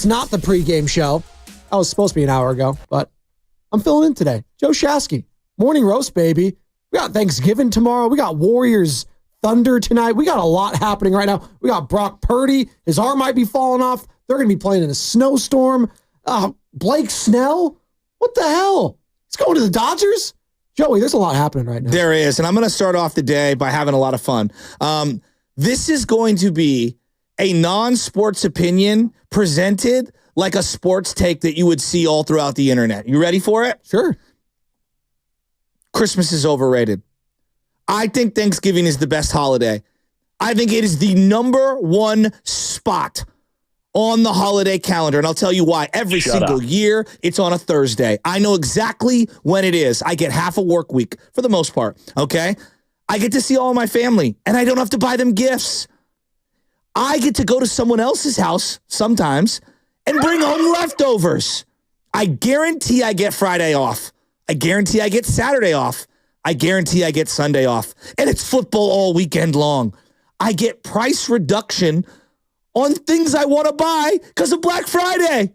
It's not the pregame show. That was supposed to be an hour ago, but I'm filling in today. Joe Shasky, morning roast, baby. We got Thanksgiving tomorrow. We got Warriors Thunder tonight. We got a lot happening right now. We got Brock Purdy. His arm might be falling off. They're going to be playing in a snowstorm. Blake Snell. What the hell? He's going to the Dodgers? Joey, there's a lot happening right now. There is, and I'm going to start off the day by having a lot of fun. This is going to be a non-sports opinion presented like a sports take that you would see all throughout the internet. You ready for it? Sure. Christmas is overrated. I think Thanksgiving is the best holiday. I think it is the number one spot on the holiday calendar, and I'll tell you why. Every single year, it's on a Thursday. I know exactly when it is. I get half a work week for the most part, okay? I get to see all my family, and I don't have to buy them gifts. I get to go to someone else's house sometimes and bring home leftovers. I guarantee I get Friday off. I guarantee I get Saturday off. I guarantee I get Sunday off. And it's football all weekend long. I get price reduction on things I want to buy because of Black Friday.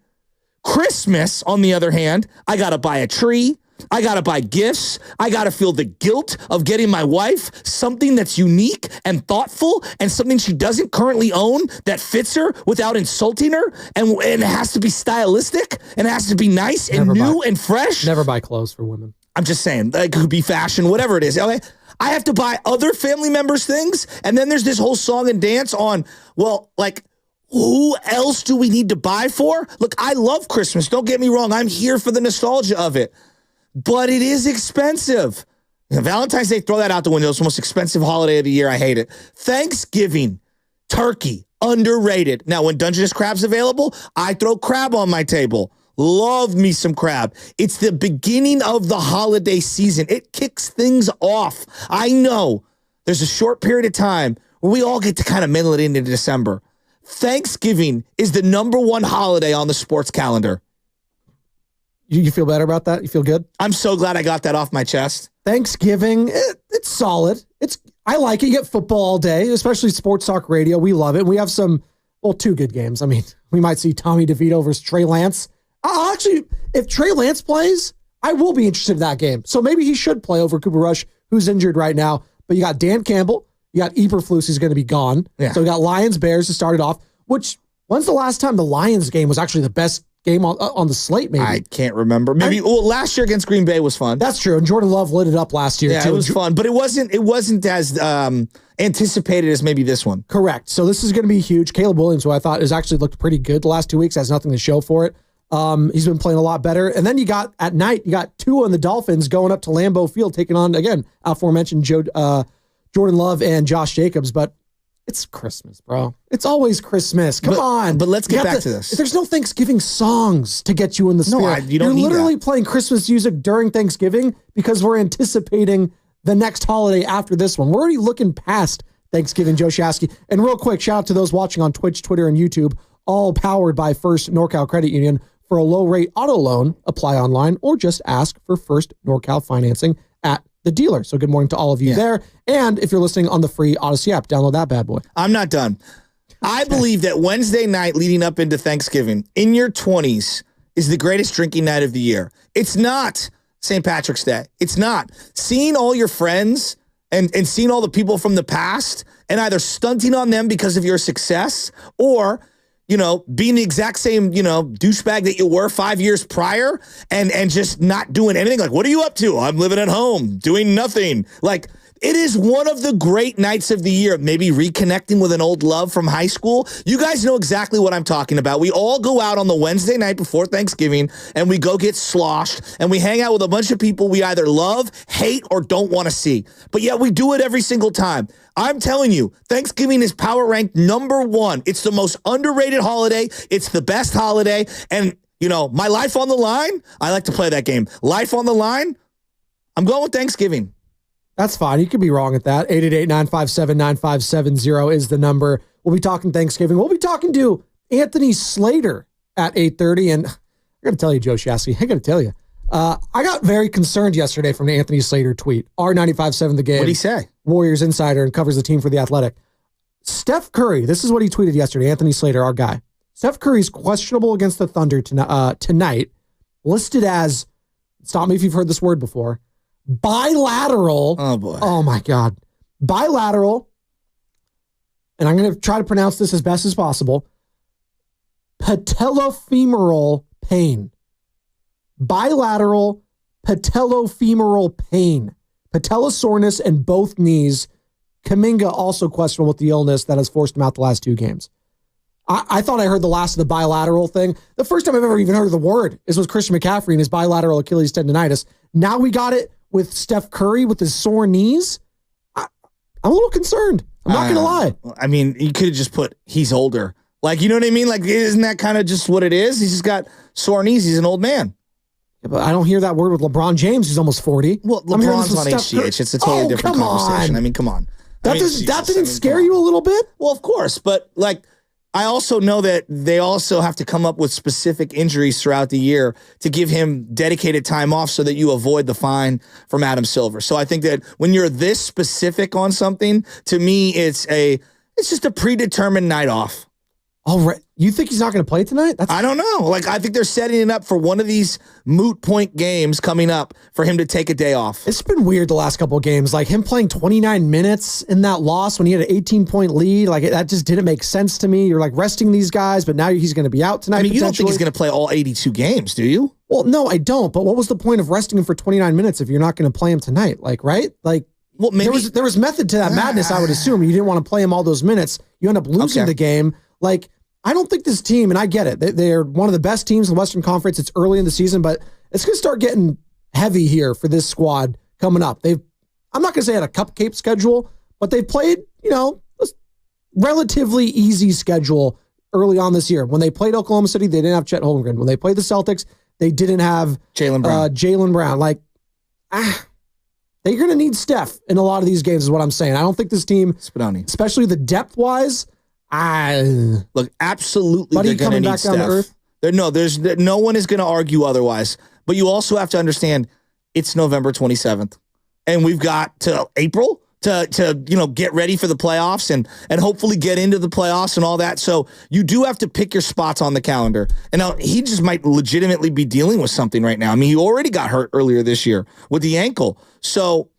Christmas, on the other hand, I got to buy a tree. I got to buy gifts. I got to feel the guilt of getting my wife something that's unique and thoughtful and something she doesn't currently own that fits her without insulting her. And it has to be stylistic and it has to be nice and new and fresh. Never buy clothes for women. I'm just saying, it could be fashion, whatever it is. Okay? I have to buy other family members things. And then there's this whole song and dance on, well, like, who else do we need to buy for? Look, I love Christmas. Don't get me wrong. I'm here for the nostalgia of it. But it is expensive. Valentine's Day, throw that out the window. It's the most expensive holiday of the year. I hate it. Thanksgiving, turkey, underrated. Now, when Dungeness crab's available, I throw crab on my table. Love me some crab. It's the beginning of the holiday season. It kicks things off. I know there's a short period of time where we all get to kind of middle it into December. Thanksgiving is the number one holiday on the sports calendar. You feel better about that? You feel good? I'm so glad I got that off my chest. Thanksgiving, it's solid. I like it. You get football all day, especially sports talk radio. We love it. We have two good games. I mean, we might see Tommy DeVito versus Trey Lance. Actually, if Trey Lance plays, I will be interested in that game. So maybe he should play over Cooper Rush, who's injured right now. But you got Dan Campbell. You got Eberflus, who's going to be gone. Yeah. So we got Lions-Bears to start it off, when's the last time the Lions game was actually the best game on the slate, maybe? I can't remember. Maybe last year against Green Bay was fun. That's true. And Jordan Love lit it up last year, too. It was fun, but it wasn't as anticipated as maybe this one. Correct. So this is going to be huge. Caleb Williams, who I thought has actually looked pretty good the last 2 weeks, has nothing to show for it. He's been playing a lot better. And then at night, you got Tua and the Dolphins going up to Lambeau Field, taking on, again, aforementioned Jordan Love and Josh Jacobs. But it's Christmas, bro. It's always Christmas. Come on. But let's get back to this. There's no Thanksgiving songs to get you in the spirit. You're literally playing Christmas music during Thanksgiving because we're anticipating the next holiday after this one. We're already looking past Thanksgiving, Joe Shasky. And real quick, shout out to those watching on Twitch, Twitter, and YouTube, all powered by First NorCal Credit Union. For a low-rate auto loan, apply online or just ask for First NorCal financing at the dealer. So good morning to all of you there. And if you're listening on the free Odyssey app, download that bad boy. I'm not done. I believe that Wednesday night leading up into Thanksgiving in your 20s is the greatest drinking night of the year. It's not St. Patrick's Day. It's not. Seeing all your friends and seeing all the people from the past and either stunting on them because of your success or being the exact same, douchebag that you were 5 years prior and just not doing anything. Like, what are you up to? I'm living at home, doing nothing. Like, it is one of the great nights of the year, maybe reconnecting with an old love from high school. You guys know exactly what I'm talking about. We all go out on the Wednesday night before Thanksgiving, and we go get sloshed, and we hang out with a bunch of people we either love, hate, or don't want to see. But yet we do it every single time. I'm telling you, Thanksgiving is power ranked number one. It's the most underrated holiday. It's the best holiday. And, my life on the line, I like to play that game. Life on the line, I'm going with Thanksgiving. That's fine. You could be wrong at that. 888-957-9570 is the number. We'll be talking Thanksgiving. We'll be talking to Anthony Slater at 8:30. And I got to tell you, Joe Shasky, I got to tell you, I got very concerned yesterday from the Anthony Slater tweet. R95.7 The Game. What did he say? Warriors insider and covers the team for The Athletic. Steph Curry, this is what he tweeted yesterday. Anthony Slater, our guy. Steph Curry's questionable against the Thunder tonight, listed as, stop me if you've heard this word before, bilateral. Oh, boy. Oh, my God. Bilateral, and I'm going to try to pronounce this as best as possible, patellofemoral pain. Bilateral patellofemoral pain. Patella soreness in both knees. Kuminga also questionable with the illness that has forced him out the last two games. I thought I heard the last of the bilateral thing. The first time I've ever even heard of the word is with Christian McCaffrey and his bilateral Achilles tendonitis. Now we got it with Steph Curry with his sore knees. I'm a little concerned. I'm not going to lie. I mean, you could have just put, he's older. Like, you know what I mean? Like, isn't that kind of just what it is? He's just got sore knees. He's an old man. Yeah, but I don't hear that word with LeBron James, who's almost 40. Well, LeBron's on HGH. It's a totally different conversation. I mean, come on. That didn't scare you a little bit? Well, of course. But, I also know that they also have to come up with specific injuries throughout the year to give him dedicated time off so that you avoid the fine from Adam Silver. So I think that when you're this specific on something, to me, it's just a predetermined night off. All right. You think he's not going to play tonight? I don't know. I think they're setting it up for one of these moot point games coming up for him to take a day off. It's been weird the last couple of games. Like him playing 29 minutes in that loss when he had an 18-point lead. That just didn't make sense to me. You're resting these guys, but now he's going to be out tonight. I mean, you don't think he's going to play all 82 games, do you? Well, no, I don't. But what was the point of resting him for 29 minutes if you're not going to play him tonight? Right? Well, maybe there was method to that madness, I would assume. You didn't want to play him all those minutes. You end up losing the game. I don't think this team, and I get it, they're one of the best teams in the Western Conference. It's early in the season, but it's going to start getting heavy here for this squad coming up. I'm not going to say had a cupcake schedule, but they've played, a relatively easy schedule early on this year. When they played Oklahoma City, they didn't have Chet Holmgren. When they played the Celtics, they didn't have Jaylen Brown. They're going to need Steph in a lot of these games is what I'm saying. I don't think this team, Spadoni, especially the depth-wise, look, absolutely, Buddy they're going to need Steph. Down to earth? There's no one is going to argue otherwise. But you also have to understand it's November 27th, and we've got to April to get ready for the playoffs and hopefully get into the playoffs and all that. So you do have to pick your spots on the calendar. And now he just might legitimately be dealing with something right now. I mean, he already got hurt earlier this year with the ankle. So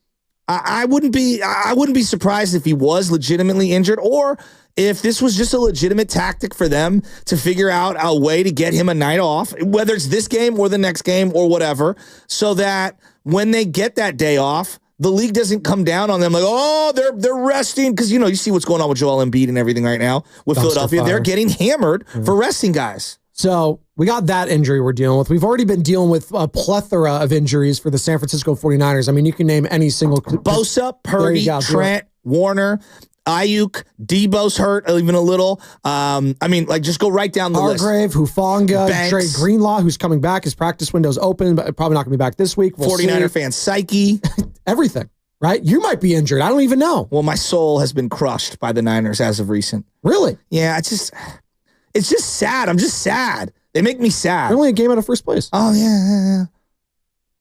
I wouldn't be surprised if he was legitimately injured or if this was just a legitimate tactic for them to figure out a way to get him a night off, whether it's this game or the next game or whatever, so that when they get that day off, the league doesn't come down on them they're resting. Because, you see what's going on with Joel Embiid and everything right now with Philadelphia. They're getting hammered for resting guys. So we got that injury we're dealing with. We've already been dealing with a plethora of injuries for the San Francisco 49ers. I mean, you can name any single. Bosa, Purdy, Trent, Warner, Ayuk, Debo's hurt even a little. Just go right down the list. Hargrave, Hufanga, Trey Greenlaw, who's coming back. His practice window's open, but probably not going to be back this week. 49er fan psyche. Everything, right? You might be injured. I don't even know. Well, my soul has been crushed by the Niners as of recent. Really? Yeah, it's just sad. I'm just sad. They make me sad. They're only a game out of first place. Oh, yeah.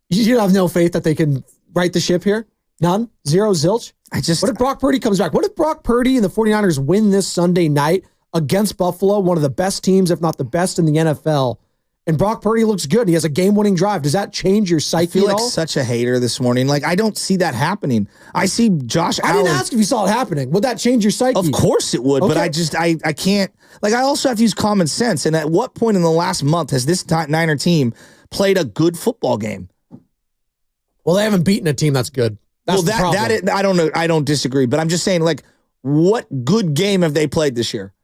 You have no faith that they can right the ship here? None? Zero? Zilch? What if Brock Purdy comes back? What if Brock Purdy and the 49ers win this Sunday night against Buffalo, one of the best teams, if not the best in the NFL, and Brock Purdy looks good. He has a game-winning drive. Does that change your psyche I feel at like all? such a hater this morning. Like, I don't see that happening. I see Josh Allen. I didn't ask if you saw it happening. Would that change your psyche? Of course it would, but Okay. I can't. Like, I also have to use common sense. And at what point in the last month has this Niner team played a good football game? Well, they haven't beaten a team that's good. That's the problem. I don't know. I don't disagree, but I'm just saying, like, what good game have they played this year?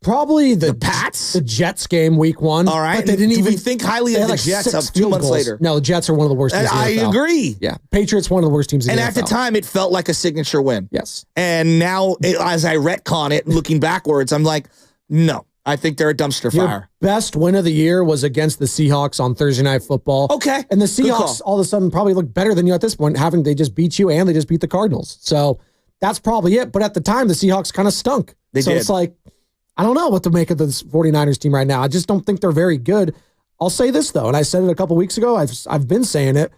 Probably the Pats? the Jets game week 1. All right. But they didn't Do even we think highly of the like Jets 6 up 2 field months goals. later? No, the Jets are one of the worst teams in the I NFL. agree. Yeah. Patriots, one of the worst teams in And the at NFL. the time, it felt like a signature win. Yes. And now, as I retcon it, looking backwards, I'm like, no, I think they're a dumpster Your fire. best win of the year was against the Seahawks on Thursday Night Football. Okay. And the Good Seahawks call. all of a sudden probably look better than you at this point, having they just beat you and they just beat the Cardinals. So that's probably it. But at the time, the Seahawks kind of stunk. They so did. It's like, I don't know what to make of this 49ers team right now. I just don't think they're very good. I'll say this, though, and I said it a couple weeks ago. I've been saying it.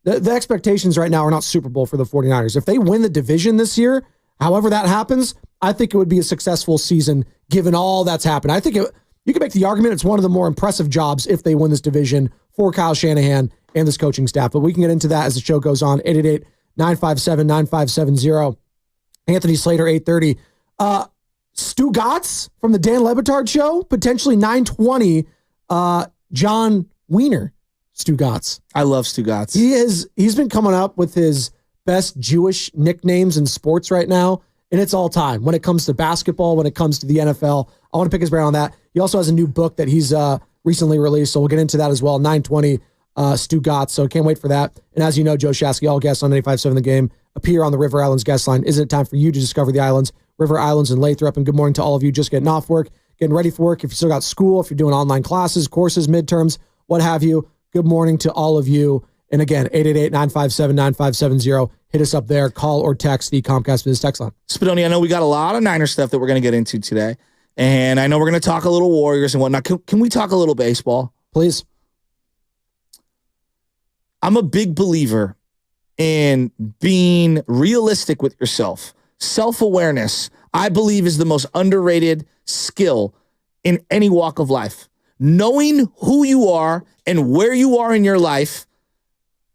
The expectations right now are not Super Bowl for the 49ers. If they win the division this year, however that happens, I think it would be a successful season given all that's happened. I think you can make the argument it's one of the more impressive jobs if they win this division for Kyle Shanahan and this coaching staff. But we can get into that as the show goes on. 888-957-9570. Anthony Slater, 830. Stu Gatz from the Dan Lebitard show, potentially 920. John Wiener, Stu Gatz. I love Stu Gatz. He's been coming up with his best Jewish nicknames in sports right now, and it's all time. When it comes to basketball, when it comes to the NFL, I want to pick his brain on that. He also has a new book that he's recently released, so we'll get into that as well. 920 Stu Gatz, so can't wait for that. And as you know, Joe Shasky, all guests on 95.7 The Game, appear on the River Islands guest line. Isn't it time for you to discover the islands? River Islands and Lathrop, and good morning to all of you just getting off work, getting ready for work. If you still got school, if you're doing online classes, courses, midterms, what have you, good morning to all of you. And again, 888-957-9570. Hit us up there, call or text the Comcast Business text line. Spadoni, I know we got a lot of Niner stuff that we're going to get into today, and I know we're going to talk a little Warriors and whatnot. Can we talk a little baseball? Please. I'm a big believer in being realistic with yourself. Self-awareness, I believe, is the most underrated skill in any walk of life. Knowing who you are and where you are in your life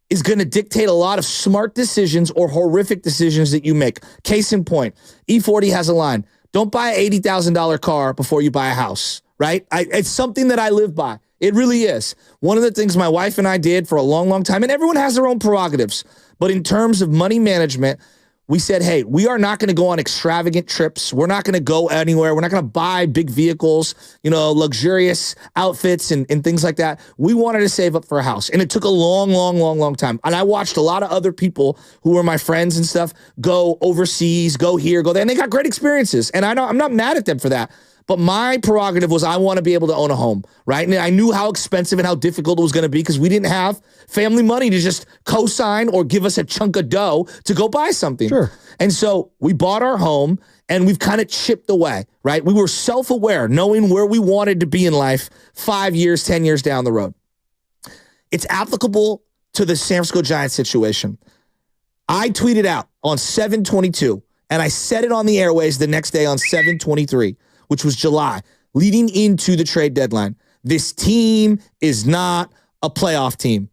is going to dictate a lot of smart decisions or horrific decisions that you make. Case in point, E40 has a line, don't buy an $80,000 car before you buy a house, right? It's something that I live by. It really is. One of the things my wife and I did for a long, long time, and everyone has their own prerogatives, but in terms of money management, we said, hey, we are not going to go on extravagant trips. We're not going to go anywhere. We're not going to buy big vehicles, luxurious outfits and things like that. We wanted to save up for a house. And it took a long, long, long, long time. And I watched a lot of other people who were my friends and stuff go overseas, go here, go there. And they got great experiences. And I'm not mad at them for that. But my prerogative was I want to be able to own a home, right? And I knew how expensive and how difficult it was going to be because we didn't have family money to just co-sign or give us a chunk of dough to go buy something. Sure. And so we bought our home and we've kind of chipped away, right? We were self-aware, knowing where we wanted to be in life 5 years, 10 years down the road. It's applicable to the San Francisco Giants situation. I tweeted out on 7/22, and I said it on the airways the next day on 7/23, which was July, leading into the trade deadline. This team is not a playoff team.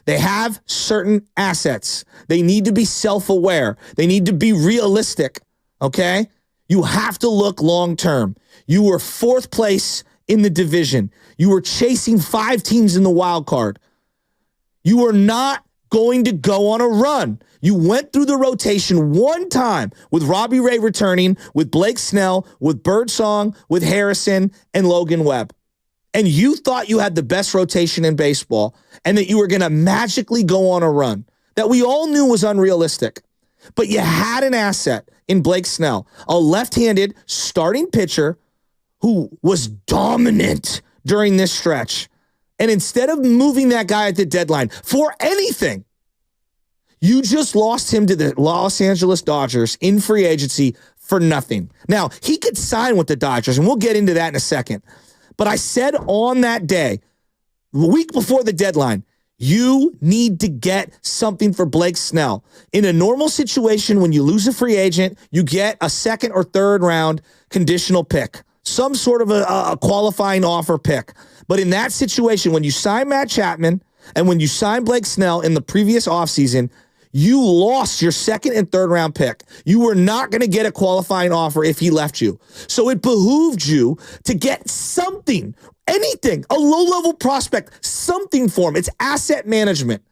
They have certain assets. They need to be self-aware. They need to be realistic, okay? You have to look long-term. You were 4th place in the division. You were chasing 5 teams in the wild card. You were not going to go on a run. You went through the rotation one time with Robbie Ray returning, with Blake Snell, with Birdsong, with Harrison, and Logan Webb. And you thought you had the best rotation in baseball and that you were going to magically go on a run that we all knew was unrealistic. But you had an asset in Blake Snell, a left-handed starting pitcher who was dominant during this stretch. And instead of moving that guy at the deadline for anything, you just lost him to the Los Angeles Dodgers in free agency for nothing. Now, he could sign with the Dodgers, and we'll get into that in a second. But I said on that day, the week before the deadline, you need to get something for Blake Snell. In a normal situation, when you lose a free agent, you get a 2nd or 3rd round conditional pick. some sort of a qualifying offer pick. But in that situation, when you sign Matt Chapman and when you sign Blake Snell in the previous offseason, you lost your second and third round pick. You were not going to get a qualifying offer if he left you. So it behooved you to get something, anything, a low-level prospect, something for him. It's asset management.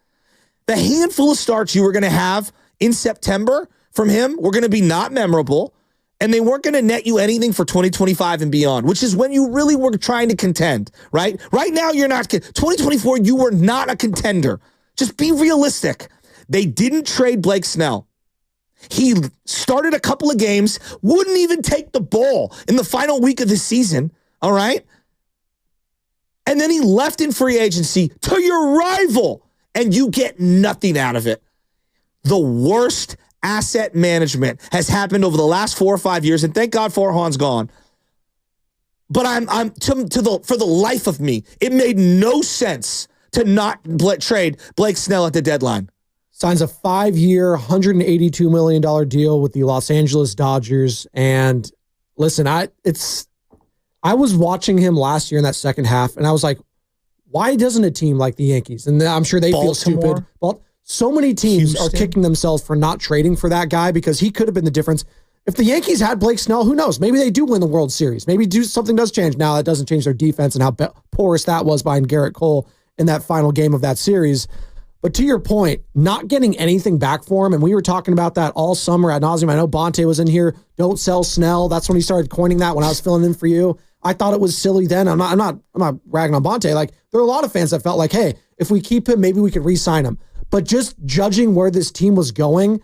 The handful of starts you were going to have in September from him were going to be not memorable, and they weren't going to net you anything for 2025 and beyond, which is when you really were trying to contend, right? Right now, you're not. 2024, you were not a contender. Just be realistic. They didn't trade Blake Snell. He started a couple of games, wouldn't even take the ball in the final week of the season, all right? And then he left in free agency to your rival, and you get nothing out of it. The worst asset management has happened over the last 4 or 5 years, and thank God Farhan's gone. But for the life of me, it made no sense to not trade Blake Snell at the deadline. Signs a 5-year, $182 million deal with the Los Angeles Dodgers. And listen, I was watching him last year in that second half, and I was like, why doesn't a team like the Yankees? And I'm sure they feel stupid. Well, so many teams are kicking themselves for not trading for that guy because he could have been the difference. If the Yankees had Blake Snell, who knows? Maybe they do win the World Series. Maybe something does change. Now, that doesn't change their defense and how porous that was behind Garrett Cole in that final game of that series. But to your point, not getting anything back for him, and we were talking about that all summer ad nauseum. I know Bonte was in here. Don't sell Snell. That's when he started coining that when I was filling in for you. I thought it was silly then. I'm not ragging on Bonte. Like, there are a lot of fans that felt like, hey, if we keep him, maybe we could re-sign him. But just judging where this team was going,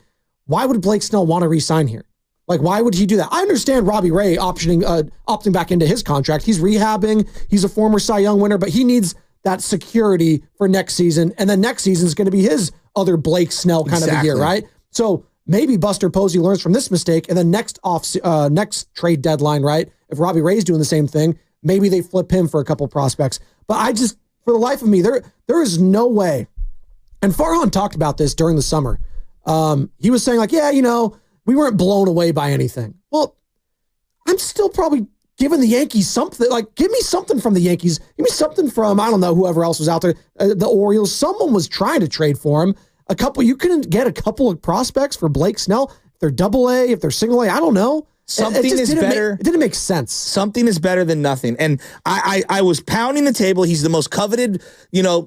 why would Blake Snell want to re-sign here? Like, why would he do that? I understand Robbie Ray opting back into his contract. He's rehabbing. He's a former Cy Young winner, but he needs that security for next season. And then next season is going to be his other Blake Snell kind of a year, right? So maybe Buster Posey learns from this mistake, and then next trade deadline, right? If Robbie Ray's doing the same thing, maybe they flip him for a couple prospects. But I just, for the life of me, there is no way. And Farhan talked about this during the summer. He was saying like, yeah, we weren't blown away by anything. Well, I'm still probably giving the Yankees something. Like, give me something from the Yankees. Give me something from, I don't know, whoever else was out there. The Orioles. Someone was trying to trade for him. You couldn't get a couple of prospects for Blake Snell. If they're AA, if they're single A, I don't know. Something is better. It didn't make sense. Something is better than nothing. And I was pounding the table. He's the most coveted,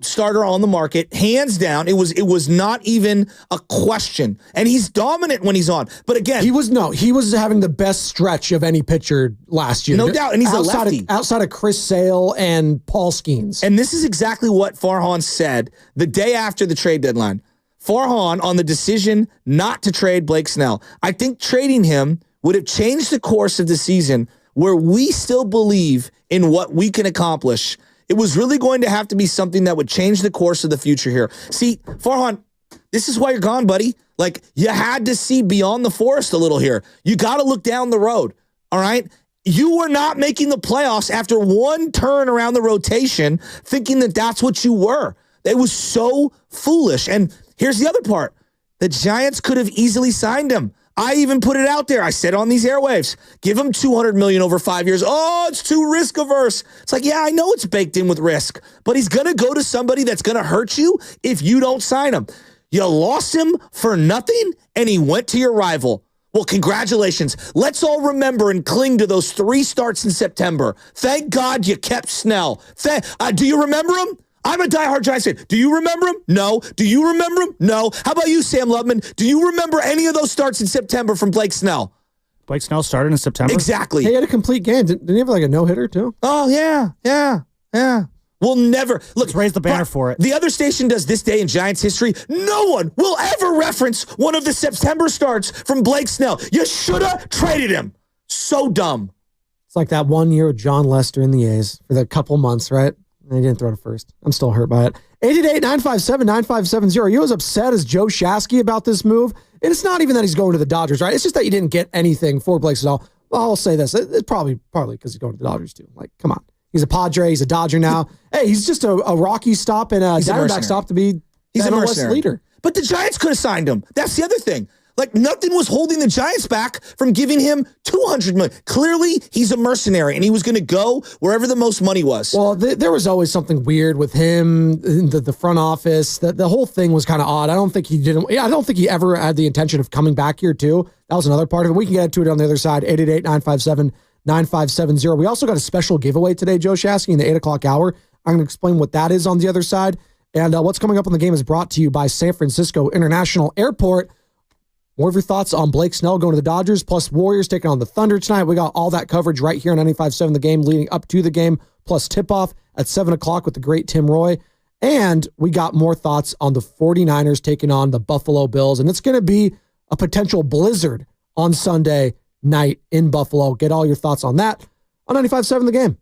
starter on the market, hands down. It was not even a question. And he's dominant when he's on. But again, he was having the best stretch of any pitcher last year. No doubt. And he's a lefty. Outside of Chris Sale and Paul Skeens. And this is exactly what Farhan said the day after the trade deadline. Farhan on the decision not to trade Blake Snell. I think trading him would have changed the course of the season where we still believe in what we can accomplish. It was really going to have to be something that would change the course of the future here. See, Farhan, this is why you're gone, buddy. Like, you had to see beyond the forest a little here. You got to look down the road, all right? You were not making the playoffs after one turn around the rotation thinking that that's what you were. It was so foolish. And here's the other part. The Giants could have easily signed him. I even put it out there. I said on these airwaves, give him $200 million over 5 years. Oh, it's too risk averse. It's like, yeah, I know it's baked in with risk, but he's going to go to somebody that's going to hurt you if you don't sign him. You lost him for nothing, and he went to your rival. Well, congratulations. Let's all remember and cling to those 3 starts in September. Thank God you kept Snell. Do you remember him? I'm a diehard Giants fan. Do you remember him? No. Do you remember him? No. How about you, Sam Lubman? Do you remember any of those starts in September from Blake Snell? Blake Snell started in September? Exactly. He had a complete game. Didn't he have like a no-hitter too? Oh, yeah. We'll never... Look, let's raise the banner for it. The other station does this day in Giants history. No one will ever reference one of the September starts from Blake Snell. You should have traded him. So dumb. It's like that 1 year with John Lester in the A's for the couple months, right? And he didn't throw to first. I'm still hurt by it. 888-957-9570. Are you as upset as Joe Shasky about this move? And it's not even that he's going to the Dodgers, right? It's just that you didn't get anything for Blake Snell. Well, I'll say this. It's probably because he's going to the Dodgers too. Like, come on. He's a Padre. He's a Dodger now. Hey, he's just a Rocky stop and a Diamondback stop to be he's a MLS mercenary leader. But the Giants could have signed him. That's the other thing. Like nothing was holding the Giants back from giving him $200 million. Clearly, he's a mercenary, and he was going to go wherever the most money was. Well, there was always something weird with him, the front office. The whole thing was kind of odd. I don't think he ever had the intention of coming back here too. That was another part of it. We can get into it on the other side. 888-957-9570. We also got a special giveaway today, Joe Shasky, in the 8 o'clock hour. I'm going to explain what that is on the other side. And what's coming up on the game is brought to you by San Francisco International Airport. More of your thoughts on Blake Snell going to the Dodgers, plus Warriors taking on the Thunder tonight. We got all that coverage right here on 95.7 The Game leading up to the game, plus tip-off at 7 o'clock with the great Tim Roy. And we got more thoughts on the 49ers taking on the Buffalo Bills. And it's going to be a potential blizzard on Sunday night in Buffalo. Get all your thoughts on that on 95.7 The Game.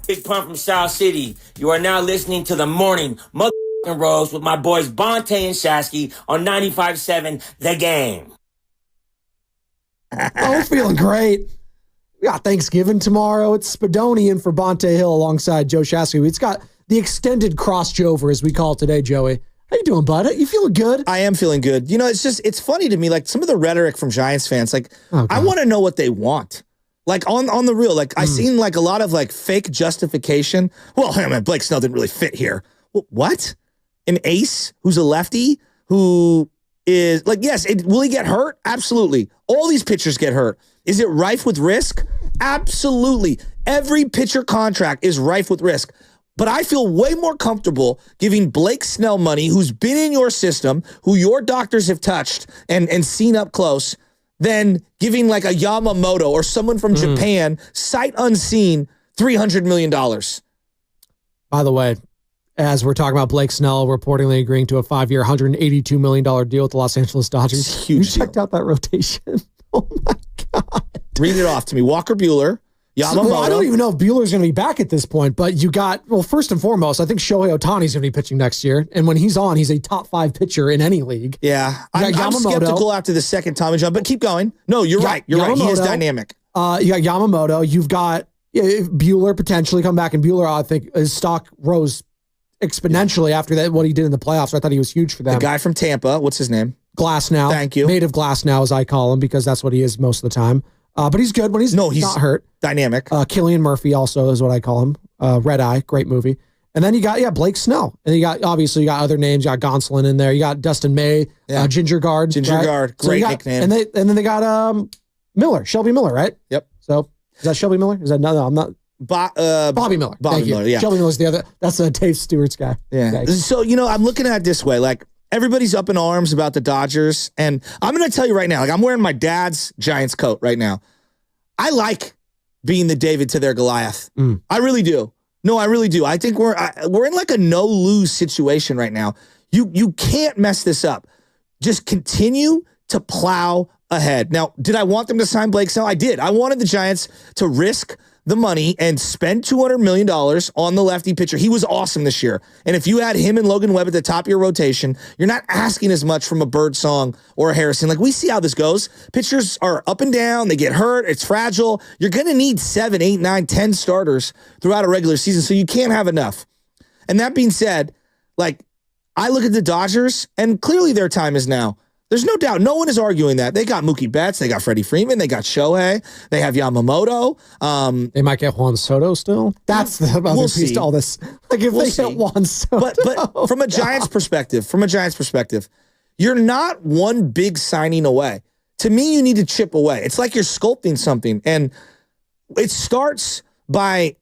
Big Pun from South City. You are now listening to the morning motherfucking roast with my boys Bonte and Shasky on 95.7 The Game. Oh, we're feeling great. We got Thanksgiving tomorrow. It's Spadonian for Bonte Hill alongside Joe Shasky. It's got the extended cross-jover, as we call it today, Joey. How you doing, bud? You feeling good? I am feeling good. You know, it's funny to me, like some of the rhetoric from Giants fans, like I want to know what they want. Like on the real, like I seen like a lot of like fake justification. Well, I mean, Blake Snell didn't really fit here. What? An ace who's a lefty who is like, yes, will he get hurt? Absolutely. All these pitchers get hurt. Is it rife with risk? Absolutely. Every pitcher contract is rife with risk. But I feel way more comfortable giving Blake Snell money, who's been in your system, who your doctors have touched and seen up close, than giving like a Yamamoto or someone from Japan, sight unseen, $300 million. By the way, as we're talking about Blake Snell reportedly agreeing to a 5-year, $182 million deal with the Los Angeles Dodgers. Huge you checked out that rotation. Oh, my God. Read it off to me. Walker Buehler. Yamamoto. Well, I don't even know if Buehler's going to be back at this point, but you got, well, first and foremost, I think Shohei Ohtani's going to be pitching next year. And when he's on, he's a top 5 pitcher in any league. Yeah. I'm skeptical after the second Tommy John, but keep going. No, you're right. You're right. He is dynamic. You got Yamamoto. You've got Buehler potentially come back. And Buehler, I think his stock rose exponentially after that, what he did in the playoffs. I thought he was huge for them. The guy from Tampa, what's his name? Glasnow. Thank you. Native Glasnow, as I call him, because that's what he is most of the time. But he's good when he's not hurt. Dynamic. Killian Murphy also is what I call him. Red Eye, great movie. And then you got, Blake Snell. And you got other names. You got Gonsolin in there. You got Dustin May, Ginger Guard. Guard, great nickname. And then they got Miller, Shelby Miller, right? Yep. So is that Shelby Miller? Is that no? I'm not. Bobby Miller. Bobby Miller. Yeah. Shelby Miller's the other. That's Dave Stewart's guy. Yeah. So I'm looking at it this way, like. Everybody's up in arms about the Dodgers, and I'm going to tell you right now, like I'm wearing my dad's Giants coat right now. I like being the David to their Goliath. I really do. No, I really do. I think we're in like a no-lose situation right now. You can't mess this up. Just continue to plow ahead. Now, did I want them to sign Blake Snell? I did. I wanted the Giants to risk the money and spend $200 million on the lefty pitcher. He was awesome this year. And if you had him and Logan Webb at the top of your rotation, you're not asking as much from a Birdsong or a Harrison. Like we see how this goes. Pitchers are up and down. They get hurt. It's fragile. You're going to need 7, 8, 9, 10 starters throughout a regular season. So you can't have enough. And that being said, like I look at the Dodgers and clearly their time is now. There's no doubt. No one is arguing that. They got Mookie Betts. They got Freddie Freeman. They got Shohei. They have Yamamoto. They might get Juan Soto still. That's the other piece to all this. Like if they get Juan Soto. But from a Giants perspective, you're not one big signing away. To me, you need to chip away. It's like you're sculpting something. And it starts by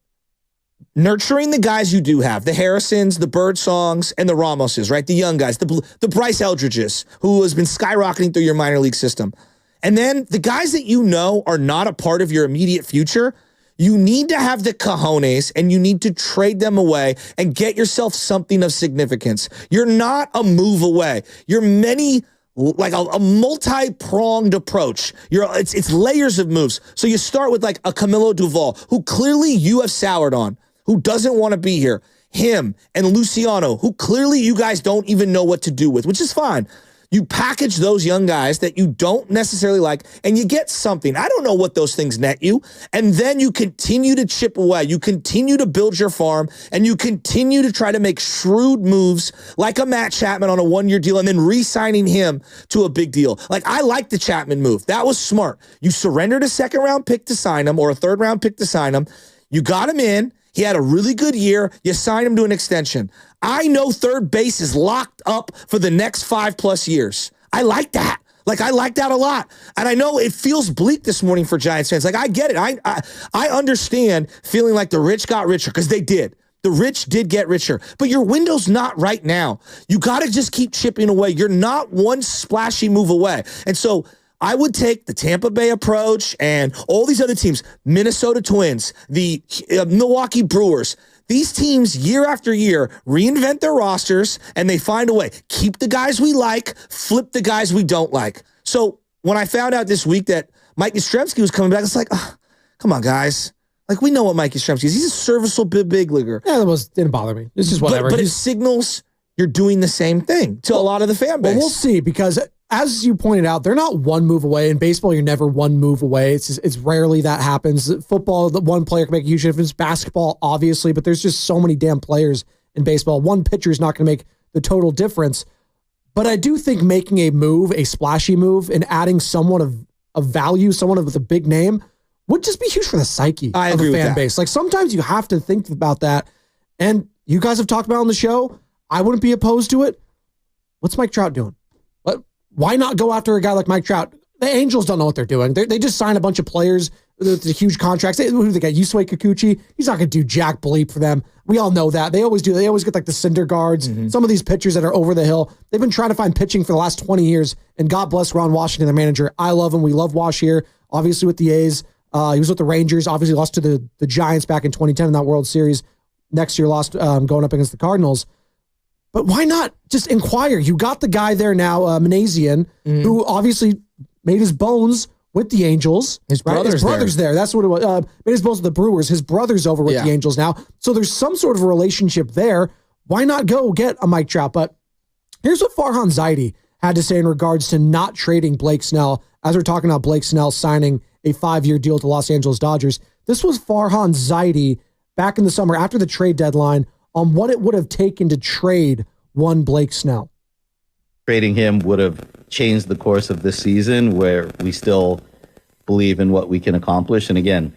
nurturing the guys you do have, the Harrisons, the Birdsongs, and the Ramoses, right? The young guys, the Bryce Eldridges, who has been skyrocketing through your minor league system. And then the guys that you know are not a part of your immediate future, you need to have the cojones and you need to trade them away and get yourself something of significance. You're not a move away. You're like a multi-pronged approach. It's layers of moves. So you start with like a Camilo Duvall, who clearly you have soured on, who doesn't want to be here. Him and Luciano, who clearly you guys don't even know what to do with, which is fine. You package those young guys that you don't necessarily like, and you get something. I don't know what those things net you. And then you continue to chip away. You continue to build your farm, and you continue to try to make shrewd moves like a Matt Chapman on a 1-year deal and then re-signing him to a big deal. Like, I like the Chapman move. That was smart. You surrendered a second-round pick to sign him or a third-round pick to sign him. You got him in. He had a really good year. You signed him to an extension. I know third base is locked up for the next 5+ years. I like that. Like, I like that a lot. And I know it feels bleak this morning for Giants fans. Like, I get it. I understand feeling like the rich got richer, because they did. The rich did get richer. But your window's not right now. You got to just keep chipping away. You're not one splashy move away. And so I would take the Tampa Bay approach and all these other teams, Minnesota Twins, the Milwaukee Brewers. These teams, year after year, reinvent their rosters, and they find a way. Keep the guys we like, flip the guys we don't like. So when I found out this week that Mike Yastrzemski was coming back, it's like, oh, come on, guys. Like, we know what Mike Yastrzemski is. He's a serviceable big leaguer. Yeah, didn't bother me. It's just whatever. But it signals you're doing the same thing to a lot of the fan base. Well, we'll see, because as you pointed out, they're not one move away. In baseball, you're never one move away. It's rarely that happens. Football, the one player can make a huge difference. Basketball, obviously, but there's just so many damn players in baseball. One pitcher is not going to make the total difference. But I do think making a move, a splashy move, and adding someone of value, someone with a big name, would just be huge for the psyche of the fan base. Like, sometimes you have to think about that. And you guys have talked about it on the show. I wouldn't be opposed to it. What's Mike Trout doing? Why not go after a guy like Mike Trout? The Angels don't know what they're doing. They just signed a bunch of players with the huge contracts. Who do they got? Yusei Kikuchi? He's not going to do jack bleep for them. We all know that. They always do. They always get like the cinder guards. Mm-hmm. Some of these pitchers that are over the hill. They've been trying to find pitching for the last 20 years, and God bless Ron Washington, the manager. I love him. We love Wash here. Obviously with the A's. He was with the Rangers. Obviously lost to the Giants back in 2010 in that World Series. Next year lost going up against the Cardinals. But why not just inquire? You got the guy there now, Manassian, who obviously made his bones with the Angels. His brother's there. That's what it was. Made his bones with the Brewers. His brother's over with the Angels now. So there's some sort of a relationship there. Why not go get a Mike Trout? But here's what Farhan Zaidi had to say in regards to not trading Blake Snell. As we're talking about Blake Snell signing a 5-year deal with the Los Angeles Dodgers. This was Farhan Zaidi back in the summer after the trade deadline on what it would have taken to trade one Blake Snell. Trading him would have changed the course of this season, where we still believe in what we can accomplish. And again,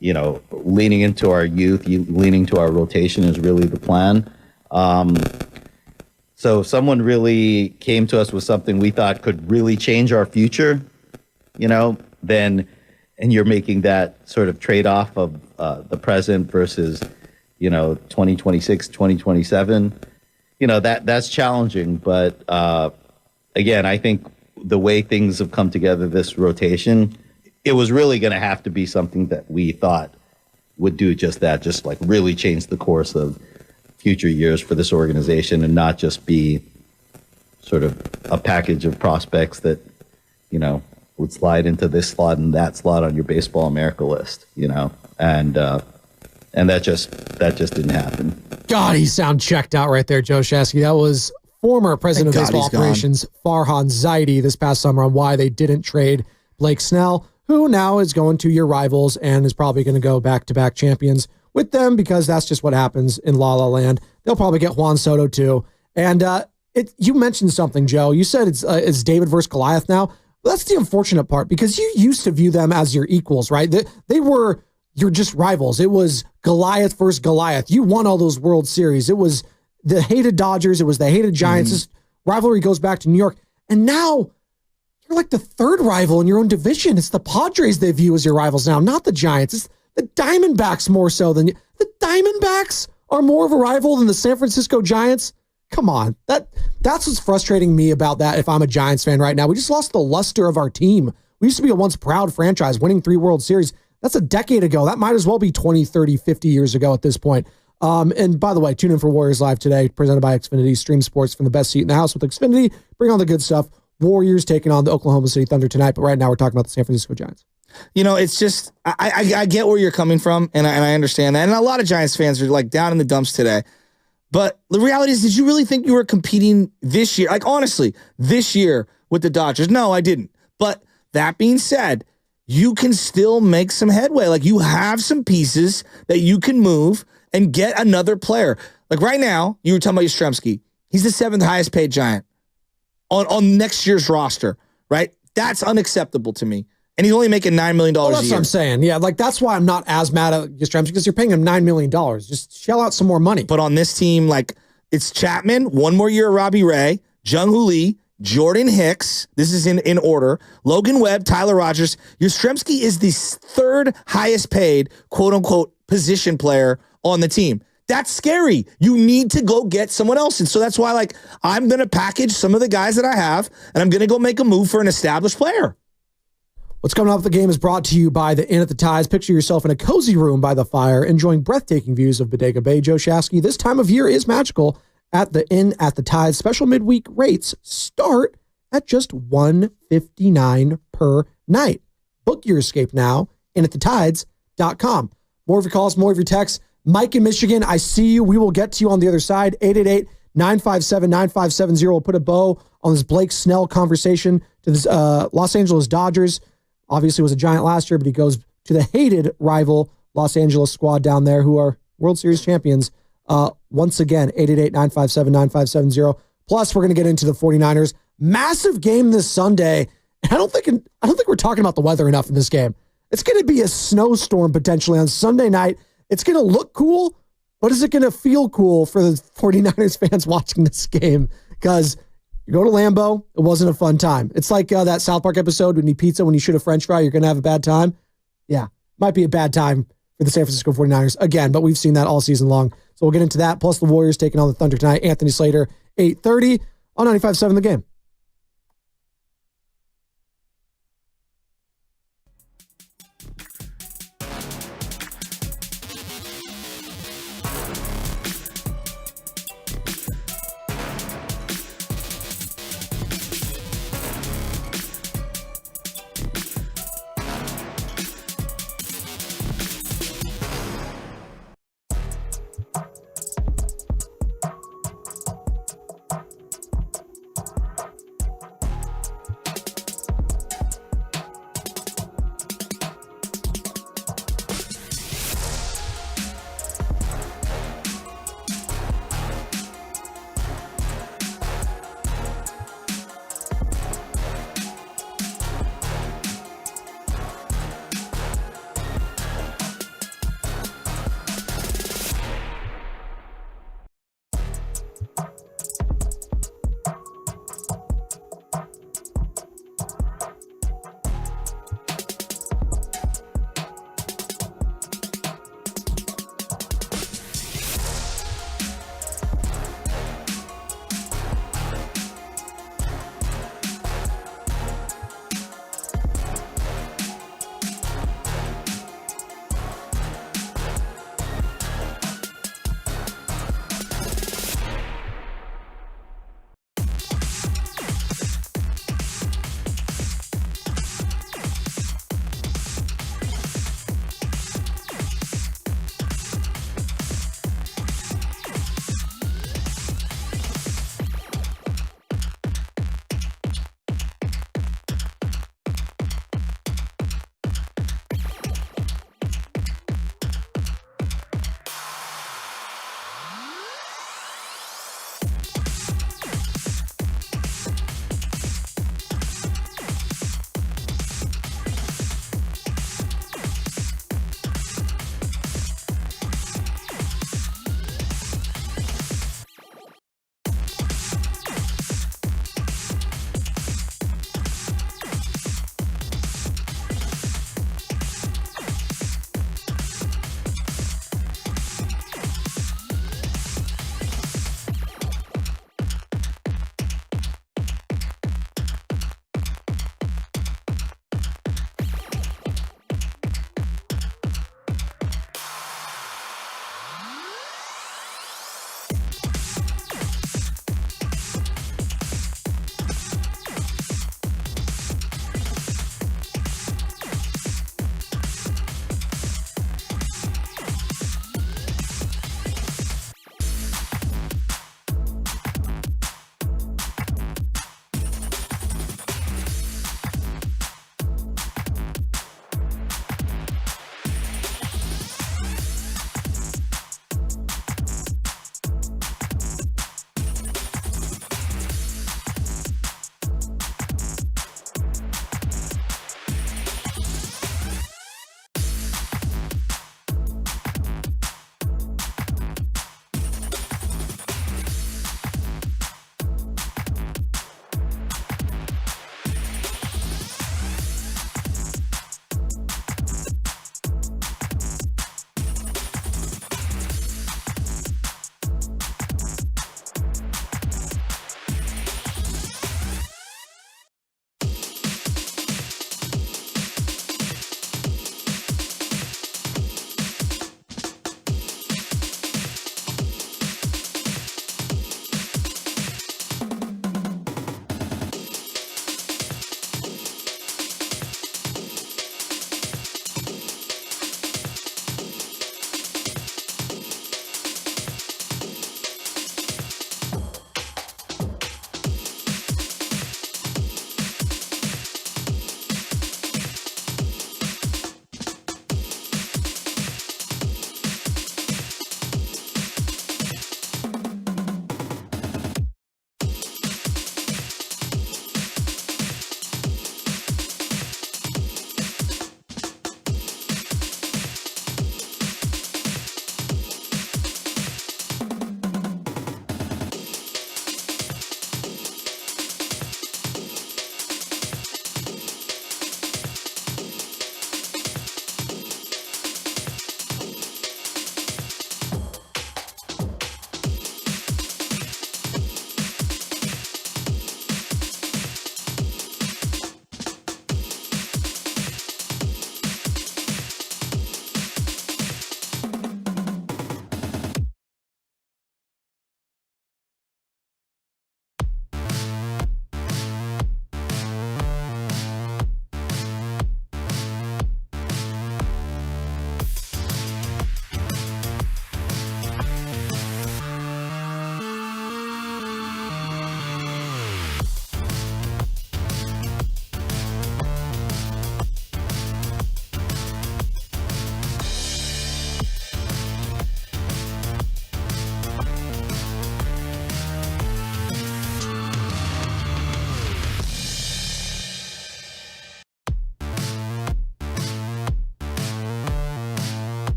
leaning into our youth, leaning to our rotation is really the plan. So if someone really came to us with something we thought could really change our future, then, and you're making that sort of trade-off of the present versus 2026, 2027, that's challenging. But again, I think the way things have come together this rotation, it was really going to have to be something that we thought would do just that, just like really change the course of future years for this organization, and not just be sort of a package of prospects that, would slide into this slot and that slot on your Baseball America list, and that just didn't happen. God, he sound checked out right there, Joe Shasky. That was former president of baseball operations, Farhan Zaidi, this past summer on why they didn't trade Blake Snell, who now is going to your rivals and is probably going to go back-to-back champions with them, because that's just what happens in La La Land. They'll probably get Juan Soto too. And you mentioned something, Joe. You said it's David versus Goliath now. Well, that's the unfortunate part, because you used to view them as your equals, right? They were your just rivals. It was Goliath versus Goliath. You won all those World Series. It was the hated Dodgers. It was the hated Giants. This rivalry goes back to New York. And now you're like the third rival in your own division. It's the Padres they view as your rivals now, not the Giants. It's the Diamondbacks more so than you. The Diamondbacks are more of a rival than the San Francisco Giants. Come on. That's what's frustrating me about that if I'm a Giants fan right now. We just lost the luster of our team. We used to be a once proud franchise, winning 3 World Series. That's a decade ago. That might as well be 20, 30, 50 years ago at this point. And by the way, tune in for Warriors Live today, presented by Xfinity. Stream sports from the best seat in the house with Xfinity. Bring on the good stuff. Warriors taking on the Oklahoma City Thunder tonight. But right now we're talking about the San Francisco Giants. It's just, I get where you're coming from, and I understand that. And a lot of Giants fans are like down in the dumps today. But the reality is, did you really think you were competing this year? Like, honestly, this year with the Dodgers? No, I didn't. But that being said, you can still make some headway. Like, you have some pieces that you can move and get another player. Like right now, you were talking about Yastrzemski. He's the 7th highest paid Giant on next year's roster, right? That's unacceptable to me. And he's only making $9 million a year. That's what I'm saying. Yeah, like that's why I'm not as mad at Yastrzemski, because you're paying him $9 million. Just shell out some more money. But on this team, like, it's Chapman, 1 more year of Robbie Ray, Jung-Hoo Lee, Jordan Hicks, this is in order, Logan Webb, Tyler Rogers. Yastrzemski is the 3rd highest paid, quote-unquote, position player on the team. That's scary. You need to go get someone else. And so that's why, like, I'm going to package some of the guys that I have, and I'm going to go make a move for an established player. What's coming up at the game is brought to you by the Inn at the Tides. Picture yourself in a cozy room by the fire, enjoying breathtaking views of Bodega Bay. Joe Shasky, this time of year is magical at the Inn at the Tides. Special midweek rates start at just $159 per night. Book your escape now, innatthetides.com. More of your calls, more of your texts. Mike in Michigan, I see you. We will get to you on the other side. 888-957-9570. We'll put a bow on this Blake Snell conversation to this Los Angeles Dodgers. Obviously was a Giant last year, but he goes to the hated rival Los Angeles squad down there who are World Series champions. Once again, 888-957-9570. Plus, we're going to get into the 49ers. Massive game this Sunday. I don't think we're talking about the weather enough in this game. It's going to be a snowstorm potentially on Sunday night. It's going to look cool, but is it going to feel cool for the 49ers fans watching this game? Because you go to Lambeau, it wasn't a fun time. It's like that South Park episode, when you pizza, when you shoot a french fry, you're going to have a bad time. Yeah, might be a bad time for the San Francisco 49ers again, but we've seen that all season long. So we'll get into that. Plus the Warriors taking on the Thunder tonight. Anthony Slater, 8:30 on 95.7 The Game.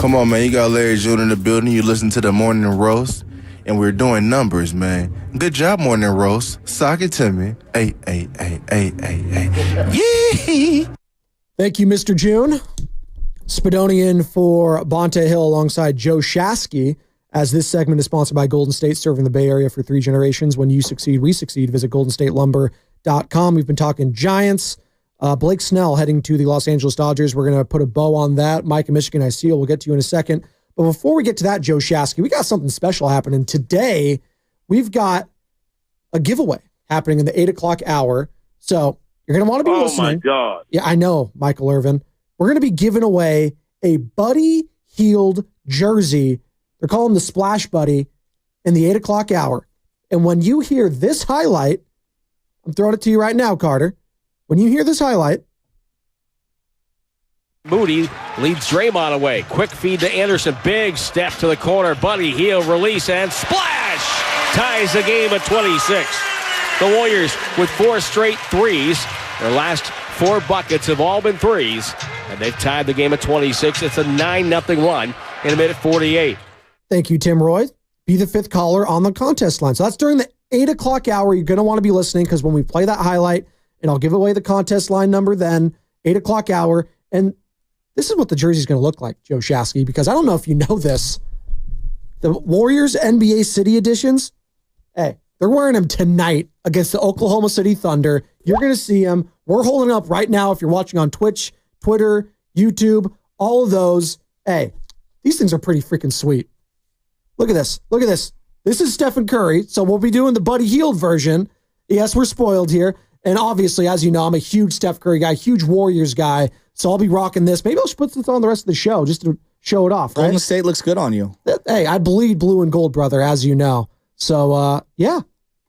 Come on, man. You got Larry June in the building. You listen to the Morning Roast, and we're doing numbers, man. Good job, Morning Roast. Sock it to me. Hey. Yee! Thank you, Mr. June. Spadonian for Bonte Hill alongside Joe Shasky, as this segment is sponsored by Golden State, serving the Bay Area for 3 generations. When you succeed, we succeed. Visit goldenstatelumber.com. We've been talking Giants. Blake Snell heading to the Los Angeles Dodgers. We're going to put a bow on that. Mike in Michigan, I see you. We'll get to you in a second. But before we get to that, Joe Shasky, we got something special happening. Today, we've got a giveaway happening in the 8 o'clock hour. So you're going to want to be listening. Oh, my God. Yeah, I know, Michael Irvin. We're going to be giving away a Buddy Hield jersey. They're calling him the Splash Buddy in the 8 o'clock hour. And when you hear this highlight, I'm throwing it to you right now, Carter. When you hear this highlight, Moody leads Draymond away. Quick feed to Anderson. Big step to the corner. Buddy Hield release and splash! Ties the game at 26. The Warriors with 4 straight threes. Their last 4 buckets have all been threes. And they've tied the game at 26. It's a 9-0 run in a minute 48. Thank you, Tim Roy. Be the 5th caller on the contest line. So that's during the 8 o'clock hour. You're going to want to be listening because when we play that highlight, and I'll give away the contest line number then, 8 o'clock hour. And this is what the jersey is going to look like, Joe Shasky, because I don't know if you know this. The Warriors NBA City Editions, hey, they're wearing them tonight against the Oklahoma City Thunder. You're going to see them. We're holding up right now if you're watching on Twitch, Twitter, YouTube, all of those. Hey, these things are pretty freaking sweet. Look at this. Look at this. This is Stephen Curry, so we'll be doing the Buddy Hield version. Yes, we're spoiled here. And obviously, as you know, I'm a huge Steph Curry guy, huge Warriors guy, so I'll be rocking this. Maybe I'll put this on the rest of the show just to show it off, right? Golden State looks good on you. Hey, I bleed blue and gold, brother, as you know. So, yeah,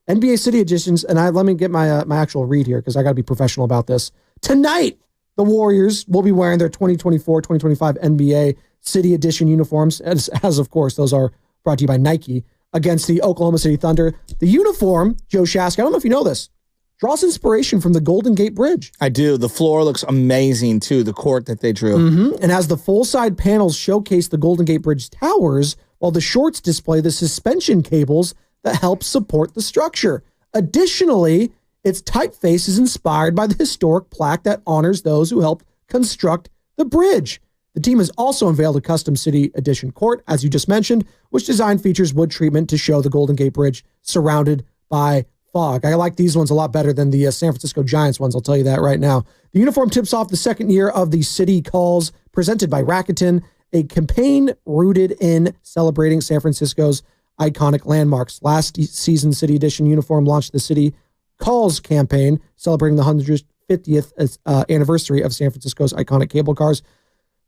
NBA City Editions, and let me get my my actual read here because I got to be professional about this. Tonight, the Warriors will be wearing their 2024-2025 NBA City Edition uniforms, as of course, those are brought to you by Nike, against the Oklahoma City Thunder. The uniform, Joe Shasky, I don't know if you know this, draws inspiration from the Golden Gate Bridge. I do. The floor looks amazing, too, the court that they drew. Mm-hmm. And as the full side panels showcase the Golden Gate Bridge towers, while the shorts display the suspension cables that help support the structure. Additionally, its typeface is inspired by the historic plaque that honors those who helped construct the bridge. The team has also unveiled a custom City Edition court, as you just mentioned, which design features wood treatment to show the Golden Gate Bridge surrounded by fog. I like these ones a lot better than the San Francisco Giants ones, I'll tell you that right now. The uniform tips off the second year of the City Calls, presented by Rakuten, a campaign rooted in celebrating San Francisco's iconic landmarks. Last season's City Edition uniform launched the City Calls campaign, celebrating the 150th anniversary of San Francisco's iconic cable cars.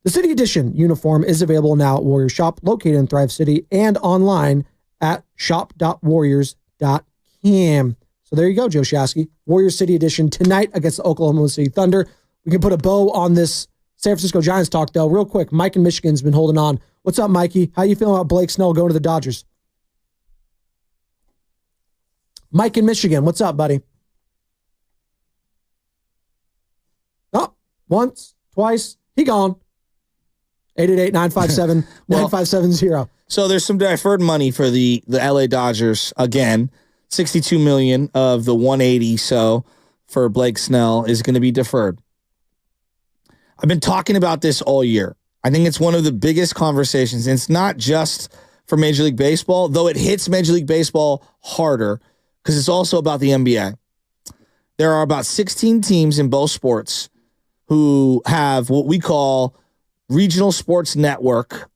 The City Edition uniform is available now at Warrior Shop, located in Thrive City, and online at shop.warriors.com. So there you go, Joe Shasky. Warriors City Edition tonight against the Oklahoma City Thunder. We can put a bow on this San Francisco Giants talk, though, real quick. Mike in Michigan's been holding on. What's up, Mikey? How you feeling about Blake Snell going to the Dodgers? Mike in Michigan, what's up, buddy? Oh, once, twice, he gone. 888-957-9570. So there's some deferred money for the LA Dodgers again. $62 million of the 180 so for Blake Snell is going to be deferred. I've been talking about this all year. I think it's one of the biggest conversations. And it's not just for Major League Baseball, though it hits Major League Baseball harder because it's also about the NBA. There are about 16 teams in both sports who have what we call regional sports network.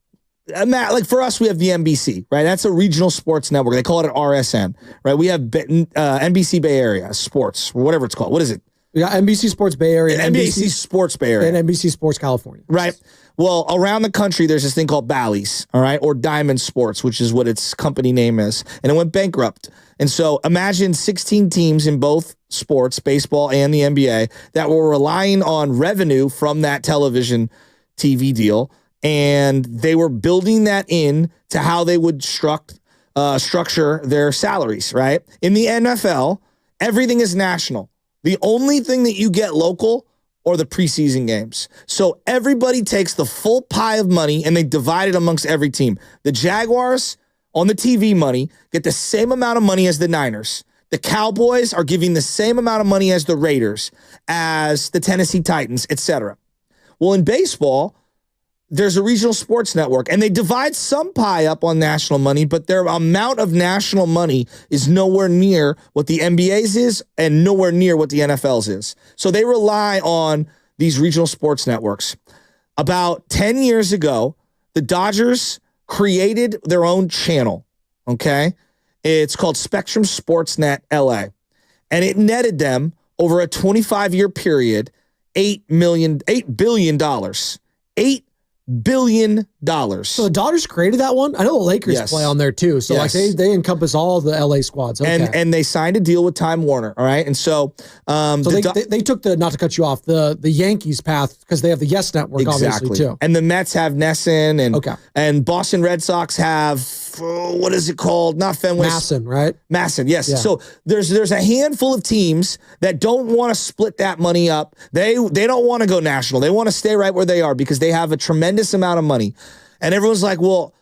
Like for us, we have the NBC, right? That's a regional sports network. They call it an RSN, right? We have NBC Bay Area Sports, or whatever it's called. What is it? We got NBC Sports Bay Area. NBC Sports Bay Area. And NBC Sports California. Right. Well, around the country, there's this thing called Bally's, all right? Or Diamond Sports, which is what its company name is. And it went bankrupt. And so imagine 16 teams in both sports, baseball and the NBA, that were relying on revenue from that television TV deal. And they were building that in to how they would structure their salaries, right? In the NFL, everything is national. The only thing that you get local or the preseason games. So everybody takes the full pie of money and they divide it amongst every team. The Jaguars on the TV money get the same amount of money as the Niners. The Cowboys are giving the same amount of money as the Raiders, as the Tennessee Titans, etc. Well, in baseball, there's a regional sports network, and they divide some pie up on national money, but their amount of national money is nowhere near what the NBA's is and nowhere near what the NFL's is. So they rely on these regional sports networks. About 10 years ago, the Dodgers created their own channel, okay? It's called Spectrum Sportsnet LA, and it netted them over a 25-year period $8 billion. $8 billion. So the Dodgers created that one? I know the Lakers play on there too. So like they encompass all the LA squads. Okay. And they signed a deal with Time Warner. All right. And so they took the, not to cut you off, the Yankees path because they have the Yes Network obviously too. And the Mets have Nesson and Boston Red Sox have what is it called? Not Fenway. Masson, right? Masson, yes. Yeah. So there's a handful of teams that don't want to split that money up. They don't want to go national. They want to stay right where they are because they have a tremendous amount of money. And everyone's like, well,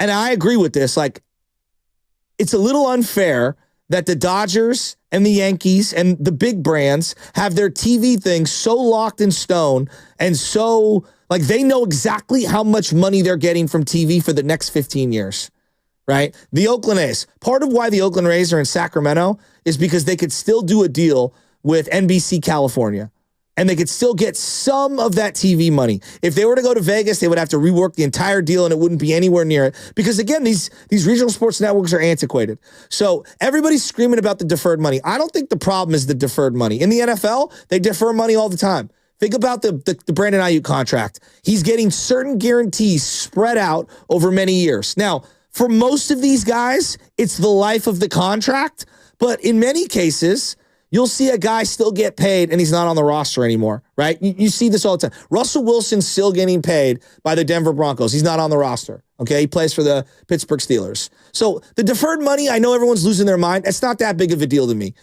and I agree with this, like, it's a little unfair that the Dodgers and the Yankees and the big brands have their TV thing so locked in stone and so, like, they know exactly how much money they're getting from TV for the next 15 years, right? The Oakland A's, part of why the Oakland Rays are in Sacramento is because they could still do a deal with NBC California. And they could still get some of that TV money. If they were to go to Vegas, they would have to rework the entire deal and it wouldn't be anywhere near it. Because again, these regional sports networks are antiquated. So everybody's screaming about the deferred money. I don't think the problem is the deferred money. In the NFL, they defer money all the time. Think about the Brandon Ayuk contract. He's getting certain guarantees spread out over many years. Now, for most of these guys, it's the life of the contract. But in many cases, you'll see a guy still get paid and he's not on the roster anymore, right? You see this all the time. Russell Wilson's still getting paid by the Denver Broncos. He's not on the roster, okay? He plays for the Pittsburgh Steelers. So the deferred money, I know everyone's losing their mind. It's not that big of a deal to me.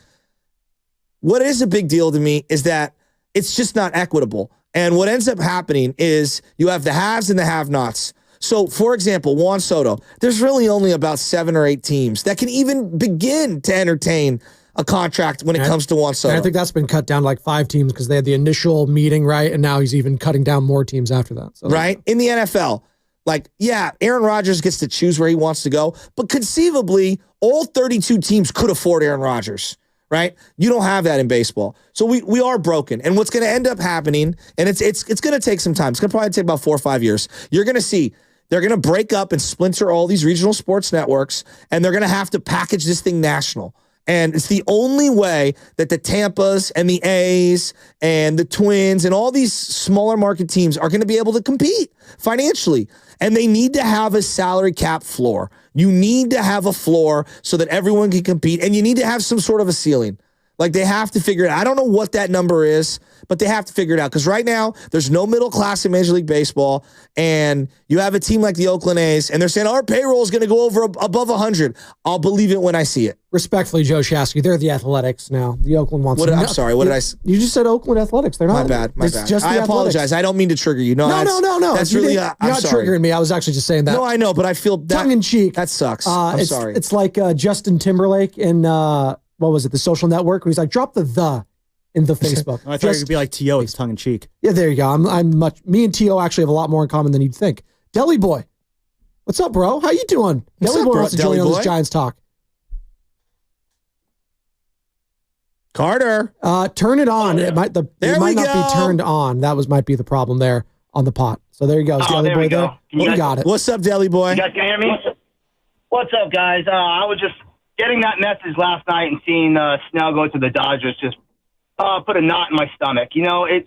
What is a big deal to me is that it's just not equitable. And what ends up happening is you have the haves and the have-nots. So, for example, Juan Soto, there's really only about 7 or 8 teams that can even begin to entertain a contract when it comes to Juan Soto. And I think that's been cut down to like 5 teams because they had the initial meeting, right? And now he's even cutting down more teams after that. So right? In the NFL, like, yeah, Aaron Rodgers gets to choose where he wants to go, but conceivably, all 32 teams could afford Aaron Rodgers, right? You don't have that in baseball. So we are broken. And what's going to end up happening, and it's going to take some time. It's going to probably take about 4 or 5 years. You're going to see they're going to break up and splinter all these regional sports networks, and they're going to have to package this thing national. And it's the only way that the Tampas and the A's and the Twins and all these smaller market teams are going to be able to compete financially. And they need to have a salary cap floor. You need to have a floor so that everyone can compete. And you need to have some sort of a ceiling. Like, they have to figure it out. I don't know what that number is, but they have to figure it out. Because right now, there's no middle class in Major League Baseball. And you have a team like the Oakland A's, and they're saying our payroll is going to go above 100. I'll believe it when I see it. Respectfully, Joe Shasky, they're the Athletics now. The Oakland wants I'm sorry, what did I say? You just said Oakland Athletics. They're not. My bad. Just I apologize. I don't mean to trigger you. No. That's really, you're not triggering me. I was actually just saying that. No, I know, but I feel that. Tongue in cheek. That sucks. I'm sorry. It's like Justin Timberlake in, what was it, The Social Network, where he's like, drop the in the Facebook. I thought it would be like T.O. It's tongue in cheek. Yeah, there you go. Me and T.O. actually have a lot more in common than you'd think. Deli Boy. What's up, bro? How you doing? Deli Boy wants to join on this Giants talk. Carter. Turn it on. It might not be turned on. That might be the problem there on the pot. So there you go. Deli Boy there. We got it. What's up, Deli Boy? You guys can hear me? What's up, guys? I was just getting that message last night and seeing Snell go to the Dodgers just put a knot in my stomach. You know, it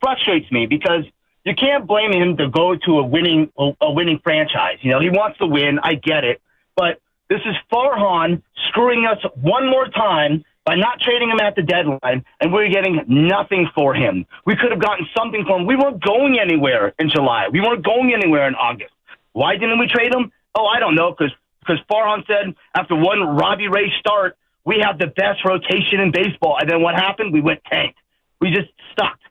frustrates me because you can't blame him to go to a winning franchise. You know, he wants to win. I get it. But this is Farhan screwing us one more time by not trading him at the deadline, and we're getting nothing for him. We could have gotten something for him. We weren't going anywhere in July. We weren't going anywhere in August. Why didn't we trade him? Oh, I don't know, because Farhan said after one Robbie Ray start, we have the best rotation in baseball. And then what happened? We went tanked. We just sucked.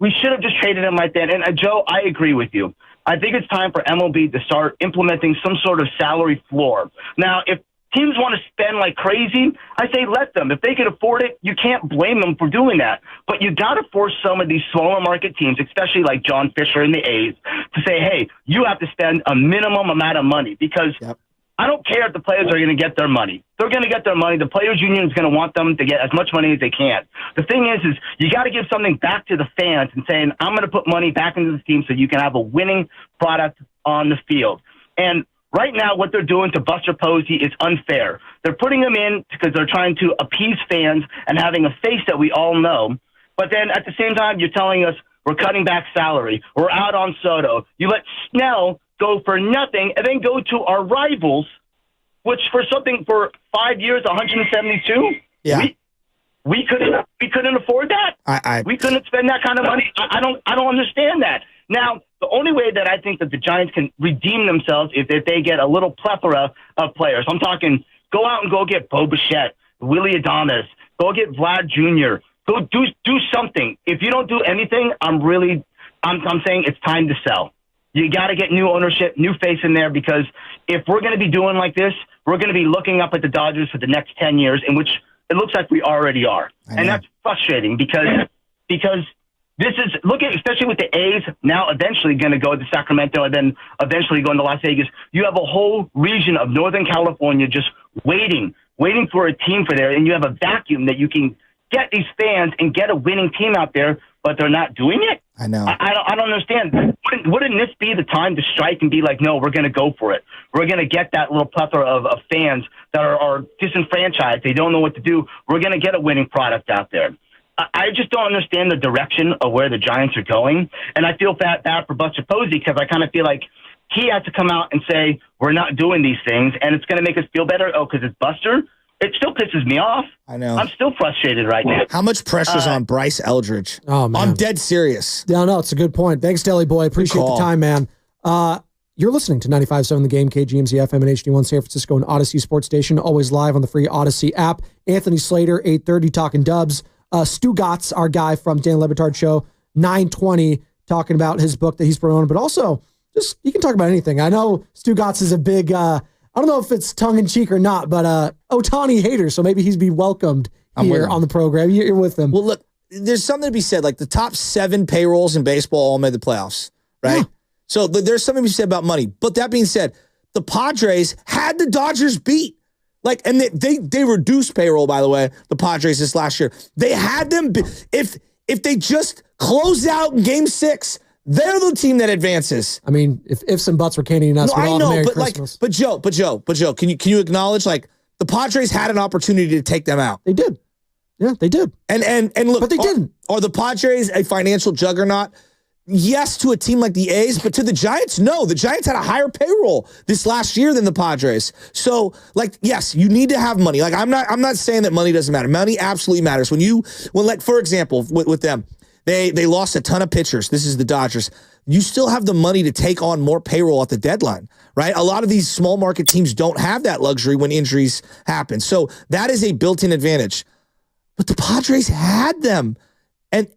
we should have just traded him right then. And Joe, I agree with you. I think it's time for MLB to start implementing some sort of salary floor. Now, if teams want to spend like crazy, I say let them. If they can afford it, you can't blame them for doing that. But you got to force some of these smaller market teams, especially like John Fisher and the A's, to say, hey, you have to spend a minimum amount of money because I don't care if the players are going to get their money. They're going to get their money. The players' union is going to want them to get as much money as they can. The thing is you got to give something back to the fans and saying, I'm going to put money back into the team so you can have a winning product on the field. And right now, what they're doing to Buster Posey is unfair. They're putting him in because they're trying to appease fans and having a face that we all know. But then at the same time, you're telling us we're cutting back salary. We're out on Soto. You let Snell go for nothing and then go to our rivals, which for something for 5 years, 172. Yeah. We couldn't afford that. We couldn't spend that kind of money. I don't understand that. Now, the only way that I think that the Giants can redeem themselves is if they get a little plethora of players. I'm talking go out and go get Bo Bichette, Willie Adames, go get Vlad Jr., go do something. If you don't do anything, I'm saying it's time to sell. You got to get new ownership, new face in there, because if we're going to be doing like this, we're going to be looking up at the Dodgers for the next 10 years, in which it looks like we already are. And that's frustrating because this is, look at, especially with the A's now eventually going to go to Sacramento and then eventually going to Las Vegas. You have a whole region of Northern California just waiting for a team for there, and you have a vacuum that you can get these fans and get a winning team out there, but they're not doing it. I know. I don't understand. Wouldn't this be the time to strike and be like, no, we're going to go for it. We're going to get that little plethora of fans that are disenfranchised. They don't know what to do. We're going to get a winning product out there. I just don't understand the direction of where the Giants are going. And I feel bad for Buster Posey because I kind of feel like he has to come out and say, we're not doing these things, and it's going to make us feel better. Oh, because it's Buster? It still pisses me off. I know. I'm still frustrated right now. How much pressure's on Bryce Eldridge? Oh, man. I'm dead serious. Yeah, no, it's a good point. Thanks, Deli Boy. Appreciate the time, man. You're listening to 95.7 The Game, KGMZ FM and HD1 San Francisco and Odyssey Sports Station, always live on the free Odyssey app. Anthony Slater, 8:30, talking Dubs. Stu Gotts, our guy from Dan Le Batard Show, 9:20, talking about his book that he's promoting, but also just, you can talk about anything. I know Stu Gotts is a big, I don't know if it's tongue-in-cheek or not, but Ohtani hater, so maybe he's be welcomed here on the program. You're with him. Well, look, there's something to be said. Like the top 7 payrolls in baseball all made the playoffs, right? Yeah. So there's something to be said about money. But that being said, the Padres had the Dodgers beat. Like, and they reduced payroll, by the way, the Padres this last year. They had them. If they just closed out in Game 6, they're the team that advances. I mean, if ifs and buts were candy nuts, no, I know, Merry but Christmas. But Joe, can you acknowledge, like, the Padres had an opportunity to take them out? They did. Yeah, they did. And look, but they didn't. Are the Padres a financial juggernaut? Yes, to a team like the A's, but to the Giants, no. The Giants had a higher payroll this last year than the Padres. So, like, yes, you need to have money. Like, I'm not saying that money doesn't matter. Money absolutely matters. When like, for example, with them, they lost a ton of pitchers. This is the Dodgers. You still have the money to take on more payroll at the deadline, right? A lot of these small market teams don't have that luxury when injuries happen. So that is a built-in advantage. But the Padres had them, and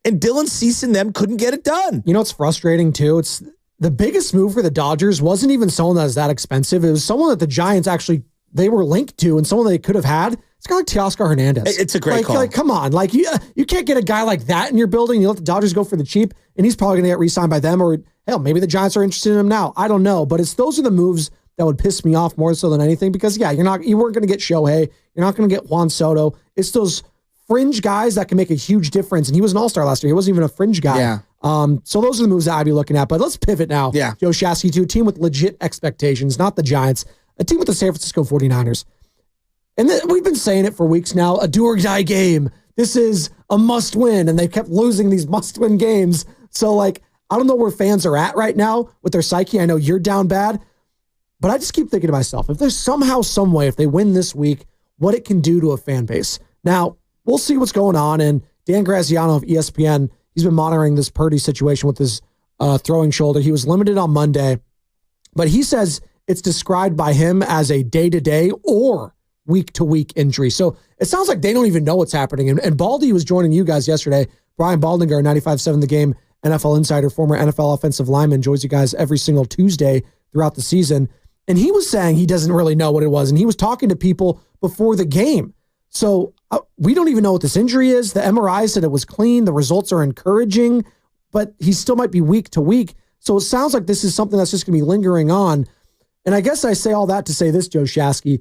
Dylan Cease and them couldn't get it done. You know what's frustrating too? It's the biggest move for the Dodgers wasn't even someone that was that expensive. It was someone that the Giants actually, they were linked to and someone they could have had. It's kind of like Teoscar Hernandez. It's a great call. Like, come on. Like, you can't get a guy like that in your building. You let the Dodgers go for the cheap, and he's probably going to get re-signed by them, or hell, maybe the Giants are interested in him now. I don't know. But those are the moves that would piss me off more so than anything, because, yeah, you weren't going to get Shohei. You're not going to get Juan Soto. It's those fringe guys that can make a huge difference. And he was an all-star last year. He wasn't even a fringe guy. Yeah. So those are the moves that I'd be looking at. But let's pivot now. Yeah. Joe Shasky to a team with legit expectations, not the Giants, a team with the San Francisco 49ers. And we've been saying it for weeks now, a do-or-die game. This is a must-win, and they kept losing these must-win games. So, like, I don't know where fans are at right now with their psyche. I know you're down bad, but I just keep thinking to myself, if there's somehow, some way, if they win this week, what it can do to a fan base. Now, we'll see what's going on, and Dan Graziano of ESPN, he's been monitoring this Purdy situation with his throwing shoulder. He was limited on Monday, but he says it's described by him as a day-to-day or week-to-week injury. So it sounds like they don't even know what's happening. And Baldy was joining you guys yesterday, Brian Baldinger, 95.7 The Game, NFL insider, former NFL offensive lineman, joins you guys every single Tuesday throughout the season. And he was saying he doesn't really know what it was. And he was talking to people before the game. So we don't even know what this injury is. The MRI said it was clean. The results are encouraging, but he still might be week to week. So it sounds like this is something that's just going to be lingering on. And I guess I say all that to say this, Joe Shasky,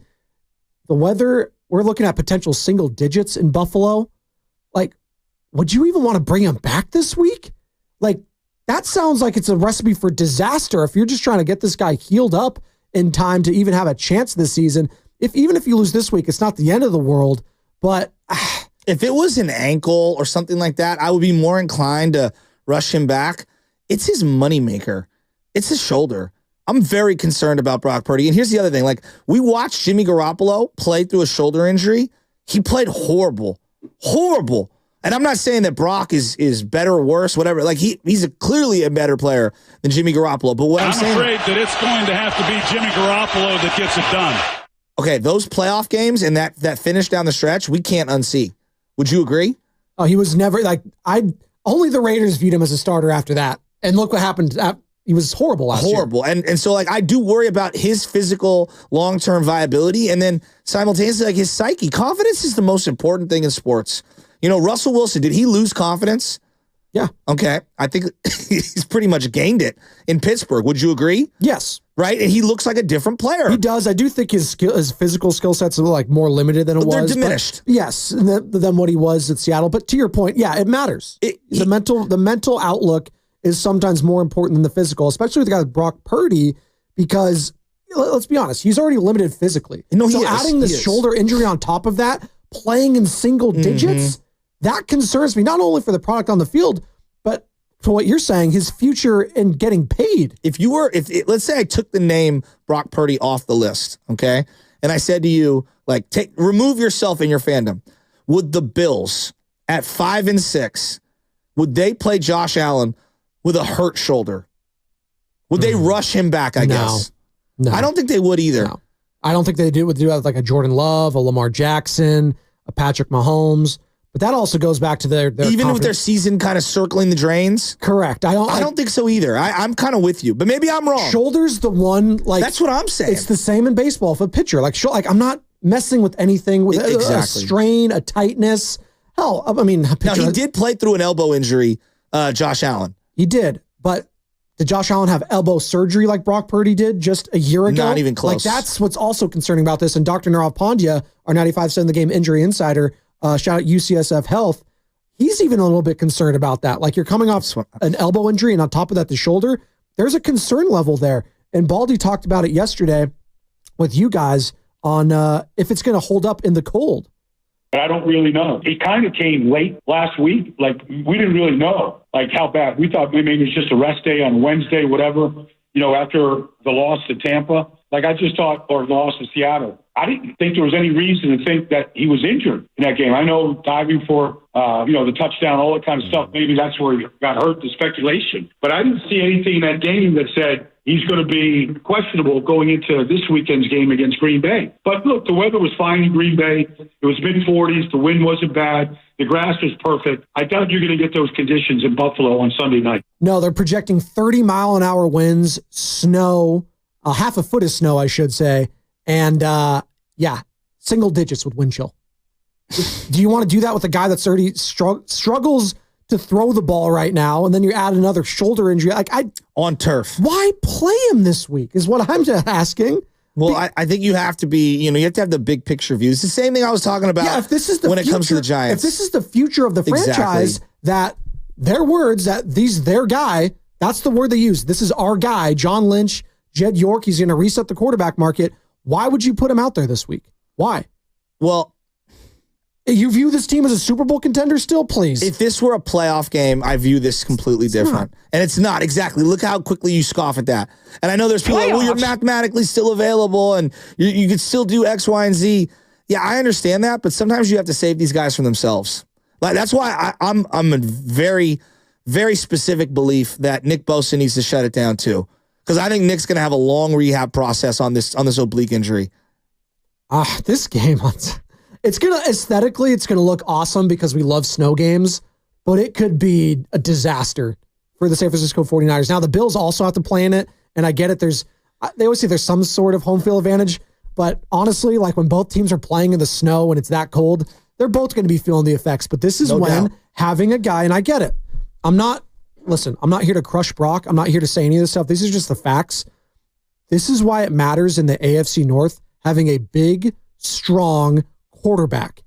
the weather, we're looking at potential single digits in Buffalo. Like, would you even want to bring him back this week? Like, that sounds like it's a recipe for disaster if you're just trying to get this guy healed up in time to even have a chance this season. Even if you lose this week, it's not the end of the world. But if it was an ankle or something like that, I would be more inclined to rush him back. It's his moneymaker. It's his shoulder. I'm very concerned about Brock Purdy. And here's the other thing. Like, we watched Jimmy Garoppolo play through a shoulder injury. He played horrible. Horrible. And I'm not saying that Brock is better or worse, whatever. Like, he's clearly a better player than Jimmy Garoppolo. But what I'm saying, afraid that it's going to have to be Jimmy Garoppolo that gets it done. Okay, those playoff games and that finish down the stretch, we can't unsee. Would you agree? Oh, he was never only the Raiders viewed him as a starter after that. And look what happened. He was horrible last year. Horrible. And so, like, I do worry about his physical long-term viability and then simultaneously, like, his psyche. Confidence is the most important thing in sports. You know, Russell Wilson, did he lose confidence? Yeah. Okay. I think he's pretty much gained it in Pittsburgh. Would you agree? Yes. Right? And he looks like a different player. He does. I do think his physical skill sets are like more limited than it was. They're diminished. Yes, than what he was at Seattle. But to your point, yeah, it matters. The mental outlook is sometimes more important than the physical, especially with a guy like Brock Purdy, because let's be honest, he's already limited physically. No, so adding this shoulder injury on top of that, playing in single digits, that concerns me, not only for the product on the field, but for what you're saying, his future in getting paid. Let's say I took the name Brock Purdy off the list, okay? And I said to you, like, remove yourself in your fandom. Would the Bills at 5-6, would they play Josh Allen with a hurt shoulder? Would they rush him back, I guess? No. I don't think they would either. No. I don't think they would do that like a Jordan Love, a Lamar Jackson, a Patrick Mahomes. But that also goes back to their even confidence. with their season kind of circling the drains. Correct. I don't think so either. I'm kind of with you, but maybe I'm wrong. Shoulder's the one. Like, that's what I'm saying. It's the same in baseball. If a pitcher like I'm not messing with anything with a strain, a tightness. Hell, I mean, now he did play through an elbow injury. Josh Allen. He did, but did Josh Allen have elbow surgery like Brock Purdy did just a year ago? Not even close. Like, that's what's also concerning about this. And Dr. Nirav Pandya, our 95.7 The Game injury insider, shout out UCSF Health. He's even a little bit concerned about that. Like, you're coming off an elbow injury, and on top of that, the shoulder. There's a concern level there. And Baldy talked about it yesterday with you guys on if it's going to hold up in the cold. I don't really know. It kind of came late last week. Like, we didn't really know, like, how bad. We thought maybe it was just a rest day on Wednesday, whatever, after the loss to Tampa. Like, I just thought, or loss to Seattle. I didn't think there was any reason to think that he was injured in that game. I know diving for, the touchdown, all that kind of stuff, maybe that's where he got hurt, the speculation. But I didn't see anything in that game that said he's going to be questionable going into this weekend's game against Green Bay. But look, the weather was fine in Green Bay. It was mid-40s. The wind wasn't bad. The grass was perfect. I doubt you're going to get those conditions in Buffalo on Sunday night. No, they're projecting 30-mile-an-hour winds, snow, half a foot of snow, I should say. And, single digits with wind chill. Do you want to do that with a guy that's already struggles to throw the ball right now, and then you add another shoulder injury? On turf. Why play him this week is what I'm just asking. Well, I think you have to be, you have to have the big picture view. It's the same thing I was talking about if this is the when future, it comes to the Giants. If this is the future of the franchise, that their words, that their guy, that's the word they use. This is our guy, John Lynch, Jed York. He's going to reset the quarterback market. Why would you put him out there this week? Why? Well, you view this team as a Super Bowl contender still, please? If this were a playoff game, I view this completely different. And it's not. Exactly. Look how quickly you scoff at that. And I know there's people like, well, you're mathematically still available and you could still do X, Y, and Z. Yeah, I understand that, but sometimes you have to save these guys from themselves. Like, that's why I'm a very, very specific belief that Nick Bosa needs to shut it down too. Because I think Nick's going to have a long rehab process on this oblique injury. This game, it's going to aesthetically, it's going to look awesome because we love snow games. but it could be a disaster for the San Francisco 49ers. Now, the Bills also have to play in it, and I get it. They always say there's some sort of home field advantage, but honestly, like when both teams are playing in the snow and it's that cold, they're both going to be feeling the effects. But this is when having a guy, and I get it. I'm not here to crush Brock. I'm not here to say any of this stuff. This is just the facts. This is why it matters in the AFC North, having a big, strong quarterback.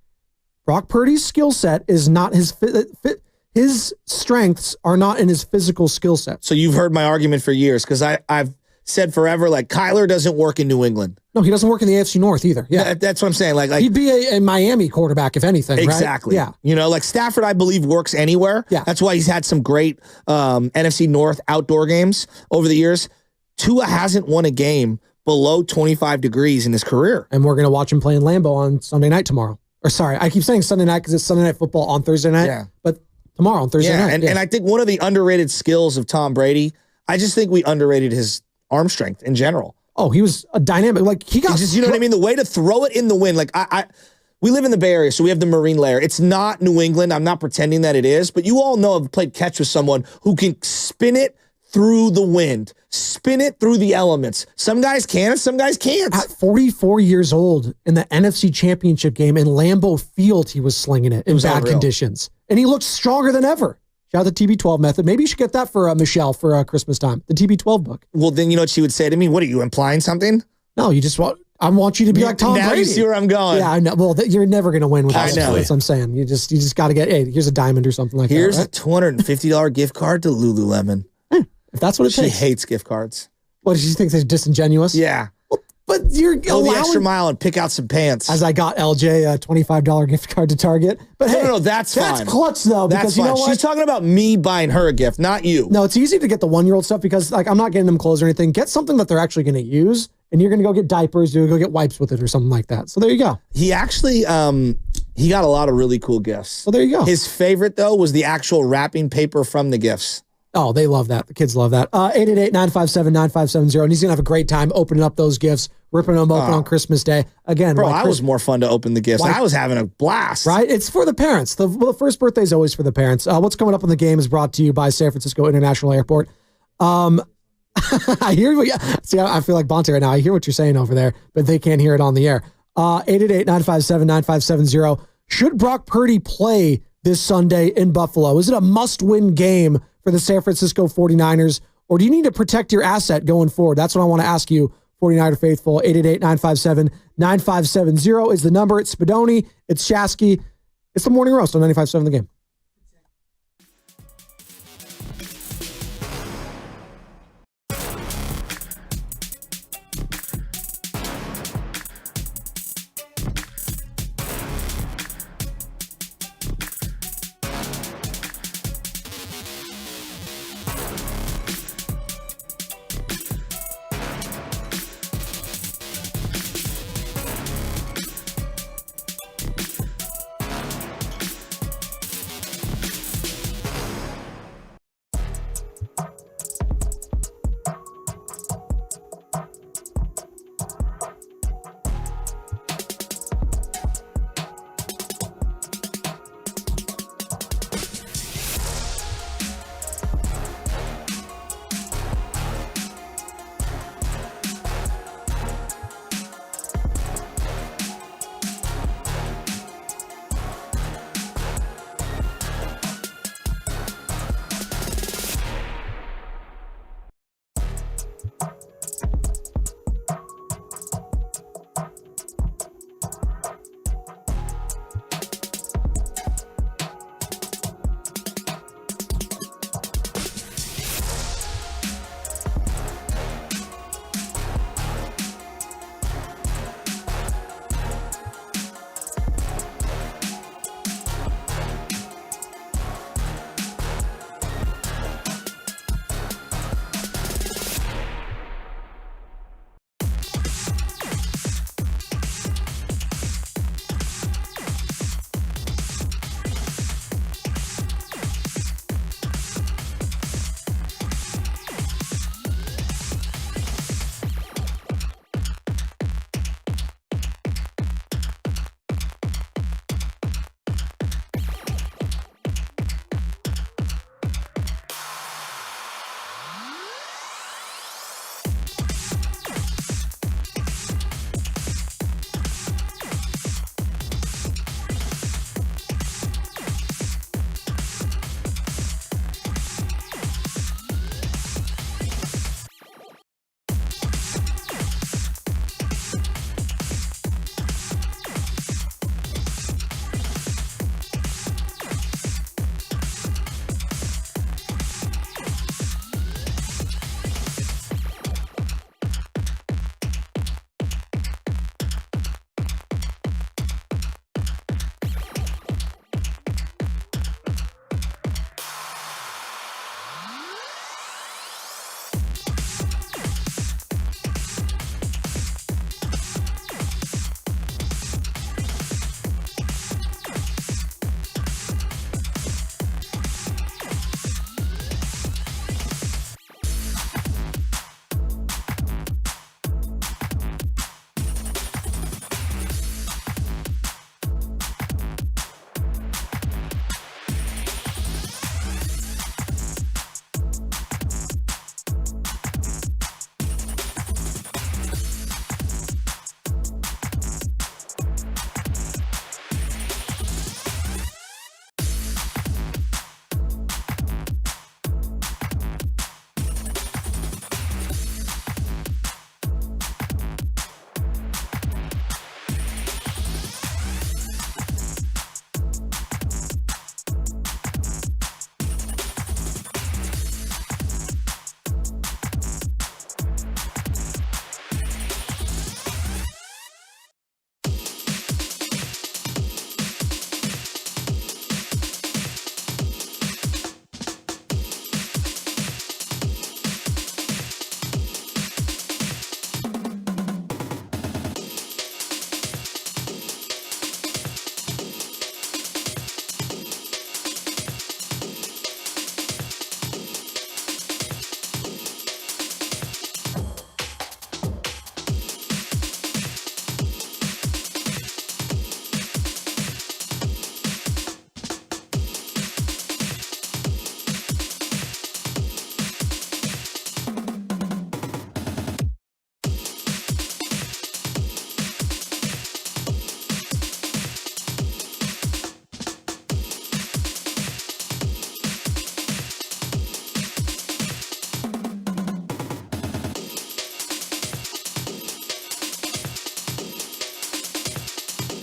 Brock Purdy's skill set is not his strengths are not in his physical skill set. So you've heard my argument for years because I've said forever, like Kyler doesn't work in New England. No, he doesn't work in the AFC North either. Yeah, that's what I'm saying. Like he'd be a Miami quarterback if anything. Exactly. Right? Yeah. You know, like Stafford, I believe works anywhere. Yeah. That's why he's had some great NFC North outdoor games over the years. Tua hasn't won a game below 25 degrees in his career. And we're going to watch him play in Lambeau on Sunday night tomorrow. Or sorry, I keep saying Sunday night because it's Sunday Night Football on Thursday night. Yeah. But tomorrow on Thursday night. And I think one of the underrated skills of Tom Brady, I just think we underrated his arm strength in general. Oh, he was a dynamic. Like he got, you know what I mean? The way to throw it in the wind. Like we live in the Bay Area, so we have the Marine Layer. It's not New England. I'm not pretending that it is, but you all know I've played catch with someone who can spin it through the wind, spin it through the elements. Some guys can, and some guys can't. At 44 years old in the NFC Championship game in Lambeau Field, he was slinging it in bad conditions, and he looked stronger than ever. Shout out the TB12 method. Maybe you should get that for Michelle for Christmas time. The TB12 book. Well, then you know what she would say to me? What are you implying something? No, you just want. I want you to be like Tom Brady. Now you see where I'm going. Yeah, I know. Well, you're never going to win with that. I know. That's what I'm saying. You just got to get. Hey, here's a diamond or something like here's that. Here's a $250 gift card to Lululemon. If that's what it takes. She hates gift cards. What, she thinks they're disingenuous? Yeah. But you're go the extra mile and pick out some pants. As I got LJ a $25 gift card to Target. But hey, no, that's fine. That's clutch though. Because you know what? She's talking about me buying her a gift, not you. No, it's easy to get the 1-year-old stuff because like I'm not getting them clothes or anything. Get something that they're actually going to use, and you're going to go get diapers, you're going to go get wipes with it or something like that. So there you go. He actually he got a lot of really cool gifts. So there you go. His favorite though was the actual wrapping paper from the gifts. Oh, they love that. The kids love that. 888-957-9570. And he's going to have a great time opening up those gifts, ripping them open on Christmas Day. Again, bro, I was more fun to open the gifts. I was having a blast. Right? It's for the parents. The first birthday is always for the parents. What's coming up in the game is brought to you by San Francisco International Airport. I hear what see, I feel like Bonte right now. I hear what you're saying over there, but they can't hear it on the air. 888-957-9570. Should Brock Purdy play this Sunday in Buffalo? Is it a must-win game for the San Francisco 49ers, or do you need to protect your asset going forward? That's what I want to ask you, 49er faithful. 888-957-9570 is the number. It's Spadoni. It's Shasky. It's the Morning Roast on 95.7 The Game.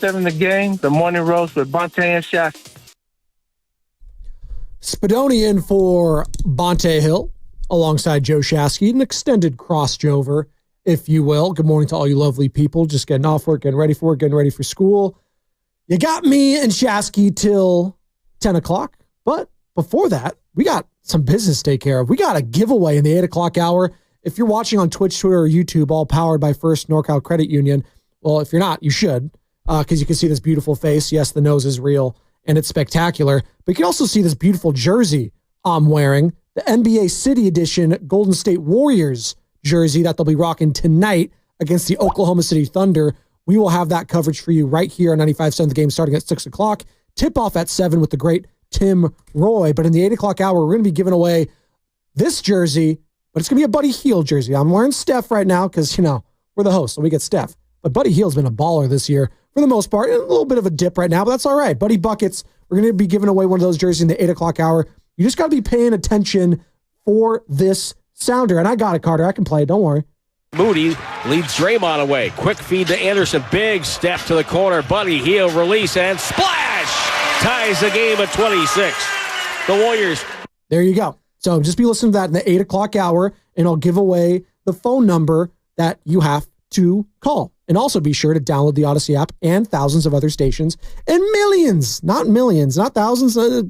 95.7 The Game, the morning roast with Bonte and Shaq. Spadoni in for Bonte Hill alongside Joe Shasky, an extended crossover, if you will. Good morning to all you lovely people. Just getting off work, getting ready for work, getting ready for school. You got me and Shasky till 10 o'clock. But before that, we got some business to take care of. We got a giveaway in the 8 o'clock hour. If you're watching on Twitch, Twitter, or YouTube, all powered by First NorCal Credit Union, well, if you're not, you should, because you can see this beautiful face. Yes, the nose is real, and it's spectacular. But you can also see this beautiful jersey I'm wearing, the NBA City Edition Golden State Warriors jersey that they'll be rocking tonight against the Oklahoma City Thunder. We will have that coverage for you right here on 95.7 The Game starting at 6 o'clock. Tip-off at 7 with the great Tim Roy. But in the 8 o'clock hour, we're going to be giving away this jersey, but it's going to be a Buddy Hield jersey. I'm wearing Steph right now because, we're the host, so we get Steph. But Buddy Hield's been a baller this year for the most part. A little bit of a dip right now, but that's all right. Buddy Buckets, we're going to be giving away one of those jerseys in the 8 o'clock hour. You just got to be paying attention for this sounder. And I got it, Carter. I can play it. Don't worry. Moody leads Draymond away. Quick feed to Anderson. Big step to the corner. Buddy Hield release and splash! Ties the game at 26. The Warriors. There you go. So just be listening to that in the 8 o'clock hour, and I'll give away the phone number that you have to call. And also be sure to download the Odyssey app and thousands of other stations and millions, not millions, not thousands. I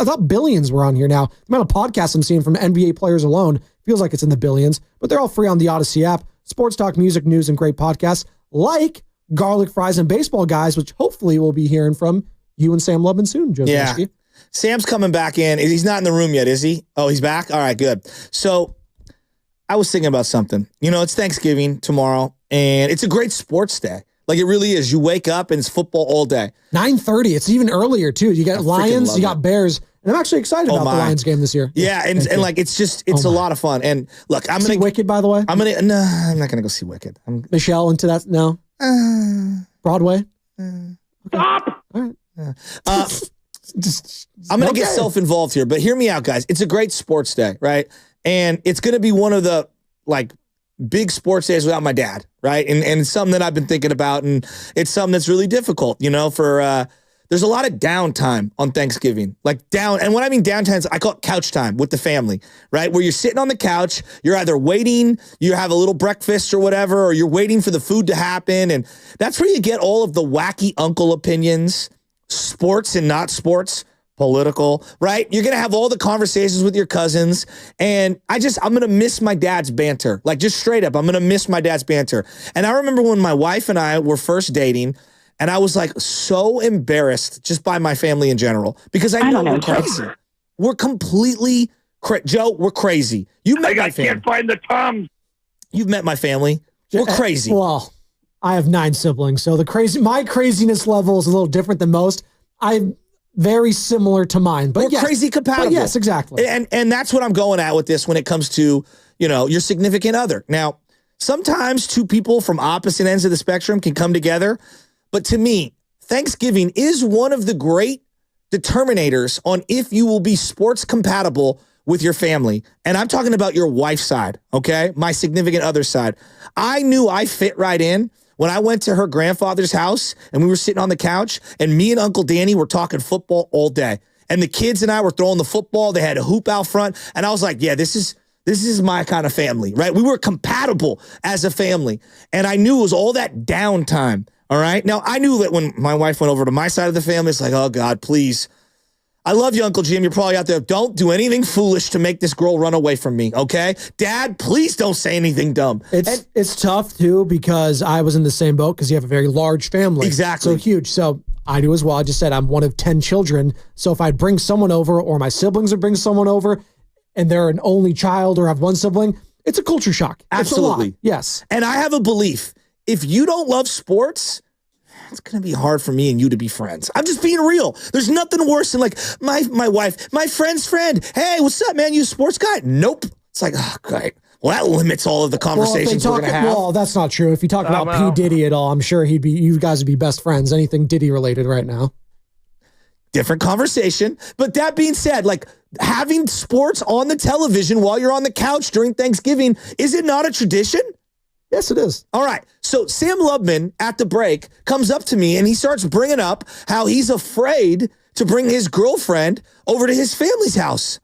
thought billions were on here now. The amount of podcasts I'm seeing from NBA players alone feels like it's in the billions, but they're all free on the Odyssey app. Sports talk, music, news, and great podcasts like Garlic Fries and Baseball Guys, which hopefully we'll be hearing from you and Sam Lubman soon, Joe Zaleski. Sam's coming back in. He's not in the room yet, is he? Oh, he's back? All right, good. So I was thinking about something. It's Thanksgiving tomorrow, and it's a great sports day. Like, it really is. You wake up, and it's football all day. 9:30. It's even earlier, too. You got Lions, you got Bears, and I'm actually excited about the Lions game this year. Yeah, and like, it's a lot of fun. And look, I'm going to... Wicked, by the way? No, I'm not going to go see Wicked. Michelle into that? No? Broadway? Stop! All right. I'm going to get self-involved here, but hear me out, guys. It's a great sports day, right? And it's going to be one of the, big sports days without my dad, right? And it's something that I've been thinking about, and it's something that's really difficult, there's a lot of downtime on Thanksgiving. And when I mean downtime, I call it couch time with the family, right? Where you're sitting on the couch, you're either waiting, you have a little breakfast or whatever, or you're waiting for the food to happen, and that's where you get all of the wacky uncle opinions, sports and not sports, political, right? You're going to have all the conversations with your cousins. And I'm going to miss my dad's banter. Just straight up, I'm going to miss my dad's banter. And I remember when my wife and I were first dating, and I was so embarrassed just by my family in general, because I know we're crazy. We're completely Joe, we're crazy. You met my family. I can't find the terms. You've met my family. We're crazy. Well, I have 9 siblings, so my craziness level is a little different than most. I'm very similar to mine, but we're crazy compatible. But yes, exactly. And that's what I'm going at with this when it comes to, your significant other. Now, sometimes two people from opposite ends of the spectrum can come together, but to me, Thanksgiving is one of the great determinators on if you will be sports compatible with your family. And I'm talking about your wife's side, okay? My significant other side. I knew I fit right in when I went to her grandfather's house and we were sitting on the couch and me and Uncle Danny were talking football all day. And the kids and I were throwing the football. They had a hoop out front. And I was like, yeah, this is my kind of family, right? We were compatible as a family. And I knew it was all that downtime, all right? Now, I knew that when my wife went over to my side of the family, it's like, oh, God, please. I love you, Uncle Jim. You're probably out there. Don't do anything foolish to make this girl run away from me, okay? Dad, please don't say anything dumb. It's tough, too, because I was in the same boat because you have a very large family. Exactly. So huge. So I do as well. I just said I'm one of 10 children. So if I'd bring someone over or my siblings would bring someone over and they're an only child or have one sibling, it's a culture shock. Absolutely. It's a lot. Yes. And I have a belief. If you don't love sports, it's going to be hard for me and you to be friends. I'm just being real. There's nothing worse than my wife, my friend's friend. Hey, what's up, man? You a sports guy? Nope. It's like, oh, great. Well, that limits all of the conversations we're going to have. Well, that's not true. If you talk about P. Diddy at all, I'm sure you guys would be best friends. Anything Diddy related right now. Different conversation. But that being said, having sports on the television while you're on the couch during Thanksgiving, is it not a tradition? Yes, it is. All right. So Sam Lubman at the break comes up to me and he starts bringing up how he's afraid to bring his girlfriend over to his family's house.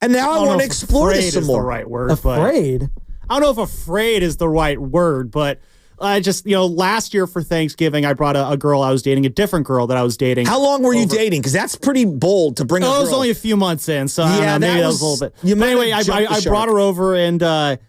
And now I want to explore this some more. The right word, Afraid? I don't know if afraid is the right word, but I just, last year for Thanksgiving, I brought a girl I was dating, a different girl that I was dating. How long were you dating? Because that's pretty bold to bring a girl. It was only a few months in, so I don't know, maybe that was a little bit. But anyway, I brought her over, and it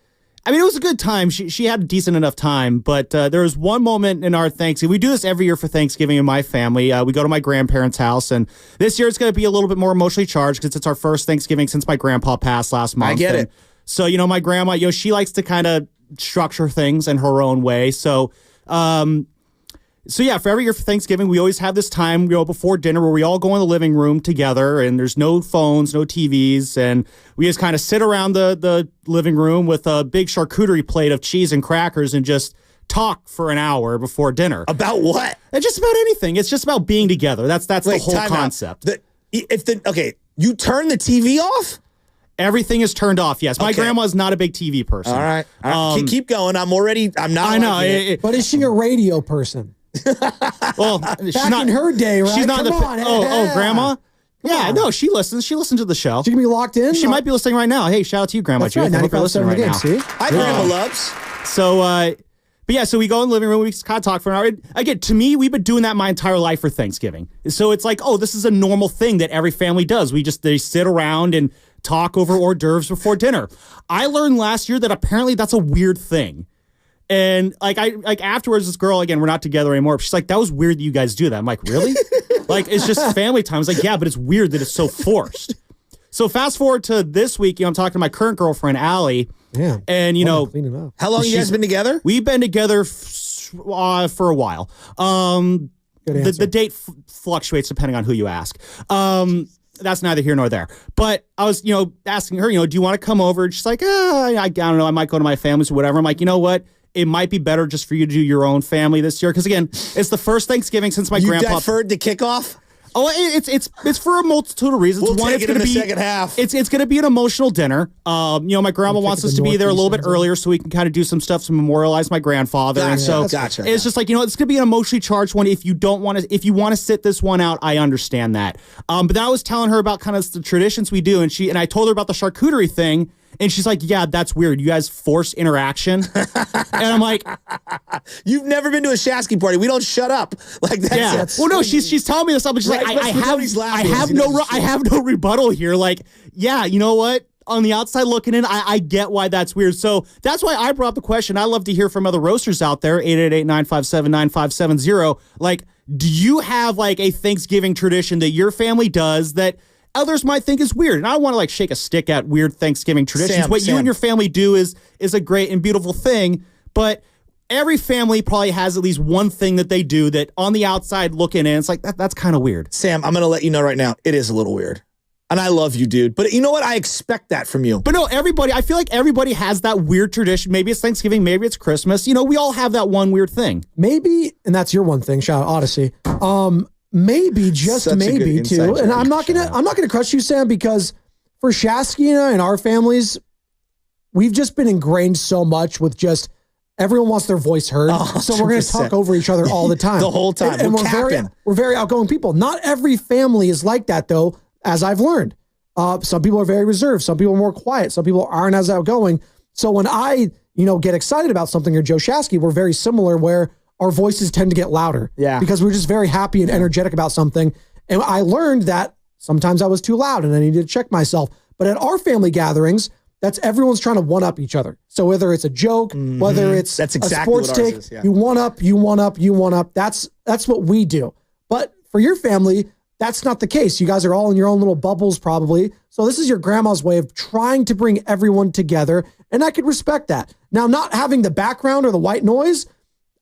was a good time. She had a decent enough time, but there was one moment in our Thanksgiving. We do this every year for Thanksgiving in my family. We go to my grandparents' house, and this year it's going to be a little bit more emotionally charged because it's our first Thanksgiving since my grandpa passed last month. I get it. So, my grandma, she likes to kind of structure things in her own way. So, yeah, for every year for Thanksgiving, we always have this time, before dinner where we all go in the living room together and there's no phones, no TVs. And we just kind of sit around the living room with a big charcuterie plate of cheese and crackers and just talk for an hour before dinner. About what? It's just about anything. It's just about being together. That's the whole concept. You turn the TV off? Everything is turned off, yes. My grandma's not a big TV person. All right. Keep going. I'm not. I know. But is she a radio person? Well, Back in her day, right? She's not Come on. Grandma? Yeah, no, she listens. She listens to the show. She can be locked in? She might be listening right now. Hey, shout out to you, Grandma. That's right, 95.7 The Game, see? Hi, Grandma Loves. So, but yeah, so we go in the living room, we kind of talk for an hour. Again, to me, we've been doing that my entire life for Thanksgiving. So it's like, this is a normal thing that every family does. They sit around and talk over hors d'oeuvres before dinner. I learned last year that apparently that's a weird thing. And afterwards, this girl, again, we're not together anymore. She's like, that was weird that you guys do that. I'm like, really? It's just family time. I was like, yeah, but it's weird that it's so forced. So fast forward to this week, I'm talking to my current girlfriend, Allie. Yeah. And, how long you guys been together? We've been together for a while. The date fluctuates depending on who you ask. That's neither here nor there. But I was, asking her, do you want to come over? And she's like, I don't know. I might go to my family's or whatever. I'm like, you know what? It might be better just for you to do your own family this year. Because, again, it's the first Thanksgiving since my grandpa. You deferred the kickoff? Oh, it's for a multitude of reasons. We'll take it's it going in to the be second half. It's going to be an emotional dinner. My grandma wants us to be there a little bit earlier so we can kind of do some stuff to memorialize my grandfather. Gotcha, and so gotcha. It's just like, it's going to be an emotionally charged one. If you want to sit this one out, I understand that. But then I was telling her about kind of the traditions we do, and I told her about the charcuterie thing. And she's like, yeah, that's weird. You guys force interaction. And I'm like, you've never been to a Shasky party. We don't shut up. Like that. Yeah. Well, no, she's telling me this stuff, but she's like, I have no rebuttal here. Like, yeah, you know what? On the outside looking in, I get why that's weird. So that's why I brought up the question. I love to hear from other roasters out there, 888-957-9570. Like, do you have like a Thanksgiving tradition that your family does that others might think is weird? And I don't want to shake a stick at weird Thanksgiving traditions. What you and your family do is a great and beautiful thing, but every family probably has at least one thing that they do that on the outside looking in, it's like, that's kind of weird. Sam, I'm going to let you know right now, it is a little weird. And I love you, dude. But you know what? I expect that from you. But no, I feel like everybody has that weird tradition. Maybe it's Thanksgiving, maybe it's Christmas. We all have that one weird thing. Maybe, and that's your one thing, shout out Odyssey. Maybe, just maybe, too. And I'm not gonna crush you, Sam, because for Shasky and our families, we've just been ingrained so much with just everyone wants their voice heard. So we're gonna talk over each other all the time. The whole time. And we're very outgoing people. Not every family is like that, though, as I've learned. Some people are very reserved, some people are more quiet, some people aren't as outgoing. So when I, get excited about something, or Joe Shasky, we're very similar where our voices tend to get louder. Yeah. Because we're just very happy and energetic about something. And I learned that sometimes I was too loud and I needed to check myself. But at our family gatherings, that's everyone's trying to one-up each other. So whether it's a joke, whether it's that's exactly a sports what ours take, is, yeah. you one-up. That's what we do. But for your family, that's not the case. You guys are all in your own little bubbles probably. So this is your grandma's way of trying to bring everyone together. And I could respect that. Now, not having the background or the white noise,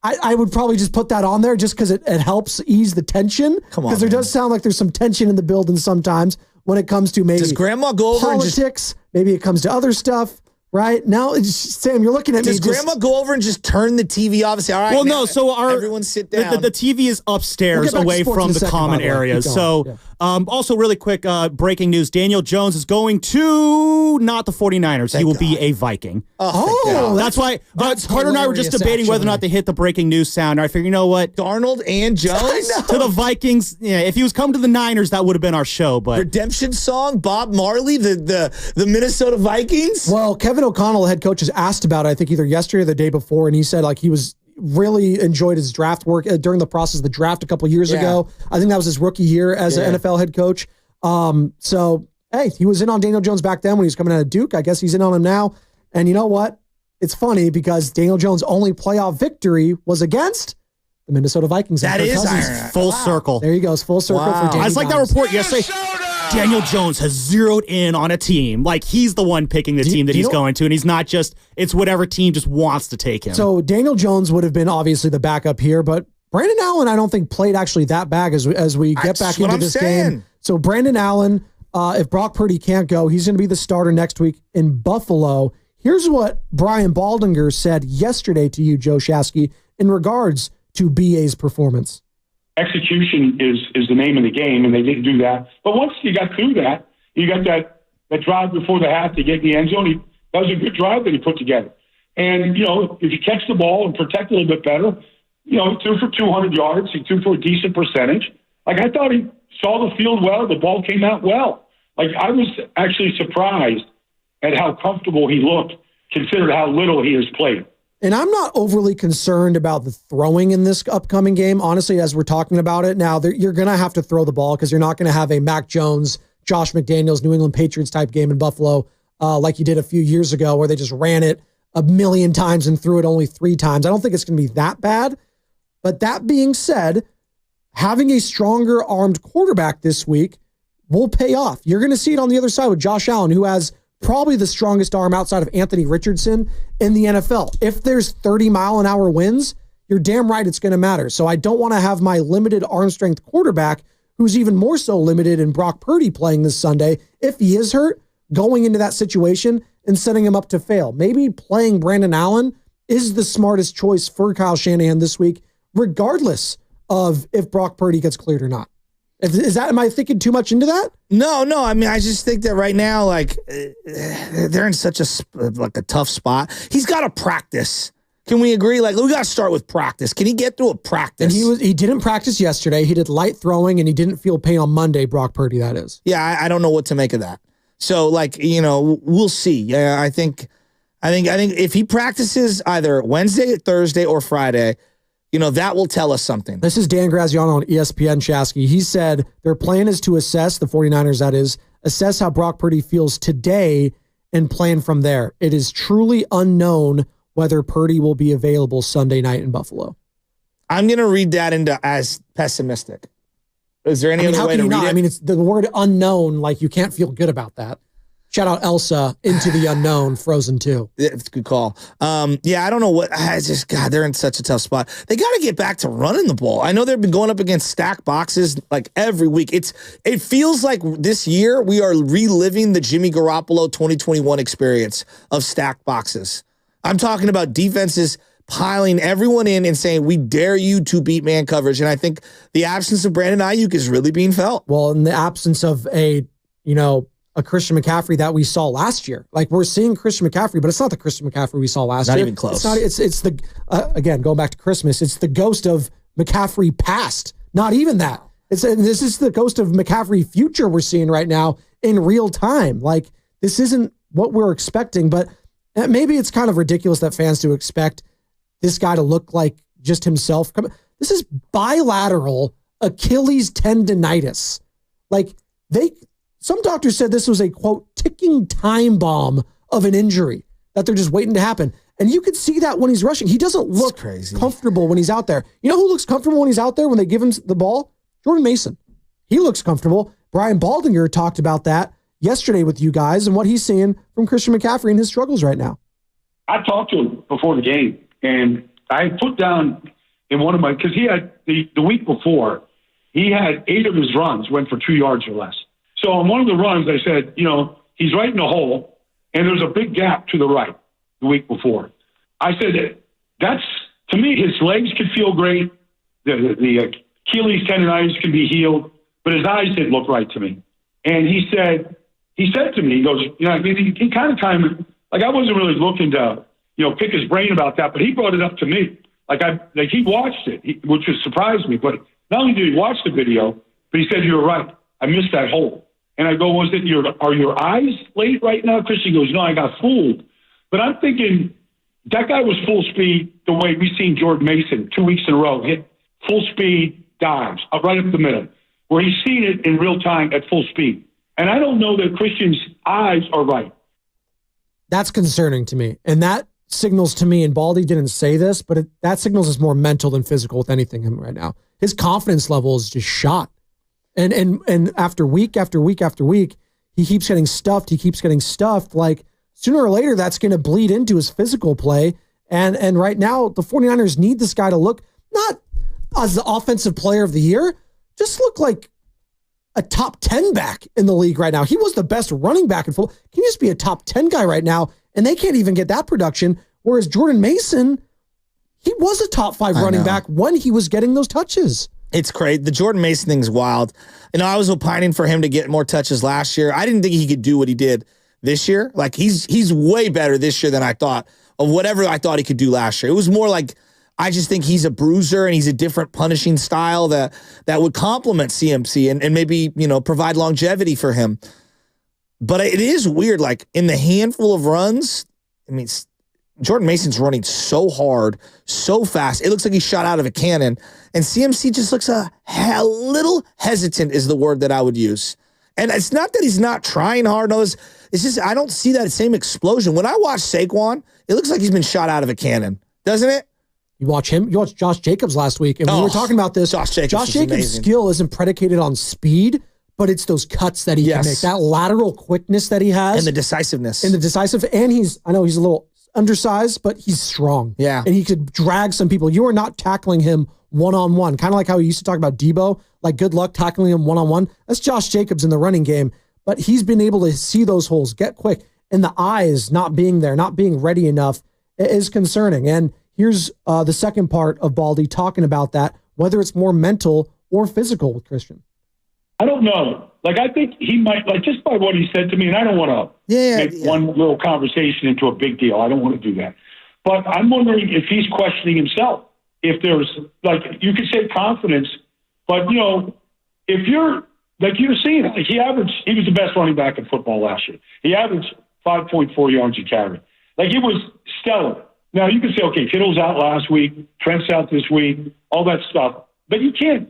I would probably just put that on there just because it helps ease the tension. Come on, because there does sound like there's some tension in the building sometimes when it comes to maybe does Grandma go over politics. Maybe it comes to other stuff. Right now, Sam, you're looking at me. Does Grandma go over and just turn the TV off and say, "All right"? Well, no. So everyone sit down. The TV is upstairs, away from the common areas. So Also, really quick, breaking news. Daniel Jones is going to not the 49ers. He will be a Viking. Oh, that's why. But Carter and I were just debating whether or not to hit the breaking news sound. I figured, you know what? Darnold and Jones? To the Vikings. Yeah, if he was coming to the Niners, that would have been our show. But Redemption song, Bob Marley, the Minnesota Vikings? Well, Kevin O'Connell, head coach, has asked about it, I think either yesterday or the day before, and he said like he was really enjoyed his draft work during the process of the draft a couple years ago. I think that was his rookie year as an NFL head coach. So, hey, he was in on Daniel Jones back then when he was coming out of Duke. I guess he's in on him now. And you know what? It's funny because Daniel Jones' only playoff victory was against the Minnesota Vikings. That is iron. Full circle. There you go. It's full circle for Daniel I was like that report yesterday. Daniel Jones has zeroed in on a team. Like, he's the one picking the team that he's going to, and he's not just, it's whatever team just wants to take him. So Daniel Jones would have been obviously the backup here, but Brandon Allen, I don't think played actually that bad as we get back into this game. So Brandon Allen, if Brock Purdy can't go, he's going to be the starter next week in Buffalo. Here's what Brian Baldinger said yesterday to you, Joe Shasky, in regards to BA's performance. Execution is the name of the game, and they didn't do that. But once you got through that, you got that drive before the half to get in the end zone. That was a good drive that he put together. And, you know, if you catch the ball and protect a little bit better, you know, he threw for 200 yards. He threw for a decent percentage. Like, I thought he saw the field well. The ball came out well. Like, I was actually surprised at how comfortable he looked, considered how little he has played. And I'm not overly concerned about the throwing in this upcoming game, honestly, as we're talking about it. Now, you're going to have to throw the ball because you're not going to have a Mac Jones, Josh McDaniels, New England Patriots type game in Buffalo like you did a few years ago where they just ran it a million times and threw it only 3 times. I don't think it's going to be that bad. But that being said, having a stronger armed quarterback this week will pay off. You're going to see it on the other side with Josh Allen, who has probably the strongest arm outside of Anthony Richardson in the NFL. If there's 30-mile-an-hour winds, you're damn right it's going to matter. So I don't want to have my limited arm strength quarterback, who's even more so limited in Brock Purdy playing this Sunday, if he is hurt, going into that situation and setting him up to fail. Maybe playing Brandon Allen is the smartest choice for Kyle Shanahan this week, regardless of if Brock Purdy gets cleared or not. Am I thinking too much into that? No. I mean, I just think that right now, like, they're in such a tough spot. He's got to practice. Can we agree? Like, we got to start with practice. Can he get through a practice? And he didn't practice yesterday. He did light throwing, and he didn't feel pain on Monday. Brock Purdy, that is. Yeah, I don't know what to make of that. So, like, you know, we'll see. Yeah, I think if he practices either Wednesday, Thursday, or Friday, you know, that will tell us something. This is Dan Graziano on ESPN, Shasky. He said their plan is to assess, the 49ers that is, assess how Brock Purdy feels today and plan from there. It is truly unknown whether Purdy will be available Sunday night in Buffalo. I'm going to read that into as pessimistic. Is there any other way to read it? I mean, it's the word unknown, like you can't feel good about that. Shout out Elsa, Into the Unknown, Frozen 2. It's a good call. Yeah, I don't know what. God, they're in such a tough spot. They got to get back to running the ball. I know they've been going up against stack boxes like every week. It feels like this year we are reliving the Jimmy Garoppolo 2021 experience of stacked boxes. I'm talking about defenses piling everyone in and saying, we dare you to beat man coverage. And I think the absence of Brandon Ayuk is really being felt. Well, in the absence of a Christian McCaffrey that we saw last year. Like, we're seeing Christian McCaffrey, but it's not the Christian McCaffrey we saw last year. Not even close. It's the, again, going back to Christmas, it's the ghost of McCaffrey past. Not even that. This is the ghost of McCaffrey future we're seeing right now in real time. Like, this isn't what we're expecting, but maybe it's kind of ridiculous that fans do expect this guy to look like just himself. This is bilateral Achilles tendonitis. Like, some doctors said this was a, quote, ticking time bomb of an injury that they're just waiting to happen. And you could see that when he's rushing. He doesn't look comfortable when he's out there. You know who looks comfortable when he's out there when they give him the ball? Jordan Mason. He looks comfortable. Brian Baldinger talked about that yesterday with you guys and what he's seeing from Christian McCaffrey and his struggles right now. I talked to him before the game, and I put down in one of my, because he had the week before, he had 8 of his runs went for 2 yards or less. So on one of the runs, I said, you know, he's right in the hole, and there's a big gap to the right the week before. I said, that's, to me, his legs could feel great. The Achilles tendonitis can be healed. but his eyes didn't look right to me. And he said to me, he goes, he kind of, like I wasn't really looking to, pick his brain about that, but he brought it up to me. Like he watched it, which was surprised me. But not only did he watch the video, but he said, "You're right. I missed that hole." And I go, are your eyes late right now? Christian goes, "No, I got fooled." But I'm thinking that guy was full speed the way we've seen Jordan Mason 2 weeks in a row hit full speed dives right up the middle, where he's seen it in real time at full speed. And I don't know that Christian's eyes are right. That's concerning to me. And that signals to me, and Baldy didn't say this, but that signals is more mental than physical with anything him right now. His confidence level is just shot. And after week after week after week, he keeps getting stuffed. He keeps getting stuffed. Like sooner or later, that's going to bleed into his physical play. And right now, the 49ers need this guy to look not as the offensive player of the year, just look like a top 10 back in the league right now. He was the best running back in football. Can you just be a top 10 guy right now? And they can't even get that production. Whereas Jordan Mason, he was a top 5 running back when he was getting those touches. It's crazy. The Jordan Mason thing's wild. I was opining for him to get more touches last year. I didn't think he could do what he did this year. Like he's way better this year than I thought of whatever I thought he could do last year. It was more like I just think he's a bruiser and he's a different punishing style that would complement CMC and maybe, provide longevity for him. But it is weird. Like in the handful of runs, Jordan Mason's running so hard, so fast. It looks like he's shot out of a cannon. And CMC just looks a little hesitant is the word that I would use. And it's not that he's not trying hard. No, it's just I don't see that same explosion. When I watch Saquon, it looks like he's been shot out of a cannon, doesn't it? You watch him. You watch Josh Jacobs last week, and we were talking about this. Josh Jacobs' skill isn't predicated on speed, but it's those cuts that he can make, that lateral quickness that he has, and the decisiveness. And I know he's a little undersized, but he's strong. Yeah, and he could drag some people. You are not tackling him one-on-one, kind of like how he used to talk about Debo. Like, good luck tackling him one-on-one. That's Josh Jacobs in the running game, but he's been able to see those holes, get quick, and the eyes not being there, not being ready enough is concerning. And here's the second part of Baldy talking about that, whether it's more mental or physical with Christian. I don't know. Like, I think he might, like, just by what he said to me, and I don't want to make one little conversation into a big deal. I don't want to do that. But I'm wondering if he's questioning himself. If there's, like, you could say confidence, but, if you're, like you're seeing, like he was the best running back in football last year. He averaged 5.4 yards a carry. Like, it was stellar. Now, you can say, okay, Kittle's out last week, Trent's out this week, all that stuff. But you can't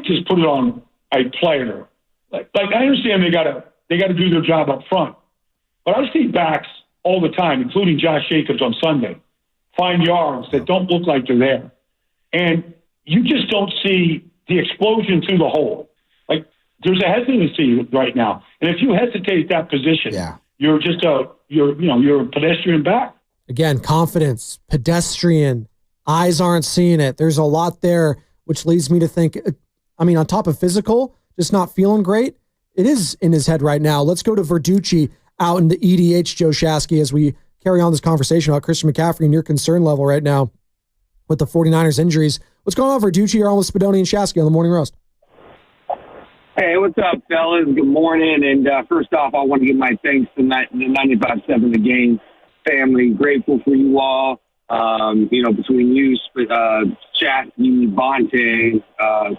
just put it on a player. Like I understand they gotta do their job up front. But I see backs all the time, including Josh Jacobs on Sunday, find yards that don't look like they're there. And you just don't see the explosion through the hole. Like, there's a hesitancy right now. And if you hesitate at that position, you're just you're a pedestrian back. Again, confidence, pedestrian, eyes aren't seeing it. There's a lot there, which leads me to think, on top of physical, just not feeling great, it is in his head right now. Let's go to Verducci out in the EDH, Joe Shasky, as we carry on this conversation about Christian McCaffrey and your concern level right now with the 49ers injuries. What's going on, Verducci? You're on with Spadoni and Shasky on the Morning Roast. Hey, what's up, fellas? Good morning. And first off, I want to give my thanks to the 95.7 The Game family. Grateful for you all. Between you, Shasky, Bonte,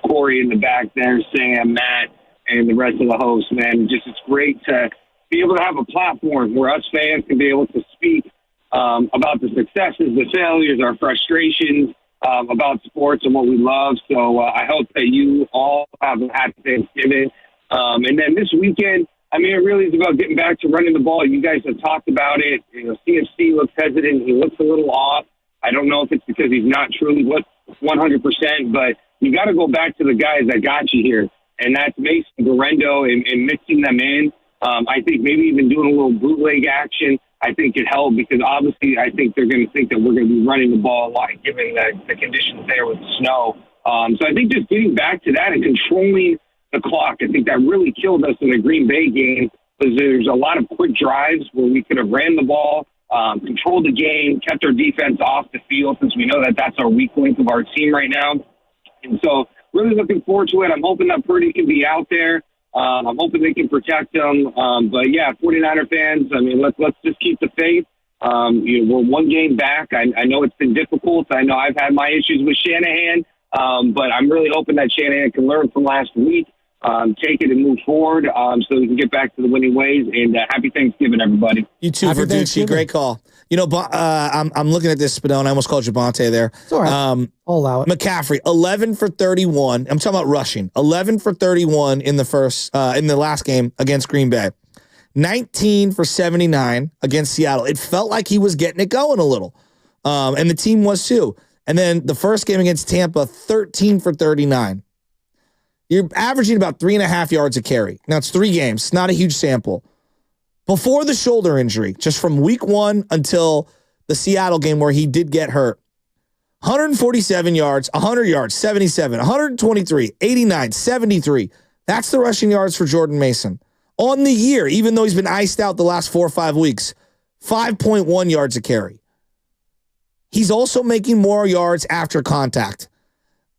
Corey in the back there, Sam, Matt, and the rest of the hosts, man. It's great to be able to have a platform where us fans can be able to speak about the successes, the failures, our frustrations, about sports and what we love. So I hope that you all have a happy Thanksgiving. And then this weekend, it really is about getting back to running the ball. You guys have talked about it. CMC looks hesitant. He looks a little off. I don't know if it's because he's not truly 100%, but you got to go back to the guys that got you here, and that's Mason, Garendo, and mixing them in. I think maybe even doing a little bootleg action, I think could help, because obviously I think they're going to think that we're going to be running the ball a lot, given the conditions there with the snow. So I think just getting back to that and controlling the clock, I think that really killed us in the Green Bay game, because there's a lot of quick drives where we could have ran the ball, controlled the game, kept our defense off the field, since we know that that's our weak link of our team right now. And so really looking forward to it. I'm hoping that Purdy can be out there. I'm hoping they can protect him. But yeah, 49er fans, I mean, let's just keep the faith. We're one game back. I know it's been difficult. I know I've had my issues with Shanahan, but I'm really hoping that Shanahan can learn from last week, take it and move forward, so we can get back to the winning ways. And happy Thanksgiving, everybody. You too, Verducci. Great call. I'm looking at this, Spadone. I almost called you Bonte there. It's all right. I'll allow it. McCaffrey, 11 for 31. I'm talking about rushing. 11 for 31 in the last game against Green Bay. 19 for 79 against Seattle. It felt like he was getting it going a little. And the team was too. And then the first game against Tampa, 13 for 39. You're averaging about 3.5 yards a carry. Now, it's 3 games. It's not a huge sample. Before the shoulder injury, just from week 1 until the Seattle game where he did get hurt, 147 yards, 100 yards, 77, 123, 89, 73. That's the rushing yards for Jordan Mason. On the year, even though he's been iced out the last 4 or 5 weeks, 5.1 yards a carry. He's also making more yards after contact.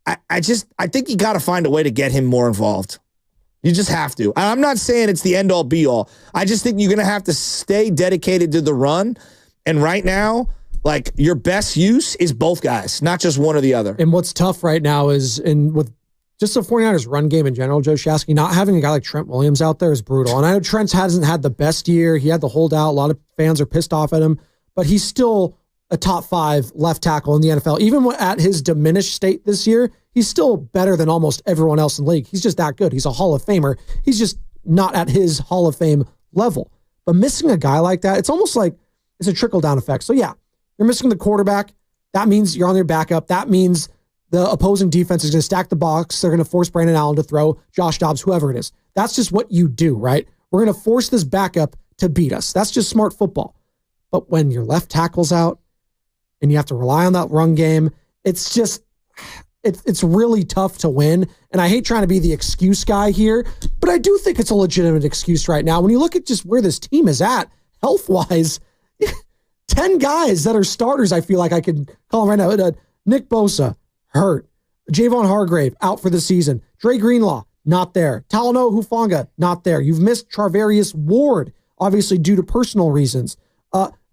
I think you got to find a way to get him more involved. You just have to. I'm not saying it's the end-all, be-all. I just think you're going to have to stay dedicated to the run. And right now, like, your best use is both guys, not just one or the other. And what's tough right now is, with just the 49ers run game in general, Joe Shasky, not having a guy like Trent Williams out there is brutal. And I know Trent hasn't had the best year. He had the holdout. A lot of fans are pissed off at him, but he's still a top 5 left tackle in the NFL. Even at his diminished state this year, he's still better than almost everyone else in the league. He's just that good. He's a Hall of Famer. He's just not at his Hall of Fame level. But missing a guy like that, it's almost like it's a trickle-down effect. So yeah, you're missing the quarterback. That means you're on your backup. That means the opposing defense is going to stack the box. They're going to force Brandon Allen to throw, Josh Dobbs, whoever it is. That's just what you do, right? We're going to force this backup to beat us. That's just smart football. But when your left tackle's out and you have to rely on that run game, it's just, it's really tough to win. And I hate trying to be the excuse guy here, but I do think it's a legitimate excuse right now. When you look at just where this team is at, health-wise, 10 guys that are starters, I feel like I could call them right now. Nick Bosa, hurt. Javon Hargrave, out for the season. Dre Greenlaw, not there. Talanoa Hufanga, not there. You've missed Charvarius Ward, obviously due to personal reasons.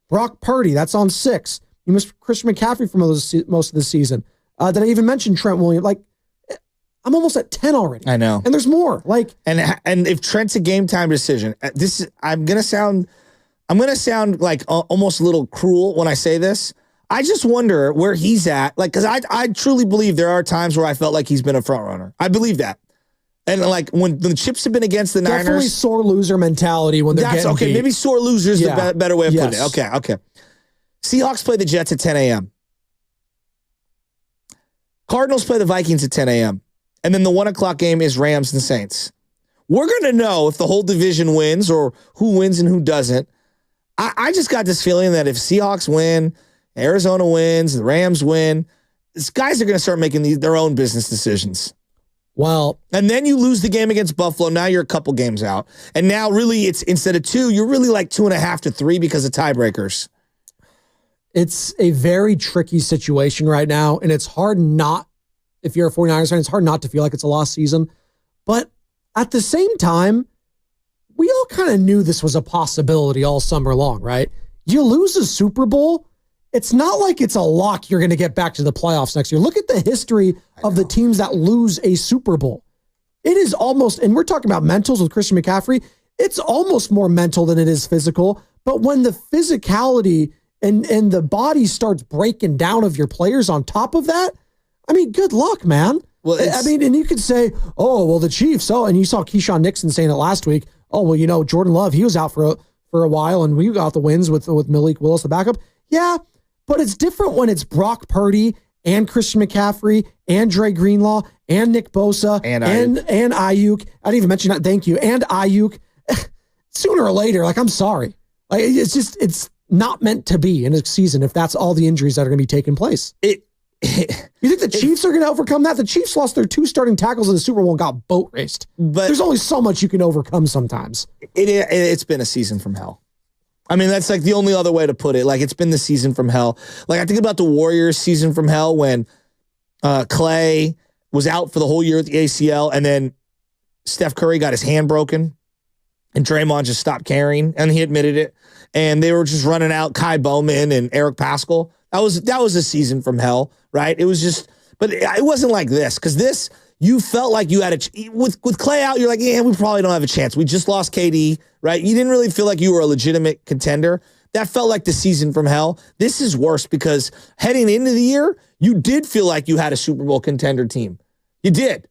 Brock Purdy, that's on 6. You missed Christian McCaffrey for most of the season. Did I even mention Trent Williams? Like, I'm almost at 10 already. I know. And there's more. Like, and if Trent's a game time decision, I'm gonna sound like almost a little cruel when I say this. I just wonder where he's at. Like, because I truly believe there are times where I felt like he's been a front runner. I believe that. And like when the chips have been against the Niners, definitely sore loser mentality when they're getting okay. beat. Maybe sore loser is the better way of putting it. Okay. Seahawks play the Jets at 10 a.m. Cardinals play the Vikings at 10 a.m. And then the 1 o'clock game is Rams and Saints. We're going to know if the whole division wins or who wins and who doesn't. I just got this feeling that if Seahawks win, Arizona wins, the Rams win, these guys are going to start making their own business decisions. Well, and then you lose the game against Buffalo. Now you're a couple games out. And now really it's instead of 2, you're really like 2.5 to 3 because of tiebreakers. It's a very tricky situation right now, and it's hard not, if you're a 49ers fan, it's hard not to feel like it's a lost season. But at the same time, we all kind of knew this was a possibility all summer long, right? You lose a Super Bowl, it's not like it's a lock you're going to get back to the playoffs next year. Look at the history of the teams that lose a Super Bowl. It is almost, and we're talking about mentals with Christian McCaffrey, it's almost more mental than it is physical. But when the physicality and the body starts breaking down of your players on top of that, I mean, good luck, man. Well, I mean, and you could say, oh, well, the Chiefs, and you saw Keyshawn Nixon saying it last week, oh, well, Jordan Love, he was out for a while, and we got the wins with Malik Willis, the backup. Yeah, but it's different when it's Brock Purdy and Christian McCaffrey and Dre Greenlaw and Nick Bosa and Ayuk. I didn't even mention that. Thank you. And Ayuk. Sooner or later, like, I'm sorry. Like, it's not meant to be in a season if that's all the injuries that are going to be taking place. You think the Chiefs are going to overcome that? The Chiefs lost their 2 starting tackles in the Super Bowl and got boat raced. But there's only so much you can overcome sometimes. It's been a season from hell. I mean, that's like the only other way to put it. Like, it's been the season from hell. Like, I think about the Warriors season from hell when Clay was out for the whole year with the ACL, and then Steph Curry got his hand broken, and Draymond just stopped caring, and he admitted it. And they were just running out Kai Bowman and Eric Pascal. That was a season from hell, right? It was just, but it wasn't like this, because this, you felt like you had with Clay out, you're like, yeah, we probably don't have a chance. We just lost KD, right? You didn't really feel like you were a legitimate contender. That felt like the season from hell. This is worse because heading into the year, you did feel like you had a Super Bowl contender team. You did.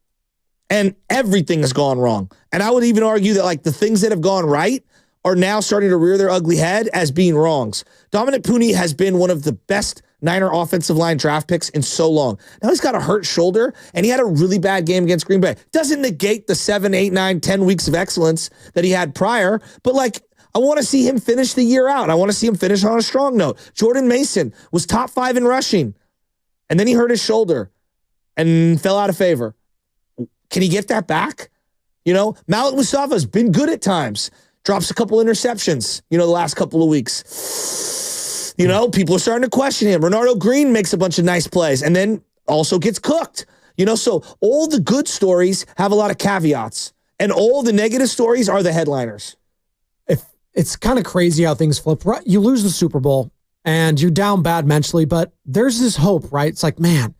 And everything has gone wrong. And I would even argue that like the things that have gone right are now starting to rear their ugly head as being wrongs. Dominic Puni has been one of the best Niner offensive line draft picks in so long. Now he's got a hurt shoulder, and he had a really bad game against Green Bay. Doesn't negate the 7, 8, 9, 10 weeks of excellence that he had prior, but like, I want to see him finish the year out. I want to see him finish on a strong note. Jordan Mason was top 5 in rushing, and then he hurt his shoulder and fell out of favor. Can he get that back? You know, Malik Mustafa's been good at times. Drops a couple interceptions, the last couple of weeks. People are starting to question him. Renardo Green makes a bunch of nice plays and then also gets cooked. So all the good stories have a lot of caveats, and all the negative stories are the headliners. It's kind of crazy how things flip. Right? You lose the Super Bowl and you're down bad mentally, but there's this hope, right? It's like, man,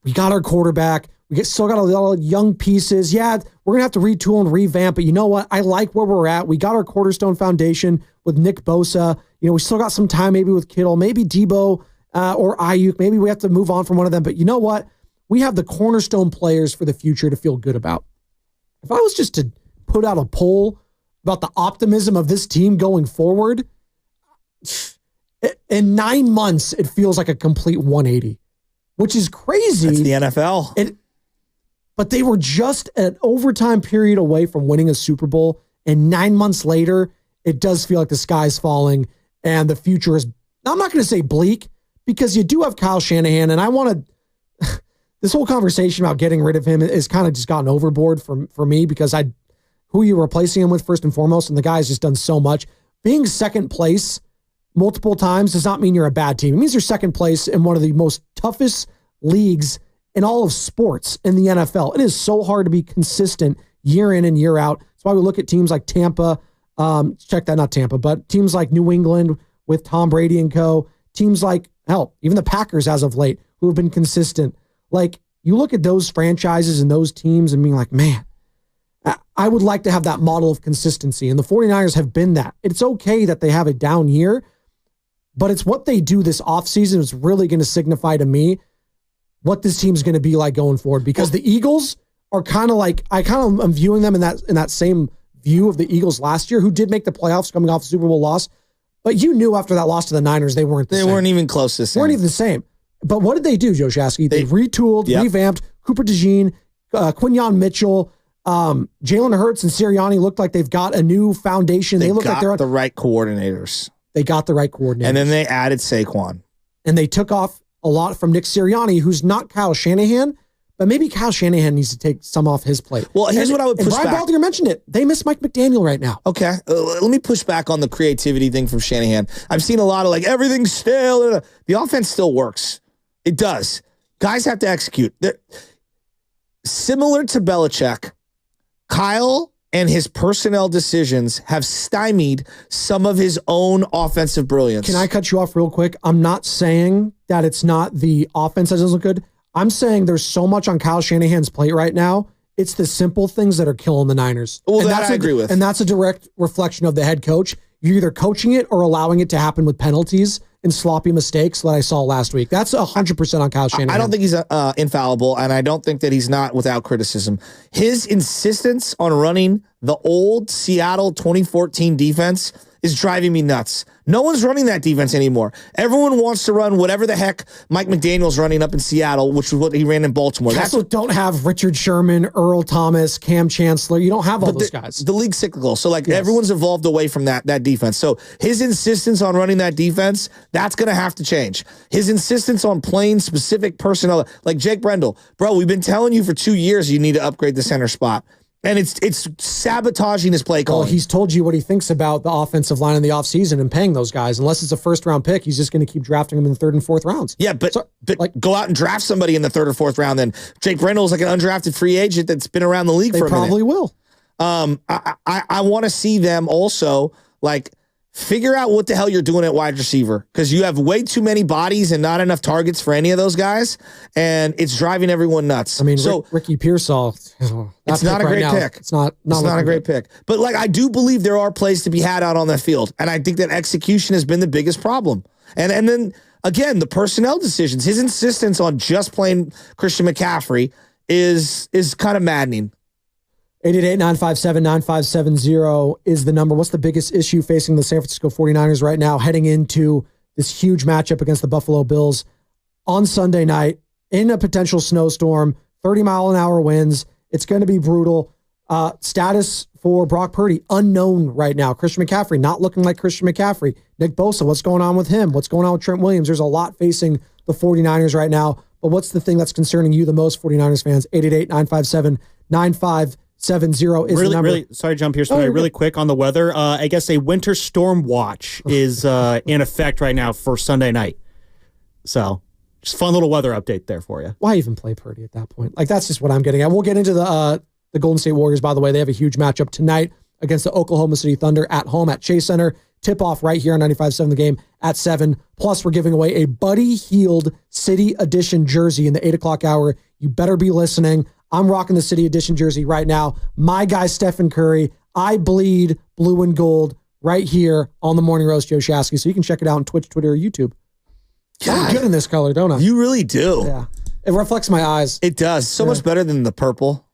we got our quarterback. Still got a lot of young pieces. Yeah, we're going to have to retool and revamp, but you know what? I like where we're at. We got our cornerstone foundation with Nick Bosa. We still got some time maybe with Kittle, maybe Debo or Ayuk. Maybe we have to move on from one of them, but you know what? We have the cornerstone players for the future to feel good about. If I was just to put out a poll about the optimism of this team going forward, in 9 months, it feels like a complete 180, which is crazy. It's the NFL. But they were just an overtime period away from winning a Super Bowl, and 9 months later, it does feel like the sky's falling, and the future is, I'm not going to say bleak, because you do have Kyle Shanahan, and I want to, this whole conversation about getting rid of him is kind of just gotten overboard for me, because who you're replacing him with first and foremost, and the guy's just done so much. Being second place multiple times does not mean you're a bad team. It means you're second place in one of the most toughest leagues in all of sports in the NFL. It is so hard to be consistent year in and year out. That's why we look at teams like Tampa, not Tampa, but teams like New England with Tom Brady and co. Teams like, hell, even the Packers as of late, who have been consistent. Like, you look at those franchises and those teams and being like, man, I would like to have that model of consistency. And the 49ers have been that. It's okay that they have a down year, but it's what they do this offseason is really going to signify to me what this team's going to be like going forward, because the Eagles are kind of like, I'm viewing them in that same view of the Eagles last year, who did make the playoffs coming off a Super Bowl loss. But you knew after that loss to the Niners, they weren't the same. They weren't even close to the same. Weren't even the same. But what did they do, Joe Shasky? They retooled, revamped. Cooper DeJean, Quinyon Mitchell, Jalen Hurts and Sirianni looked like they've got a new foundation. They look like they're the right coordinators. They got the right coordinators. And then they added Saquon. And they took off a lot from Nick Sirianni, who's not Kyle Shanahan, but maybe Kyle Shanahan needs to take some off his plate. Well, here's what I would push back. Brian Baldinger mentioned it. They miss Mike McDaniel right now. Okay. Let me push back on the creativity thing from Shanahan. I've seen a lot of everything's stale. The offense still works. It does. Guys have to execute. Similar to Belichick, Kyle and his personnel decisions have stymied some of his own offensive brilliance. Can I cut you off real quick? I'm not saying that it's not the offense that doesn't look good. I'm saying there's so much on Kyle Shanahan's plate right now. It's the simple things that are killing the Niners. Well, that I agree with. And that's a direct reflection of the head coach. You're either coaching it or allowing it to happen with penalties and sloppy mistakes that I saw last week. That's 100% on Kyle Shanahan. I don't think he's infallible, and I don't think that he's not without criticism. His insistence on running the old Seattle 2014 defense is driving me nuts. No one's running that defense anymore. Everyone wants to run whatever the heck Mike McDaniel's running up in Seattle, which was what he ran in Baltimore. That's what don't have Richard Sherman, Earl Thomas, Cam Chancellor. You don't have all those guys. The league's cyclical. So everyone's evolved away from that defense. So his insistence on running that defense, that's going to have to change. His insistence on playing specific personnel, like Jake Brendel. Bro, we've been telling you for 2 years you need to upgrade the center spot. And it's sabotaging his play calling. Well, he's told you what he thinks about the offensive line in the offseason and paying those guys. Unless it's a first-round pick, he's just going to keep drafting them in the third and fourth rounds. Yeah, but go out and draft somebody in the third or fourth round. Then Jake Brendel is like an undrafted free agent that's been around the league for a minute. They probably will. I want to see them also figure out what the hell you're doing at wide receiver, because you have way too many bodies and not enough targets for any of those guys, and it's driving everyone nuts. I mean, Ricky Pearsall, it's not a great pick. It's not a great pick. But I do believe there are plays to be had out on the field, and I think that execution has been the biggest problem. And then again, the personnel decisions, his insistence on just playing Christian McCaffrey is kind of maddening. 888-957-9570 is the number. What's the biggest issue facing the San Francisco 49ers right now heading into this huge matchup against the Buffalo Bills on Sunday night in a potential snowstorm, 30-mile-an-hour winds? It's going to be brutal. Status for Brock Purdy, unknown right now. Christian McCaffrey, not looking like Christian McCaffrey. Nick Bosa, what's going on with him? What's going on with Trent Williams? There's a lot facing the 49ers right now. But what's the thing that's concerning you the most, 49ers fans? 888-957-9570 is the number. Really, sorry to jump here, really quick on the weather. I guess a winter storm watch is in effect right now for Sunday night. So, just fun little weather update there for you. Why even play Purdy at that point? That's just what I'm getting at. We'll get into the Golden State Warriors, by the way. They have a huge matchup tonight against the Oklahoma City Thunder at home at Chase Center. Tip-off right here on 95.7 The Game at 7. Plus, we're giving away a Buddy Hield City Edition jersey in the 8 o'clock hour. You better be listening. I'm rocking the City Edition jersey right now. My guy, Stephen Curry. I bleed blue and gold right here on the Morning Roast, Joe Shasky. So you can check it out on Twitch, Twitter, or YouTube. I'm good in this color, don't I? You really do. Yeah. It reflects my eyes. It does. So much better than the purple.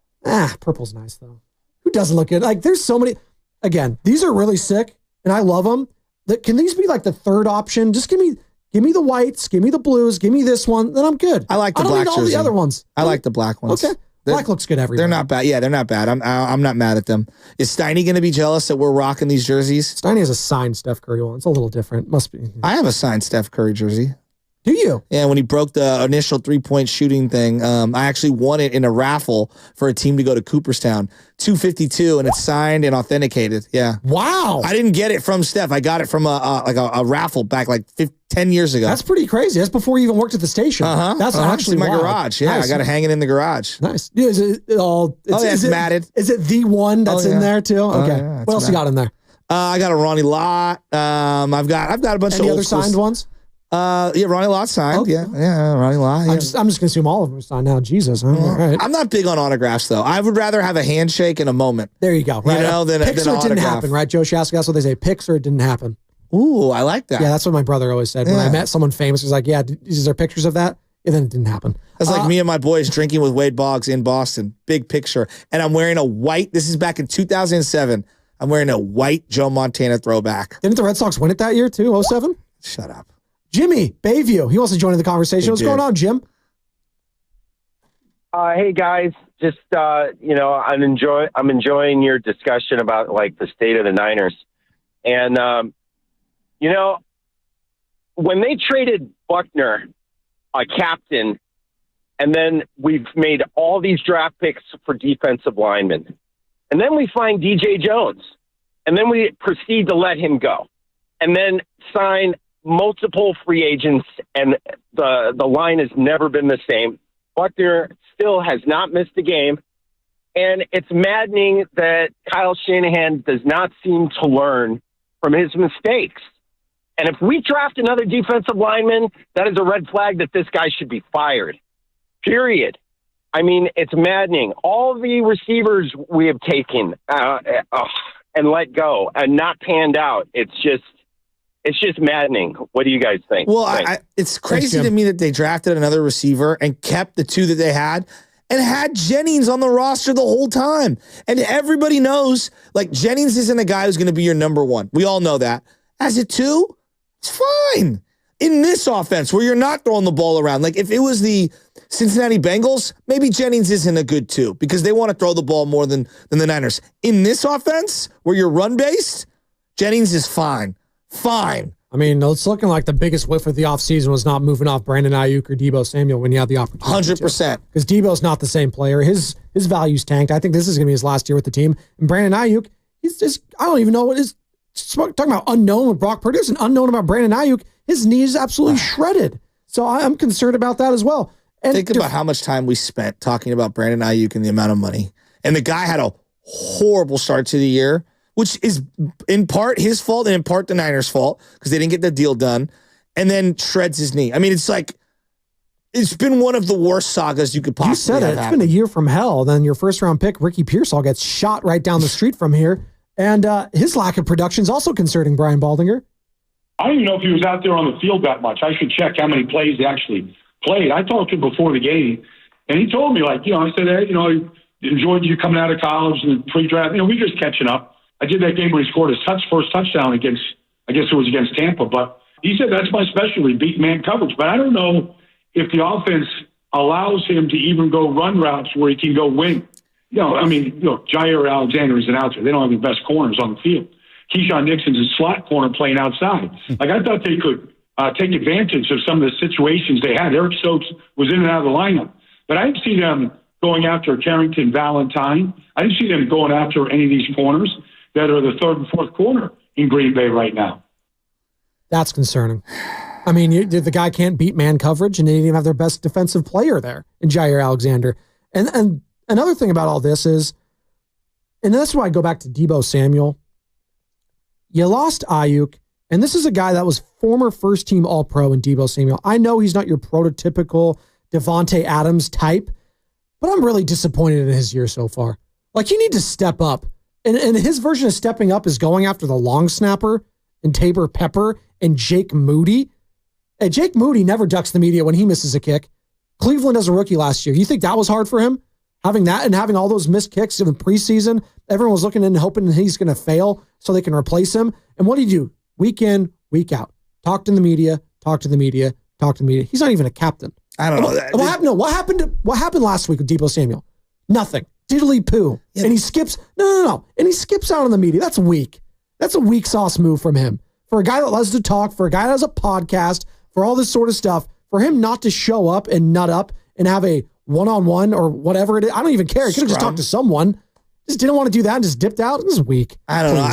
Purple's nice, though. Who doesn't look good? There's so many. Again, these are really sick, and I love them. Can these be the third option? Just give me the whites, give me the blues, give me this one, then I'm good. I like the black jersey. All the other ones. I like the black ones. Okay. Black looks good everywhere. They're not bad. Yeah, they're not bad. I'm not mad at them. Is Steiny going to be jealous that we're rocking these jerseys? Steiny has a signed Steph Curry one. It's a little different. Must be. I have a signed Steph Curry jersey. Do you? Yeah, when he broke the initial 3-point shooting thing, I actually won it in a raffle for a team to go to Cooperstown. $252, and it's signed and authenticated. Yeah. Wow. I didn't get it from Steph. I got it from a raffle back 10 years ago. That's pretty crazy. That's before you even worked at the station. That's actually my wild. garage. Yeah, nice. I got it hanging in the garage. Nice. Yeah, is it all? It's matted. Is it the one that's in there too? Okay. What else you got in there? I got a Ronnie Lott. I've got a bunch of other signed ones. Ronnie Lott signed. Okay. Yeah, Ronnie Lott. Yeah. I'm just gonna assume all of them are signed now. Jesus. All right. I'm not big on autographs though. I would rather have a handshake in a moment. There you go. Right. Than Picks than or it didn't happen, right? Joe Shasky, that's what they say. Picks or it didn't happen. Ooh, I like that. Yeah, that's what my brother always said. When I met someone famous, he was like, yeah, is there pictures of that? And then it didn't happen. That's like me and my boys drinking with Wade Boggs in Boston. Big picture. And I'm wearing a white, this is back in 2007. I'm wearing a white Joe Montana throwback. Didn't the Red Sox win it that year too, 07? Shut up. Jimmy, Bayview. He wants to join in the conversation. What's going on, Jim? Hey guys, just I'm enjoying your discussion about the state of the Niners, and when they traded Buckner, a captain, and then we've made all these draft picks for defensive linemen, and then we find DJ Jones, and then we proceed to let him go, and then sign multiple free agents, and the line has never been the same. Buckner still has not missed a game, and it's maddening that Kyle Shanahan does not seem to learn from his mistakes. And if we draft another defensive lineman, that is a red flag that this guy should be fired, period. I mean, it's maddening. All the receivers we have taken and let go and not panned out, it's just maddening. What do you guys think? Well, it's crazy to me that they drafted another receiver and kept the two that they had and had Jennings on the roster the whole time. And everybody knows, Jennings isn't a guy who's going to be your number one. We all know that. As a two, it's fine. In this offense where you're not throwing the ball around, if it was the Cincinnati Bengals, maybe Jennings isn't a good two because they want to throw the ball more than the Niners. In this offense where you're run-based, Jennings is fine. Fine. I mean, it's looking like the biggest whiff of the offseason was not moving off Brandon Ayuk or Deebo Samuel when you had the opportunity. 100%. Because Deebo's not the same player. His value's tanked. I think this is going to be his last year with the team. And Brandon Ayuk, he's just, I don't even know what is, talking about unknown with Brock Purdy. There's an unknown about Brandon Ayuk. His knee is absolutely shredded. So I'm concerned about that as well. And think about how much time we spent talking about Brandon Ayuk and the amount of money. And the guy had a horrible start to the year, which is in part his fault and in part the Niners' fault because they didn't get the deal done, and then shreds his knee. I mean, it's like, it's been one of the worst sagas you could possibly have. You said it. It's been a year from hell. Then your first-round pick, Ricky Pearsall, gets shot right down the street from here. And his lack of production is also concerning Brian Baldinger. I don't even know if he was out there on the field that much. I should check how many plays he actually played. I talked to him before the game, and he told me, like, I said, hey, I enjoyed you coming out of college and the pre-draft. We're just catching up. I did that game where he scored his first touchdown against, I guess it was against Tampa, but he said that's my specialty, beat man coverage. But I don't know if the offense allows him to even go run routes where he can go wing. Jair Alexander isn't out there. They don't have the best corners on the field. Keyshawn Nixon's a slot corner playing outside. Like, I thought they could take advantage of some of the situations they had. Eric Stokes was in and out of the lineup. But I didn't see them going after Carrington Valentine. I didn't see them going after any of these corners that are the third and fourth corner in Green Bay right now. That's concerning. I mean, the guy can't beat man coverage, and they didn't even have their best defensive player there in Jair Alexander. And another thing about all this is, and that's why I go back to Deebo Samuel. You lost Ayuk, and this is a guy that was former first-team All-Pro in Deebo Samuel. I know he's not your prototypical Devontae Adams type, but I'm really disappointed in his year so far. Like, you need to step up. And his version of stepping up is going after the long snapper and Tabor Pepper and Jake Moody. And Jake Moody never ducks the media when he misses a kick. Cleveland as a rookie last year. You think that was hard for him? Having that and having all those missed kicks in the preseason, everyone was looking in and hoping he's going to fail so they can replace him. And what do you do? Week in, week out. Talk to the media, talk to the media, talk to the media. He's not even a captain. I don't know. What happened last week with Deebo Samuel? Nothing. Diddly poo. Yeah. And he skips. No. And he skips out on the media. That's weak. That's a weak sauce move from him. For a guy that loves to talk, for a guy that has a podcast, for all this sort of stuff, for him not to show up and nut up and have a one-on-one or whatever it is. I don't even care. He could have just talked to someone. Just didn't want to do that and just dipped out. This is weak. I don't know.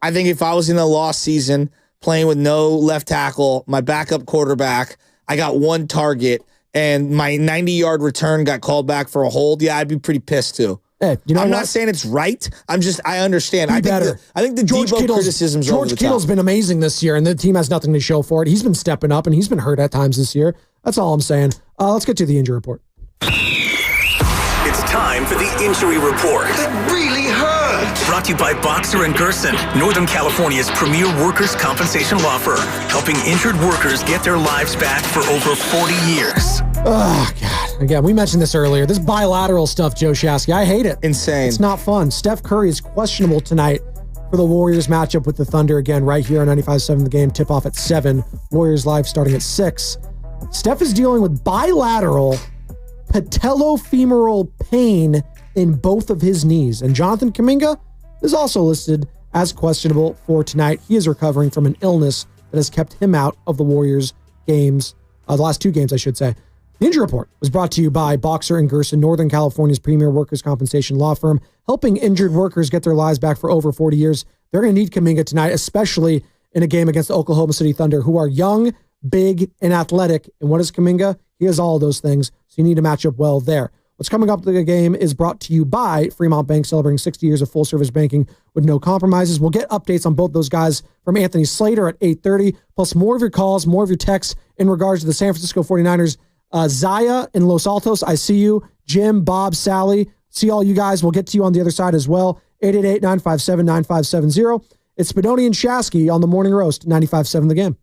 I think if I was in a lost season playing with no left tackle, my backup quarterback, I got one target, and my 90-yard return got called back for a hold, I'd be pretty pissed too. Hey, I'm not saying it's right. I understand. I think the Deebo criticisms are over the top. George Kittle's been amazing this year, and the team has nothing to show for it. He's been stepping up, and he's been hurt at times this year. That's all I'm saying. Let's get to the injury report. It's time for the injury report. It really hurt. Brought to you by Boxer and Gerson, Northern California's premier workers' compensation law firm, helping injured workers get their lives back for over 40 years. Oh, God. Again, we mentioned this earlier. This bilateral stuff, Joe Shasky, I hate it. Insane. It's not fun. Steph Curry is questionable tonight for the Warriors matchup with the Thunder again right here on 95.7 The Game. Tip off at 7. Warriors live starting at 6. Steph is dealing with bilateral patellofemoral pain in both of his knees. And Jonathan Kuminga is also listed as questionable for tonight. He is recovering from an illness that has kept him out of the Warriors games, the last 2 games, I should say. The injury report was brought to you by Boxer and Gerson, Northern California's premier workers' compensation law firm, helping injured workers get their lives back for over 40 years. They're going to need Kuminga tonight, especially in a game against the Oklahoma City Thunder, who are young, big, and athletic. And what is Kuminga? He has all of those things, so you need to match up well there. What's coming up in the game is brought to you by Fremont Bank, celebrating 60 years of full-service banking with no compromises. We'll get updates on both those guys from Anthony Slater at 8:30, plus more of your calls, more of your texts in regards to the San Francisco 49ers. Zaya in Los Altos, I see you. Jim, Bob, Sally, see all you guys. We'll get to you on the other side as well. 888-957-9570. It's Spinoni and Shasky on the Morning Roast, 95.7 The Game.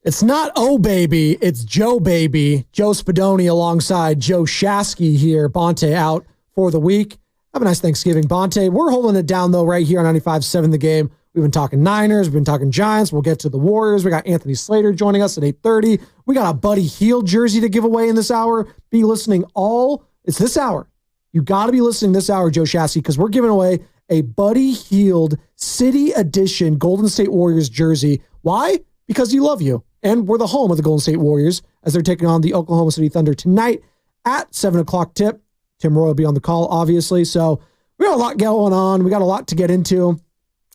It's not oh baby, it's Joe baby. Joe Spadoni alongside Joe Shasky here. Bonte out for the week. Have a nice Thanksgiving, Bonte. We're holding it down though right here on 95.7 The Game. We've been talking Niners, we've been talking Giants. We'll get to the Warriors. We got Anthony Slater joining us at 8:30. We got a Buddy Hield jersey to give away in this hour. Be listening it's this hour. You got to be listening this hour, Joe Shasky, because we're giving away a Buddy Hield City Edition Golden State Warriors jersey. Why? Because you love you. And we're the home of the Golden State Warriors as they're taking on the Oklahoma City Thunder tonight at 7 o'clock tip. Tim Roy will be on the call, obviously. So we got a lot going on. We got a lot to get into.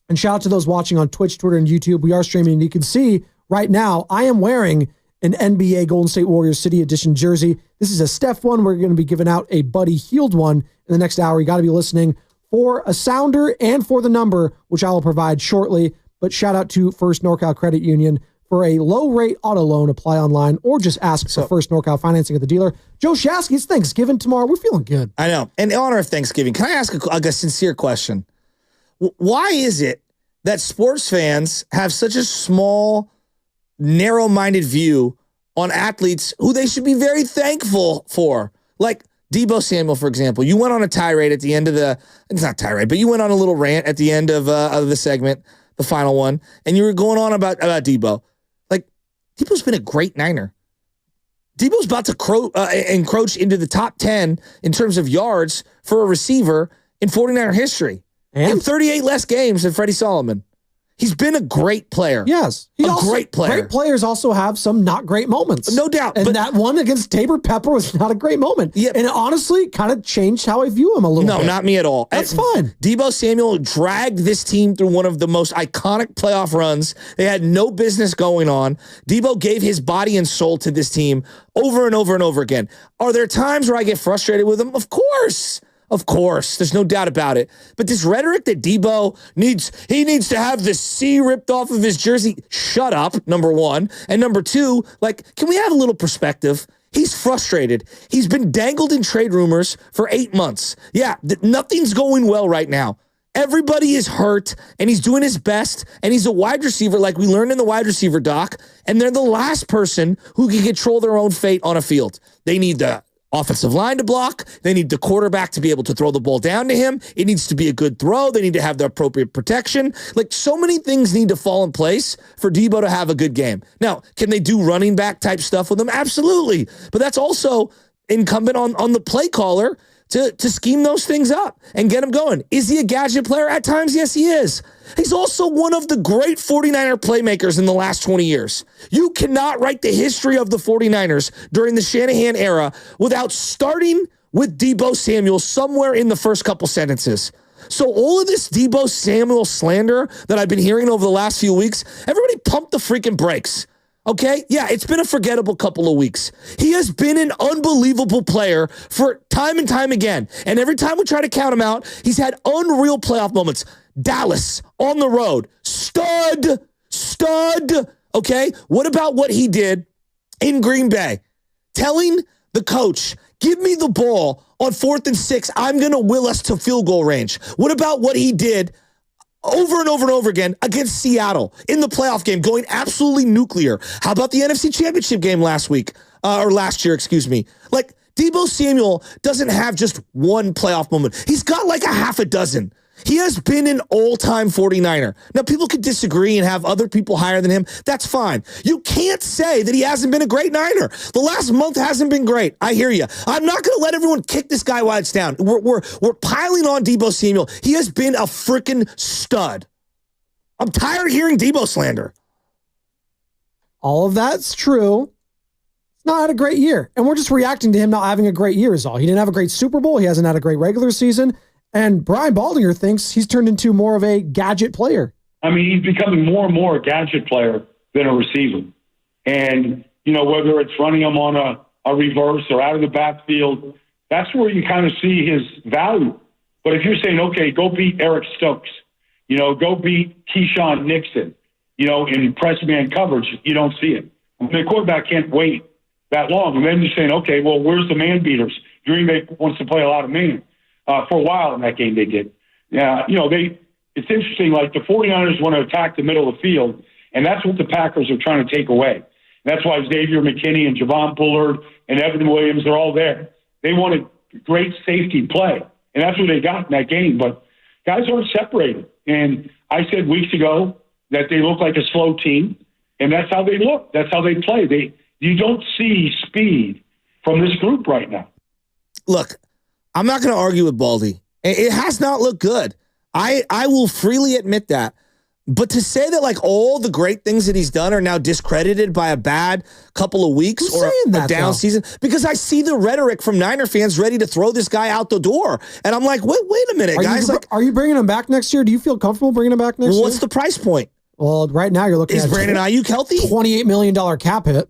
And shout out to those watching on Twitch, Twitter, and YouTube. We are streaming. And you can see right now, I am wearing an NBA Golden State Warriors City Edition jersey. This is a Steph one. We're going to be giving out a Buddy Hield one in the next hour. You got to be listening for a sounder and for the number, which I will provide shortly. But shout out to First NorCal Credit Union for a low-rate auto loan. Apply online or just ask for First NorCal financing at the dealer. Joe Shasky, it's Thanksgiving tomorrow. We're feeling good. I know. In honor of Thanksgiving, can I ask a sincere question? Why is it that sports fans have such a small, narrow-minded view on athletes who they should be very thankful for? Like Deebo Samuel, for example. You went on a tirade at the end of it's not tirade, but you went on a little rant at the end of the segment, the final one, and you were going on about Deebo. Deebo's been a great Niner. Deebo's about to encroach into the top 10 in terms of yards for a receiver in 49er history. And 38 less games than Freddie Solomon. He's been a great player. Yes. Great player. Great players also have some not great moments. No doubt. And that one against Tabor Pepper was not a great moment. Yeah. And it honestly kind of changed how I view him a little bit. No, not me at all. That's fine. Deebo Samuel dragged this team through one of the most iconic playoff runs. They had no business going on. Deebo gave his body and soul to this team over and over and over again. Are there times where I get frustrated with him? Of course. Of course, there's no doubt about it. But this rhetoric that Deebo needs to have the C ripped off of his jersey. Shut up, number one. And number two, can we have a little perspective? He's frustrated. He's been dangled in trade rumors for 8 months. Yeah, nothing's going well right now. Everybody is hurt, and he's doing his best, and he's a wide receiver like we learned in the wide receiver doc, and they're the last person who can control their own fate on a field. They need the offensive line to block. They need the quarterback to be able to throw the ball down to him. It needs to be a good throw. They need to have the appropriate protection. So many things need to fall in place for Deebo to have a good game. Now, can they do running back type stuff with him? Absolutely. But that's also incumbent on the play caller to scheme those things up and get him going. Is he a gadget player at times? Yes, he is. He's also one of the great 49er playmakers in the last 20 years. You cannot write the history of the 49ers during the Shanahan era without starting with Deebo Samuel somewhere in the first couple sentences. So all of this Deebo Samuel slander that I've been hearing over the last few weeks, everybody pump the freaking brakes. Okay? Yeah, it's been a forgettable couple of weeks. He has been an unbelievable player for time and time again. And every time we try to count him out, he's had unreal playoff moments. Dallas, on the road, stud. Okay? What about what he did in Green Bay? Telling the coach, give me the ball on 4th and 6. I'm going to will us to field goal range. What about what he did over and over and over again against Seattle in the playoff game, going absolutely nuclear? How about the NFC Championship game last year, excuse me? Deebo Samuel doesn't have just one playoff moment. He's got a half a dozen. He has been an all-time 49er. Now, people could disagree and have other people higher than him. That's fine. You can't say that he hasn't been a great Niner. The last month hasn't been great. I hear you. I'm not going to let everyone kick this guy while it's down. We're piling on Deebo Samuel. He has been a freaking stud. I'm tired of hearing Deebo slander. All of that's true. He's not had a great year. And we're just reacting to him not having a great year is all. He didn't have a great Super Bowl. He hasn't had a great regular season. And Brian Baldinger thinks he's turned into more of a gadget player. I mean, he's becoming more and more a gadget player than a receiver. And, whether it's running him on a reverse or out of the backfield, that's where you kind of see his value. But if you're saying, okay, go beat Eric Stokes, go beat Keyshawn Nixon, in press man coverage, you don't see it. The quarterback can't wait that long. And then you're saying, okay, well, where's the man beaters? Green Bay wants to play a lot of man. For a while in that game they did. Yeah, it's interesting, the 49ers want to attack the middle of the field, and that's what the Packers are trying to take away. That's why Xavier McKinney and Javon Bullard and Evan Williams are all there. They wanted great safety play, and that's what they got in that game. But guys aren't separated. And I said weeks ago that they look like a slow team, and that's how they look. That's how they play. You don't see speed from this group right now. Look, I'm not going to argue with Baldy. It has not looked good. I will freely admit that. But to say that like all the great things that he's done are now discredited by a bad couple of weeks or a down season, because I see the rhetoric from Niner fans ready to throw this guy out the door. And I'm like, wait a minute, guys. Are you bringing him back next year? Do you feel comfortable bringing him back next year? What's the price point? Well, right now you're looking at Brandon Ayuk healthy? $28 million cap hit.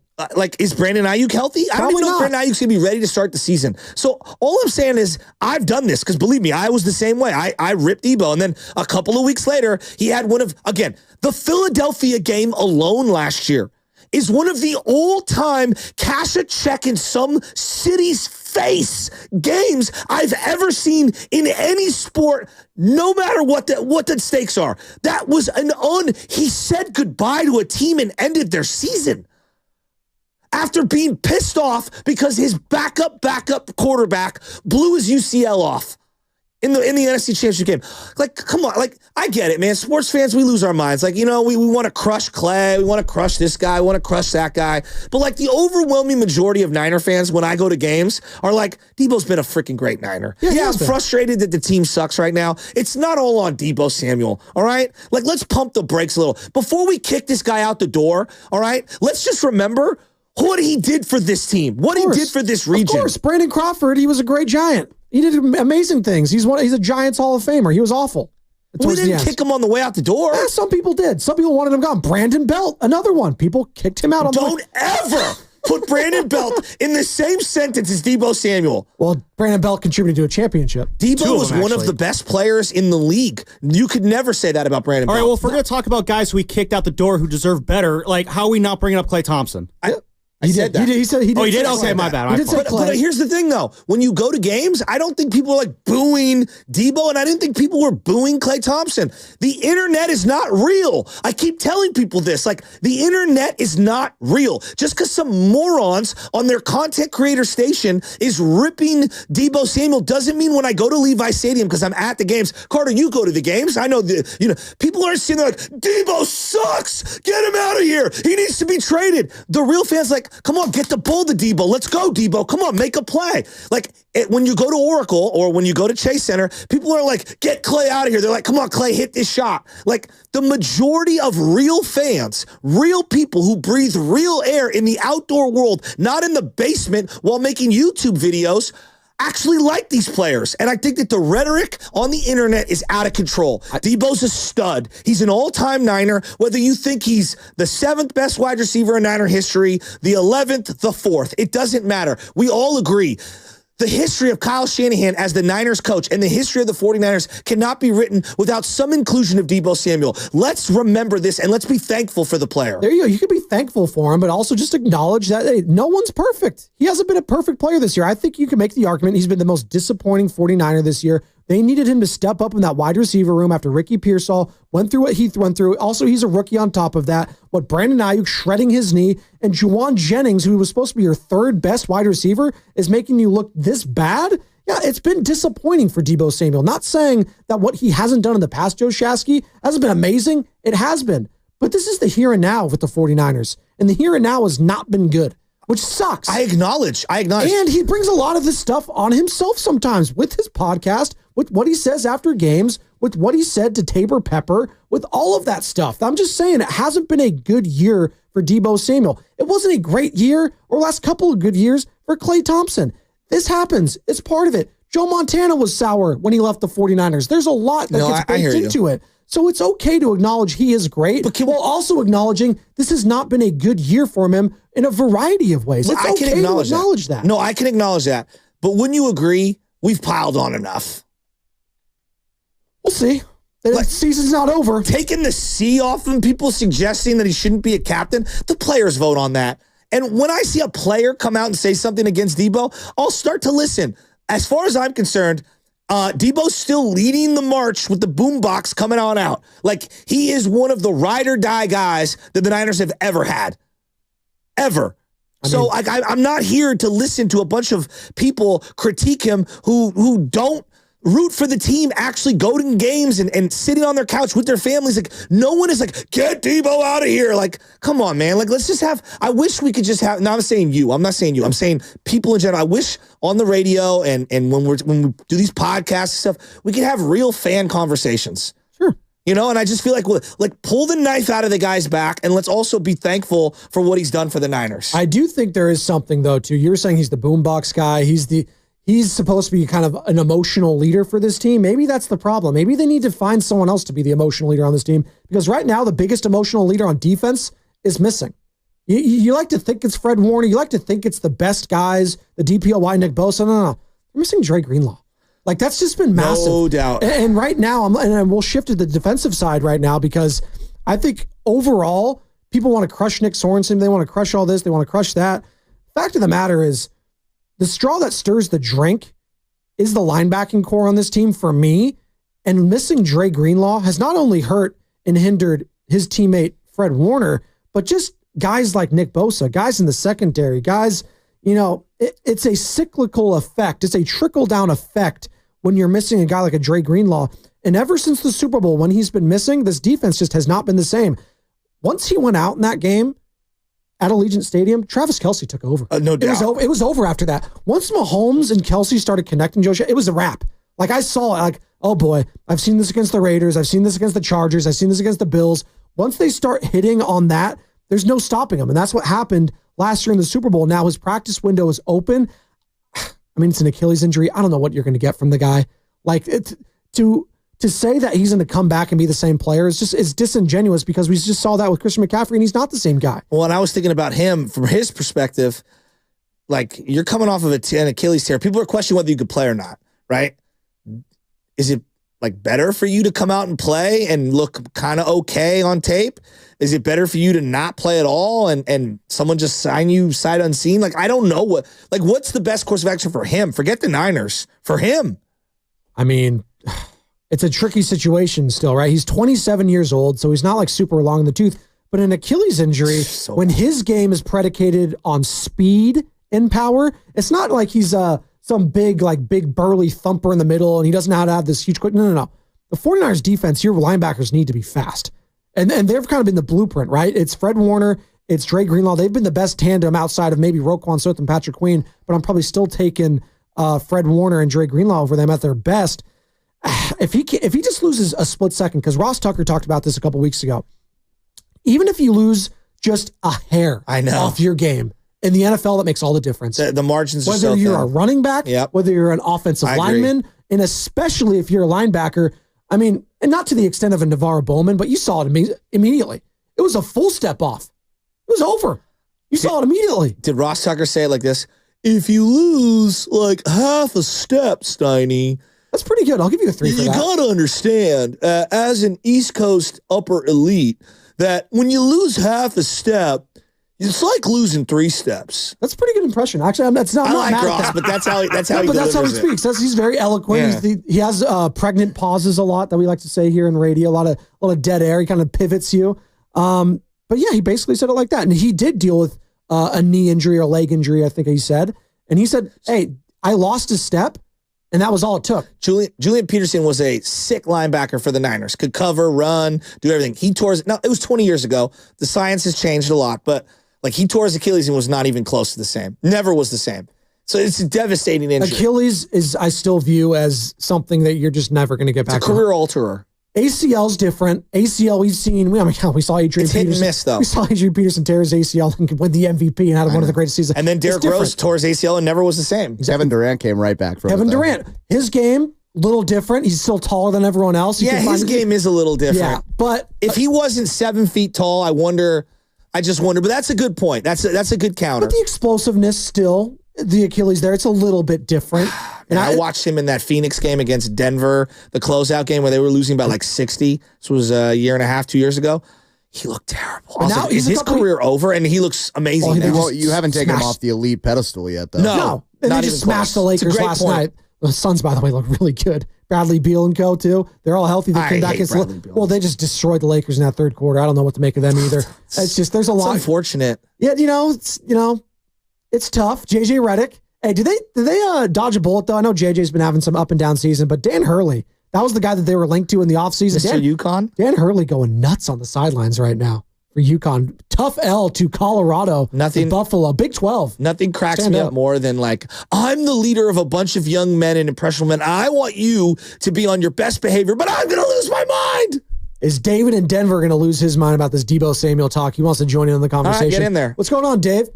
Is Brandon Ayuk healthy? I don't even know if Brandon Ayuk's going to be ready to start the season. So all I'm saying is I've done this because believe me, I was the same way. I ripped Debo, and then a couple of weeks later, he had one of, again, the Philadelphia game alone last year is one of the all-time cash a check in some city's face games I've ever seen in any sport, no matter what the stakes are. That was he said goodbye to a team and ended their season after being pissed off because his backup quarterback blew his UCL off in the NFC Championship game. Like, come on. Like, I get it, man. Sports fans, we lose our minds. Like, we want to crush Clay. We want to crush this guy. We want to crush that guy. But, like, the overwhelming majority of Niner fans, when I go to games, are like, Debo's been a freaking great Niner. Yeah, I'm frustrated that the team sucks right now. It's not all on Debo Samuel, all right? Like, let's pump the brakes a little. Before we kick this guy out the door, all right, let's just remember what he did for this team, what he did for this region. Of course, Brandon Crawford, he was a great Giant. He did amazing things. He's a Giants Hall of Famer. He was awful. We didn't kick him on the way out the door. Yeah, some people did. Some people wanted him gone. Brandon Belt, another one. People kicked him out on the way. Don't ever put Brandon Belt in the same sentence as Debo Samuel. Well, Brandon Belt contributed to a championship. Debo was one of the best players in the league. You could never say that about Brandon Belt. All right, well, if we're going to talk about guys who we kicked out the door who deserve better, like, how are we not bringing up Klay Thompson? He said that. He said he did. Oh, he did? Okay, my bad. But here's the thing, though. When you go to games, I don't think people are like booing Debo, and I didn't think people were booing Klay Thompson. The internet is not real. I keep telling people this. Like, the internet is not real. Just because some morons on their content creator station is ripping Debo Samuel doesn't mean when I go to Levi Stadium, because I'm at the games. Carter, you go to the games. I know people are sitting there like, Debo sucks. Get him out of here. He needs to be traded. The real fans like, come on, get the ball to Debo. Let's go, Debo. Come on, make a play. Like, when you go to Oracle or when you go to Chase Center, people are like, get Klay out of here. They're like, come on, Klay, hit this shot. Like, the majority of real fans, real people who breathe real air in the outdoor world, not in the basement while making YouTube videos, actually like these players. And I think that the rhetoric on the internet is out of control. Debo's a stud. He's an all-time Niner, whether you think he's the 7th best wide receiver in Niner history, the 11th, the 4th. It doesn't matter. We all agree. The history of Kyle Shanahan as the Niners coach and the history of the 49ers cannot be written without some inclusion of Debo Samuel. Let's remember this, and let's be thankful for the player. There you go. You can be thankful for him, but also just acknowledge that no one's perfect. He hasn't been a perfect player this year. I think you can make the argument he's been the most disappointing 49er this year. They needed him to step up in that wide receiver room after Ricky Pearsall went through what he went through. Also, he's a rookie on top of that. What Brandon Ayuk shredding his knee, and Juwan Jennings, who was supposed to be your 3rd best wide receiver, is making you look this bad. Yeah, it's been disappointing for Debo Samuel. Not saying that what he hasn't done in the past, Joe Shasky, hasn't been amazing. It has been. But this is the here and now with the 49ers. And the here and now has not been good, which sucks. I acknowledge. And he brings a lot of this stuff on himself sometimes with his podcast, with what he says after games, with what he said to Tabor Pepper, with all of that stuff. I'm just saying it hasn't been a good year for Debo Samuel. It wasn't a great year or last couple of good years for Klay Thompson. This happens. It's part of it. Joe Montana was sour when he left the 49ers. There's a lot that gets baked into it. So it's okay to acknowledge he is great, but while also acknowledging this has not been a good year for him in a variety of ways. It's okay to acknowledge that. No, I can acknowledge that. But wouldn't you agree we've piled on enough? We'll see. The season's not over. Taking the C off him, people suggesting that he shouldn't be a captain, the players vote on that. And when I see a player come out and say something against Debo, I'll start to listen. As far as I'm concerned, Debo's still leading the march with the boombox coming on out. Like, he is one of the ride or die guys that the Niners have ever had. ever. So I'm not here to listen to a bunch of people critique him who don't root for the team, actually go to games and sitting on their couch with their families. Like, no one is like, get Debo out of here. Like, come on, man. Like, let's just have, I wish we could just have, no, I'm not saying you. I'm saying people in general. I wish on the radio and when we do these podcasts and stuff, we can have real fan conversations. Sure. You know, and I just feel like pull the knife out of the guy's back, and let's also be thankful for what he's done for the Niners. I do think there is something, though, too. You're saying he's the boombox guy. He's supposed to be kind of an emotional leader for this team. Maybe that's the problem. Maybe they need to find someone else to be the emotional leader on this team, because right now the biggest emotional leader on defense is missing. You like to think it's Fred Warner. You like to think it's the best guys, the DPOY, Nick Bosa. No. They're missing Dre Greenlaw. Like, that's just been massive. No doubt. And right now, and we'll shift to the defensive side right now, because I think overall, people want to crush Nick Sorensen. They want to crush all this. They want to crush that. Fact of the matter is, the straw that stirs the drink is the linebacking core on this team for me. And missing Dre Greenlaw has not only hurt and hindered his teammate Fred Warner, but just guys like Nick Bosa, guys in the secondary, guys, you know, it's a cyclical effect. It's a trickle-down effect when you're missing a guy like a Dre Greenlaw. And ever since the Super Bowl, when he's been missing, this defense just has not been the same. Once he went out in that game at Allegiant Stadium, Travis Kelce took over. No doubt. It was over after that. Once Mahomes and Kelce started connecting, Joe, it was a wrap. Like, I saw it, like, oh boy, I've seen this against the Raiders. I've seen this against the Chargers. I've seen this against the Bills. Once they start hitting on that, there's no stopping them. And that's what happened last year in the Super Bowl. Now his practice window is open. I mean, it's an Achilles injury. I don't know what you're going to get from the guy. Like, to say that he's going to come back and be the same player is disingenuous, because we just saw that with Christian McCaffrey, and he's not the same guy. Well, and I was thinking about him from his perspective. Like, you're coming off of an Achilles tear. People are questioning whether you could play or not, right? Is it like better for you to come out and play and look kind of okay on tape? Is it better for you to not play at all and someone just sign you sight unseen? Like, I don't know what's the best course of action for him? Forget the Niners. For him. I mean, it's a tricky situation still, right? He's 27 years old, so he's not like super long in the tooth. But an Achilles injury, when his game is predicated on speed and power, it's not like he's some big burly thumper in the middle and he doesn't know how to have this huge quick. No. The 49ers defense, your linebackers need to be fast. And they've kind of been the blueprint, right? It's Fred Warner, it's Dre Greenlaw. They've been the best tandem outside of maybe Roquan Smith and Patrick Queen, but I'm probably still taking Fred Warner and Dre Greenlaw over them at their best. If he just loses a split second, because Ross Tucker talked about this a couple weeks ago, even if you lose just a hair off your game, in the NFL, that makes all the difference. The margins are so thin. Whether you're a thin. running back, whether you're an offensive lineman, and especially if you're a linebacker, I mean, and not to the extent of a Navarro Bowman, but you saw it immediately. It was a full step off. It was over. You saw it immediately. Did Ross Tucker say it like this? If you lose like half a step, Steiny. That's pretty good. I'll give you a 3 for that. You got to understand, as an East Coast upper elite, that when you lose half a step, it's like losing 3 steps. That's a pretty good impression. Actually, that's not. I like Ross, but that's how he but that's how he speaks. He's very eloquent. Yeah. He has pregnant pauses a lot that we like to say here in radio. A lot of dead air. He kind of pivots you. But yeah, he basically said it like that, and he did deal with a knee injury or leg injury, I think he said, and he said, "Hey, I lost a step." And that was all it took. Julian Peterson was a sick linebacker for the Niners. Could cover, run, do everything. He tore his... Now, it was 20 years ago. The science has changed a lot, but like he tore his Achilles and was not even close to the same. Never was the same. So it's a devastating injury. Achilles is, I still view as something that you're just never going to get back. It's a career alterer. ACL's different. ACL we've seen. We saw Adrian it's Peterson. Hit and miss, though. We saw Adrian Peterson tear his ACL and win the MVP and had one of the greatest seasons. And then Derrick Rose tore his ACL and never was the same. Kevin Durant came right back from Kevin Durant. His game, little different. He's still taller than everyone else. His game is a little different. Yeah, but if he wasn't 7 feet tall, I just wonder. But that's a good point. That's a good counter. But the explosiveness still, the Achilles there, it's a little bit different. And I watched him in that Phoenix game against Denver, the closeout game where they were losing by like 60. This was a year and a half, 2 years ago. He looked terrible. Now is his career over? And he looks amazing now. Well, you haven't taken him off the elite pedestal yet, though. No. And they just smashed the Lakers last night. The Suns, by the way, look really good. Bradley Beal and co. too. They're all healthy. They came back against. Well, they just destroyed the Lakers in that third quarter. I don't know what to make of them either. It's just there's a lot. It's unfortunate. Yeah, it's tough. JJ Redick. Hey, did they dodge a bullet though? I know JJ's been having some up and down season, but Dan Hurley, that was the guy that they were linked to in the offseason. Mr. UConn? Dan Hurley going nuts on the sidelines right now for UConn. Tough L to Colorado. Nothing. Buffalo. Big 12. Nothing cracks me up more than I'm the leader of a bunch of young men and impressionable men. I want you to be on your best behavior, but I'm going to lose my mind. Is David in Denver going to lose his mind about this Deebo Samuel talk? He wants to join in on the conversation. All right, get in there. What's going on, Dave?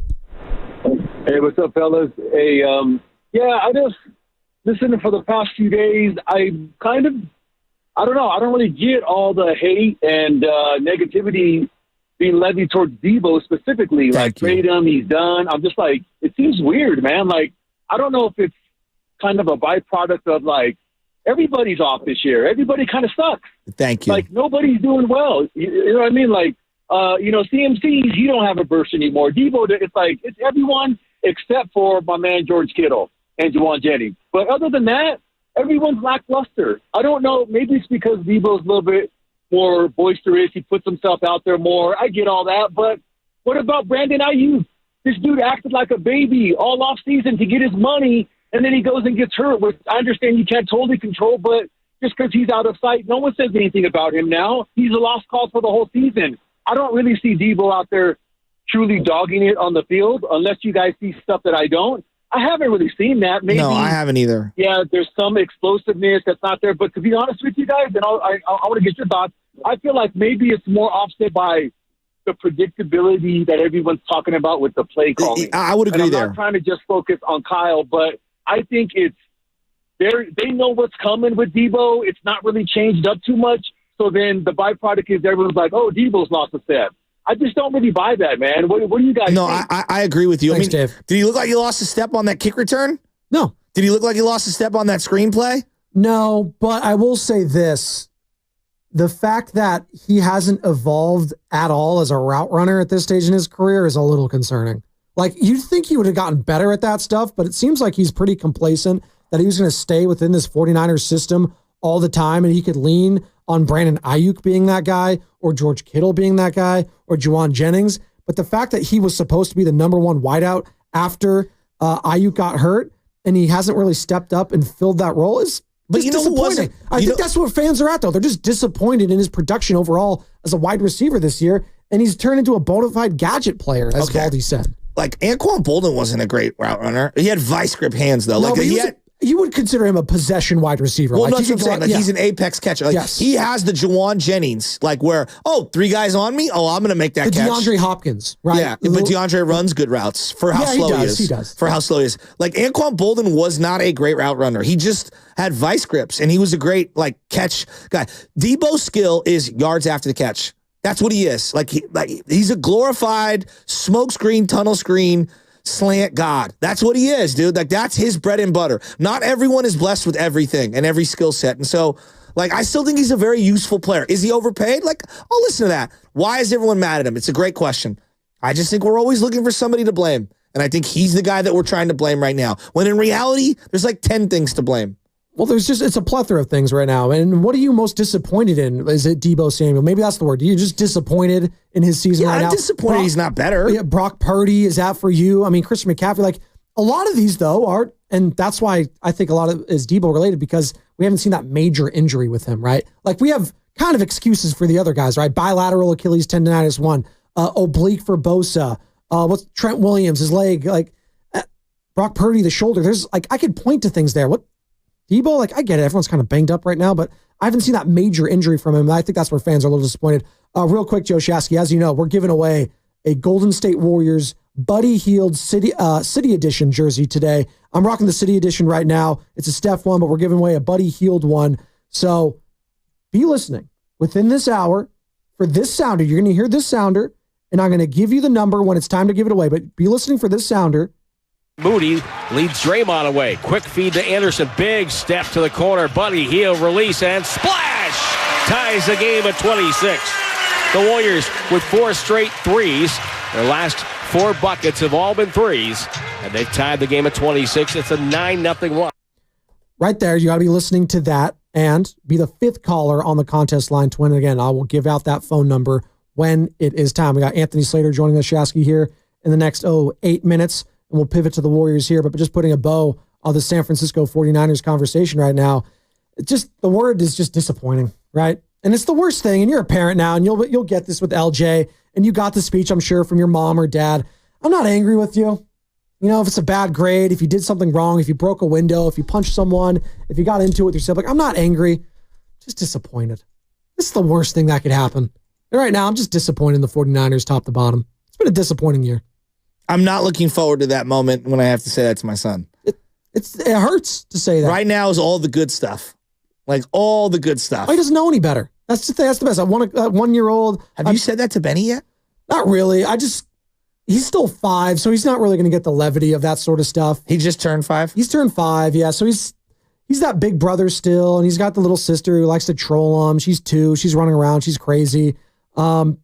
Hey, what's up, fellas? Hey, I just listening for the past few days. I don't know. I don't really get all the hate and negativity being levied towards Deebo specifically. Trade him, he's done. I'm just it seems weird, man. I don't know if it's kind of a byproduct of everybody's off this year. Everybody kind of sucks. Thank you. Nobody's doing well. You know what I mean? CMCs, he don't have a burst anymore. Deebo, it's everyone except for my man George Kittle and Juwan Jennings. But other than that, everyone's lackluster. I don't know. Maybe it's because Deebo's a little bit more boisterous. He puts himself out there more. I get all that. But what about Brandon Ayuk? This dude acted like a baby all off season to get his money, and then he goes and gets hurt, which I understand you can't totally control, but just because he's out of sight, no one says anything about him now. He's a lost cause for the whole season. I don't really see Deebo out there truly dogging it on the field, unless you guys see stuff that I don't. I haven't really seen that. Maybe, no, I haven't either. Yeah, there's some explosiveness that's not there. But to be honest with you guys, and I want to get your thoughts, I feel like maybe it's more offset by the predictability that everyone's talking about with the play calling. I would agree there. I'm not trying to just focus on Kyle, but I think they know what's coming with Deebo. It's not really changed up too much. So then the byproduct is everyone's like, oh, Deebo's lost a step. I just don't really buy that, man. What do you guys think? No, I agree with you. Thanks, Dave. Did he look like he lost a step on that kick return? No. Did he look like he lost a step on that screenplay? No, but I will say this. The fact that he hasn't evolved at all as a route runner at this stage in his career is a little concerning. You'd think he would have gotten better at that stuff, but it seems like he's pretty complacent that he was going to stay within this 49ers system all the time, and he could lean on Brandon Ayuk being that guy, or George Kittle being that guy, or Juwan Jennings. But the fact that he was supposed to be the number one wideout after Ayuk got hurt, and he hasn't really stepped up and filled that role is disappointing. I think that's what fans are at, though. They're just disappointed in his production overall as a wide receiver this year, and he's turned into a bona fide gadget player, as Baldy said. Anquan Boldin wasn't a great route runner. He had vice grip hands, though. No, you would consider him a possession wide receiver. Well, that's what I'm saying. He's an apex catcher. Yes. He has the Juwan Jennings, where, three guys on me? Oh, I'm going to make that catch. DeAndre Hopkins, right? Yeah, but DeAndre runs good routes for how slow he is. He does. For how slow he is. Anquan Boldin was not a great route runner. He just had vice grips, and he was a great, catch guy. Deebo's skill is yards after the catch. That's what he is. He's a glorified smoke screen, tunnel screen, slant god. That's what he is, dude. That's his bread and butter. Not everyone is blessed with everything and every skill set. And so, I still think he's a very useful player. Is he overpaid? I'll listen to that. Why is everyone mad at him? It's a great question. I just think we're always looking for somebody to blame. And I think he's the guy that we're trying to blame right now. When in reality, there's 10 things to blame. Well, it's a plethora of things right now. And what are you most disappointed in? Is it Deebo Samuel? Maybe that's the word. You're just disappointed in his season right now. I'm disappointed he's not better. Yeah, Brock Purdy, is that for you? I mean, Christian McCaffrey, a lot of these, though, are, and that's why I think a lot of it is Deebo related, because we haven't seen that major injury with him, right? We have kind of excuses for the other guys, right? Bilateral Achilles tendonitis one, oblique for Bosa, what's Trent Williams, his leg, Brock Purdy, the shoulder. There's I could point to things there. What? Deebo, I get it. Everyone's kind of banged up right now, but I haven't seen that major injury from him. And I think that's where fans are a little disappointed. Real quick, Joe Shasky, as you know, we're giving away a Golden State Warriors Buddy Hield City Edition jersey today. I'm rocking the City Edition right now. It's a Steph one, but we're giving away a Buddy Hield one. So be listening within this hour for this sounder. You're going to hear this sounder, and I'm going to give you the number when it's time to give it away. But be listening for this sounder. Moody leads Draymond away. Quick feed to Anderson. Big step to the corner. Buddy Hield release and splash! Ties the game at 26. The Warriors with 4 straight threes. Their last 4 buckets have all been threes. And they've tied the game at 26. It's a 9-0 run. Right there, you got to be listening to that. and be the 5th caller on the contest line to win. Again, I will give out that phone number when it is time. We got Anthony Slater joining us, Shasky, here in the next 8 minutes, and we'll pivot to the Warriors here. But just putting a bow on the San Francisco 49ers conversation right now, the word is just disappointing, right? And it's the worst thing. And you're a parent now, and you'll get this with LJ, and you got the speech, I'm sure, from your mom or dad. I'm not angry with you. You know, if it's a bad grade, if you did something wrong, if you broke a window, if you punched someone, if you got into it with your sibling, I'm not angry, just disappointed. This is the worst thing that could happen. And right now, I'm just disappointed in the 49ers top to bottom. It's been a disappointing year. I'm not looking forward to that moment when I have to say that to my son. It hurts to say that. Right now is all the good stuff. Like all the good stuff. Oh, he doesn't know any better. That's the best. I want a 1-year-old. Have you said that to Benny yet? Not really. He's still 5, so he's not really going to get the levity of that sort of stuff. He just turned 5? He's turned 5, yeah. So he's that big brother still, and he's got the little sister who likes to troll him. She's 2. She's running around. She's crazy. But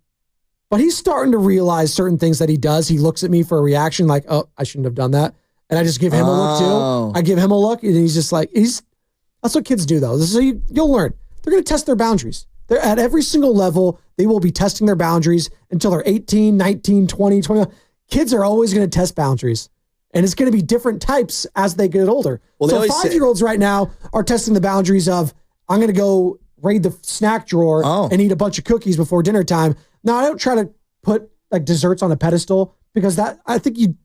he's starting to realize certain things that he does. He looks at me for a reaction like, oh, I shouldn't have done that. And I just give him a look too. I give him a look, and he's just like, that's what kids do, though. So you'll learn. They're going to test their boundaries. They're at every single level. They will be testing their boundaries until they're 18, 19, 20, 21. Kids are always going to test boundaries. And it's going to be different types as they get older. Well, so 5-year-olds right now are testing the boundaries of, I'm going to go raid the snack drawer and eat a bunch of cookies before dinner time. Now, I don't try to put like desserts on a pedestal because that I think you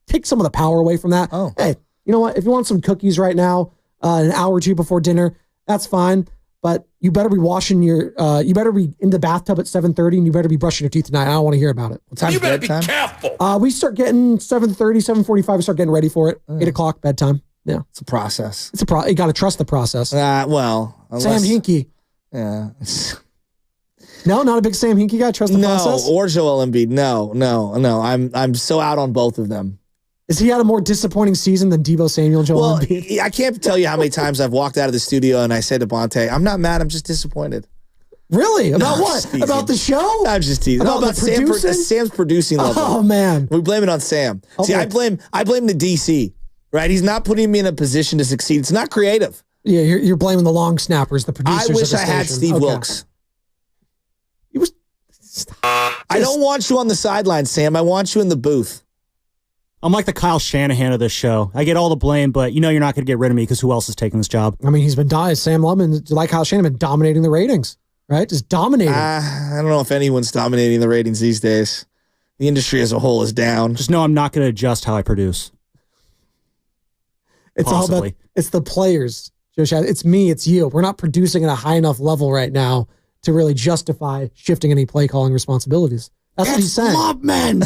take some of the power away from that. Hey, you know what? If you want some cookies right now, an hour or two before dinner, that's fine. But you better be washing you better be in the bathtub at 7:30, and you better be brushing your teeth tonight. I don't want to hear about it. What time's You better bedtime? be careful. We start getting 7:30, 7:45. We start getting ready for it. 8 o'clock bedtime. Yeah, It's a process. you got to trust the process. Well, Sam Hinkie. Yeah. No, not a big Sam Hinkie guy. Trust the process. Or Joel Embiid. No. I'm so out on both of them. Is he had a more disappointing season than Deebo Samuel, Joel Embiid? I can't tell you how many times I've walked out of the studio and I said to Bonte, I'm not mad, I'm just disappointed. Really? About No, what? just teasing. About the show? I'm just teasing. About About the Sam, producing? Sam's producing level. Oh, man. We blame it on Sam. See, Okay. I blame the DC, right? He's not putting me in a position to succeed. It's not creative. Yeah, you're blaming the long snappers, the producers. I wish of the I had station. Steve Okay. Wilkes. I don't want you on the sideline, Sam. I want you in the booth. I'm like the Kyle Shanahan of this show. I get all the blame, but you know you're not going to get rid of me because who else is taking this job? I mean, he's been Sam Lubman, like Kyle Shanahan, been dominating the ratings, right? Just dominating. I don't know if anyone's dominating the ratings these days. The industry as a whole is down. Just know I'm not going to adjust how I produce. It's all about it's the players, Josh. It's me, it's you. We're not producing at a high enough level right now to really justify shifting any play calling responsibilities. That's what he's saying. Lubman.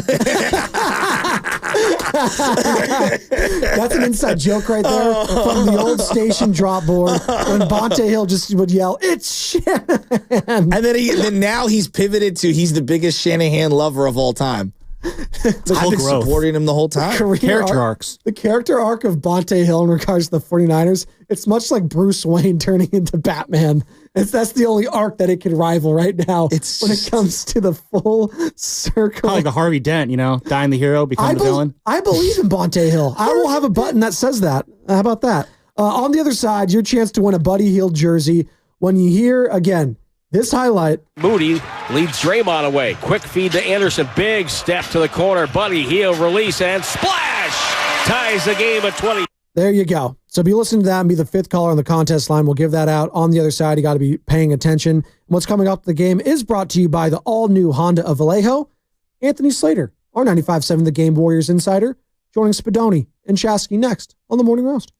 That's an inside joke right there from the old station drop board when Bonte Hill just would yell, "It's Shanahan!" And then now he's pivoted to he's the biggest Shanahan lover of all time. I've been supporting him the whole time. Character arcs. The character arc of Bonte Hill in regards to the 49ers, it's much like Bruce Wayne turning into Batman. That's the only arc that it can rival right now when it comes to the full circle. Kind of like a Harvey Dent, dying the hero, become the villain. I believe in Bonte Hill. I will have a button that says that. How about that? On the other side, your chance to win a Buddy Hield jersey when you hear, again, this highlight. Moody leads Draymond away. Quick feed to Anderson. Big step to the corner. Buddy Hield release and splash. Ties the game at 20. There you go. So be listening to that and be the 5th caller on the contest line. We'll give that out. On the other side, you got to be paying attention. What's coming up the game is brought to you by the all-new Honda of Vallejo. Anthony Slater, our 95.7 The Game Warriors insider, joining Spadoni and Shasky next on the Morning Roast.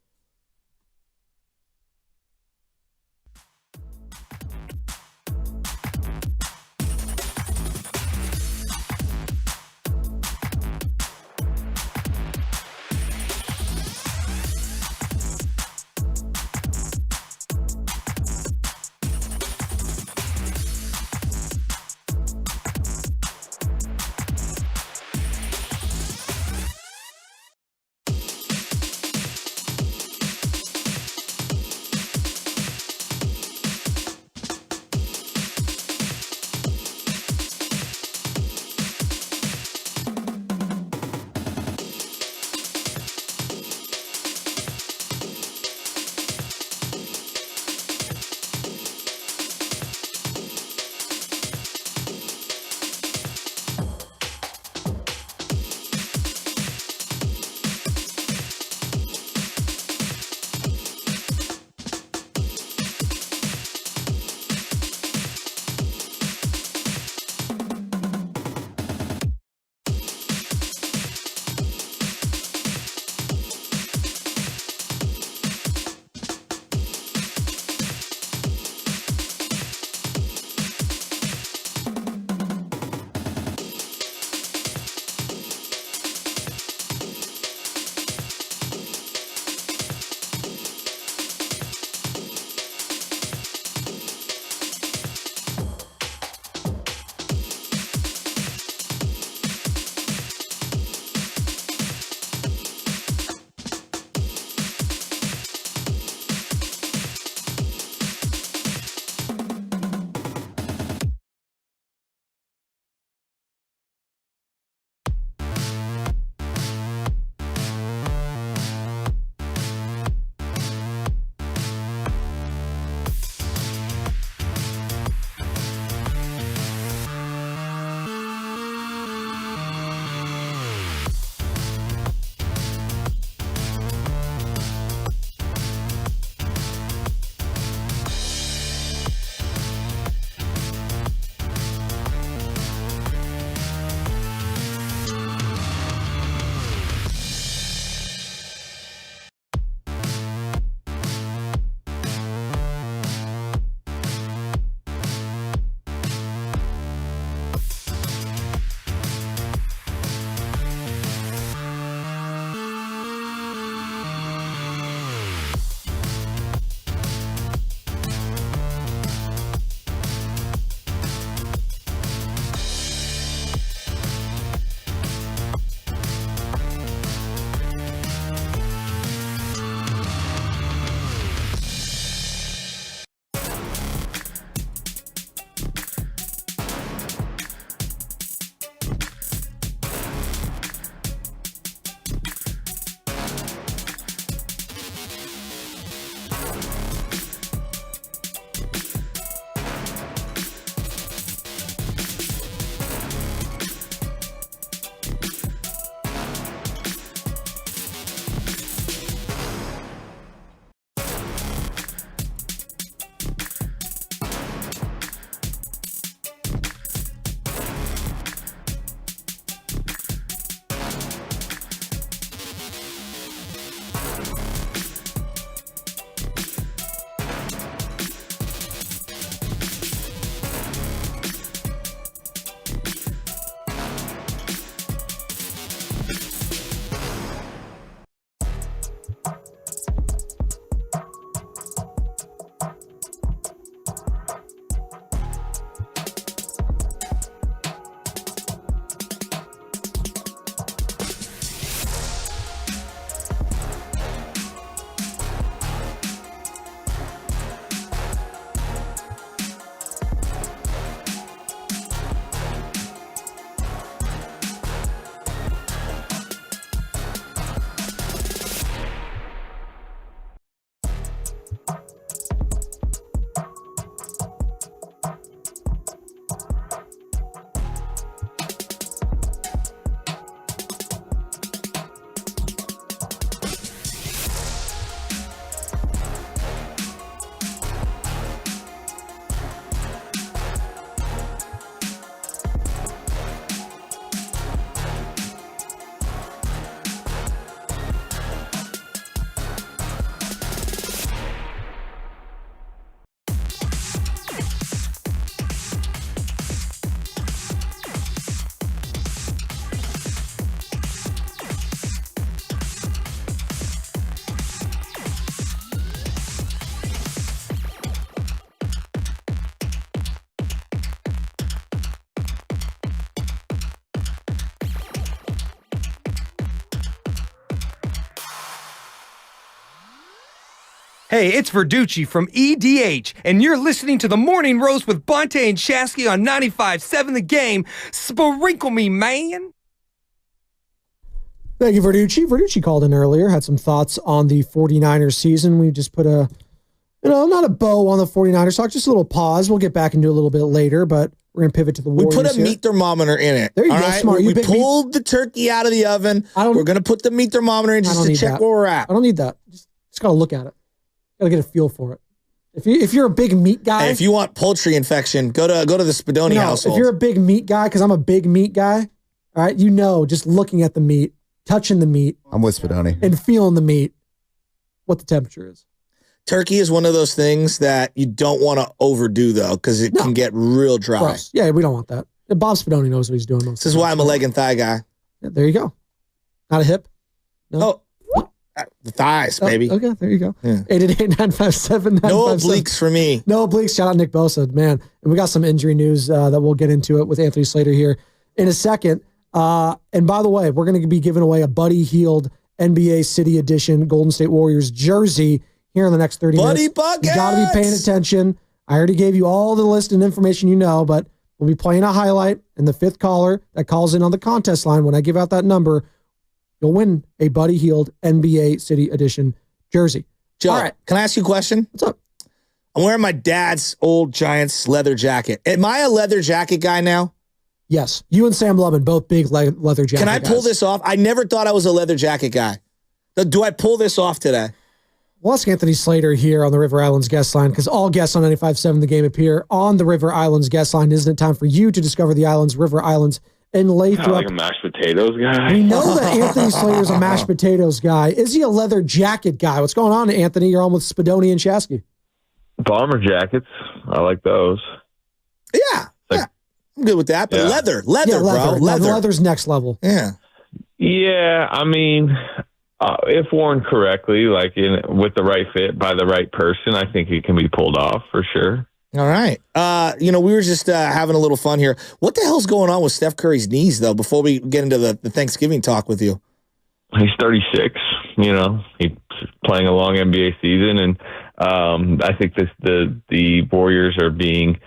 Hey, it's Verducci from EDH, and you're listening to the Morning Roast with Bonte and Shasky on 95.7 The Game. Sprinkle me, man. Thank you, Verducci. Verducci called in earlier, had some thoughts on the 49ers season. We just put not a bow on the 49ers talk, just a little pause. We'll get back into a little bit later, but we're going to pivot to the Warriors. We put a meat thermometer in it. There you go, smart. We pulled the turkey out of the oven. We're going to put the meat thermometer in just to check where we're at. I don't need that. Just got to look at it. Got to get a feel for it. If you're a big meat guy, hey, if you want poultry infection, go to the Spadoni household. If you're a big meat guy, because I'm a big meat guy, all right, just looking at the meat, touching the meat, I'm with Spadoni, and feeling the meat, what the temperature is. Turkey is one of those things that you don't want to overdo though, because it can get real dry. Gross. Yeah, we don't want that. Bob Spadoni knows what he's doing. This is why I'm a leg and thigh guy. Yeah, there you go. Not a hip. No. Oh. The thighs, baby. Okay, there you go. Yeah. 888-957-957. No obliques for me. No obliques. Shout out Nick Bosa, man. And we got some injury news that we'll get into it with Anthony Slater here in a second. And by the way, we're going to be giving away a Buddy Hield NBA City Edition Golden State Warriors jersey here in the next 30 minutes. Buckets! You got to be paying attention. I already gave you all the list and information you know, but we'll be playing a highlight, and the fifth caller that calls in on the contest line, when I give out that number, you'll win a Buddy Hield NBA City Edition jersey. Joe, all right. Can I ask you a question? What's up? I'm wearing my dad's old Giants leather jacket. Am I a leather jacket guy now? Yes. You and Sam Lubin, both big leather jacket Can I pull this off? I never thought I was a leather jacket guy. Do I pull this off today? We'll ask Anthony Slater here on the River Islands guest line, because all guests on 95.7 The Game appear on the River Islands guest line. Isn't it time for you to discover the islands, River Islands, and Lathrop? Like a mashed potatoes guy. We know that Anthony Slater's a mashed potatoes guy. Is he a leather jacket guy? What's going on, Anthony? You're on with Spadoni and Shasky. Bomber jackets. I like those. Yeah. I'm good with that. But leather, bro. Leather's next level. Yeah. Yeah, I mean, if worn correctly, with the right fit by the right person, I think it can be pulled off for sure. All right. We were just having a little fun here. What the hell's going on with Steph Curry's knees, though, before we get into the Thanksgiving talk with you? He's 36. He's playing a long NBA season, and I think the Warriors are being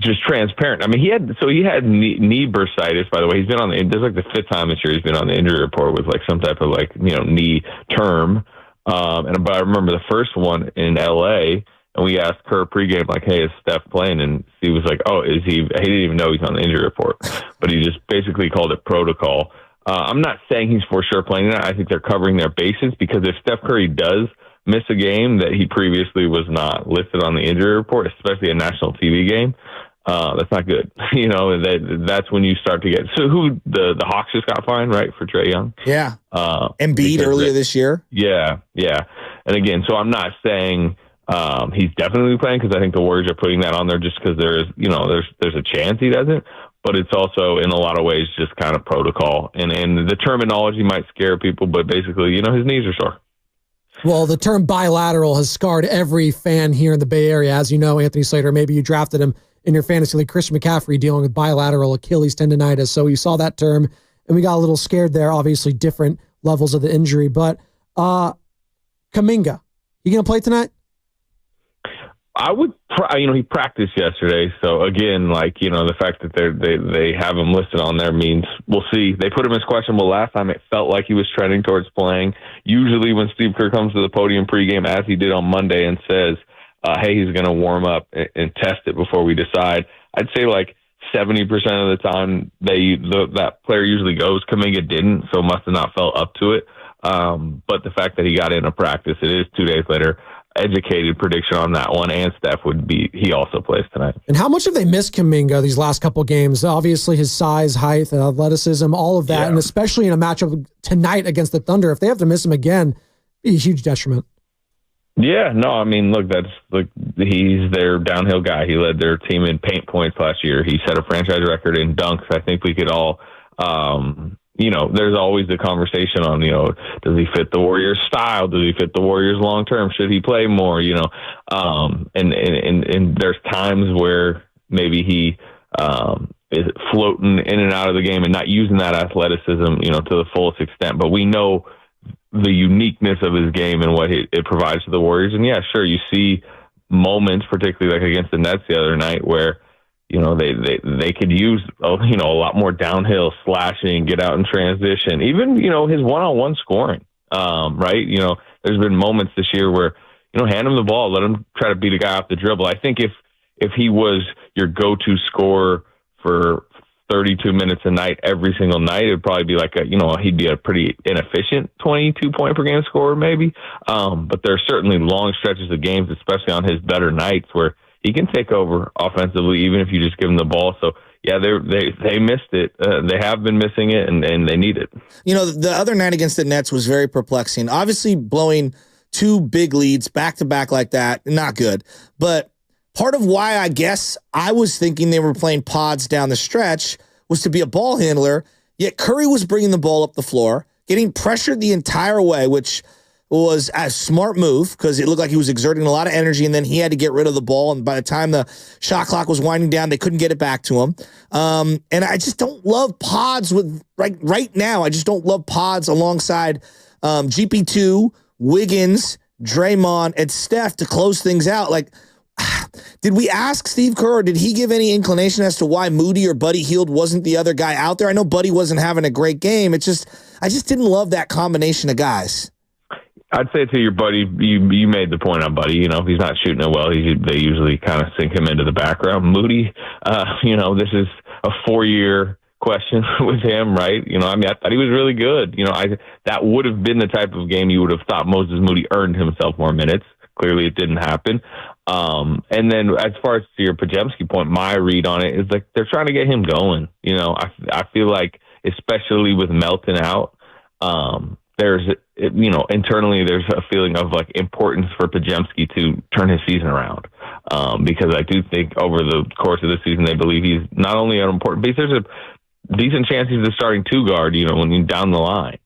just transparent. I mean, he had knee bursitis, by the way. He's been this is like the fifth time this year he's been on the injury report with some type of knee term. But I remember the first one in LA, and we asked Kerr pregame, hey, is Steph playing? And he was like, oh, is he? He didn't even know he's on the injury report, but he just basically called it protocol. I'm not saying he's for sure playing that. I think they're covering their bases, because if Steph Curry does miss a game that he previously was not listed on the injury report, especially a national TV game, that's not good. That's when you start to get. So who the Hawks just got fined, right, for Trae Young? Yeah. Embiid earlier this year. Yeah. And again, so I'm not saying he's definitely playing, because I think the Warriors are putting that on there just because there's a chance he doesn't. But it's also in a lot of ways just kind of protocol, and the terminology might scare people, but basically, his knees are sore. Well, the term bilateral has scarred every fan here in the Bay Area. As you know, Anthony Slater, maybe you drafted him in your fantasy league. Christian McCaffrey dealing with bilateral Achilles tendonitis. So you saw that term, and we got a little scared there. Obviously, different levels of the injury. But Kuminga, you going to play tonight? I would, he practiced yesterday. So again, the fact that they have him listed on there means we'll see. They put him as questionable last time. It felt like he was trending towards playing. Usually when Steve Kerr comes to the podium pregame, as he did on Monday, and says, hey, he's going to warm up and test it before we decide, I'd say 70% of the time that player usually goes. Kuminga didn't, so must have not felt up to it. But the fact that he got into practice, it is 2 days later. Educated prediction on that one, and Steph he also plays tonight. And how much have they missed Kuminga these last couple of games? Obviously his size, height, athleticism, all of that, and especially in a matchup tonight against the Thunder, if they have to miss him again, it'd be a huge detriment. Yeah, no, I mean, look, he's their downhill guy. He led their team in paint points last year. He set a franchise record in dunks. I think we could all there's always the conversation on, does he fit the Warriors style? Does he fit the Warriors long term? Should he play more? And there's times where maybe he is floating in and out of the game and not using that athleticism, to the fullest extent. But we know the uniqueness of his game and what it provides to the Warriors. And yeah, sure, you see moments, particularly like against the Nets the other night, where they could use a lot more downhill slashing, get out in transition, even his one-on-one scoring. Right? There's been moments this year where hand him the ball, let him try to beat a guy off the dribble. I think if he was your go-to scorer for 32 minutes a night every single night, it'd probably be like he'd be a pretty inefficient 22 point per game scorer maybe. But there are certainly long stretches of games, especially on his better nights, where he can take over offensively, even if you just give him the ball. So yeah, they missed it. They have been missing it, and they need it. The other night against the Nets was very perplexing. Obviously, blowing 2 big leads back to back like that, not good. But part of why I guess I was thinking they were playing pods down the stretch was to be a ball handler, yet Curry was bringing the ball up the floor, getting pressured the entire way, which was a smart move because it looked like he was exerting a lot of energy, and then he had to get rid of the ball, and by the time the shot clock was winding down, they couldn't get it back to him. And I just don't love pods with right now. I just don't love pods alongside GP2, Wiggins, Draymond, and Steph to close things out. Did we ask Steve Kerr, or did he give any inclination as to why Moody or Buddy Hield wasn't the other guy out there? I know Buddy wasn't having a great game. I just didn't love that combination of guys. I'd say to your buddy, you made the point on Buddy. If he's not shooting it well, they usually kind of sink him into the background. Moody, this is a 4-year question with him, right? I thought he was really good. That would have been the type of game you would have thought Moses Moody earned himself more minutes. Clearly, it didn't happen. And then as far as to your Podziemski point, my read on it is they're trying to get him going. I feel like, especially with Melton out, there's internally there's a feeling of importance for Podziemski to turn his season around. Because I do think over the course of the season they believe he's not only an important piece, there's a decent chance he's the starting 2 guard, when you're down the line.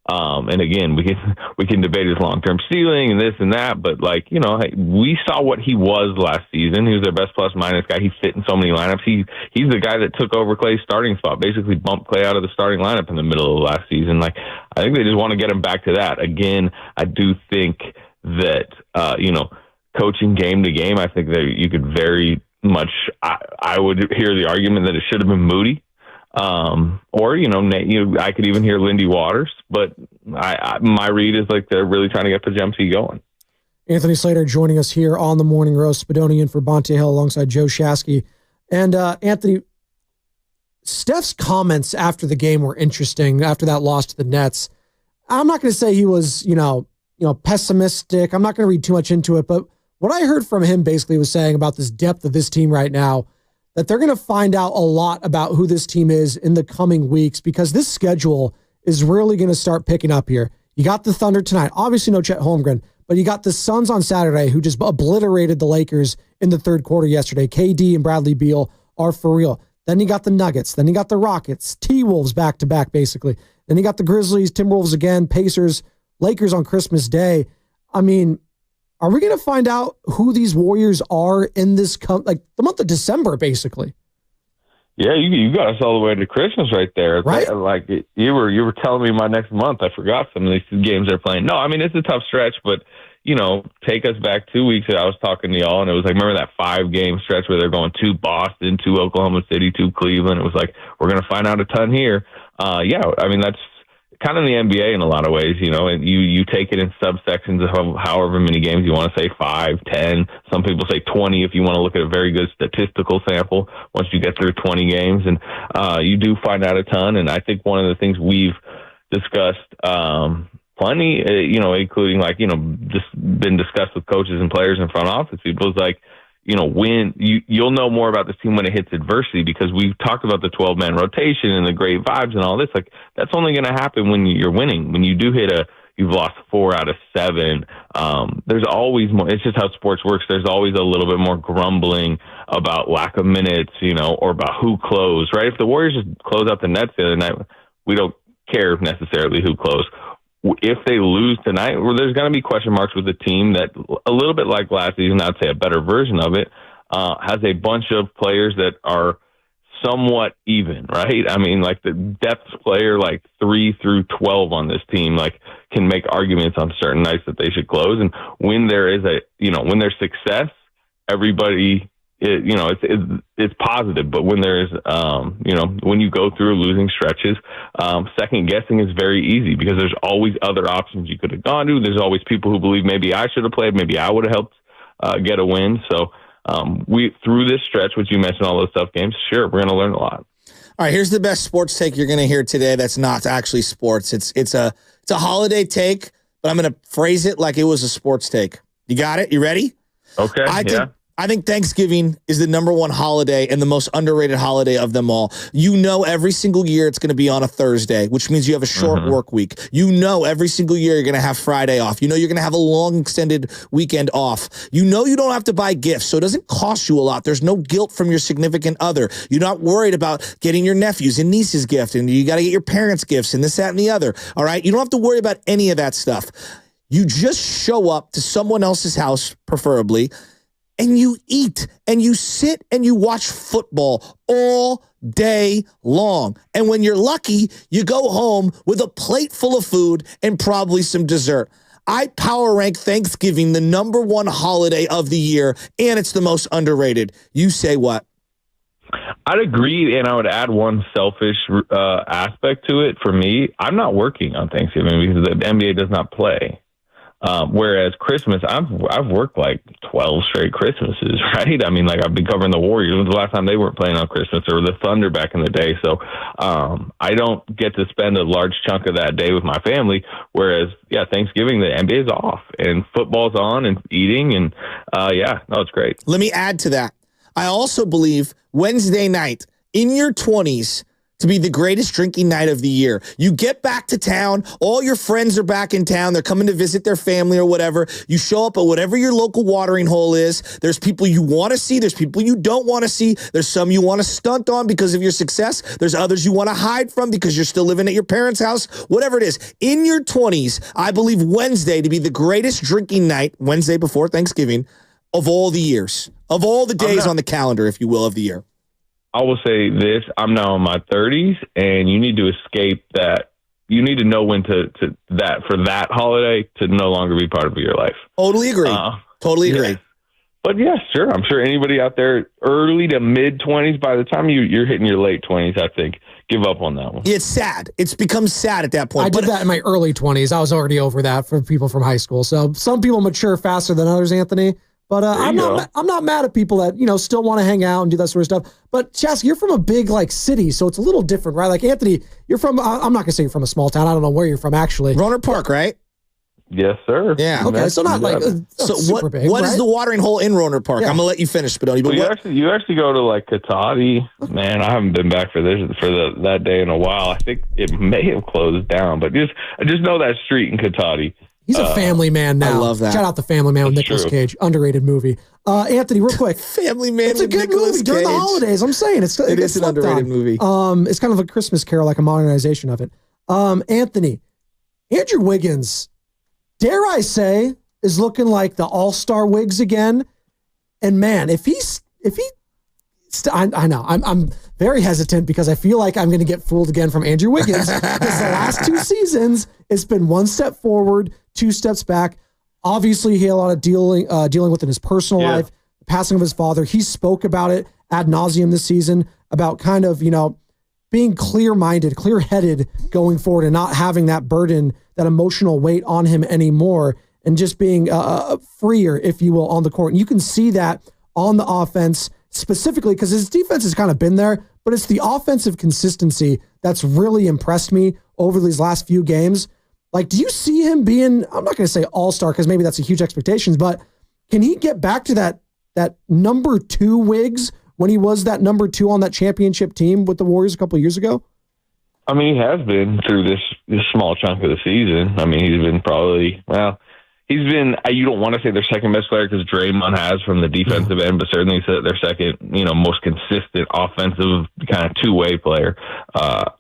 And again, we can debate his long-term ceiling and this and that, but we saw what he was last season. He was their best plus-minus guy. He fit in so many lineups. He's the guy that took over Klay's starting spot, basically bumped Klay out of the starting lineup in the middle of last season. I think they just want to get him back to that. Again, I do think that coaching game to game, I think that you could very much. I would hear the argument that it should have been Moody. Or I could even hear Lindy Waters, but my read is they're really trying to get Podziemski going. Anthony Slater joining us here on the Morning Roast, Spadonian for Bonte Hill alongside Joe Shasky. And Anthony, Steph's comments after the game were interesting. After that loss to the Nets, I'm not going to say he was pessimistic. I'm not going to read too much into it, but what I heard from him basically was saying about this depth of this team right now, that they're going to find out a lot about who this team is in the coming weeks, because this schedule is really going to start picking up here. You got the Thunder tonight. Obviously no Chet Holmgren, but you got the Suns on Saturday, who just obliterated the Lakers in the third quarter yesterday. KD and Bradley Beal are for real. Then you got the Nuggets. Then you got the Rockets. T-Wolves back-to-back, basically. Then you got the Grizzlies, Timberwolves again, Pacers, Lakers on Christmas Day. I mean, are we going to find out who these Warriors are in this, the month of December, basically? Yeah, you got us all the way to Christmas right there. Right? You were telling me my next month. I forgot some of these games they're playing. No, I mean, it's a tough stretch, but, take us back 2 weeks ago. I was talking to y'all, and it was remember that 5-game stretch where they're going to Boston, to Oklahoma City, to Cleveland. It was we're going to find out a ton here. Yeah, I mean, that's kind of the NBA in a lot of ways, and you take it in subsections of however many games you want to say, 5, 10. Some people say 20 if you want to look at a very good statistical sample once you get through 20 games. And you do find out a ton. And I think one of the things we've discussed plenty, including just been discussed with coaches and players and front office people, is when you'll know more about this team when it hits adversity, because we've talked about the 12-man rotation and the great vibes and all this. That's only going to happen when you're winning. When you do you've lost 4 out of 7. There's always more. It's just how sports works. There's always a little bit more grumbling about lack of minutes, or about who closed, right? If the Warriors just close out the Nets the other night, we don't care necessarily who closed. If they lose tonight, there's going to be question marks with the team that, a little bit like last season, I'd say a better version of it, has a bunch of players that are somewhat even, right? I mean, like the depth player, like 3 through 12 on this team, like can make arguments on certain nights that they should close. And when there is when there's success, everybody, it's positive. But when there's, when you go through losing stretches, second guessing is very easy because there's always other options you could have gone to. There's always people who believe maybe I should have played, maybe I would have helped get a win. So we through this stretch, which you mentioned, all those tough games, sure, we're going to learn a lot. All right, here's the best sports take you're going to hear today. That's not actually sports. It's a holiday take, but I'm going to phrase it like it was a sports take. You got it? You ready? Okay. I think Thanksgiving is the number one holiday and the most underrated holiday of them all. You know, every single year it's going to be on a Thursday, which means you have a short work week. You know, every single year you're going to have Friday off. You know, you're going to have a long extended weekend off. You know, you don't have to buy gifts, so it doesn't cost you a lot. There's no guilt from your significant other. You're not worried about getting your nephews and nieces gift, and you got to get your parents gifts and this, that, and the other. All right. You don't have to worry about any of that stuff. You just show up to someone else's house, preferably, and you eat and you sit and you watch football all day long. And when you're lucky, you go home with a plate full of food and probably some dessert. I power rank Thanksgiving the number one holiday of the year, and it's the most underrated. You say what? I'd agree, and I would add one selfish aspect to it. For me, I'm not working on Thanksgiving because the NBA does not play. Whereas Christmas, I've worked like 12 straight Christmases, right? I mean, like I've been covering the Warriors. When was the last time they weren't playing on Christmas, or the Thunder back in the day? So I don't get to spend a large chunk of that day with my family. Whereas, Thanksgiving, the NBA is off and football's on and eating. And it's great. Let me add to that. I also believe Wednesday night in your 20s to be the greatest drinking night of the year. You get back to town, all your friends are back in town, they're coming to visit their family or whatever. You show up at whatever your local watering hole is. There's people you want to see, there's people you don't want to see. There's some you want to stunt on because of your success. There's others you want to hide from because you're still living at your parents' house. Whatever it is. In your 20s, I believe Wednesday to be the greatest drinking night, Wednesday before Thanksgiving, of all the years. Of all the days on the calendar, if you will, of the year. I will say this, I'm now in my 30s, and you need to escape that. You need to know when for that holiday to no longer be part of your life. Totally agree. Totally agree. But yeah, sure. I'm sure anybody out there early to mid 20s, by the time you're hitting your late 20s, I think, give up on that one. It's sad. It's become sad at that point. I did that in my early 20s. I was already over that for people from high school. So some people mature faster than others, Anthony. But I'm not mad at people that, still want to hang out and do that sort of stuff. But Chas, you're from a big city, so it's a little different, right? Like Anthony, you're from, I'm not going to say you're from a small town. I don't know where you're from, actually. Roanoke Park, right? Yes, sir. Yeah. Okay, so not super big. What right? is the watering hole in Roanoke Park? Yeah. I'm going to let you finish, Spinoni. But you actually go to Katati. Man, I haven't been back for that day in a while. I think it may have closed down, but I just know that street in Katati. He's a family man now. I love that. Shout out the Family Man with Nicolas Cage. Underrated movie. Anthony, real quick. Family Man it's with Nicolas Cage. It's a good movie during the holidays. I'm saying it is an underrated movie. It's kind of a Christmas Carol, like a modernization of it. Anthony, Andrew Wiggins, dare I say, is looking like the all-star Wiggs again. And man, I know I'm very hesitant because I feel like I'm going to get fooled again from Andrew Wiggins because the last 2 seasons it's been 1 step forward, 2 steps back. Obviously, he had a lot of dealing with in his personal life, the passing of his father. He spoke about it ad nauseum this season about kind of being clear-minded, clear-headed going forward and not having that burden, that emotional weight on him anymore, and just being freer, if you will, on the court. And you can see that on the offense. Specifically because his defense has kind of been there, but it's the offensive consistency that's really impressed me over these last few games. Do you see him being, I'm not going to say all-star because maybe that's a huge expectations, but can he get back to that number 2 Wiggs when he was that number 2 on that championship team with the Warriors a couple of years ago? I mean, he has been through this small chunk of the season. I mean, he's been you don't want to say their second best player because Draymond has from the defensive end, but certainly their second, most consistent offensive kind of two-way player.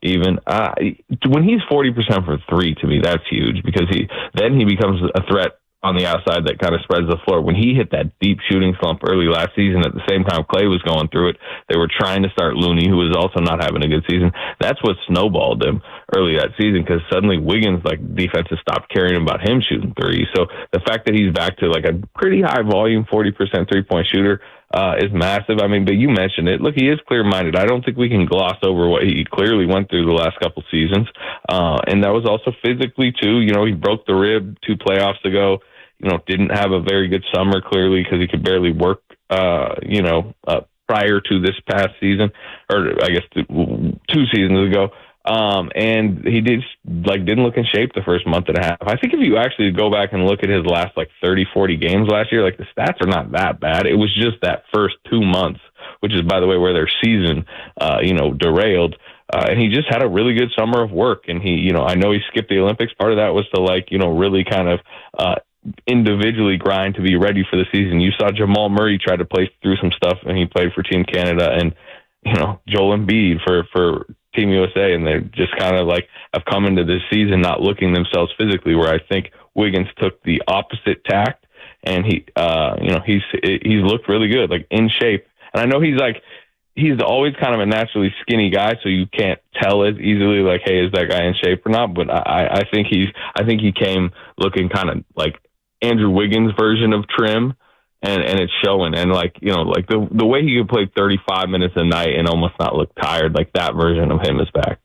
When he's 40% for 3, to me, that's huge because he becomes a threat on the outside that kind of spreads the floor. When he hit that deep shooting slump early last season, at the same time Clay was going through it, they were trying to start Looney, who was also not having a good season. That's what snowballed him early that season, because suddenly Wiggins, like, defenses stopped caring about him shooting threes. So the fact that he's back to like a pretty high volume, 40% 3-point shooter is massive. I mean, but you mentioned it. Look, he is clear-minded. I don't think we can gloss over what he clearly went through the last couple seasons. And that was also physically, too. You know, he broke the rib 2 playoffs ago. You know, didn't have a very good summer, clearly, because he could barely work, prior to this past season, or I guess 2 seasons ago. And he didn't look in shape the first month and a half. I think if you actually go back and look at his last 30, 40 games last year, the stats are not that bad. It was just that first 2 months, which is, by the way, where their season, derailed. And he just had a really good summer of work. And he, I know he skipped the Olympics. Part of that was to really kind of, individually grind to be ready for the season. You saw Jamal Murray try to play through some stuff, and he played for Team Canada, and Joel Embiid for Team USA, and they just kind of have come into this season not looking themselves physically, where I think Wiggins took the opposite tact, and he's looked really good, in shape. And I know he's always kind of a naturally skinny guy, so you can't tell as easily hey, is that guy in shape or not? But I think he came looking kind of like Andrew Wiggins' version of trim, and it's showing. And the way he could play 35 minutes a night and almost not look tired, that version of him is back.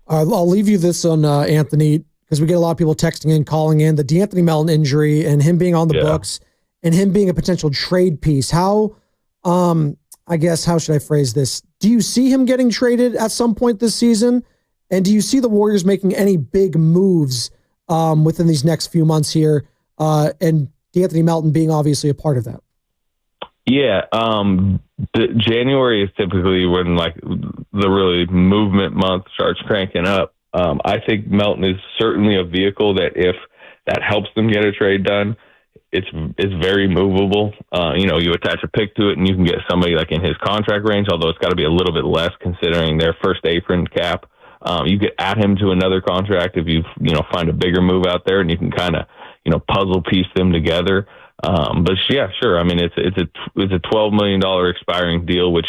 I'll leave you this on Anthony, because we get a lot of people texting in, calling in the DeAnthony Melton injury and him being on the books and him being a potential trade piece. How should I phrase this? Do you see him getting traded at some point this season? And do you see the Warriors making any big moves within these next few months here? And DeAnthony Melton being obviously a part of that. Yeah. January is typically when the really movement month starts cranking up. I think Melton is certainly a vehicle that if that helps them get a trade done, it's very movable. You attach a pick to it and you can get somebody in his contract range, although it's got to be a little bit less considering their first apron cap. You could add him to another contract if you find a bigger move out there, and you can kind of puzzle piece them together. But yeah, sure. I mean, it's a $12 million expiring deal, which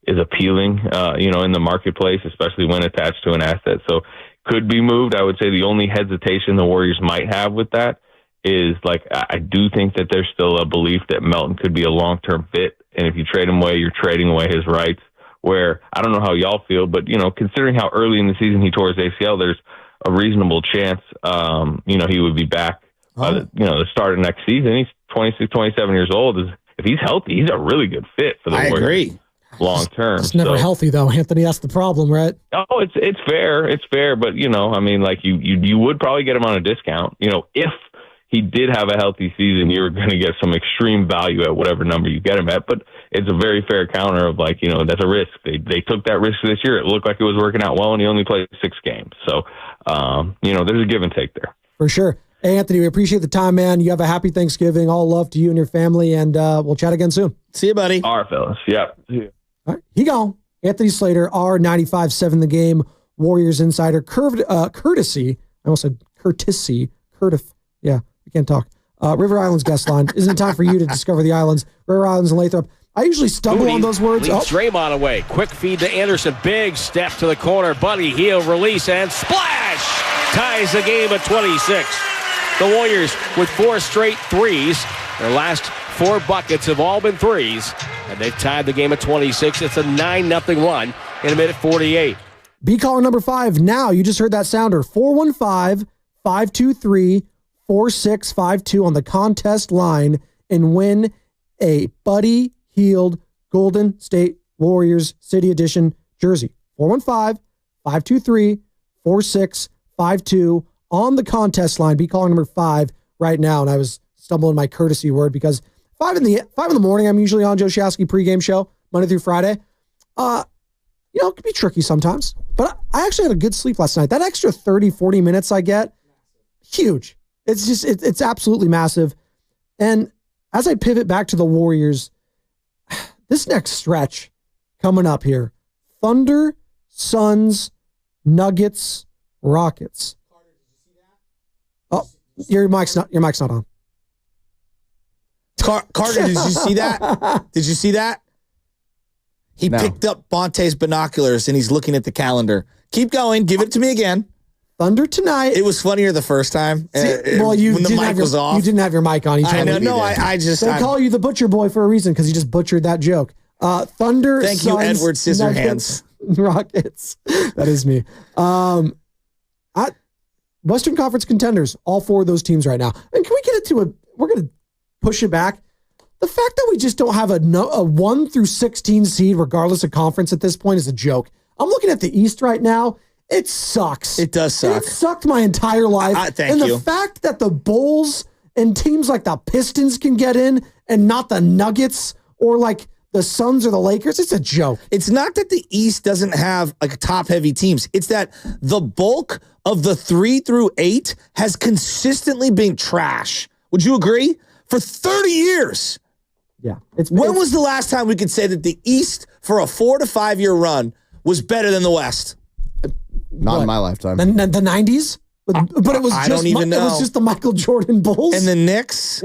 is appealing, in the marketplace, especially when attached to an asset. So could be moved. I would say the only hesitation the Warriors might have with that is I do think that there's still a belief that Melton could be a long-term fit. And if you trade him away, you're trading away his rights, where I don't know how y'all feel, but considering how early in the season he tore his ACL, there's a reasonable chance, he would be back by the start of next season. He's 26, 27 years old. If he's healthy, he's a really good fit for the Warriors. I agree. Long term. It's never healthy though, Anthony. That's the problem, right? Oh, it's fair. It's fair, but you would probably get him on a discount. If he did have a healthy season, you're going to get some extreme value at whatever number you get him at. But it's a very fair counter of that's a risk. They took that risk this year. It looked like it was working out well, and he only played 6 games. So there's a give and take there. For sure. Hey, Anthony, we appreciate the time, man. You have a happy Thanksgiving. All love to you and your family, and we'll chat again soon. See you, buddy. All right, fellas. Yeah. All right, he gone. Anthony Slater, our 95.7 The Game Warriors insider, courtesy. I almost said courtesy. Yeah, I can't talk. River Islands guest line. Isn't it time for you to discover the islands? River Islands and Lathrop. I usually stumble on those words. Leads Draymond away. Quick feed to Anderson. Big step to the corner. Buddy Hield release and splash. Ties the game at 26. The Warriors with 4 straight threes. Their last 4 buckets have all been threes, and they've tied the game at 26. It's a 9-0 run in a minute 48. Be caller number 5 now. You just heard that sounder. 415-523-4652 on the contest line and win a Buddy Hield Golden State Warriors City Edition jersey. 415-523-4652 on the contest line. Be caller number 5 right now. And I was stumbling my courtesy word because 5 in the morning, I'm usually on Joe Shasky pregame show Monday through Friday. It can be tricky sometimes, but I actually had a good sleep last night. That extra 30, 40 minutes I get, huge. It's absolutely massive. And as I pivot back to the Warriors, this next stretch coming up here, Thunder, Suns, Nuggets, Rockets. Oh, your mic's not on. Carter, did you see that? Did you see that? He picked up Bonte's binoculars and he's looking at the calendar. Keep going. Give it to me again. Thunder tonight. It was funnier the first time. Well, you when the didn't mic have your, was off. You didn't have your mic on. I know. No, I just. They call you the Butcher Boy for a reason because you just butchered that joke. Thunder. Thank Suns, you, Edward Scissorhands. Rockets. That is me. Western Conference contenders. All four of those teams right now. And can we get it to a? We're going to push it back. The fact that we just don't have a 1 through 16 seed, regardless of conference at this point, is a joke. I'm looking at the East right now. It sucks. It does suck. It sucked my entire life. Thank you. And the fact that the Bulls and teams like the Pistons can get in and not the Nuggets or like the Suns or the Lakers, it's a joke. It's not that the East doesn't have like top-heavy teams. It's that the bulk of the 3 through 8 has consistently been trash. Would you agree? For 30 years. Yeah. When was the last time we could say that the East for a 4 to 5 year run was better than the West? Not in my lifetime. The 90s? But it was I just don't even know. It was just the Michael Jordan Bulls. And the Knicks.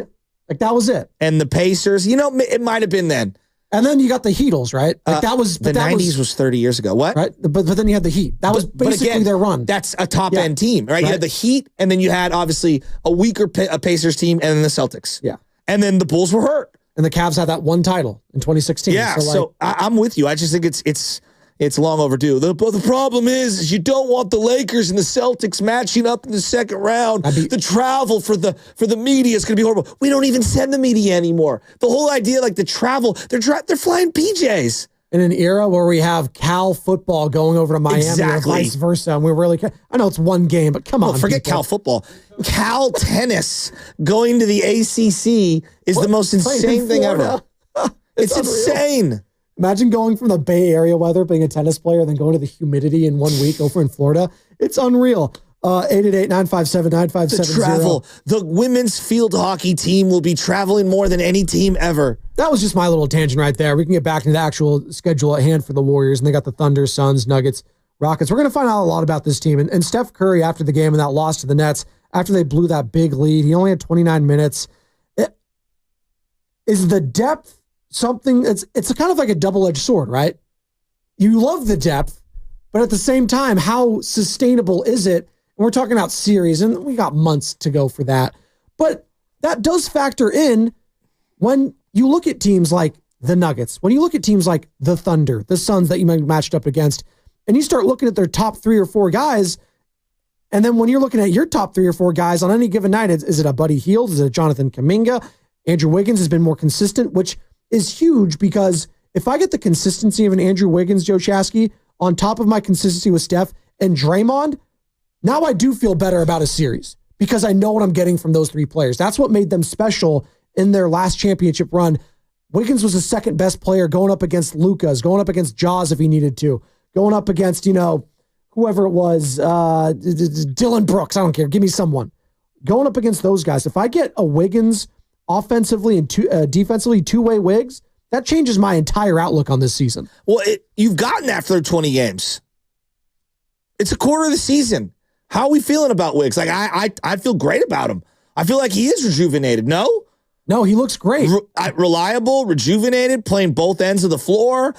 Like that was it. And the Pacers. You know, it might have been then. And then you got the Heatles, right? Like that was the 90s was 30 years ago. What? Right? But then you had the Heat. That was basically their run. That's a top-end team, right? You had the Heat, and then you had, obviously, a weaker Pacers team, and then the Celtics. Yeah. And then the Bulls were hurt. And the Cavs had that one title in 2016. Yeah, so I'm with you. I just think it's long overdue. The problem is you don't want the Lakers and the Celtics matching up in the second round. The travel for the media is going to be horrible. We don't even send the media anymore. The whole idea, like the travel, they're flying PJs. In an era where we have Cal football going over to Miami or vice versa, and we're really, I know it's one game, but come on. Forget people. Cal football. Cal tennis going to the ACC is the most insane thing ever. It's insane. Imagine going from the Bay Area weather, being a tennis player, then going to the humidity in 1 week over in Florida. It's unreal. 888-957-9570. The travel. The women's field hockey team will be traveling more than any team ever. That was just my little tangent right there. We can get back into the actual schedule at hand for the Warriors, and they got the Thunder, Suns, Nuggets, Rockets. We're going to find out a lot about this team. And Steph Curry, after the game and that loss to the Nets, after they blew that big lead, he only had 29 minutes. Is the depth something? It's kind of like a double-edged sword, right? You love the depth, but at the same time, how sustainable is it? And we're talking about series, and we got months to go for that. But that does factor in when you look at teams like the Nuggets, when you look at teams like the Thunder, the Suns that you might be matched up against, and you start looking at their top 3 or 4 guys, and then when you're looking at your top 3 or 4 guys on any given night, is it a Buddy Hield? Is it a Jonathan Kuminga? Andrew Wiggins has been more consistent, which is huge because if I get the consistency of an Andrew Wiggins, Joe Shasky, on top of my consistency with Steph and Draymond, now I do feel better about a series because I know what I'm getting from those 3 players. That's what made them special in their last championship run. Wiggins was the second best player going up against Lucas, going up against Jaws if he needed to, going up against, whoever it was, Dylan Brooks, I don't care, give me someone. Going up against those guys, if I get a Wiggins offensively and defensively two-way Wiggs, that changes my entire outlook on this season. Well, you've gotten that for 20 games. It's a quarter of the season. How are we feeling about Wiggs? Like, I feel great about him. I feel like he is rejuvenated. No? No, he looks great. Reliable, rejuvenated, playing both ends of the floor,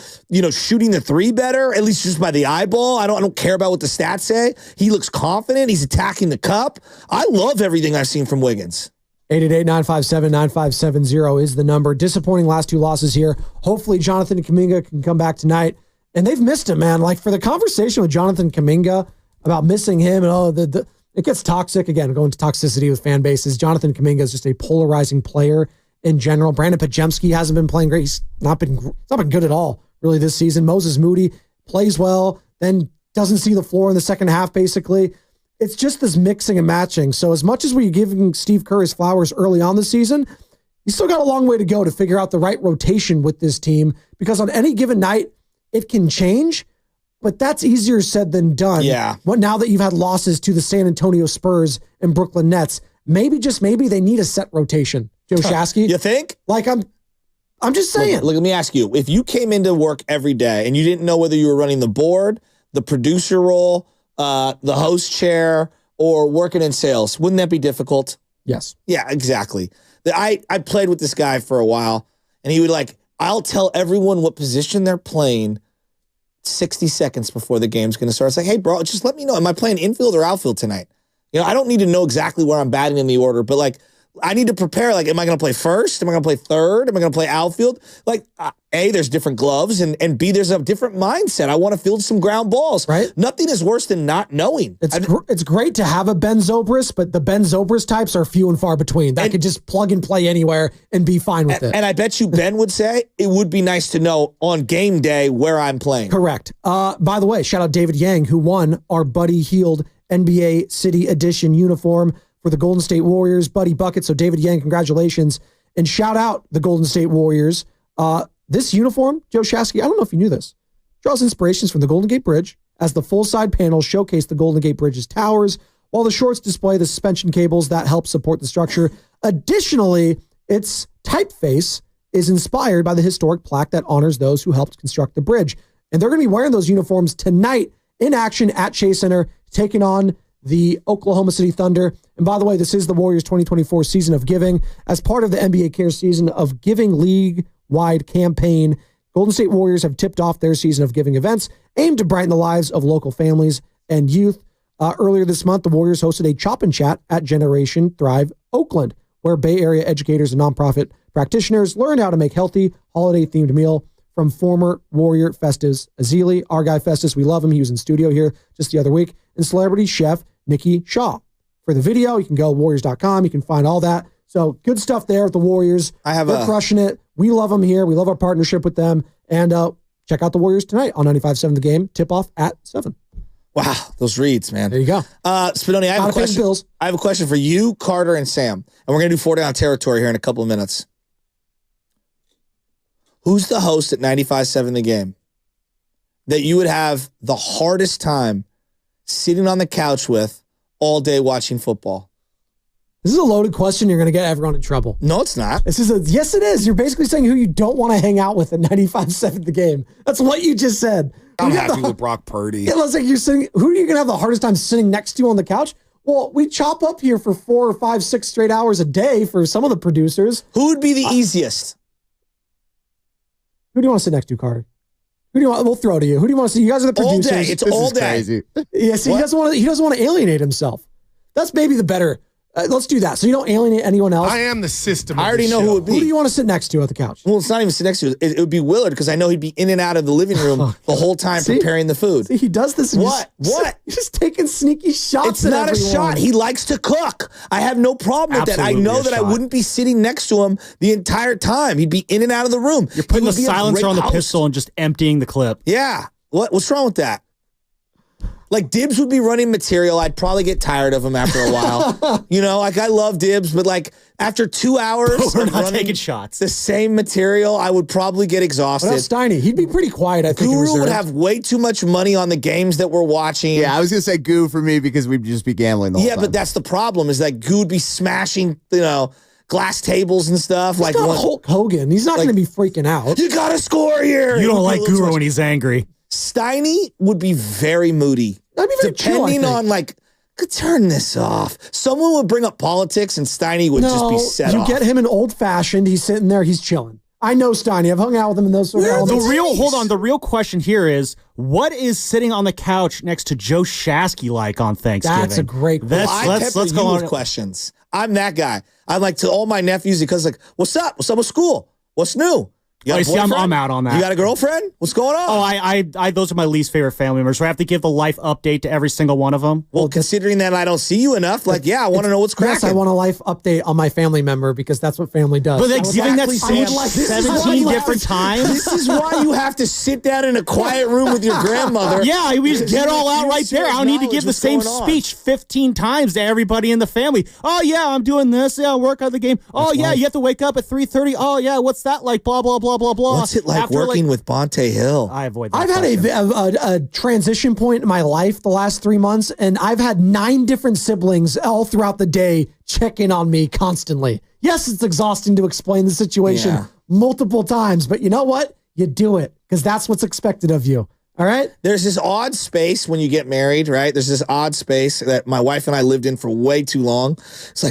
shooting the 3 better, at least just by the eyeball. I don't care about what the stats say. He looks confident. He's attacking the cup. I love everything I've seen from Wiggins. 888-957-9570 is the number. Disappointing last 2 losses here. Hopefully Jonathan Kuminga can come back tonight. And they've missed him, man. Like, for the conversation with Jonathan Kuminga about missing him and it gets toxic. Again, going to toxicity with fan bases. Jonathan Kuminga is just a polarizing player in general. Brandon Pajemski hasn't been playing great. He's not been good at all, really, this season. Moses Moody plays well, then doesn't see the floor in the second half, basically. It's just this mixing and matching. So as much as we're giving Steve Kerr his flowers early on this season, he's still got a long way to go to figure out the right rotation with this team, because on any given night, it can change, but that's easier said than done. Yeah. Now that you've had losses to the San Antonio Spurs and Brooklyn Nets, maybe, just maybe, they need a set rotation. Joe Shasky. You think? Like, I'm just saying. Look, let me ask you. If you came into work every day and you didn't know whether you were running the board, the producer role, the host chair, or working in sales, wouldn't that be difficult? Yes. Yeah, exactly. I played with this guy for a while, and he would I'll tell everyone what position they're playing 60 seconds before the game's going to start. It's like, hey, bro, just let me know. Am I playing infield or outfield tonight? I don't need to know exactly where I'm batting in the order, but I need to prepare. Am I going to play first? Am I going to play third? Am I going to play outfield? A, there's different gloves, and B, there's a different mindset. I want to field some ground balls. Right. Nothing is worse than not knowing. It's great to have a Ben Zobrist, but the Ben Zobrist types are few and far between. That could just plug and play anywhere and be fine with it. And I bet you Ben would say it would be nice to know on game day where I'm playing. Correct. By the way, shout out David Yang, who won our Buddy Healed NBA City Edition uniform for the Golden State Warriors, Buddy Bucket. So David Yang, congratulations. And shout out the Golden State Warriors. This uniform, Joe Shasky, I don't know if you knew this, draws inspirations from the Golden Gate Bridge, as the full side panels showcase the Golden Gate Bridge's towers, while the shorts display the suspension cables that help support the structure. Additionally, its typeface is inspired by the historic plaque that honors those who helped construct the bridge. And they're going to be wearing those uniforms tonight in action at Chase Center, taking on the Oklahoma City Thunder. And by the way, this is the Warriors 2024 season of giving. As part of the NBA Cares season of giving league-wide campaign, Golden State Warriors have tipped off their season of giving events aimed to brighten the lives of local families and youth. Earlier this month, the Warriors hosted a chop and chat at Generation Thrive Oakland, where Bay Area educators and nonprofit practitioners learned how to make healthy, holiday-themed meal from former Warrior Festus Azili. Our guy Festus, we love him. He was in studio here just the other week. And celebrity chef Nikki Shaw. For the video, you can go warriors.com. You can find all that. So good stuff there with the Warriors. They're crushing it. We love them here. We love our partnership with them. And check out the Warriors tonight on 95.7 The Game. Tip off at 7. Wow, those reads, man. There you go. Spinoni, I have a question. I have a question for you, Carter, and Sam. And we're going to do 4 down territory here in a couple of minutes. Who's the host at 95.7 The Game that you would have the hardest time sitting on the couch with all day watching football? This is a loaded question. You're going to get everyone in trouble. No, it's not. Yes, it is. You're basically saying who you don't want to hang out with at 95.7 The Game. That's what you just said. I'm happy with Brock Purdy. It looks like you're sitting. Who are you going to have the hardest time sitting next to on the couch? Well, we chop up here for 4 or 5, 6 straight hours a day for some of the producers. Who would be the easiest? Who do you want to sit next to, Carter? Who do you want? We'll throw to you. Who do you want to see? You guys are the producers. All day. It's all day. Crazy. Yeah, see, he doesn't want to alienate himself. That's maybe the better. Let's do that. So you don't alienate anyone else. I am the system. I already know who it would be. Who do you want to sit next to at the couch? Well, it's not even sit next to you. It would be Willard, because I know he'd be in and out of the living room the whole time preparing the food. See, he does this. What? He's just taking sneaky shots. It's not everyone. a shot. He likes to cook. I have no problem with that. I know that I wouldn't be sitting next to him the entire time. He'd be in and out of the room. You're putting the silencer on the pistol and just emptying the clip. Yeah. What's wrong with that? Dibs would be running material. I'd probably get tired of him after a while. I love Dibs, but after 2 hours we're of not running taking shots. The same material, I would probably get exhausted. What about Steiny? He'd be pretty quiet, I think. Guru would have way too much money on the games that we're watching. Yeah, I was going to say Goo for me because we'd just be gambling the whole time. Yeah, but that's the problem, is that Goo would be smashing, glass tables and stuff. He's not Hulk Hogan. He's not going to be freaking out. You got to score here. You don't like Guru when he's angry. Steiny would be very moody. That'd be very depending chill, on could turn this off. Someone would bring up politics and Steiny would just be set off. You get him an old fashioned. He's sitting there. He's chilling. I know Steiny. I've hung out with him in those sort of elements. The real question here is, what is sitting on the couch next to Joe Shasky like on Thanksgiving? That's a great question. Let's go on with questions. I'm that guy. I'm to all my nephews, because what's up? What's up with school? What's new? I'm out on that. You got a girlfriend? What's going on? Oh, I those are my least favorite family members. So I have to give the life update to every single one of them. Well, considering that I don't see you enough, I want to know what's cracking. Yes, I want a life update on my family member, because that's what family does. But giving that speech 17 different times. This is why you have to sit down in a quiet room with your grandmother. Yeah, we just get all out right there. I don't need to give the same speech 15 times to everybody in the family. Oh yeah, I'm doing this. Yeah, work on the game. Oh yeah, you have to wake up at 3:30. Oh yeah, what's that like? Blah blah blah blah blah. What's it like working with Bonte Hill? I avoid that. I've had a transition point in my life the last 3 months, and I've had 9 different siblings all throughout the day check in on me constantly. Yes, it's exhausting to explain the situation multiple times, but you know what? You do it, because that's what's expected of you. All right? There's this odd space when you get married, right? There's this odd space that my wife and I lived in for way too long. It's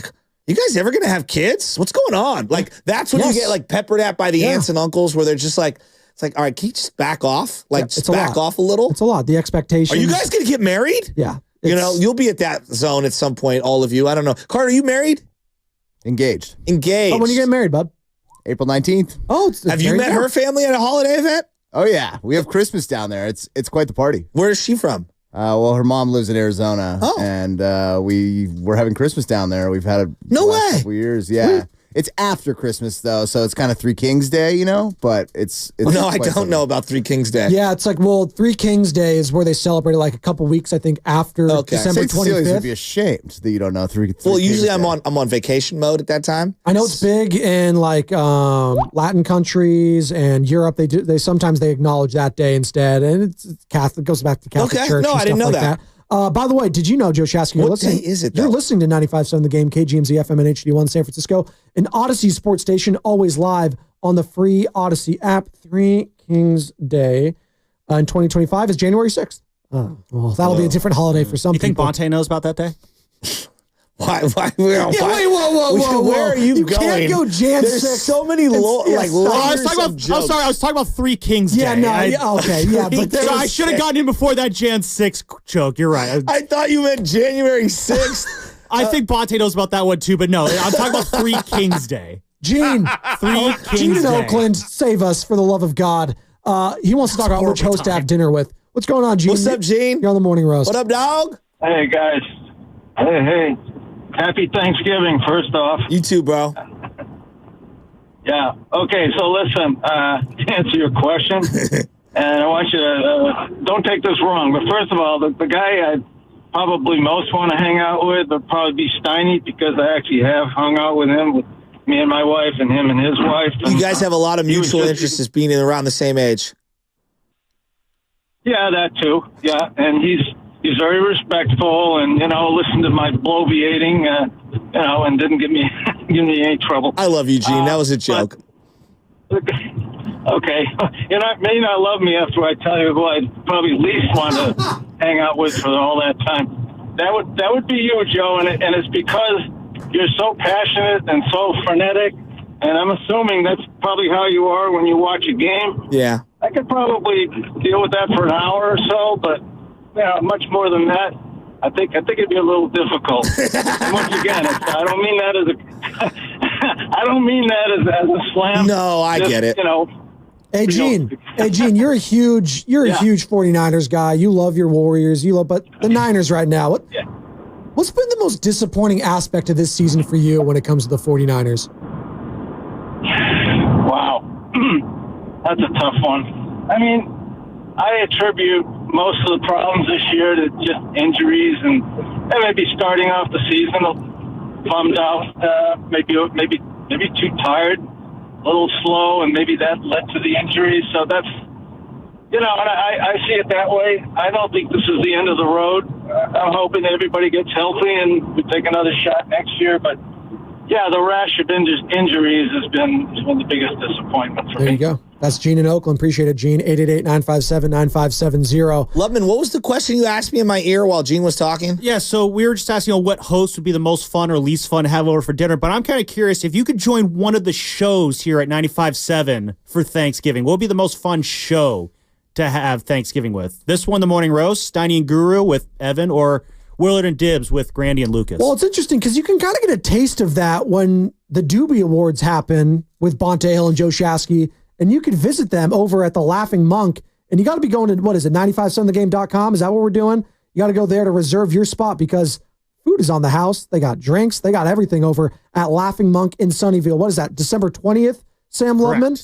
You guys ever going to have kids? What's going on? Like, that's when you get like peppered at by the aunts and uncles where they're just like, it's like, all right, can you just back off? Like, just back off a little. It's a lot. The expectations. Are you guys going to get married? Yeah. You know, you'll be at that zone at some point, all of you. I don't know. Carter, are you married? Engaged. Engaged. Oh, when are you getting married, bub? April 19th. Oh, have you met her family at a holiday event? Oh, yeah. We have Christmas down there. It's quite the party. Where is she from? Well, her mom lives in Arizona, and we're having Christmas down there. We've had a couple years. Yeah. Sweet. It's after Christmas, though, so it's kind of Three Kings Day, you know, but it's no, I don't know about Three Kings Day. Yeah, it's like, well, Three Kings Day is where they celebrate like a couple weeks, I think, after December 25th. Would be ashamed that you don't know Three Well, Kings usually Day. I'm on vacation mode at that time. I know it's big in like Latin countries and Europe. They sometimes they acknowledge that day instead, and it's Catholic. It goes back to Catholic Church. No, and I didn't stuff know like that. By the way, did you know, Joe Shasky, What day is it, though? You're listening to 95.7 The Game, KGMZ FM and HD1 San Francisco, an Odyssey sports station, always live on the free Odyssey app. Three Kings Day in 2025 is January 6th. Well, that'll be a different holiday for some You think people. Bonte knows about that day? Why? Where are you going? Can't go Jan There's 6th. so many It's- like I layers of was jokes. talking about Three Kings Yeah, Day. no, okay, yeah, but So I should have gotten in before that Jan 6 joke. You're right. I thought you meant January 6th. I think Bonte knows about that one too, but no, I'm talking about Three Kings Day. Gene, Three Kings Gene in Day. Oakland, save us for the love of God. He wants to talk about which host to have dinner with. What's going on, Gene? What's up, Gene? You're on the morning roast. What up, dog? Hey, guys. Hey. Happy Thanksgiving, first off. You too, bro. Yeah. Okay, so listen, to answer your question, and I want you to, don't take this wrong, but first of all, the guy I probably most want to hang out with would probably be Steiny, because I actually have hung out with him, with me and my wife, and him and his wife. And, You guys have a lot of mutual interests as being around the same age. Yeah, that too. Yeah, and he's very respectful, and listened to my bloviating, and didn't give me any trouble. I love you, Gene. That was a joke. Okay, you may not love me after I tell you who I'd probably least want to hang out with for all that time. That would be you, Joe, and it's because you're so passionate and so frenetic, and I'm assuming that's probably how you are when you watch a game. Yeah. I could probably deal with that for an hour or so, but much more than that, I think it'd be a little difficult. Once again, I don't mean that as a slam. No, I get it. Hey Gene, you're a huge 49ers guy. You love your Warriors. But the Niners right now. What's been the most disappointing aspect of this season for you when it comes to the 49ers? Wow. That's a tough one. I mean, I attribute most of the problems this year to just injuries and maybe starting off the season bummed out, maybe too tired, a little slow, and maybe that led to the injuries. So that's, and I see it that way. I don't think this is the end of the road. I'm hoping that everybody gets healthy and we take another shot next year. But yeah, the rash of injuries has been the biggest disappointment for me. There you go. That's Gene in Oakland. Appreciate it, Gene. 888-957-9570. Lubman, what was the question you asked me in my ear while Gene was talking? Yeah, so we were just asking what host would be the most fun or least fun to have over for dinner, but I'm kind of curious, if you could join one of the shows here at 95.7 for Thanksgiving, what would be the most fun show to have Thanksgiving with? This one, The Morning Roast, Steiny and Guru with Evan, or Willard and Dibbs with Grandy and Lucas? Well, it's interesting because you can kind of get a taste of that when the Doobie Awards happen with Bonte Hill and Joe Shasky, and you can visit them over at the Laughing Monk. And you got to be going to, 957thegame.com? Is that what we're doing? You got to go there to reserve your spot because food is on the house. They got drinks. They got everything over at Laughing Monk in Sunnyvale. What is that, December 20th, Sam Lubman?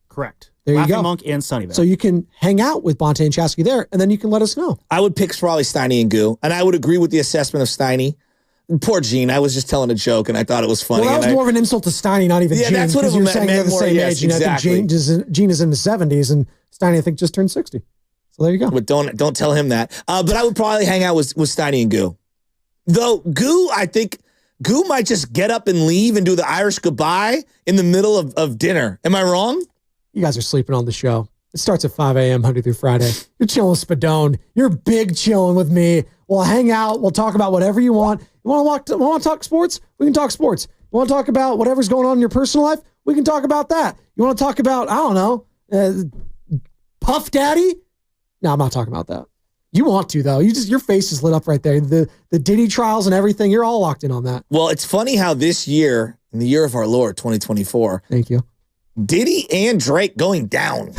Correct. There you Laughing go. Monk and Sunnyvale. So you can hang out with Bonte and Shasky there, and then you can let us know. I would pick probably Steiny and Goo, and I would agree with the assessment of Steiny. Poor Gene. I was just telling a joke, and I thought it was funny. Well, that was more of an insult to Steiny, not even Gene. That's what because it you're meant, saying they're the more, same yes, age. And exactly. I think Gene is in the 70s, and Steiny, I think, just turned 60. So there you go. But don't tell him that. But I would probably hang out with Steiny and Goo. Though Goo, I think Goo might just get up and leave and do the Irish goodbye in the middle of dinner. Am I wrong? You guys are sleeping on the show. It starts at 5 a.m. Monday through Friday. You're chilling with Spadone. You're big chilling with me. We'll hang out. We'll talk about whatever you want. You want to talk sports? We can talk sports. You want to talk about whatever's going on in your personal life? We can talk about that. You want to talk about, I don't know, Puff Daddy? No, I'm not talking about that. You want to, though. Your face is lit up right there. The Diddy trials and everything, you're all locked in on that. Well, it's funny how this year, in the year of our Lord, 2024. Thank you. Diddy and Drake going down.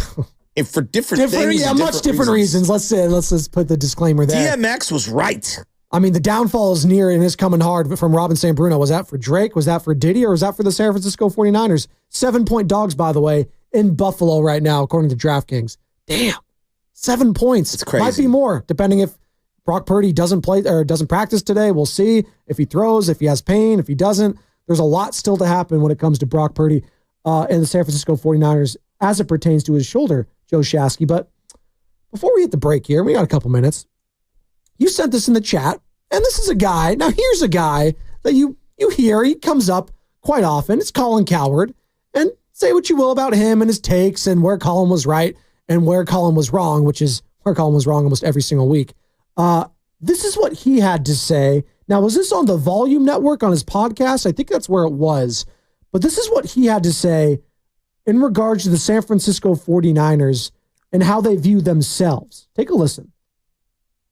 And for different things. Yeah, much different reasons. Let's just put the disclaimer there. DMX was right. I mean, the downfall is near and is coming hard from Robin St. Bruno. Was that for Drake? Was that for Diddy? Or was that for the San Francisco 49ers? 7-point dogs, by the way, in Buffalo right now, according to DraftKings. Damn. 7 points. It's crazy. Might be more, depending if Brock Purdy doesn't play or doesn't practice today. We'll see if he throws, if he has pain, if he doesn't. There's a lot still to happen when it comes to Brock Purdy and the San Francisco 49ers as it pertains to his shoulder, Joe Shasky. But before we hit the break here, we got a couple minutes. You sent this in the chat, and this is a guy. Now, here's a guy that you hear. He comes up quite often. It's Colin Cowherd. And say what you will about him and his takes and where Colin was right and where Colin was wrong, which is where Colin was wrong almost every single week. This is what he had to say. Now, was this on the Volume Network on his podcast? I think that's where it was. But this is what he had to say in regards to the San Francisco 49ers and how they view themselves. Take a listen.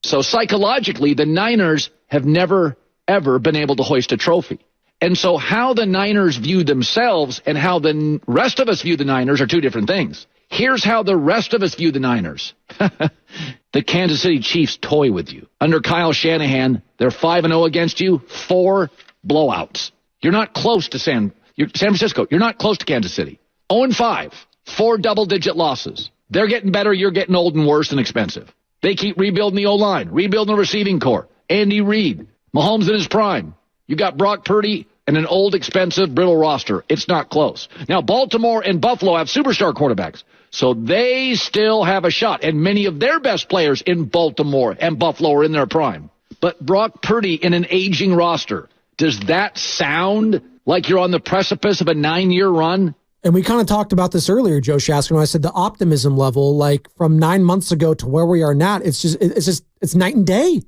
So psychologically, the Niners have never, ever been able to hoist a trophy. And so how the Niners view themselves and how the rest of us view the Niners are two different things. Here's how the rest of us view the Niners. The Kansas City Chiefs toy with you. Under Kyle Shanahan, they're 5-0 against you, 4 blowouts. You're not close to San Francisco. You're not close to Kansas City. 0-5, 4 double-digit losses. They're getting better. You're getting old and worse and expensive. They keep rebuilding the O-line, rebuilding the receiving core. Andy Reid, Mahomes in his prime. You got Brock Purdy and an old, expensive, brittle roster. It's not close. Now, Baltimore and Buffalo have superstar quarterbacks, so they still have a shot. And many of their best players in Baltimore and Buffalo are in their prime. But Brock Purdy in an aging roster, does that sound like you're on the precipice of a 9-year run? And we kind of talked about this earlier, Joe Shaskin, when I said the optimism level, like from 9 months ago to where we are now, it's night and day.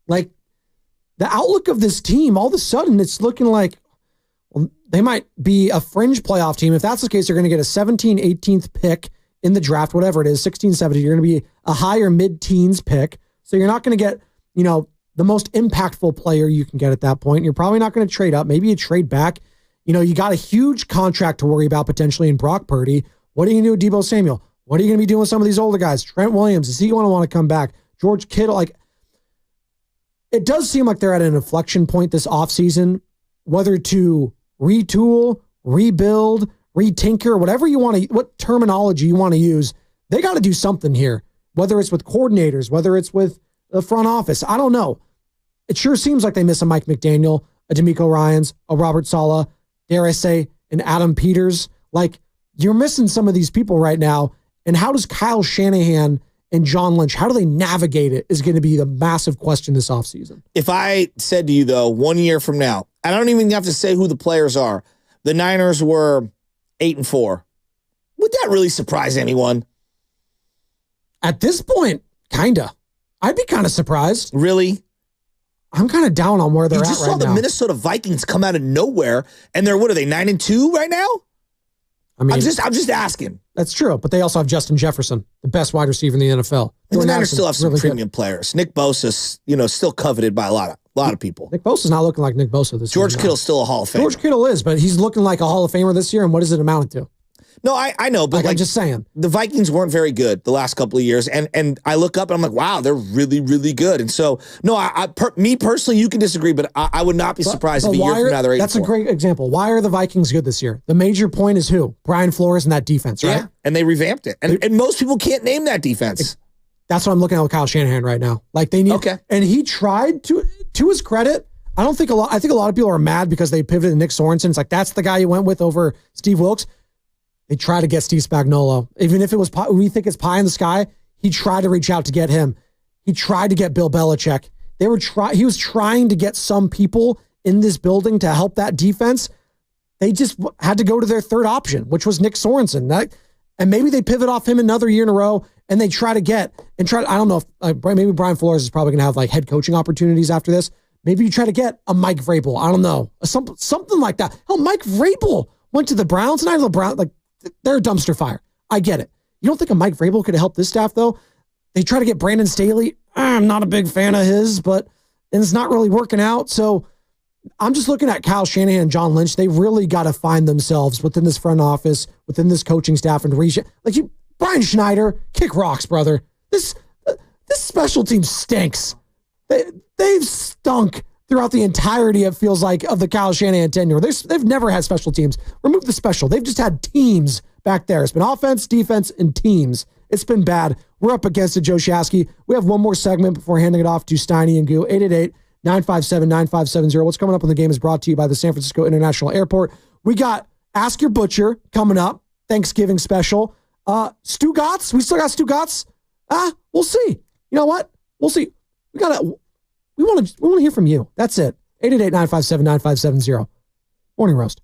Like the outlook of this team, all of a sudden it's looking like, well, they might be a fringe playoff team. If that's the case, they're going to get a 17th, 18th pick in the draft, whatever it is, 16, 17. You're going to be a higher mid-teens pick. So you're not going to get, the most impactful player you can get at that point. You're probably not going to trade up. Maybe you trade back. You got a huge contract to worry about potentially in Brock Purdy. What are you going to do with Deebo Samuel? What are you going to be doing with some of these older guys? Trent Williams, is he going to want to come back? George Kittle, it does seem like they're at an inflection point this offseason, whether to retool, rebuild, retinker, whatever you want to, what terminology you want to use, they got to do something here, whether it's with coordinators, whether it's with the front office. I don't know. It sure seems like they miss a Mike McDaniel, a DeMeco Ryans, a Robert Saleh, dare I say, an Adam Peters. Like, you're missing some of these people right now. And how does Kyle Shanahan and John Lynch, how do they navigate it is going to be the massive question this offseason. If I said to you, though, 1 year from now, I don't even have to say who the players are. The Niners were 8-4. Would that really surprise anyone? At this point, kind of. I'd be kind of surprised. Really? I'm kind of down on where they're at right now. You just saw the Minnesota Vikings come out of nowhere, and what are they, 9-2 right now? I mean, I'm just asking. That's true, but they also have Justin Jefferson, the best wide receiver in the NFL. And the Niners still have some premium players. Nick Bosa's, still coveted by a lot of people. Nick Bosa's not looking like Nick Bosa this year. George Kittle's still a Hall of Famer. George Kittle is, but he's looking like a Hall of Famer this year, and what does it amount to? No, I know, but I'm just saying. The Vikings weren't very good the last couple of years, and I look up and I'm like, wow, they're really, really good. And so, no, me personally, you can disagree, but I would not be surprised if a year from now they're 8-4. That's a great example. Why are the Vikings good this year? The major point is who? Brian Flores and that defense, right? Yeah, and they revamped it. And most people can't name that defense. That's what I'm looking at with Kyle Shanahan right now. Like they need, okay. And he tried to his credit. I think a lot of people are mad because they pivoted to Nick Sorensen. It's like, that's the guy you went with over Steve Wilkes. They tried to get Steve Spagnuolo. Even if it was we think it's pie in the sky, he tried to reach out to get him. He tried to get Bill Belichick. He was trying to get some people in this building to help that defense. They just had to go to their third option, which was Nick Sorensen. And maybe they pivot off him another year in a row, and they try to I don't know if maybe Brian Flores is probably going to have like head coaching opportunities after this. Maybe you try to get a Mike Vrabel. I don't know. Something like that. Hell, Mike Vrabel went to the Browns, and I know the Browns, like, they're a dumpster fire. I get it. You don't think a Mike Vrabel could have helped this staff, though? They try to get Brandon Staley. I'm not a big fan of his, but it's not really working out. So I'm just looking at Kyle Shanahan and John Lynch. They really got to find themselves within this front office, within this coaching staff, and Brian Schneider, kick rocks, brother. This special team stinks. They've stunk throughout the entirety, it feels like, of the Kyle Shanahan tenure. They've never had special teams. Remove the special. They've just had teams back there. It's been offense, defense, and teams. It's been bad. We're up against it, Joe Shasky. We have one more segment before handing it off to Steiny and Goo. 888-957-9570. What's coming up on the game is brought to you by the San Francisco International Airport. We got Ask Your Butcher coming up, Thanksgiving special. Stu Gotts, we still got Stu Gotts. We'll see. You know what? We'll see. We want to hear from you. That's it. 888-957-9570. Morning Roast.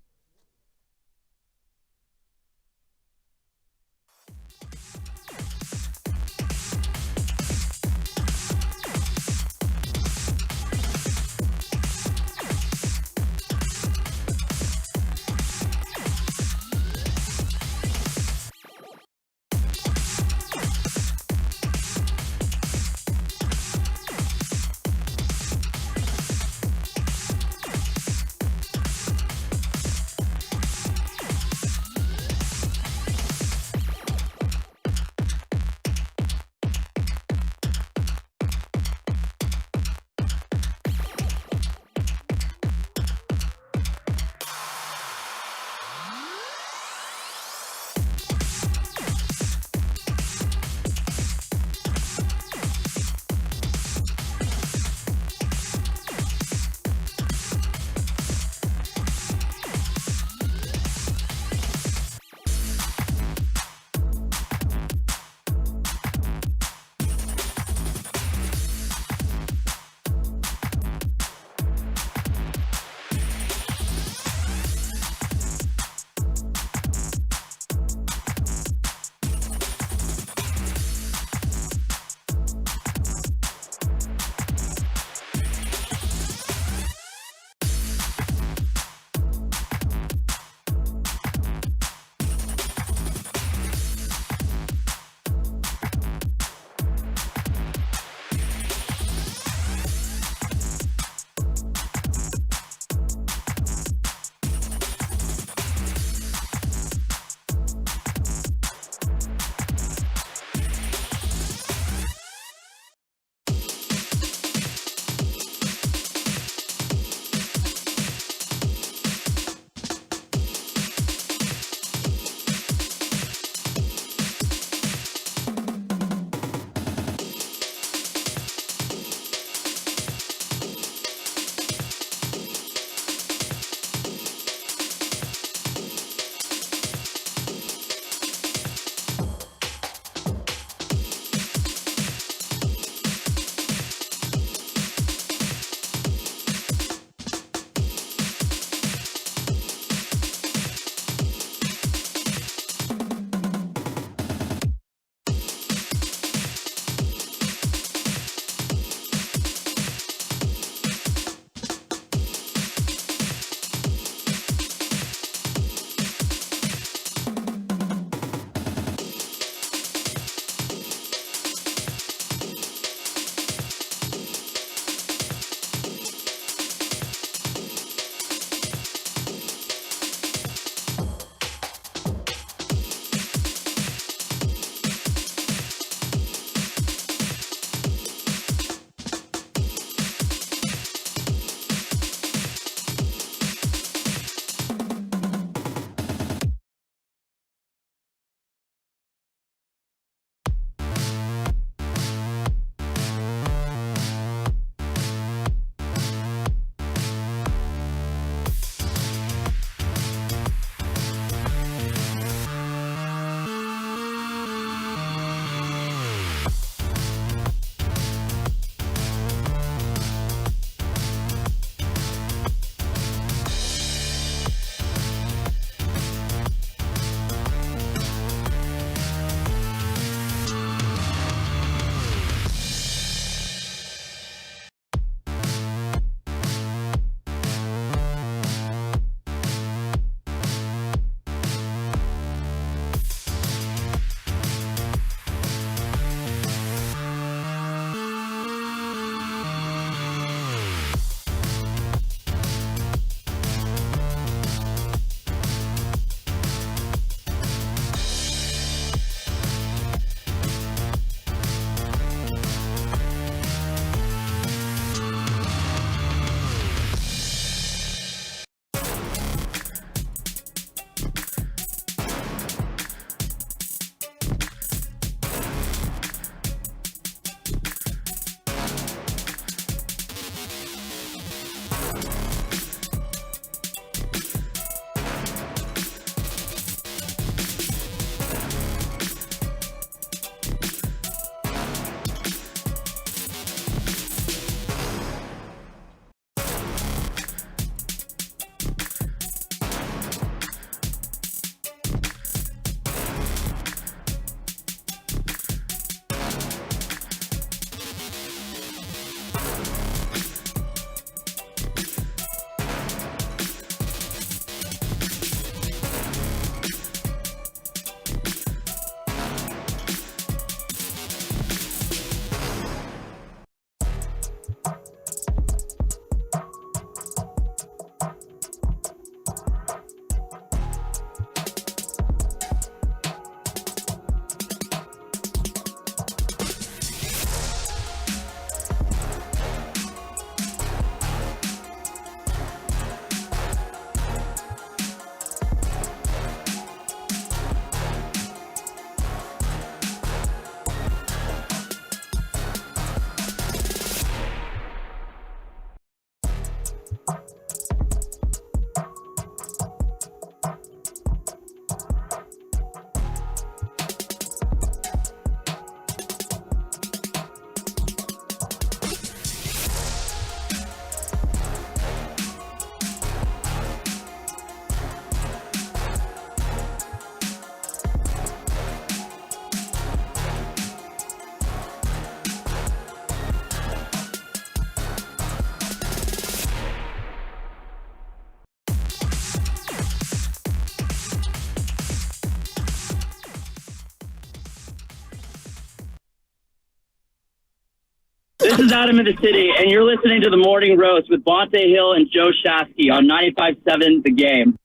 This is Adam in the city, and you're listening to The Morning Roast with Bonte Hill and Joe Shasky on 95.7 The Game.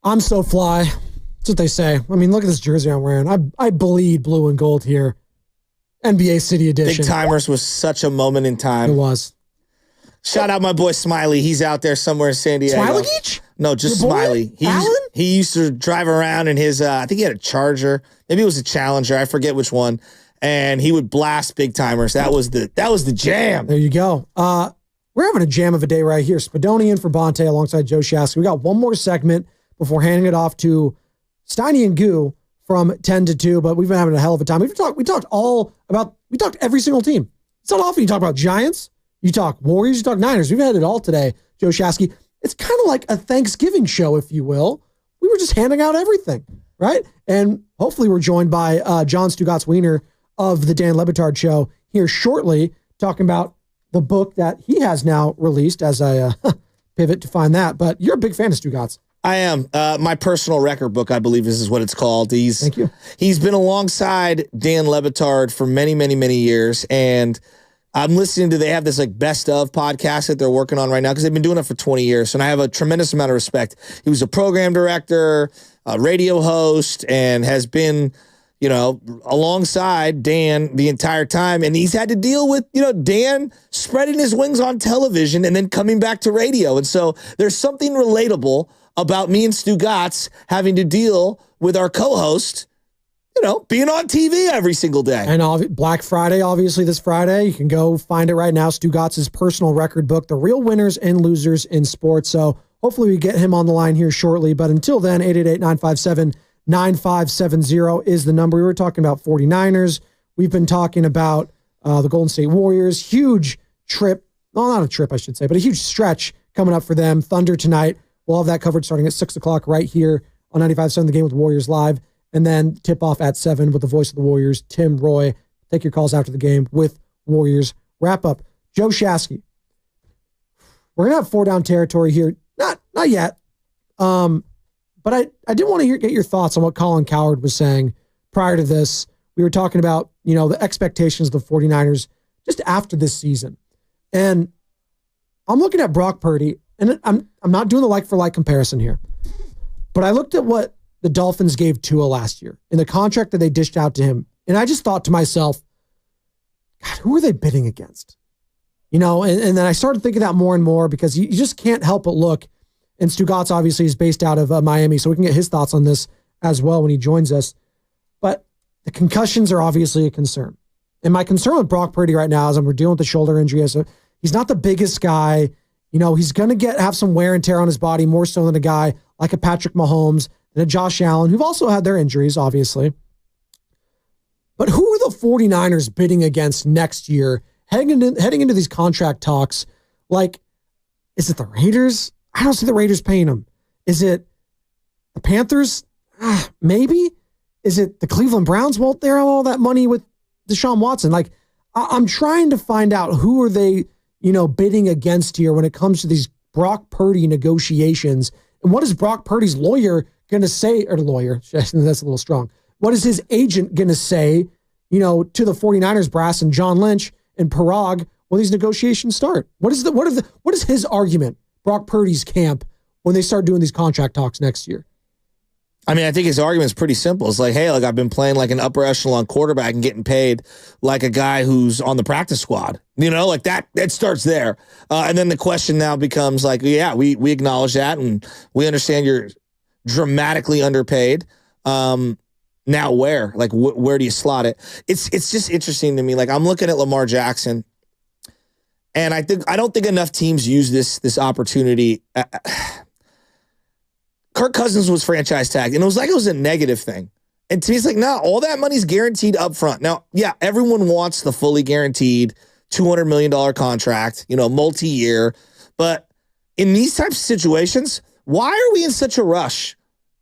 I'm so fly. That's what they say. I mean, look at this jersey I'm wearing. I bleed blue and gold here. NBA City Edition. Big Timers was such a moment in time. It was. Shout out my boy Smiley. He's out there somewhere in San Diego. Smiley Geach? No, just Your boy? Smiley. He used to drive around in his, I think he had a Charger. Maybe it was a Challenger. I forget which one. And he would blast Big Timers. That was the jam. There you go. We're having a jam of a day right here. Spadonian for Bonte alongside Joe Shasky. We got one more segment before handing it off to Steiny and Goo from 10 to 2, but we've been having a hell of a time. We talked every single team. It's not often you talk about Giants, you talk Warriors, you talk Niners. We've had it all today, Joe Shasky. It's kind of like a Thanksgiving show, if you will. We were just handing out everything, right? And hopefully we're joined by John Stugatz-Wiener of the Dan Le Batard Show here shortly, talking about the book that he has now released as I pivot to find that. But you're a big fan of Stugatz. I am. My personal record book, I believe, is what it's called. Thank you. He's been alongside Dan Le Batard for many, many, many years. And I'm listening to, they have this like best of podcast that they're working on right now because they've been doing it for 20 years. And I have a tremendous amount of respect. He was a program director, a radio host, and has been, alongside Dan the entire time. And he's had to deal with, Dan spreading his wings on television and then coming back to radio. And so there's something relatable about me and Stugatz having to deal with our co-host, being on TV every single day. And Black Friday, obviously this Friday, you can go find it right now. Stugatz's personal record book, The Real Winners and Losers in Sports. So hopefully we get him on the line here shortly. But until then, 888-957-9570 is the number. We were talking about 49ers. We've been talking about the Golden State Warriors. Huge trip. Well, not a trip, I should say, but a huge stretch coming up for them. Thunder tonight. We'll have that covered starting at 6 o'clock right here on 95.7 The Game with Warriors Live. And then tip off at 7 with the voice of the Warriors, Tim Roy. Take your calls after the game with Warriors wrap up. Joe Shasky. We're going to have 4 down territory here. Not yet. But I did want to get your thoughts on what Colin Cowherd was saying prior to this. We were talking about, the expectations of the 49ers just after this season. And I'm looking at Brock Purdy, and I'm not doing the like-for-like comparison here. But I looked at what the Dolphins gave Tua last year in the contract that they dished out to him. And I just thought to myself, God, who are they bidding against? And then I started thinking that more and more because you just can't help but look. And Stugatz obviously is based out of Miami, so we can get his thoughts on this as well when he joins us. But the concussions are obviously a concern. And my concern with Brock Purdy right now is we're dealing with the shoulder injury. So he's not the biggest guy. He's going to have some wear and tear on his body more so than a guy like a Patrick Mahomes and a Josh Allen, who've also had their injuries, obviously. But who are the 49ers bidding against next year, heading into these contract talks? Like, is it the Raiders? I don't see the Raiders paying them. Is it the Panthers? Maybe. Is it the Cleveland Browns? Well, they have all that money with Deshaun Watson. Like, I'm trying to find out who are they, bidding against here when it comes to these Brock Purdy negotiations. And what is Brock Purdy's lawyer going to say, or the lawyer, that's a little strong. What is his agent going to say, to the 49ers brass and John Lynch and Parag when these negotiations start? What is his argument, Brock Purdy's camp, when they start doing these contract talks next year? I mean, I think his argument is pretty simple. It's like, hey, I've been playing like an upper echelon quarterback and getting paid like a guy who's on the practice squad. Like that starts there. And then the question now becomes like, yeah, we acknowledge that and we understand you're dramatically underpaid. Now where? Like, where do you slot it? It's just interesting to me. Like, I'm looking at Lamar Jackson, and I don't think enough teams use this opportunity. Kirk Cousins was franchise tagged, and it was a negative thing. And to me, it's like, no, all that money's guaranteed up front. Now, yeah, everyone wants the fully guaranteed $200 million contract, multi-year. But in these types of situations, why are we in such a rush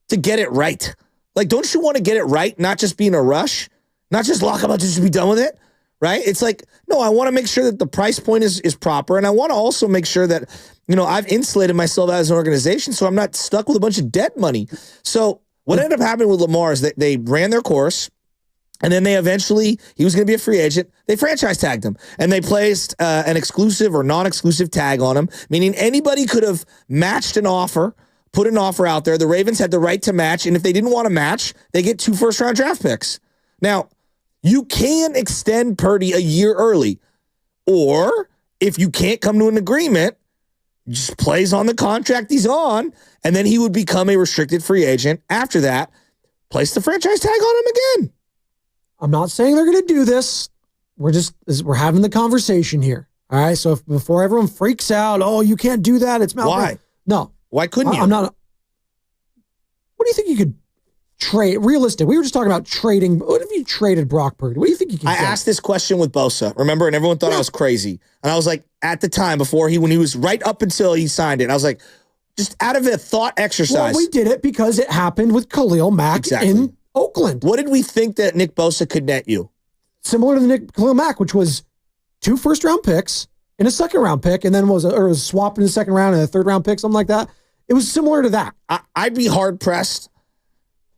to get it right? Like, don't you want to get it right, not just be in a rush, not just lock up, just be done with it, right? It's like, no, I want to make sure that the price point is proper, and I want to also make sure that, I've insulated myself as an organization so I'm not stuck with a bunch of debt money. So what ended up happening with Lamar is that they ran their course. And then he was going to be a free agent. They franchise tagged him, and they placed an exclusive or non-exclusive tag on him, meaning anybody could have matched an offer, put an offer out there. The Ravens had the right to match, and if they didn't want to match, they get 2 first-round draft picks. Now, you can extend Purdy a year early, or if you can't come to an agreement, just plays on the contract he's on, and then he would become a restricted free agent. After that, place the franchise tag on him again. I'm not saying they're going to do this. We're having the conversation here. All right. So before everyone freaks out, oh, you can't do that. It's why? No. Why couldn't you? I'm not. What do you think you could trade? Realistic. We were just talking about trading. What if you traded Brock Purdy? What do you think you could? I asked this question with Bosa, remember, and everyone thought I was crazy. And I was like, at the time when he was right up until he signed it, I was like, just out of a thought exercise. Well, we did it because it happened with Khalil Mack in Oakland. What did we think that Nick Bosa could net you? Similar to the Khalil Mack, which was 2 first-round picks and a 2nd-round pick, and then was swapped in the 2nd round and a 3rd-round pick, something like that. It was similar to that. I'd be hard-pressed,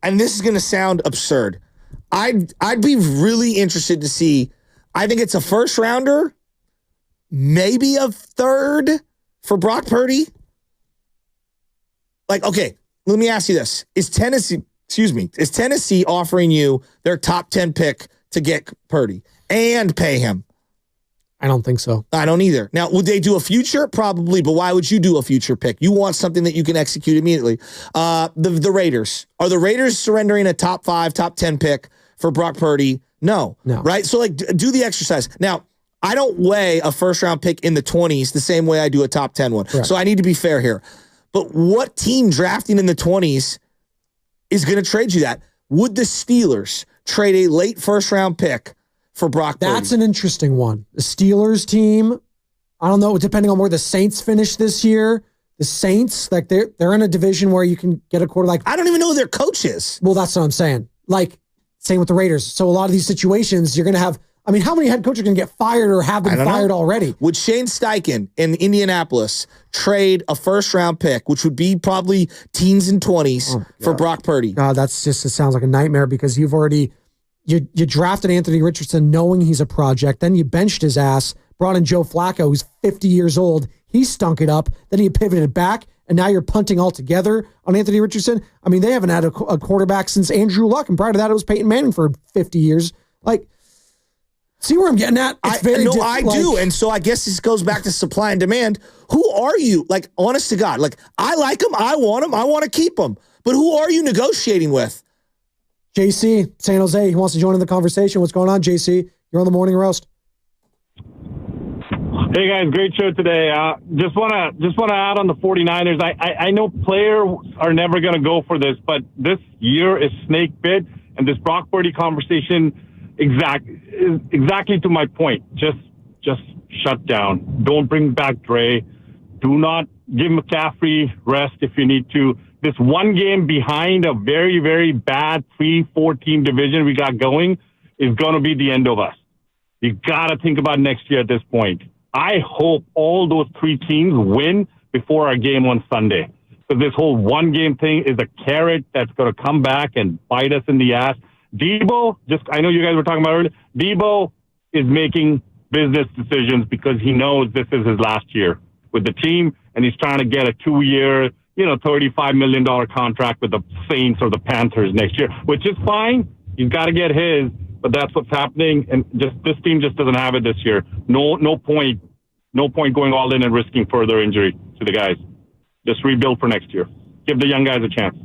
and this is going to sound absurd. I'd be really interested to see, I think it's a 1st-rounder, maybe a 3rd for Brock Purdy. Like, okay, let me ask you this. Is Tennessee offering you their top 10 pick to get Purdy and pay him? I don't think so. I don't either. Now, would they do a future? Probably, but why would you do a future pick? You want something that you can execute immediately. The Raiders. Are the Raiders surrendering a top 5, top 10 pick for Brock Purdy? No. Right? So, do the exercise. Now, I don't weigh a 1st-round pick in the 20s the same way I do a top 10 one. Right. So I need to be fair here. But what team drafting in the 20s is going to trade you that? Would the Steelers trade a late 1st-round pick for Brock Purdy? That's an interesting one. The Steelers team, I don't know, depending on where the Saints finish this year. The Saints, like they're in a division where you can get a quarterback. I don't even know who their coach is. Well, that's what I'm saying. Like, same with the Raiders. So a lot of these situations, you're going to have, I mean, how many head coaches are going to get fired or have been fired already? Would Shane Steichen in Indianapolis trade a 1st-round pick, which would be probably teens and 20s for Brock Purdy? God, it sounds like a nightmare because you've already, you drafted Anthony Richardson knowing he's a project. Then you benched his ass, brought in Joe Flacco, who's 50 years old. He stunk it up. Then he pivoted back, and now you're punting altogether on Anthony Richardson. I mean, they haven't had a quarterback since Andrew Luck, and prior to that, it was Peyton Manning for 50 years. Like, see where I'm getting at? I do. And so I guess this goes back to supply and demand. Who are you? Like, honest to God, like, I like him. I want him. I want to keep him. But who are you negotiating with? JC, San Jose. He wants to join in the conversation. What's going on, JC? You're on the Morning Roast. Hey, guys. Great show today. Just want to add on the 49ers. I know players are never going to go for this, but this year is snake bit, and this Brock Purdy conversation exactly to my point. Just shut down. Don't bring back Dre. Do not give McCaffrey rest if you need to. This one game behind a very, very bad 3-4 team division we got going is going to be the end of us. You got to think about next year at this point. I hope all those 3 teams win before our game on Sunday. Because this whole one game thing is a carrot that's going to come back and bite us in the ass. Debo, I know you guys were talking about earlier, Debo is making business decisions because he knows this is his last year with the team, and he's trying to get a 2-year, $35 million contract with the Saints or the Panthers next year, which is fine. He's got to get his, but that's what's happening, and this team just doesn't have it this year. No point going all in and risking further injury to the guys. Just rebuild for next year. Give the young guys a chance.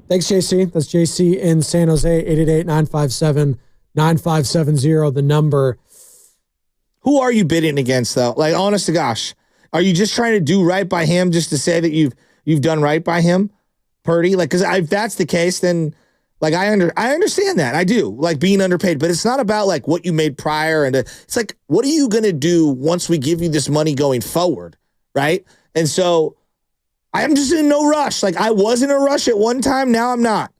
Thanks, JC. That's JC in San Jose, 888-957-9570, the number. Who are you bidding against, though? Like, honest to gosh, are you just trying to do right by him just to say that you've done right by him, Purdy? Like, because if that's the case, then like I understand that. I do, like, being underpaid, but it's not about like what you made prior, and it's like, what are you gonna do once we give you this money going forward, right? And so I'm just in no rush. Like, I was in a rush at one time. Now I'm not.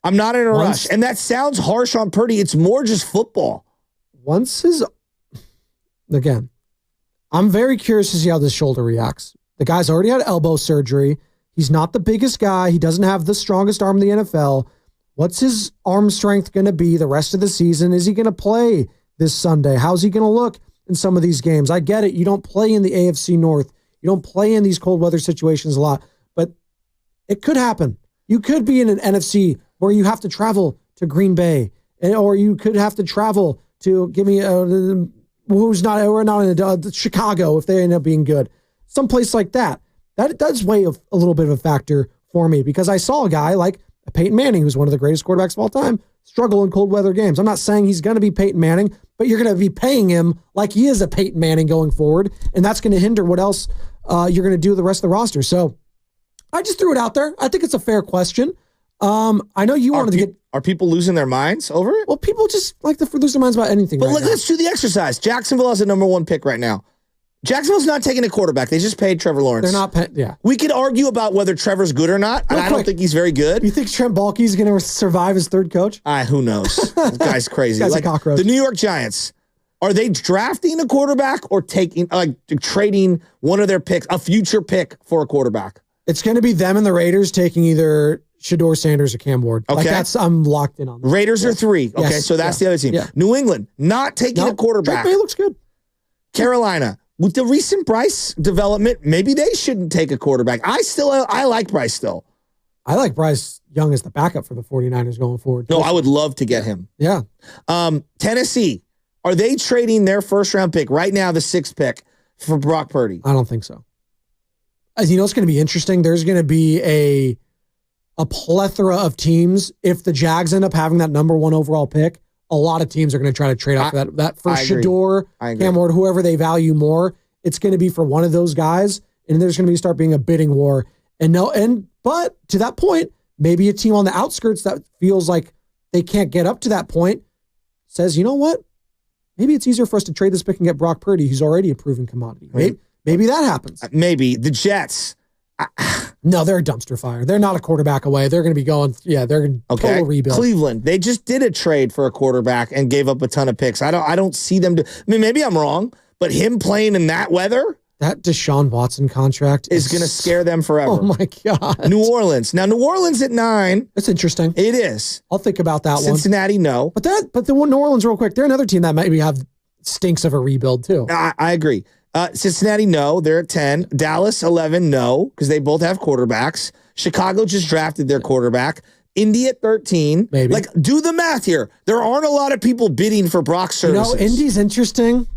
I'm not in a rush. And that sounds harsh on Purdy. It's more just football. Again, I'm very curious to see how this shoulder reacts. The guy's already had elbow surgery. He's not the biggest guy. He doesn't have the strongest arm in the NFL. What's his arm strength going to be the rest of the season? Is he going to play this Sunday? How's he going to look in some of these games? I get it. You don't play in the AFC North. You don't play in these cold weather situations a lot, but it could happen. You could be in an NFC where you have to travel to Green Bay, or you could have to travel to we're not in Chicago if they end up being good. Someplace like that. That does weigh a little bit of a factor for me because I saw a guy like Peyton Manning, who's one of the greatest quarterbacks of all time, struggle in cold weather games. I'm not saying he's going to be Peyton Manning, but you're going to be paying him like he is a Peyton Manning going forward, and that's going to hinder what else you're going to do with the rest of the roster. So I just threw it out there. I think it's a fair question. I know you wanted to get... Are people losing their minds over it? Well, people just like to lose their minds about anything. But right let's do the exercise. Jacksonville has the number 1 pick right now. Jacksonville's not taking a quarterback. They just paid Trevor Lawrence. They're not yeah. We could argue about whether Trevor's good or not, and I don't think he's very good. You think Trent Baalke's going to survive as third coach? Who knows? This guy's crazy. This guy's a cockroach. The New York Giants, are they drafting a quarterback or trading one of their picks, a future pick for a quarterback? It's going to be them and the Raiders taking either Shador Sanders or Cam Ward. Okay. I'm locked in on that. Raiders are 3. Okay, Yes. so that's the other team. Yeah. New England, not taking a quarterback. Drake May looks good. Carolina, with the recent Bryce development, maybe they shouldn't take a quarterback. I like Bryce still. I like Bryce Young as the backup for the 49ers going forward. No, I would love to get him. Yeah. Tennessee, are they trading their first-round pick right now, the 6th pick, for Brock Purdy? I don't think so. As you know, it's going to be interesting. There's going to be a plethora of teams. If the Jags end up having that number 1 overall pick, a lot of teams are going to try to trade off that first Shador, Cam Ward, whoever they value more. It's going to be for one of those guys, and there's going to start being a bidding war. But to that point, maybe a team on the outskirts that feels like they can't get up to that point says, you know what? Maybe it's easier for us to trade this pick and get Brock Purdy, who's already a proven commodity. Maybe that happens. Maybe. The Jets. No, they're a dumpster fire. They're not a quarterback away. They're going to be going, they're going to total rebuild. Cleveland, they just did a trade for a quarterback and gave up a ton of picks. I don't see them maybe I'm wrong, but him playing in that weather, that Deshaun Watson contract is going to scare them forever. Oh my God. New Orleans. Now, New Orleans at 9. That's interesting. It is. I'll think about that one. Cincinnati, no. But the New Orleans, real quick, they're another team that maybe have stinks of a rebuild too. I agree. Cincinnati, no. They're at 10. Dallas, 11, no, because they both have quarterbacks. Chicago just drafted their quarterback. Indy at 13. Maybe. Do the math here. There aren't a lot of people bidding for Brock's services. Indy's interesting.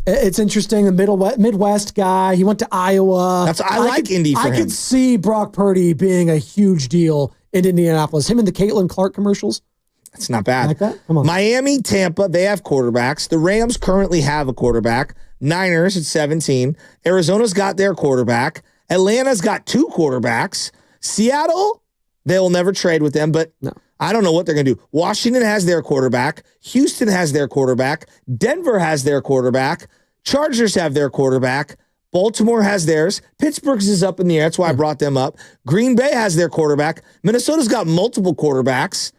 It's interesting. The Midwest guy. He went to Iowa. I like Indy for him. I could see Brock Purdy being a huge deal in Indianapolis. Him and the Caitlin Clark commercials. That's not bad. Like that? Come on. Miami, Tampa, they have quarterbacks. The Rams currently have a quarterback. Niners at 17. Arizona's got their quarterback. Atlanta's got 2 quarterbacks. Seattle, they'll never trade with them, but no. I don't know what they're going to do. Washington has their quarterback. Houston has their quarterback. Denver has their quarterback. Chargers have their quarterback. Baltimore has theirs. Pittsburgh's is up in the air. That's why I brought them up. Green Bay has their quarterback. Minnesota's got multiple quarterbacks.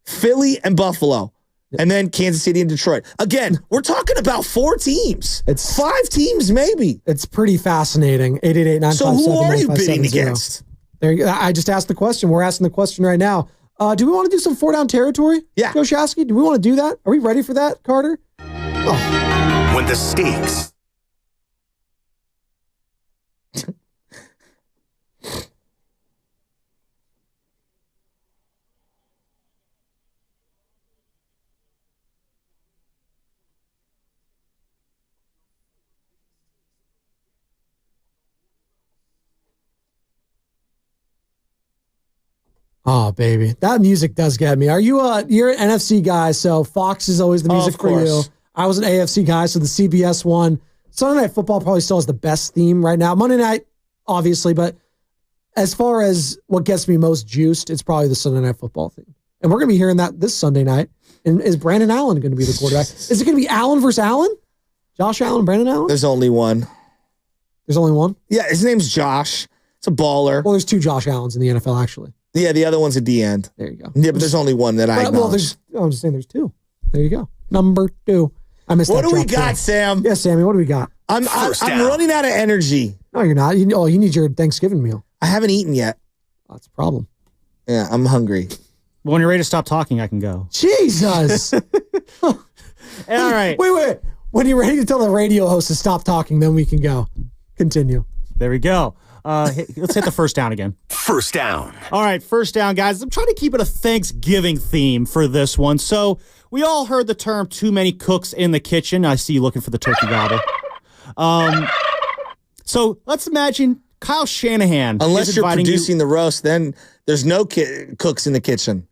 Philly and Buffalo. And then Kansas City and Detroit. Again, we're talking about 4 teams. It's 5 teams, maybe. It's pretty fascinating. 888-957-9570. So who are you bidding against? I just asked the question. We're asking the question right now. Do we want to do some 4-down territory? Yeah. Joe Shasky, do we want to do that? Are we ready for that, Carter? Oh. When the stakes. Oh, baby. That music does get me. You're an NFC guy, so Fox is always the music for you. I was an AFC guy, so the CBS one. Sunday Night Football probably still has the best theme right now. Monday Night, obviously, but as far as what gets me most juiced, it's probably the Sunday Night Football theme. And we're going to be hearing that this Sunday night. And is Brandon Allen going to be the quarterback? Is it going to be Allen versus Allen? Josh Allen, Brandon Allen? There's only one. There's only one? Yeah, his name's Josh. It's a baller. Well, there's 2 Josh Allens in the NFL, actually. Yeah, the other one's at the end. There you go. Yeah, but there's only one that I know. I'm just saying there's 2. There you go. Number 2. I missed What that do we drop got, there. Sam? Yeah, Sammy, what do we got? I'm running out of energy. No, you're not. You need your Thanksgiving meal. I haven't eaten yet. That's a problem. Yeah, I'm hungry. When you're ready to stop talking, I can go. Jesus. All right. Wait. When you're ready to tell the radio host to stop talking, then we can go. Continue. There we go. Let's hit the first down again. First down. All right, first down, guys. I'm trying to keep it a Thanksgiving theme for this one. So we all heard the term too many cooks in the kitchen. I see you looking for the turkey gobble. So let's imagine Kyle Shanahan. Unless you're producing the roast, then there's no cooks in the kitchen.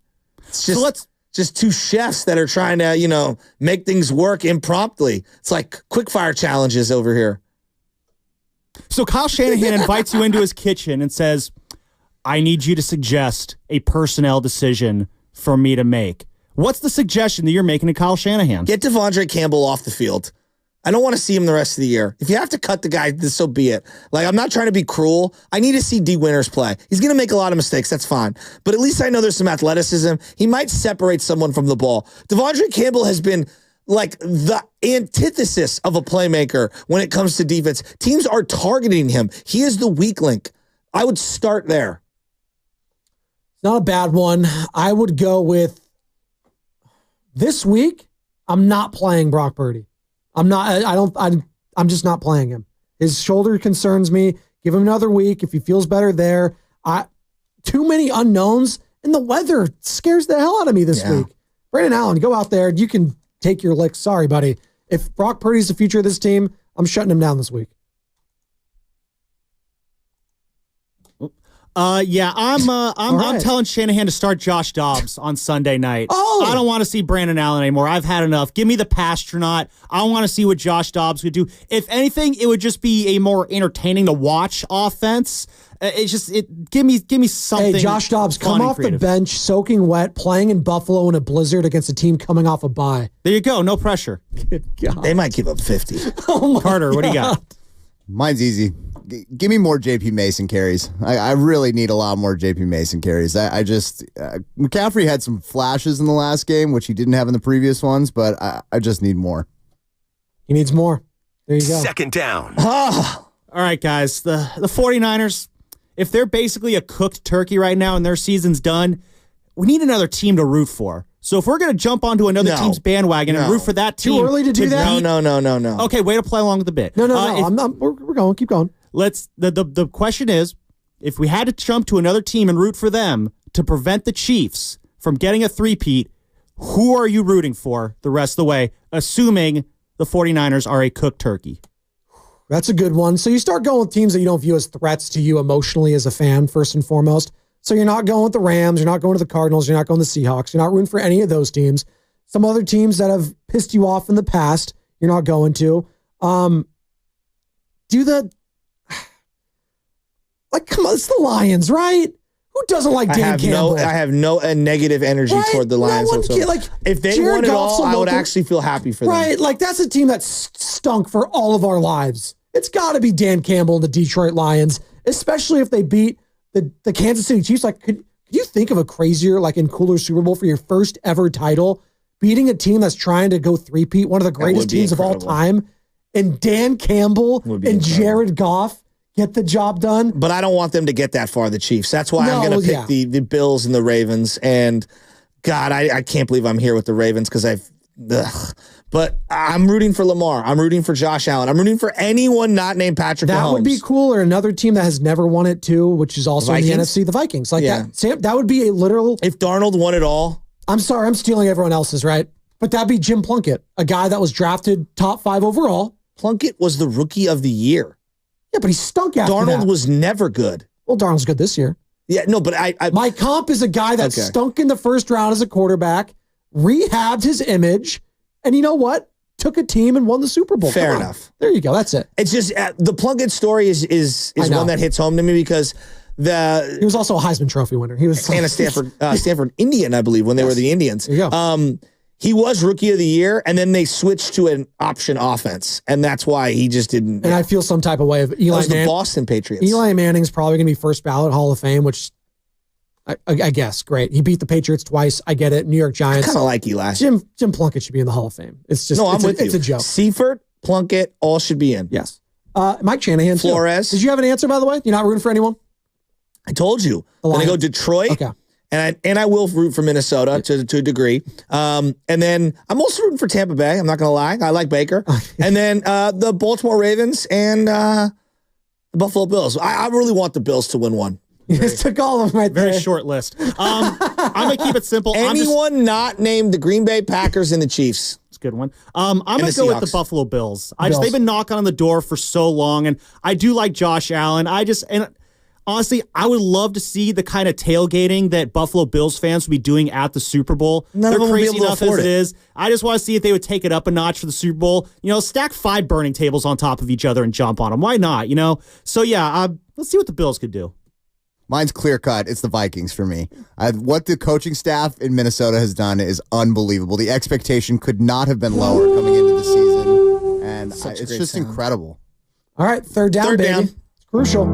It's just two chefs that are trying to, make things work impromptu. It's like quick fire challenges over here. So Kyle Shanahan invites you into his kitchen and says, I need you to suggest a personnel decision for me to make. What's the suggestion that you're making to Kyle Shanahan? Get Devondre Campbell off the field. I don't want to see him the rest of the year. If you have to cut the guy, so be it. I'm not trying to be cruel. I need to see D. Winters play. He's going to make a lot of mistakes. That's fine. But at least I know there's some athleticism. He might separate someone from the ball. Devondre Campbell has been the antithesis of a playmaker when it comes to defense. Teams are targeting him. He is the weak link. I would start there. Not a bad one. I would go with this week. I'm not playing Brock Purdy. I'm just not playing him. His shoulder concerns me. Give him another week. If he feels better there. Too many unknowns, and the weather scares the hell out of me this week. Brandon Allen, go out there. You can take your licks. Sorry, buddy. If Brock Purdy's the future of this team, I'm shutting him down this week. I'm telling Shanahan to start Josh Dobbs on Sunday night. I don't want to see Brandon Allen anymore. I've had enough. Give me the Pastronaut. I want to see what Josh Dobbs could do. If anything, it would just be a more entertaining to watch offense. Give me something. Hey, Josh Dobbs, come off the bench, soaking wet, playing in Buffalo in a blizzard against a team coming off a bye. There you go. No pressure. Good God. They might give up 50. Carter, what do you got? Mine's easy. Give me more JP Mason carries. I really need a lot more JP Mason carries. McCaffrey had some flashes in the last game, which he didn't have in the previous ones, but I just need more. He needs more. There you go. Second down. All right, guys. The 49ers, if they're basically a cooked turkey right now and their season's done, we need another team to root for. So if we're going to jump onto another team's bandwagon and root for that team. Too early to do that? No. Okay, way to play along with the bit. No. We're going. Keep going. The question is, if we had to jump to another team and root for them to prevent the Chiefs from getting a three-peat, who are you rooting for the rest of the way, assuming the 49ers are a cooked turkey? That's a good one. So you start going with teams that you don't view as threats to you emotionally as a fan, first and foremost. So you're not going with the Rams, you're not going to the Cardinals, you're not going to the Seahawks, you're not rooting for any of those teams. Some other teams that have pissed you off in the past, you're not going to. Come on, it's the Lions, right? Who doesn't like Dan Campbell? I have no negative energy toward the Lions. If they won it all, I would actually feel happy for them. Right, that's a team that stunk for all of our lives. It's got to be Dan Campbell and the Detroit Lions, especially if they beat the Kansas City Chiefs. Could you think of a crazier, and cooler Super Bowl for your first ever title, beating a team that's trying to go three-peat, one of the greatest teams of all time, and Dan Campbell and Jared Goff get the job done? But I don't want them to get that far, the Chiefs. That's why I'm going to pick the Bills and the Ravens. And, God, I can't believe I'm here with the Ravens because But I'm rooting for Lamar. I'm rooting for Josh Allen. I'm rooting for anyone not named Patrick Mahomes. That would be cool. Or another team that has never won it too, which is also in the NFC, the Vikings. That would be a literal. If Darnold won it all. I'm sorry, I'm stealing everyone else's, right? But that'd be Jim Plunkett, a guy that was drafted top 5 overall. Plunkett was the rookie of the year. Yeah, but he stunk after Darnold was never good. Well, Darnold's good this year. Yeah, no, but my comp is a guy that stunk in the first round as a quarterback, rehabbed his image, and you know what? Took a team and won the Super Bowl. Fair enough. There you go. That's it. It's just the Plunkett story is one that hits home to me because he was also a Heisman Trophy winner. He was and a Stanford Indian, I believe, when they were the Indians. There you go. He was Rookie of the Year, and then they switched to an option offense, and that's why he just didn't. And I feel some type of way of Eli Manning. The Boston Patriots. Eli Manning's probably going to be first ballot Hall of Fame, which I guess great. He beat the Patriots twice. I get it. New York Giants. I kind of like Eli. Jim Plunkett should be in the Hall of Fame. It's just it's a joke. Seifert, Plunkett, all should be in. Yes. Mike Shanahan. Flores. Did you have an answer, by the way? You're not rooting for anyone? I told you. I'm going to go Detroit. Okay. and I will root for Minnesota to a degree. And then I'm also rooting for Tampa Bay. I'm not going to lie. I like Baker. And then the Baltimore Ravens and the Buffalo Bills. I really want the Bills to win one. You just took all of them right Very there. short list. I'm going to keep it simple. Anyone not named the Green Bay Packers and the Chiefs. It's a good one. I'm going to go with the Buffalo Bills. They've been knocking on the door for so long, and I do like Josh Allen. And honestly, I would love to see the kind of tailgating that Buffalo Bills fans would be doing at the Super Bowl. None They're of them will be crazy able to enough as afford it it. is. I just want to see if they would take it up a notch for the Super Bowl. Stack 5 burning tables on top of each other and jump on them. Why not? So yeah, let's see what the Bills could do. Mine's clear cut. It's the Vikings for me. What the coaching staff in Minnesota has done is unbelievable. The expectation could not have been lower coming into the season, and it's just incredible. All right, third down, baby. It's crucial.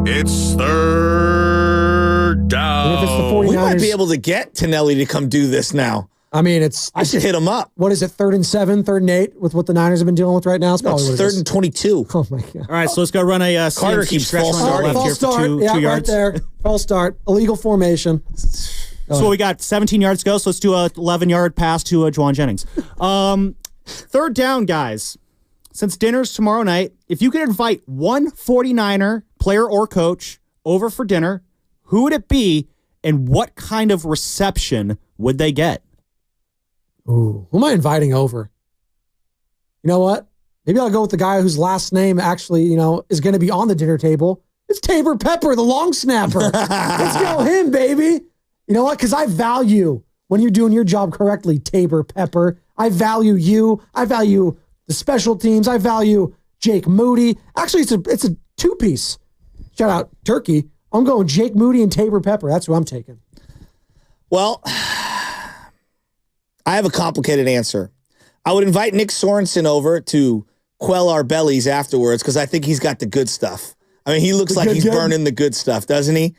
It's third down. And if it's the 49ers, We might be able to get Tonelli to come do this now. I mean, I should hit him up. What is it, 3rd and 7, 3rd and 8 with what the Niners have been dealing with right now? It's No, probably it's what it 3rd and 22. Oh, my God. All right, so let's go run a Carter CMC keeps stretch false run to the starting. left here False for start. 2 Right yards. there. False start. Illegal formation. So we got 17 yards to go, so let's do a 11-yard pass to Juwan Jennings. Third down, guys. Since dinner's tomorrow night, if you could invite one 49er player or coach over for dinner, who would it be and what kind of reception would they get? Ooh, who am I inviting over? You know what? Maybe I'll go with the guy whose last name actually, is going to be on the dinner table. It's Tabor Pepper, the long snapper. Let's go him, baby. You know what? Because I value when you're doing your job correctly, Tabor Pepper. I value you. I value the special teams. I value Jake Moody. Actually, it's a 2-piece. Shout out Turkey. I'm going Jake Moody and Tabor Pepper. That's who I'm taking. Well, I have a complicated answer. I would invite Nick Sorensen over to quell our bellies afterwards because I think he's got the good stuff. I mean, he looks like he's burning the good stuff, doesn't he?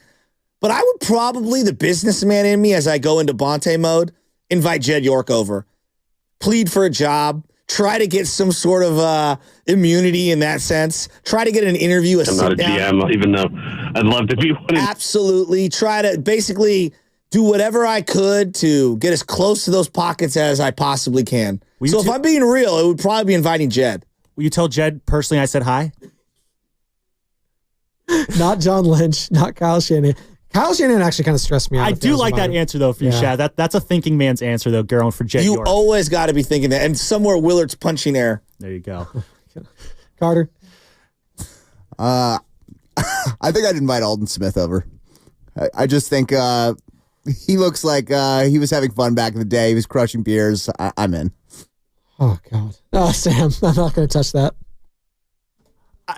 But I would probably, the businessman in me, as I go into Bonte mode, invite Jed York over. Plead for a job. Try to get some sort of immunity in that sense. Try to get an interview. I'm not a GM, even though I'd love to be one. Absolutely. Try to basically do whatever I could to get as close to those pockets as I possibly can. So if I'm being real, it would probably be inviting Jed. Will you tell Jed personally I said hi? Not John Lynch, not Kyle Shanahan. Kyle Shanahan actually kind of stressed me out. I do like that answer, though, for you, Shad. That's a thinking man's answer, though, going for Jed You York. always got to be thinking that. And somewhere Willard's punching air. There you go. Carter? I think I'd invite Alden Smith over. I just think he looks like he was having fun back in the day. He was crushing beers. I'm in. Oh, God. Oh, Sam, I'm not going to touch that.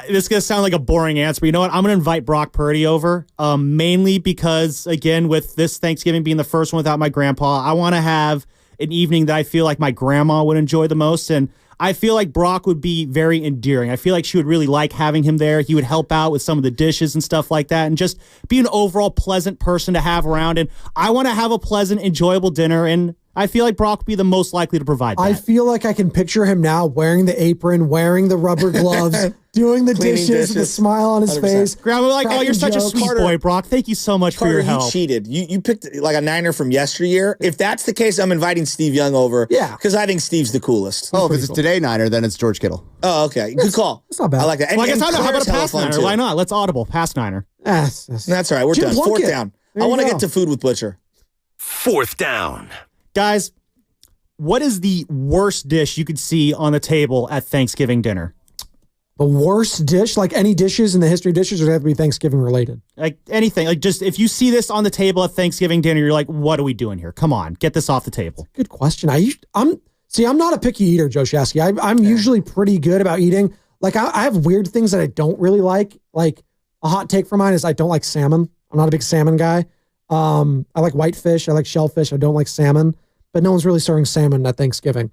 This is going to sound like a boring answer, but you know what? I'm going to invite Brock Purdy over, mainly because, again, with this Thanksgiving being the first one without my grandpa, I want to have an evening that I feel like my grandma would enjoy the most, and I feel like Brock would be very endearing. I feel like she would really like having him there. He would help out with some of the dishes and stuff like that, and just be an overall pleasant person to have around, and I want to have a pleasant, enjoyable dinner, and I feel like Brock would be the most likely to provide that. I feel like I can picture him now wearing the apron, wearing the rubber gloves, doing the dishes with a smile on his 100%. face. Grandma, like, oh, you're such a sweet boy, Brock. Thank you so much for your help. You cheated. You picked like a Niner from yesteryear. If that's the case, I'm inviting Steve Young over. Yeah. Because I think Steve's the coolest. Oh, if it's a today Niner, then it's George Kittle. Oh, okay. Good call. That's not bad. I like that. And, Well, I guess and I don't know. How about a Claire's pass hella fun, Niner? too. Why not? Let's audible. Pass Niner. That's all right. We're Jim done. Plunkett. 4th down. There I you want to go. get to food with Butcher. 4th down. Guys, what is the worst dish you could see on the table at Thanksgiving dinner? The worst dish? Like any dishes in the history of dishes, or does it have to be Thanksgiving related? Like anything. Like just if you see this on the table at Thanksgiving dinner, you're like, what are we doing here? Come on, get this off the table. Good question. I'm not a picky eater, Joe Shasky. I'm usually pretty good about eating. Like I have weird things that I don't really like. Like a hot take for mine is I don't like salmon. I'm not a big salmon guy. I like whitefish. I like shellfish. I don't like salmon. But no one's really serving salmon at Thanksgiving.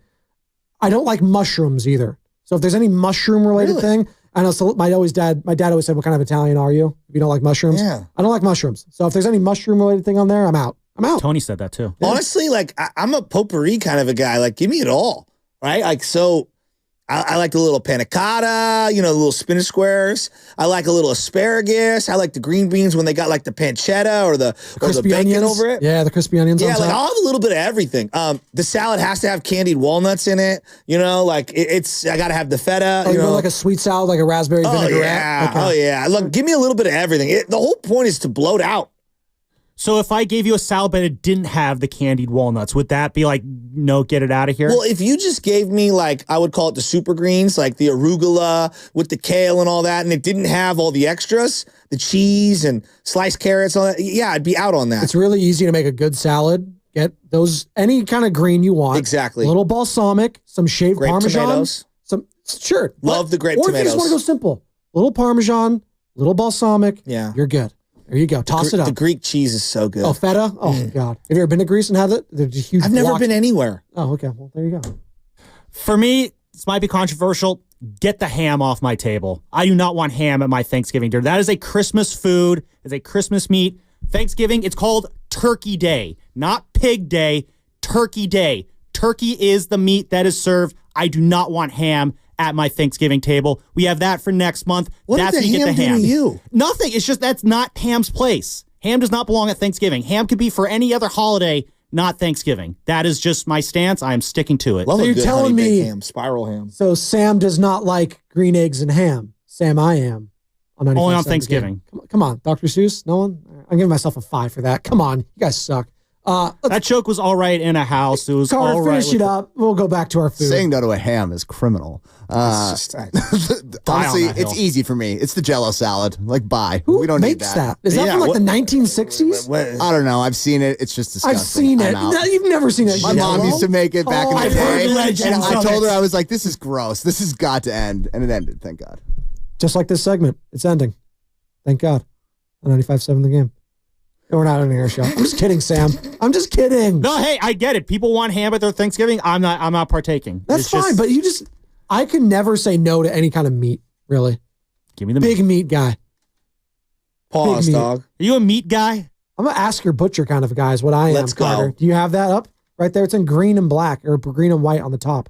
I don't like mushrooms either. So if there's any mushroom related thing, I know. So my dad always said, "What kind of Italian are you? If you don't like mushrooms?" Yeah. I don't like mushrooms. So if there's any mushroom related thing on there, I'm out. Tony said that too. Honestly, like I'm a potpourri kind of a guy. Like, give me it all, right? Like, so I like the little panna cotta, the little spinach squares. I like a little asparagus. I like the green beans when they got like the pancetta or the crispy bacon onions over it. Yeah, the crispy onions. Yeah, on like top. I'll have a little bit of everything. The salad has to have candied walnuts in it. I got to have the feta. You go like a sweet salad, like a raspberry vinaigrette. Yeah. Okay. Oh yeah. Look, give me a little bit of everything. The whole point is to bloat out. So if I gave you a salad but it didn't have the candied walnuts, would that be like, no, get it out of here? Well, if you just gave me I would call it the super greens, like the arugula with the kale and all that, and it didn't have all the extras, the cheese and sliced carrots, all that, yeah, I'd be out on that. It's really easy to make a good salad. Get any kind of green you want. Exactly. A little balsamic, some shaved Grape Parmesan. tomatoes. Sure. Love the grape or tomatoes. Or if you just want to go simple. Little Parmesan, little balsamic. Yeah. You're good. There you go. Toss it up. The Greek cheese is so good. Oh, feta? Oh, God. Have you ever been to Greece and had it? They're just huge I've never blocks. been anywhere. Oh, okay. Well, there you go. For me, this might be controversial. Get the ham off my table. I do not want ham at my Thanksgiving dinner. That is a Christmas food. It's a Christmas meat. Thanksgiving, it's called Turkey Day, not Pig Day. Turkey Day. Turkey is the meat that is served. I do not want ham at my Thanksgiving table. We have that for next month. That's did when you get the ham ham. do to you? Nothing. It's just that's not ham's place. Ham does not belong at Thanksgiving. Ham could be for any other holiday, not Thanksgiving. That is just my stance. I am sticking to it. Love So a you're good telling honey baked me- ham, spiral ham. So Sam does not like green eggs and ham. Sam, I am. Only on 95.7 Thanksgiving. Come on, Dr. Seuss. No one? I'm giving myself a 5 for that. Come on. You guys suck. That joke was all right in a house. It was Carter, all right. finish it up. We'll go back to our food. Saying no to a ham is criminal. Honestly, that hill. it's easy for me. It's the Jello salad. Bye. Who we don't makes need that. Is that from the 1960s? I don't know. I've seen it. It's just disgusting. I've seen it. I'm out. No, you've never seen it. My mom used to make it back in the I've heard day. legends And I of told it. her, I was like, this is gross. This has got to end. And it ended, thank God. Just like this segment. It's ending. Thank God. On 95.7 The Game. No, we're not ending our show. I'm just kidding, Sam. I'm just kidding. No, hey, I get it. People want ham at their Thanksgiving. I'm not partaking. That's It's fine, just- but I can never say no to any kind of meat, really. give me the Big meat guy. Pause, Big meat. dog. Are you a meat guy? I'm an ask your butcher kind of guy is what I am, Let's go. Carter. Do you have that up? Right there. It's in green and black, or green and white on the top.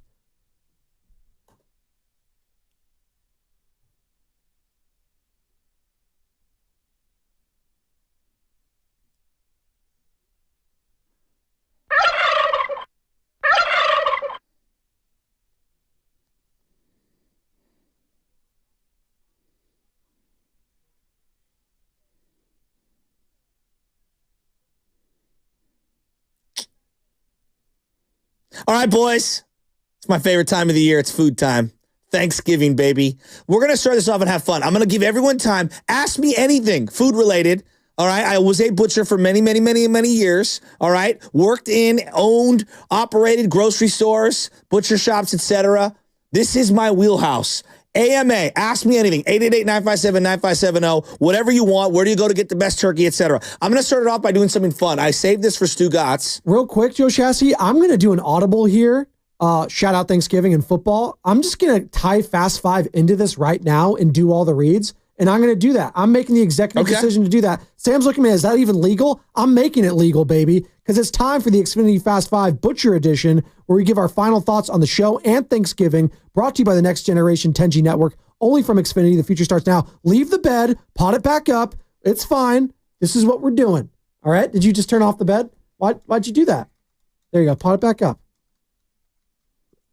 All right, boys. It's my favorite time of the year. It's food time. Thanksgiving, baby. We're going to start this off and have fun. I'm going to give everyone time. Ask me anything food related. All right. I was a butcher for many, many, many, many years. All right. Worked in, owned, operated grocery stores, butcher shops, etc. This is my wheelhouse. AMA, ask me anything. 888-957-9570. Whatever you want. Where do you go to get the best turkey, etc. I'm going to start it off by doing something fun. I saved this for Stu Gotts. Real quick, Joe Chassie, I'm going to do an audible here. Shout out Thanksgiving and football. I'm just going to tie Fast Five into this right now and do all the reads. And I'm going to do that. I'm making the executive decision to do that. Sam's looking at me, is that even legal? I'm making it legal, baby, because it's time for the Xfinity Fast Five Butcher Edition, where we give our final thoughts on the show and Thanksgiving, brought to you by the Next Generation 10G Network, only from Xfinity. The future starts now. Leave the bed, pot it back up. It's fine. This is what we're doing. All right? Did you just turn off the bed? Why'd you do that? There you go. Pot it back up.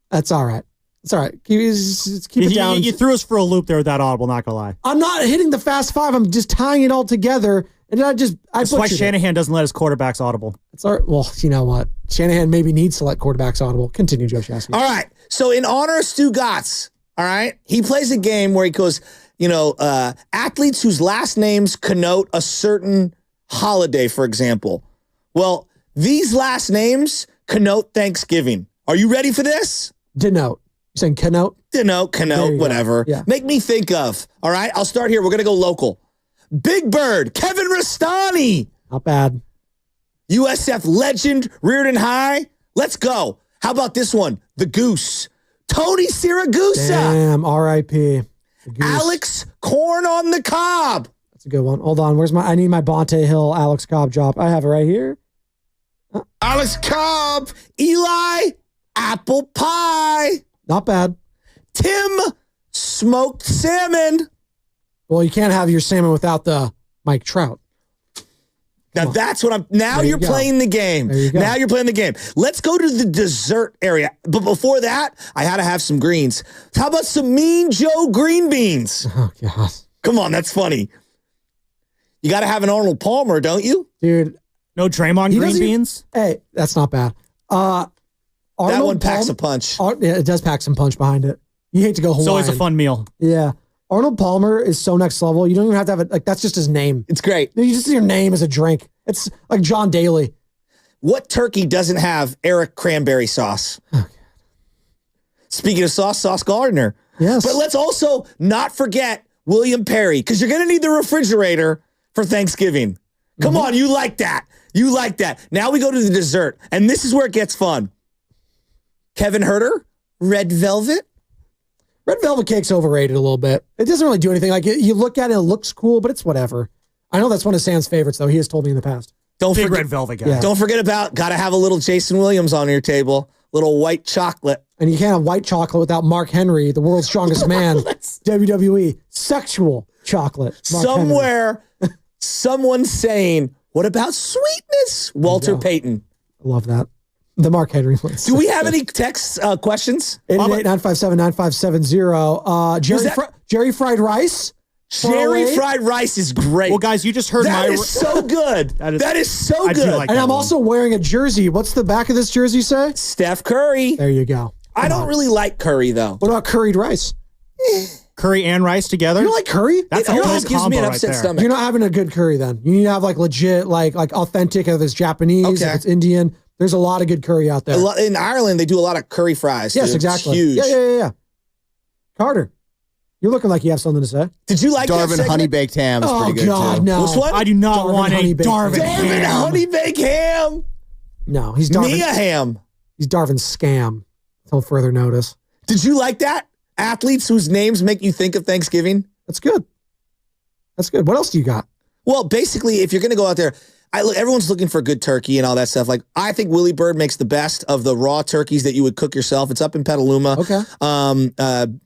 That's all right. It's all right. Keep it down. You threw us for a loop there with that audible, not gonna lie. I'm not hitting the Fast Five. I'm just tying it all together. And I That's why butchered it. Shanahan doesn't let his quarterbacks audible. It's all right. Well, you know what? Shanahan maybe needs to let quarterbacks audible. Continue, Joe Shasky. All right. So in honor of Stu Gotts, all right, he plays a game where he goes, athletes whose last names connote a certain holiday, for example. Well, these last names connote Thanksgiving. Are you ready for this? Denote. You're saying connote? Connote, whatever. Yeah. Make me think of. All right. I'll start here. We're going to go local. Big Bird, Kevin Rastani. Not bad. USF legend, Reardon High. Let's go. How about this one? The Goose. Tony Siragusa. Damn, R.I.P. Alex Corn on the Cob. That's a good one. Hold on. I need my Bonte Hill Alex Cobb drop. I have it right here. Alex Cobb. Eli Apple Pie. Not bad. Tim smoked salmon. Well, you can't have your salmon without the Mike Trout. Now that's what I'm. Now you're playing the game. Now you're playing the game. Let's go to the dessert area. But before that, I had to have some greens. How about some Mean Joe green beans? Oh God! Come on, that's funny. You got to have an Arnold Palmer, don't you, dude? No Draymond green beans. Hey, that's not bad. Arnold that one packs a punch. Yeah, it does pack some punch behind it. You hate to go Hawaiian. It's always a fun meal. Yeah. Arnold Palmer is so next level. You don't even have to have it. Like, that's just his name. It's great. You just see your name as a drink. It's like John Daly. What turkey doesn't have Eric cranberry sauce? Oh, speaking of Sauce Gardner. Yes. But let's also not forget William Perry, because you're going to need the refrigerator for Thanksgiving. Come on, you like that. You like that. Now we go to the dessert, and this is where it gets fun. Kevin Herter, red velvet. Red velvet cake's overrated a little bit. It doesn't really do anything. Like, you look at it, it looks cool, but it's whatever. I know that's one of Sam's favorites, though. He has told me in the past. Big red velvet guy. Yeah. Don't forget about, got to have a little Jason Williams on your table. Little white chocolate. And you can't have white chocolate without Mark Henry, the world's strongest man. WWE. Sexual chocolate. Mark Somewhere, someone's saying, what about sweetness? Walter Payton. I love that. The Mark Henry one. Do we have any text questions? 888-957-9570. Jerry Fried Rice. Jerry Fried Rice is great. Well, guys, you just heard that is so good. That is so good. Like and I'm one. also wearing a jersey. What's the back of this jersey say? Steph Curry. There you go. I don't really like curry, though. What about curried rice? Curry and rice together? You don't like curry? That's it always gives me an upset stomach. You're not having a good curry then. You need to have like legit, like authentic, if it's Japanese, if it's Indian. There's a lot of good curry out there. In Ireland, they do a lot of curry fries. Yes, dude. exactly. It's huge. Yeah. Carter, you're looking like you have something to say. Did you like Darvin honey baked ham is pretty good God, too. no. Which one? I do not want a Darvin Darvin honey baked ham. No, he's Darvin. Mia ham. He's Darvin scam. Until further notice. Did you like that? Athletes whose names make you think of Thanksgiving? That's good. That's good. What else do you got? Well, basically, if you're going to go out there, everyone's looking for good turkey and all that stuff. Like, I think Willie Bird makes the best of the raw turkeys that you would cook yourself. It's up in Petaluma. Okay.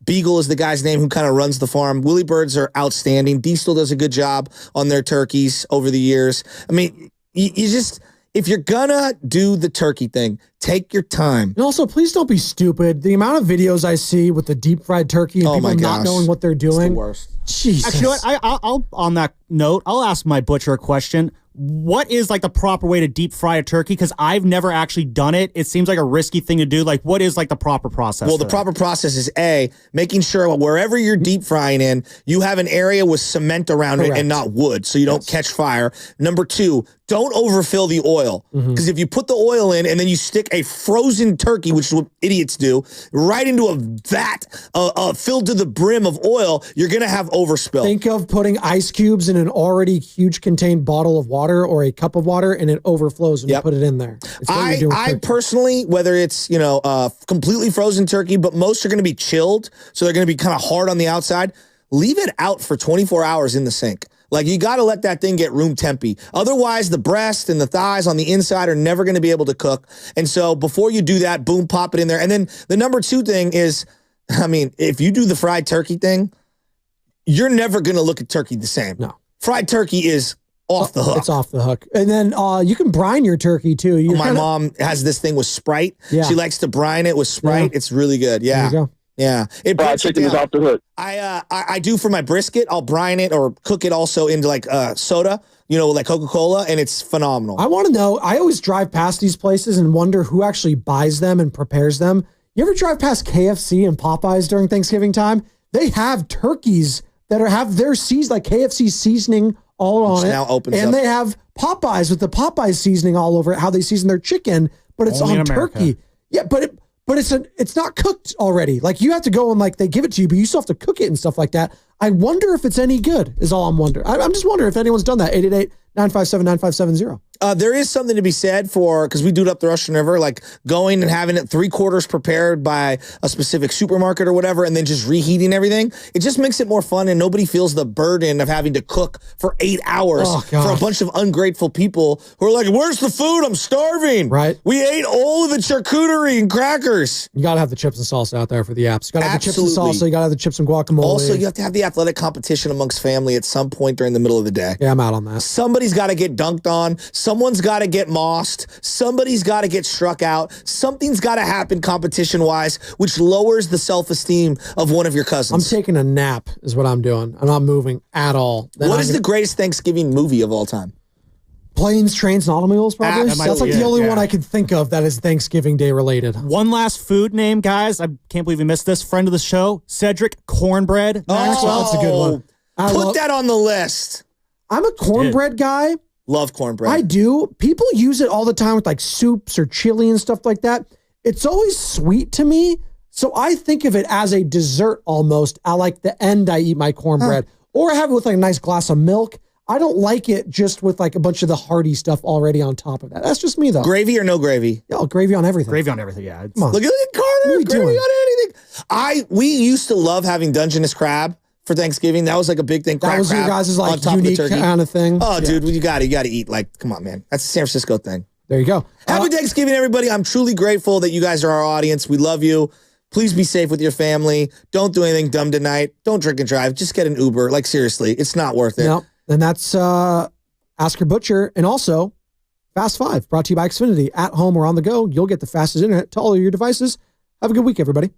Beagle is the guy's name who kind of runs the farm. Willie Birds are outstanding. Diesel does a good job on their turkeys over the years. I mean, you just, if you're gonna do the turkey thing, take your time. And also, please don't be stupid. The amount of videos I see with the deep fried turkey and people not knowing what they're doing. It's the worst. Jesus. Actually, you know what? I'll on that note, I'll ask my butcher a question. What is like the proper way to deep fry a turkey? Because I've never actually done it. It seems like a risky thing to do. Like, what is like the proper process? Well, the proper process is making sure wherever you're deep frying in, you have an area with cement around it and not wood, so you don't catch fire. Number 2, don't overfill the oil, because if you put the oil in and then you stick a frozen turkey, which is what idiots do, right into a vat filled to the brim of oil, you're gonna have overspill. Think of putting ice cubes in an already huge contained bottle of water or a cup of water, and it overflows when you put it in there. I personally, whether it's completely frozen turkey, but most are going to be chilled, so they're going to be kind of hard on the outside. Leave it out for 24 hours in the sink. Like, you got to let that thing get room tempy. Otherwise, the breast and the thighs on the inside are never going to be able to cook. And so before you do that, boom, pop it in there. And then the number 2 thing is, I mean, if you do the fried turkey thing, you're never going to look at turkey the same. No. Fried turkey is off the hook. It's off the hook. And then you can brine your turkey too. My mom has this thing with Sprite. Yeah. She likes to brine it with Sprite. Yeah. It's really good. Yeah. There you go. Yeah. It Fried chicken is off the hook. I do for my brisket. I'll brine it or cook it also into like soda, like Coca-Cola, and it's phenomenal. I want to know, I always drive past these places and wonder who actually buys them and prepares them. You ever drive past KFC and Popeyes during Thanksgiving time? They have turkeys that have their like KFC seasoning all on it. Now opens and up. they have Popeyes with the Popeyes seasoning all over it, how they season their chicken, but it's Only on in America. turkey. Yeah, but it's not cooked already. Like, you have to go and like they give it to you, but you still have to cook it and stuff like that. I wonder if it's any good, is all I'm wondering. I'm just wondering if anyone's done that. 888-957-9570. There is something to be said for, because we do it up the Russian River, like going and having it 3/4 prepared by a specific supermarket or whatever, and then just reheating everything. It just makes it more fun, and nobody feels the burden of having to cook for 8 hours for a bunch of ungrateful people who are like, where's the food? I'm starving. Right. We ate all of the charcuterie and crackers. You got to have the chips and salsa out there for the apps. You got to have the chips and salsa. You got to have the chips and guacamole. Also, you have to have the athletic competition amongst family at some point during the middle of the day. Yeah, I'm out on that. Somebody's got to get dunked on. Someone's got to get mossed. Somebody's got to get struck out. Something's got to happen competition-wise, which lowers the self-esteem of one of your cousins. I'm taking a nap is what I'm doing. I'm not moving at all. What is the greatest Thanksgiving movie of all time? Planes, Trains, and Automobiles, probably. That's like the only one I can think of that is Thanksgiving Day related. One last food name, guys. I can't believe we missed this. Friend of the show, Cedric Cornbread. Maxwell. That's a good one. Put that on the list. I'm a cornbread guy. Love cornbread. I do. People use it all the time with like soups or chili and stuff like that. It's always sweet to me. So I think of it as a dessert almost. At like the end, I eat my cornbread. Or I have it with like a nice glass of milk. I don't like it just with like a bunch of the hearty stuff already on top of that. That's just me though. Gravy or no gravy? Yeah, gravy on everything. Gravy on everything, yeah. Come on. Look at Carter. Gravy on anything. We used to love having Dungeness crab for Thanksgiving. That was like a big thing. That was your guys' on like top of the unique turkey. kind of thing. Oh, dude, you got to eat. Like, come on, man. That's a San Francisco thing. There you go. Happy Thanksgiving, everybody. I'm truly grateful that you guys are our audience. We love you. Please be safe with your family. Don't do anything dumb tonight. Don't drink and drive. Just get an Uber. Like, seriously, it's not worth it. No, and that's Ask Your Butcher. And also, Fast 5, brought to you by Xfinity. At home or on the go, you'll get the fastest internet to all of your devices. Have a good week, everybody.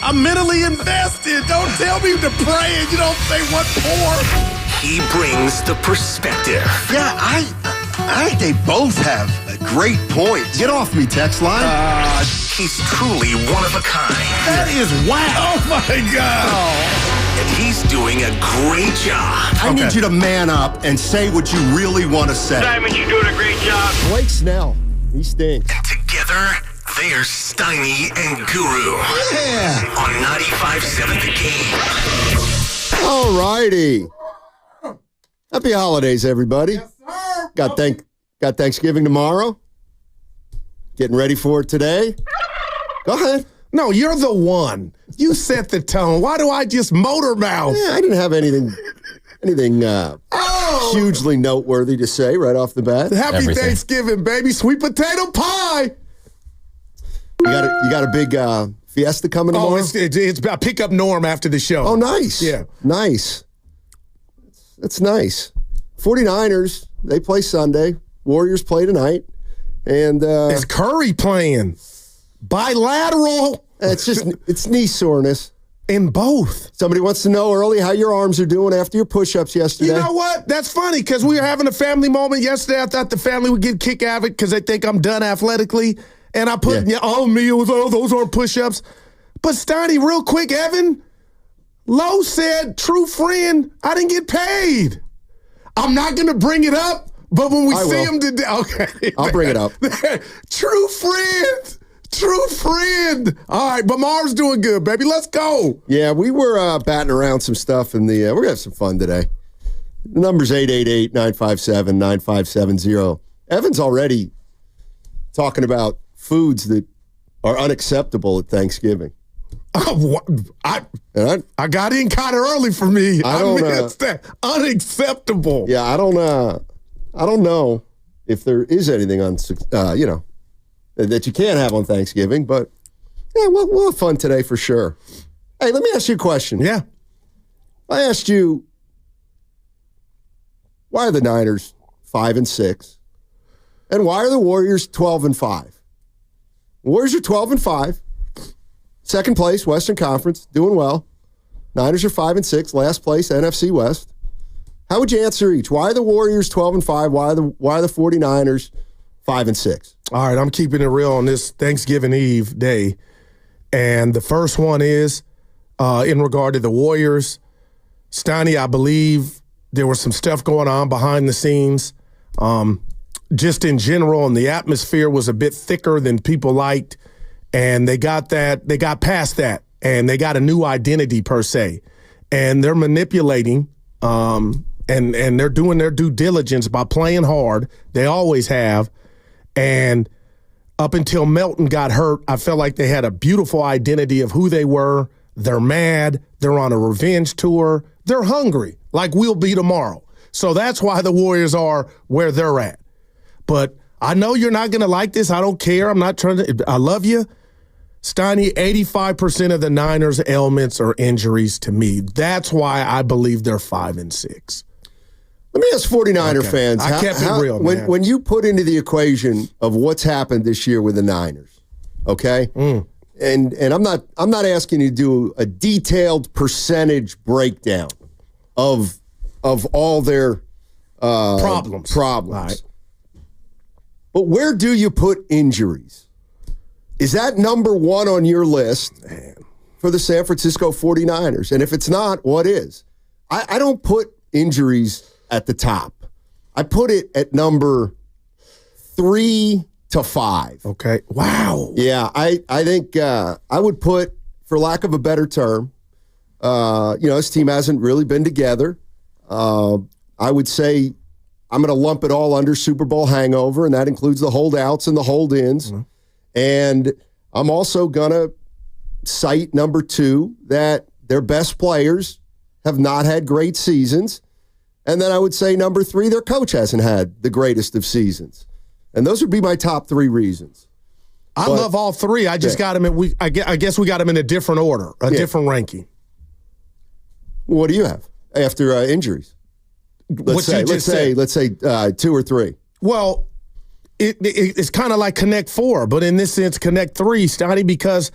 I'm mentally invested. Don't tell me to pray and you don't say what for. He brings the perspective. Yeah, I think they both have great points. Get off me, text line. He's truly one of a kind. That is wow. Oh, my God. And he's doing a great job. I need you to man up and say what you really want to say. Simon, you're doing a great job. Blake Snell, he stinks. And together, they're Steiny and Guru. Yeah. On 95.7 The Game. All righty. Happy holidays, everybody. Yes, sir. Got Thanksgiving tomorrow. Getting ready for it today. Go ahead. No, you're the one. You set the tone. Why do I just motor mouth? Yeah, I didn't have anything hugely noteworthy to say right off the bat. Happy Thanksgiving, baby. Sweet potato pie. You got a big fiesta coming tomorrow? It's I pick up Norm after the show. Oh, nice. Yeah. Nice. That's nice. 49ers, they play Sunday. Warriors play tonight. And is Curry playing? Bilateral. It's knee soreness. In both. Somebody wants to know early how your arms are doing after your push-ups yesterday. You know what? That's funny because we were having a family moment yesterday. I thought the family would get kick out of it because they think I'm done athletically. And I put on me, it was, those aren't push-ups. But Steiny, real quick, Evan, Lowe said, true friend, I didn't get paid. I'm not going to bring it up, but when we see him today, okay. I'll bring it up. True friend. True friend. All right, but Marv's doing good, baby. Let's go. Yeah, we were batting around some stuff in the we're going to have some fun today. The number's 888-957-9570. Evan's already talking about foods that are unacceptable at Thanksgiving. I got in kind of early for me. I don't that unacceptable. Yeah, I don't know if there is anything that you can't have on Thanksgiving, but yeah, we'll have fun today for sure. Hey, let me ask you a question. Yeah. I asked you, why are the Niners 5-6? And why are the Warriors 12-5? Warriors are 12-5. Second place, Western Conference, doing well. Niners are 5-6, last place, NFC West. How would you answer each? Why are the Warriors 12-5? Why are the 49ers 5-6? All right, I'm keeping it real on this Thanksgiving Eve day. And the first one is in regard to the Warriors. Steiny, I believe there was some stuff going on behind the scenes. Just in general, and the atmosphere was a bit thicker than people liked. And they got past that, and they got a new identity per se. And they're manipulating, and they're doing their due diligence by playing hard. They always have. And up until Melton got hurt, I felt like they had a beautiful identity of who they were. They're mad. They're on a revenge tour. They're hungry, like we'll be tomorrow. So that's why the Warriors are where they're at. But I know you're not going to like this. I don't care. I'm not trying to. I love you. Steiny, 85% of the Niners' ailments are injuries to me. That's why I believe they're 5-6. Let me ask 49er fans. I kept it real, man. When you put into the equation of what's happened this year with the Niners, okay? And I'm not asking you to do a detailed percentage breakdown of all their problems. Right. But where do you put injuries? Is that number one on your list for the San Francisco 49ers? And if it's not, what is? I don't put injuries at the top. I put it at number 3 to 5. Okay. Wow. Yeah, I think I would put, for lack of a better term, this team hasn't really been together. I would say I'm going to lump it all under Super Bowl hangover, and that includes the holdouts and the hold-ins. Mm-hmm. And I'm also going to cite number 2, that their best players have not had great seasons. And then I would say number 3, their coach hasn't had the greatest of seasons. And those would be my top 3 reasons. I love all 3. I just got them in. I guess we got them in a different order, different ranking. What do you have after injuries? Let's say 2 or 3. Well, it's kind of like Connect 4, but in this sense, Connect 3, Steiny, because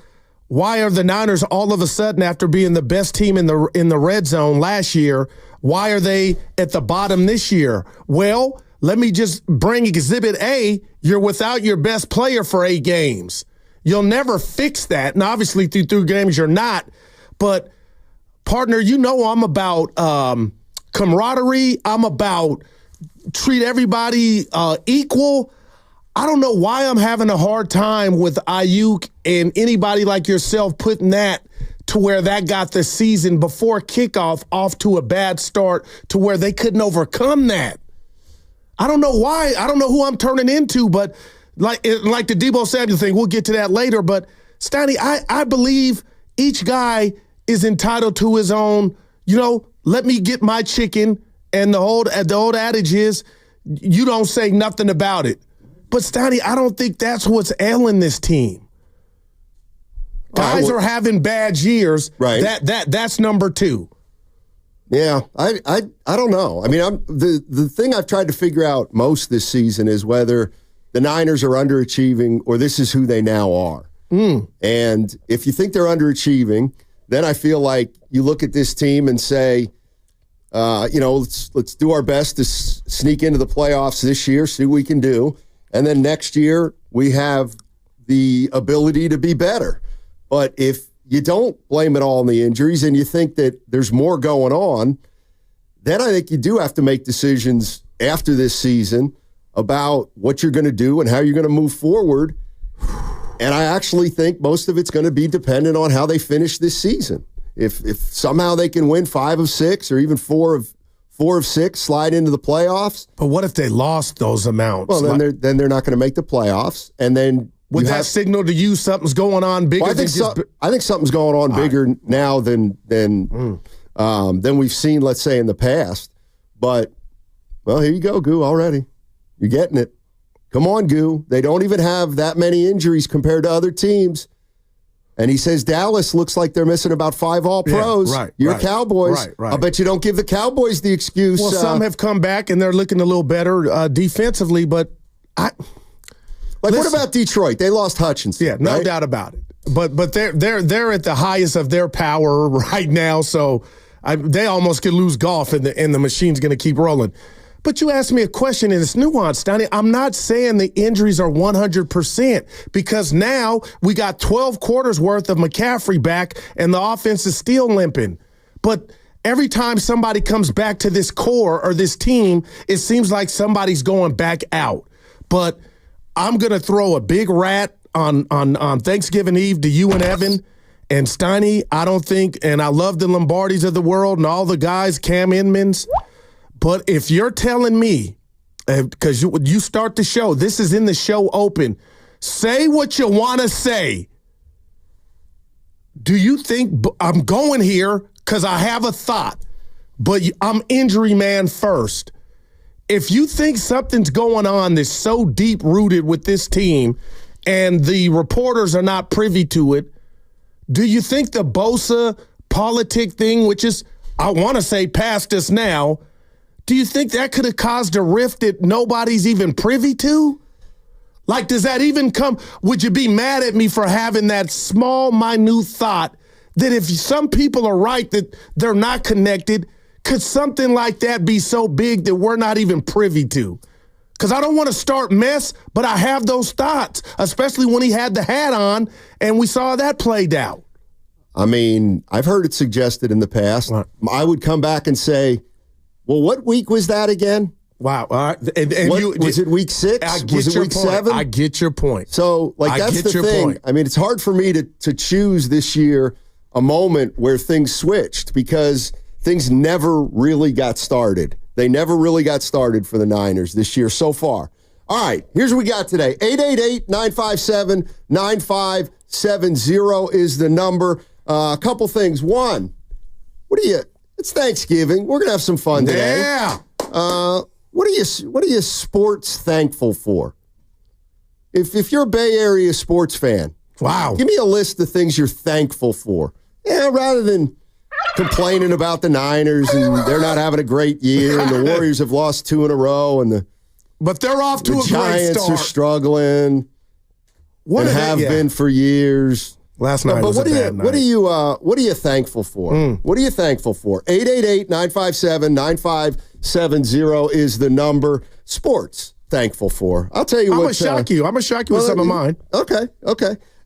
why are the Niners all of a sudden, after being the best team in the red zone last year, why are they at the bottom this year? Well, let me just bring Exhibit A. You're without your best player for 8 games. You'll never fix that. And obviously through 3 games you're not. But, partner, you know I'm about camaraderie. I'm about treat everybody equal. I don't know why I'm having a hard time with Ayuk and anybody like yourself putting that to where that got the season before kickoff off to a bad start to where they couldn't overcome that. I don't know why. I don't know who I'm turning into, but like the Deebo Samuel thing, we'll get to that later. But, Steiny, I believe each guy is entitled to his own, let me get my chicken, and the old adage is you don't say nothing about it. But, Steiny, I don't think that's what's ailing this team. Guys are having bad years. Right. That's number 2. Yeah, I don't know. I mean, the thing I've tried to figure out most this season is whether the Niners are underachieving or this is who they now are. And if you think they're underachieving, then I feel like you look at this team and say, let's do our best to sneak into the playoffs this year, see what we can do. And then next year, we have the ability to be better. But if you don't blame it all on the injuries and you think that there's more going on, then I think you do have to make decisions after this season about what you're going to do and how you're going to move forward. And I actually think most of it's going to be dependent on how they finish this season. If somehow they can win 5 of 6 or even 4 of 6, slide into the playoffs. But what if they lost those amounts? Well, then they're not going to make the plaoffs. And then would that signal to you something's going on bigger? Well, I think something's going on bigger now than we've seen, let's say, in the past. But, well, here you go, Goo, already. You're getting it. Come on, Goo. They don't even have that many injuries compared to other teams. And he says Dallas looks like they're missing about 5 All-Pros. Yeah, right, You're Cowboys. Right. I bet you don't give the Cowboys the excuse. Well, some have come back, and they're looking a little better defensively, but what about Detroit? They lost Hutchinson. Yeah, no doubt about it. But they're at the highest of their power right now, so they almost could lose golf, and the machine's going to keep rolling. But you asked me a question, and it's nuanced, Donnie. I'm not saying the injuries are 100% because now we got 12 quarters worth of McCaffrey back, and the offense is still limping. But every time somebody comes back to this core or this team, it seems like somebody's going back out. But I'm going to throw a big rat on Thanksgiving Eve to you and Evan. And Steiny, I don't think, and I love the Lombardis of the world and all the guys, Cam Inmans. But if you're telling me, because you start the show, this is in the show open, say what you want to say. Do you think I'm going here because I have a thought, but I'm injury man first? If you think something's going on that's so deep-rooted with this team and the reporters are not privy to it, do you think the Bosa politic thing, which is, I want to say, past us now, do you think that could have caused a rift that nobody's even privy to? Like, does that even come? Would you be mad at me for having that small, minute thought that if some people are right that they're not connected, could something like that be so big that we're not even privy to? Because I don't want to start mess, but I have those thoughts, especially when he had the hat on and we saw that played out. I mean, I've heard it suggested in the past. Right. I would come back and say, well, what week was that again? Wow. Was it week 6? Was it week 7? I get your point. So, that's the thing. Point. I mean, it's hard for me to choose this year a moment where things switched because things never really got started. They never really got started for the Niners this year so far. All right, here's what we got today. 888-957-9570 is the number. A couple things. One, it's Thanksgiving. We're going to have some fun today. Yeah. What are you sports thankful for? If you're a Bay Area sports fan, wow, give me a list of things you're thankful for. Yeah, rather than complaining about the Niners and they're not having a great year and the Warriors have lost 2 in a row but they're off to a great start. The Giants are struggling and have been for years. Last night was a bad night. What are you thankful for? What are you thankful for? 888-957-9570 is the number. Sports thankful for. I'll tell you I'm what. gonna shock you. I'm gonna shock you with some of mine. Okay.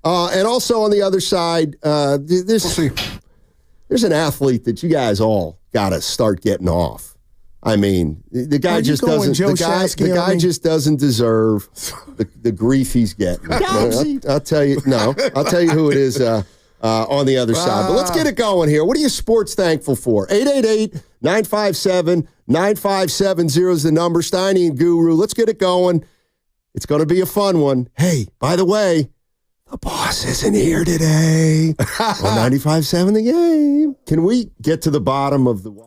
And also on the other side, there's an athlete that you guys all got to start getting off. I mean, the guy just doesn't. The guy just doesn't deserve the grief he's getting. I'll tell you. No, I'll tell you who it is on the other side. But let's get it going here. What are you sports thankful for? 888-957-9570 is the number. Steiny and Guru. Let's get it going. It's going to be a fun one. Hey, by the way, the boss isn't here today on 95.7 The Game. Can we get to the bottom of the wire?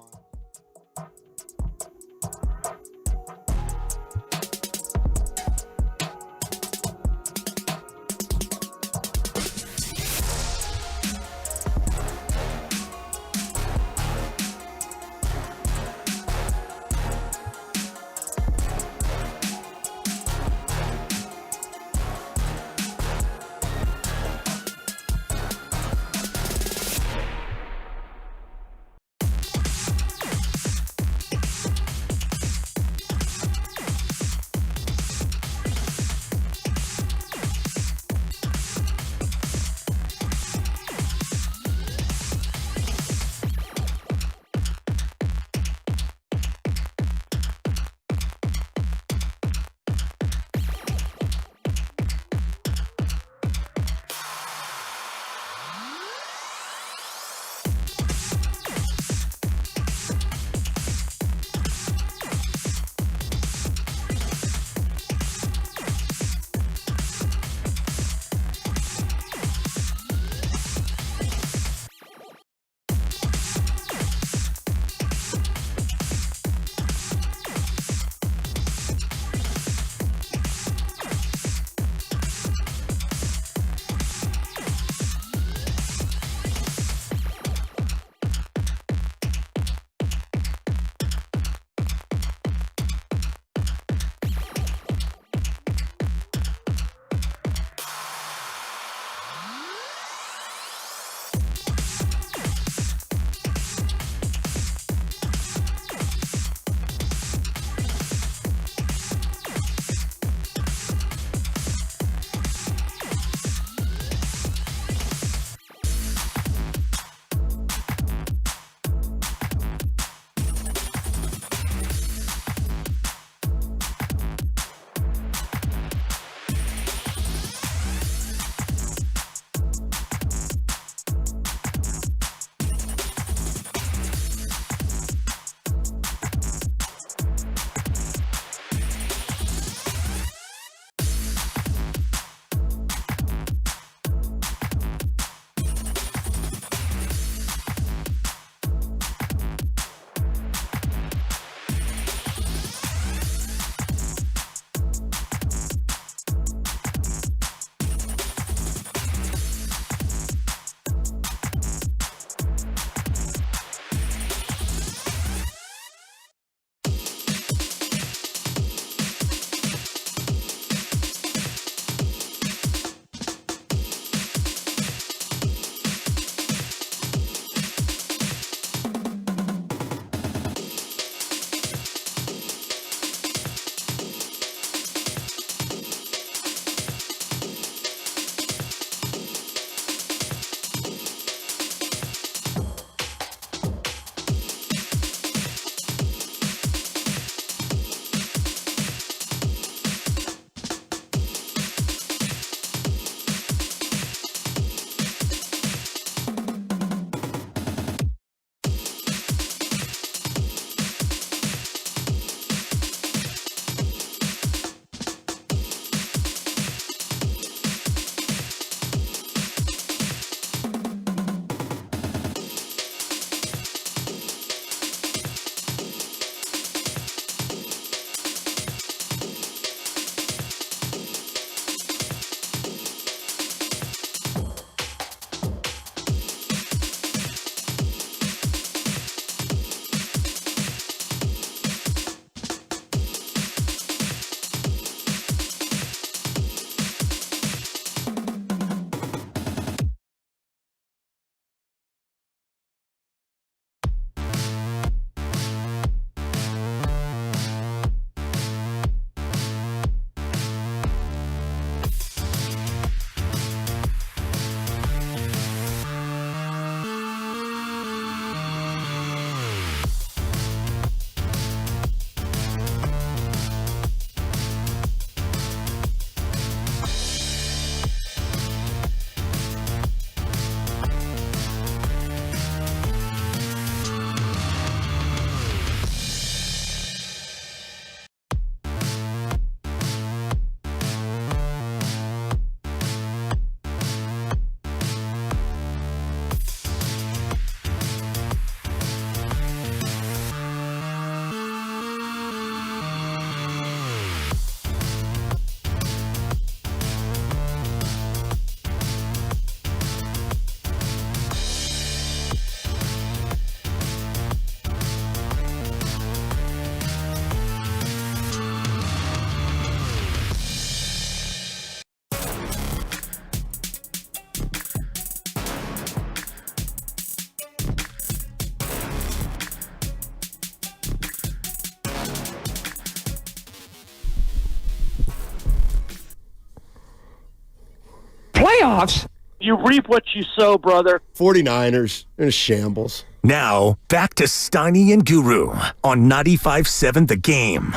Playoffs? You reap what you sow, brother. 49ers in a shambles. Now, back to Steiny and Guru on 95.7 The Game.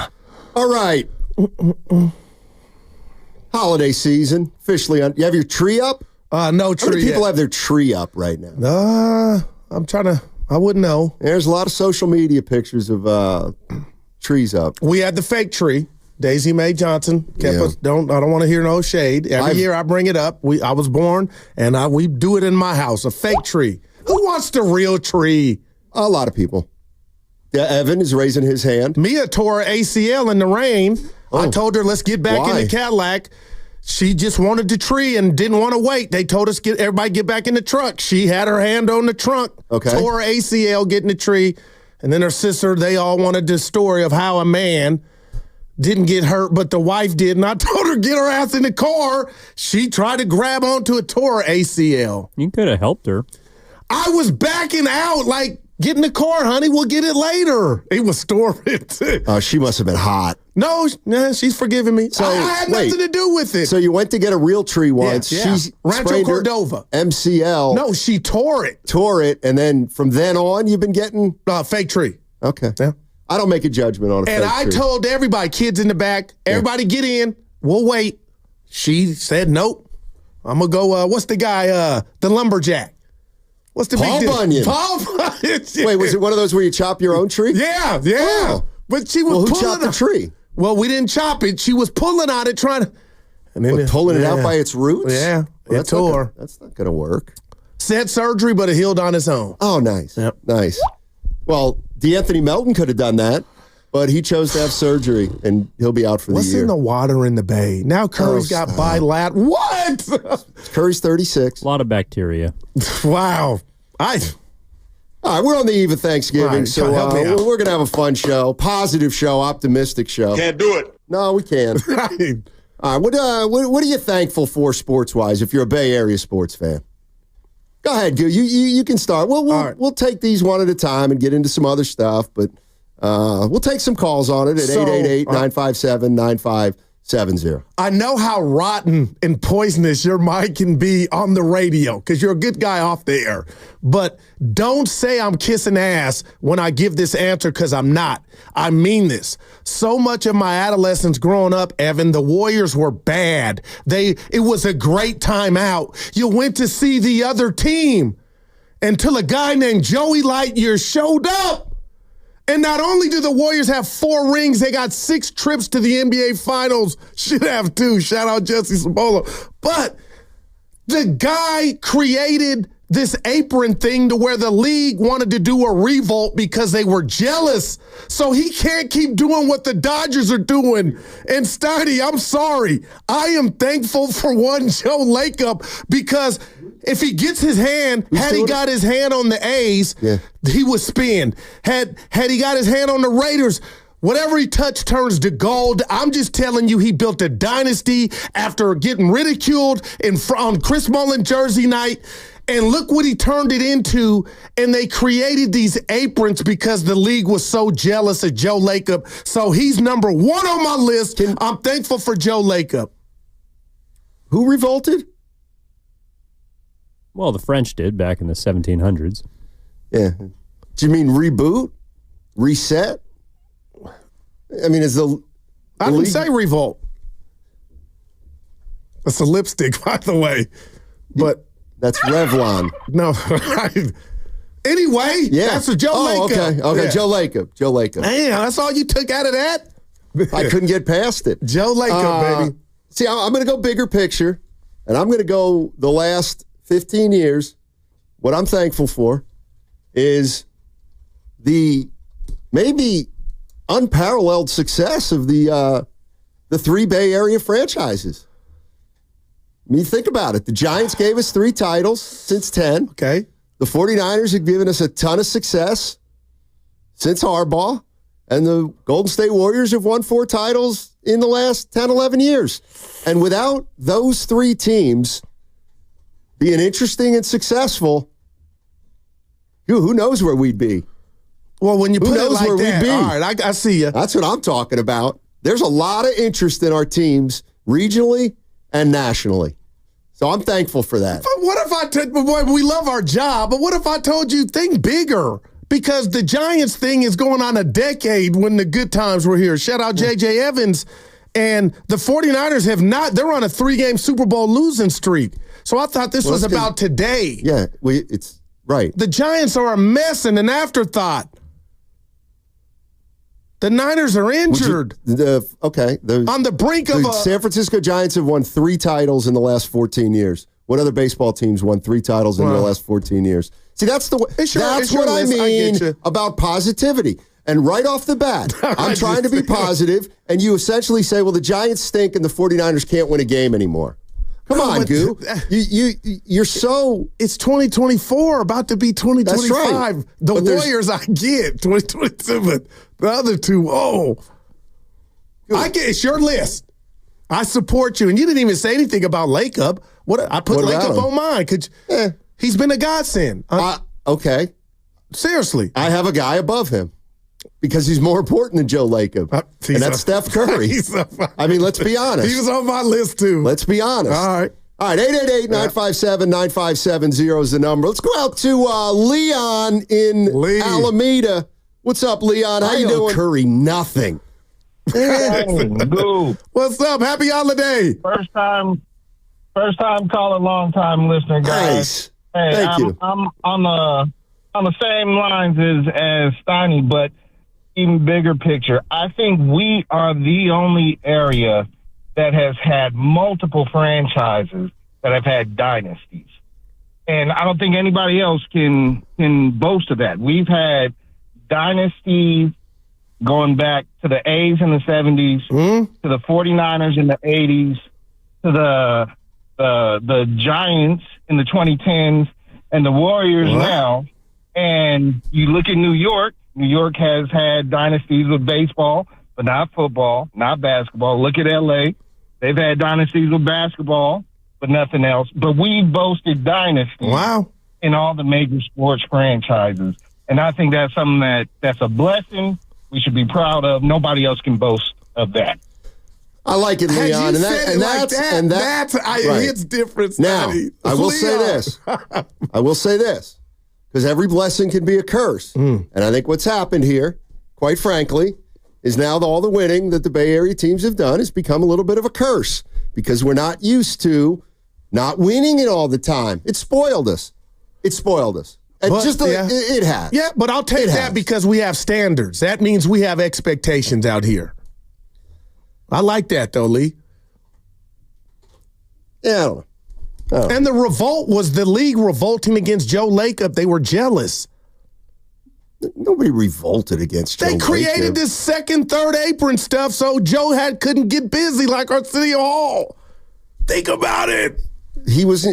All right. Holiday season, officially on. You have your tree up? No tree. How many people yet. have their tree up right now? I wouldn't know. There's a lot of social media pictures of trees up. We had the fake tree. Daisy Mae Johnson kept us. I don't want to hear no shade. Every year I bring it up. I was born, and we do it in my house. A fake tree. Who wants the real tree? A lot of people. Yeah, Evan is raising his hand. Mia tore her ACL in the rain. I told her, let's get back in the Cadillac. She just wanted the tree and didn't want to wait. They told us, everybody get back in the truck. She had her hand on the trunk, tore her ACL getting the tree. And then her sister, they all wanted this story of how a man didn't get hurt, but the wife did. And I told her, get her ass in the car. She tried to grab onto it, tore her ACL. You could have helped her. I was backing out, like, get in the car, honey. We'll get it later. It was storming. Oh, she must have been hot. No, she's forgiving me. So I had nothing to do with it. So you went to get a real tree once. Yeah. She Rancho Cordova. MCL. No, she tore it. And then from then on, you've been getting fake tree. Okay. Yeah. I don't make a judgment on a fake tree. And I told everybody, kids in the back, everybody get in. We'll wait. She said, nope. I'm going to go, what's the guy, the lumberjack? What's the Paul big deal? Bunyan. Paul Bunyan. Wait, was it one of those where you chop your own tree? Yeah. Oh. But she was who pulling chopped the tree? Well, we didn't chop it. She was pulling on it, trying to. And then pulling it out by its roots? Yeah. Well, it tore. That's not going to work. Said surgery, but it healed on its own. Oh, nice. Yep. Nice. Well, DeAnthony Melton could have done that, but he chose to have surgery, and he'll be out for the year. What's in the water in the bay? Now Curry's got bilateral. What? Curry's 36. A lot of bacteria. Wow. All right, we're on the eve of Thanksgiving, Right, so help me out. we're going to have a fun show, positive show, optimistic show. Can't do it. No, we can. All right, what are you thankful for sports-wise if you're a Bay Area sports fan? Go ahead, you can start. We'll take these one at a time and get into some other stuff, but we'll take some calls on it at 888-957-9570. I know how rotten and poisonous your mind can be on the radio because you're a good guy off the air. But don't say I'm kissing ass when I give this answer because I'm not. I mean this. So much of my adolescence growing up, Evan, the Warriors were bad. It was a great time out. You went to see the other team until a guy named Joey Lightyear showed up. And not only do the Warriors have 4 rings, they got 6 trips to the NBA Finals. Should have 2. Shout out Jesse Sabolo. But the guy created this apron thing to where the league wanted to do a revolt because they were jealous. So he can't keep doing what the Dodgers are doing. And Steiny, I'm sorry. I am thankful for one Joe Lacob because if he gets his hand, had he got his hand on the A's, he would spin. Had he got his hand on the Raiders, whatever he touched turns to gold. I'm just telling you, he built a dynasty after getting ridiculed on Chris Mullin jersey night. And look what he turned it into. And they created these aprons because the league was so jealous of Joe Lacob. So he's number 1 on my list. I'm thankful for Joe Lacob. Who revolted? Well, the French did back in the 1700s. Yeah. Do you mean reboot? Reset? I mean, is the I didn't say revolt. That's a lipstick, by the way. But that's Revlon. No. Anyway, that's a Joe Lacob. Okay, Joe Lacob. Joe Lacob. Damn, that's all you took out of that? I couldn't get past it. Joe Lacob, baby. See, I'm going to go bigger picture, and I'm going to go the last 15 years. What I'm thankful for is the maybe unparalleled success of the 3 Bay Area franchises. I mean, think about it. The Giants gave us 3 titles since 10. Okay. The 49ers have given us a ton of success since Harbaugh. And the Golden State Warriors have won 4 titles in the last 10, 11 years. And without those 3 teams being interesting and successful, who knows where we'd be? Well, when you put it like that, we'd be? All right, I see you. That's what I'm talking about. There's a lot of interest in our teams regionally and nationally. So I'm thankful for that. But what if we love our job, but what if I told you think bigger? Because the Giants thing is going on a decade when the good times were here. Shout out J.J. Evans. And the 49ers they're on a 3-game Super Bowl losing streak. So I thought this was about today. Yeah, it's right. The Giants are a mess and an afterthought. The Niners are injured. On the brink of San Francisco Giants have won 3 titles in the last 14 years. What other baseball teams won 3 titles in the last 14 years? See, that's what I mean about positivity. And right off the bat, I'm trying to be positive, and you essentially say, well, the Giants stink and the 49ers can't win a game anymore. Come on, Goo. You're so... It's 2024, about to be 2025. That's right. The Warriors, I get. 2022, but the other two, I get it's your list. I support you. And you didn't even say anything about Lacob. I put Lacob on mine. He's been a godsend. Okay. Seriously. I have a guy above him. Because he's more important than Joe Lacob. And that's Steph Curry. I mean, let's be honest. He was on my list, too. Let's be honest. All right. 888-957-9570 is the number. Let's go out to Leon in Alameda. What's up, Leon? How you doing? Curry, nothing. What's up? Happy holiday. First time caller, long time listener, guys. Nice. Thank you. I'm on the same lines as Steiny, but even bigger picture. I think we are the only area that has had multiple franchises that have had dynasties. And I don't think anybody else can boast of that. We've had dynasties going back to the A's in the 70s, to the 49ers in the 80s, to the Giants in the 2010s, and the Warriors now. And you look at New York. New York has had dynasties with baseball, but not football, not basketball. Look at L.A. They've had dynasties with basketball, but nothing else. But we boasted dynasties in all the major sports franchises. And I think that's something that's a blessing we should be proud of. Nobody else can boast of that. I like it, Leon. It's different. Now, I will say this. Because every blessing can be a curse. And I think what's happened here, quite frankly, is now all the winning that the Bay Area teams have done has become a little bit of a curse because we're not used to not winning it all the time. It spoiled us. It has. Yeah, but I'll take that because we have standards. That means we have expectations out here. I like that, though, Lee. Yeah, I don't know. And the revolt was the league revolting against Joe Lacob. They were jealous. Nobody revolted against Joe Lacob. They created this second, third apron stuff so Joe couldn't get busy like Arsenio Hall. Think about it. He was...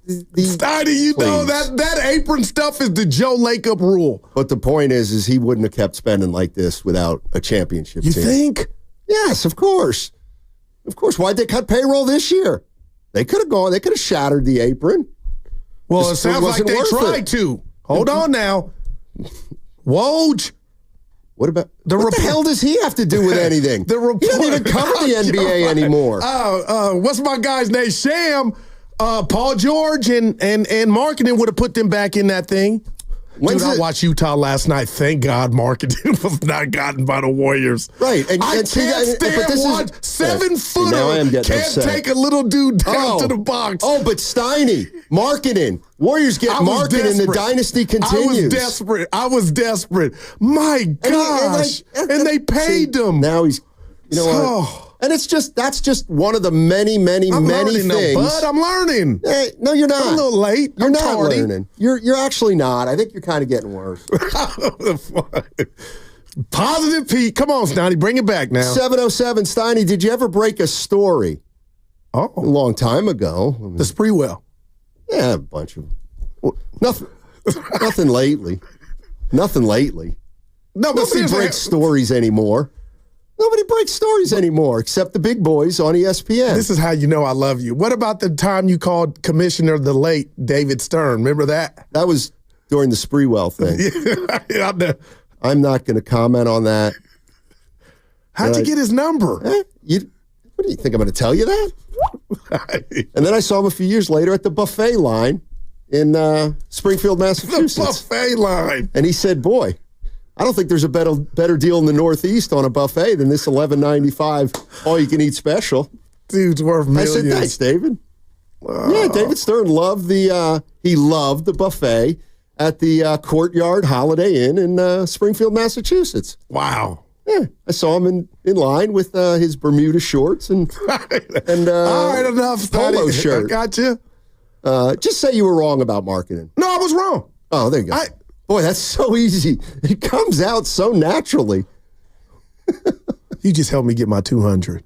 Steiny, know that apron stuff is the Joe Lacob rule. But the point is he wouldn't have kept spending like this without a championship team. You think? Yes, of course. Of course. Why'd they cut payroll this year? They could have gone. They could have shattered the apron. Well, it sounds like they tried to. Hold on now. Woj. What the hell does he have to do with anything? He doesn't even cover the NBA anymore. What's my guy's name? Sham. Paul George and marketing would have put them back in that thing. I watched Utah last night. Thank God marketing was not gotten by the Warriors. Right. I can't stand one 7-footer can't take a little dude down to the box. Oh, but Steiny, marketing. Warriors get marketing, the dynasty continues. I was desperate. My gosh. And they paid them. Now he's, what? And that's just one of the many things. Bud, I'm learning. Hey, no, you're not. I'm a little late. You're not learning. You're actually not. I think you're kind of getting worse. Positive Pete. Come on, Steiny. Bring it back now. 707, Steiny, did you ever break a story? Oh. A long time ago. The Spreewell. Yeah, a bunch of... Nothing lately. Nothing lately. No, but nobody breaks stories anymore. Nobody breaks stories anymore except the big boys on ESPN. This is how you know I love you. What about the time you called Commissioner the late David Stern? Remember that? That was during the Spreewell thing. I'm not going to comment on that. How'd you get his number? What do you think? I'm going to tell you that? And then I saw him a few years later at the buffet line in Springfield, Massachusetts. The buffet line. And he said, boy, I don't think there's a better deal in the Northeast on a buffet than this $11.95 all-you-can-eat special. Dude's worth millions. I said, thanks, David. Wow. Yeah, David Stern loved the buffet at the Courtyard Holiday Inn in Springfield, Massachusetts. Wow. Yeah, I saw him in line with his Bermuda shorts and all right, enough. Polo shirt. I got you. Just say you were wrong about marketing. No, I was wrong. Oh, there you go. Boy, that's so easy. It comes out so naturally. You just helped me get my 200.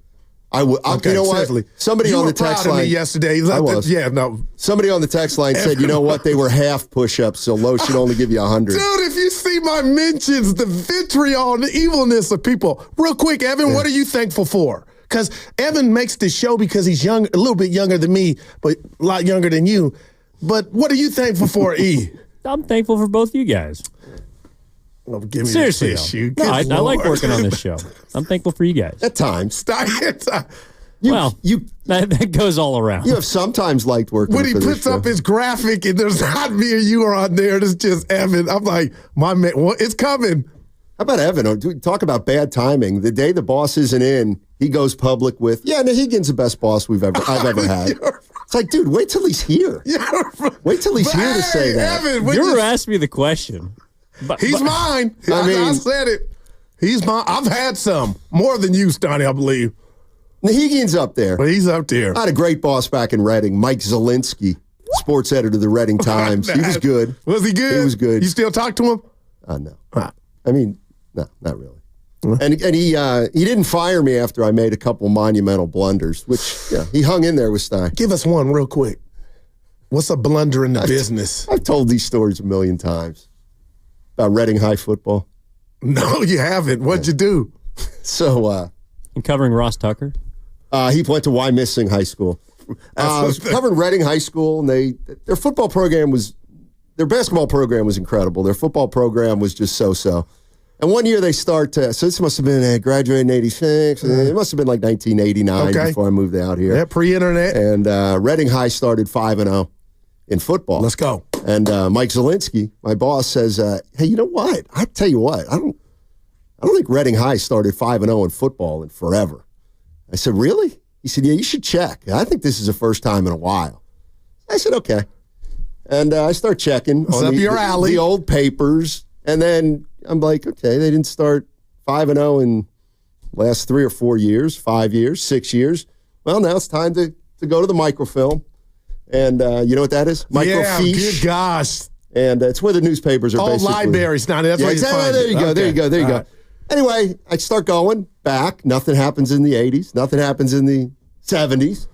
I would. Okay, you know what? seriously. Somebody You on were the text proud of me line yesterday. I was. Yeah, no. Somebody on the text line said, "You know what? They were half push-ups, so Lowe should only give you 100." Dude, if you see my mentions, the vitriol and the evilness of people. Real quick, Evan, what are you thankful for? Because Evan makes this show because he's young, a little bit younger than me, but a lot younger than you. But what are you thankful for, E? I'm thankful for both you guys. Oh, give me Seriously, this tissue. no, I Good like Lord. working on this show. I'm thankful for you guys. At times. That goes all around. You have sometimes liked working When he for this puts up show. his graphic and there's not me or you are on there, it's just Evan. I'm like, my man, it's coming. How about Evan? Oh, talk about bad timing. The day the boss isn't in, he goes public with, Nahigian's the best boss I've ever had. It's like, dude, wait till he's here. Wait till he's here to say that. Evan, You were asking me the question. He's mine. I said it. He's mine. I've had some. More than you, Stoney, I believe. Nahigian's up there. But he's up there. I had a great boss back in Reading, Mike Zielinski, sports editor of the Reading Times. He was good. Was he good? He was good. You still talk to him? No. I mean, no, not really. And he didn't fire me after I made a couple monumental blunders, which he hung in there with Stein. Give us one real quick. What's a blunder in the business? I've told these stories a million times about Reading High football. No, you haven't. What'd you do? So, and covering Ross Tucker? He went to Wyomissing High School. Covering Reading High School, and their football program their basketball program was incredible. Their football program was just so-so. And one year they start so this must have been graduated in 86. It must have been like 1989 before I moved out here. Yeah, pre-internet. And Reading High started 5-0 in football. Let's go. And Mike Zielinski, my boss, says, hey, you know what? I tell you what, I don't think Reading High started 5-0 in football in forever. I said, really? He said, yeah, you should check. I think this is the first time in a while. I said, okay. And I start checking on the old papers. And then I'm like, okay, they didn't start 5-0 in last 3 or 4 years, 5 years, 6 years. Well, now it's time to go to the microfilm. And you know what that is? Microfiche. Good gosh. And it's where the newspapers are basically. libraries. Now, that's where you find there you go, it. there you go, there you All go. right. Anyway, I start going back. Nothing happens in the 80s. Nothing happens in the 70s.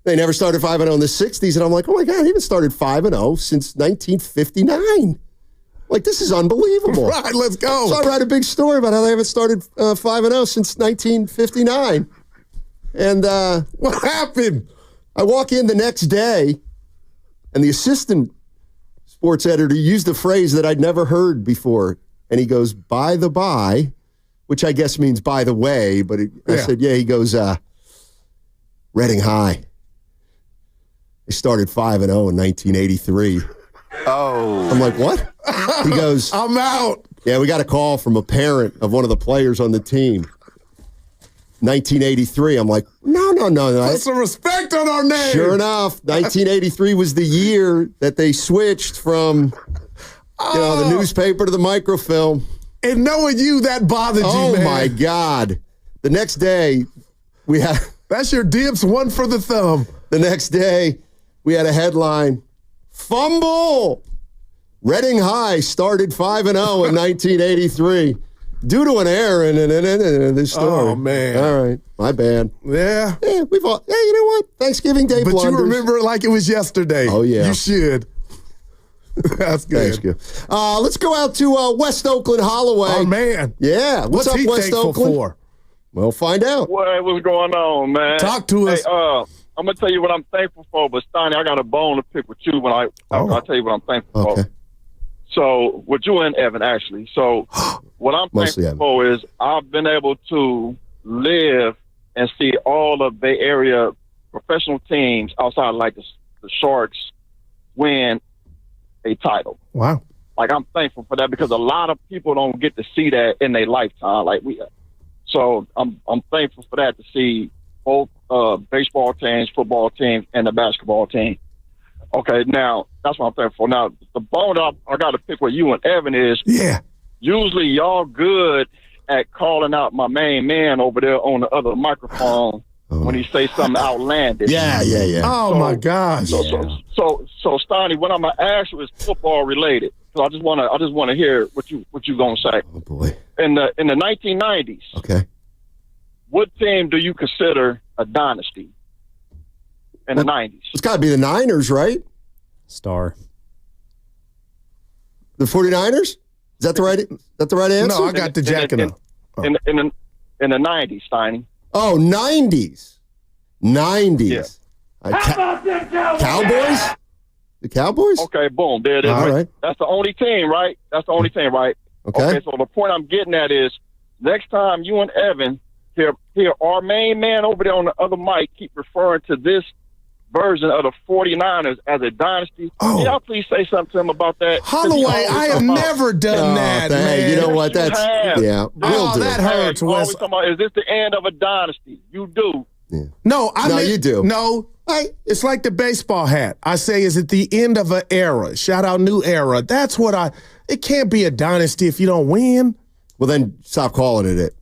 They never started 5-0 in the 60s. And I'm like, oh, my God, they haven't started 5-0 since 1959. Like, this is unbelievable. Right, let's go. So I write a big story about how they haven't started 5-0 since 1959. And what happened? I walk in the next day, and the assistant sports editor used a phrase that I'd never heard before. And he goes, by the by, which I guess means by the way. But I said, yeah. He goes, Reading High. They started 5-0 in 1983. Oh. I'm like, what? He goes, I'm out. Yeah, we got a call from a parent of one of the players on the team. 1983. I'm like, no. Put some respect on our name. Sure enough, 1983 was the year that they switched from the newspaper to the microfilm. And knowing you, that bothered you, man. Oh, my God. The next day, we had... That's your dibs, one for the thumb. The next day, we had a headline, Fumble! Reading High started 5-0 in 1983 due to an error in this story. Oh, man. All right. My bad. Yeah. We've all... Hey, you know what? Thanksgiving Day But blunders. you remember it like it was yesterday. Oh, yeah. You should. That's good. Thanks, good. Let's go out to West Oakland Holloway. Oh, man. Yeah. What's up, he West thankful Oakland? for? Well, find out. What's going on, man? Talk to us. Hey, I'm gonna tell you what I'm thankful for, but Steiny, I got a bone to pick with you when I'll tell you what I'm thankful for. So with you and Evan, actually. So what I'm Mostly thankful for is I've been able to live and see all of Bay Area professional teams outside of like the Sharks win a title. Wow. Like, I'm thankful for that because a lot of people don't get to see that in their lifetime like we have. So I'm thankful for that, to see both baseball teams, football teams, and the basketball team. Okay, now that's what I'm thankful for. Now, the bone I got to pick with you and Evan is, usually y'all good at calling out my main man over there on the other microphone when he say something outlandish. Yeah. Oh, my gosh. So Stoney, what I'm gonna ask you is football related. So I just wanna hear what you gonna say. Oh boy. In the 1990s. Okay. What team do you consider a dynasty in the 90s? It's got to be the Niners, right? Star. The 49ers? Is that the right answer? No, I got the jacket in the 90s, Steiny. Oh, 90s. 90s. Yeah. How about them Cowboys? The Cowboys? Okay, boom. There it is. All right. That's the only team, right? Okay, so the point I'm getting at is, next time you and Evan hear our main man over there on the other mic keep referring to this version of the 49ers as a dynasty, can y'all please say something to him about that? Holloway, I have never done that, man. You know what? We'll do. That hurts, Wes. Always talking about, is this the end of a dynasty? You do. Yeah. No, you do. No, it's like the baseball hat. I say, is it the end of an era? Shout out new era. That's what it can't be a dynasty if you don't win. Well, then stop calling it.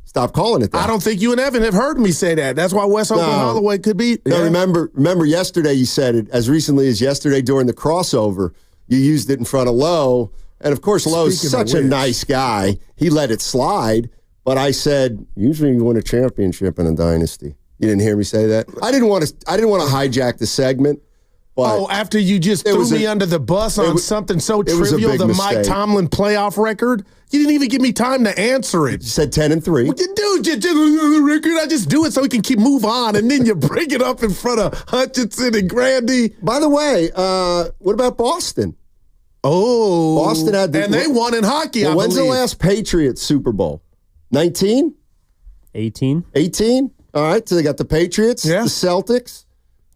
Stop calling it that. I don't think you and Evan have heard me say that. That's why Wes Oakland Holloway could be. No, remember yesterday you said it, as recently as yesterday during the crossover, you used it in front of Lowe. And of course, Lowe's such a nice guy. He let it slide. But I said, usually you win a championship in a dynasty. You didn't hear me say that? I didn't want to hijack the segment. But after you just threw me under the bus on something so trivial, the Mike Tomlin playoff record, you didn't even give me time to answer it. You said 10-3. What you do? Just the record. I just do it so we can move on, and then you bring it up in front of Hutchinson and Grandy. By the way, what about Boston? Oh, Boston had and they won in hockey. I when's believe. the last Patriots Super Bowl? 19? 18. 18? All right, so they got the Patriots, the Celtics.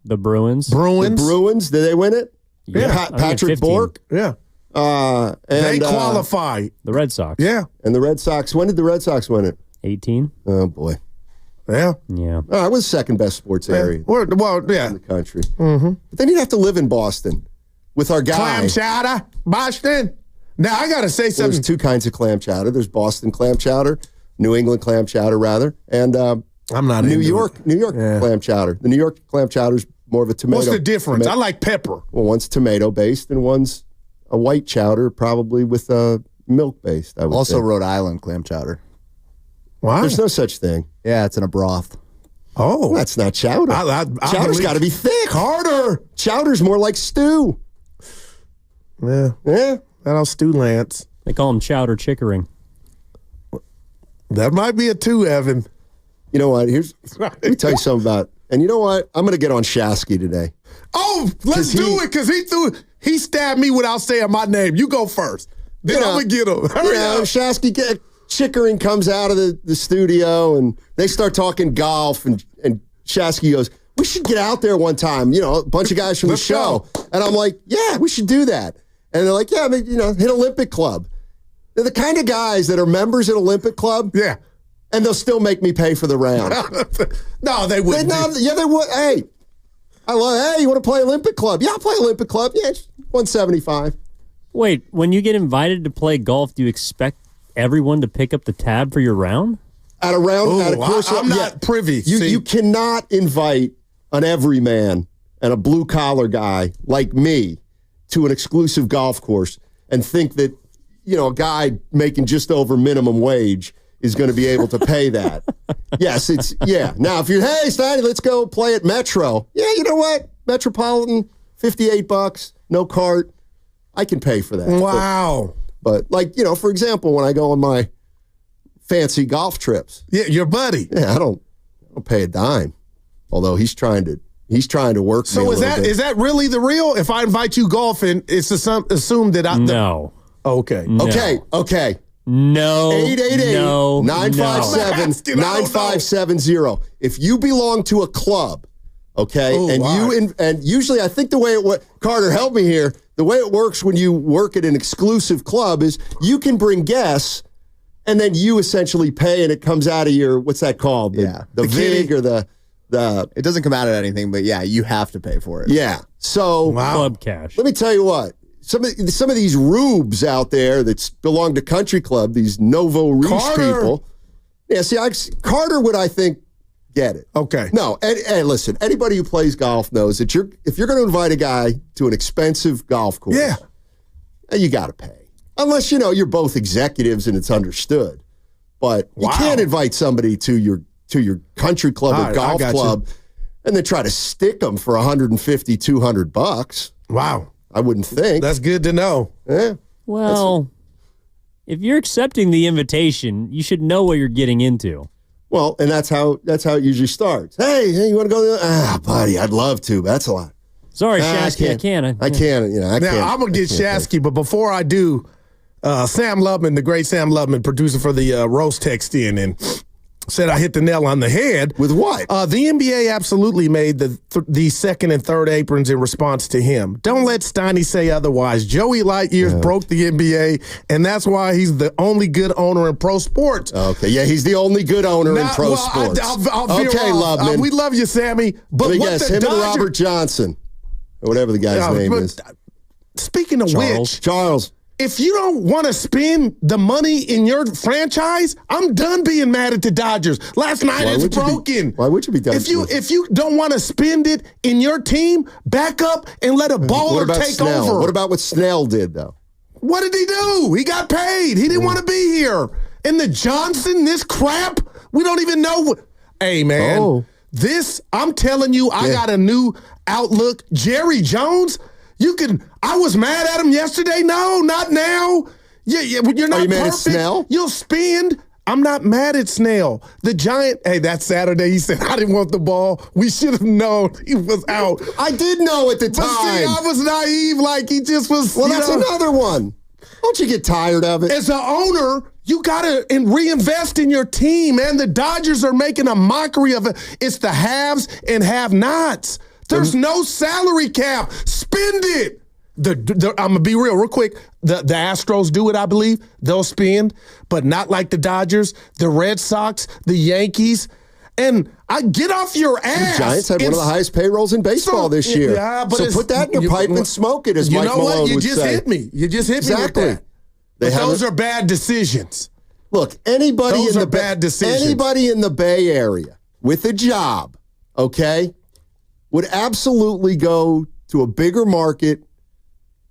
The Bruins. The Bruins, did they win it? Yeah. Patrick Bork. Yeah. And they qualify. The Red Sox. Yeah. And the Red Sox, when did the Red Sox win it? 18. Oh, boy. Yeah. Yeah. All right, it was the second best sports area in the country. Mm-hmm. But then you'd have to live in Boston with our guy. Clam chowder, Boston. Now, I got to say something. There's two kinds of clam chowder. There's Boston clam chowder, New England clam chowder, rather, and I'm not New York clam chowder. The New York clam chowder is more of a tomato. What's the difference? I like pepper. Well, one's tomato-based and one's a white chowder, probably with milk-based, I would Also say. Rhode Island clam chowder. Wow. There's no such thing. Yeah, it's in a broth. Oh. Well, that's not chowder. Chowder's got to be thick. Harder. Chowder's more like stew. Yeah. That'll stew Lance. They call them chowder chickering. That might be a 2, Evan. You know what? Let me tell you something about. And you know what? I'm going to get on Shasky today. Oh, let's do it because he stabbed me without saying my name. You go first. Then I'm going to get him. Hurry up. Shasky Chickering comes out of the studio and they start talking golf and Shasky goes, we should get out there one time. You know, a bunch of guys from the show. And I'm like, yeah, we should do that. And they're like, yeah, I mean, hit Olympic Club. They're the kind of guys that are members at Olympic Club. Yeah. And they'll still make me pay for the round. No, they wouldn't. They would. Hey, you want to play Olympic Club? Yeah, I'll play Olympic Club. Yeah, it's $175. Wait, when you get invited to play golf, do you expect everyone to pick up the tab for your round? At a round, at a course. I'm not privy. You cannot invite an everyman and a blue-collar guy like me to an exclusive golf course and think that, a guy making just over minimum wage is going to be able to pay that. Yes, Now, if hey, Steiny, let's go play at Metro. Yeah, you know what? Metropolitan, $58, no cart. I can pay for that. Wow. But for example, when I go on my fancy golf trips. Yeah, your buddy. Yeah, I don't pay a dime. Although he's trying to work me a little bit. Is that really the real? If I invite you golfing, it's assumed that I No. Okay. No. Okay. No. 888-957-9570. If you belong to a club Okay, Oh, and wow. and usually I think the way it Carter, help me here. The way it works when you work at an exclusive club is you can bring guests, and then you essentially pay, and it comes out of your what's that called? The VIG or the. It doesn't come out of anything, but yeah, you have to pay for it. Yeah. So Club cash. let me tell you what. Some of these rubes out there that belong to country club, these Novo Reach people. Yeah, see, Carter would, I think, get it. Okay. No, and listen, anybody who plays golf knows that if you're going to invite a guy to an expensive golf course, you got to pay. Unless, you're both executives and it's understood. But you can't invite somebody to your country club or golf club and then try to stick them for $150, $200. Wow. I wouldn't think. That's good to know. Yeah. Well, if you're accepting the invitation, you should know what you're getting into. Well, and that's how it usually starts. Hey, you want to go there? Buddy, I'd love to, but that's a lot. Sorry, Shasky, I can't. I can't. Now, I'm going to get Shasky, but before I do, Sam Lubman, the great Sam Lubman, producer for the Roast, text in and said I hit the nail on the head. With what? The NBA absolutely made the second and third aprons in response to him. Don't let Steiny say otherwise. Joey Lightyears broke the NBA, and that's why he's the only good owner in pro sports. Okay, yeah, he's the only good owner in pro sports. I'll veer off. Lubman. We love you, Sammy. But yes, him and Robert Johnson, or whatever the guy's name is. Speaking of Charles. If you don't want to spend the money in your franchise, I'm done being mad at the Dodgers. Last night it's broken. Why would you be done? If you don't want to spend it in your team, back up and let a baller take Snell? over. What about what Snell did, though? What did he do? He got paid. He didn't want to be here. And the Johnson, this crap, we don't even know. Hey, man, this, I'm telling you, I got a new outlook. Jerry Jones, I was mad at him yesterday. No, not now. Yeah, you're not Are you mad perfect. at Snell? You'll spend. I'm not mad at Snell. The Giant, that Saturday, he said, I didn't want the ball. We should have known he was out. I did know at the time. But see, I was naive, like he just was. Well, that's another one. Don't you get tired of it? As an owner, you got to reinvest in your team, and the Dodgers are making a mockery of it. It's the haves and have-nots. There's no salary cap. Spend it. I'm going to be real quick. The Astros do it, I believe. They'll spend, but not like the Dodgers, the Red Sox, the Yankees. And I get off your ass. The Giants had one of the highest payrolls in baseball this year. Yeah, but so put that in your pipe and smoke it, as Mike Malone would say. You know what? You just hit me. You just hit me with that. But those are bad decisions. Look, anybody those in are the bad decisions. Anybody in the Bay Area with a job, okay, would absolutely go to a bigger market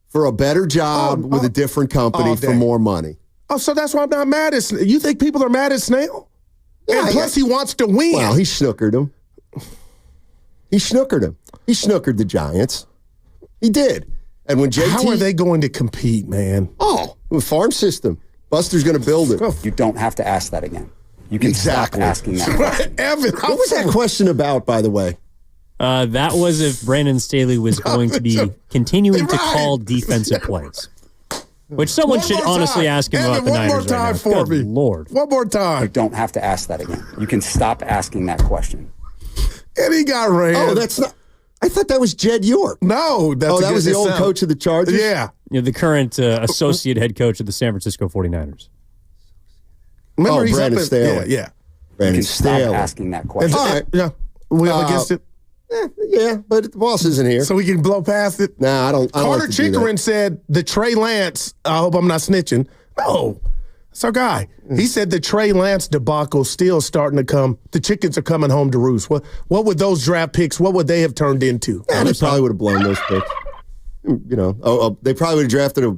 for a better job with a different company for more money. Oh, so that's why I'm not mad at Snell. You think people are mad at Snell? Yeah, and plus, he wants to win. Well, he snookered him. He snookered the Giants. He did. And when JT... How are they going to compete, man? Oh, with farm system. Buster's going to build it. You don't have to ask that again. You can stop asking that question. Evan, what was that question about, by the way? That was if Brandon Staley was going to be continuing to call defensive plays. Which someone should honestly ask him about the Niners one more time right for now. me. Good Lord. One more time. You don't have to ask that again. You can stop asking that question. And he got ran. Oh, that's not... I thought that was Jed York. No. That was the old coach of the Chargers? Yeah. The current associate head coach of the San Francisco 49ers. Remember, he's Brandon Staley. Yeah. Brandon Stop Staley. asking that question. All right. Yeah. We up against it? Yeah, but the boss isn't here. So we can blow past it? Nah, I don't Carter like to do that. Chickerin said the Trey Lance, I hope I'm not snitching. No. That's our guy. He said the Trey Lance debacle still starting to come. The chickens are coming home to roost. What would those draft picks, what would they have turned into? Yeah, they probably would have blown those picks. They probably would have drafted a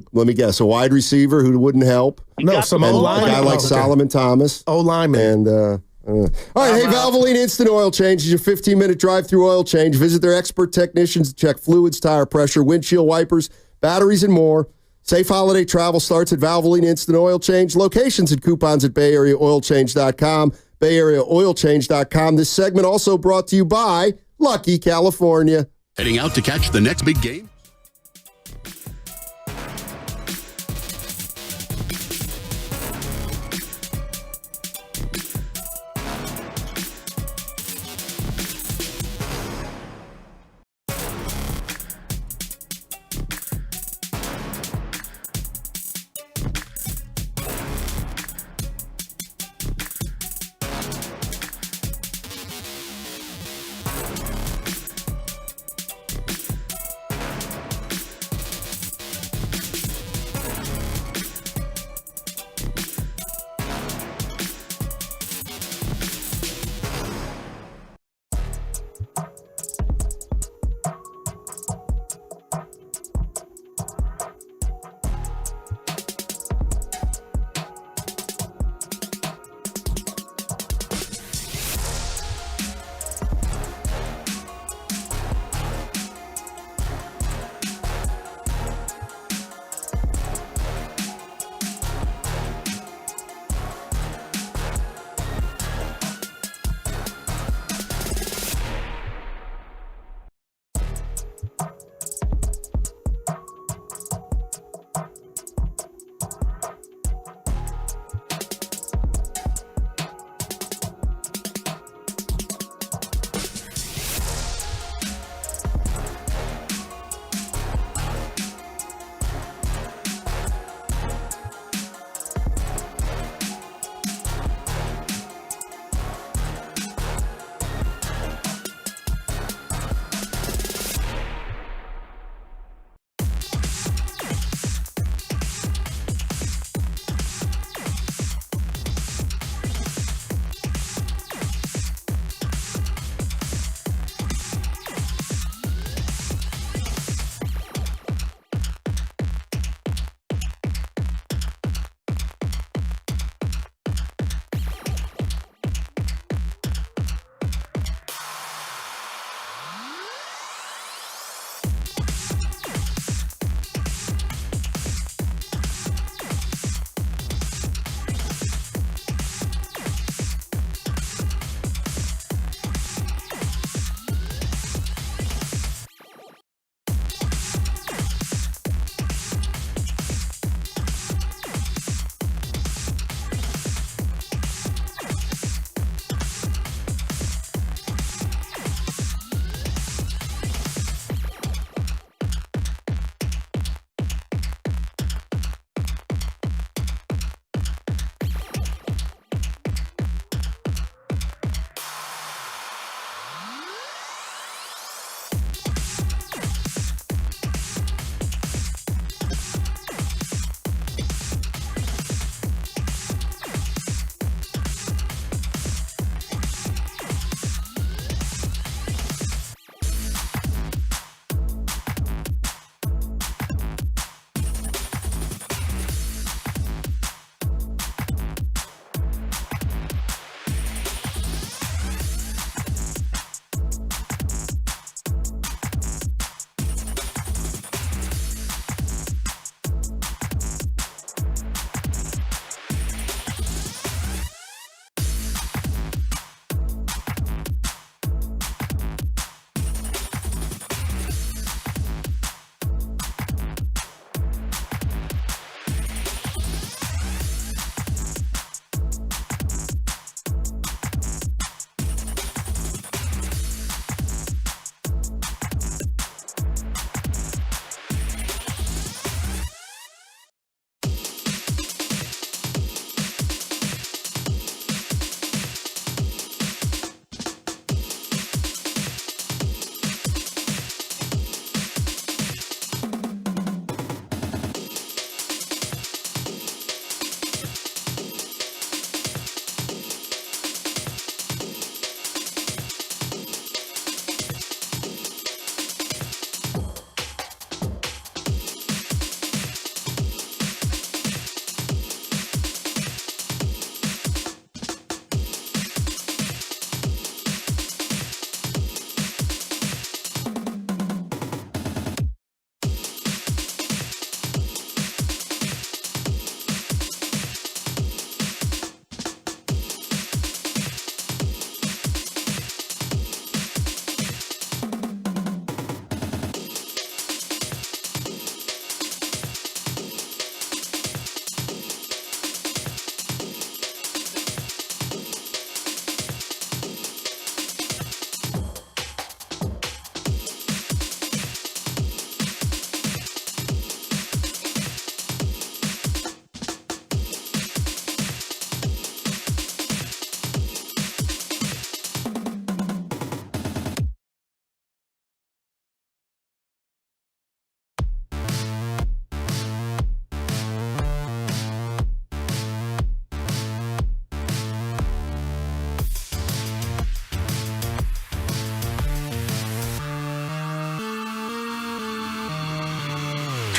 wide receiver who wouldn't help. No, some and O-lineman. a guy like Solomon Thomas. O-lineman. And all right, hey, Valvoline Instant Oil Change is your 15-minute drive-through oil change. Visit their expert technicians to check fluids, tire pressure, windshield wipers, batteries, and more. Safe holiday travel starts at Valvoline Instant Oil Change. Locations and coupons at BayAreaOilChange.com, BayAreaOilChange.com. This segment also brought to you by Lucky California. Heading out to catch the next big game?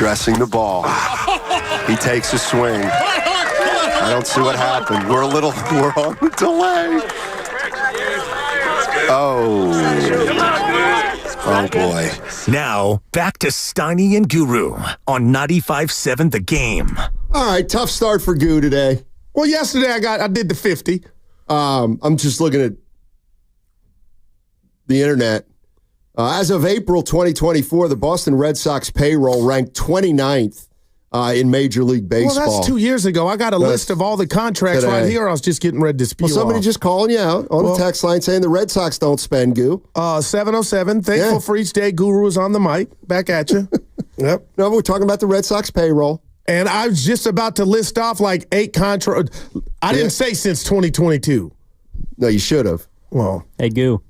addressing the ball. He takes a swing. I don't see what happened. We're on the delay. Oh boy. Now, back to Steiny and Guru on 95.7 The Game. All right, tough start for Goo today. Well, yesterday I did the 50. I'm just looking at the internet. As of April 2024, the Boston Red Sox payroll ranked 29th in Major League Baseball. Well, that's 2 years ago. I got a list of all the contracts today. right here. I was just getting ready to spew somebody off. just calling you out on the text line saying the Red Sox don't spend, Goo. 707. Thankful for each day. Guru is on the mic. Back at you. Yep. No, we're talking about the Red Sox payroll. And I was just about to list off like 8 contracts. I didn't say since 2022. No, you should have. Well, hey, Goo,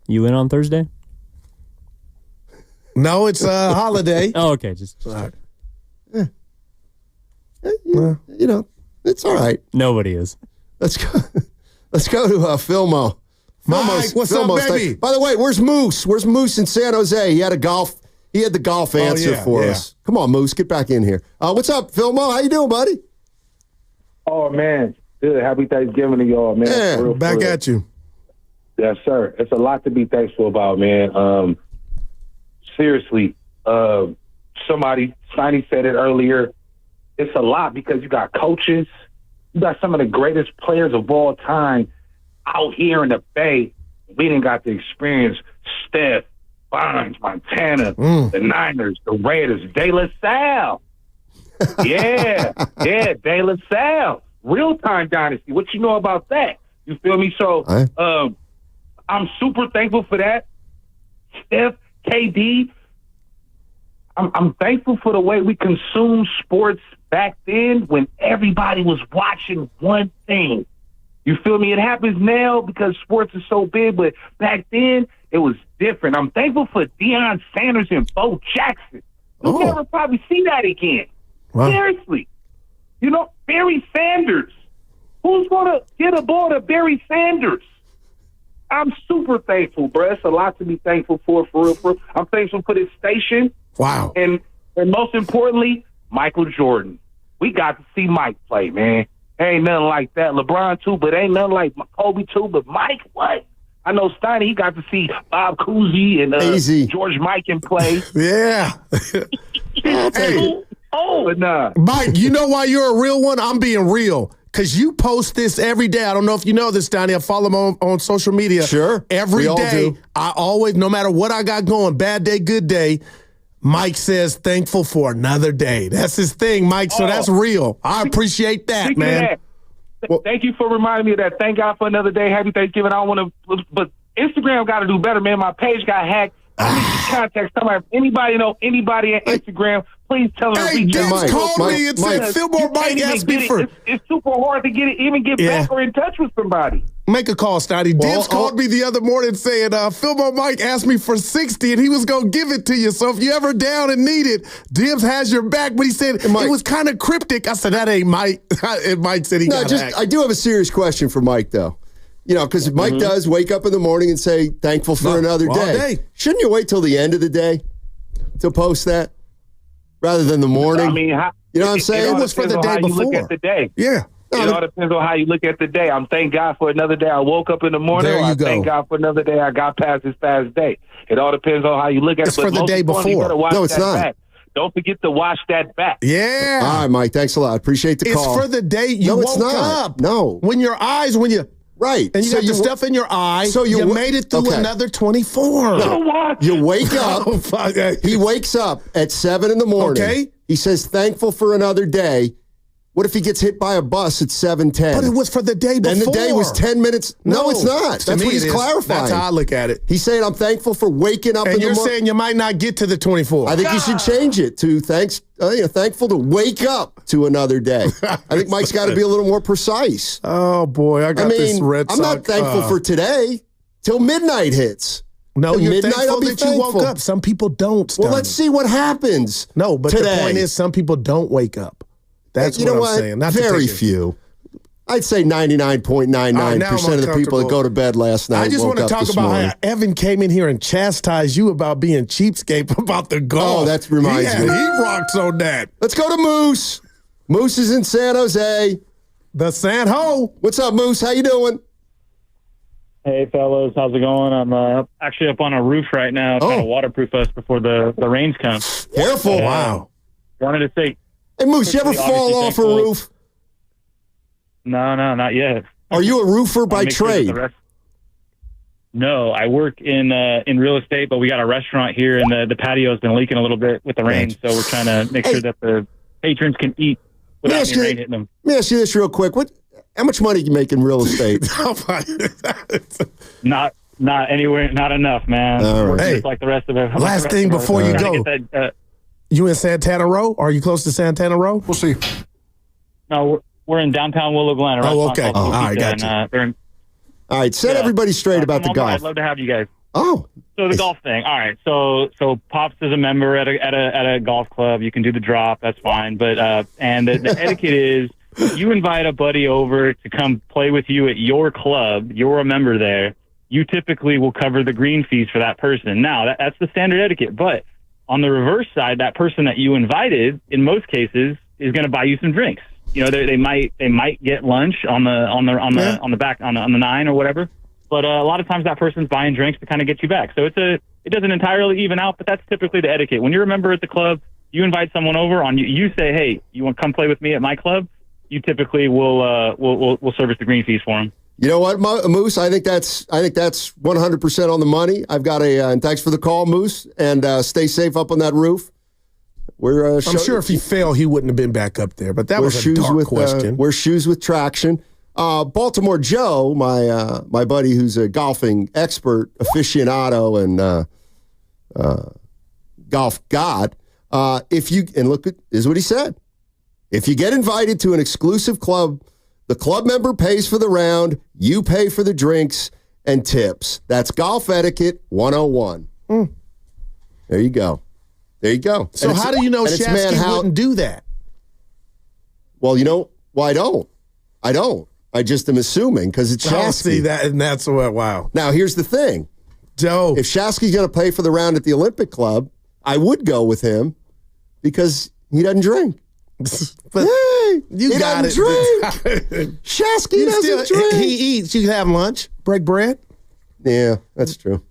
you in on Thursday? No, it's a holiday. Oh, okay. Just You know, it's all right. Nobody is. Let's go. Let's go to Filmo. Mike, what's up, baby? By the way, where's Moose? Where's Moose in San Jose? He had the golf answer for us. Come on, Moose, get back in here. What's up, Filmo? How you doing, buddy? Oh man, good. Happy Thanksgiving to y'all, man. Yeah, back at you. Yes, sir. It's a lot to be thankful about, man. Seriously, Steiny said it earlier. It's a lot because you got coaches, you got some of the greatest players of all time out here in the Bay. We didn't got the experience. Steph, Bonds, Montana, the Niners, the Raiders, De La Salle. Yeah, De La Salle. Real-time dynasty. What you know about that? You feel me? So I'm super thankful for that. Steph, KD, I'm thankful for the way we consume sports back then when everybody was watching one thing. You feel me? It happens now because sports is so big, but back then it was different. I'm thankful for Deion Sanders and Bo Jackson. You'll never probably see that again. Wow. Seriously. You know, Barry Sanders. Who's going to get a ball to Barry Sanders? I'm super thankful, bro. It's a lot to be thankful for real. I'm thankful for this station. Wow. And most importantly, Michael Jordan. We got to see Mike play, man. Ain't nothing like that. LeBron, too, but ain't nothing like Kobe, too. But Mike, what? I know Steiny, he got to see Bob Cousy and George Mikan play. Yeah. Hey. But nah. Mike, you know why you're a real one? I'm being real. Because you post this every day. I don't know if you know this, Donnie. I follow him on social media. Sure. Every day, I always, no matter what I got going, bad day, good day, Mike says, thankful for another day. That's his thing, Mike, so that's real. I appreciate that, man. Thank you for reminding me of that. Thank God for another day. Happy Thanksgiving. I don't want to, but Instagram got to do better, man. My page got hacked. I need to contact somebody. Anybody know anybody at Instagram, please tell them to reach out. Hey, called me and said, Fillmore Mike asked me for... It's super hard to get back or in touch with somebody. Make a call, Steiny. Dibs called me the other morning saying, Fillmore Mike asked me for 60 and he was going to give it to you. So if you ever down and need it, Dibs has your back. But he said it was kind of cryptic. I said, that ain't Mike. And Mike said he got hacked. I do have a serious question for Mike, though. You know, because Mike does wake up in the morning and say, thankful for another day. Shouldn't you wait till the end of the day to post that rather than the morning? I mean, you know what I'm saying? It was for the day before. Look at the day. Yeah. It all depends on how you look at the day. I'm thank God for another day. I woke up in the morning. I thank God for another day. I got past this past day. It all depends on how you look at it. It's for the day before. No, it's not. Back. Don't forget to watch that back. Yeah. All right, Mike. Thanks a lot. Appreciate the call. It's for the day you woke up. No. When your eyes, Right. And you got the stuff in your eye. So you made it through another 24. No. You wake up. He wakes up at 7 in the morning. Okay. He says, thankful for another day. What if he gets hit by a bus at 7:10? But it was for the day before. And the day was 10 minutes. No, it's not. That's what he's clarifying. That's how I look at it. He's saying, I'm thankful for waking up in the morning. And you're saying you might not get to the 24. I think you should change it to thankful to wake up to another day. I think Mike's got to be a little more precise. Oh, boy. I got this Red Sox. I'm not thankful for today till midnight hits. No, you're midnight, thankful that you woke up. Some people don't. Well, let's see what happens. No, but today. The point is some people don't wake up. That's what I'm saying. Not very few. I'd say 99.99% of the people that go to bed last night. I just want to talk about how Evan came in here and chastised you about being cheapskate about the golf. Oh, that reminds me. He rocks on that. Let's go to Moose. Moose is in San Jose. The San Ho. What's up, Moose? How you doing? Hey, fellas. How's it going? I'm actually up on a roof right now trying to waterproof us before the rains come. Careful. Wow. Wanted to say... Hey, Moose, you ever fall off a roof? No, not yet. Are you a roofer by trade? No, I work in real estate, but we got a restaurant here, and the patio's been leaking a little bit with the rain, so we're trying to make sure that the patrons can eat without any rain hitting them. Let me ask you this real quick. How much money do you make in real estate? Not anywhere, not enough, man. All right. We're Hey, just like the rest of it. last thing before you go. You in Santana Row? Are you close to Santana Row? We'll see. No, we're in downtown Willow Glen. Oh, okay. All right, got you. All right, set everybody straight about the golf. I'd love to have you guys. Oh. So the golf thing. All right. So Pops is a member at a golf club. You can do the drop. That's fine. But and the etiquette is you invite a buddy over to come play with you at your club. You're a member there. You typically will cover the green fees for that person. Now that's the standard etiquette. But on the reverse side, that person that you invited, in most cases, is going to buy you some drinks. You know, they might get lunch on the back on the 9 or whatever. But a lot of times that person's buying drinks to kind of get you back. So it doesn't entirely even out, but that's typically the etiquette. When you're a member at the club, you invite someone over you say, hey, you want to come play with me at my club? You typically will service the green fees for them. You know what, Moose? I think that's 100% on the money. I've got and thanks for the call, Moose, and stay safe up on that roof. I'm sure if he fell, he wouldn't have been back up there. But that was a dark question. Wear shoes with traction. Baltimore Joe, my buddy who's a golfing expert, aficionado, and golf god. This is what he said. If you get invited to an exclusive club, the club member pays for the round, you pay for the drinks and tips. That's golf etiquette 101. There you go. So how do you know Shasky wouldn't do that? Well, I don't. I just am assuming because it's Shasky. I'll see that, and that's what. Wow. Now here's the thing, Joe. If Shasky's going to pay for the round at the Olympic Club, I would go with him because he doesn't drink. But hey, he doesn't drink. Shasky doesn't drink. He eats. You can have lunch, break bread. Yeah, that's true.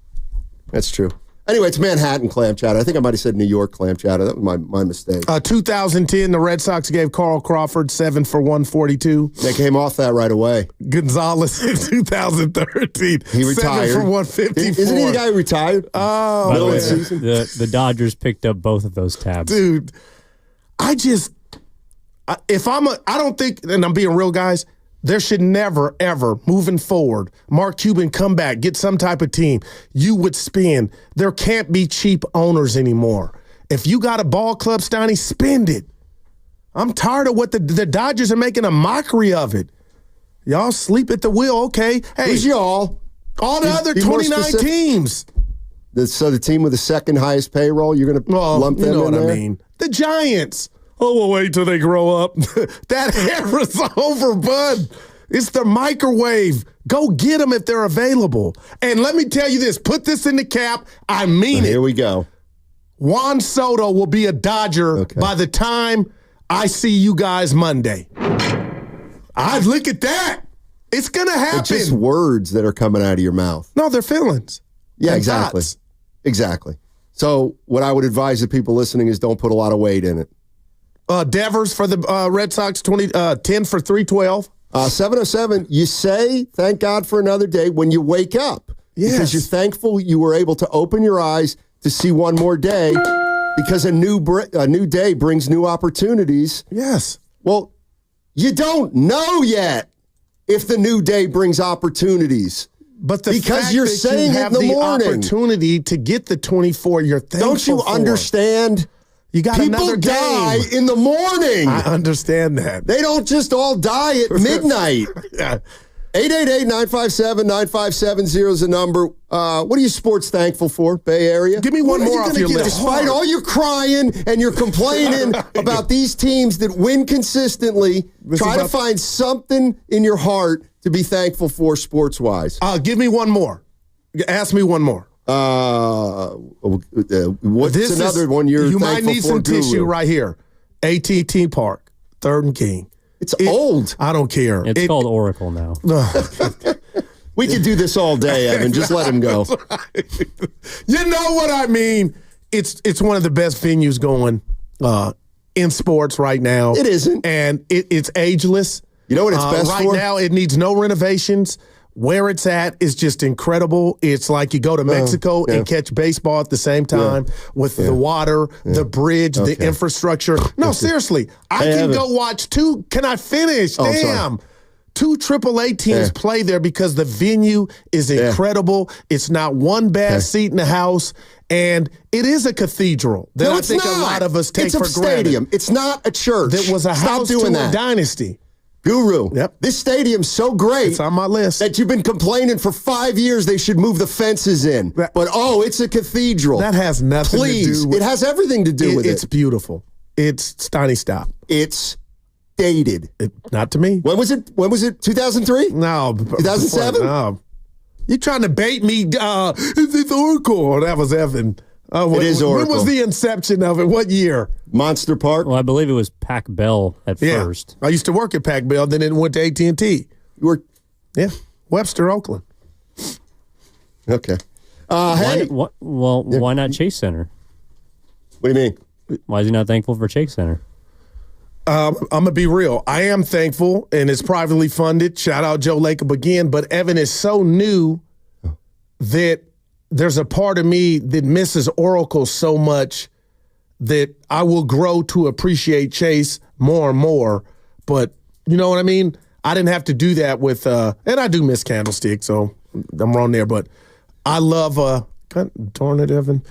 Anyway, it's Manhattan clam chowder. I think I might have said New York clam chowder. That was my mistake. 2010, the Red Sox gave Carl Crawford 7 for 142. They came off that right away. Gonzalez in 2013. He retired. 7 for 154. Isn't he the guy who retired? Oh, middle of the season. The Dodgers picked up both of those tabs. Dude, I don't think, and I'm being real, guys, there should never, ever, moving forward, Mark Cuban come back, get some type of team. You would spend. There can't be cheap owners anymore. If you got a ball club, Steiny, spend it. I'm tired of what the Dodgers are making a mockery of it. Y'all sleep at the wheel, okay? Hey, who's y'all? All the other 29 teams. So the team with the second highest payroll, you're going to lump them in there? You know what I mean. The Giants. Oh, we'll wait till they grow up. That era's over, bud. It's the microwave. Go get them if they're available. And let me tell you this. Put this in the cap. I mean it. Here we go. Juan Soto will be a Dodger by the time I see you guys Monday. I'd look at that. It's going to happen. It's just words that are coming out of your mouth. No, they're feelings. Yeah, exactly. Thoughts. Exactly. So what I would advise the people listening is don't put a lot of weight in it. Devers for the Red Sox, 10 for 312. 707, you say, thank God for another day when you wake up. Yes. Because you're thankful you were able to open your eyes to see one more day because a new day brings new opportunities. Yes. Well, you don't know yet if the new day brings opportunities. But because fact you're that saying you it have in the the morning. Opportunity to get the 24 you're thankful Don't you for. understand? You got People another game. die in the morning. I understand that. They don't just all die at midnight. Yeah. 888-957-9570 is the number. What are you sports thankful for, Bay Area? Give me one more off your list. Despite all your crying and your complaining about these teams that win consistently, try to find something in your heart to be thankful for sports-wise. Give me one more. Ask me one more. What's another one you're you thankful might need for, some Guru? tissue right here. AT&T Park, 3rd and King. It's old. I don't care. It's called Oracle now. We could do this all day, Evan. Just let him go. You know what I mean? It's one of the best venues going in sports right now. It isn't. And it's ageless. You know what it's best right for? Right now, it needs no renovations. Where it's at is just incredible. It's like you go to Mexico and catch baseball at the same time with the water, the bridge, the infrastructure. No, seriously. I can go watch two. Can I finish? Damn. Two AAA teams play there because the venue is incredible. It's not one bad seat in the house. And it is a cathedral that I think a lot of us take for granted. It's a stadium. It's not a church. That was a house to a dynasty. Guru, this stadium's so great. It's on my list. That you've been complaining for 5 years they should move the fences in. But, it's a cathedral. That has nothing to do with it. has everything to do with it. It's beautiful. It's Steiny, stop. It's dated. Not to me. When was it? 2003? No. 2007? No. You're trying to bait me. It's Oracle. That was Evan. It is Oracle. When was the inception of it? What year? Monster Park? Well, I believe it was Pac Bell at first. I used to work at Pac Bell, then it went to AT&T. You worked? Yeah. Webster, Oakland. Okay. Why not Chase Center? What do you mean? Why is he not thankful for Chase Center? I'm going to be real. I am thankful, and it's privately funded. Shout out Joe Lacob again. But Evan is so new that there's a part of me that misses Oracle so much that I will grow to appreciate Chase more and more. But you know what I mean? I didn't have to do that with, and I do miss Candlestick, so I'm wrong there. But I love, darn it, Evan.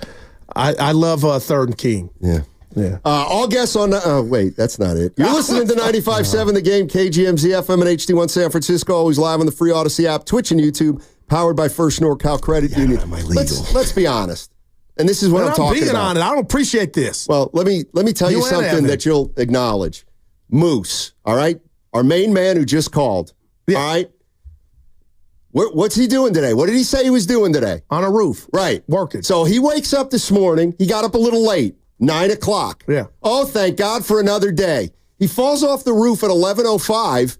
I love 3rd and King. Yeah. Yeah. All guests on, wait, that's not it. You're listening to 95.7 The Game, KGMZ, FM, and HD1 San Francisco, always live on the free Odyssey app, Twitch and YouTube, powered by First NorCal Credit Union. Let's be honest. And this is what I'm talking about. On it. I don't appreciate this. Well, let me tell you something that you'll acknowledge. Moose, all right? Our main man who just called, all right? What's he doing today? What did he say he was doing today? On a roof. Right. Working. So he wakes up this morning. He got up a little late, 9 o'clock. Yeah. Oh, thank God for another day. He falls off the roof at 11:05.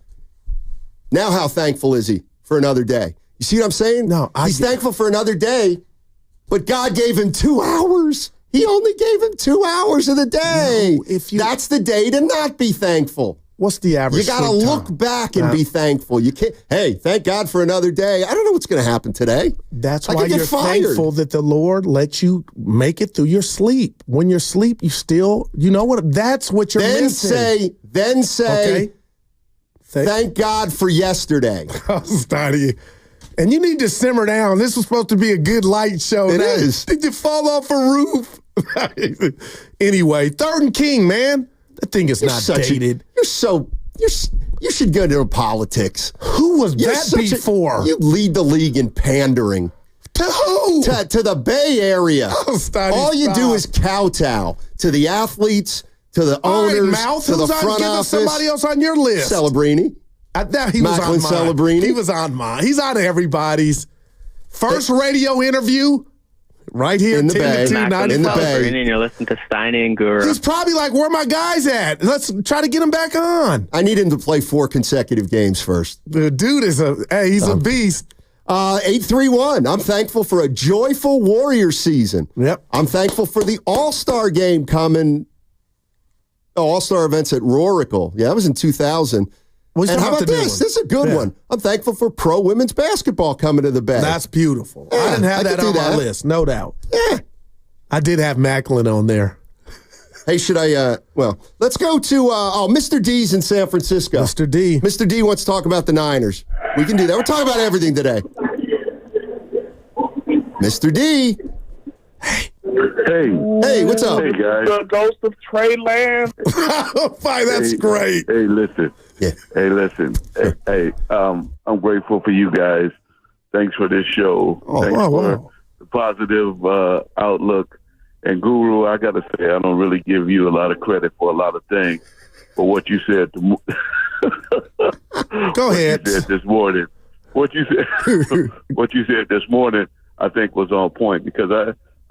Now how thankful is he for another day? You see what I'm saying? No. He's thankful for another day, but God gave him 2 hours. He only gave him 2 hours of the day. No, that's the day to not be thankful. What's the average? You got to look back and be thankful. You can't. Hey, thank God for another day. I don't know what's going to happen today. That's why you're thankful that the Lord lets you make it through your sleep. When you're asleep, you still, you know what? That's what you're missing. Then say, thank God for yesterday. And you need to simmer down. This was supposed to be a good light show. It is. Did you fall off a roof? Anyway, 3rd and King, man. That thing is not dated. You should go to politics. Who was that before? You lead the league in pandering. To who? To the Bay Area. All you do is kowtow to the athletes, to the owners, to the front office. Somebody else on your list. Celebrini. He was on mine. Celebrini. He was on mine. He's on everybody's. First radio interview. Right here in the Bay. In the Bay. And you're listening to Steiny and Guru. He's probably like, where are my guys at? Let's try to get him back on. I need him to play 4 consecutive games first. The dude is he's a beast. 831. I'm thankful for a joyful Warrior season. Yep. I'm thankful for the All-Star game coming. All-Star events at Rorical. Yeah, that was in 2000. And how about this? This is a good one. I'm thankful for pro women's basketball coming to the Bay. That's beautiful. Yeah, I didn't have that on my list, no doubt. Yeah. I did have Macklin on there. Hey, should I, let's go to, Mr. D's in San Francisco. Mr. D. Mr. D wants to talk about the Niners. We can do that. We're talking about everything today. Mr. D. Hey, Hey, what's up? Hey, guys. The ghost of Trey Lance. Fine, that's great. Hey, listen. Yeah. Hey, listen. Hey, I'm grateful for you guys. Thanks for this show. Thanks for the positive outlook. And Guru, I got to say, I don't really give you a lot of credit for a lot of things. For what you said, Go ahead. You said this morning. What you said this morning, I think was on point, because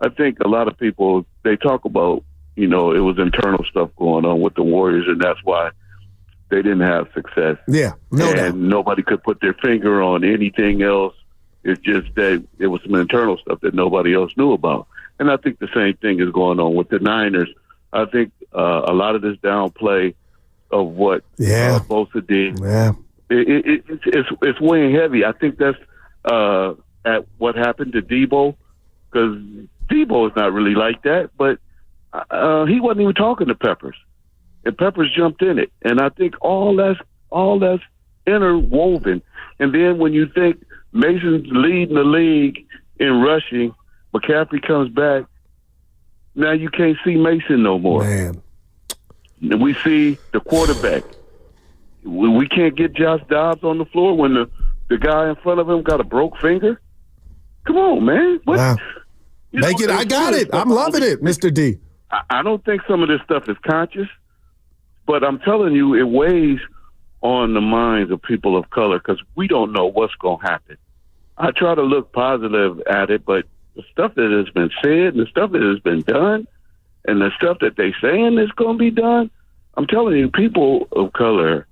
I think a lot of people, they talk about, it was internal stuff going on with the Warriors, and that's why they didn't have success. Yeah, no doubt. And nobody could put their finger on anything else. It's just that it was some internal stuff that nobody else knew about. And I think the same thing is going on with the Niners. I think a lot of this downplay of what Bosa did, it's weighing heavy. I think that's at what happened to Debo, because Debo is not really like that, but he wasn't even talking to Peppers, and Peppers jumped in it. And I think all that's interwoven. And then when you think Mason's leading the league in rushing, McCaffrey comes back, now you can't see Mason no more. Man. We see the quarterback. We can't get Josh Dobbs on the floor when the guy in front of him got a broke finger. Come on, man. What? Wow. Make it. I got it. I'm loving it, Mr. D. I don't think some of this stuff is conscious, but I'm telling you, it weighs on the minds of people of color, because we don't know what's going to happen. I try to look positive at it, but the stuff that has been said, and the stuff that has been done, and the stuff that they saying is going to be done, I'm telling you, people of color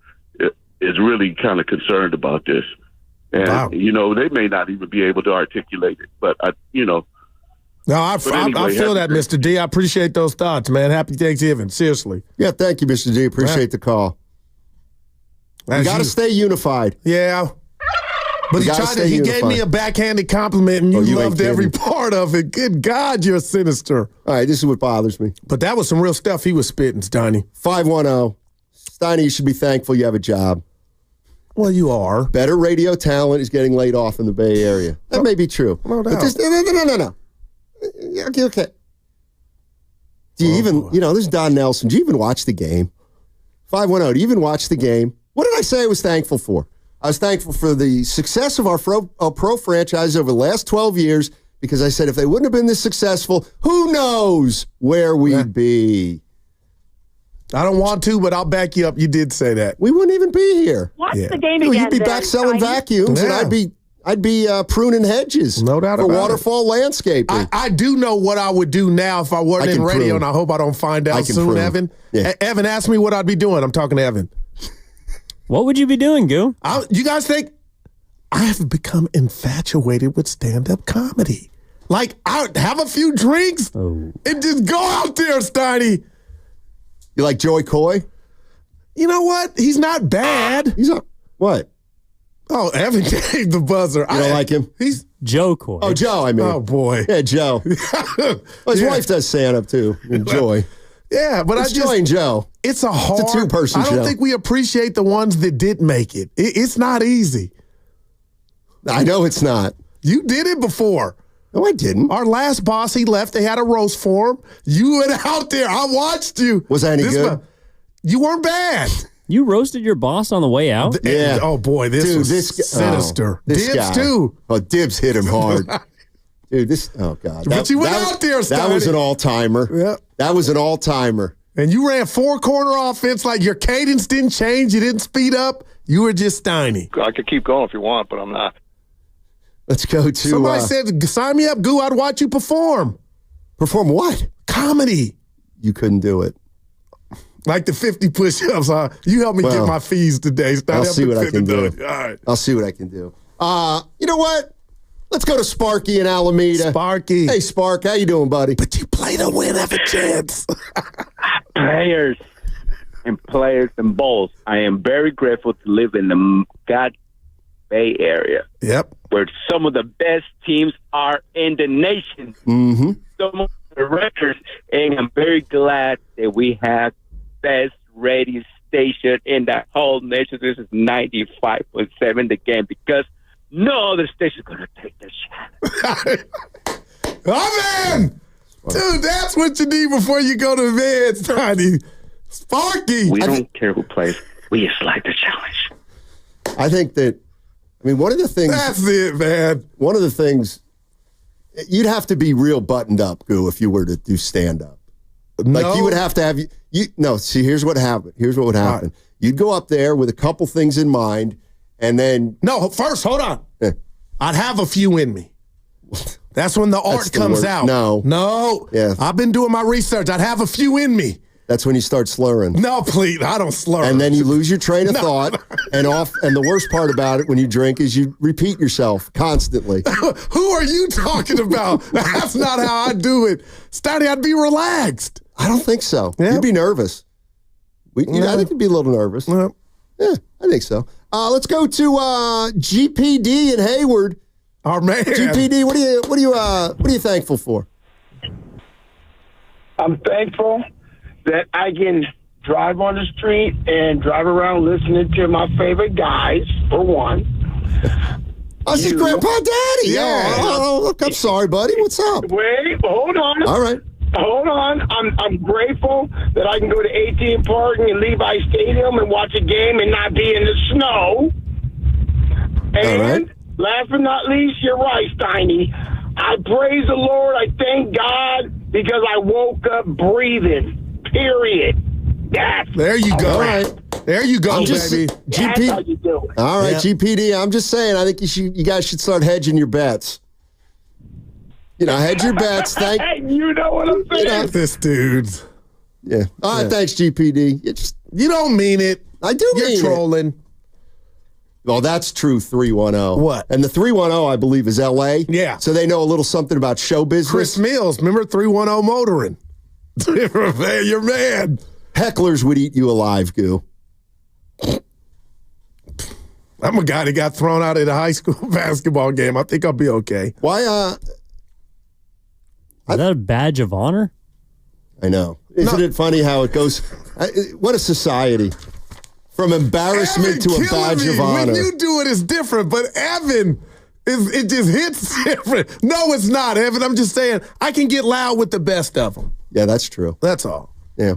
is really kind of concerned about this. And, they may not even be able to articulate it, but, No, I feel that, Mr. D. I appreciate those thoughts, man. Happy Thanksgiving. Seriously. Yeah, thank you, Mr. D. Appreciate the call. You got to stay unified. Yeah. But he gave me a backhanded compliment, and you loved every part of it. Good God, you're sinister. All right, this is what bothers me. But that was some real stuff he was spitting, Steiny. 510. Steiny, you should be thankful you have a job. Well, you are. Better radio talent is getting laid off in the Bay Area. That may be true. No doubt. But no. Okay. Do you this is Don Nelson. Do you even watch the game? 510, do you even watch the game? What did I say I was thankful for? I was thankful for the success of our pro franchise over the last 12 years, because I said if they wouldn't have been this successful, who knows where we'd be. I don't want to, but I'll back you up. You did say that. We wouldn't even be here. Watch the game again. You'd be back selling vacuums, and I'd be pruning hedges. No doubt for about waterfall landscaping. I do know what I would do now if I weren't in radio, and I hope I don't find out soon, prune. Evan. Yeah. Evan asked me what I'd be doing. I'm talking to Evan. What would you be doing, Goo? You guys think I have become infatuated with stand-up comedy? Like, I have a few drinks and just go out there, Steiny. You like Joey Coy? You know what? He's not bad. He's not. What? Oh, Evan gave the buzzer. You don't like him? He's Joe Coy. Oh, Joe, I mean. Oh, boy. Yeah, Joe. Well, his wife does stand-up, too. Joy. Yeah, but it's Joy and Joe. It's a two-person show. I don't think we appreciate the ones that did make it. It's not easy. I know it's not. You did it before. No, I didn't. Our last boss, he left. They had a roast for him. You went out there. I watched you. Was I any good? You weren't bad. You roasted your boss on the way out? Yeah. Oh, boy. This was sinister. This Dibs, guy. too. Oh, Dibs hit him hard. Dude, oh, God. But you went out there, That was an all-timer. Yeah. That was an all-timer. And you ran four-corner offense like your cadence didn't change. You didn't speed up. You were just Steiny. I could keep going if you want, but I'm not. Let's go to... Somebody said, sign me up, Goo. I'd watch you perform. Perform what? Comedy. You couldn't do it. Like the 50 push-ups, huh? You helped me get my fees today. I'll see what I can do. All right. I'll see what I can do. You know what? Let's go to Sparky in Alameda. Sparky. Hey, Spark. How you doing, buddy? But you play to win, have a chance. Players and balls. I am very grateful to live in the Bay Area. Yep. Where some of the best teams are in the nation. Mm-hmm. Some of the records. And I'm very glad that we have best radio station in the whole nation. This is 95.7 the game, because no other station is going to take this shot. I'm in! Dude, that's what you need before you go to bed, Steiny. Sparky. We don't care who plays. We just like the challenge. I think that, one of the things. That's it, man. One of the things, you'd have to be real buttoned up, Goo, if you were to do stand up. No. Like you would have to have see, here's what happened. Here's what would happen. Right. You'd go up there with a couple things in mind, and then. No, first, hold on. I'd have a few in me. That's when the art comes out. No. Yeah. I've been doing my research. I'd have a few in me. That's when you start slurring. No, please, I don't slur. And then you lose your train of thought. And the worst part about it when you drink is you repeat yourself constantly. Who are you talking about? That's not how I do it. Steiny, I'd be relaxed. I don't think so. Yeah. You'd be nervous. I think you'd be a little nervous. Yeah, I think so. Let's go to GPD in Hayward. Our man. GPD, what are you thankful for? I'm thankful that I can drive on the street and drive around listening to my favorite guys, for one. Oh, this is Grandpa Daddy. Yeah. Oh, look, I'm sorry, buddy. What's up? Wait, hold on. All right. Hold on. I'm grateful that I can go to AT&T Park and Levi Stadium and watch a game and not be in the snow. And last but not least, you're right, Steiny. I praise the Lord. I thank God because I woke up breathing. Period. There you go. All right. There you go, baby. That's how you do it. All right, GPD. I'm just saying. I think you guys should start hedging your bets. Hedge your bets. You know what I'm saying? This dude. Yeah. All right. Thanks, GPD. You don't mean it. I do mean it. You're trolling. Well, that's true, 310. What? And the 310, I believe, is L.A. Yeah. So they know a little something about show business. Chris Mills, remember 310 motoring? Your man. Hecklers would eat you alive, Goo. I'm a guy that got thrown out at a high school basketball game. I think I'll be okay. Why? Is that a badge of honor? I know. Isn't it funny how it goes? What a society. From embarrassment to a badge of honor. When you do it, it's different. But Evan, it just hits different. No, it's not, Evan. I'm just saying I can get loud with the best of them. Yeah, that's true. That's all. Yeah.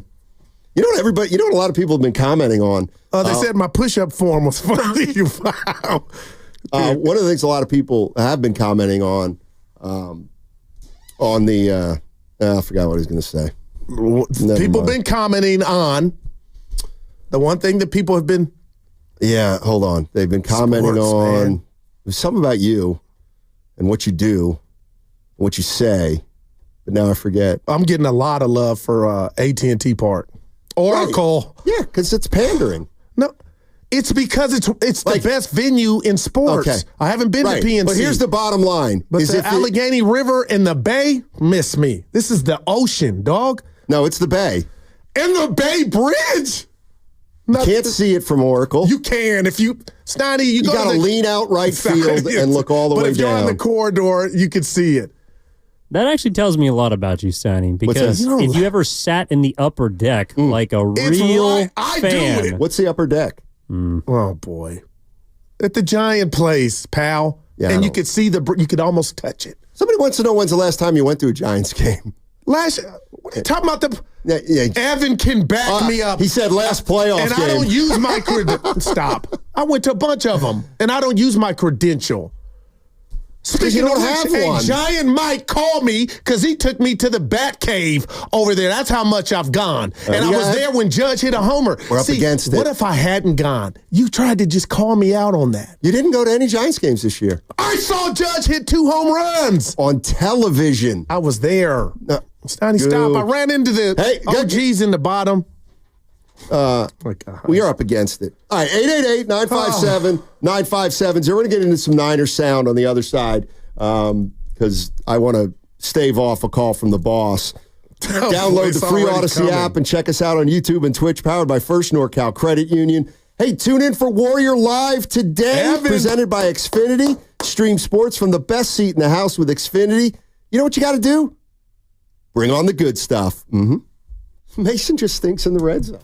You know what a lot of people have been commenting on? They said my push-up form was funny. Wow. One of the things a lot of people have been commenting on the I forgot what I was going to say. People been commenting on the one thing that people have been. Yeah, hold on. They've been commenting on something about you and what you do, and what you say. But now I forget. I'm getting a lot of love for AT&T Park. Oracle. Right. Yeah, because it's pandering. No, it's because it's the best venue in sports. Okay. I haven't been to PNC. But here's the bottom line. But the Allegheny River and the Bay miss me. This is the ocean, dog. No, it's the Bay. And the Bay Bridge. You can't see it from Oracle. You can. If you, Snotty, you got to lean out right field and look all the way down. But if you're on the corridor, you can see it. That actually tells me a lot about you, Steiny, because if you ever sat in the upper deck like a real fan. What's the upper deck? Oh, boy. At the Giant Place, pal. Yeah, and you could see you could almost touch it. Somebody wants to know when's the last time you went to a Giants game. What are you talking about? Evan can back me up. He said last playoff game. And I don't use my credential. Stop. I went to a bunch of them, and I don't use my credential. Because you don't have one. Giant Mike called me because he took me to the Bat Cave over there. That's how much I've gone. And I was there when Judge hit a homer. We're up against it. What if I hadn't gone? You tried to just call me out on that. You didn't go to any Giants games this year. I saw Judge hit 2 home runs. On television. I was there. Stop. I ran into the OGs in the bottom. We are up against it. All right, 888-957-9570. We're going to get into some Niners sound on the other side because I want to stave off a call from the boss. Download the free Odyssey app and check us out on YouTube and Twitch, powered by First NorCal Credit Union. Hey, tune in for Warrior Live today, presented by Xfinity. Stream sports from the best seat in the house with Xfinity. You know what you got to do? Bring on the good stuff. Mason just stinks in the red zone.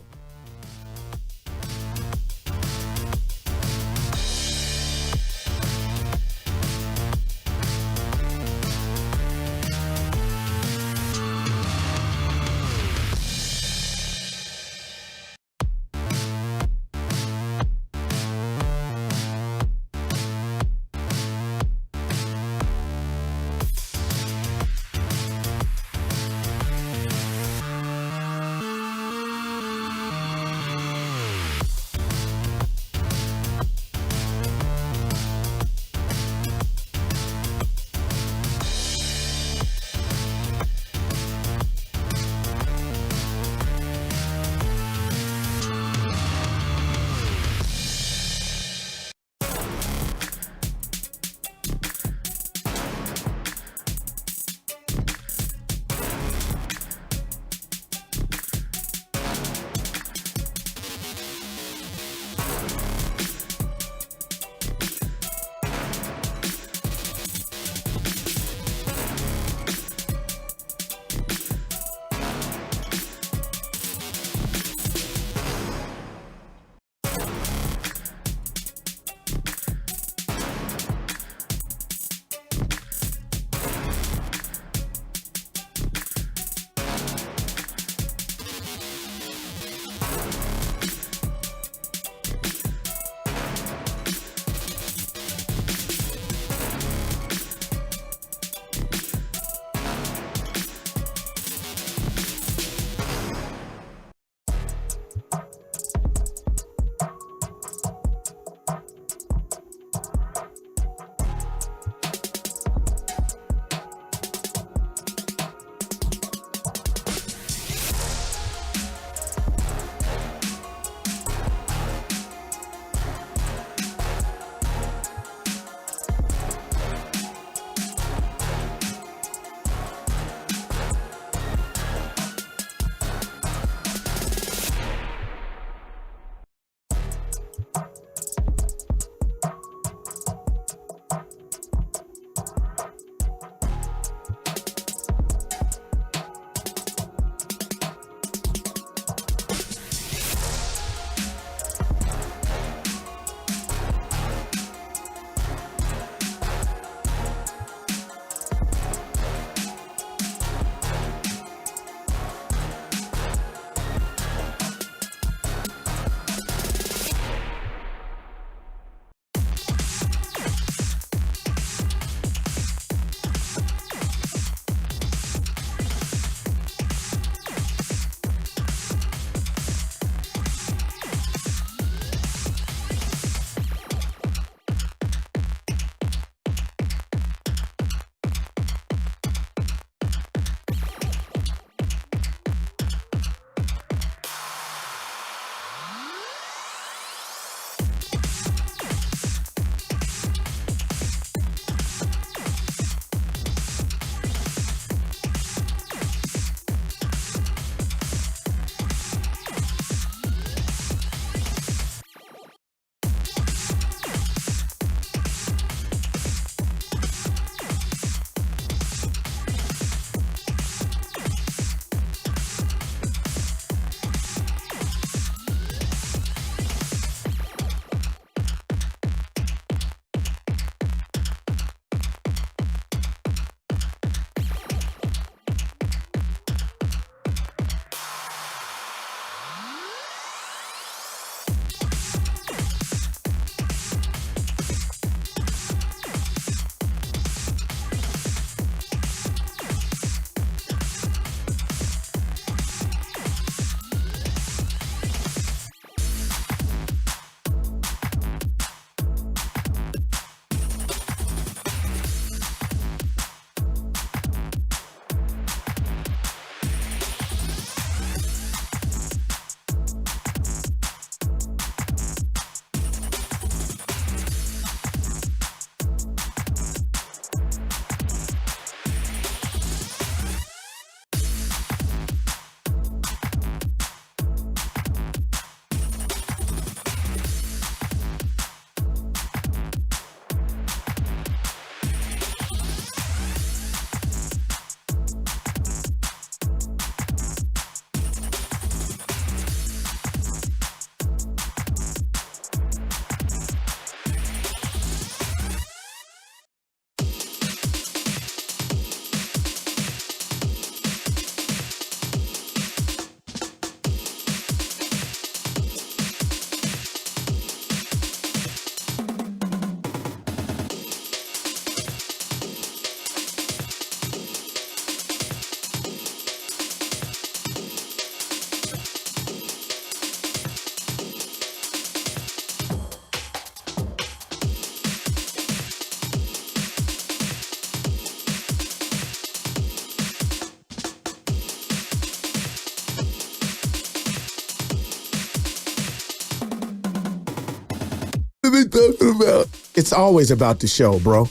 What are they talking about? It's always about the show, bro.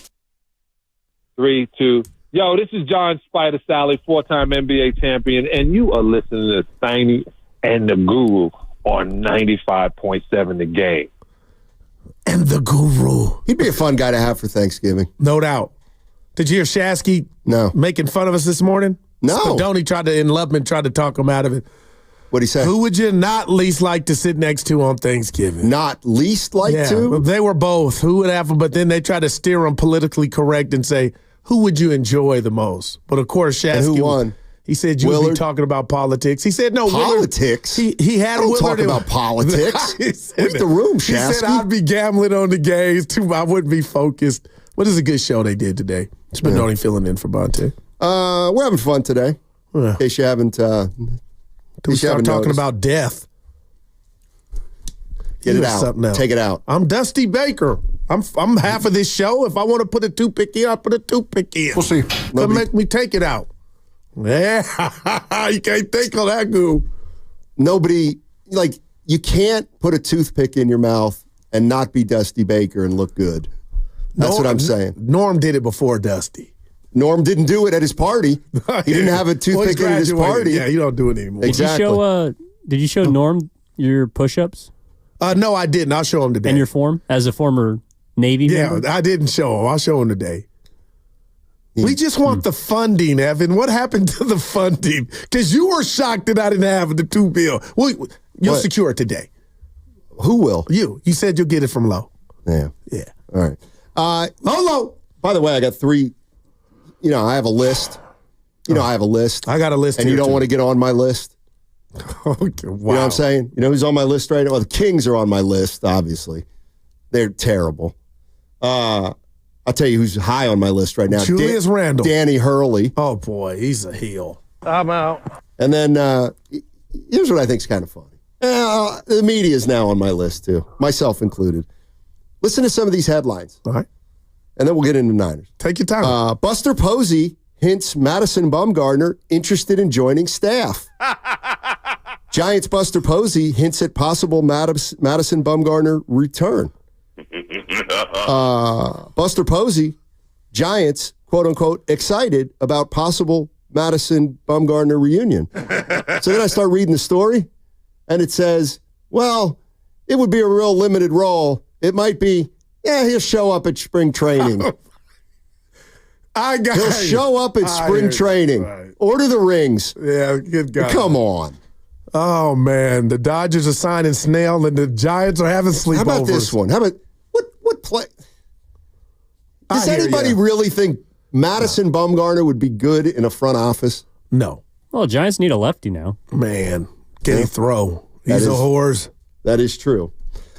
3, 2. Yo, this is John Spider Sally, 4-time NBA champion, and you are listening to Steiny and the Guru on 95.7 The Game. And the Guru. He'd be a fun guy to have for Thanksgiving. No doubt. Did you hear Shasky making fun of us this morning? No. Spadoni tried to talk him out of it. What'd he say? Who would you not least like to sit next to on Thanksgiving? Not least like to? They were both. Who would have them? But then they tried to steer them politically correct and say, who would you enjoy the most? But of course, Shasky. And who won? He said you would be talking about politics. He said no. Politics? Willard, he had Willard. Willard. Talk about politics. Read the room, Shasky. He said I'd be gambling on the games too. I wouldn't be focused. What is a good show they did today? Spadoni filling in for Bonte. We're having fun today. In case you haven't. We start talking about death. Get it out. Take it out. I'm Dusty Baker. I'm half of this show. If I want to put a toothpick in, I'll put a toothpick in. We'll see. Don't make me take it out. Yeah, you can't think of that goo. Nobody, you can't put a toothpick in your mouth and not be Dusty Baker and look good. That's what I'm saying. Norm did it before Dusty. Norm didn't do it at his party. He didn't have a toothpick in his party. Yeah, you don't do it anymore. Exactly. Did you show Norm your push-ups? No, I didn't. I'll show him today. And your form as a former Navy member? I didn't show him. I'll show him today. We just want the funding, Evan. What happened to the funding? Because you were shocked that I didn't have the $2 billion. You'll secure it today. Who will? You. You said you'll get it from Lowe. Yeah. Yeah. All right. Lowe. By the way, I got 3. I have a list. I have a list. I got a list. And you don't want to get on my list? Okay, wow. You know what I'm saying? You know who's on my list right now? Well, the Kings are on my list, obviously. They're terrible. I'll tell you who's high on my list right now. Julius Randle. Danny Hurley. Oh, boy. He's a heel. I'm out. And then here's what I think is kind of funny. The media is now on my list, too, myself included. Listen to some of these headlines. All right. And then we'll get into Niners. Take your time. Buster Posey hints Madison Bumgarner interested in joining staff. Giants Buster Posey hints at possible Madison Bumgarner return. Buster Posey, Giants, quote unquote, excited about possible Madison Bumgarner reunion. So then I start reading the story, and it says, well, it would be a real limited role. It might be, he'll show up at spring training. He'll show up at spring training. Right. Order the rings. Yeah, good guy. Come on. Oh, man. The Dodgers are signing Snell, and the Giants are having sleepovers. How about this one? How about what play? Does anybody really think Madison Bumgarner would be good in a front office? No. Well, Giants need a lefty now. Man, can he throw? He's a horse. That is true.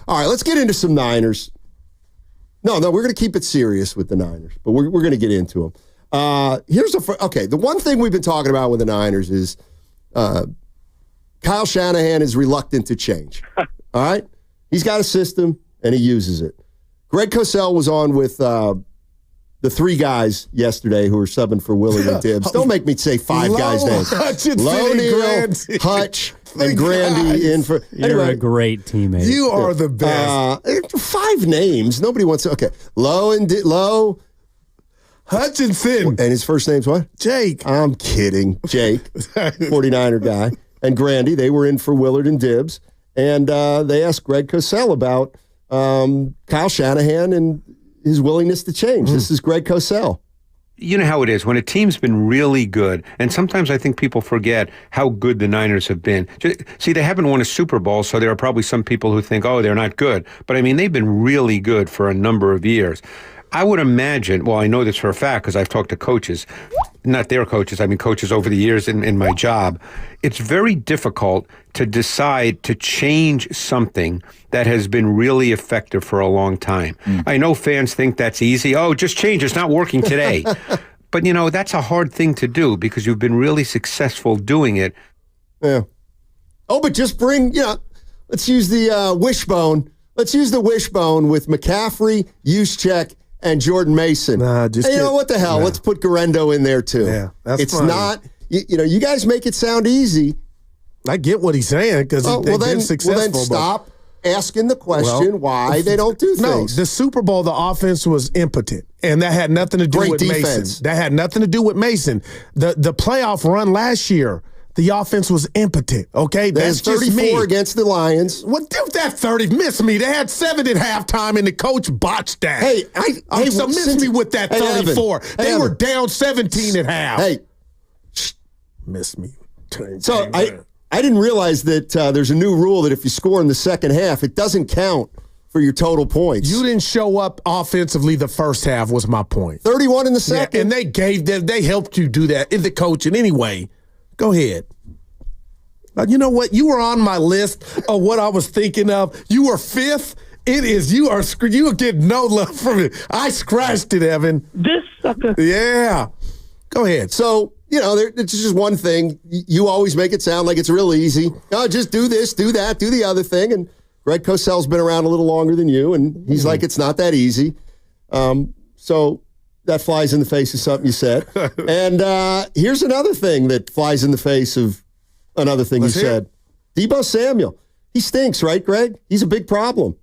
All right, let's get into some Niners. No, we're going to keep it serious with the Niners, but we're going to get into them. The one thing we've been talking about with the Niners is Kyle Shanahan is reluctant to change. All right? He's got a system, and he uses it. Greg Cosell was on with the 3 guys yesterday who were subbing for Willard and Tibbs. Don't make me say 5 guys' names. Lowe, Neal, Hutch, and Grandy in for. You're a great teammate. You are the best. 5 names. Nobody wants to. Okay. Lowe. Hutchinson. And his first name's what? Jake. I'm kidding. Jake. 49er guy. And Grandy. They were in for Willard and Tibbs. And they asked Greg Cosell about Kyle Shanahan and his willingness to change. This is Greg Cosell. You know how it is when a team's been really good, and sometimes I think people forget how good the Niners have been. See, they haven't won a Super Bowl, so there are probably some people who think, oh, they're not good. But I mean, they've been really good for a number of years. I would imagine, well, I know this for a fact because I've talked to coaches, not their coaches, I mean coaches over the years in my job. It's very difficult to decide to change something that has been really effective for a long time. I know fans think that's easy. Oh, just change. It's not working today. But, that's a hard thing to do because you've been really successful doing it. Yeah. Oh, but just bring, let's use the wishbone. Let's use the wishbone with McCaffrey, Juszczyk, and Jordan Mason. What the hell? Let's put Garendo in there too. Yeah, it's funny. Not. You guys make it sound easy. I get what he's saying because they've been successful. Well, then stop. asking the question why they don't do things. No, the Super Bowl, the offense was impotent, and that had nothing to do with Mason. That had nothing to do with Mason. The playoff run last year, the offense was impotent, okay? That's just 34 against the Lions. What if that 30 missed me? They had 7 at halftime, and the coach botched that. So miss me with that 34. Evan, they were down 17 at half. Hey. Miss me. So I didn't realize that there's a new rule that if you score in the second half, it doesn't count for your total points. You didn't show up offensively the first half was my point. 31 in the second. Yeah, and they helped you do that in the coaching anyway. Go ahead. You know what? You were on my list of what I was thinking of. You were 5th. You are getting no love from it. I scratched it, Evan. This sucker. Yeah. Go ahead. So, it's just one thing. You always make it sound like it's real easy. Oh, just do this, do that, do the other thing. And Greg Cosell's been around a little longer than you, and he's like, it's not that easy. So that flies in the face of something you said. And here's another thing that flies in the face of another thing you said. Deebo Samuel. He stinks, right, Greg? He's a big problem.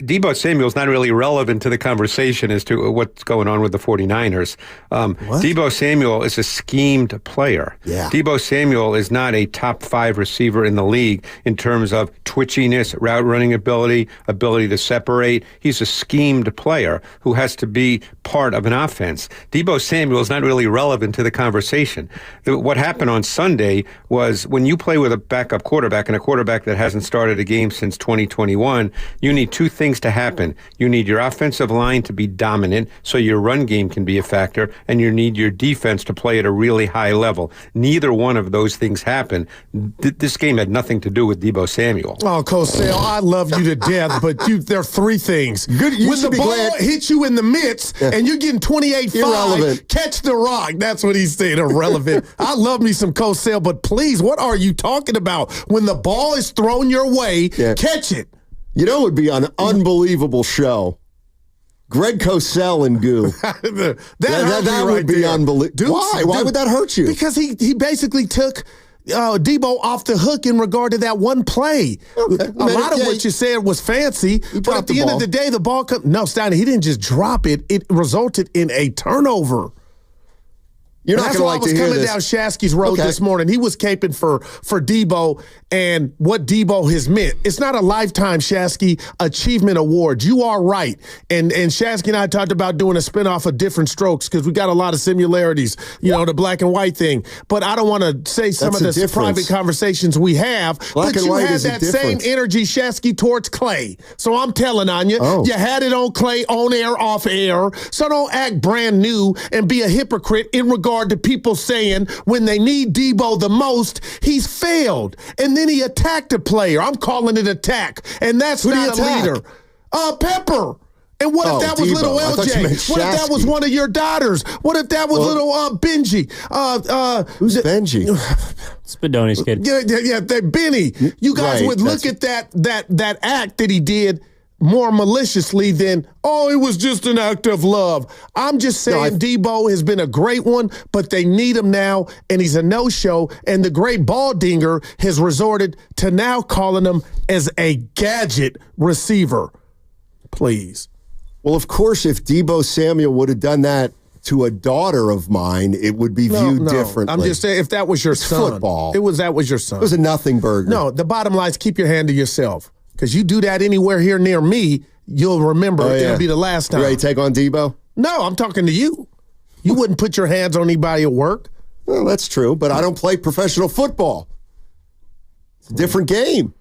Deebo Samuel's not really relevant to the conversation as to what's going on with the 49ers. Deebo Samuel is a schemed player. Yeah. Deebo Samuel is not a top 5 receiver in the league in terms of twitchiness, route running ability to separate. He's a schemed player who has to be part of an offense. Deebo Samuel is not really relevant to the conversation. What happened on Sunday was when you play with a backup quarterback and a quarterback that hasn't started a game since 2021, you need two things to happen. You need your offensive line to be dominant so your run game can be a factor, and you need your defense to play at a really high level. Neither one of those things happened. This game had nothing to do with Deebo Samuel. Oh, Cosell, I love you to death, but there are 3 things. Good, when the ball hits you in the midst and you're getting 28-5, catch the rock. That's what he's saying, irrelevant. I love me some Cosell, but please, what are you talking about? When the ball is thrown your way, catch it. You know, it would be an unbelievable show. Greg Cosell and Goo. that would be unbelievable. Why? Why would that hurt you? Because he basically took Deebo off the hook in regard to that one play. Okay. A lot of what you said was fancy, but at the end of the day, the ball No, Steiny, he didn't just drop it. It resulted in a turnover. You're not going to like to hear this. That's why I was coming down Shasky's road this morning. He was caping for Deebo and what Deebo has meant. It's not a lifetime Shasky achievement award. You are right. And Shasky and I talked about doing a spinoff of Different Strokes because we got a lot of similarities, the black and white thing. But I don't want to say some of the private conversations we have. But you had that same energy, Shasky, towards Clay. So I'm telling on you, you had it on Clay, on air, off air. So don't act brand new and be a hypocrite in regard to people saying when they need Deebo the most, he's failed. And then he attacked a player. I'm calling it attack. And that's not a leader. Pepper. And what if that was little LJ? What if that was one of your daughters? What if that was little Benji? Who's Benji? Spadoni's kid. Yeah, Benny. You guys would look at that act that he did more maliciously than, it was just an act of love. I'm just saying Deebo has been a great one, but they need him now, and he's a no-show, and the great ball dinger has resorted to now calling him as a gadget receiver. Please. Well, of course, if Deebo Samuel would have done that to a daughter of mine, it would be viewed differently. I'm just saying, if that was your son. Football. That was your son. It was a nothing burger. No, the bottom line is keep your hand to yourself. Because you do that anywhere here near me, you'll remember it'll be the last time. You ready to take on Deebo? No, I'm talking to you. You wouldn't put your hands on anybody at work. Well, that's true, but I don't play professional football. It's a different game.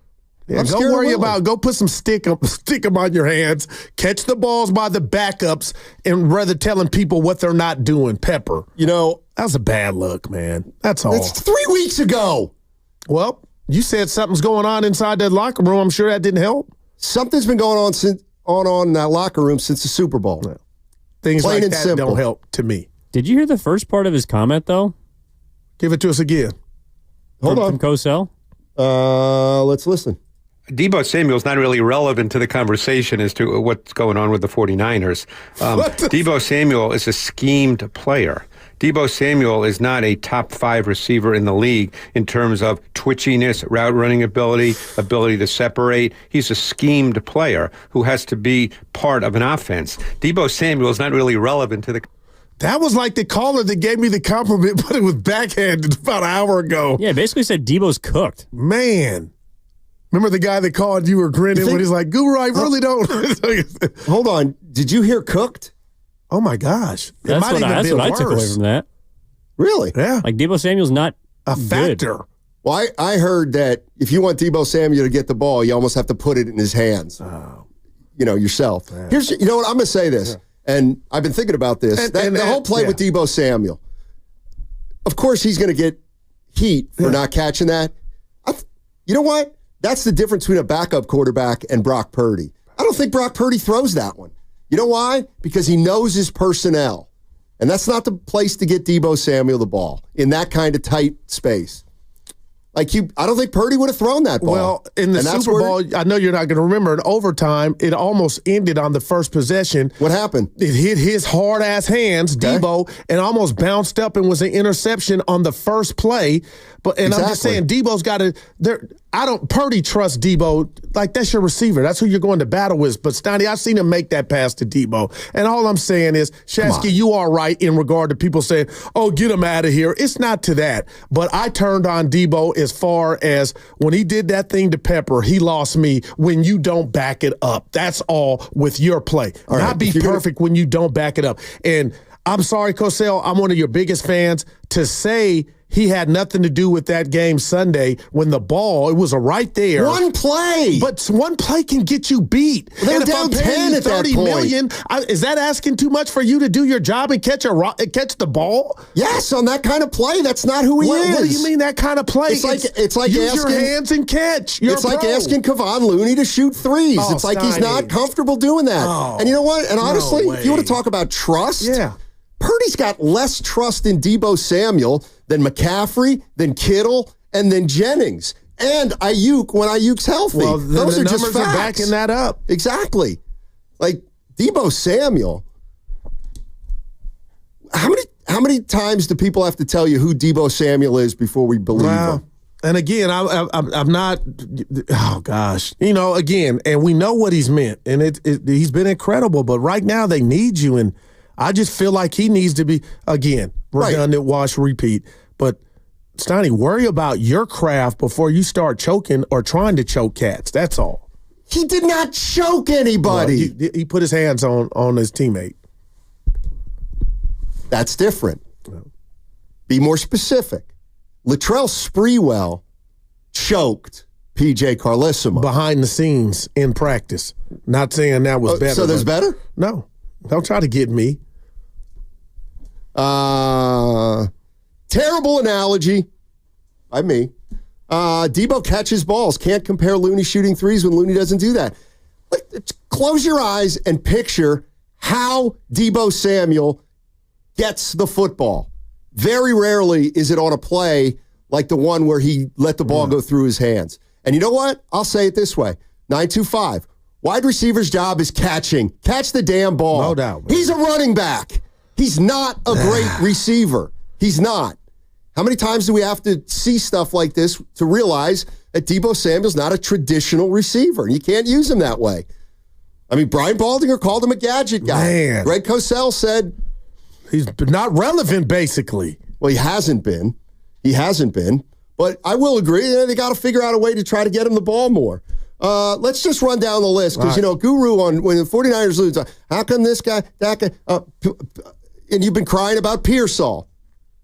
Yeah, don't worry about. Go put some stick 'em on your hands. Catch the balls by the backups, and rather telling people what they're not doing. Pepper. That was a bad look, man. That's all. That's 3 weeks ago. Well, you said something's going on inside that locker room. I'm sure that didn't help. Something's been going on in that locker room since the Super Bowl. Yeah. Things like that don't help to me. Did you hear the first part of his comment, though? Give it to us again. Hold on. From Cosell? Let's listen. Deebo Samuel's not really relevant to the conversation as to what's going on with the 49ers. Deebo Samuel is a schemed player. Deebo Samuel is not a top 5 receiver in the league in terms of twitchiness, route running ability to separate. He's a schemed player who has to be part of an offense. Deebo Samuel is not really relevant to the... That was like the caller that gave me the compliment, but it was backhanded about an hour ago. Yeah, basically said Deebo's cooked. Man. Remember the guy that called you were grinning when he's like, Guru, I really don't. Hold on. Did you hear cooked? Oh, my gosh. That's what I took away from that. Really? Yeah. Like Deebo Samuel's not a factor. Good. Well, I heard that if you want Deebo Samuel to get the ball, you almost have to put it in his hands. Yourself. Man. You know what? I'm going to say this. Yeah. And I've been thinking about this. The whole play with Deebo Samuel. Of course, he's going to get heat for not catching that. You know what? That's the difference between a backup quarterback and Brock Purdy. I don't think Brock Purdy throws that one. You know why? Because he knows his personnel. And that's not the place to get Deebo Samuel the ball in that kind of tight space. I don't think Purdy would have thrown that ball. Well, in the Super Bowl, I know you're not going to remember, in overtime, it almost ended on the first possession. What happened? It hit his hard-ass hands, Deebo, and almost bounced up and was an interception on the first play. I'm just saying, Deebo's got to Purdy trusts Deebo. Like, that's your receiver. That's who you're going to battle with. But, Stoney, I've seen him make that pass to Deebo. And all I'm saying is, Shasky, you are right in regard to people saying, oh, get him out of here. It's not to that. But I turned on Deebo as far as when he did that thing to Pepper, he lost me when you don't back it up. That's all with your play. Not be perfect when you don't back it up. And I'm sorry, Cosell, I'm one of your biggest fans. To say he had nothing to do with that game Sunday when it was right there. One play. But one play can get you beat. They were down 10 at that point. Million, is that asking too much for you to do your job and catch the ball? Yes, on that kind of play. That's not who he is. What do you mean that kind of play? It's like use your hands and catch. It's like asking Kevon Looney to shoot threes. It's like he's not comfortable doing that. And you know what? And honestly, if you want to talk about trust, Purdy's got less trust in Deebo Samuel than McCaffrey, than Kittle, and then Jennings. And Ayuk when Ayuk's healthy. Well, those are just facts. Are backing that up. Exactly. Like Deebo Samuel. How many times do people have to tell you who Deebo Samuel is before we believe him? And again, I'm not. Oh gosh, again, and we know what he's meant, and he's been incredible. But right now, they need you, and I just feel like he needs to be redundant, wash, repeat. But Stoney, worry about your craft before you start choking or trying to choke cats. That's all. He did not choke anybody. Well, he put his hands on his teammate. That's different. Be more specific. Latrell Sprewell choked P.J. Carlesimo. Behind the scenes in practice. Not saying that was better. So there's better? No. Don't try to get me. Terrible analogy by me. Deebo catches balls. Can't compare Looney shooting threes when Looney doesn't do that. Close your eyes and picture how Deebo Samuel gets the football. Very rarely is it on a play like the one where he let the ball go through his hands. And you know what? I'll say it this way. 925. Wide receiver's job is catching. Catch the damn ball. No doubt. Man. He's a running back. He's not a great receiver. He's not. How many times do we have to see stuff like this to realize that Deebo Samuel's not a traditional receiver? You can't use him that way. I mean, Brian Baldinger called him a gadget guy. Man. Greg Cosell said he's not relevant, basically. Well, he hasn't been. But I will agree, they got to figure out a way to try to get him the ball more. Let's just run down the list because, Guru, when the 49ers lose, how come this guy, that guy, and you've been crying about Pearsall.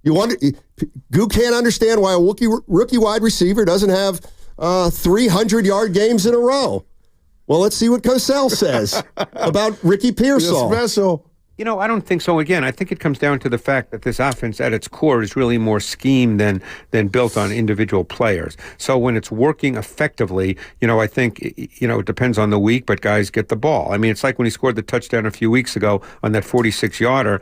Goo can't understand why a rookie wide receiver doesn't have 300-yard games in a row. Well, let's see what Cosell says about Ricky Pearsall. Special. I don't think so. Again, I think it comes down to the fact that this offense at its core is really more scheme than built on individual players. So when it's working effectively, I think, it depends on the week, but guys get the ball. I mean, it's like when he scored the touchdown a few weeks ago on that 46-yarder,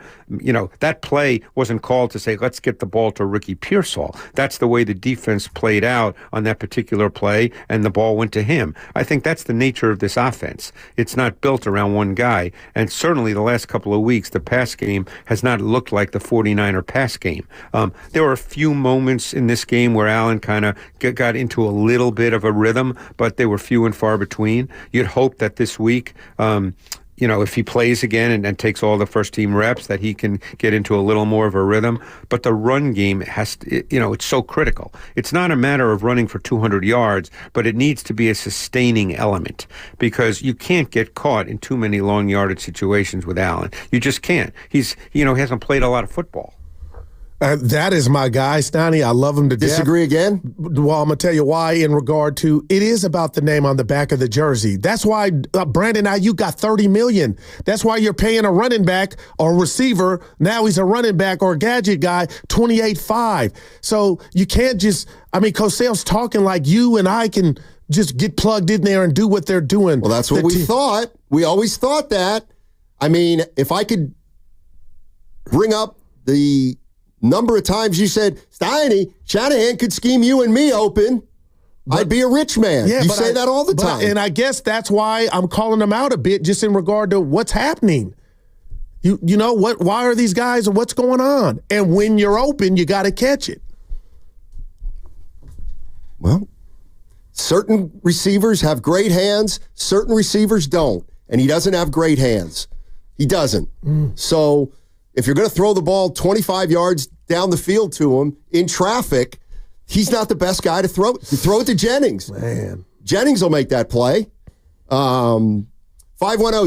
that play wasn't called to say, let's get the ball to Ricky Pearsall. That's the way the defense played out on that particular play, and the ball went to him. I think that's the nature of this offense. It's not built around one guy, and certainly the last couple of weeks, the pass game has not looked like the 49er pass game. There were a few moments in this game where Allen kind of got into a little bit of a rhythm, but they were few and far between. You'd hope that this week, if he plays again and takes all the first-team reps, that he can get into a little more of a rhythm. But the run game it's so critical. It's not a matter of running for 200 yards, but it needs to be a sustaining element because you can't get caught in too many long-yarded situations with Allen. You just can't. He hasn't played a lot of football. That is my guy, Stoney. I love him to death. Disagree again? Well, I'm going to tell you why in regard to it is about the name on the back of the jersey. That's why Brandon Ayuk got $30 million. That's why you're paying a running back or receiver. Now he's a running back or a gadget guy, $28.5. So you can't just, Cosell's talking like you and I can just get plugged in there and do what they're doing. Well, that's what we thought. We always thought that. If I could bring up the number of times you said, Steiny, Shanahan could scheme you and me open, I'd be a rich man. Yeah, you say that all the time. And I guess that's why I'm calling them out a bit just in regard to what's happening. You know, why are these guys and what's going on? And when you're open, you got to catch it. Well, certain receivers have great hands, certain receivers don't. And he doesn't have great hands. He doesn't. So if you're going to throw the ball 25 yards down the field to him in traffic, he's not the best guy to throw it. You throw it to Jennings. Man. Jennings will make that play. 510,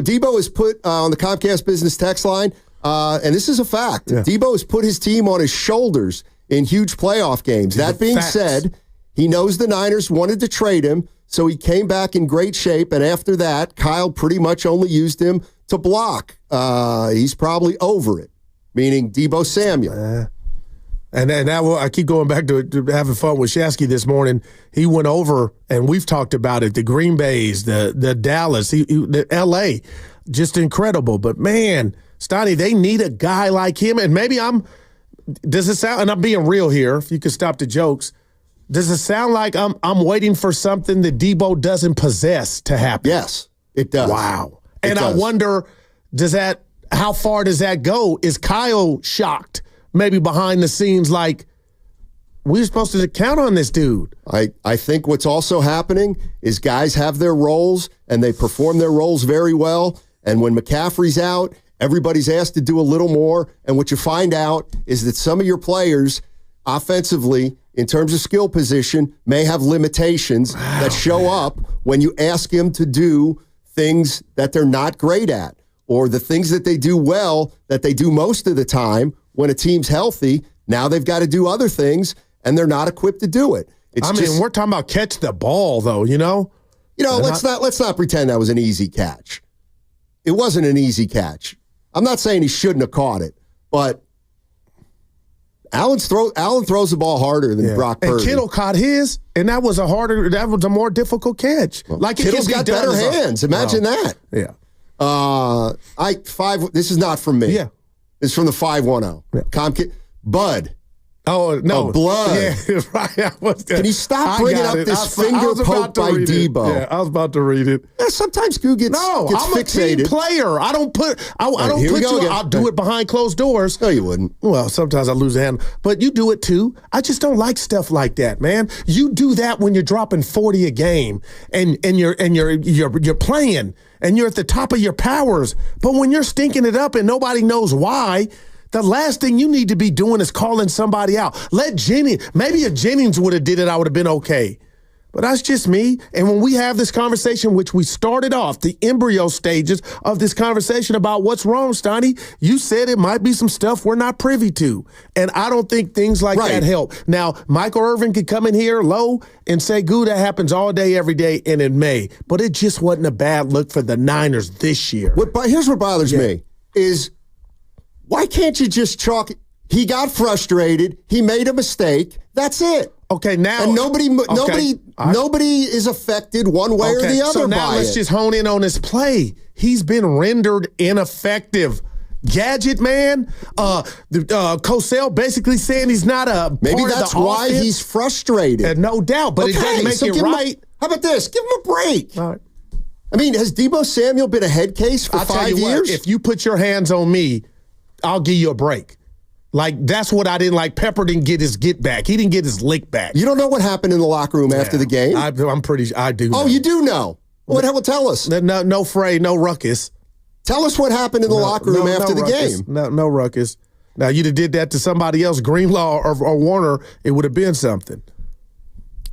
Debo is put on the Comcast Business text line, and this is a fact. Yeah. Debo has put his team on his shoulders in huge playoff games. That being said, he knows the Niners wanted to trade him, so he came back in great shape, and after that, Kyle pretty much only used him to block. He's probably over it. Meaning Debo Samuel. And that I keep going back to having fun with Shasky this morning. He went over, and we've talked about it, the Green Bays, the Dallas, the L.A., just incredible. But, man, Stoney, they need a guy like him. And maybe does it sound, and I'm being real here, if you could stop the jokes, does it sound like I'm waiting for something that Debo doesn't possess to happen? Yes, it does. Wow. And I wonder, how far does that go? Is Kyle shocked, maybe behind the scenes, like, we're supposed to count on this dude? I think what's also happening is guys have their roles, and they perform their roles very well. And when McCaffrey's out, everybody's asked to do a little more. And what you find out is that some of your players, offensively, in terms of skill position, may have limitations that show up when you ask them to do things that they're not great at. Or the things that they do well, that they do most of the time when a team's healthy, now they've got to do other things, and they're not equipped to do it. We're talking about catch the ball, though, you know? Let's not pretend that was an easy catch. It wasn't an easy catch. I'm not saying he shouldn't have caught it, but Allen throws the ball harder than Brock Purdy. And Kittle caught his, and that was a more difficult catch. Well, like Kittle's got better hands. Imagine that. Yeah. This is not from me. Yeah. It's from the 510. Yeah. Bud. Oh, no. Blood. Yeah, right. Can you stop bringing up this finger poke by Debo? Yeah, I was about to read it. Yeah, sometimes Goo gets fixated. I'm a team player. I don't put I'll do it behind closed doors. No, you wouldn't. Well, sometimes I lose a hand, but you do it too. I just don't like stuff like that, man. You do that when you're dropping 40 a game and you're playing and you're at the top of your powers. But when you're stinking it up and nobody knows why, the last thing you need to be doing is calling somebody out. Maybe if Jennings would have did it, I would have been okay. But that's just me. And when we have this conversation, which we started off, the embryo stages of this conversation about what's wrong, Stoney, you said it might be some stuff we're not privy to. And I don't think things like that help. Now, Michael Irvin could come in here low and say, Goo, that happens all day, every day, and it may. But it just wasn't a bad look for the Niners this year. Here's what bothers me is, why can't you just chalk it? He got frustrated. He made a mistake. That's it. Okay, now and nobody is affected one way or the other. So now let's just hone in on his play. He's been rendered ineffective. Gadget man, Cosell basically saying he's not a maybe that's why he's frustrated. No doubt, but it doesn't make it right. How about this? Give him a break. All right. I mean, has Deebo Samuel been a head case for 5 years? If you put your hands on me, I'll give you a break. Like, that's what I didn't like. Pepper didn't get his get back. He didn't get his lick back. You don't know what happened in the locker room after the game? I'm pretty sure I do know. Oh, you do know? What the hell? Tell us. No fray, no ruckus. Tell us what happened in the locker room after the game. No ruckus. Now, you'd have did that to somebody else, Greenlaw or Warner, it would have been something.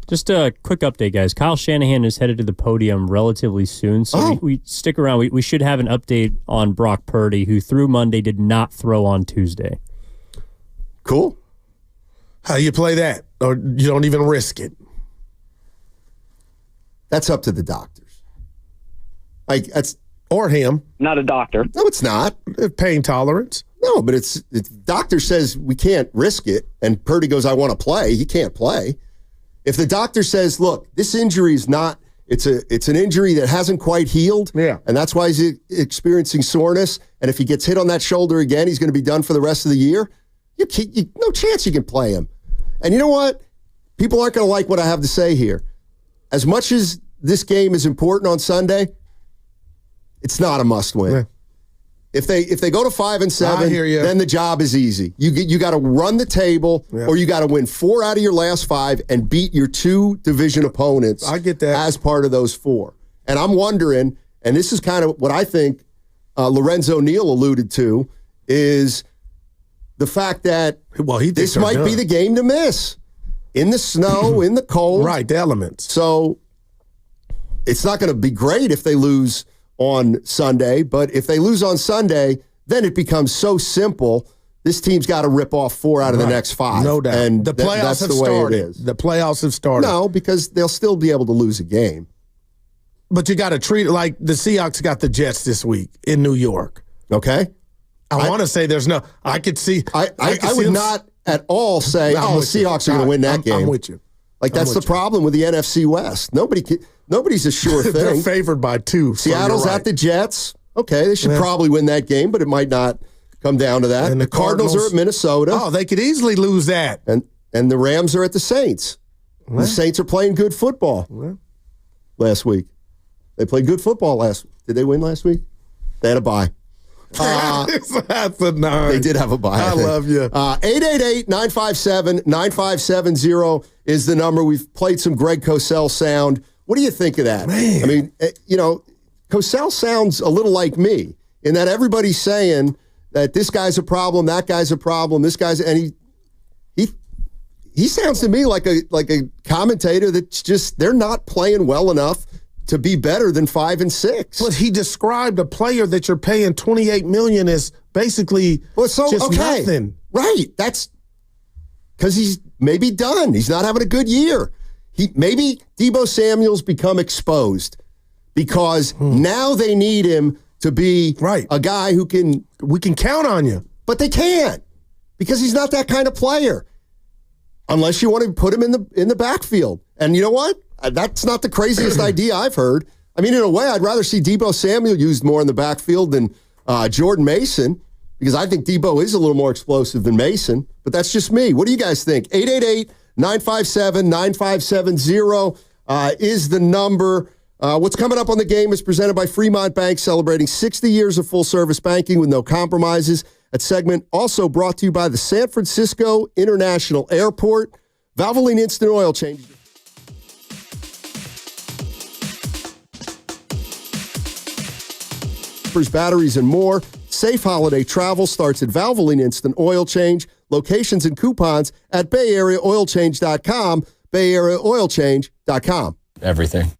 Just a quick update, guys. Kyle Shanahan is headed to the podium relatively soon, so we stick around. We should have an update on Brock Purdy, who through Monday did not throw on Tuesday. Cool. How you play that? Or you don't even risk it? That's up to the doctors. Or him. Not a doctor. No, it's not. Pain tolerance. No, but it's doctor says we can't risk it, and Purdy goes, I want to play. He can't play. If the doctor says, look, this injury is not, it's an injury that hasn't quite healed, and that's why he's experiencing soreness, and if he gets hit on that shoulder again, he's going to be done for the rest of the year, no chance you can play him. And you know what? People aren't going to like what I have to say here. As much as this game is important on Sunday, it's not a must-win. Yeah. If they go to 5-7, then the job is easy. You got to run the table, or you got to win 4 out of your last 5 and beat your 2 division opponents. I get that as part of those 4. And I'm wondering, and this is kind of what I think Lorenzo Neal alluded to, is the fact that this might be the game to miss in the snow, in the cold, right? The elements. So it's not going to be great if they lose on Sunday, but if they lose on Sunday, then it becomes so simple. This team's got to rip off 4 out of the next 5. No doubt. And the playoffs that's have the way started. it is. The playoffs have started. No, because they'll still be able to lose a game. But you got to treat it like the Seahawks got the Jets this week in New York. Okay. I want to say there's no. I could see. I would not at all say, the Seahawks are going to win that game. I'm with you. Like, that's the problem with the NFC West. Nobody's a sure thing. They're favored by 2. Seattle's at the Jets. Okay, they should probably win that game, but it might not come down to that. And the Cardinals are at Minnesota. Oh, they could easily lose that. And the Rams are at the Saints. The Saints are playing good football last week. They played good football last week. Did they win last week? They had a bye. That's a 9. They did have a bye. I love you. 888-957-9570 is the number. We've played some Greg Cosell sound. What do you think of that? Man. I mean, Cosell sounds a little like me in that everybody's saying that this guy's a problem, that guy's a problem, this guy's, and he sounds to me like a commentator that's just, they're not playing well enough to be better than 5-6. But he described a player that you're paying $28 million as basically nothing. Right. That's because he's maybe done. He's not having a good year. Maybe Deebo Samuel's become exposed because now they need him to be a guy who we can count on you. But they can't because he's not that kind of player. Unless you want to put him in the backfield. And you know what? That's not the craziest idea I've heard. I mean, in a way, I'd rather see Deebo Samuel used more in the backfield than Jordan Mason because I think Deebo is a little more explosive than Mason. But that's just me. What do you guys think? 888-957-9570 is the number. What's coming up on the game is presented by Fremont Bank, celebrating 60 years of full-service banking with no compromises. That segment also brought to you by the San Francisco International Airport. Valvoline Instant Oil Change. Batteries and more. Safe holiday travel starts at Valvoline Instant Oil Change. Locations and coupons at BayAreaOilChange.com. BayAreaOilChange.com. Everything.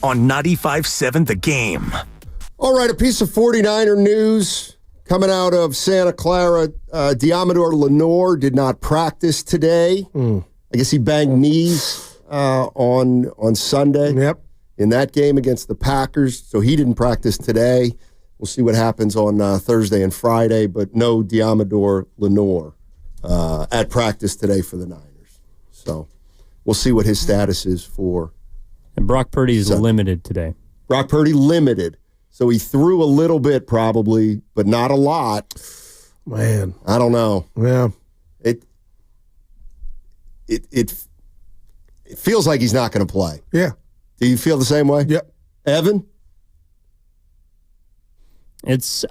on 95.7 The Game. All right, a piece of 49er news coming out of Santa Clara. Diamador Lenore did not practice today. I guess he banged knees on Sunday. Yep. In that game against the Packers. So he didn't practice today. We'll see what happens on Thursday and Friday, but no Diamador Lenore at practice today for the Niners. So we'll see what his status is for. And Brock Purdy is limited today. Brock Purdy limited. So he threw a little bit probably, but not a lot. Man. I don't know. Yeah. It feels like he's not going to play. Yeah. Do you feel the same way? Yep. Evan?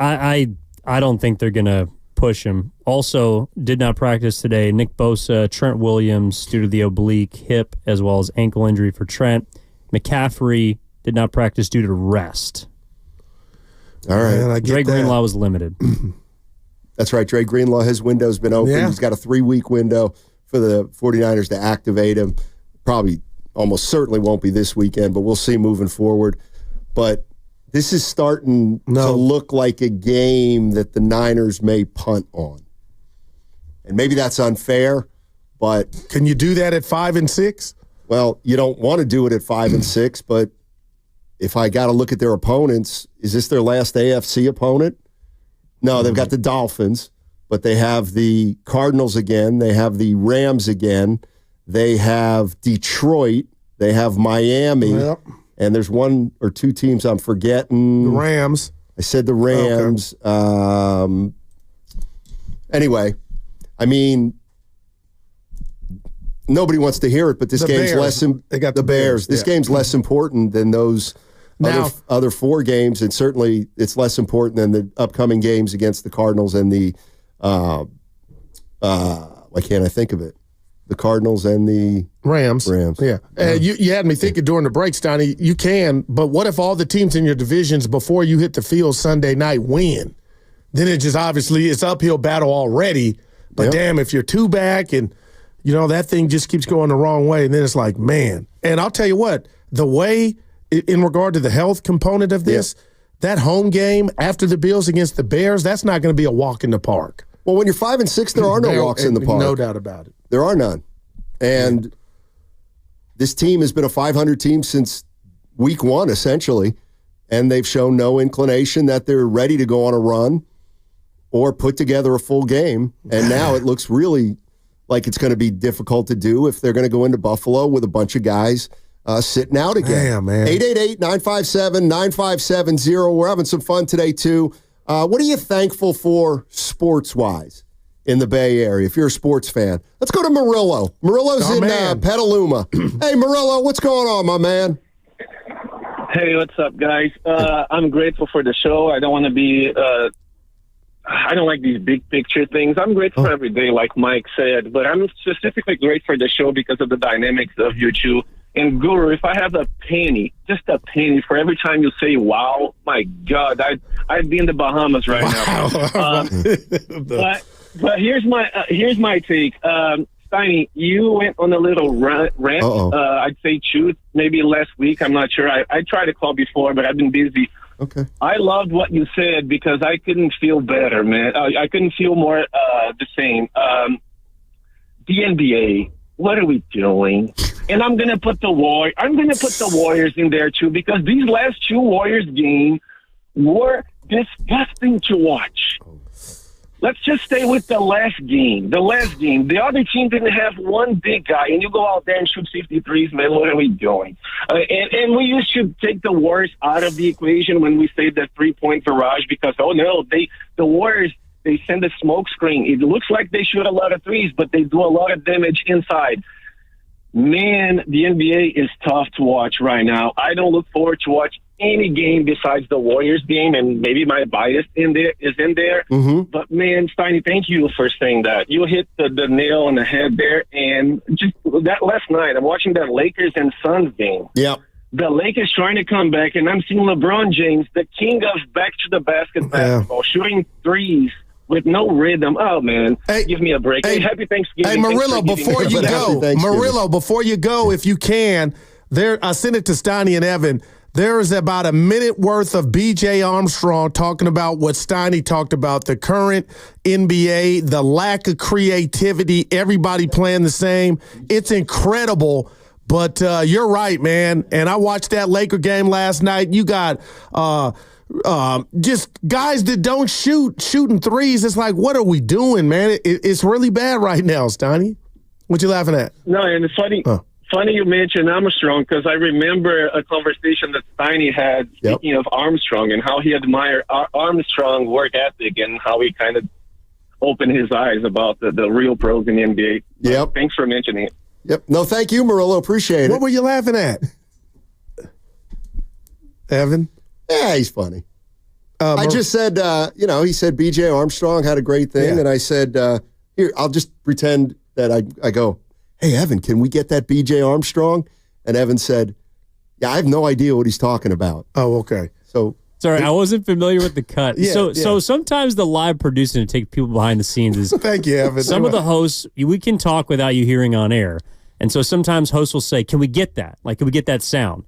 I don't think they're going to push him. Also, did not practice today. Nick Bosa, Trent Williams due to the oblique hip as well as ankle injury for Trent. McCaffrey did not practice due to rest. All right. Man, Dre Greenlaw was limited. That's right. Dre Greenlaw, his window's been open. Yeah. He's got a 3-week window for the 49ers to activate him. Probably almost certainly won't be this weekend, but we'll see moving forward. But this is starting to look like a game that the Niners may punt on. And maybe that's unfair, but... Can you do that at 5-6? Well, you don't want to do it at 5-6, but if I got to look at their opponents, is this their last AFC opponent? No, they've got the Dolphins, but they have the Cardinals again. They have the Rams again. They have Detroit. They have Miami. Yep. And there's one or two teams I'm forgetting. The Rams. I said the Rams. Okay. Anyway, I mean, nobody wants to hear it, but this game's Bears. They got the Bears. This game's less important than those other 4 games, and certainly it's less important than the upcoming games against the Cardinals and the why can't I think of it? The Cardinals and the Rams. Yeah. You had me thinking during the break, Stoney, you can, but what if all the teams in your divisions before you hit the field Sunday night win? Then it just obviously it's uphill battle already. But damn, if you're 2 back and, that thing just keeps going the wrong way, and then it's like, man. And I'll tell you what, the way, in regard to the health component of this, that home game after the Bills against the Bears, that's not going to be a walk in the park. Well, when you're 5-6, there are no walks in the park. No doubt about it. There are none. And this team has been a 500 team since week 1, essentially, and they've shown no inclination that they're ready to go on a run or put together a full game. And now it looks really like it's going to be difficult to do if they're going to go into Buffalo with a bunch of guys sitting out again. Damn, man. 888-957-9570. We're having some fun today, too. What are you thankful for sports-wise in the Bay Area, if you're a sports fan? Let's go to Murillo. Murillo's in Petaluma. Hey, Murillo, what's going on, my man? Hey, what's up, guys? I'm grateful for the show. I don't want to be I don't like these big picture things. I'm grateful for every day, like Mike said, but I'm specifically grateful for the show because of the dynamics of you two. And Guru, if I have a penny, just a penny for every time you say "wow," my God, I'd be in the Bahamas right now. But here's my take. Steiny, you went on a little rant. I'd say truth, maybe last week. I'm not sure. I tried to call before, but I've been busy. Okay. I loved what you said because I couldn't feel better, man. I couldn't feel more the same. The NBA, what are we doing? And I'm gonna put the Warriors in there too because these last 2 Warriors games were disgusting to watch. Let's just stay with the last game. The other team didn't have one big guy, and you go out there and shoot 53s, man. What are we doing? And we should take the Warriors out of the equation when we say the 3-point barrage because, the Warriors, they send a smoke screen. It looks like they shoot a lot of threes, but they do a lot of damage inside. Man, the NBA is tough to watch right now. I don't look forward to watch any game besides the Warriors game, and maybe my bias is in there. Mm-hmm. But, man, Steiny, thank you for saying that. You hit the nail on the head there, and just that last night, I'm watching that Lakers and Suns game. Yeah. The Lakers trying to come back, and I'm seeing LeBron James, the king of back-to-the-basket basketball, shooting threes with no rhythm. Oh, man. Give me a break. Hey, happy Thanksgiving. Hey, Murillo, before you go, if you can, I sent it to Steiny and Evan. There is about a minute worth of B.J. Armstrong talking about what Steiny talked about, the current NBA, the lack of creativity, everybody playing the same. It's incredible, but you're right, man. And I watched that Laker game last night. You got just guys that don't shooting threes. It's like, what are we doing, man? It's really bad right now, Steiny. What you laughing at? No, and it's funny. Funny you mentioned Armstrong, because I remember a conversation that Steiny had, speaking of Armstrong, and how he admired Armstrong work ethic and how he kind of opened his eyes about the real pros in the NBA. Yep. Thanks for mentioning it. Yep. No, thank you, Murillo. Appreciate it. What were you laughing at? Evan? Yeah, he's funny. I just said, he said B.J. Armstrong had a great thing, and I said, here, I'll just pretend that I go, hey, Evan, can we get that B.J. Armstrong? And Evan said, yeah, I have no idea what he's talking about. Oh, okay. So sorry, I wasn't familiar with the cut. Yeah, so sometimes the live producing to take people behind the scenes is thank you, Evan. Some of the hosts, we can talk without you hearing on air. And so sometimes hosts will say, can we get that? Like, can we get that sound?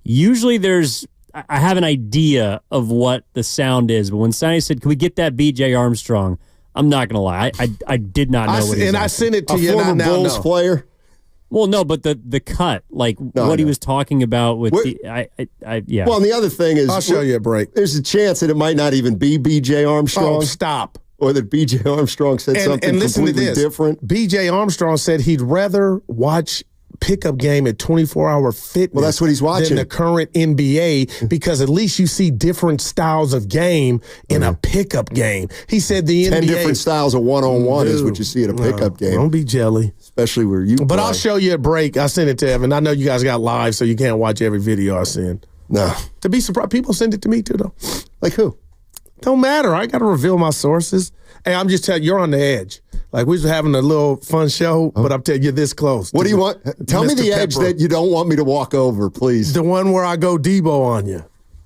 Usually I have an idea of what the sound is, but when Sonny said, can we get that B.J. Armstrong? I'm not going to lie. I did not know what he was. And I sent it to you. A former Bulls player? Well, no, but the cut, like what he was talking about with yeah. Well, and the other thing is, I'll show you a break. There's a chance that it might not even be B.J. Armstrong. Oh, stop. Or that B.J. Armstrong said something completely different. B.J. Armstrong said he'd rather watch pickup game at 24-hour fitness. Well, that's what he's watching. Than the current NBA, because at least you see different styles of game in a pickup game. He said the 10 NBA, different styles of one-on-one is what you see at a pickup game. Don't be jelly. Especially where you But play. I'll show you a break. I sent it to Evan. I know you guys got live, so you can't watch every video I send. No. To be surprised, people send it to me too, though. Like who? Don't matter. I got to reveal my sources. Hey, I'm just telling you, you're on the edge. Like, we was having a little fun show, but I'm telling you this close. What do you want? Tell me the edge that you don't want me to walk over, please. The one where I go Debo on you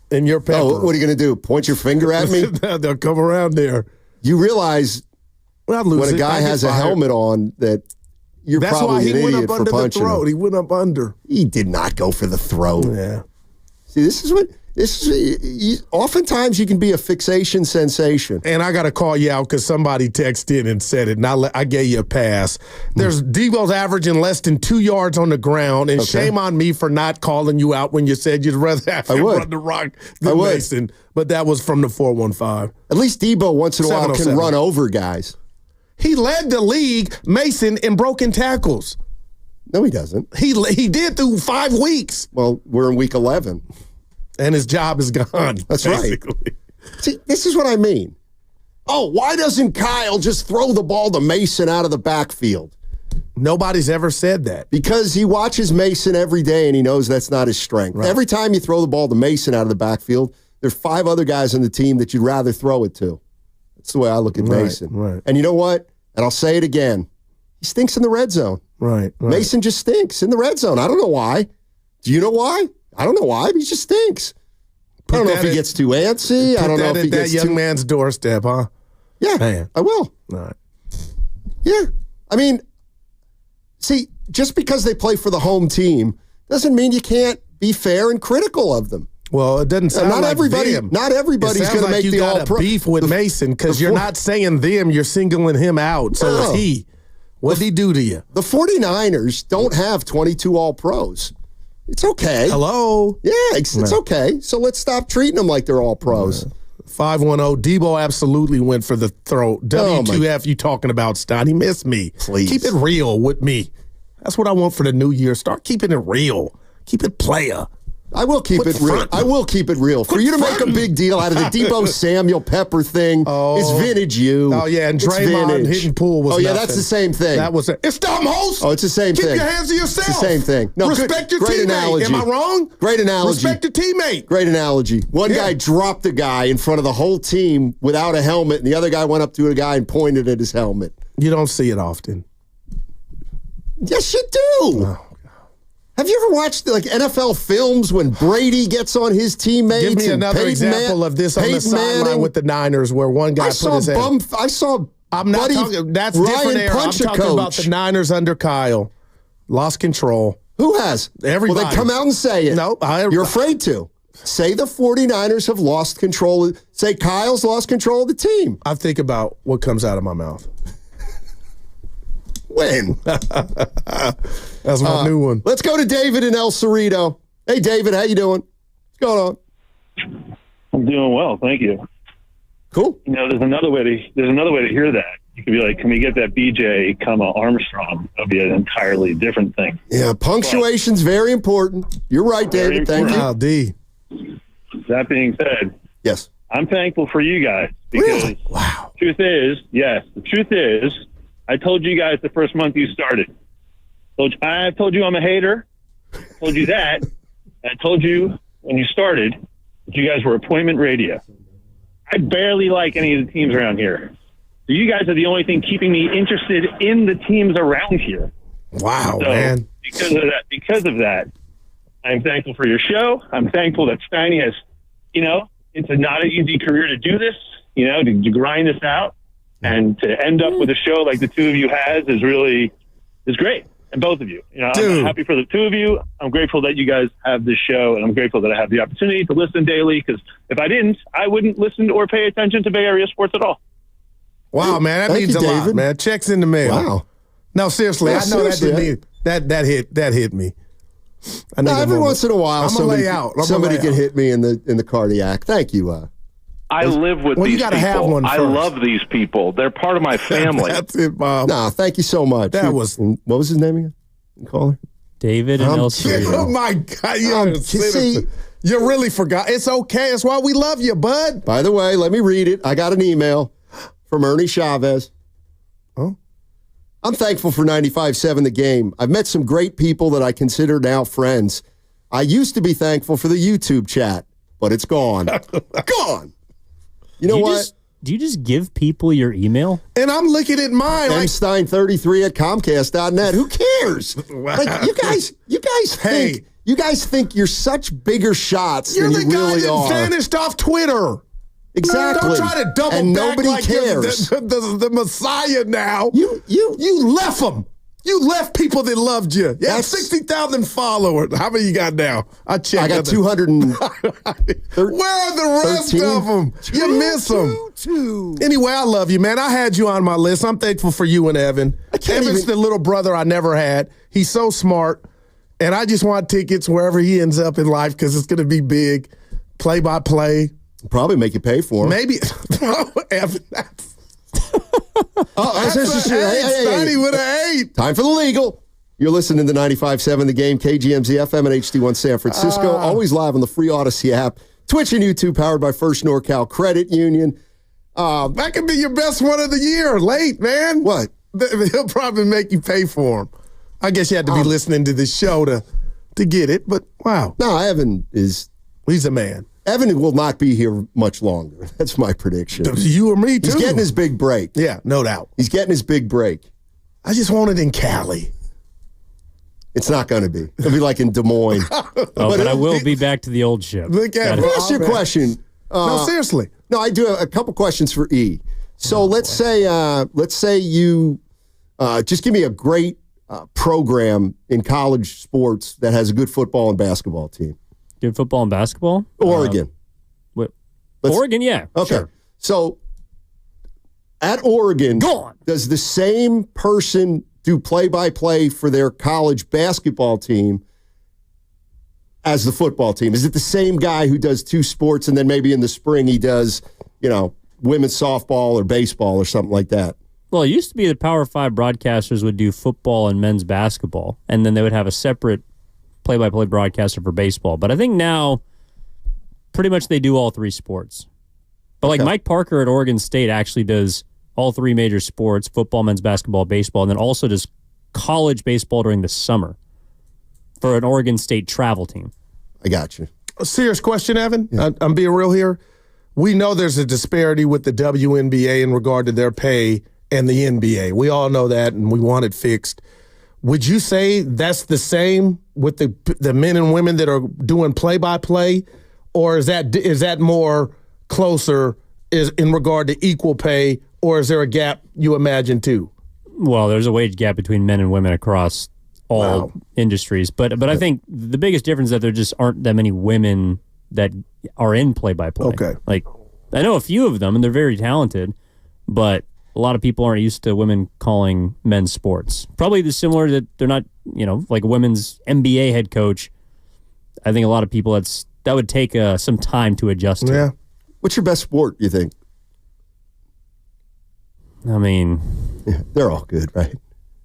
and your pepper. Oh, what are you going to do? Point your finger at me? They'll come around there. You realize when a guy has a helmet on that you're That's probably why he an went idiot up for under the punching throat. him. He went up under. He did not go for the throat. Yeah. See, this is oftentimes you can be a fixation sensation. And I got to call you out because somebody texted in and said it, and I gave you a pass. There's Debo's averaging less than 2 yards on the ground, and shame on me for not calling you out when you said you'd rather have him run the rock than Mason. But that was from the 415. At least Debo once in a while can run over guys. He led the league, Mason, in broken tackles. No, he doesn't. He did through 5 weeks. Well, we're in week 11. And his job is gone. That's basically. right. See, this is what I mean. Oh, why doesn't Kyle just throw the ball to Mason out of the backfield? Nobody's ever said that. Because he watches Mason every day and he knows that's not his strength. Right. Every time you throw the ball to Mason out of the backfield, there's 5 other guys on the team that you'd rather throw it to. That's the way I look at Mason. Right. And you know what? And I'll say it again. He stinks in the red zone. Right. Mason just stinks in the red zone. I don't know why. Do you know why? I don't know why, but he just stinks. I don't know if he gets too antsy. I don't know if he gets that young man's doorstep, huh? Yeah, man. I will. All right. Yeah. I mean, see, just because they play for the home team doesn't mean you can't be fair and critical of them. Well, it doesn't sound like them. Not everybody's going to make the All-Pro. Beef with Mason because you're not saying them, you're singling him out. So is he. What did he do to you? The 49ers don't have 22 All-Pros. It's okay. Hello? Yeah, it's okay. So let's stop treating them like they're all pros. 510, Debo absolutely went for the throat. W2F, you talking about, Steiny? Miss me. Please. Keep it real with me. That's what I want for the new year. Start keeping it real. Keep it player. I will keep it real. I will keep it real. For you to make a big deal out of the Debo Samuel Pepper thing, it's vintage you. Oh, yeah, and Draymond hitting pool was nothing. That's the same thing. That was it's dumb, host. Oh, it's the same thing. Keep your hands to yourself. It's the same thing. No, respect your great teammate. Analogy. Am I wrong? Great analogy. Respect your teammate. Great analogy. One guy dropped a guy in front of the whole team without a helmet, and the other guy went up to a guy and pointed at his helmet. You don't see it often. Yes, you do. Oh. Have you ever watched like NFL films when Brady gets on his teammates? Give me another example of this on the sideline with the Niners where one guy put his head. I saw. I'm not talking. That's Ryan different era. I'm talking about the Niners under Kyle. Lost control. Who has? Everybody. Well, then come out and say it. No, you're afraid to. Say the 49ers have lost control. Say Kyle's lost control of the team. I think about what comes out of my mouth. When? That's my new one. Let's go to David in El Cerrito. Hey, David, how you doing? What's going on? I'm doing well, thank you. Cool. You know, there's another way to hear that. You could be like, can we get that BJ, Armstrong? That'll be an entirely different thing. Yeah, punctuation's very important. You're right, David. Thank you. Wow, D. That being said, yes, I'm thankful for you guys because wow. The truth is, I told you guys the first month you started. I told you I'm a hater. I told you that. I told you when you started that you guys were appointment radio. I barely like any of the teams around here. So you guys are the only thing keeping me interested in the teams around here. Wow, so man. Because of that, I'm thankful for your show. I'm thankful that Steiny has, it's not an easy career to do this, to grind this out. And to end up with a show like the two of you is great. And both of you. I'm happy for the two of you. I'm grateful that you guys have this show, and I'm grateful that I have the opportunity to listen daily, because if I didn't, I wouldn't listen or pay attention to Bay Area sports at all. Wow, man, that means a lot, man. Checks in the mail. Wow. No, seriously, I know that didn't mean that hit me. Every once in a while, somebody can out. hit me in the cardiac. Thank you. I live with these you gotta people. have one I first. love these people. They're part of my family. That's it, Bob. No, thank you so much. That was what was his name again? Caller? David and El Cerrito. Oh my God! You really forgot. It's okay. That's why we love you, bud. By the way, let me read it. I got an email from Ernie Chavez. Oh. I'm thankful for 95.7 The Game. I've met some great people that I consider now friends. I used to be thankful for the YouTube chat, but it's gone. Gone. You know what? Do you just give people your email? And I'm looking at mine. Mstein33 at Comcast.net. Who cares? Wow. Like you guys think you're such bigger shots You're than the you guy really that are. vanished off Twitter. Exactly. Don't try to double and back nobody like cares. the Messiah now. You left them. You left people that loved you. You have 60,000 followers. How many you got now? I checked. I got 200. Where are the rest of them? You miss them. Anyway, I love you, man. I had you on my list. I'm thankful for you and Evan. Evan's the little brother I never had. He's so smart. And I just want tickets wherever he ends up in life because it's going to be big. Play-by-play. Probably make you pay for him. Maybe. Evan, that's Steiny with an 8. Time for the legal. You're listening to 95.7 The Game, KGMZ FM and HD1 San Francisco. Always live on the free Odyssey app. Twitch and YouTube powered by First NorCal Credit Union. That could be your best one of the year. Late, man. What? He'll probably make you pay for him. I guess you had to be listening to this show to get it, but wow. No, Evan is... He's a man. Evan will not be here much longer. That's my prediction. You or me, too. He's getting his big break. Yeah, no doubt. He's getting his big break. I just want it in Cali. It's not going to be. It'll be like in Des Moines. But I will be back to the old ship. Look at Let me ask you a question. No, seriously. No, I do a couple questions for E. So let's say you just give me a great program in college sports that has a good football and basketball team. Good football and basketball? Oregon. Oregon, yeah. Okay. Sure. So at Oregon, does the same person do play-by-play for their college basketball team as the football team? Is it the same guy who does two sports and then maybe in the spring he does, women's softball or baseball or something like that? Well, it used to be the Power 5 broadcasters would do football and men's basketball, and then they would have a separate play-by-play broadcaster for baseball. But I think now pretty much they do all three sports. But like Mike Parker at Oregon State actually does all three major sports, football, men's basketball, baseball, and then also does college baseball during the summer for an Oregon State travel team. I got you. A serious question, Evan. Yeah. I'm being real here. We know there's a disparity with the WNBA in regard to their pay and the NBA. We all know that, and we want it fixed. Would you say that's the same with the men and women that are doing play-by-play, or is that more closer in regard to equal pay, or is there a gap you imagine too? Well, there's a wage gap between men and women across all industries. But I think the biggest difference is that there just aren't that many women that are in play-by-play. Okay. Like, I know a few of them, and they're very talented, but a lot of people aren't used to women calling men's sports. Probably similar that they're not, like a women's NBA head coach. I think a lot of people, that would take some time to adjust to. Yeah. What's your best sport, you think? I mean... Yeah, they're all good, right?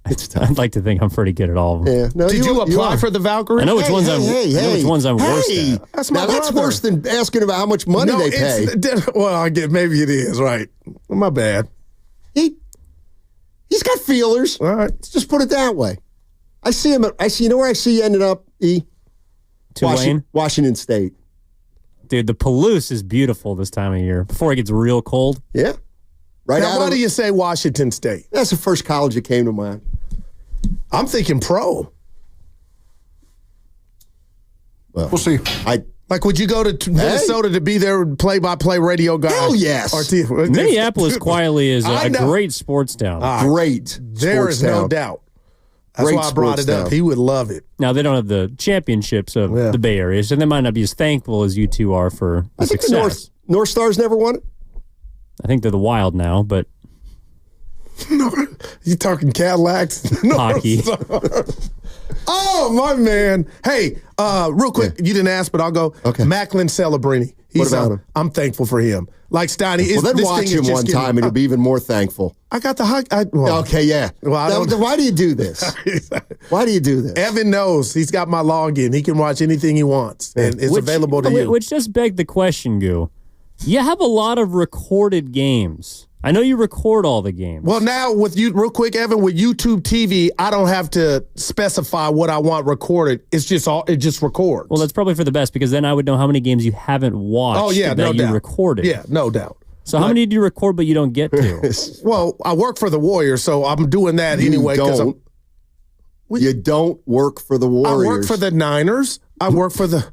It's tough. I'd like to think I'm pretty good at all of them. Yeah. No, Did you apply for the Valkyrie? I know which ones I'm worst at. That's my that's brother. worse than asking about how much money they pay. Well, I get maybe it is, right. My bad. He's got feelers. All right. Let's just put it that way. I see him. You know where I see you ending up, E? Tulane? Washington State. Dude, the Palouse is beautiful this time of year before it gets real cold. Yeah. Right. Now, why do you say Washington State? That's the first college that came to mind. I'm thinking pro. Well, we'll see. Would you go to Minnesota to be their play-by-play radio guy? Hell yes. Minneapolis quietly is a great sports town. Great. There is no doubt. That's why I brought it up. He would love it. Now, they don't have the championships of the Bay Area, so they might not be as thankful as you two are for the success. The North Stars never won it? I think they're the Wild now, but... You talking Cadillacs? Hockey. Oh, my man. Hey, real quick, you didn't ask, but I'll go. Okay. Macklin Celebrini. What about him? I'm thankful for him. Like Steiny. Well, then watch him one time and you'll be even more thankful. I got the hockey. Okay, yeah. Well, why do you do this? Why do you do this? Evan knows. He's got my login. He can watch anything he wants, and it's available to you. Which just begged the question, Goo. You have a lot of recorded games. I know you record all the games. Well, now with you, real quick, Evan, with YouTube TV, I don't have to specify what I want recorded. It just records. Well, that's probably for the best because then I would know how many games you haven't watched that you recorded. Yeah, no doubt. So how many do you record but you don't get to? Well, I work for the Warriors, so I'm doing that anyway. You don't work for the Warriors. I work for the Niners. I work for the...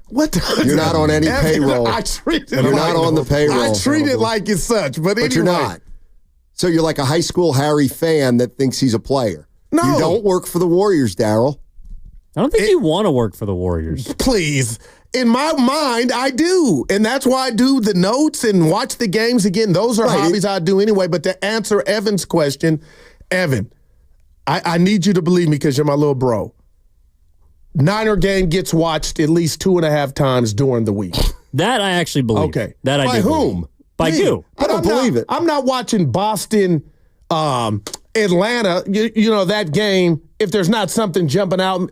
What? You're not on any payroll. You're not on the payroll. I treat it like it's such, but anyway. You're not. So you're like a high school Harry fan that thinks he's a player. No. You don't work for the Warriors, Daryl. I don't think you want to work for the Warriors. Please. In my mind, I do. And that's why I do the notes and watch the games again. Those are hobbies I do anyway. But to answer Evan's question, Evan, I need you to believe me because you're my little bro. Niner game gets watched at least 2.5 times during the week. That I actually believe. Okay. That I By do whom? believe. By you. I don't believe it. I'm not watching Boston, Atlanta, you know, that game, if there's not something jumping out,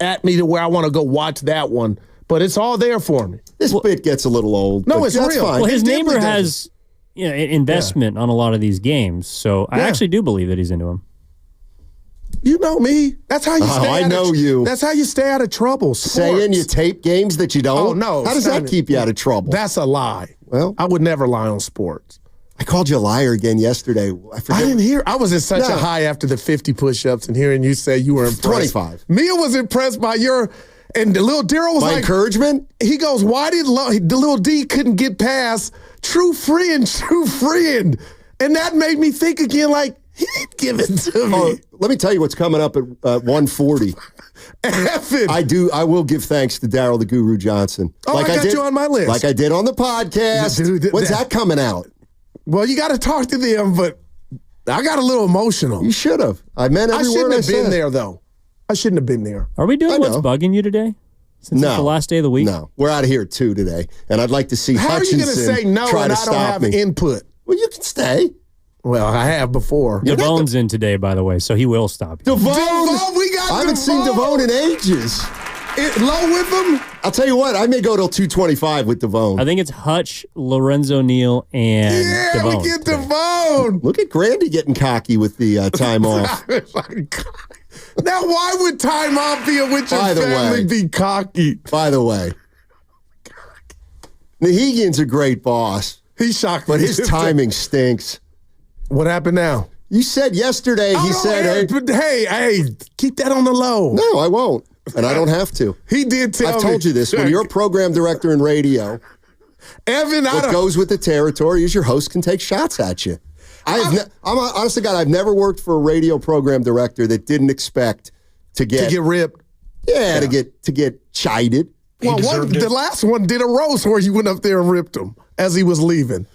at me to where I want to go watch that one. But it's all there for me. This bit gets a little old. No, it's real. Fine. Well, his neighbor has investment on a lot of these games, so I actually do believe that he's into them. You know me. That's how you stay you. That's how you stay out of trouble. Sports. Saying you tape games that you don't? Oh, no. How does that keep you out of trouble? That's a lie. Well, I would never lie on sports. I called you a liar again yesterday. I didn't hear. I was in such a high after the 50 push-ups and hearing you say you were impressed. 25. Mia was impressed by your, and the little Daryl was like. encouragement? He goes, why did the little D couldn't get past true friend. And that made me think again, like, he didn't give it to me. Let me tell you what's coming up at 1:40. I will give thanks to Daryl the Guru Johnson. I got you on my list. Like I did on the podcast. Dude, when's that coming out? Well, you got to talk to them, but I got a little emotional. You should have. I meant every word I shouldn't have been said. there, though. I shouldn't have been there. Are we doing what's bugging you today? Since it's the last day of the week? No. We're out of here at 2 today, and I'd like to see Hutchinson How are you going to say no and I don't have input? Well, you can stay. Well, I have before. Devone's in today, by the way, so he will stop you. Devone, we got I haven't seen Devone in ages. Low with him? I'll tell you what, I may go till 2:25 with Devone. I think it's Hutch, Lorenzo Neal, and Devone. We get Devone. Look at Grandy getting cocky with the time off. Now, why would time off be with your family be cocky? By the way, Nahegan's a great boss. He's shocked. But his timing stinks. What happened now? You said yesterday, he said, hey, keep that on the low. No, I won't. And I don't have to. He did tell me. I've told you this. When you're a program director in radio, Evan, what goes with the territory is your host can take shots at you. I'm honest to God, I've never worked for a radio program director that didn't expect to get ripped. Yeah, to get chided. Well, the last one did a roast where you went up there and ripped him as he was leaving.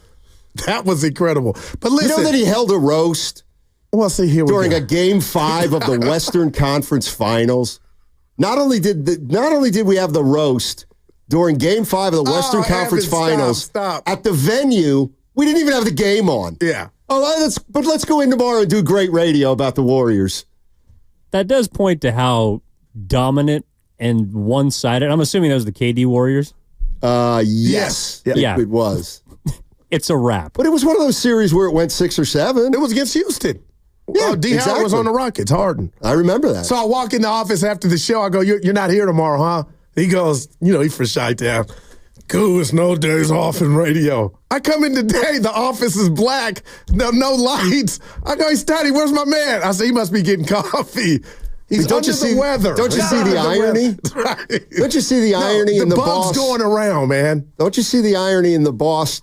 That was incredible. But listen, you know that he held a roast. Well, see here during a Game 5 of the Western Conference Finals. Not only did we have the roast during Game 5 of the Western Conference Finals at the venue, we didn't even have the game on. Yeah. But let's go in tomorrow and do great radio about the Warriors. That does point to how dominant and one-sided. I'm assuming those are the KD Warriors. Yes. It was. It's a wrap. But it was one of those series where it went 6 or 7. It was against Houston. Yeah, D. Howard was on the Rockets, Harden. I remember that. So I walk in the office after the show. I go, you're not here tomorrow, huh? He goes, he's for Chi-Town. Cool, it's no days off in radio. I come in today, the office is black, no lights. I go, hey, Stotty, where's my man? I say, he must be getting coffee. He's under the weather. Don't you see the irony? Right. Don't you see the irony in the boss? The bug's going around, man. Don't you see the irony in the boss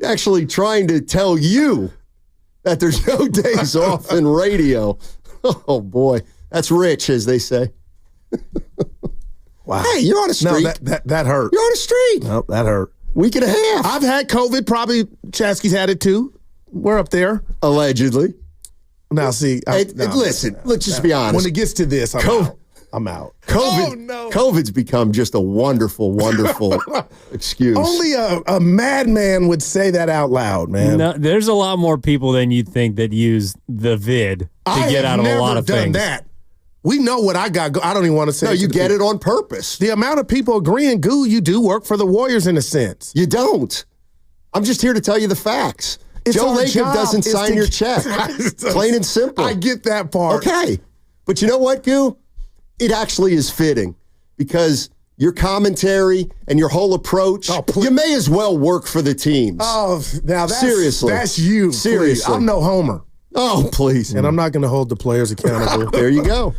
actually trying to tell you that there's no days off in radio? Oh, boy. That's rich, as they say. Wow. Hey, you're on a streak. No, that hurt. You're on a streak. No, that hurt. Week and a half. I've had COVID. Probably Chasky's had it too. We're up there. Allegedly. Now, see. Listen, let's just be honest. When it gets to this, I'm out. COVID's become just a wonderful, wonderful excuse. Only a madman would say that out loud, man. No, there's a lot more people than you'd think that use the vid to get out of a lot of things. I have never done that. We know what I got. I don't even want to say. No, you get it on purpose. The amount of people agreeing, Goo, you do work for the Warriors in a sense. You don't. I'm just here to tell you the facts. Joe Lacob doesn't sign your check. Plain and simple. I get that part. Okay. But you know what, Goo? It actually is fitting because your commentary and your whole approach, you may as well work for the teams. Oh, now seriously. That's you. Seriously. Please. I'm no Homer. Oh, please. And I'm not going to hold the players accountable. There you go.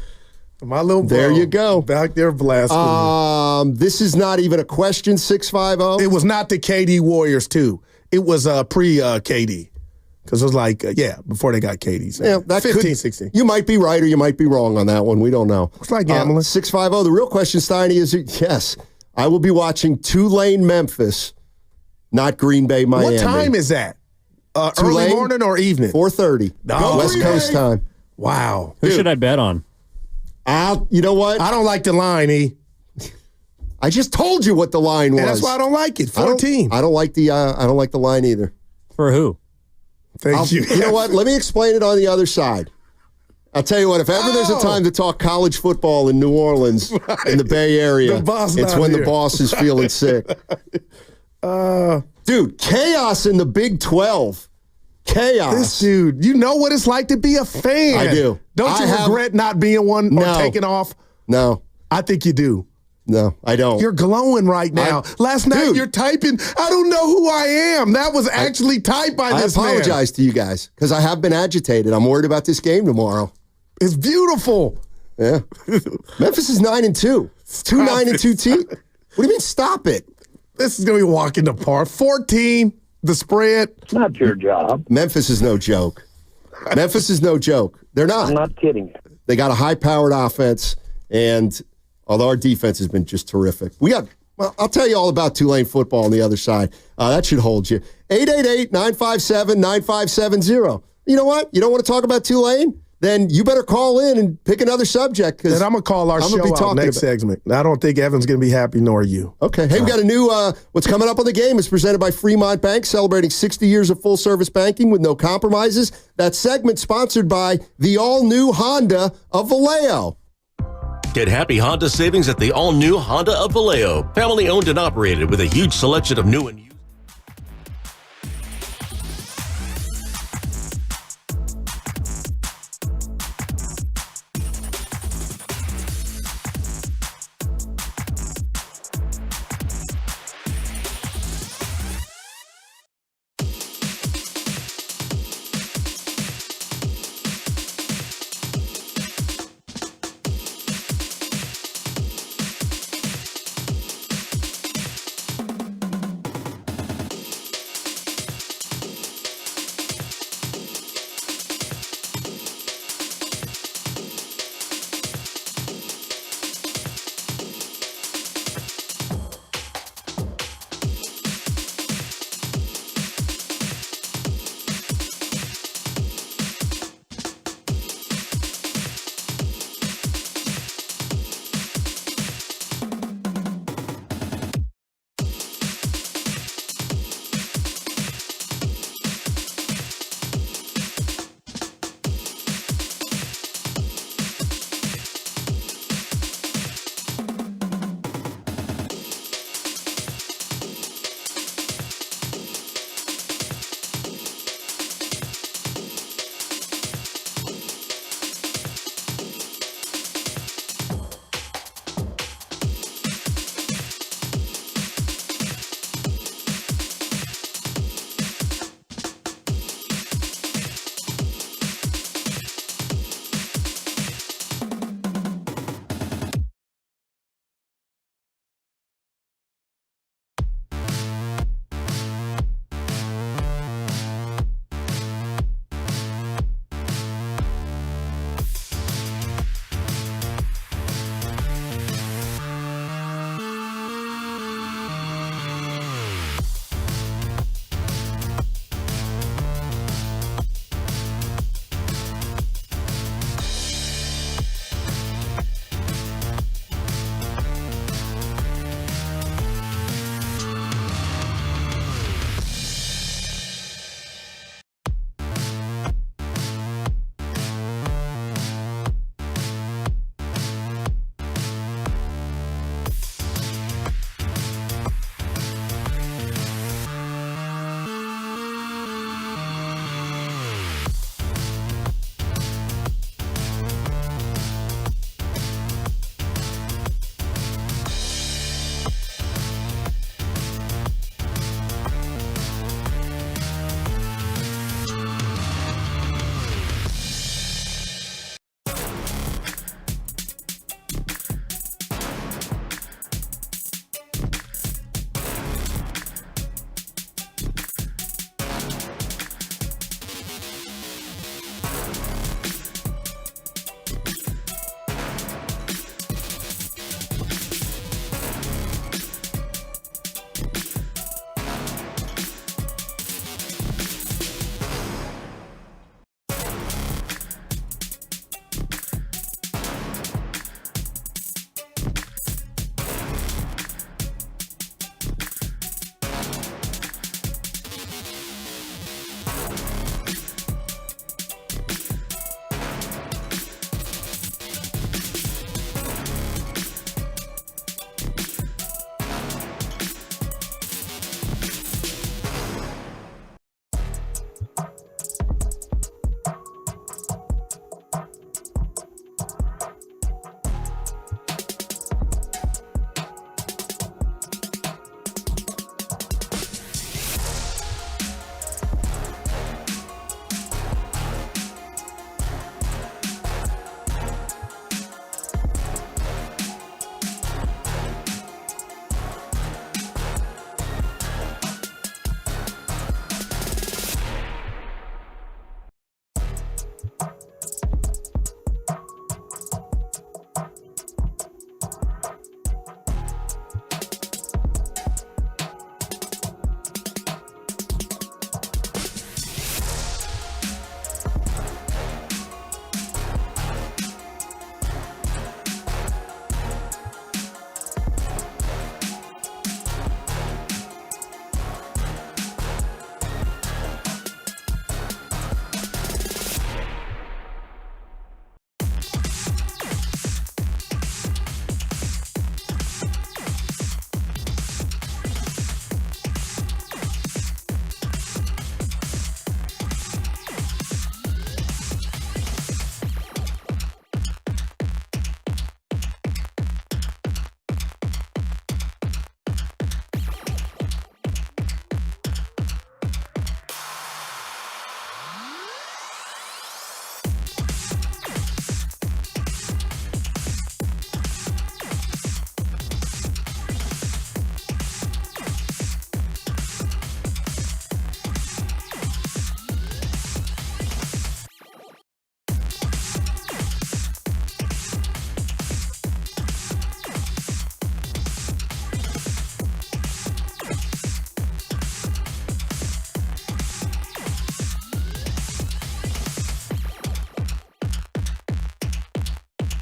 My little bro. There you go. Back there blasting. This is not even a question, 650. It was not the KD Warriors, too. It was pre-KD. Because it was like, before they got KD. So yeah, that 15, 16. You might be right or you might be wrong on that one. We don't know. It's like gambling. 650. The real question, Steiny, is yes, I will be watching Tulane, Memphis, not Green Bay, Miami. What time is that? Early morning or evening? 4:30. West Coast time. Wow. Who should I bet on? You know what? I don't like the line, E. I just told you what the line was. And that's why I don't like it. 14. I don't like the line either. For who? Thank you. You know what? Let me explain it on the other side. I'll tell you what, if ever there's a time to talk college football in New Orleans, in the Bay Area, it's when the boss is feeling sick. Dude, chaos in the Big 12. Chaos. This dude, you know what it's like to be a fan. I do. Don't you regret not being one or taking off? No. I think you do. No, I don't. You're glowing right now. Last night you're typing, I don't know who I am. That was actually typed by this man. I apologize to you guys because I have been agitated. I'm worried about this game tomorrow. It's beautiful. Yeah. Memphis is 9-2. 9-2 team. What do you mean stop it? This is going to be a walk in the park. 14, the spread. It's not your job. Memphis is no joke. Memphis is no joke. They're not. I'm not kidding you. They got a high-powered offense, and although our defense has been just terrific. I'll tell you all about Tulane football on the other side. That should hold you. 888-957-9570. You know what? You don't want to talk about Tulane? Then you better call in and pick another subject. And I'm going to call our show out next segment. I don't think Evan's going to be happy, nor you. Okay. Hey, we got a new, what's coming up on the game is presented by Fremont Bank, celebrating 60 years of full-service banking with no compromises. That segment sponsored by the all-new Honda of Vallejo. Get happy Honda savings at the all-new Honda of Vallejo. Family-owned and operated with a huge selection of new and used.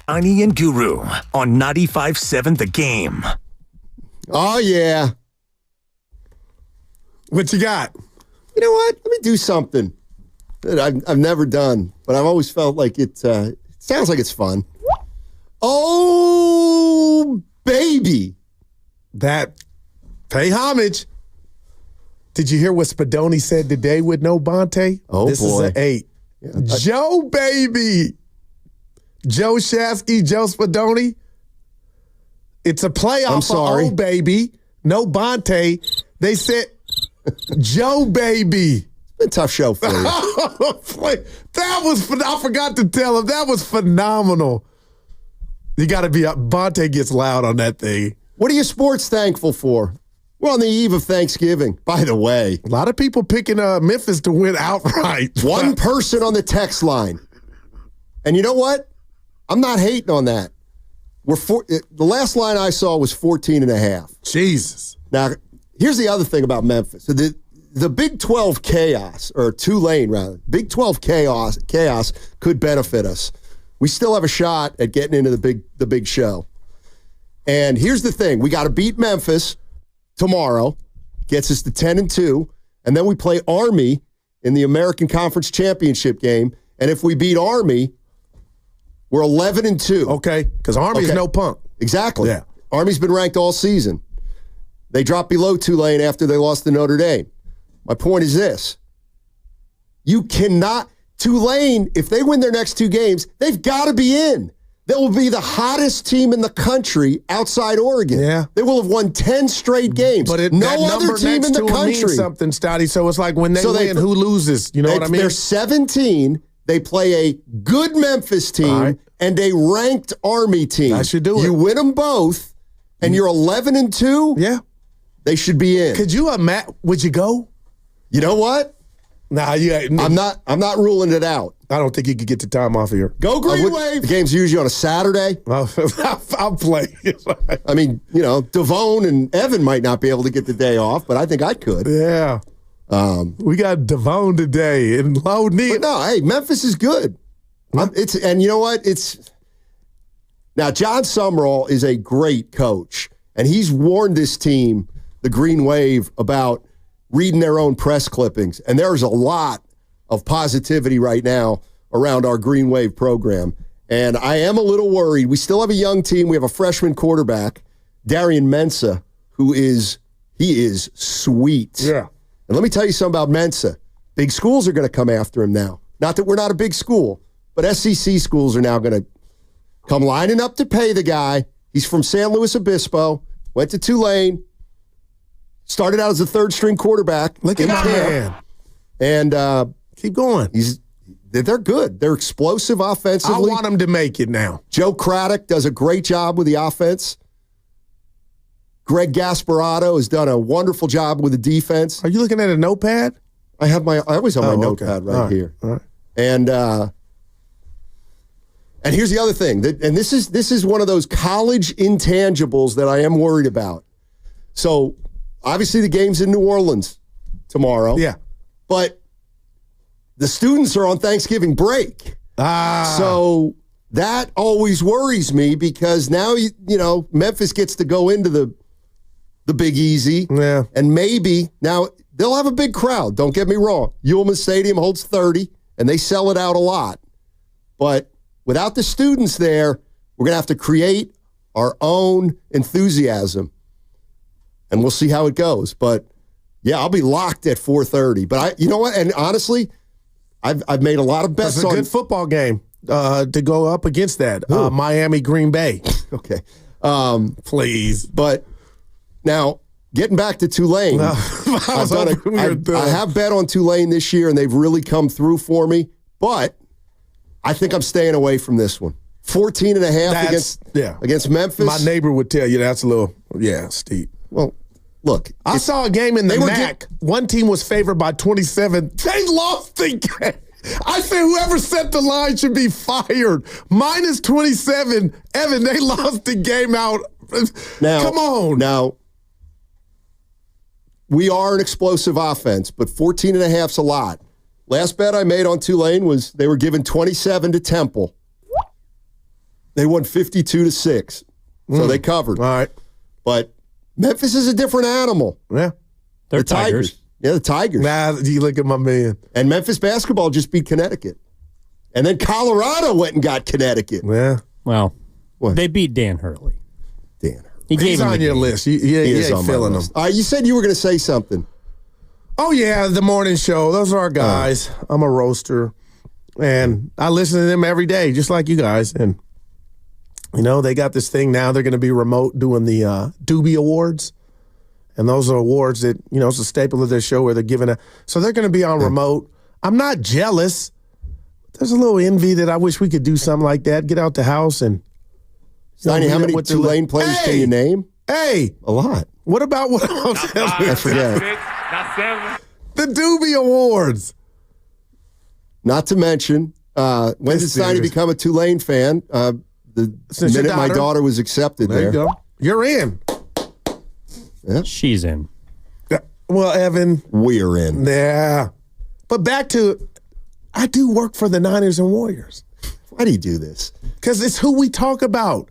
Steiny and Guru on 95.7 The Game. Oh, yeah. What you got? You know what? Let me do something that I've never done, but I've always felt like it sounds like it's fun. Oh, baby. That, pay homage. Did you hear what Spadoni said today with no Bonte? Oh, this boy. Is an 8. Yeah. Joe, baby. Joe Shasky, Joe Spadoni. It's a playoff I'm sorry. for oh, baby. No Bonte. They said, Joe, baby. It's been a tough show for you. That was, I forgot to tell him, that was phenomenal. You got to be, Bonte gets loud on that thing. What are you sports thankful for? We're on the eve of Thanksgiving, by the way. A lot of people picking Memphis to win outright. One person on the text line. And you know what? I'm not hating on that. The last line I saw was 14.5. Jesus. Now, here's the other thing about Memphis. The Big 12 chaos, or Tulane rather, Big 12 chaos could benefit us. We still have a shot at getting into the big show. And here's the thing. We got to beat Memphis tomorrow, gets us to 10-2, and then we play Army in the American Conference Championship game. And if we beat Army, we're 11-2. Okay, because Army's no punk. Exactly. Yeah. Army's been ranked all season. They dropped below Tulane after they lost to Notre Dame. My point is this. You cannot, Tulane, if they win their next 2 games, they've got to be in. They will be the hottest team in the country outside Oregon. Yeah. They will have won 10 straight games. But no other team in the country. Means something, Stotty. So it's like when they win, who loses? You know what I mean? They're 17. They play a good Memphis team and a ranked Army team. I should do it. You win them both, and you're 11-2. Yeah. They should be in. Could you would you go? You know what? Nah, I'm not ruling it out. I don't think you could get the time off of here. Go Green Wave. The game's usually on a Saturday. I'll play. I mean, Devone and Evan might not be able to get the day off, but I think I could. Yeah. We got Devone today and Low Neal. But no, hey, Memphis is good. And you know what? Now John Summerall is a great coach, and he's warned this team, the Green Wave, about reading their own press clippings. And there's a lot of positivity right now around our Green Wave program. And I am a little worried. We still have a young team. We have a freshman quarterback, Darian Mensah, he is sweet. Yeah. And let me tell you something about Mensah. Big schools are going to come after him now. Not that we're not a big school, but SEC schools are now going to come lining up to pay the guy. He's from San Luis Obispo, went to Tulane, started out as a third-string quarterback. Look at my man. And keep going. They're good. They're explosive offensively. I want them to make it now. Joe Craddock does a great job with the offense. Greg Gasparotto has done a wonderful job with the defense. Are you looking at a notepad? I always have my notepad right here. All right. And here's the other thing. And this is one of those college intangibles that I am worried about. So obviously the game's in New Orleans tomorrow. Yeah. But the students are on Thanksgiving break. So that always worries me because now, Memphis gets to go into the Big Easy. Yeah. And maybe, now they'll have a big crowd. Don't get me wrong. Ullman Stadium holds 30, and they sell it out a lot. But without the students there, we're going to have to create our own enthusiasm. And we'll see how it goes. But, yeah, I'll be locked at 4:30. But you know what? And honestly, I've made a lot of bets on. It's a good football game to go up against that. Miami, Green Bay. Okay. Please. But now, getting back to Tulane, I have bet on Tulane this year, and they've really come through for me. But I think I'm staying away from this one. 14.5 against Memphis. My neighbor would tell you that's a little, steep. Well, look. I saw a game in the MAC. One team was favored by 27. They lost the game. I said whoever set the line should be fired. Minus 27. Evan, they lost the game out. Now, come on. Now, we are an explosive offense, but 14.5's a lot. Last bet I made on Tulane was they were given 27 to Temple. They won 52-6, so they covered. All right. But Memphis is a different animal. Yeah. They're the Tigers. Yeah, the Tigers. Nah, you look at my man. And Memphis basketball just beat Connecticut. And then Colorado went and got Connecticut. Yeah. Well, they beat Dan Hurley. Dan Hurley. He's on your list. You ain't feeling him. All right, you said you were going to say something. Oh, yeah, the morning show. Those are our guys. I'm a roaster. And I listen to them every day, just like you guys. And, you know, they got this thing now. They're going to be remote doing the Doobie Awards. And those are awards that, you know, it's a staple of their show where they're giving so they're going to be on remote. I'm not jealous. There's a little envy that I wish we could do something like that. Get out the house and. Sonny, how many Tulane players can you name? Hey. A lot. What about what else? I forget. The Doobie Awards. Not to mention, when did Sonny become a Tulane fan? The minute my daughter was accepted there. You go. You're in. Yeah. She's in. Well, Evan. We're in. Yeah. But back to, I do work for the Niners and Warriors. Why do you do this? Because it's who we talk about.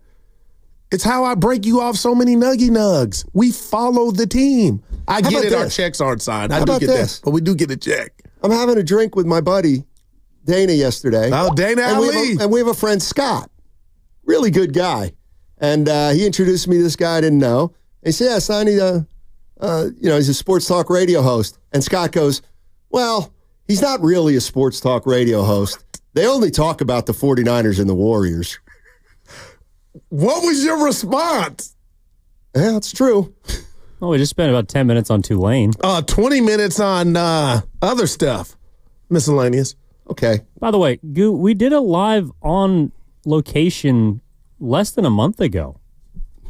It's how I break you off so many nuggy nugs. We follow the team. I get it, our checks aren't signed. I do get that. But we do get a check. I'm having a drink with my buddy, Dana, yesterday. Oh, Dana Ali. And we have a friend, Scott. Really good guy. And he introduced me to this guy I didn't know. And he said, yeah, Sonny, he's a sports talk radio host. And Scott goes, well, he's not really a sports talk radio host. They only talk about the 49ers and the Warriors. What was your response? Yeah, that's true. Oh, we just spent about 10 minutes on Tulane. 20 minutes on other stuff. Miscellaneous. Okay. By the way, Goo, we did a live on location less than a month ago.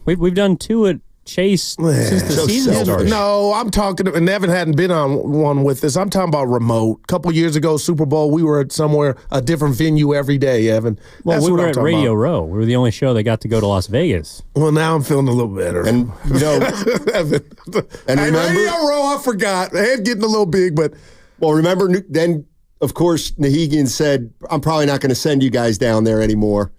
We've done 2 at Chase since the season started. No, I'm talking, and Evan hadn't been on one with us. I'm talking about remote. A couple years ago, Super Bowl, we were at somewhere, a different venue every day, Evan. Well, we were at Radio Row. We were the only show that got to go to Las Vegas. Well, now I'm feeling a little better. And, Evan, and remember, Radio Row, I forgot. My head getting a little big, but. Well, remember, then, of course, Nahegan said, I'm probably not going to send you guys down there anymore.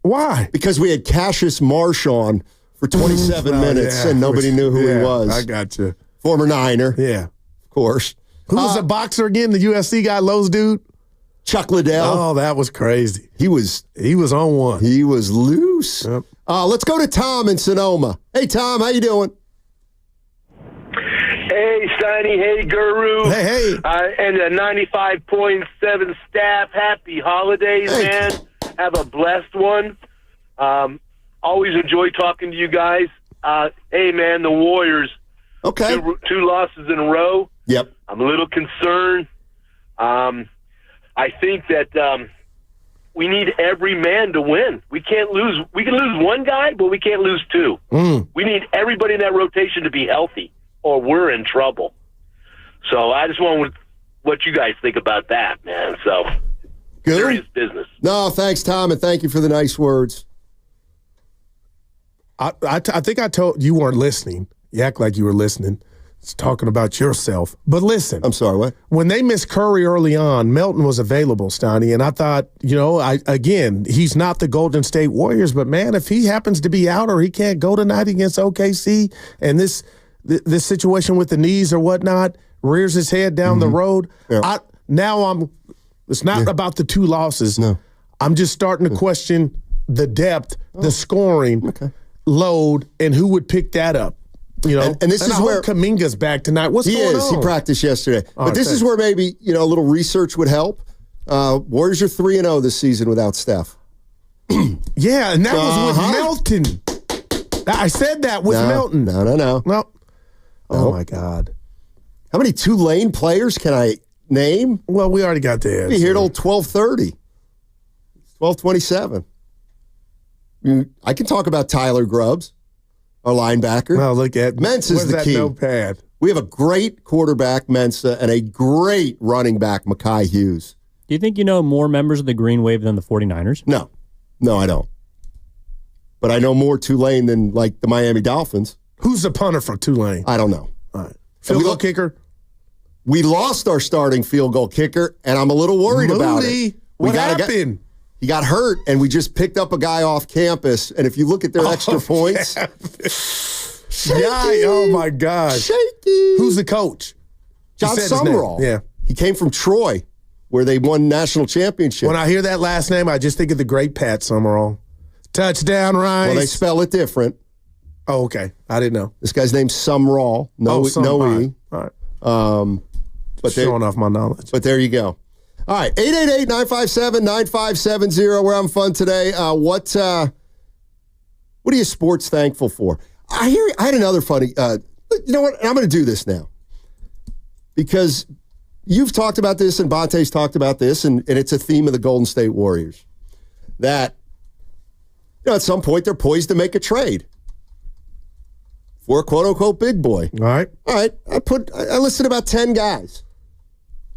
Why? Because we had Cassius Marsh on for 27 minutes, and nobody knew who he was. I got you. Former Niner. Yeah. Of course. Who was a boxer again? The USC guy, Lowe's dude? Chuck Liddell. Oh, that was crazy. He was on one. He was loose. Yep. Let's go to Tom in Sonoma. Hey, Tom, how you doing? Hey, Steiny. Hey, Guru. Hey. And the 95.7 staff, happy holidays, man. Have a blessed one. Always enjoy talking to you guys. Hey, man, the Warriors. Okay. 2 losses in a row. Yep. I'm a little concerned. I think that we need every man to win. We can't lose. We can lose one guy, but we can't lose 2. We need everybody in that rotation to be healthy, or we're in trouble. So I just want what you guys think about that, man. So good. Serious business. No, thanks, Tom, and thank you for the nice words. I think I told you weren't listening. You act like you were listening. It's talking about yourself. But listen. I'm sorry, what? When they missed Curry early on, Melton was available, Steiny, and I thought, he's not the Golden State Warriors, but man, if he happens to be out or he can't go tonight against OKC and this situation with the knees or whatnot rears his head down the road, yeah. It's not about the 2 losses. No. I'm just starting to question the depth, the scoring, load, and who would pick that up. And this is where Kuminga's back tonight. What's going on? He practiced yesterday. All but right, this is where maybe a little research would help. Warriors are 3-0 this season without Steph. Yeah, and that was with Melton. I said that with Melton. No. Oh my God! How many Tulane players can I name? Well, we already got the answer. Be here till 12:30. 12:27. I can talk about Tyler Grubbs, our linebacker. Well, look at Mensa's the key. Notepad? We have a great quarterback, Mensa, and a great running back, Mekhi Hughes. Do you think you know more members of the Green Wave than the 49ers? No, I don't. But I know more Tulane than, like, the Miami Dolphins. Who's the punter for Tulane? I don't know. All right. Field goal kicker? We lost our starting field goal kicker, and I'm a little worried about it. What happened? He got hurt, and we just picked up a guy off campus. And if you look at their extra points, oh my God, shaky. Who's the coach? John Summerall. Yeah, he came from Troy, where they won national championship. When I hear that last name, I just think of the great Pat Summerall. Touchdown, Rice. Well, they spell it different. Oh, okay. I didn't know. This guy's name's Summerall. No E. All right. But showing off my knowledge. But there you go. All right, 888-957-9570. We're having fun today. What are you sports thankful for? I had another funny. You know what? I'm going to do this now because you've talked about this and Bonte's talked about this, and it's a theme of the Golden State Warriors that at some point they're poised to make a trade for a quote-unquote big boy. All right. I listed about 10 guys.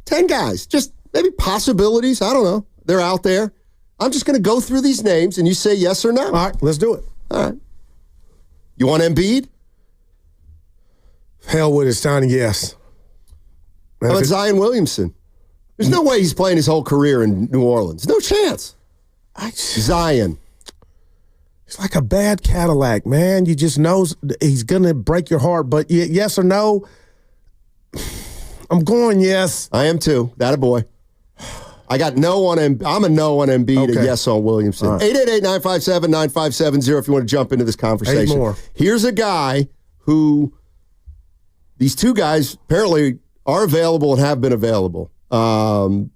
10 guys. Just maybe possibilities. I don't know. They're out there. I'm just going to go through these names, and you say yes or no. All right, let's do it. All right. You want Embiid? Hell with it, Steiny, yes. How about Zion Williamson? There's no way he's playing his whole career in New Orleans. No chance. Zion. It's like a bad Cadillac, man. You just know he's going to break your heart. But yes or no? I'm going yes. I am too. That a boy. I got no on Embiid. I'm a no on Embiid, a yes on Williamson. Right. 888-957-9570 if you want to jump into this conversation. 8 more. Here's a guy who, these two guys apparently are available and have been available. Vucevic.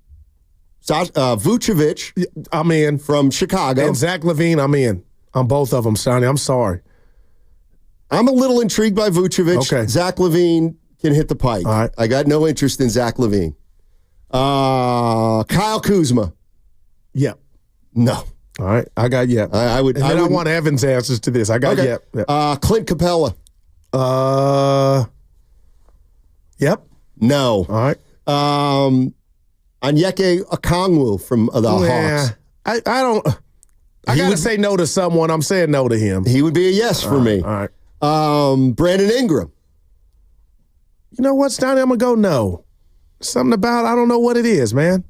I'm in. From Chicago. And Zach LaVine, I'm in. On both of them, Sonny. I'm sorry. I'm a little intrigued by Vucevic. Okay. Zach LaVine can hit the pike. All right. I got no interest in Zach LaVine. Kyle Kuzma. Yep. No. All right. I got yep. I would. And then I want Evan's answers to this. I got yep. Clint Capella. Yep. No. All right. Onyeka Okongwu from the Hawks. I don't. I got to say no to someone. I'm saying no to him. He would be a yes for me. All right. Brandon Ingram. You know what, Steiny? I'm going to go no. Something about, I don't know what it is, man.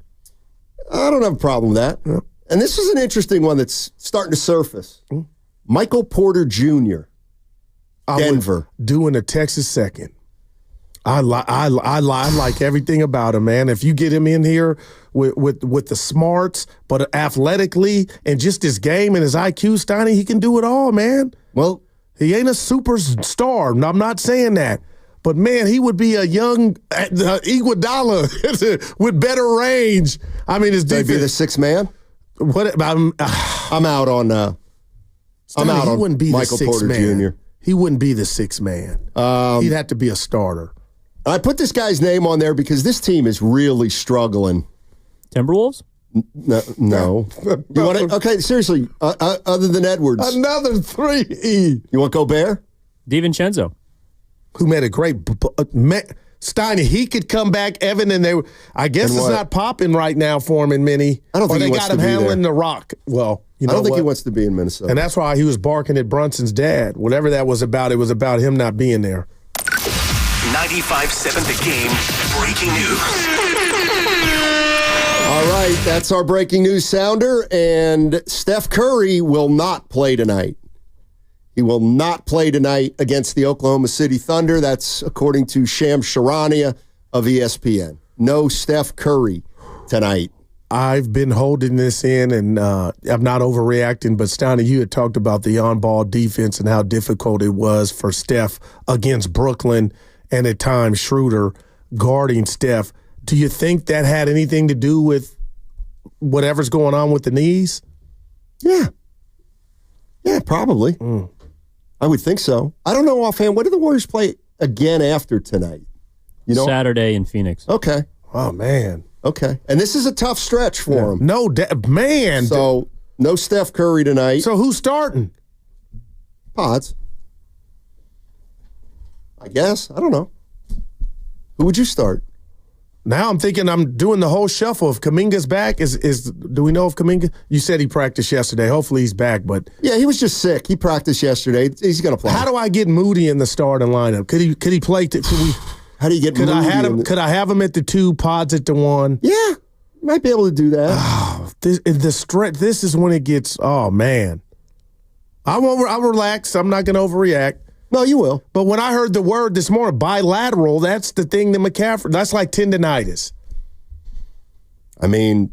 I don't have a problem with that. Yeah. And this is an interesting one that's starting to surface. Michael Porter Jr., Denver. Doing a Texas second. I like everything about him, man. If you get him in here with the smarts, but athletically and just his game and his IQ, Steiny, he can do it all, man. Well, he ain't a superstar. I'm not saying that. But, man, he would be a young Iguodala with better range. I mean, his defense. Maybe the sixth man? I'm out on Michael Porter Jr. He wouldn't be the sixth man. He'd have to be a starter. I put this guy's name on there because this team is really struggling. Timberwolves? No. You want it? Okay, seriously. Other than Edwards, another 3. You want Gobert? DiVincenzo, who made a great Steiny. He could come back, Evan, and they. I guess it's not popping right now for him in Minnie. I don't think they he wants got him to be handling there. the rock. Well, you know I don't think what? he wants to be in Minnesota, and that's why he was barking at Brunson's dad. Whatever that was about, it was about him not being there. 95.7 The Game breaking news. All right, that's our breaking news sounder, and Steph Curry will not play tonight. He will not play tonight against the Oklahoma City Thunder. That's according to Shams Charania of ESPN. No Steph Curry tonight. I've been holding this in, and I'm not overreacting, but Steiny, you had talked about the on-ball defense and how difficult it was for Steph against Brooklyn and at times Schroeder guarding Steph. Do you think that had anything to do with whatever's going on with the knees? Yeah. Yeah, probably. I would think so. I don't know offhand. When do the Warriors play again after tonight? You know, Saturday in Phoenix. Okay. Oh, man. Okay. And this is a tough stretch for him. No, man. So, no Steph Curry tonight. So, who's starting? Pods. I guess. I don't know. Who would you start? Now I'm thinking I'm doing the whole shuffle. If Kuminga's back, do we know if Kuminga? You said he practiced yesterday. Hopefully he's back, but yeah, he was just sick. He practiced yesterday. He's going to play. How do I get Moody in the starting lineup? Could he play? How do you get Moody? Could I have him at the 2, Pods at the 1? Yeah, might be able to do that. Oh, This is when it gets. Oh man, I'll relax. I'm not going to overreact. No, you will. But when I heard the word this morning, bilateral, that's the thing that McCaffrey. That's like tendonitis. I mean,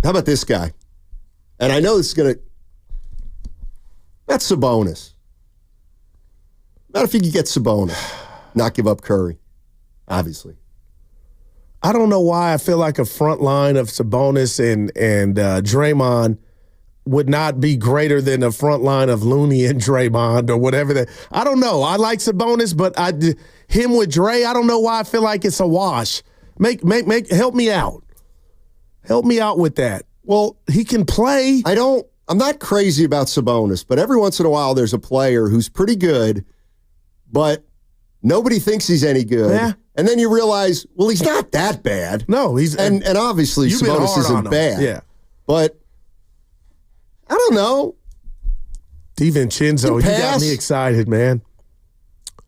how about this guy? And I know this is going to. That's Sabonis. Not if you could get Sabonis, not give up Curry, obviously. I don't know why I feel like a front line of Sabonis and Draymond would not be greater than a front line of Looney and Draymond or whatever. I don't know. I like Sabonis, but him with Dre, I don't know why I feel like it's a wash. Help me out. Help me out with that. Well, he can play. I'm not crazy about Sabonis, but every once in a while there's a player who's pretty good, but nobody thinks he's any good. Yeah. And then you realize, well, he's not that bad. No, he's and obviously Sabonis isn't bad. Yeah. But I don't know. DiVincenzo, you got me excited, man.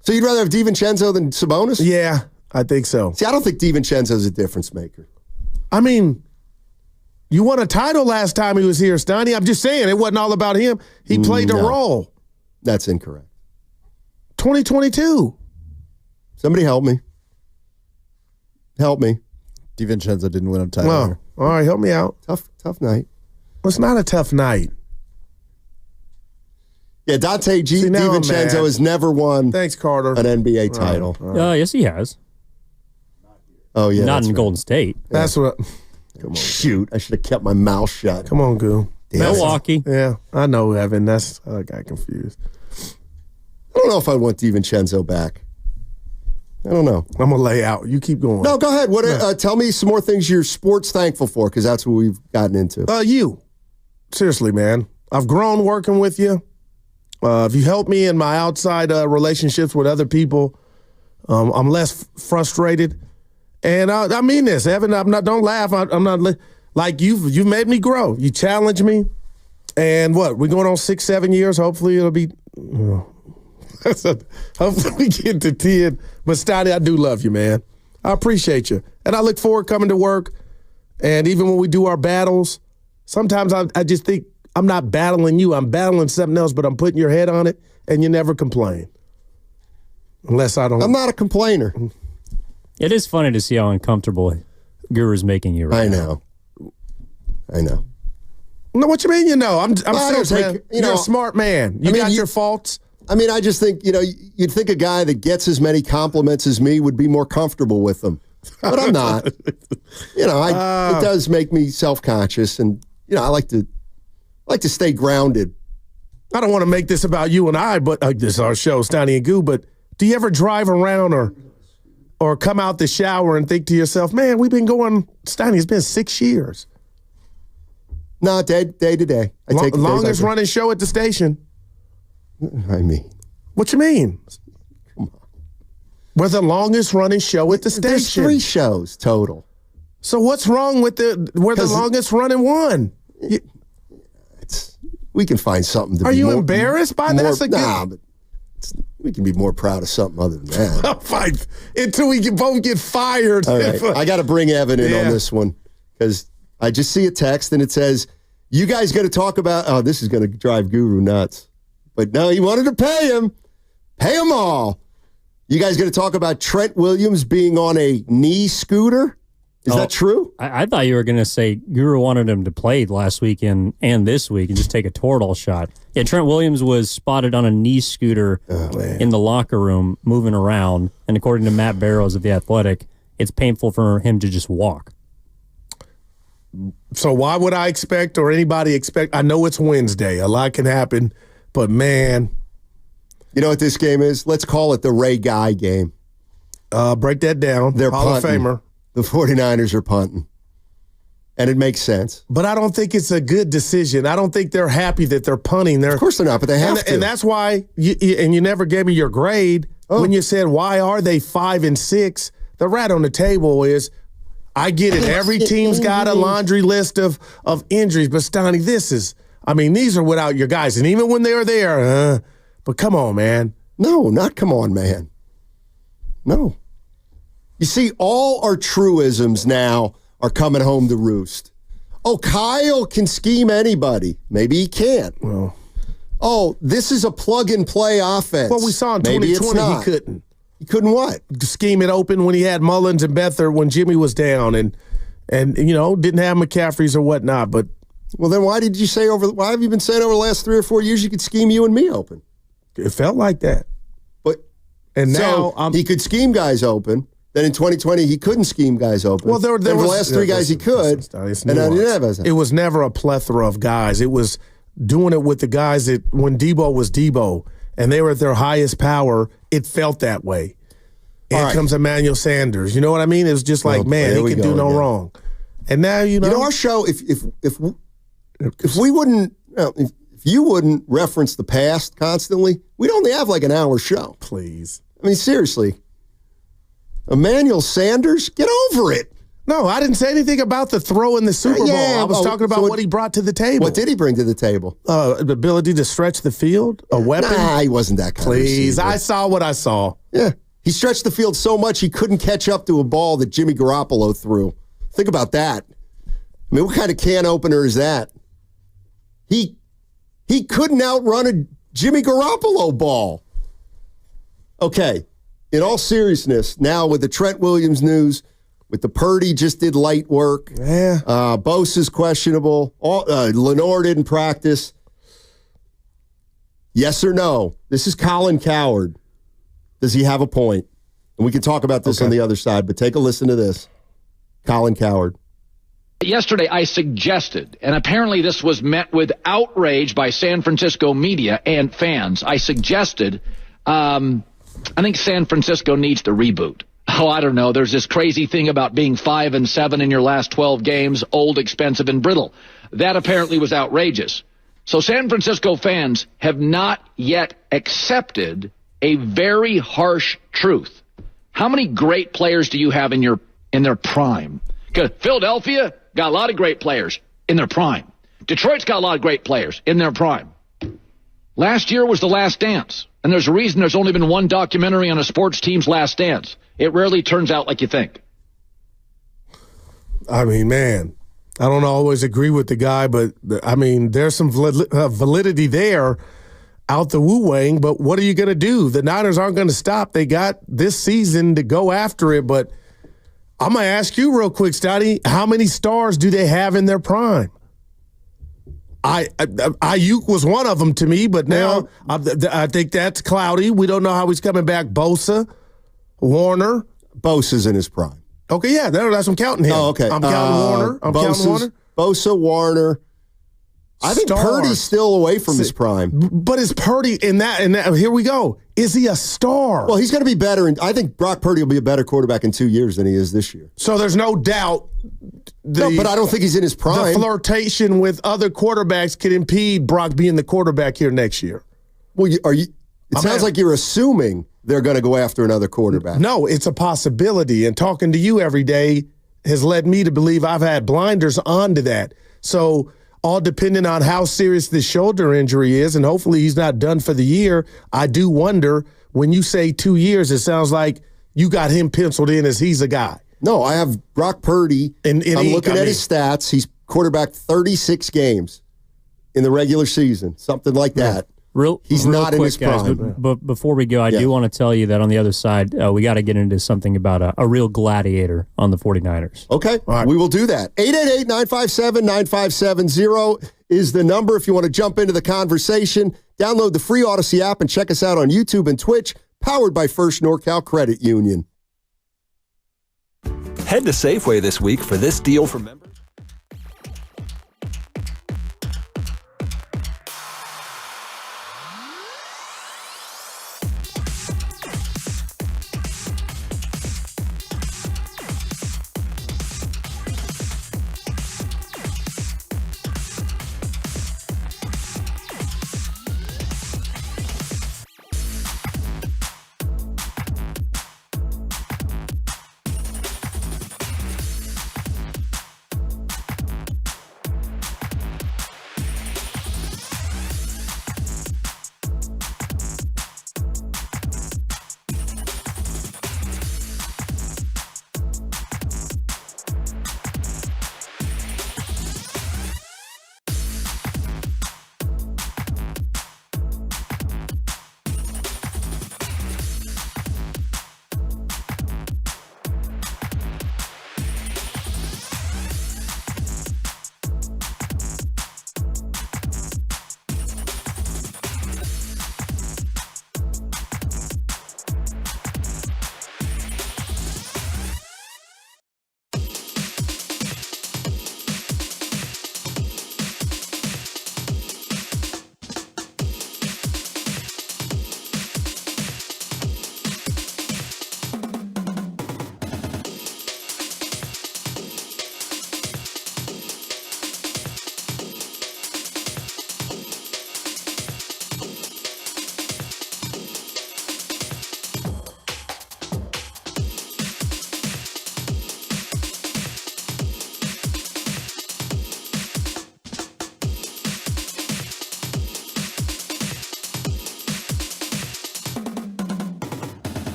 So you'd rather have DiVincenzo than Sabonis? Yeah, I think so. See, I don't think DiVincenzo's a difference maker. I mean, you won a title last time he was here, Stoney. I'm just saying, it wasn't all about him. He played the role. That's incorrect. 2022. Somebody help me. Help me. DiVincenzo didn't win a title. Well, all right, help me out. Tough night. Well, it's not a tough night. Yeah, Dante DiVincenzo has never won Thanks, Carter. an NBA title. Yes, he has. Oh, yeah. Not in Golden State. That's what. Come on. Shoot, I should have kept my mouth shut. Come on, Goo. Milwaukee. Yeah, I know, Evan. I got confused. I don't know if I want DiVincenzo back. I don't know. I'm going to lay out. You keep going. No, go ahead. Tell me some more things you're sports thankful for, because that's what we've gotten into. You. Seriously, man. I've grown working with you. If you help me in my outside relationships with other people, I'm less frustrated. And I mean this, Evan. Don't laugh. I'm not like you've made me grow. You challenge me. And what? We're going on 6-7 years. Hopefully it'll be. Hopefully we get to 10. But Stoney, I do love you, man. I appreciate you. And I look forward coming to work. And even when we do our battles, sometimes I just think I'm not battling you. I'm battling something else, but I'm putting your head on it, and you never complain. Unless I don't. I'm not a complainer. It is funny to see how uncomfortable Guru's making you right now. I know. No, what you mean, you know? I'm serious, man. You're a smart man. You got your faults. I mean, I just think, you'd think a guy that gets as many compliments as me would be more comfortable with them. But I'm not. It does make me self-conscious, and, I like to stay grounded. I don't want to make this about you and I, but this is our show, Stoney and Goo, but do you ever drive around or come out the shower and think to yourself, man, we've been going, Stoney, it's been 6 years. No, day to day. Longest running show at the station. I mean. What you mean? Come on. We're the longest running show at the station. There's 3 shows total. So what's wrong with we're the longest running one? We can find something to be Are you embarrassed by that? Nah, but we can be more proud of something other than that. Fine. Until we both get fired. All right. I got to bring Evan in on this one, because I just see a text and it says, you guys got to talk about, this is going to drive Guru nuts. But no, he wanted to pay him. Pay them all. You guys going to talk about Trent Williams being on a knee scooter? Is that true? I thought you were going to say Guru wanted him to play last weekend and this week and just take a Toradol shot. Yeah, Trent Williams was spotted on a knee scooter in the locker room moving around. And according to Matt Barrows of The Athletic, it's painful for him to just walk. So why would I expect or anybody expect? I know it's Wednesday. A lot can happen. But, man. You know what this game is? Let's call it the Ray Guy game. Break that down. They're Hall of punting. Famer. The 49ers are punting. And it makes sense. But I don't think it's a good decision. I don't think they're happy that they're punting. Of course they're not, but they have to. And that's why, you never gave me your grade when you said, why are they 5-6? The rat on the table is, I get it. Every team's got a laundry list of injuries. But, Stoney, these are without your guys. And even when they're there, but come on, man. No, not come on, man. No. You see, all our truisms now are coming home to roost. Oh, Kyle can scheme anybody. Maybe he can't. Well, oh, this is a plug-and-play offense. Well, we saw in Maybe 2020 he couldn't. He couldn't what? Scheme it open when he had Mullins and Beathard when Jimmy was down and didn't have McCaffrey's or whatnot. But well, then why have you been saying over the last 3 or 4 years you could scheme you and me open? It felt like that. And now he could scheme guys open. Then in 2020 he couldn't scheme guys open. Well, there was the last 3 guys he could, and I didn't have as it was never a plethora of guys. It was doing it with the guys that when Debo was Debo and they were at their highest power, it felt that way. And comes Emmanuel Sanders. You know what I mean? It was just like, man, he can do no wrong. And now our show. If we wouldn't, if you wouldn't reference the past constantly, we'd only have like an hour show. Please. I mean, seriously. Emmanuel Sanders, get over it. No, I didn't say anything about the throw in the Super Bowl. I was talking about what he brought to the table. What did he bring to the table? The ability to stretch the field, a weapon. Nah, he wasn't that kind of Please, receiver. I saw what I saw. Yeah. He stretched the field so much he couldn't catch up to a ball that Jimmy Garoppolo threw. Think about that. I mean, what kind of can opener is that? He couldn't outrun a Jimmy Garoppolo ball. Okay, in all seriousness, now with the Trent Williams news, with the Purdy just did light work. Yeah. Bosa's questionable. Lenore didn't practice. Yes or no? This is Colin Cowherd. Does he have a point? And we can talk about this on the other side, but take a listen to this. Colin Cowherd. Yesterday, I suggested, and apparently this was met with outrage by San Francisco media and fans. I suggested, I think San Francisco needs to reboot. Oh, I don't know. There's this crazy thing about being 5-7 in your last 12 games, old, expensive, and brittle. That apparently was outrageous. So San Francisco fans have not yet accepted a very harsh truth. How many great players do you have in their prime? Because Philadelphia got a lot of great players in their prime. Detroit's got a lot of great players in their prime. Last year was the last dance, and there's a reason there's only been one documentary on a sports team's last dance. It rarely turns out like you think. I mean, man, I don't always agree with the guy, but I mean, there's some validity there out the woo-wang, but what are you going to do? The Niners aren't going to stop. They got this season to go after it, but I'm going to ask you real quick, Stotty, how many stars do they have in their prime? Ayuk was one of them to me, but now I think that's cloudy. We don't know how he's coming back. Bosa, Warner. Bosa's in his prime. Okay, yeah, that's what I'm counting him. Oh, okay. I'm counting Warner. I'm counting Warner. Bosa, Warner. I think Purdy's still away from his prime. But is Purdy in that? Here we go. Is he a star? Well, he's going to be better. I think Brock Purdy will be a better quarterback in 2 years than he is this year. So there's no doubt. No, but I don't think he's in his prime. The flirtation with other quarterbacks could impede Brock being the quarterback here next year. Well, it sounds like you're assuming they're going to go after another quarterback. No, it's a possibility. And talking to you every day has led me to believe I've had blinders onto that. So all depending on how serious this shoulder injury is, and hopefully he's not done for the year, I do wonder, when you say 2 years, it sounds like you got him penciled in as he's a guy. No, I have Brock Purdy. I'm looking at his stats. He's quarterbacked 36 games in the regular season, something like that. He's not in his prime. But before we go, I do want to tell you that on the other side, we got to get into something about a real gladiator on the 49ers. Okay, we will do that. 888-957-9570 is the number if you want to jump into the conversation. Download the free Odyssey app and check us out on YouTube and Twitch, powered by First NorCal Credit Union. Head to Safeway this week for this deal for members.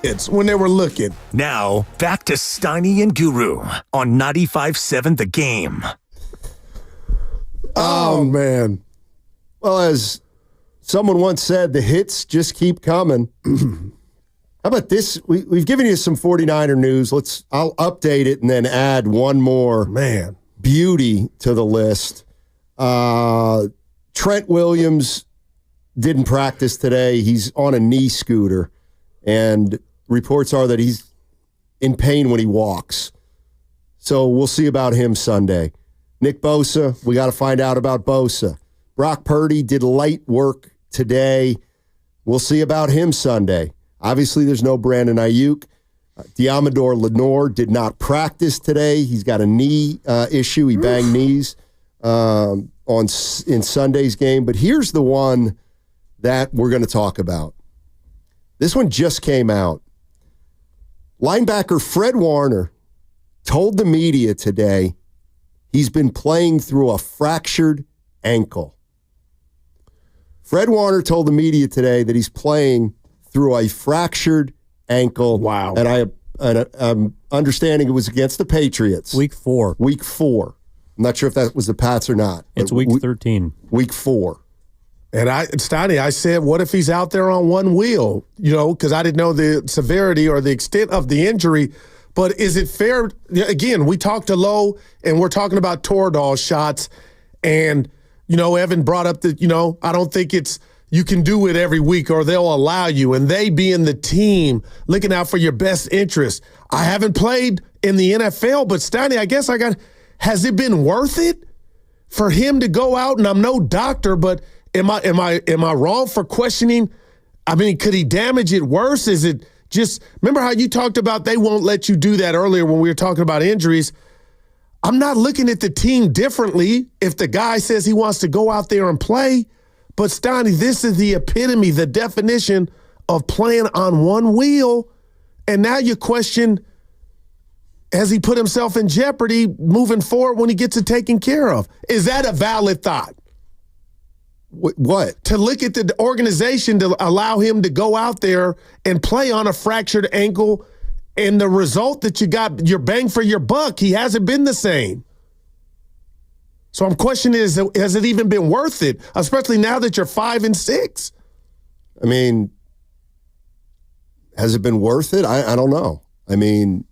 It's when they were looking. Now, back to Steiny and Guru on 95.7 The Game. Oh, man. Well, as someone once said, the hits just keep coming. How about this? We've given you some 49er news. I'll update it and then add one more beauty to the list. Trent Williams didn't practice today. He's on a knee scooter, and reports are that he's in pain when he walks. So we'll see about him Sunday. Nick Bosa, we got to find out about Bosa. Brock Purdy did light work today. We'll see about him Sunday. Obviously, there's no Brandon Ayuk. Diamador Lenore did not practice today. He's got a knee issue. He banged knees in Sunday's game. But here's the one that we're going to talk about. This one just came out. Linebacker Fred Warner told the media today he's been playing through a fractured ankle. Fred Warner told the media today that he's playing through a fractured ankle. Wow. And I'm understanding it was against the Patriots. Week 4. I'm not sure if that was the Pats or not. It's week 13. Week 4. And I said, what if he's out there on one wheel? Because I didn't know the severity or the extent of the injury. But is it fair? Again, we talked to Lowe, and we're talking about Toradol shots. And, Evan brought up that, I don't think you can do it every week or they'll allow you. And they being the team, looking out for your best interest. I haven't played in the NFL, but Steiny, I guess has it been worth it for him to go out? And I'm no doctor, but am I wrong for questioning? I mean, could he damage it worse? Is it just, remember how you talked about they won't let you do that earlier when we were talking about injuries? I'm not looking at the team differently if the guy says he wants to go out there and play. But Steiny, this is the epitome, the definition of playing on one wheel. And now you question, has he put himself in jeopardy moving forward when he gets it taken care of? Is that a valid thought? What? To look at the organization to allow him to go out there and play on a fractured ankle, and the result that you got, your bang for your buck, he hasn't been the same. So I'm questioning, has it even been worth it, especially now that you're 5-6? I mean, has it been worth it? I don't know. I mean,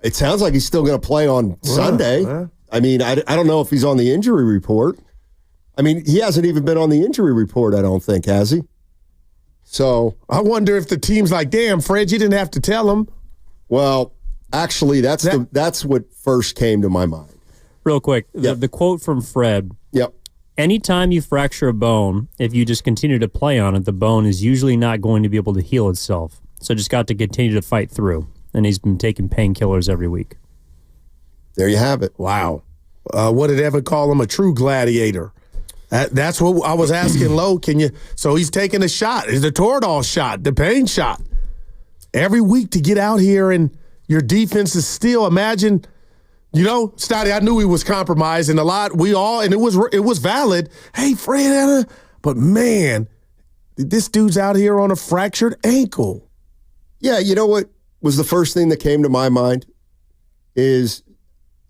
it sounds like he's still going to play on Sunday. I mean, I don't know if he's on the injury report. I mean, he hasn't even been on the injury report, I don't think, has he? So I wonder if the team's like, damn, Fred, you didn't have to tell him. Well, actually, that's what first came to my mind. Real quick, the quote from Fred. Yep. Anytime you fracture a bone, if you just continue to play on it, the bone is usually not going to be able to heal itself. So just got to continue to fight through. And he's been taking painkillers every week. There you have it. Wow. What did Evan call him? A true gladiator. That's what I was asking Lowe. So he's taking a shot. It's the Toradol shot, the pain shot. Every week to get out here and your defense is still, imagine, Stoddy, I knew he was compromised and a lot. And it was valid. Hey, Fred, but man, this dude's out here on a fractured ankle. Yeah, you know what was the first thing that came to my mind is,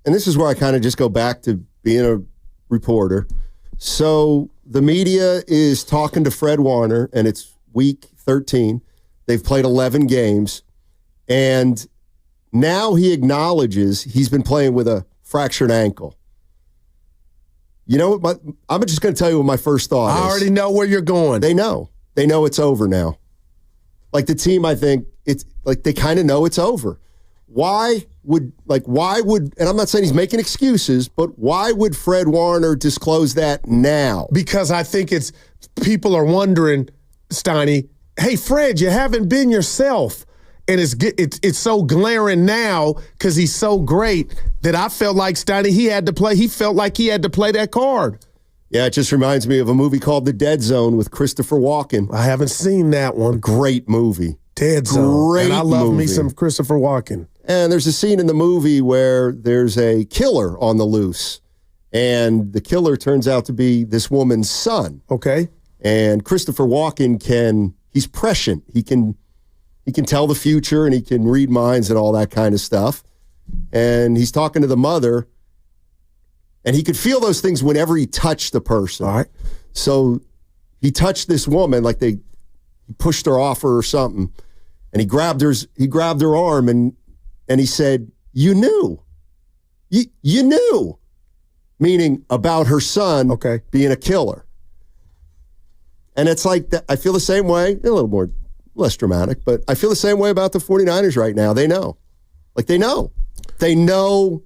and this is where I kind of just go back to being a reporter. So the media is talking to Fred Warner, and it's week 13. They've played 11 games, and now he acknowledges he's been playing with a fractured ankle. You know what? I'm just going to tell you what my first thought is. I already know where you're going. They know. They know it's over now. Like the team, I think, it's like they kind of know it's over. Why would, and I'm not saying he's making excuses, but why would Fred Warner disclose that now? Because I think people are wondering, Steiny, hey, Fred, you haven't been yourself. And it's so glaring now because he's so great that I felt like, Steiny, he felt like he had to play that card. Yeah, it just reminds me of a movie called The Dead Zone with Christopher Walken. I haven't seen that one. Great movie. Dead Zone. Great and I love movie. me some Christopher Walken. And there's a scene in the movie where there's a killer on the loose. And the killer turns out to be this woman's son. Okay. And Christopher Walken he's prescient. He can He can tell the future and he can read minds and all that kind of stuff. And he's talking to the mother, and he could feel those things whenever he touched the person. All right. So he touched this woman, like he pushed her off her or something, and he grabbed her arm and he said, "You knew. You knew." Meaning about her son being a killer. And it's like that. I feel the same way, a little more, less dramatic, but I feel the same way about the 49ers right now. They know. Like, they know. They know,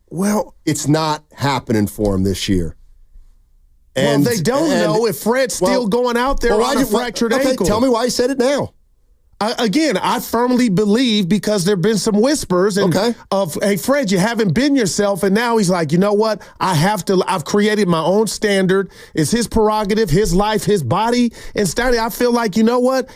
well, it's not happening for them this year. And, they don't know if Fred's still going out there on a fractured ankle. Tell me why he said it now. I firmly believe, because there have been some whispers of, hey, Fred, you haven't been yourself. And now he's like, you know what? I've created my own standard. It's his prerogative, his life, his body. And Stanley, I feel like, you know what?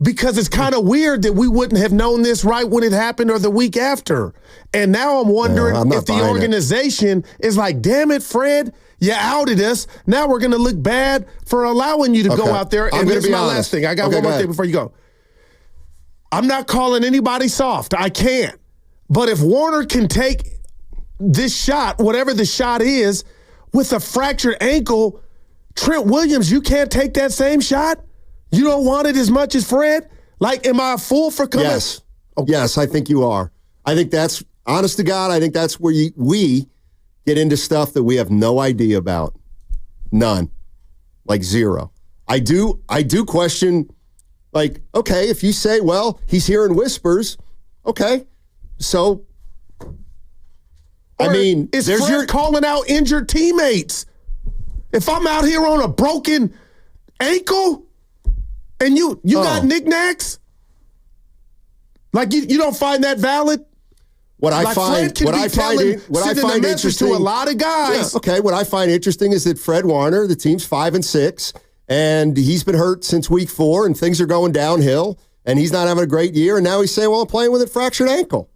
Because it's kind of weird that we wouldn't have known this right when it happened or the week after. And now I'm wondering if the organization is like, damn it, Fred, you outed us. Now we're going to look bad for allowing you to go out there. And here's my last thing. I got one more thing before you go. I'm not calling anybody soft. I can't. But if Warner can take this shot, whatever the shot is, with a fractured ankle, Trent Williams, you can't take that same shot? You don't want it as much as Fred? Like, am I a fool for coming? Yes. Yes, I think you are. I think that's, honest to God, I think that's where we get into stuff that we have no idea about. None. Like zero. I do question, like, okay, if you say, well, he's hearing whispers, okay, so, I mean, is Fred calling out injured teammates? If I'm out here on a broken ankle and you got knickknacks, like you don't find that valid? What I find interesting to a lot of guys. Yeah, okay, what I find interesting is that Fred Warner, the team's 5-6, and he's been hurt since week 4, and things are going downhill, and he's not having a great year, and now he's saying, well, I'm playing with a fractured ankle.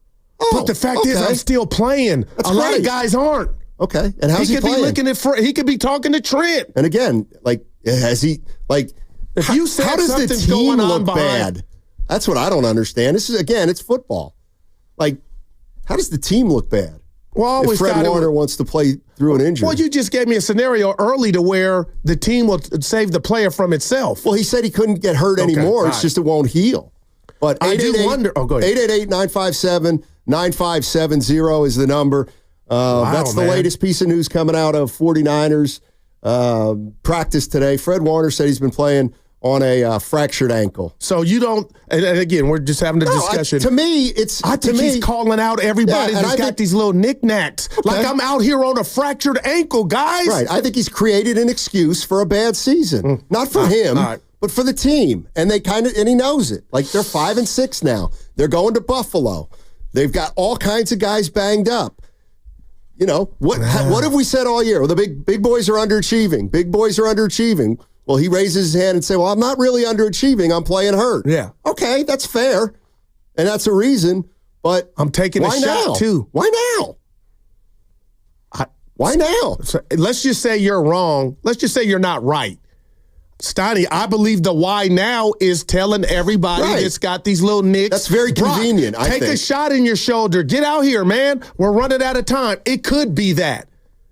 But the fact is, I'm still playing. A lot of guys aren't. Okay, and how's he playing? He could be looking at he could be talking to Trent. And again, like, has he, like, if you said how does the something's team going on look bad? That's what I don't understand. This is, again, it's football. Like, how does the team look bad? Well, I always if Fred Warner wants to play through an injury. Well, you just gave me a scenario early to where the team will save the player from itself. Well, he said he couldn't get hurt anymore. It's just it won't heal. But I do wonder. Oh, go ahead. 888-957-9570 is the number. That's the latest piece of news coming out of 49ers practice today. Fred Warner said he's been playing on a fractured ankle. So you don't, and again, we're just having a discussion. To me, I think he's calling out everybody that's got these little knickknacks. Okay. Like, I'm out here on a fractured ankle, guys. Right. I think he's created an excuse for a bad season. Not for him, but for the team. And and he knows it. Like, they're 5-6 now. They're going to Buffalo. They've got all kinds of guys banged up. You know, what have we said all year? Well, the big boys are underachieving. Big boys are underachieving. Well, he raises his hand and say, well, I'm not really underachieving. I'm playing hurt. Yeah. Okay, that's fair. And that's a reason. But I'm taking a shot, too. Why now? Why now? So, let's just say you're wrong. Let's just say you're not right. Steiny, I believe the why now is telling everybody that's got these little nicks. That's very convenient, I think. Take a shot in your shoulder. Get out here, man. We're running out of time. It could be that.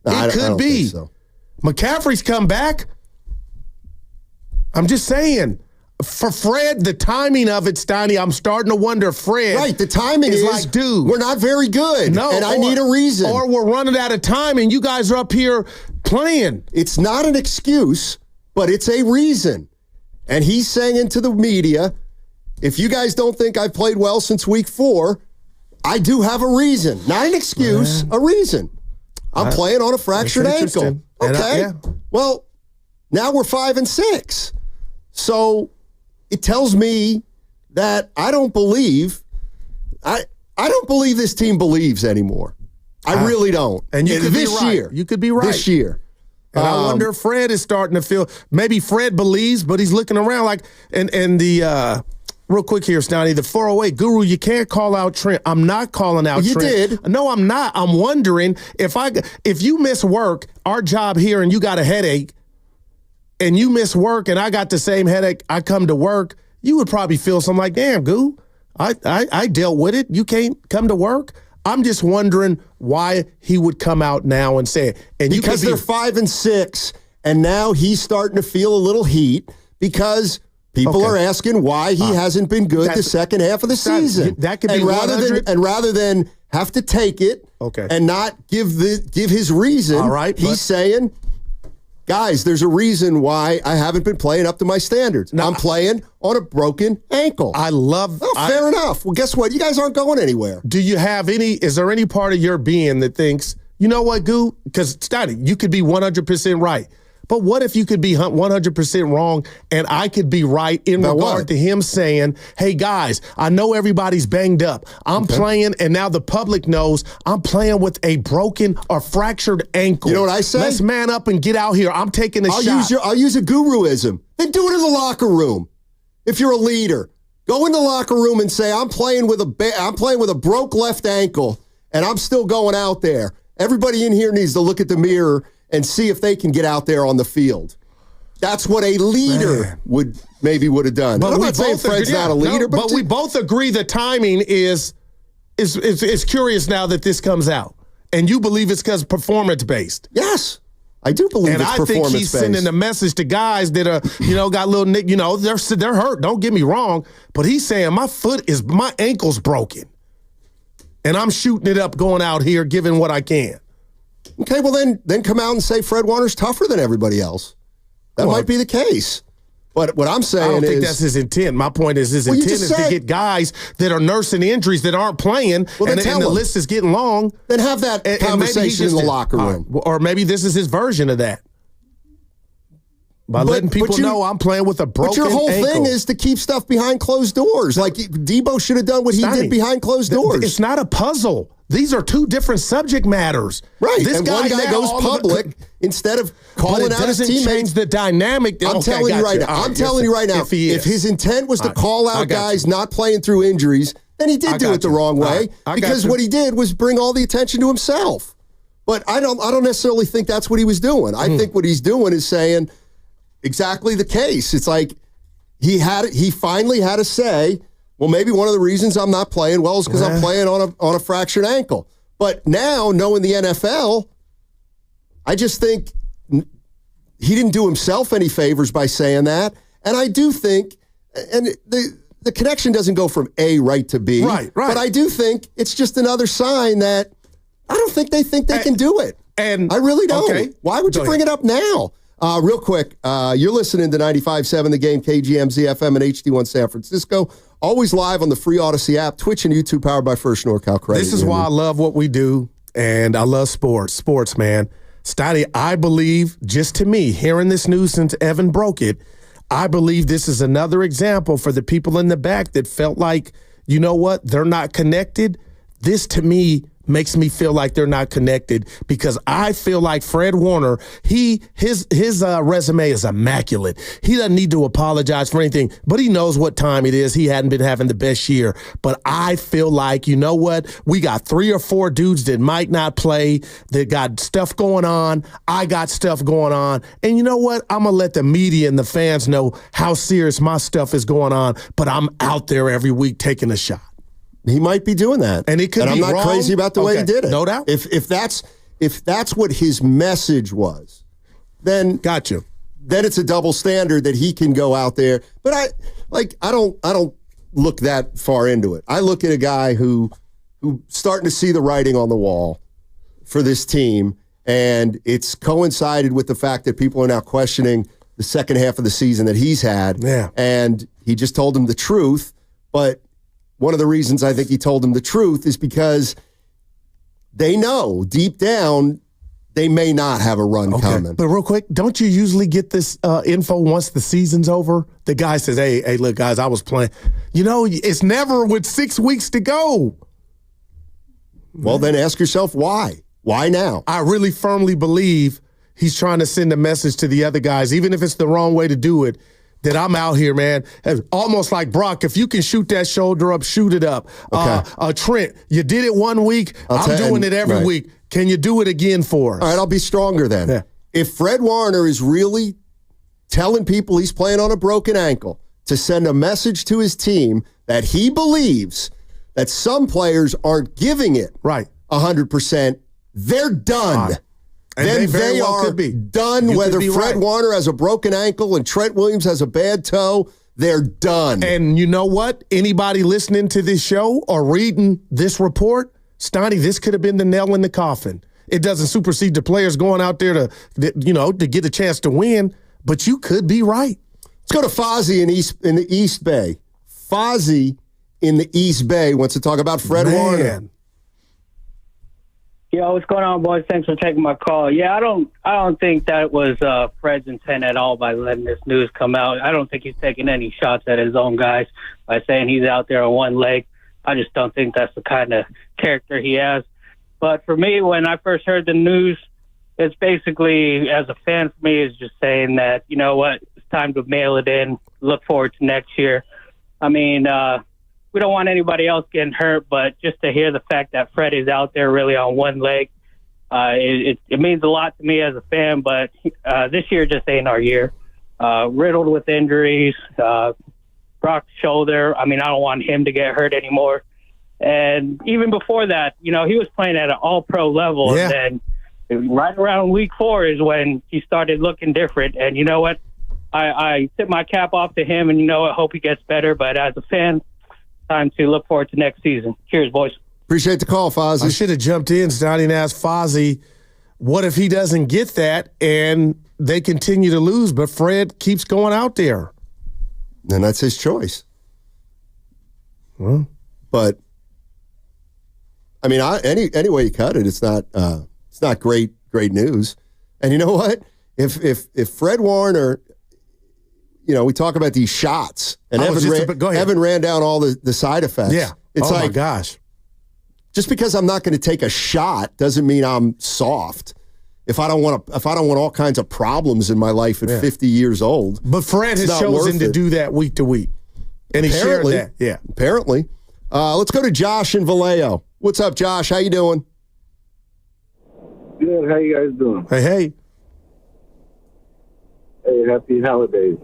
I don't be. Think so. McCaffrey's come back. I'm just saying. For Fred, the timing of it, Steiny, I'm starting to wonder if Fred. Right, the timing is like, dude, we're not very good. No, and I need a reason. Or we're running out of time and you guys are up here playing. It's not an excuse, but it's a reason. And he's saying to the media, if you guys don't think I've played well since week 4, I do have a reason. Not an excuse, a reason. I'm playing on a fractured ankle. Okay. Well, now we're 5-6. So it tells me that I don't believe this team believes anymore. I really don't. And you could be right. You could be right. This year. And I wonder if Fred is starting to feel, maybe Fred believes, but he's looking around like, and the, real quick here, Stoney, the 408 Guru, you can't call out Trent. I'm not calling out Trent. You did. No, I'm not. I'm wondering if you miss work, our job here, and you got a headache, and you miss work, and I got the same headache, I come to work, you would probably feel something like, damn, Goo, I dealt with it. You can't come to work. I'm just wondering why he would come out now and say it. And because they're 5-6, and now he's starting to feel a little heat because people are asking why he hasn't been good the second half of the season. That could be rather than have to take it and not give his reason. All right, he's saying, guys, there's a reason why I haven't been playing up to my standards. I'm playing on a broken ankle. Fair enough. Well, guess what? You guys aren't going anywhere. Do you have is there any part of your being that thinks, you know what, Goo? Because, Scotty, you could be 100% right. But what if you could be 100% wrong and I could be right in regard to him saying, hey, guys, I know everybody's banged up. I'm playing, and now the public knows I'm playing with a broken or fractured ankle. You know what I say? Let's man up and get out here. I'm taking a shot. I'll use a guruism. Then do it in the locker room. If you're a leader, go in the locker room and say, I'm playing with a broke left ankle, and I'm still going out there. Everybody in here needs to look at the mirror and see if they can get out there on the field. That's what a leader would have done. But I'm not saying Fred's not a leader, but we both agree the timing is curious now that this comes out, and you believe it's because performance based. Yes, I do believe it's performance based. And I think he's sending a message to guys that are got little nick. They're hurt. Don't get me wrong, but he's saying my ankle's broken, and I'm shooting it up, going out here, giving what I can. Okay, well then come out and say Fred Warner's tougher than everybody else. That might be the case. But what I'm saying is, I don't think that's his intent. My point is his intent is to get guys that are nursing injuries that aren't playing, and the list is getting long. Then have that conversation in the locker room. Or maybe this is his version of that. By letting people know I'm playing with a broken ankle. But your whole thing is to keep stuff behind closed doors. Like Debo should have done what he did behind closed doors. It's not a puzzle. These are two different subject matters. Right. This one guy goes public instead of calling out his teammates. Change the dynamic. I'm telling you right now. If his intent was to call out guys not playing through injuries, then he did do it the wrong way. Because what he did was bring all the attention to himself. But I don't necessarily think that's what he was doing. I think what he's doing is saying exactly the case. It's like he finally had to say, well, maybe one of the reasons I'm not playing well is because I'm playing on a fractured ankle. But now, knowing the NFL, I just think he didn't do himself any favors by saying that. And I do think, and the connection doesn't go from A right to B. Right. But I do think it's just another sign that I don't think they can do it. And I really don't. Okay. Why would you bring it up now? Real quick, you're listening to 95.7 The Game, KGMZ FM and HD1 San Francisco. Always live on the free Odyssey app, Twitch and YouTube, powered by First NorCal Credit. This is why I love what we do, and I love sports. Sports, man. Stotty, I believe, just to me, hearing this news since Evan broke it, I believe this is another example for the people in the back that felt like, you know what, they're not connected. This, to me, makes me feel like they're not connected because I feel like Fred Warner, his resume is immaculate. He doesn't need to apologize for anything, but he knows what time it is. He hadn't been having the best year. But I feel like, you know what? We got 3 or 4 dudes that might not play, that got stuff going on. I got stuff going on. And you know what? I'm going to let the media and the fans know how serious my stuff is going on, but I'm out there every week taking a shot. He might be doing that, and I'm not crazy about the way he did it. No doubt. If that's what his message was, then got you. Then it's a double standard that he can go out there. But I don't look that far into it. I look at a guy who starting to see the writing on the wall for this team, and it's coincided with the fact that people are now questioning the second half of the season that he's had. Yeah, and he just told them the truth, but. One of the reasons I think he told them the truth is because they know deep down they may not have a run coming. But real quick, don't you usually get this info once the season's over? The guy says, hey, look, guys, I was playing. You know, it's never with 6 weeks to go. Well, then ask yourself why. Why now? I really firmly believe he's trying to send a message to the other guys, even if it's the wrong way to do it, that I'm out here, man. Almost like Brock, if you can shoot that shoulder up, shoot it up. Trent, you did it 1 week. I'm doing it every week. Can you do it again for us? All right, I'll be stronger then. Yeah. If Fred Warner is really telling people he's playing on a broken ankle, to send a message to his team that he believes that some players aren't giving it 100%, they're done. And then they are could be. done, whether Fred Warner has a broken ankle and Trent Williams has a bad toe. They're done. And you know what? Anybody listening to this show or reading this report, Stoney, this could have been the nail in the coffin. It doesn't supersede the players going out there to get a chance to win, but you could be right. Let's go to Fozzie in the East Bay. Fozzie in the East Bay wants to talk about Fred Warner. Yo, what's going on, boys? Thanks for taking my call. Yeah, I don't think that was Fred's intent at all by letting this news come out. I don't think he's taking any shots at his own guys by saying he's out there on one leg. I just don't think that's the kind of character he has. But for me, when I first heard the news, it's basically, as a fan for me, is just saying that, you know what, it's time to mail it in, look forward to next year. I mean, we don't want anybody else getting hurt, but just to hear the fact that Fred is out there really on one leg, it means a lot to me as a fan, but this year just ain't our year. Riddled with injuries, Brock's shoulder. I mean, I don't want him to get hurt anymore. And even before that, you know, he was playing at an all-pro level. Yeah. And then right around week 4 is when he started looking different. And you know what? I tip my cap off to him, and you know, I hope he gets better. But as a fan, time to look forward to next season. Cheers, boys. Appreciate the call, Fozzie. I should have jumped in, Stoney, and asked Fozzie, what if he doesn't get that and they continue to lose, but Fred keeps going out there? And that's his choice. Well, but I mean, any way you cut it, it's not great news. And you know what? If Fred Warner, you know, we talk about these shots, and Evan ran down all the side effects. Yeah. It's my gosh. Just because I'm not going to take a shot doesn't mean I'm soft. If I don't want all kinds of problems in my life at 50 years old. But Fred has chosen to do that week to week. And he shared that. Yeah. Apparently. Let's go to Josh in Vallejo. What's up, Josh? How you doing? Good. How you guys doing? Hey. Hey, happy holidays.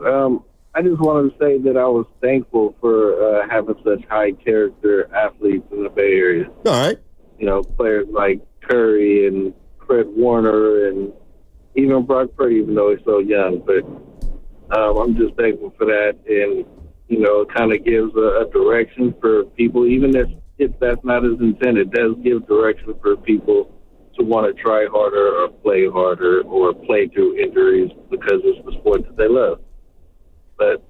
I just wanted to say that I was thankful for having such high character athletes in the Bay Area. All right. You know, players like Curry and Fred Warner and even Brock Purdy, even though he's so young. But I'm just thankful for that. And, you know, it kind of gives a direction for people, even if that's not as intended. It does give direction for people to want to try harder or play through injuries because it's the sport that they love. But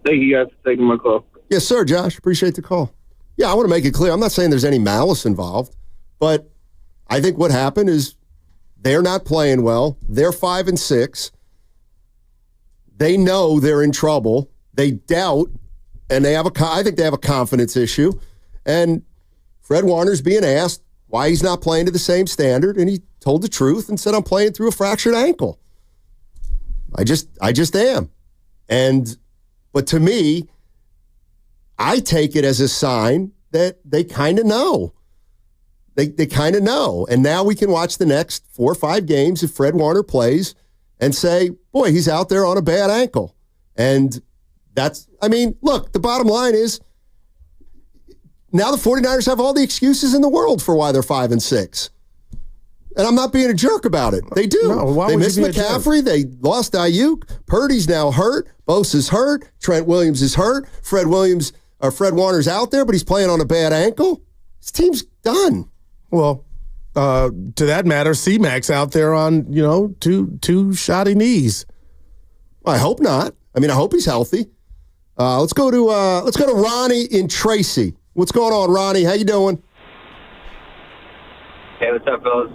thank you guys for taking my call. Yes, sir, Josh. Appreciate the call. Yeah, I want to make it clear. I'm not saying there's any malice involved, but I think what happened is they're not playing well. They're 5-6. They know they're in trouble. They doubt, and I think they have a confidence issue. And Fred Warner's being asked why he's not playing to the same standard, and he told the truth and said, I'm playing through a fractured ankle. I just am. But to me, I take it as a sign that they kind of know. They kind of know. And now we can watch the next 4 or 5 games if Fred Warner plays and say, boy, he's out there on a bad ankle. And look, the bottom line is now the 49ers have all the excuses in the world for why they're 5-6. And I'm not being a jerk about it. They do. No, they missed McCaffrey. They lost Ayuk. Purdy's now hurt. Bosa's hurt. Trent Williams is hurt. Fred Warner's out there, but he's playing on a bad ankle. His team's done. Well, to that matter, C-Mac's out there on, two shoddy knees. I hope not. I mean, I hope he's healthy. Let's go to Ronnie in Tracy. What's going on, Ronnie? How you doing? Hey, what's up, fellas?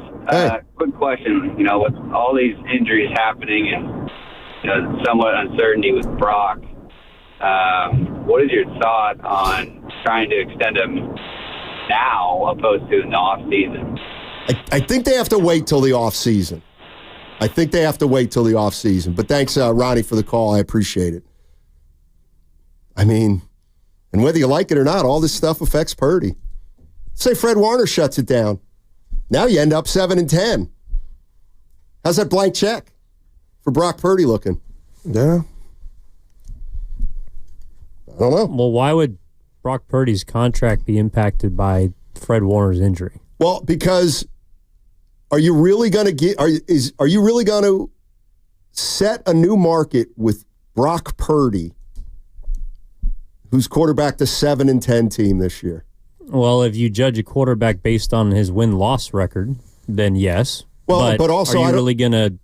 Quick question. With all these injuries happening and somewhat uncertainty with Brock, what is your thought on trying to extend him now opposed to in the off season? I think they have to wait till the off season. But thanks, Ronnie, for the call. I appreciate it. I mean, and whether you like it or not, all this stuff affects Purdy. Say Fred Warner shuts it down. Now you end up 7-10. How's that blank check for Brock Purdy looking? Yeah. I don't know. Well, why would Brock Purdy's contract be impacted by Fred Warner's injury? Well, because are you really going to set a new market with Brock Purdy, who's quarterbacked a 7-10 team this year? Well, if you judge a quarterback based on his win-loss record, then yes. Well, but also, are you really going to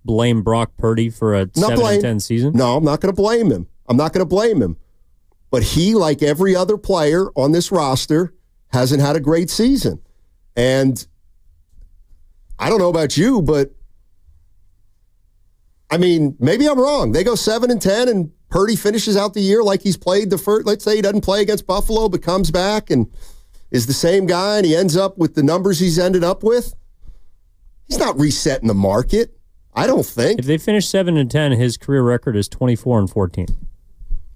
blame Brock Purdy for a 7-10 season? No, I'm not going to blame him. But he, like every other player on this roster, hasn't had a great season. And I don't know about you, but I mean, maybe I'm wrong. They go 7-10 and Purdy finishes out the year like he's played the first. Let's say he doesn't play against Buffalo, but comes back and is the same guy, and he ends up with the numbers he's ended up with. He's not resetting the market, I don't think. If they finish 7-10, his career record is 24-14.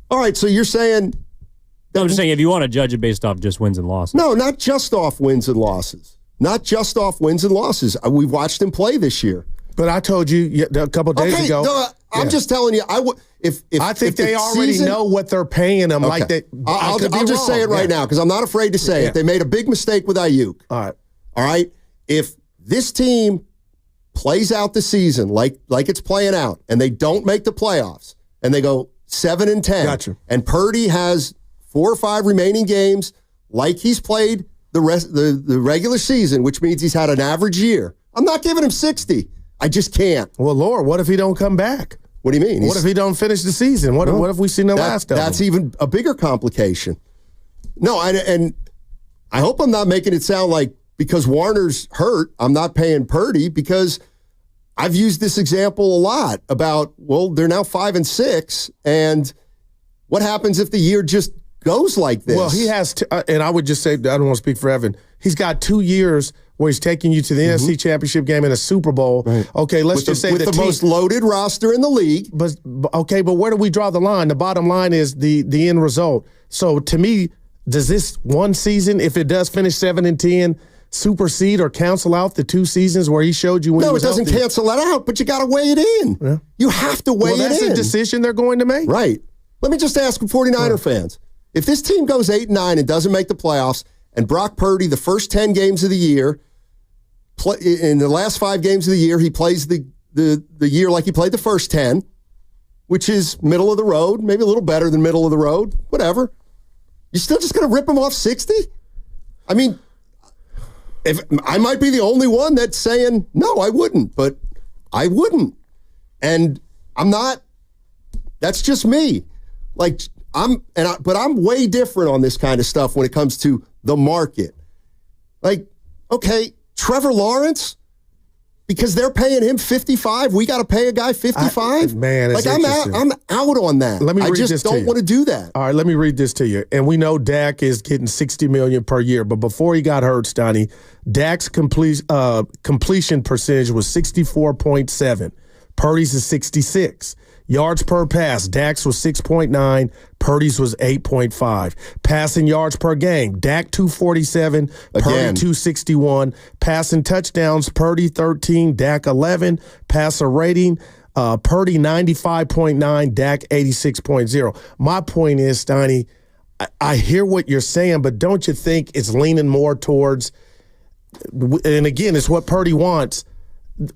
All right, so you're saying... No, I'm just saying if you want to judge it based off just wins and losses. No, not just off wins and losses. We've watched him play this year. But I told you a couple of days ago. No, I'm just telling you. I think they already know what they're paying him. Okay. I'll just say it right now because I'm not afraid to say it. They made a big mistake with Ayuk. All right. If this team plays out the season like it's playing out, and they don't make the playoffs, and they go 7-10, gotcha. And Purdy has 4 or 5 remaining games like he's played the regular season, which means he's had an average year. I'm not giving him 60. I just can't. Well, Lord, what if he don't come back? What do you mean? What if he don't finish the season? What if we seen the last of him? That's even a bigger complication. No, and I hope I'm not making it sound like because Warner's hurt, I'm not paying Purdy, because I've used this example a lot about, well, they're now 5-6, and what happens if the year just goes like this? Well, he has, and I would just say, I don't want to speak for Evan, he's got 2 years where he's taking you to the NFC Championship game and a Super Bowl. Right. Okay, let's just say with the most loaded roster in the league. But where do we draw the line? The bottom line is the end result. So to me, does this one season, if it does finish 7-10, supersede or cancel out the 2 seasons where he showed you when he was doesn't healthy? cancel that out, but you got to weigh it in. Yeah. You have to weigh it in. That's a decision they're going to make. Right. Let me just ask 49er fans. If this team goes 8-9 and doesn't make the playoffs, and Brock Purdy, the first 10 games of the year, in the last 5 games of the year, he plays the year like he played the first 10, which is middle of the road, maybe a little better than middle of the road, whatever. You're still just going to rip him off 60? I mean, if I might be the only one that's saying, no, I wouldn't, but I wouldn't. And I'm not, that's just me. But I'm way different on this kind of stuff when it comes to the market. Like, okay, Trevor Lawrence, because they're paying him 55, we got to pay a guy 55? I'm out on that. I just don't want to do that. All right, let me read this to you. And we know Dak is getting $60 million per year, but before he got hurt, Stoney, Dak's completion percentage was 64.7. Purdy's is 66. Yards per pass, Dak's was 6.9, Purdy's was 8.5. Passing yards per game, Dak 247, Purdy 261. Passing touchdowns, Purdy 13, Dak 11. Passer rating, Purdy 95.9, Dak 86.0. My point is, Stoney, I hear what you're saying, but don't you think it's leaning more towards, and again, it's what Purdy wants.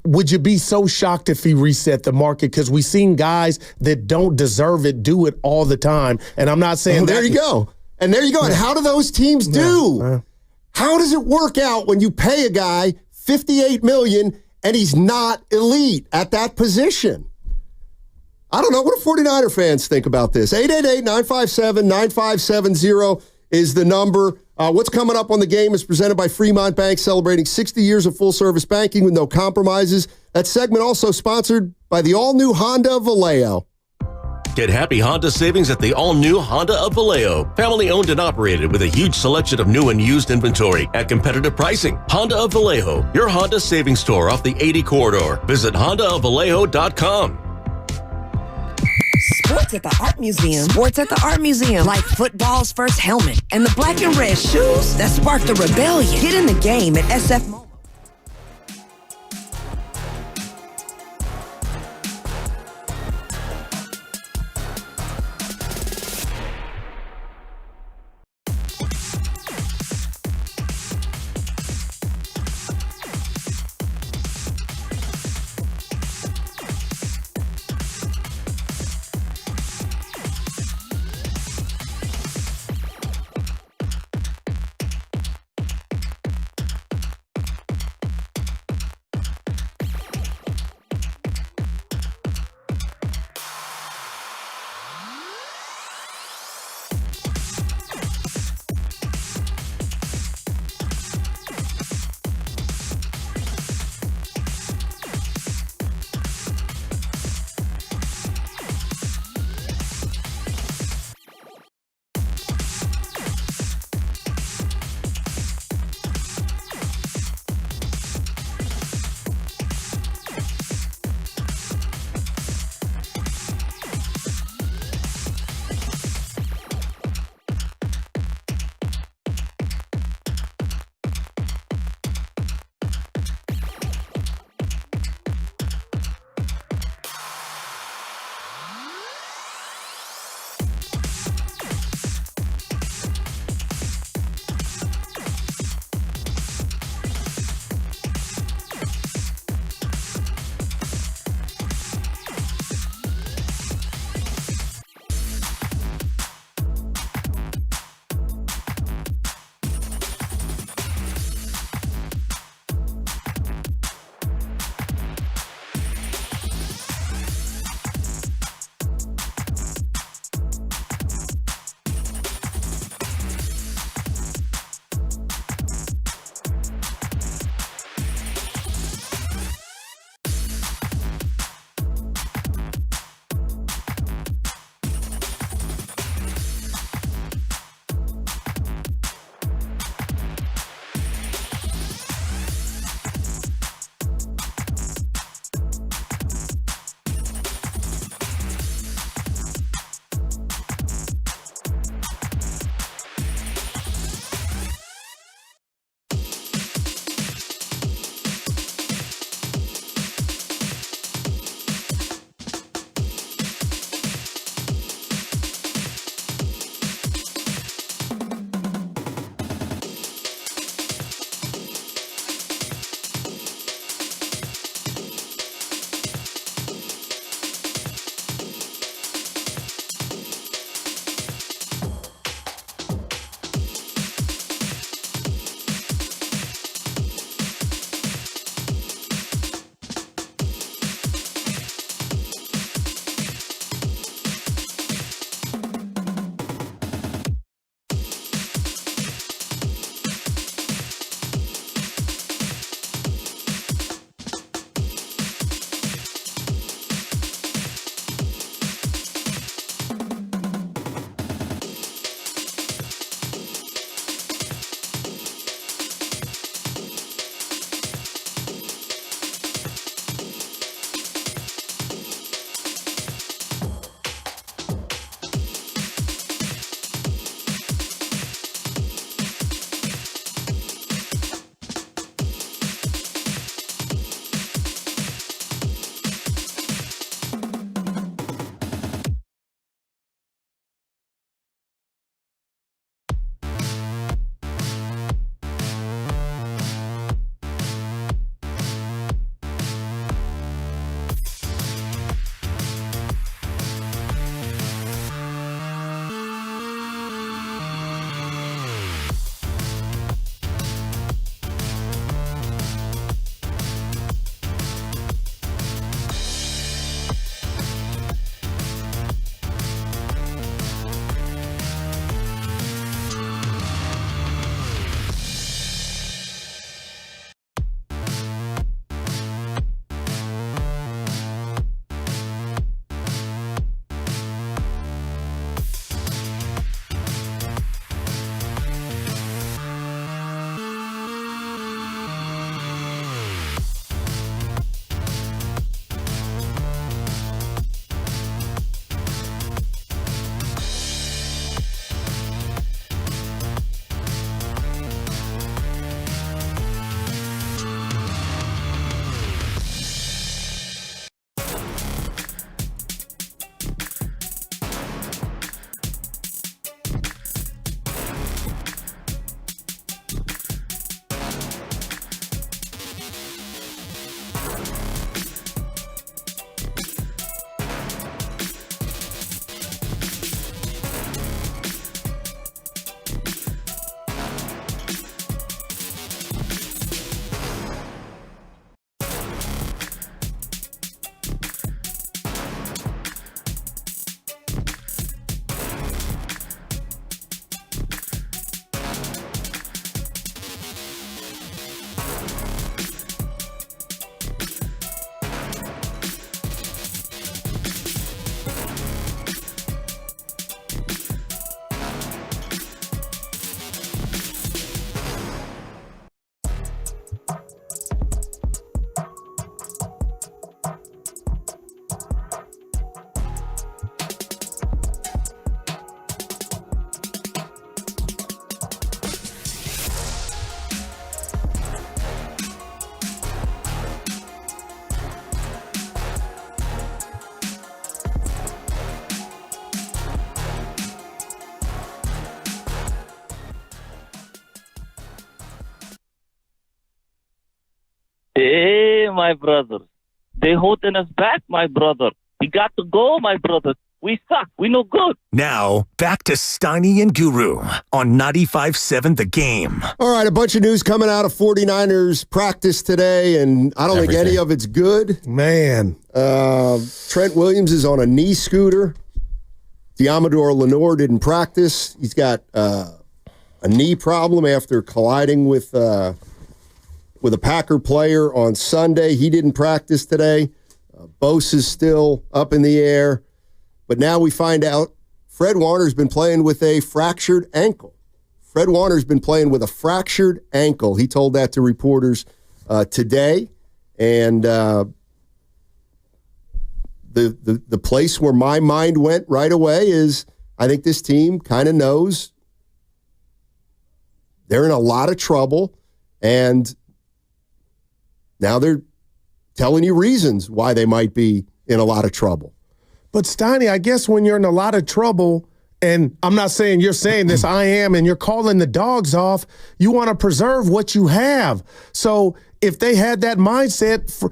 Would you be so shocked if he reset the market? Because we've seen guys that don't deserve it do it all the time. And I'm not saying there you go. And there you go. And how do those teams do? How does it work out when you pay a guy $58 million and he's not elite at that position? I don't know. What do 49er fans think about this? 888-957-9570 is the number. What's coming up on the game is presented by Fremont Bank, celebrating 60 years of full-service banking with no compromises. That segment also sponsored by the all-new Honda Vallejo. Get happy Honda savings at the all-new Honda of Vallejo. Family owned and operated with a huge selection of new and used inventory at competitive pricing. Honda of Vallejo, your Honda savings store off the 80 corridor. Visit HondaofVallejo.com. Sports at the Art Museum. Sports at the Art Museum. Like football's first helmet and the black and red shoes that sparked a rebellion. Get in the game at SF Mobile. my brother. They holding us back, my brother. We got to go, my brother. We suck. We no good. Now, back to Steiny and Guru on 95.7 The Game. All right, a bunch of news coming out of 49ers practice today, and I don't think any of it's good. Man. Trent Williams is on a knee scooter. Diamador Lenore didn't practice. He's got a knee problem after colliding with a Packer player on Sunday. He didn't practice today. Bose is still up in the air. But now we find out Fred Warner's been playing with a fractured ankle. Fred Warner's been playing with a fractured ankle. He told that to reporters today. And the place where my mind went right away is I think this team kind of knows they're in a lot of trouble. And now they're telling you reasons why they might be in a lot of trouble. But Steiny, I guess when you're in a lot of trouble, and I'm not saying you're saying this, I am, and you're calling the dogs off, you want to preserve what you have. So if they had that mindset,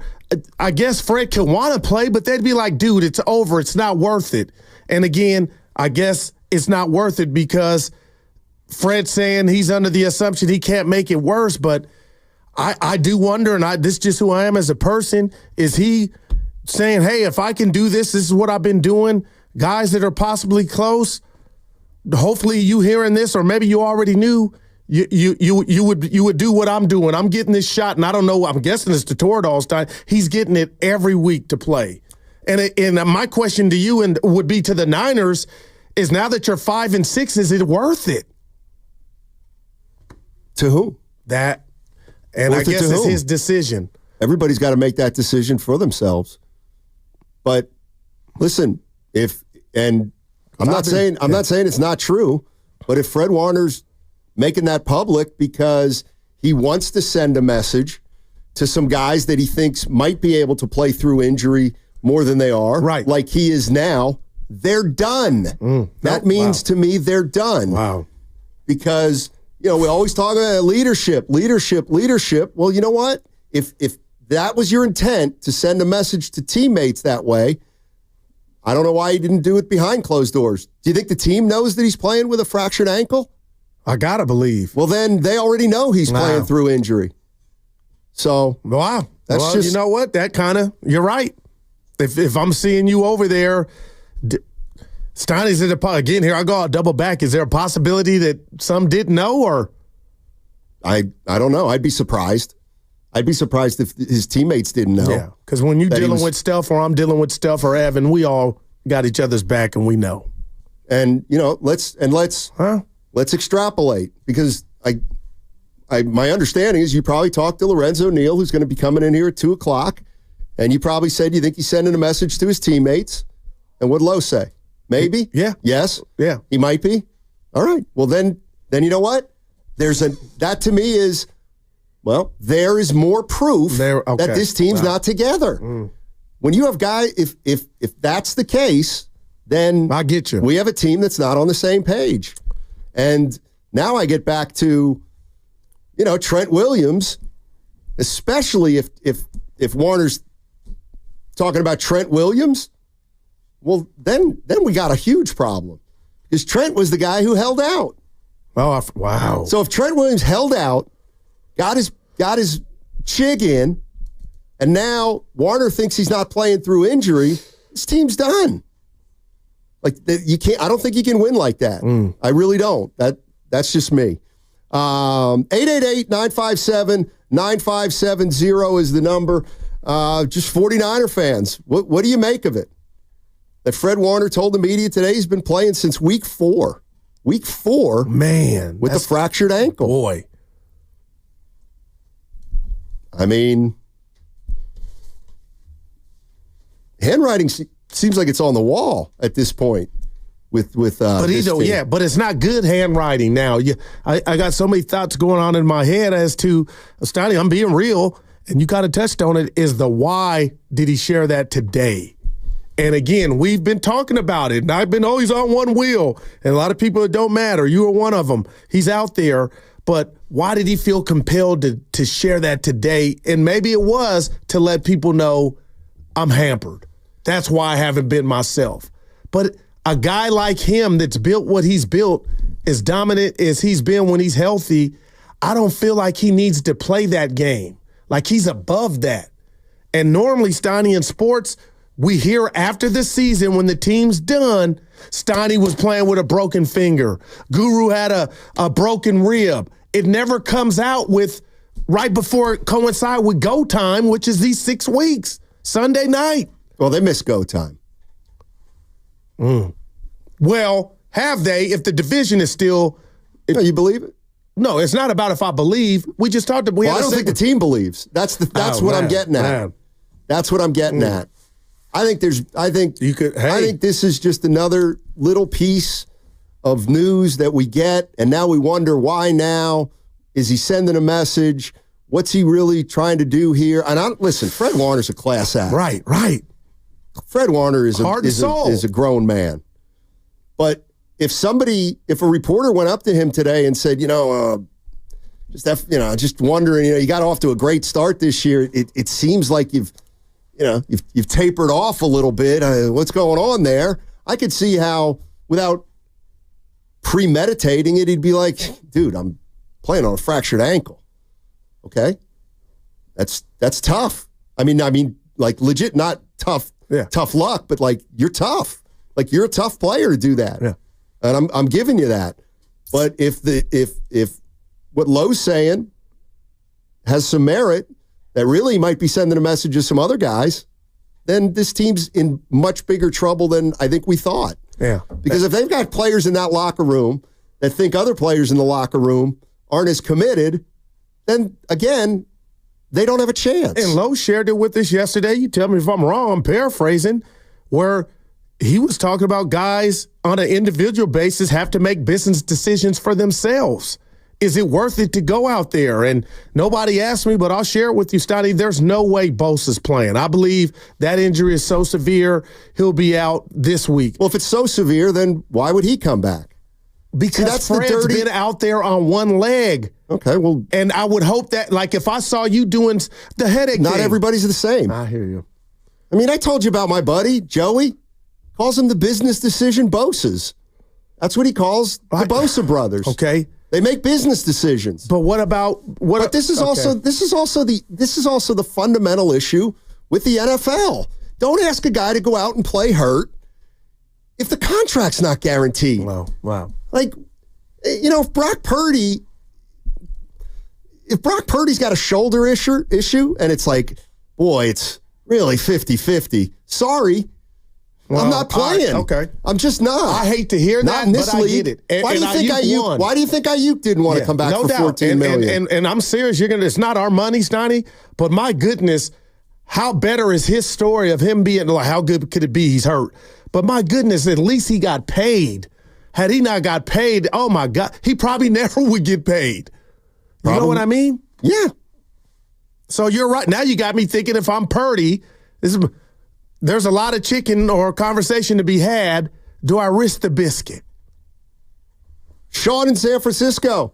I guess Fred could want to play, but they'd be like, dude, it's over. It's not worth it. And again, I guess it's not worth it because Fred's saying he's under the assumption he can't make it worse, but I do wonder, and this is just who I am as a person, is he saying, hey, if I can do this, this is what I've been doing. Guys that are possibly close, hopefully you hearing this, or maybe you already knew, you would do what I'm doing. I'm getting this shot, and I don't know, I'm guessing it's the Toradol's time. He's getting it every week to play. And my question to you and would be to the Niners is now that you're 5-6, is it worth it? To who? That. And I guess it's his decision. Everybody's got to make that decision for themselves. But listen, I'm not saying it's not true, but if Fred Warner's making that public because he wants to send a message to some guys that he thinks might be able to play through injury more than they are, right? Like he is now, they're done. That means to me they're done. Wow. Because we always talk about leadership. Well, you know what? If that was your intent to send a message to teammates that way, I don't know why he didn't do it behind closed doors. Do you think the team knows that he's playing with a fractured ankle? I got to believe. Well, then they already know he's playing through injury. So, wow. That's you know what? That kind of, you're right. If I'm seeing you over there, Steiny's again, here I go, I'll double back. Is there a possibility that some didn't know, or? I don't know. I'd be surprised. I'd be surprised if his teammates didn't know. Yeah, because when you're dealing with stuff, or I'm dealing with stuff, or Evan, we all got each other's back, and we know. And let's extrapolate, because my understanding is you probably talked to Lorenzo Neal, who's going to be coming in here at 2:00, and you probably said you think he's sending a message to his teammates. And what'd Lowe say? Maybe? Yeah. Yes? Yeah. He might be? All right. Well, then you know what? That to me is, well, there is more proof that this team's not together. When you have guys, if that's the case, then I get you. We have a team that's not on the same page. And now I get back to, Trent Williams, especially if Warner's talking about Trent Williams. Well, then we got a huge problem, because Trent was the guy who held out. Oh, wow. So if Trent Williams held out, got his chig in, and now Warner thinks he's not playing through injury, this team's done. Like, you can't. I don't think you can win like that. I really don't. That's just me. 888-957-9570 is the number. Just 49er fans, what do you make of it? That Fred Warner told the media today he's been playing since week 4. Week 4, man, with a fractured ankle. Boy, I mean, handwriting seems like it's on the wall at this point. But but it's not good handwriting now. I got so many thoughts going on in my head as to, Steiny, I'm being real, and you kind of touched on it, is the why did he share that today? And again, we've been talking about it, and I've been always on one wheel, and a lot of people, it don't matter. You are one of them. He's out there. But why did he feel compelled to share that today? And maybe it was to let people know I'm hampered. That's why I haven't been myself. But a guy like him that's built what he's built, as dominant as he's been when he's healthy, I don't feel like he needs to play that game. Like he's above that. And normally, Steiny, in sports, we hear after the season when the team's done, Steiny was playing with a broken finger. Guru had a broken rib. It never comes out with right before it coincide with go time, which is these 6 weeks, Sunday night. Well, they missed go time. Well, have they? If the division is still... No, you believe it? No, it's not about if I believe. We just talked about... I don't think the team believes. That's what I'm getting at. Man. That's what I'm getting at. I think this is just another little piece of news that we get, and now we wonder why now. Is he sending a message? What's he really trying to do here? And listen, Fred Warner's a class act. Right. Fred Warner is a grown man. But if a reporter went up to him today and said, just wondering, you got off to a great start this year. It seems like you've tapered off a little bit. What's going on there? I could see how, without premeditating it, he'd be like, dude, I'm playing on a fractured ankle. Okay? That's tough. I mean, like legit not tough, tough luck, but like you're tough. Like you're a tough player to do that. Yeah. And I'm giving you that. But if what Lowe's saying has some merit, that really might be sending a message to some other guys, then this team's in much bigger trouble than I think we thought. Yeah. Because if they've got players in that locker room that think other players in the locker room aren't as committed, then, again, they don't have a chance. And Lowe shared it with us yesterday. You tell me if I'm wrong, I'm paraphrasing, where he was talking about guys on an individual basis have to make business decisions for themselves. Is it worth it to go out there? And nobody asked me, but I'll share it with you, Stotty. There's no way Bosa's playing. I believe that injury is so severe, he'll be out this week. Well, if it's so severe, then why would he come back? Because Fred's been out there on one leg. Okay, well. And I would hope that, like, if I saw you doing the headache Not thing, everybody's the same. I hear you. I mean, I told you about my buddy, Joey. Calls him the business decision Bosa's. That's what he calls the Bosa brothers. Okay. They make business decisions. But what about what? But this is also the fundamental issue with the NFL. Don't ask a guy to go out and play hurt if the contract's not guaranteed. Wow. Like, if Brock Purdy's got a shoulder issue and it's like, boy, it's really 50-50. Sorry. Well, I'm not playing. Okay. I'm just not. I hate to hear that, in this but league. I get it. Why do you think Ayuk didn't want to come back for $14 million? And I'm serious. It's not our money, Stoney, but my goodness, how better is his story of him being, like, how good could it be he's hurt? But my goodness, at least he got paid. Had he not got paid, oh my God, he probably never would get paid. You know what I mean? Yeah. So you're right. Now you got me thinking if I'm Purdy, there's a lot of chicken or conversation to be had. Do I risk the biscuit? Sean in San Francisco.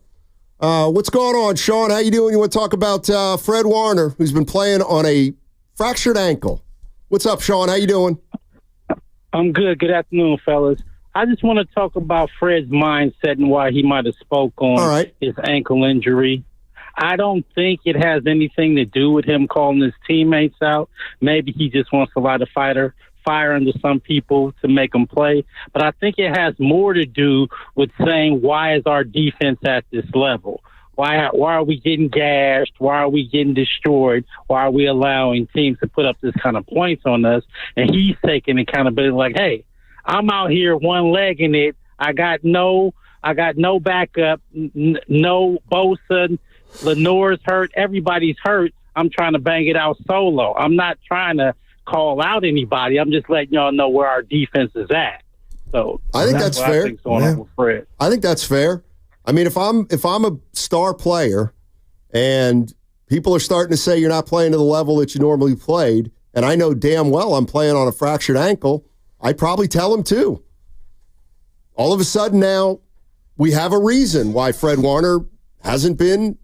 What's going on, Sean? How you doing? You want to talk about Fred Warner, who's been playing on a fractured ankle. What's up, Sean? How you doing? I'm good. Good afternoon, fellas. I just want to talk about Fred's mindset and why he might have spoke on his ankle injury. I don't think it has anything to do with him calling his teammates out. Maybe he just wants to light a fire under some people to make them play. But I think it has more to do with saying, why is our defense at this level? Why are we getting gashed? Why are we getting destroyed? Why are we allowing teams to put up this kind of points on us? And he's taking accountability like, hey, I'm out here one-legging it. I got no backup, no Bosa. Lenore's hurt. Everybody's hurt. I'm trying to bang it out solo. I'm not trying to call out anybody. I'm just letting y'all know where our defense is at. So I think that's fair. I think's going on with Fred. I think that's fair. I mean, if I'm a star player and people are starting to say you're not playing to the level that you normally played, and I know damn well I'm playing on a fractured ankle, I'd probably tell them too. All of a sudden now we have a reason why Fred Warner hasn't been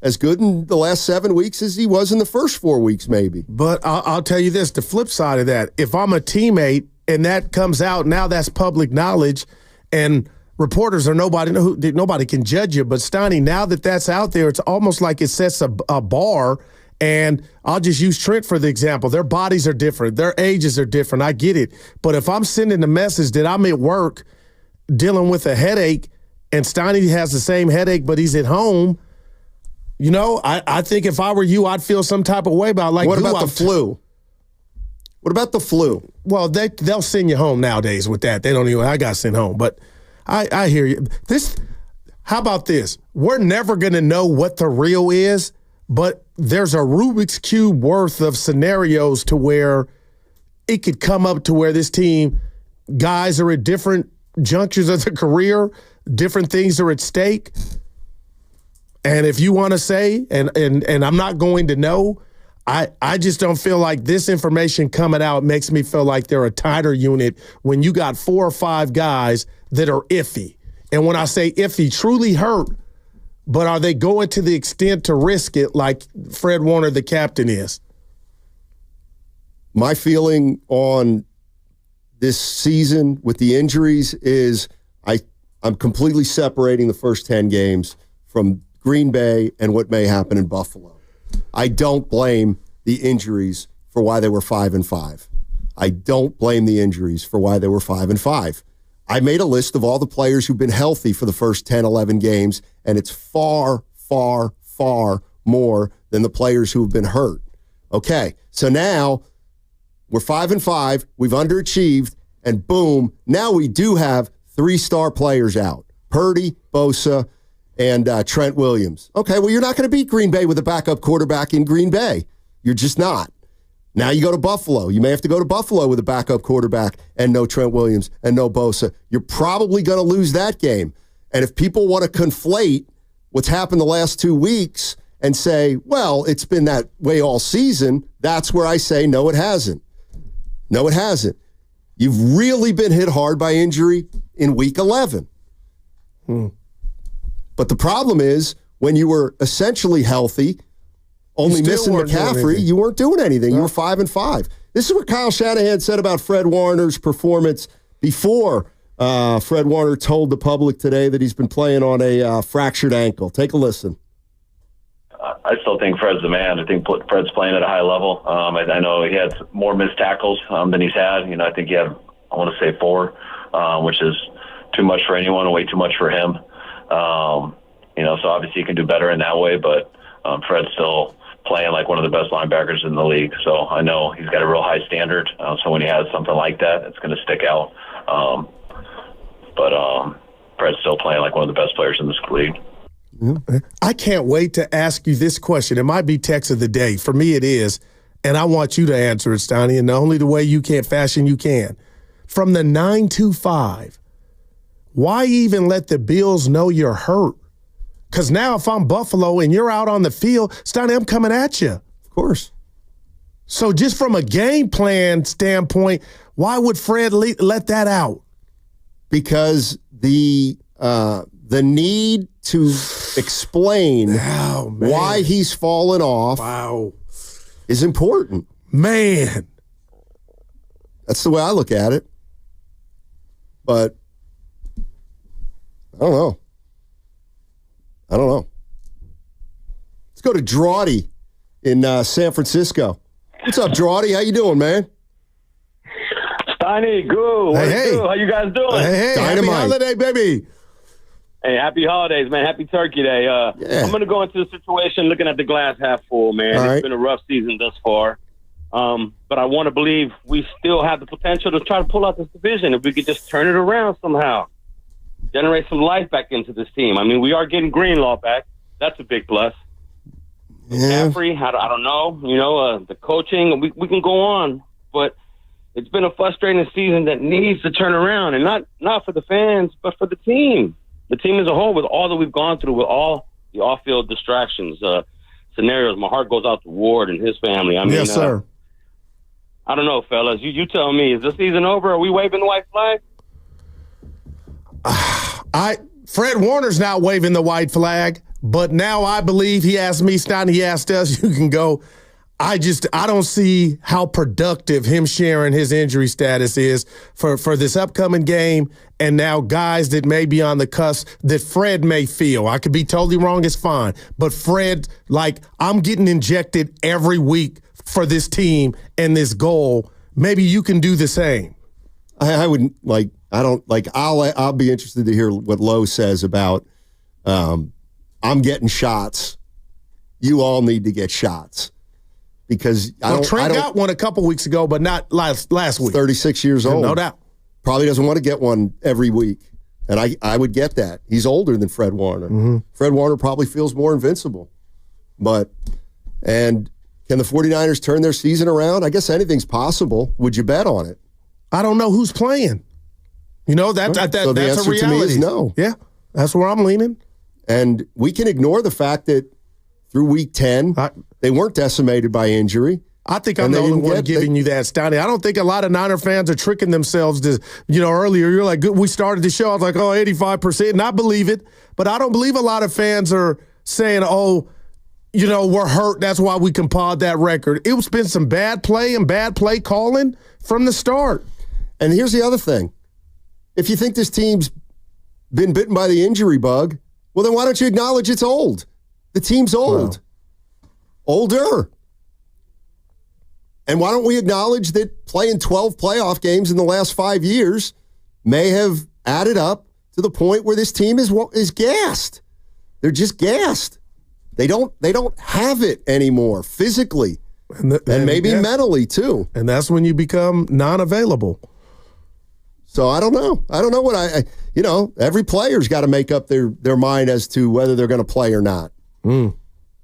as good in the last 7 weeks as he was in the first 4 weeks, maybe. But I'll tell you this, the flip side of that, if I'm a teammate and that comes out, now that's public knowledge, and reporters are nobody can judge you. But Steiny, now that that's out there, it's almost like it sets a bar. And I'll just use Trent for the example. Their bodies are different. Their ages are different. I get it. But if I'm sending the message that I'm at work dealing with a headache and Steiny has the same headache, but he's at home, you know, I think if I were you, I'd feel some type of way about, like, what about the flu? What about the flu? Well, they'll send you home nowadays with that. They don't even, I got sent home. But I hear you. How about this? We're never going to know what the real is, but there's a Rubik's Cube worth of scenarios to where it could come up to where this team, guys are at different junctures of their career, different things are at stake. And if you want to say, and I'm not going to know, I just don't feel like this information coming out makes me feel like they're a tighter unit when you got 4 or 5 guys that are iffy. And when I say iffy, truly hurt, but are they going to the extent to risk it like Fred Warner, the captain, is? My feeling on this season with the injuries is I'm completely separating the first 10 games from Green Bay and what may happen in Buffalo. I don't blame the injuries for why they were 5-5. I don't blame the injuries for why they were 5-5. I made a list of all the players who've been healthy for the first 10, 11 games, and it's far, far, far more than the players who have been hurt. Okay, so now we're 5-5, we've underachieved, and boom, now we do have 3-star players out. Purdy, Bosa, and Trent Williams. Okay, well, you're not going to beat Green Bay with a backup quarterback in Green Bay. You're just not. Now you go to Buffalo. You may have to go to Buffalo with a backup quarterback and no Trent Williams and no Bosa. You're probably going to lose that game. And if people want to conflate what's happened the last 2 weeks and say, well, it's been that way all season, that's where I say, no, it hasn't. No, it hasn't. You've really been hit hard by injury in week 11. But the problem is, when you were essentially healthy, only missing McCaffrey, you weren't doing anything. You were 5-5. This is what Kyle Shanahan said about Fred Warner's performance before Fred Warner told the public today that he's been playing on a fractured ankle. Take a listen. I still think Fred's the man. I think Fred's playing at a high level. I know he had more missed tackles than he's had. You know, I think he had, I want to say 4, which is too much for anyone, way too much for him. You know, so obviously he can do better in that way, but Fred's still playing like one of the best linebackers in the league. So I know he's got a real high standard. So when he has something like that, it's going to stick out. But Fred's still playing like one of the best players in this league. I can't wait to ask you this question. It might be text of the day. For me, it is. And I want you to answer it, Steiny, and only the way you can fashion you can. From the 9-5, why even let the Bills know you're hurt? Because now if I'm Buffalo and you're out on the field, Steiny, I'm coming at you. Of course. So just from a game plan standpoint, why would Fred let that out? Because the need to explain why he's fallen off is important. Man. That's the way I look at it. But I don't know. Let's go to Drawdy in San Francisco. What's up, Drawdy? How you doing, man? Steiny, good. Hey. How you guys doing? Hey, happy holiday, baby. Hey, happy holidays, man. Happy Turkey Day. I'm going to go into the situation looking at the glass half full, man. It's been a rough season thus far. But I want to believe we still have the potential to try to pull out this division if we could just turn it around somehow. Generate some life back into this team. I mean, we are getting Greenlaw back. That's a big plus. McCaffrey, I don't know. You know, the coaching, we can go on. But it's been a frustrating season that needs to turn around. And not for the fans, but for the team. The team as a whole, with all that we've gone through, with all the off-field distractions, scenarios. My heart goes out to Ward and his family. I mean, yes, sir. I don't know, fellas. You tell me. Is the season over? Are we waving the white flag? Fred Warner's not waving the white flag. But now I believe he asked me, Stein, he asked us, you can go. I don't see how productive him sharing his injury status is for this upcoming game, and now guys that may be on the cusp that Fred may feel. I could be totally wrong, it's fine. But Fred, like, I'm getting injected every week for this team and this goal. Maybe you can do the same. I wouldn't, like, I don't, like, I'll be interested to hear what Lowe says about I'm getting shots. You all need to get shots. Because Trent got one a couple weeks ago, but not last week. 36 years old. No doubt. Probably doesn't want to get one every week. And I would get that. He's older than Fred Warner. Mm-hmm. Fred Warner probably feels more invincible. And can the 49ers turn their season around? I guess anything's possible. Would you bet on it? I don't know who's playing. You know, that's so the that's answer a reality. to me is no. Yeah, that's where I'm leaning. And we can ignore the fact that through week 10, they weren't decimated by injury. I think I'm the only one giving you that, Stoney. I don't think a lot of Niner fans are tricking themselves to, earlier you're like, we started the show, I was like, 85%, and I believe it. But I don't believe a lot of fans are saying, we're hurt, that's why we compiled that record. It's been some bad play and bad play calling from the start. And here's the other thing. If you think this team's been bitten by the injury bug, well, then why don't you acknowledge it's old? The team's old. Wow. Older. And why don't we acknowledge that playing 12 playoff games in the last 5 years may have added up to the point where this team is gassed. They're just gassed. They don't have it anymore physically and maybe mentally too. And that's when you become non-available. So I don't know. I don't know what every player's got to make up their mind as to whether they're going to play or not.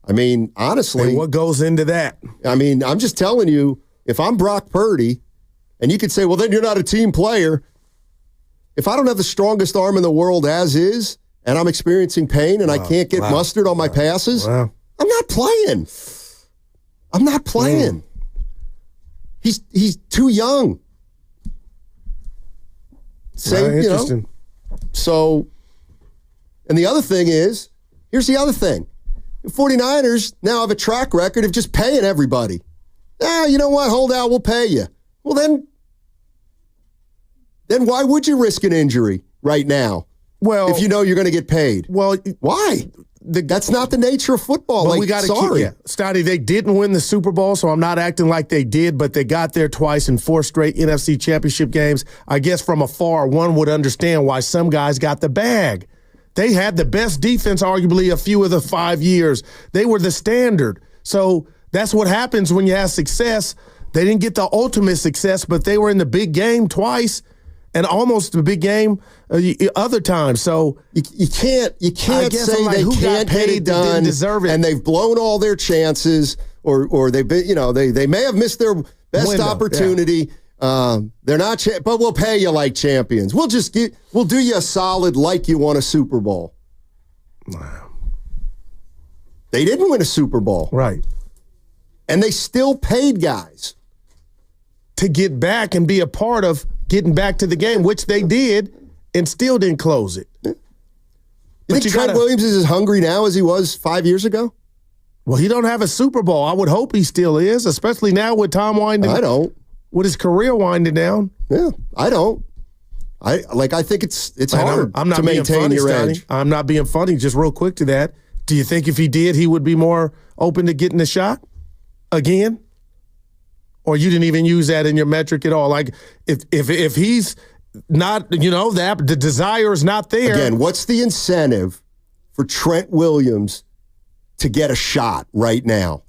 I mean, honestly. And what goes into that? I mean, I'm just telling you, if I'm Brock Purdy, and you could say, well, then you're not a team player. If I don't have the strongest arm in the world as is, and I'm experiencing pain and I can't get mustard on my passes, I'm not playing. I'm not playing. He's too young. Interesting. So, and the other thing is, here's the other thing. The 49ers now have a track record of just paying everybody. You know what? Hold out, we'll pay you. Well, then why would you risk an injury right now? Well, if you know you're going to get paid. Well, why? That's not the nature of football. Well, we got to Stoddy, they didn't win the Super Bowl, so I'm not acting like they did, but they got there twice in 4 straight NFC championship games. I guess from afar, one would understand why some guys got the bag. They had the best defense, arguably, a few of the 5 years. They were the standard. So that's what happens when you have success. They didn't get the ultimate success, but they were in the big game twice and almost the big game other times. So you can't say they can't get it done, deserve it, and they've blown all their chances, or they've been, they may have missed their best opportunity. Yeah. They're not, but we'll pay you like champions. We'll do you a solid like you won a Super Bowl. Wow. They didn't win a Super Bowl. Right. And they still paid guys to get back and be a part of getting back to the game, which they did and still didn't close it. You think Trent Williams is as hungry now as he was 5 years ago? Well, he don't have a Super Bowl. I would hope he still is, especially now with Tom winding. I don't. With his career winding down. Yeah, I don't. I think it's hard to maintain your edge. I'm not being funny. Just real quick to that. Do you think if he did, he would be more open to getting a shot again? Or you didn't even use that in your metric at all? Like if he's not, that the desire is not there. Again, what's the incentive for Trent Williams to get a shot right now?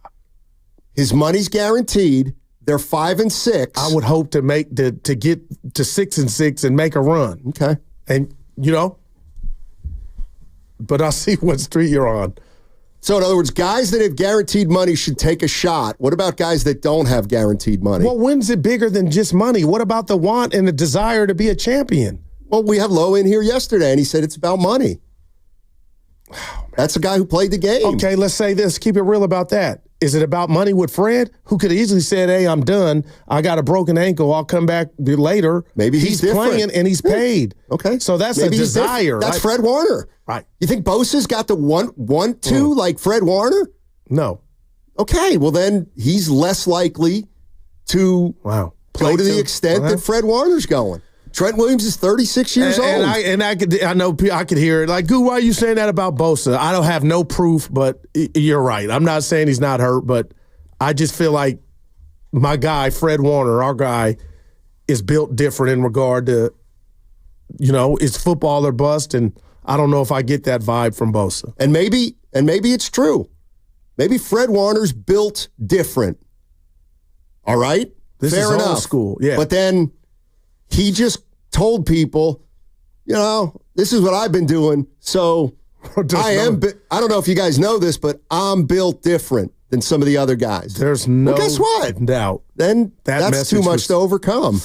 His money's guaranteed. They're 5-6. I would hope to get to 6-6 and make a run. Okay. And but I see what street you're on. So in other words, guys that have guaranteed money should take a shot. What about guys that don't have guaranteed money? Well, when's it bigger than just money? What about the want and the desire to be a champion? Well, we had Lowe in here yesterday, and he said it's about money. Oh, that's a guy who played the game. Okay, let's say this. Keep it real about that. Is it about money with Fred, who could have easily said, hey, I'm done. I got a broken ankle. I'll come back later. Maybe he's playing and he's paid. Okay. So that's Maybe a desire. That's Fred Warner. Right. You think Bosa's got the 1-2 like Fred Warner? No. Okay. Well, then he's less likely to go to the extent that Fred Warner's going. Trent Williams is 36 years old. I know I could hear it. Like, Goo, why are you saying that about Bosa? I don't have no proof, but you're right. I'm not saying he's not hurt, but I just feel like my guy, Fred Warner, our guy, is built different in regard to, it's football or bust, and I don't know if I get that vibe from Bosa. And maybe it's true. Maybe Fred Warner's built different. All right? This Fair is enough. old school. Yeah. But then he just told people, this is what I've been doing. So I don't know if you guys know this, but I'm built different than some of the other guys. There's no guess what? doubt. Then that's too much to overcome.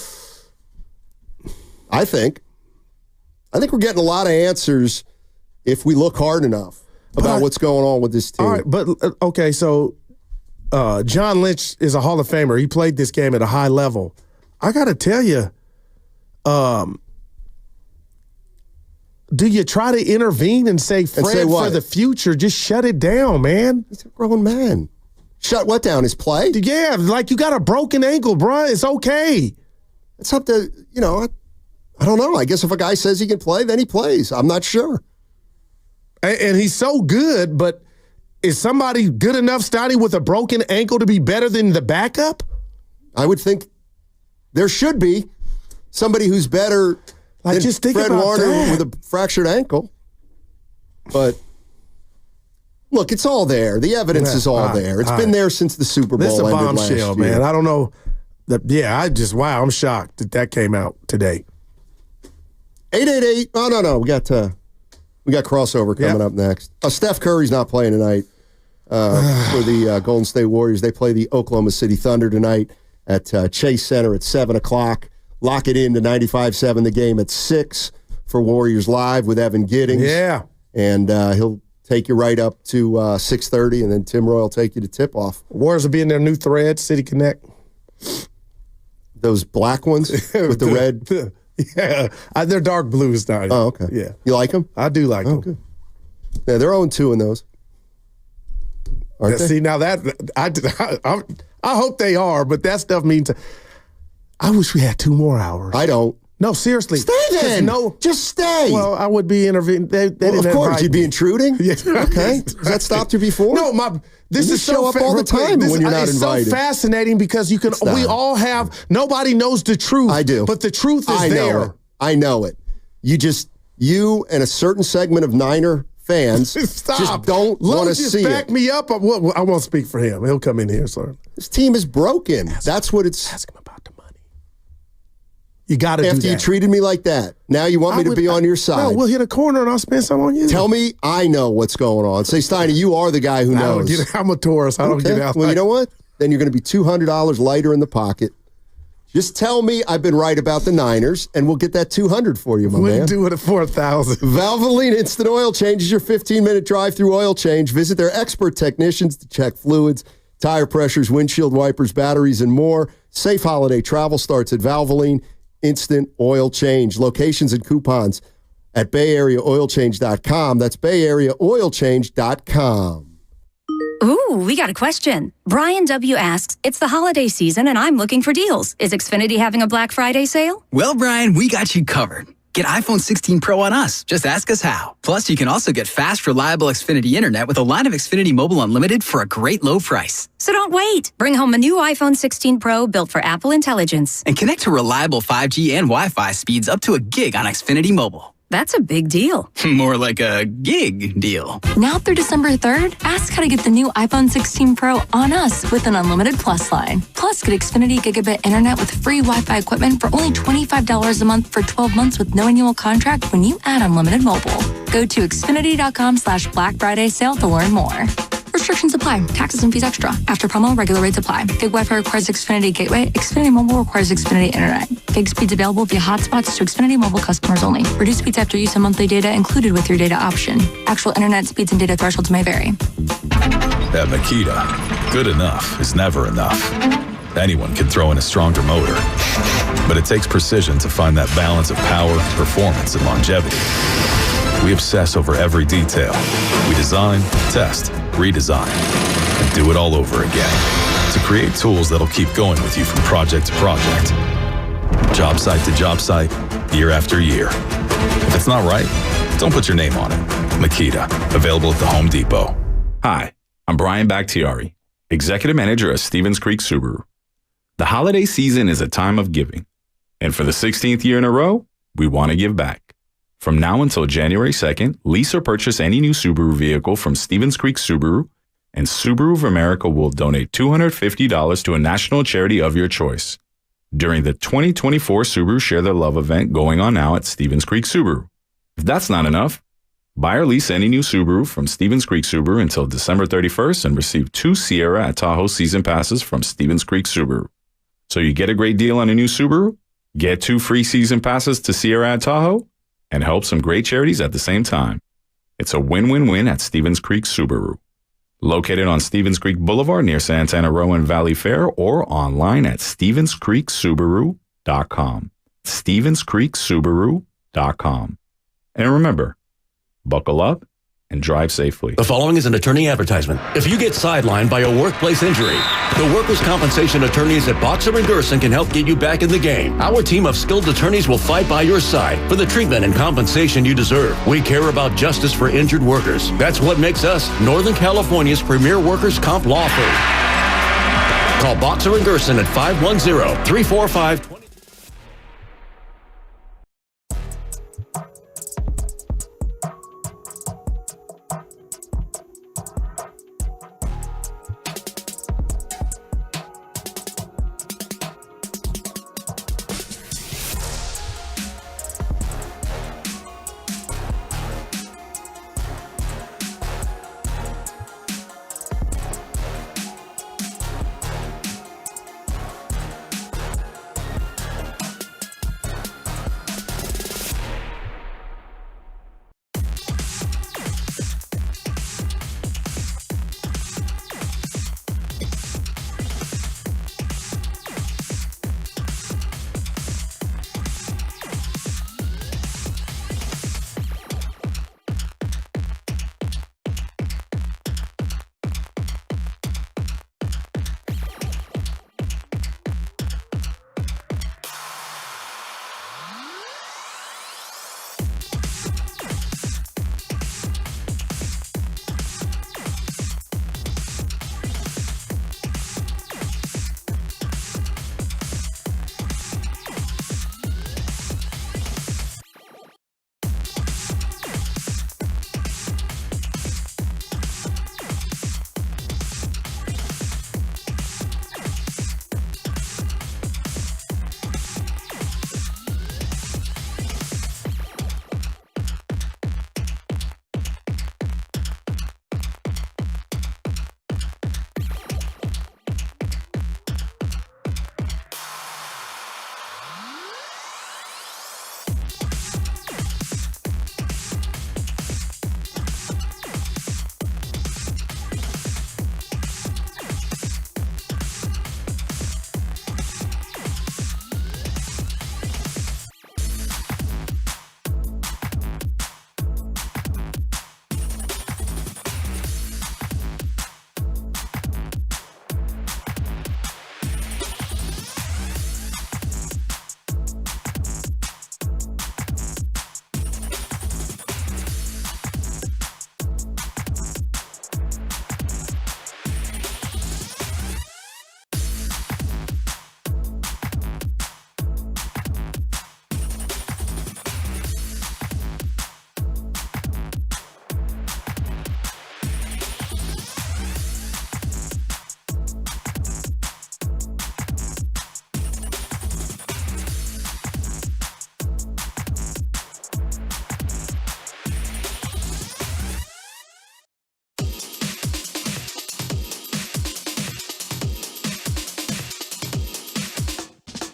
I think we're getting a lot of answers if we look hard enough about what's going on with this team. All right, but okay, so John Lynch is a Hall of Famer. He played this game at a high level. I got to tell you, do you try to intervene and say, Fred, for the future, just shut it down, man? He's a grown man. Shut what down? His play? Yeah, like you got a broken ankle, bro. It's okay. It's up to, I don't know. I guess if a guy says he can play, then he plays. I'm not sure. And he's so good, but is somebody good enough, Stoney, with a broken ankle to be better than the backup? I would think there should be somebody who's better than just think Fred about Warner that. with a fractured ankle. But look, it's all there. The evidence is all there. It's been there since the Super Bowl This is a ended last bombshell, year. man. I don't know. I'm shocked that came out today. 888. Oh, no. We got crossover coming up next. Steph Curry's not playing tonight for the Golden State Warriors. They play the Oklahoma City Thunder tonight at Chase Center at 7 o'clock. Lock it in to 95.7 the game at 6 for Warriors Live with Evan Giddings. Yeah. And he'll take you right up to 6:30, and then Tim Roy will take you to tip-off. Warriors will be in their new thread, City Connect. Those black ones with the red? Yeah. They're dark blues now. Oh, okay. Yeah. You like them? I do like them. Good. Yeah, they're 0-2 in those. Aren't they? See, now I hope they are, but that stuff means I wish we had 2 more hours. I don't. No, seriously. Stay then. Just stay. Well, I would be intervening. They didn't of course, you'd be me. intruding. Yeah. Okay. Has that stopped you before? No, this you is show up all the time when you're not invited. It's so fascinating because we all have, nobody knows the truth. I do. But the truth is there. I know it. You and a certain segment of Niner fans just don't want to see it. Back me up. I won't speak for him. He'll come in here, sir. This team is broken. That's what it's. Ask him about the money. You got to do that. After you treated me like that, now you want me to be on your side. No, we'll hit a corner and I'll spend some on you. Tell me I know what's going on. Say, Steiny, you are the guy who knows. I'm a tourist. I don't get out. Well, you know what? Then you're going to be $200 lighter in the pocket. Just tell me I've been right about the Niners, and we'll get that $200 for you, my man. We'll do it at $4,000. Valvoline Instant Oil Change is your 15-minute drive-through oil change. Visit their expert technicians to check fluids, tire pressures, windshield wipers, batteries, and more. Safe holiday travel starts at Valvoline Instant Oil Change. Locations and coupons at BayAreaOilChange.com. That's BayAreaOilChange.com. Ooh, we got a question. Brian W. asks, it's the holiday season and I'm looking for deals. Is Xfinity having a Black Friday sale? Well, Brian, we got you covered. Get iPhone 16 Pro on us. Just ask us how. Plus, you can also get fast, reliable Xfinity Internet with a line of Xfinity Mobile Unlimited for a great low price. So don't wait. Bring home a new iPhone 16 Pro built for Apple Intelligence. And connect to reliable 5G and Wi-Fi speeds up to a gig on Xfinity Mobile. That's a big deal. More like a gig deal. Now through December 3rd, ask how to get the new iPhone 16 Pro on us with an unlimited Plus line. Plus, get Xfinity Gigabit Internet with free Wi-Fi equipment for only $25 a month for 12 months with no annual contract when you add unlimited mobile. Go to Xfinity.com/Black Friday sale to learn more. Restrictions apply. Taxes and fees extra. After promo, regular rates apply. Gig Wi-Fi requires Xfinity Gateway. Xfinity Mobile requires Xfinity Internet. Gig speeds available via hotspots to Xfinity Mobile customers only. Reduced speeds after use of monthly data included with your data option. Actual Internet speeds and data thresholds may vary. At Makita, Good enough is never enough. Anyone can throw in a stronger motor, but it takes precision to find that balance of power, performance, and longevity. We obsess over every detail. We design, test, redesign, and do it all over again to create tools that'll keep going with you from project to project, job site to job site, year after year. If it's not right, don't put your name on it. Makita, available at the Home Depot. Hi, I'm Brian Bakhtiari, Executive Manager at Stevens Creek Subaru. The holiday season is a time of giving, and for the 16th year in a row, we want to give back. From now until January 2nd, lease or purchase any new Subaru vehicle from Stevens Creek Subaru, and Subaru of America will donate $250 to a national charity of your choice during the 2024 Subaru Share Their Love event going on now at Stevens Creek Subaru. If that's not enough, buy or lease any new Subaru from Stevens Creek Subaru until December 31st and receive 2 Sierra at Tahoe season passes from Stevens Creek Subaru. So you get a great deal on a new Subaru, get 2 free season passes to Sierra at Tahoe, and help some great charities at the same time. It's a win-win-win at Stevens Creek Subaru. Located on Stevens Creek Boulevard near Santana Row and Valley Fair, or online at StevensCreekSubaru.com. StevensCreekSubaru.com. And remember, buckle up and drive safely. The following is an attorney advertisement. If you get sidelined by a workplace injury, the workers' compensation attorneys at Boxer & Gerson can help get you back in the game. Our team of skilled attorneys will fight by your side for the treatment and compensation you deserve. We care about justice for injured workers. That's what makes us Northern California's premier workers' comp law firm. Call Boxer & Gerson at 510-345-20.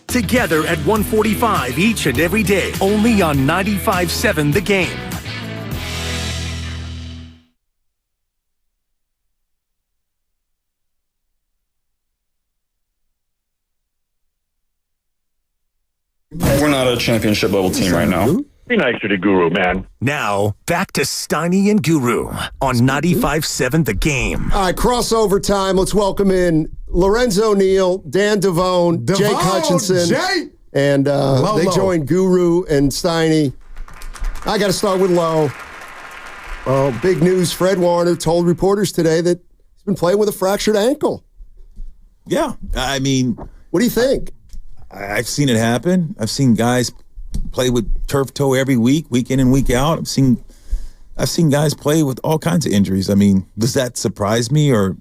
Together at 1:45 each and every day, only on 95.7 The Game. a championship level team right now. Be nicer to Guru, man. Now, back to Steiny and Guru on 95.7 The Game. All right, crossover time. Let's welcome in Lorenzo Neal, Dan Devone, Jake Hutchinson. And they joined Guru and Steiny. I got to start with Low. Big news. Fred Warner told reporters today that he's been playing with a fractured ankle. Yeah, I mean... What do you think? I've seen it happen. I've seen guys play with turf toe every week in and week out. I've seen guys play with all kinds of injuries. I mean, does that surprise me, or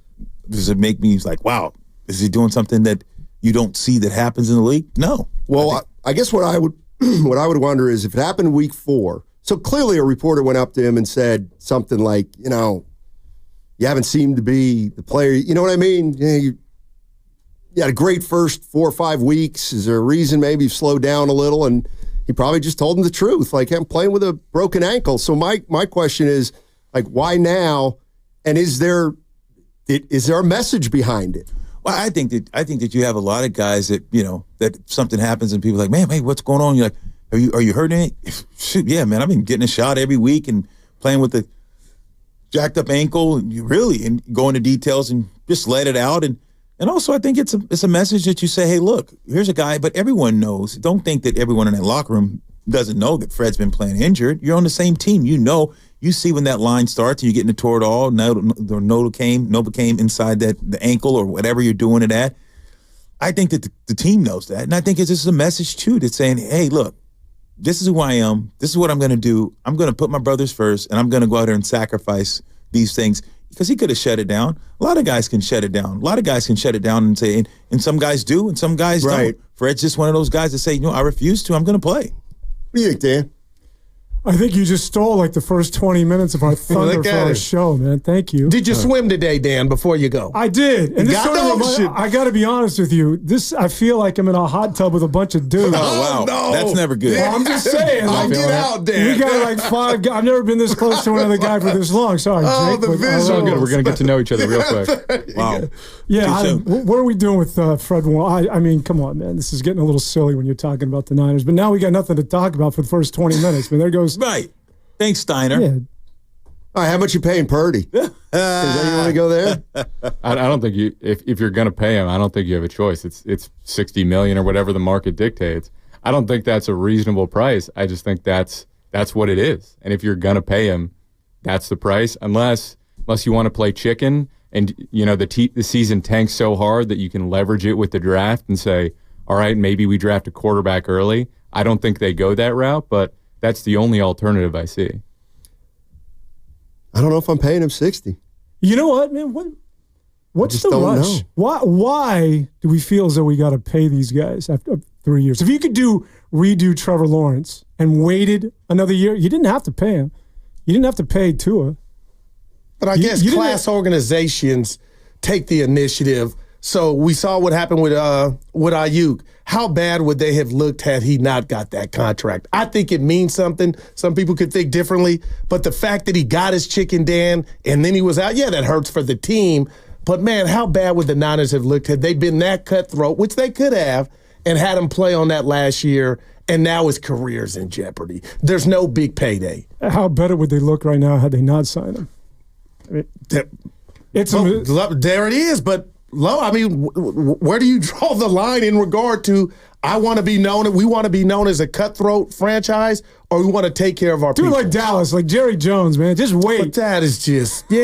does it make me like, wow, is he doing something that you don't see that happens in the league? No. Well, I guess what I would wonder is if it happened week 4. So clearly a reporter went up to him and said something like, you haven't seemed to be the player. You know what I mean? You had a great first 4 or 5 weeks. Is there a reason maybe you've slowed down a little? And he probably just told him the truth. Like, I'm playing with a broken ankle. So my question is, like, why now? And is there a message behind it? Well, I think that you have a lot of guys that, that something happens and people are like, man, hey, what's going on? You're like, are you hurting it? Shoot, yeah, man, I've been getting a shot every week and playing with a jacked up ankle. And you really and go into details and just let it out. And also, I think it's a message that you say, hey, look, here's a guy, but everyone knows. Don't think that everyone in that locker room doesn't know that Fred's been playing injured. You're on the same team. You see when that line starts and you're getting the Toradol, Novocaine inside the ankle or whatever you're doing it at. I think that the team knows that. And I think it's just a message, too, that's saying, hey, look, this is who I am. This is what I'm going to do. I'm going to put my brothers first, and I'm going to go out there and sacrifice these things. Because he could have shut it down. A lot of guys can shut it down. A lot of guys can shut it down and say, and some guys do, and some guys don't. Fred's just one of those guys that say, I refuse to. I'm going to play. What do you think, Dan? I think you just stole like the first 20 minutes of our thunder for our show, man. Thank you. Did you swim today, Dan, before you go? I did. And this I got to be honest with you. I feel like I'm in a hot tub with a bunch of dudes. Oh, wow. No. That's never good. Well, I'm just saying. Get out, Dan. We got like 5 guys. I've never been this close to another guy for this long. Sorry, Jake. The visual. Good. We're going to get to know each other real quick. Wow. Yeah. What are we doing with Fred Warner? I mean, come on, man. This is getting a little silly when you're talking about the Niners. But now we got nothing to talk about for the first 20 minutes. But there goes. Right. Thanks, Steiner. Yeah. All right, how much you paying Purdy? Is that you want to go there? I don't think if you're going to pay him, I don't think you have a choice. It's $60 million or whatever the market dictates. I don't think that's a reasonable price. I just think that's what it is. And if you're going to pay him, that's the price. Unless you want to play chicken and the season tanks so hard that you can leverage it with the draft and say, all right, maybe we draft a quarterback early. I don't think they go that route, but that's the only alternative I see. I don't know if I'm paying him 60. You know what, man? What's the rush? Why do we feel as though we got to pay these guys after 3 years? If you could redo Trevor Lawrence and waited another year, you didn't have to pay him. You didn't have to pay Tua. But I guess class organizations take the initiative. So we saw what happened with Ayuk. How bad would they have looked had he not got that contract? I think it means something. Some people could think differently. But the fact that he got his chicken, Dan, and then he was out, that hurts for the team. But, man, how bad would the Niners have looked had they been that cutthroat, which they could have, and had him play on that last year, and now his career's in jeopardy? There's no big payday. How better would they look right now had they not signed him? I mean, there it is, but... Low, I mean, where do you draw the line in regard to we want to be known as a cutthroat franchise, or we want to take care of our people? Do like Dallas, like Jerry Jones, man. Just wait. But that is just, but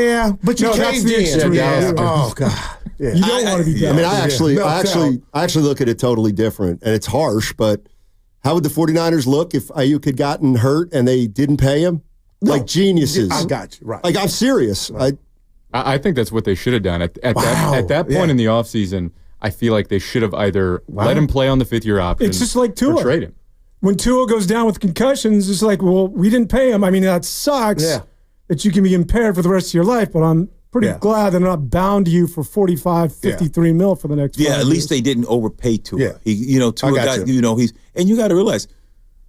you can't do it. Oh, God. Yeah. You don't want to be Dallas. I mean, I actually look at it totally different, and it's harsh, but how would the 49ers look if Ayuk had gotten hurt and they didn't pay him? Like geniuses. I got you, right. Like, I'm serious. Right. I think that's what they should have done. At that point in the offseason, I feel like they should have either let him play on the 5th-year option. It's just like Tua. Or trade him. When Tua goes down with concussions, it's like, well, we didn't pay him. I mean, that sucks that you can be impaired for the rest of your life, but I'm pretty glad they're not bound to you for 45, 53 mil for the next 5 years. At least they didn't overpay Tua. Yeah. Tua got, and you got to realize,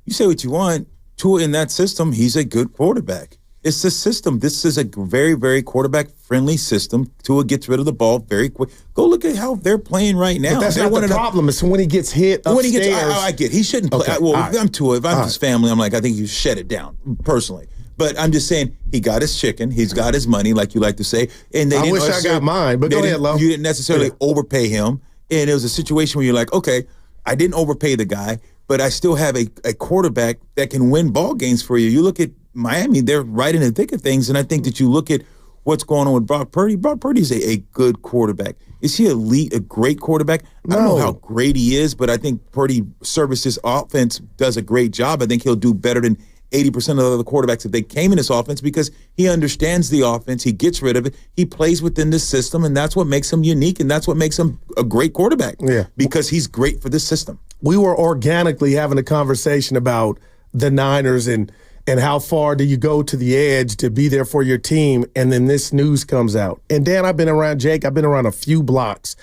you say what you want, Tua in that system, he's a good quarterback. It's the system. This is a very, very quarterback-friendly system. Tua gets rid of the ball very quick. Go look at how they're playing right now. But that's not the problem. It's when he gets hit upstairs. When he gets, I get it. He shouldn't play. Okay. If I'm Tua, if I'm his family, I'm like, I think you shut it down, personally. But I'm just saying, he got his chicken. He's got his money, like you like to say. And they I wish I got mine, but go ahead, Lo. You didn't necessarily overpay him. And it was a situation where you're like, okay, I didn't overpay the guy, but I still have a quarterback that can win ball games for you. You look at Miami, they're right in the thick of things, and I think that you look at what's going on with Brock Purdy. Brock Purdy's a good quarterback. Is he elite, a great quarterback? I don't know how great he is, but I think Purdy services offense does a great job. I think he'll do better than 80% of the other quarterbacks if they came in this offense because he understands the offense. He gets rid of it. He plays within this system, and that's what makes him unique, and that's what makes him a great quarterback. Yeah. Because he's great for this system. We were organically having a conversation about the Niners and how far do you go to the edge to be there for your team, and then this news comes out. And Dan, I've been around a few blocks.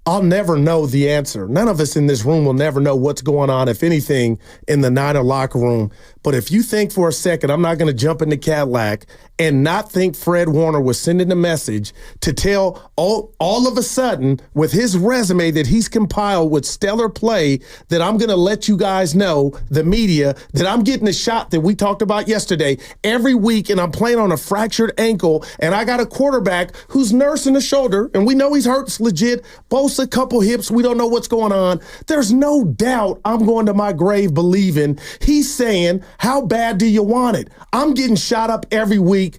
I'll never know the answer. None of us in this room will never know what's going on, if anything, in the Niner locker room. But if you think for a second, I'm not going to jump into Cadillac and not think Fred Warner was sending a message to tell all of a sudden with his resume that he's compiled with stellar play that I'm going to let you guys know, the media, that I'm getting a shot that we talked about yesterday every week and I'm playing on a fractured ankle and I got a quarterback who's nursing the shoulder and we know he's hurt, it's legit, boasts a couple hips, we don't know what's going on. There's no doubt I'm going to my grave believing he's saying, how bad do you want it? I'm getting shot up every week.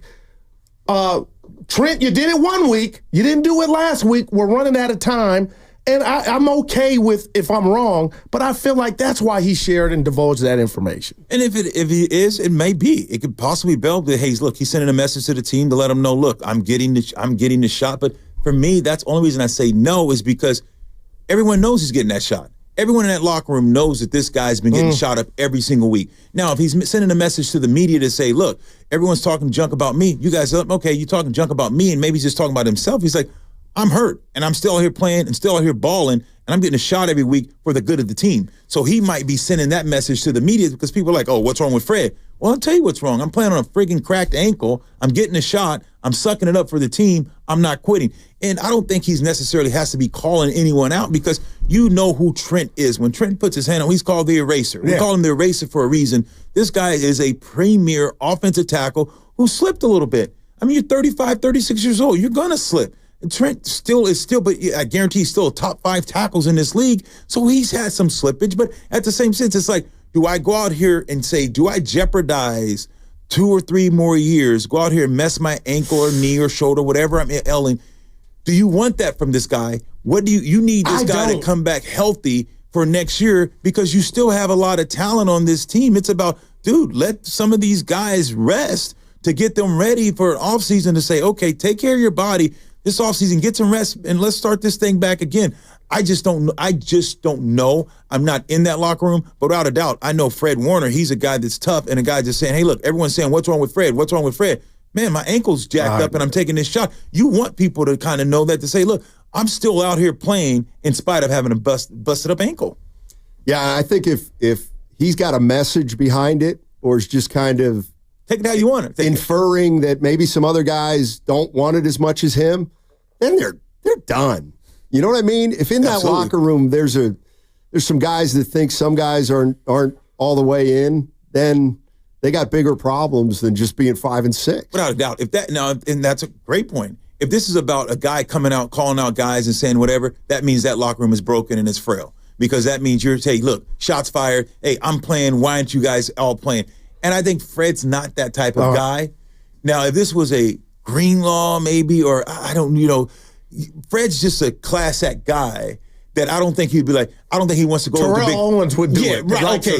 Trent, you did it 1 week. You didn't do it last week. We're running out of time. And I'm okay with if I'm wrong, but I feel like that's why he shared and divulged that information. And if he is, it may be. It could possibly be that, hey, look, he's sending a message to the team to let them know, look, I'm getting the shot. But for me, that's the only reason I say no is because everyone knows he's getting that shot. Everyone in that locker room knows that this guy's been getting shot up every single week. Now, if he's sending a message to the media to say, look, everyone's talking junk about me. You guys, okay, you're talking junk about me, and maybe he's just talking about himself. He's like, I'm hurt, and I'm still out here playing and still out here balling, and I'm getting a shot every week for the good of the team. So he might be sending that message to the media because people are like, oh, what's wrong with Fred? Well, I'll tell you what's wrong. I'm playing on a friggin' cracked ankle. I'm getting a shot. I'm sucking it up for the team. I'm not quitting. And I don't think he's necessarily has to be calling anyone out because you know who Trent is. When Trent puts his hand on, he's called the eraser. We call him the eraser for a reason. This guy is a premier offensive tackle who slipped a little bit. I mean, you're 35, 36 years old. You're going to slip. And Trent still, but I guarantee he's still top 5 tackles in this league. So he's had some slippage. But at the same sense, it's like, do I go out here and say, do I jeopardize 2 or 3 more years, go out here and mess my ankle or knee or shoulder, whatever I'm ailing? Do you want that from this guy? What do you need this guy to come back healthy for next year because you still have a lot of talent on this team. It's about, dude, let some of these guys rest to get them ready for an offseason to say, okay, take care of your body this offseason, get some rest, and let's start this thing back again. I just don't know. I'm not in that locker room, but without a doubt, I know Fred Warner. He's a guy that's tough and a guy just saying, hey, look, everyone's saying, what's wrong with Fred? What's wrong with Fred? Man, my ankle's jacked up and I'm taking this shot. You want people to kind of know that, to say, look, I'm still out here playing in spite of having a busted up ankle. Yeah, I think if he's got a message behind it or is just kind of take it how you want it, inferring that maybe some other guys don't want it as much as him, then they're done. You know what I mean? If in that locker room there's some guys that think some guys aren't all the way in, then they got bigger problems than just being 5 and 6. Without a doubt. And that's a great point. If this is about a guy coming out, calling out guys and saying whatever, that means that locker room is broken and it's frail. Because that means you're saying, look, shots fired. Hey, I'm playing. Why aren't you guys all playing? And I think Fred's not that type of guy. Now, if this was a Greenlaw maybe, or I don't, Fred's just a class act guy that I don't think he'd be like, I don't think he wants to go Terrell to big. Owens would do it. Right, okay.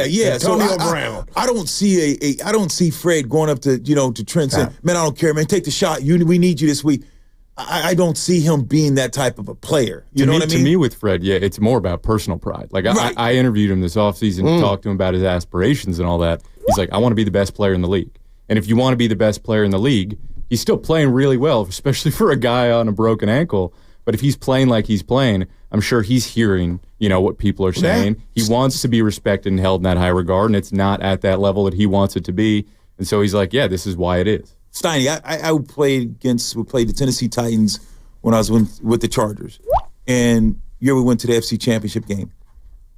Yeah. Antonio Brown. I don't see Fred going up to Trent saying, man, I don't care, man, take the shot. We need you this week. I don't see him being that type of a player. You know what I mean? To me, with Fred, it's more about personal pride. Like, right. I interviewed him this offseason, talked to him about his aspirations and all that. He's like, I want to be the best player in the league. And if you want to be the best player in the league, he's still playing really well, especially for a guy on a broken ankle. But if he's playing like he's playing, I'm sure he's hearing, what people are saying. He wants to be respected and held in that high regard, and it's not at that level that he wants it to be. And so he's like, yeah, this is why it is. Steiny, I played the Tennessee Titans when I was with the Chargers. And year we went to the FC Championship game.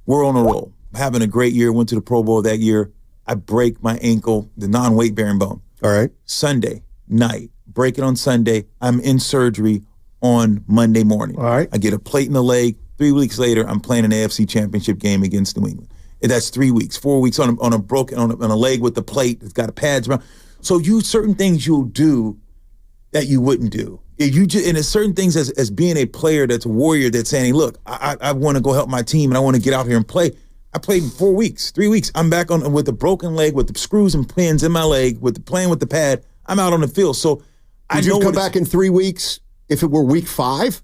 We're on a roll. Having a great year, went to the Pro Bowl that year. I break my ankle, the non-weight bearing bone. All right. Sunday night, break it on Sunday. I'm in surgery on Monday morning. All right. I get a plate in the leg. 3 weeks later, I'm playing an AFC Championship game against New England. And that's 3 weeks, 4 weeks on a leg with the plate. It's got pads around. So certain things you'll do that you wouldn't do. And there's certain things as being a player that's a warrior that's saying, hey, look, I want to go help my team and I want to get out here and play. I played 4 weeks, 3 weeks. I'm back on with a broken leg, with the screws and pins in my leg, playing with the pad. I'm out on the field. So Would you come back in 3 weeks? If it were week 5,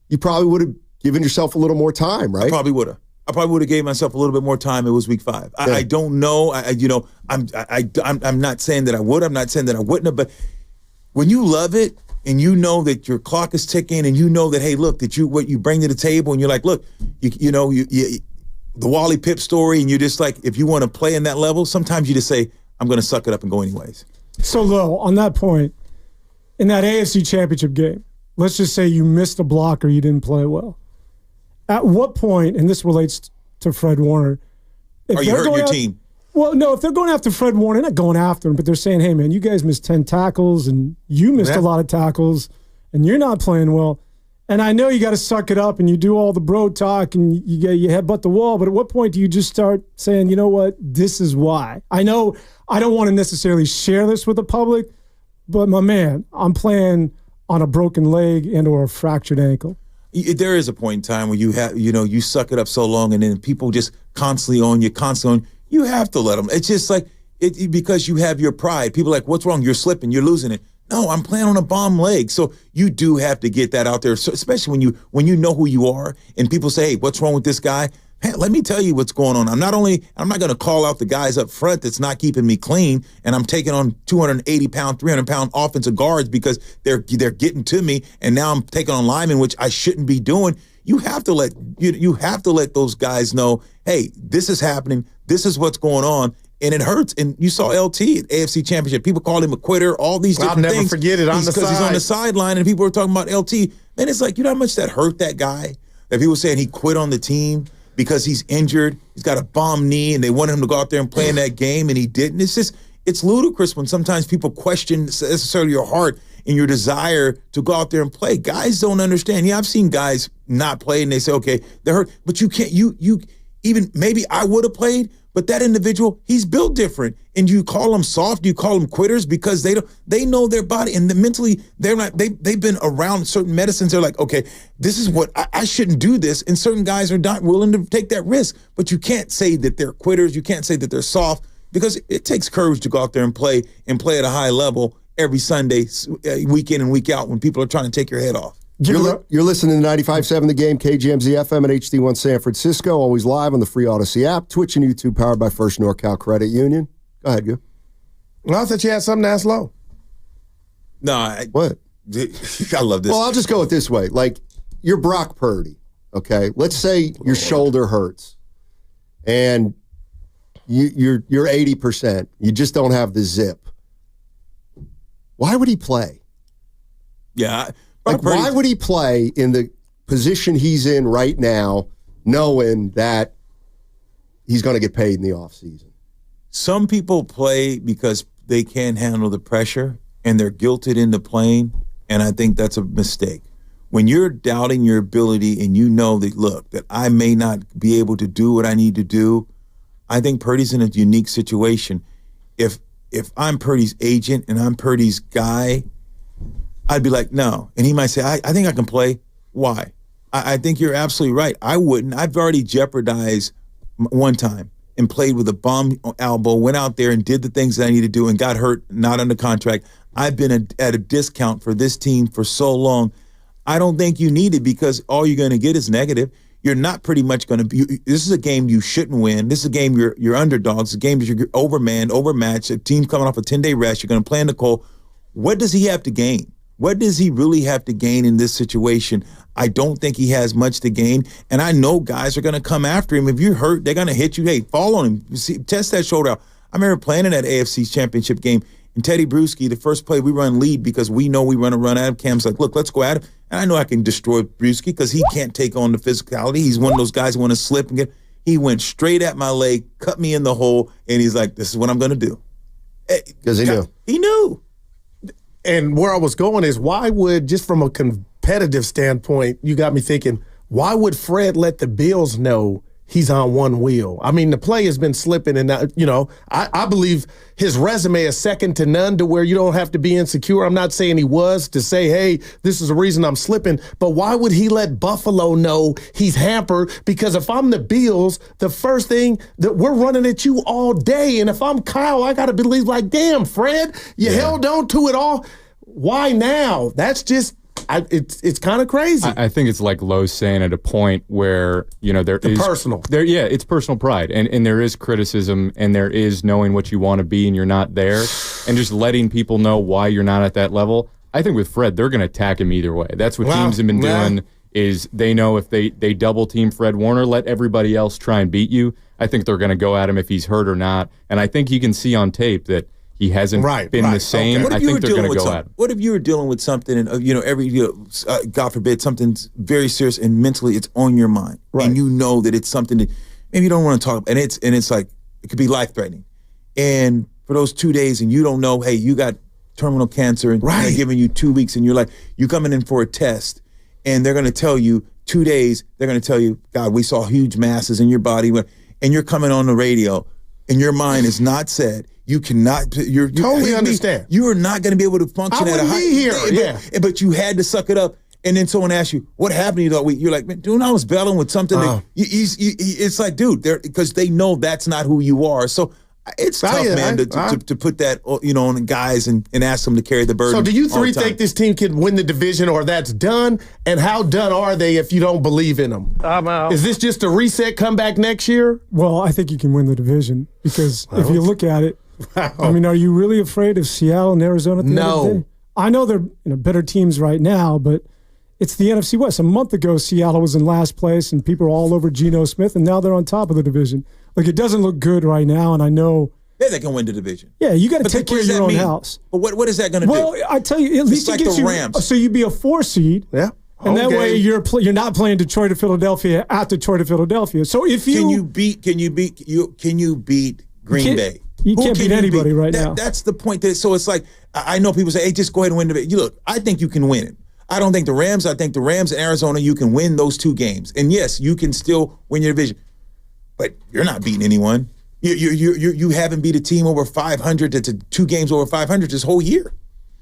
you probably would have given yourself a little more time, right? I probably would have gave myself a little bit more time. It was week 5. Yeah. I don't know. I'm not saying that I would. I'm not saying that I wouldn't have. But when you love it and you know that your clock is ticking and you know that, hey, look, what you bring to the table and you're like, look, the Wally Pipp story, and you're just like, if you want to play in that level, sometimes you just say, I'm going to suck it up and go anyways. So, Lil, on that point, in that AFC Championship game, let's just say you missed a block or you didn't play well. At what point, and this relates to Fred Warner, are you hurting your team? Well, no, if they're going after Fred Warner, they're not going after him, but they're saying, hey, man, you guys missed 10 tackles and you missed a lot of tackles and you're not playing well. And I know you got to suck it up and you do all the bro talk and you headbutt the wall, but at what point do you just start saying, you know what, this is why? I know I don't want to necessarily share this with the public, but my man, I'm playing on a broken leg and or a fractured ankle. There is a point in time where you suck it up so long and then people just constantly on you. You have to let them. It's just like, because you have your pride. People are like, what's wrong? You're slipping. You're losing it. No, I'm playing on a bomb leg. So you do have to get that out there, so especially when you know who you are and people say, hey, what's wrong with this guy? Hey, let me tell you what's going on. I'm not going to call out the guys up front that's not keeping me clean, and I'm taking on 280-pound, 300-pound offensive guards because they're getting to me, and now I'm taking on linemen, which I shouldn't be doing. You have to let those guys know, hey, this is happening. This is what's going on. And it hurts. And you saw LT at AFC Championship. People called him a quitter, all these different things. I'll never forget it because he's on the sideline and people were talking about LT. Man, it's like, you know how much that hurt that guy? That people saying he quit on the team because he's injured. He's got a bomb knee and they wanted him to go out there and play in that game and he didn't. It's ludicrous when sometimes people question necessarily your heart and your desire to go out there and play. Guys don't understand. Yeah, I've seen guys not play and they say, okay, they're hurt. But you can't, even maybe I would have played, but that individual, he's built different. And you call them soft, you call them quitters because they know their body and mentally they've been around certain medicines. They're like, okay, this is what I shouldn't do this. And certain guys are not willing to take that risk. But you can't say that they're quitters. You can't say that they're soft because it takes courage to go out there and play at a high level every Sunday, week in and week out when people are trying to take your head off. You're listening to 95.7 The Game, KGMZ FM at HD1 San Francisco, always live on the free Odyssey app, Twitch and YouTube, powered by First NorCal Credit Union. Go ahead, go. Well, I thought you had something to ask Low. No. What? I love this. Well, I'll just go it this way. Like, you're Brock Purdy, okay? Let's say your shoulder hurts, and you're 80%. You just don't have the zip. Why would he play? Yeah, why would he play in the position he's in right now, knowing that he's going to get paid in the offseason? Some people play because they can't handle the pressure and they're guilted into playing, and I think that's a mistake. When you're doubting your ability and you know that, look, that I may not be able to do what I need to do, I think Purdy's in a unique situation. If I'm Purdy's agent and I'm Purdy's guy, I'd be like, no. And he might say, I think I can play. Why? I think you're absolutely right. I wouldn't. I've already jeopardized one time and played with a bum elbow, went out there and did the things that I need to do and got hurt, not under contract. I've been at a discount for this team for so long. I don't think you need it because all you're going to get is negative. You're not pretty much going to be. This is a game you shouldn't win. This is a game you're underdogs. It's a game that you're overmanned, overmatched. A team coming off a 10-day rest. You're going to play in the cold. What does he have to gain? What does he really have to gain in this situation? I don't think he has much to gain. And I know guys are going to come after him. If you're hurt, they're going to hit you. Hey, fall on him. Test that shoulder out. I remember playing in that AFC Championship game, and Teddy Bruschi, the first play, we run lead because we know we run a run at him. Cam's like, look, let's go at him. And I know I can destroy Bruschi because he can't take on the physicality. He's one of those guys who want to slip and get. He went straight at my leg, cut me in the hole, and he's like, this is what I'm going to do. Because he knew. He knew. And where I was going is, why would, just from a competitive standpoint, you got me thinking, why would Fred let the Bills know he's on one wheel? I mean, the play has been slipping, and I believe his resume is second to none to where you don't have to be insecure. I'm not saying he was to say, hey, this is the reason I'm slipping, but why would he let Buffalo know he's hampered? Because if I'm the Bills, the first thing that we're running at you all day, and if I'm Kyle, I got to believe like, damn, Fred, you held on to it all. Why now? That's just it's kind of crazy. I think it's like Lowe's saying at a point where, there is personal. It's personal pride. And there is criticism, and there is knowing what you want to be and you're not there, and just letting people know why you're not at that level. I think with Fred, they're going to attack him either way. That's what teams have been doing, is they know if they double team Fred Warner, let everybody else try and beat you. I think they're going to go at him if he's hurt or not. And I think you can see on tape that he hasn't been the same. Okay. I think they're going to go at him. What if you were dealing with something, and God forbid, something's very serious, and mentally it's on your mind, and you know that it's something that maybe you don't want to talk about, and it's like it could be life threatening, and for those 2 days, and you don't know, hey, you got terminal cancer, and they're giving you 2 weeks, and you're like, you coming in for a test, and they're going to tell you 2 days, they're going to tell you, God, we saw huge masses in your body, and you're coming on the radio, and your mind is not set. You cannot. You totally understand. You are not going to be able to function at a high. Here. But you had to suck it up. And then someone asks you, "What happened to you that week?" You're like, "Man, dude, I was battling with something." It's like, dude, because they know that's not who you are. So it's tough, man, to put that on the guys and ask them to carry the burden. So do you three think this team can win the division, or that's done? And how done are they if you don't believe in them? I'm out. Is this just a reset comeback next year? Well, I think you can win the division because if you look at it, I mean, are you really afraid of Seattle and Arizona at the end of the day? I know they're better teams right now, but it's the NFC West. A month ago, Seattle was in last place, and people are all over Geno Smith, and now they're on top of the division. Like, it doesn't look good right now, and I know. Yeah, they can win the division. Yeah, you got to take care of your own house. But what is that going to do? Well, I tell you, at least it gets you. Rams. So you'd be a 4 seed. Yeah. And that way you're not playing Detroit or Philadelphia at Detroit or Philadelphia. So if you can you beat Green Bay? You can't beat anybody right now. That's the point. So it's like, I know people say, hey, just go ahead and win the division. Look, I think you can win it. I think the Rams and Arizona, you can win those 2 games. And yes, you can still win your division. But you're not beating anyone. You haven't beat a team over 500 to 2 games over 500 this whole year.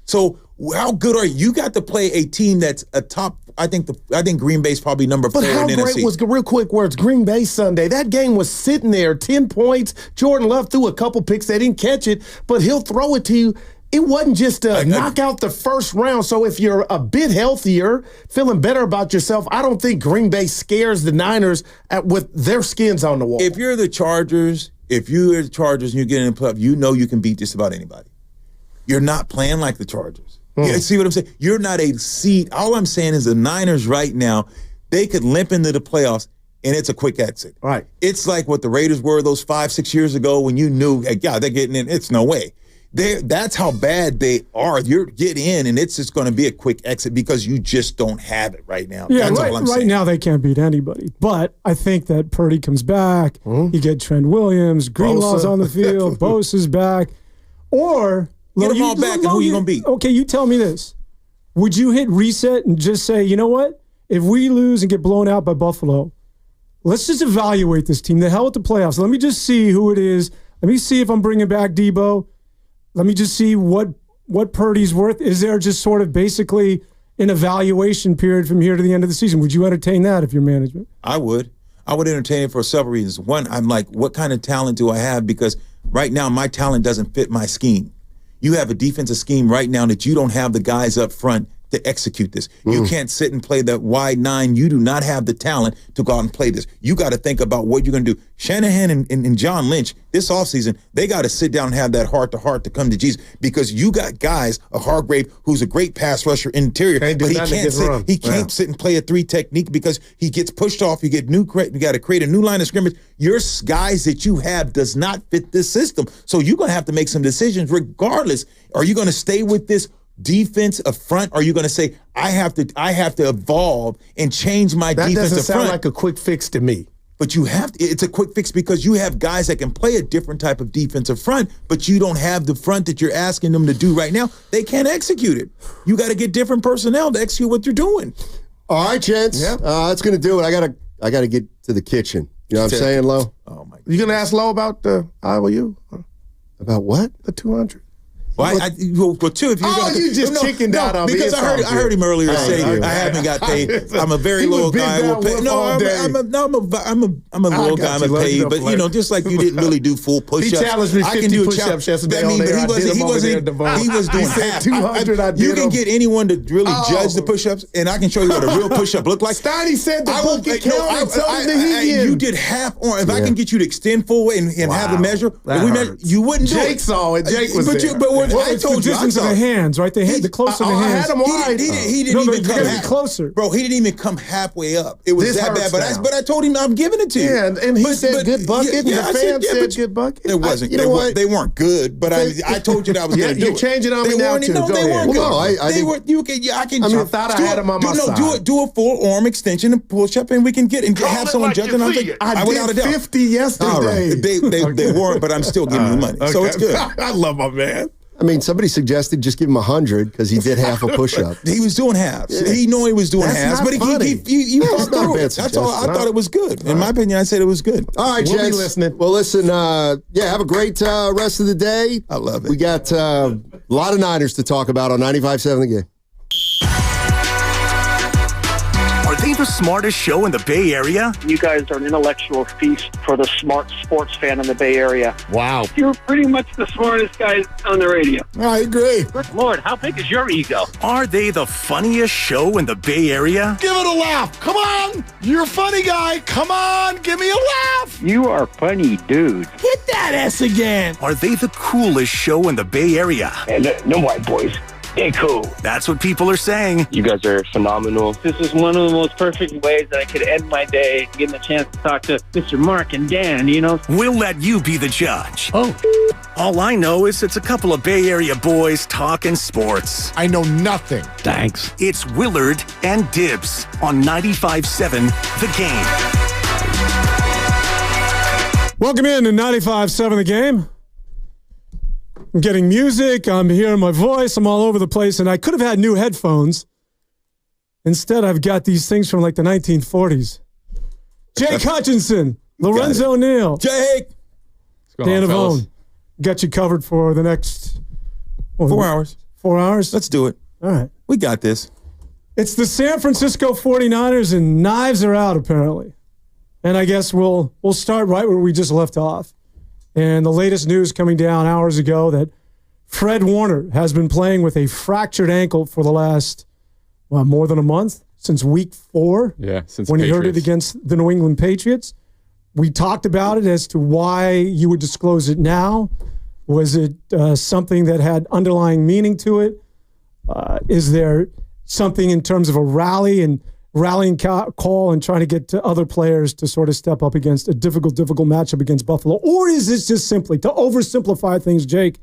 So how good are you? You got to play a team that's a top. I think Green Bay's probably number 4 in the NFC. But how great was, real quick, where it's Green Bay Sunday? That game was sitting there, 10 points. Jordan Love threw a couple picks. They didn't catch it, but he'll throw it to you. It wasn't just a knock out the first round. So if you're a bit healthier, feeling better about yourself, I don't think Green Bay scares the Niners with their skins on the wall. If you're the Chargers, and you get in the playoff, you know you can beat just about anybody. You're not playing like the Chargers. You see what I'm saying? You're not a seed. All I'm saying is the Niners right now, they could limp into the playoffs, and it's a quick exit. Right. It's like what the Raiders were those 5-6 years ago when you knew, hey, yeah, they're getting in. It's no way. That's how bad they are. You get in, and it's just going to be a quick exit because you just don't have it right now. Yeah, that's all I'm saying. Right now they can't beat anybody. But I think that Purdy comes back. You get Trent Williams, Greenlaw's on the field, Bosa's back. Or get them all back, and who you going to beat? Okay, you tell me this. Would you hit reset and just say, you know what? If we lose and get blown out by Buffalo, let's just evaluate this team. The hell with the playoffs. Let me just see who it is. Let me see if I'm bringing back Debo. Let me just see what Purdy's worth. Is there just sort of basically an evaluation period from here to the end of the season? Would you entertain that if you're management? I would. I would entertain it for several reasons. One, I'm like, what kind of talent do I have? Because right now my talent doesn't fit my scheme. You have a defensive scheme right now that you don't have the guys up front to execute this. You can't sit and play that wide 9. You do not have the talent to go out and play this. You got to think about what you're going to do. Shanahan and John Lynch, this offseason, they got to sit down and have that heart-to-heart to come to Jesus, because you got guys, a Hargrave, who's a great pass rusher interior, but he can't sit and play a 3 technique because he gets pushed off. You got to create a new line of scrimmage. Your guys that you have does not fit this system. So you're going to have to make some decisions regardless. Are you going to stay with this defense up front? Or are you going to say, I have to evolve and change my defense up front? That doesn't sound like a quick fix to me. But you have to, it's a quick fix because you have guys that can play a different type of defensive front, but you don't have the front that you're asking them to do right now. They can't execute it. You got to get different personnel to execute what you're doing. All right, gents. Yeah. That's going to do it. I got to get to the kitchen. You know what I'm saying, Lo? Oh, my God. You going to ask Lo about the Iowa U? About what? The 200. Well, too, if you're going to... you just chickened out on me. Because I heard him earlier say I haven't got paid. I'm a very loyal guy. I'm a loyal guy. I'm a paid. But, just like you didn't really do full push-ups. He challenged me 50 push-ups yesterday on there. He was doing half. 200, I did You can get anyone to really judge the push-ups, and I can show you what a real push-up look like. Steiny said the book counted. Tell him the you did half. Or if I can get you to extend full and have the measure, you wouldn't do it. Jake saw it. Jake was there. I told you, distance of the hands, right? They had the closer the hands. I had them wide. He didn't even come closer. Bro, he didn't even come halfway up. It was that bad. But I told him I'm giving it to you. Yeah, and he said good bucket. And the fans said good bucket. It wasn't. They weren't good. But I told you that I was going to do it. You're changing on me now too. No, they weren't good. They were. I thought I had them on my side. Do a full arm extension and push up, and we can have someone judge it. I did 50 yesterday. They weren't, but I'm still giving you money. So it's good. I love my man. I mean, somebody suggested just give him 100 because he did half a push-up. He was doing halves. Yeah. He knew he was doing halves, but he through it. That's all. I thought it was good. In my opinion, I said it was good. All right, gents. Listening. Well, listen. Have a great rest of the day. I love it. We got a lot of Niners to talk about on 95.7 The Game. Are they the smartest show in the Bay Area? You guys are an intellectual feast for the smart sports fan in the Bay Area. Wow. You're pretty much the smartest guys on the radio. I agree. Good Lord, how big is your ego? Are they the funniest show in the Bay Area? Give it a laugh. Come on. You're a funny guy. Come on. Give me a laugh. You are funny, dude. Hit that S again. Are they the coolest show in the Bay Area? And no white boys. They're cool. That's what people are saying. You guys are phenomenal. This is one of the most perfect ways that I could end my day, getting a chance to talk to Mr. Mark and Dan, We'll let you be the judge. Oh. All I know is it's a couple of Bay Area boys talking sports. I know nothing. Thanks. It's Willard and Dibs on 95.7 The Game. Welcome in to 95.7 The Game. I'm getting music. I'm hearing my voice. I'm all over the place. And I could have had new headphones. Instead, I've got these things from like the 1940s. Jake Hutchinson, Lorenzo Neal, Jake, Dan Avone. Got you covered for the next 4 hours. 4 hours? Let's do it. All right. We got this. It's the San Francisco 49ers, and knives are out, apparently. And I guess we'll start right where we just left off. And the latest news coming down hours ago that Fred Warner has been playing with a fractured ankle for the last, more than a month, since week 4. Yeah, since when Patriots. He hurt it against the New England Patriots. We talked about it as to why you would disclose it now. Was it something that had underlying meaning to it? Is there something in terms of a rallying call and trying to get to other players to sort of step up against a difficult matchup against Buffalo? Or is this just simply, to oversimplify things, Jake,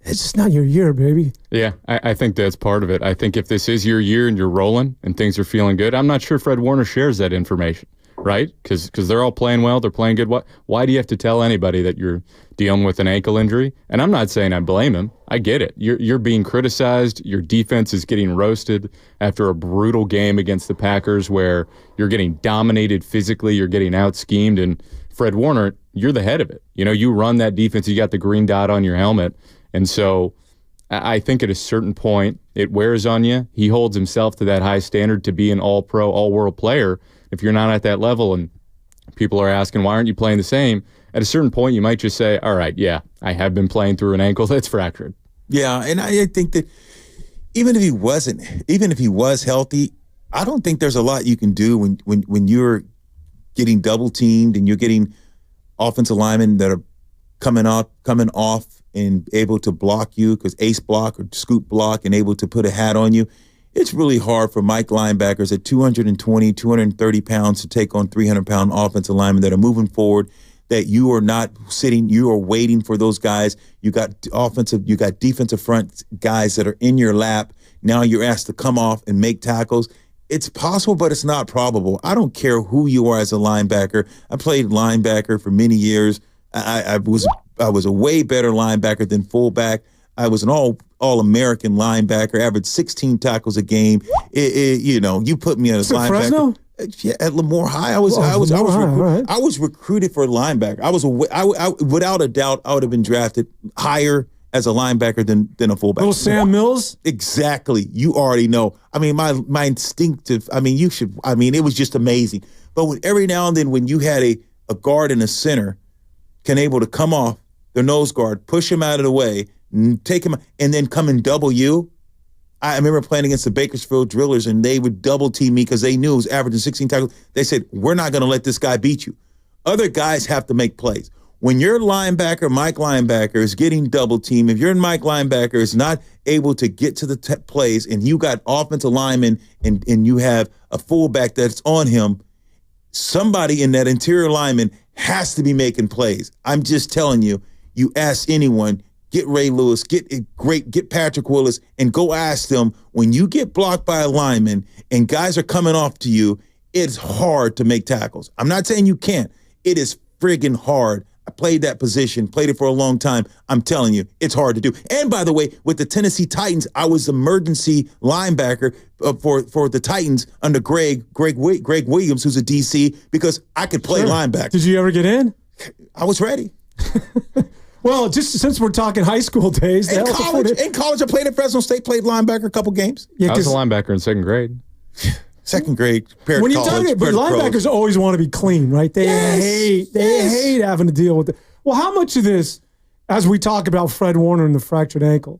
it's just not your year, baby? Yeah, I think that's part of it. I think if this is your year and you're rolling and things are feeling good, I'm not sure Fred Warner shares that information, right? Because they're all playing well, they're playing good. Why do you have to tell anybody that you're dealing with an ankle injury? And I'm not saying I blame him. I get it. You're being criticized. Your defense is getting roasted after a brutal game against the Packers where you're getting dominated physically, you're getting out-schemed, and Fred Warner, you're the head of it. You run that defense, you got the green dot on your helmet. And so I think at a certain point, it wears on you. He holds himself to that high standard to be an all-pro, all-world player. If you're not at that level and people are asking, why aren't you playing the same? At a certain point, you might just say, all right, yeah, I have been playing through an ankle that's fractured. Yeah, and I think that even if he was healthy, I don't think there's a lot you can do when you're getting double teamed and you're getting offensive linemen that are coming off and able to block you, because ace block or scoop block, and able to put a hat on you. It's really hard for Mike linebackers at 220, 230 pounds to take on 300-pound offensive linemen that are moving forward, that you are not sitting, you are waiting for those guys. You got defensive front guys that are in your lap. Now you're asked to come off and make tackles. It's possible, but it's not probable. I don't care who you are as a linebacker. I played linebacker for many years. I was a way better linebacker than fullback. I was an all-American linebacker, averaged 16 tackles a game. You put me as a linebacker. Fresno? Yeah, at Lemoore High, I was recruited for a linebacker. Without a doubt, I would have been drafted higher as a linebacker than a fullback. Little Sam Mills? Exactly. You already know. I mean, my instinctive, it was just amazing. But every now and then when you had a guard and a center can able to come off their nose guard, push him out of the way, take him, and then come and double you. I remember playing against the Bakersfield Drillers, and they would double team me because they knew it was averaging 16 tackles. They said, we're not going to let this guy beat you. Other guys have to make plays. When your linebacker, Mike linebacker, is getting double teamed, if your Mike linebacker is not able to get to the plays, and you got offensive linemen and you have a fullback that's on him, somebody in that interior lineman has to be making plays. I'm just telling you, you ask anyone, get Ray Lewis, get Patrick Willis, and go ask them, when you get blocked by a lineman and guys are coming off to you, it's hard to make tackles. I'm not saying you can't. It is friggin' hard. I played that position, played it for a long time. I'm telling you, it's hard to do. And by the way, with the Tennessee Titans, I was emergency linebacker for the Titans under Greg Williams, who's a DC, because I could play linebacker. Did you ever get in? I was ready. Well, just since we're talking high school days. In college, I played at Fresno State, played linebacker a couple games. Yeah, I was a linebacker in second grade. Second grade, when you talk about, but linebackers always want to be clean, right? They hate having to deal with it. Well, how much of this, as we talk about Fred Warner and the fractured ankle,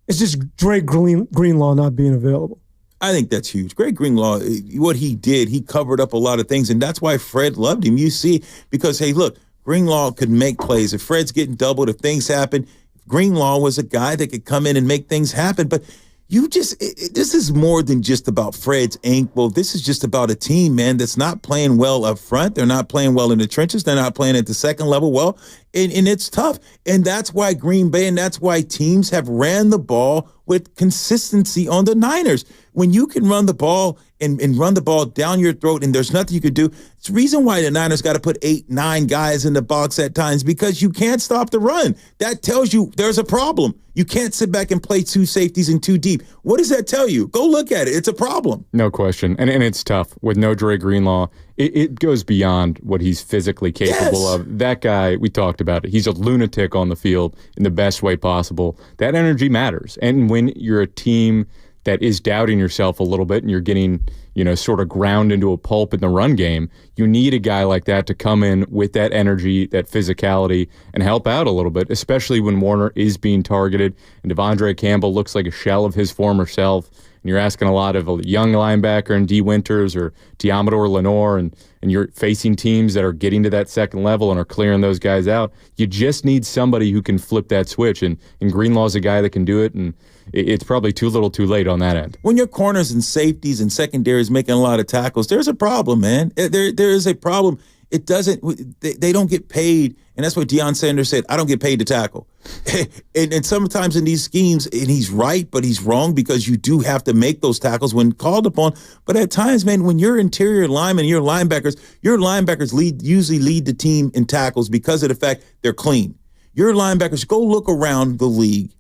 is just Drake Greenlaw not being available? I think that's huge. Greg Greenlaw, what he did, he covered up a lot of things, and that's why Fred loved him. You see, because, hey, look, Greenlaw could make plays. If Fred's getting doubled, if things happen, Greenlaw was a guy that could come in and make things happen. But this is more than just about Fred's ankle. This is just about a team, man, that's not playing well up front. They're not playing well in the trenches. They're not playing at the second level well, and it's tough. And that's why Green Bay, and that's why teams have ran the ball with consistency on the Niners. When you can run the ball and run the ball down your throat and there's nothing you could do, it's the reason why the Niners got to put 8, 9 guys in the box at times, because you can't stop the run. That tells you there's a problem. You can't sit back and play 2 safeties and 2 deep. What does that tell you? Go look at it. It's a problem. No question. And it's tough. With no Dre Greenlaw, it goes beyond what he's physically capable of. That guy, we talked about it. He's a lunatic on the field in the best way possible. That energy matters. And when you're a team that is doubting yourself a little bit and you're getting, sort of ground into a pulp in the run game, you need a guy like that to come in with that energy, that physicality, and help out a little bit, especially when Warner is being targeted and Devondre Campbell looks like a shell of his former self. And you're asking a lot of a young linebacker in D. Winters or Diamador Lenore, and you're facing teams that are getting to that second level and are clearing those guys out. You just need somebody who can flip that switch, and Greenlaw's a guy that can do it, and it's probably too little too late on that end. When your corners and safeties and secondaries making a lot of tackles, there's a problem, man. There is a problem. It doesn't. They don't get paid, and that's what Deion Sanders said. I don't get paid to tackle. and sometimes in these schemes, and he's right, but he's wrong, because you do have to make those tackles when called upon. But at times, man, when your interior linemen, your linebackers usually lead the team in tackles because of the fact they're clean. Your linebackers, go look around the league,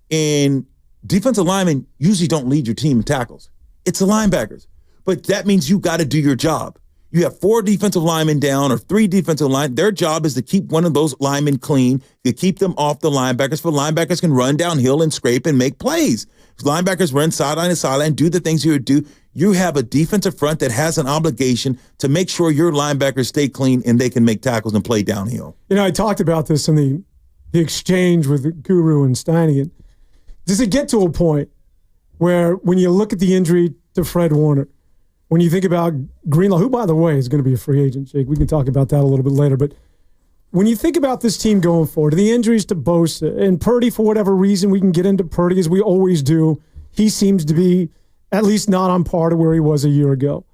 and defensive linemen usually don't lead your team in tackles. It's the linebackers. But that means you got to do your job. You have 4 defensive linemen down or 3 defensive linemen. Their job is to keep one of those linemen clean, to keep them off the linebackers, so linebackers can run downhill and scrape and make plays. If linebackers run sideline to sideline, do the things you would do. You have a defensive front that has an obligation to make sure your linebackers stay clean and they can make tackles and play downhill. I talked about this in the exchange with Guru and Steinian. Does it get to a point where when you look at the injury to Fred Warner, when you think about Greenlaw, who, by the way, is going to be a free agent, Jake, we can talk about that a little bit later, but when you think about this team going forward, the injuries to Bosa and Purdy, for whatever reason, we can get into Purdy as we always do. He seems to be at least not on par to where he was a year ago.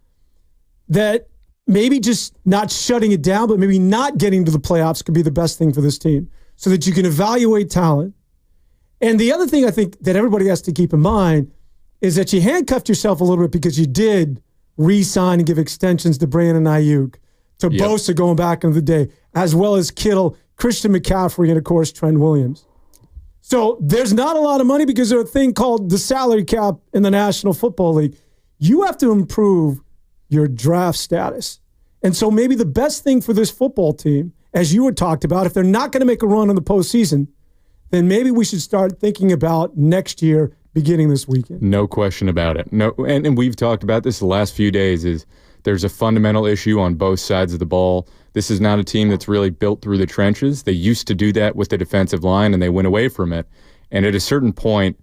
That maybe just not shutting it down, but maybe not getting to the playoffs could be the best thing for this team so that you can evaluate talent. And the other thing I think that everybody has to keep in mind is that you handcuffed yourself a little bit because you did re-sign and give extensions to Brandon Ayuk, to Bosa going back in the day, as well as Kittle, Christian McCaffrey, and, of course, Trent Williams. So there's not a lot of money because there's a thing called the salary cap in the National Football League. You have to improve your draft status. And so maybe the best thing for this football team, as you had talked about, if they're not going to make a run in the postseason, then maybe we should start thinking about next year beginning this weekend. No question about it. No, and we've talked about this the last few days, is there's a fundamental issue on both sides of the ball. This is not a team that's really built through the trenches. They used to do that with the defensive line, and they went away from it. And at a certain point,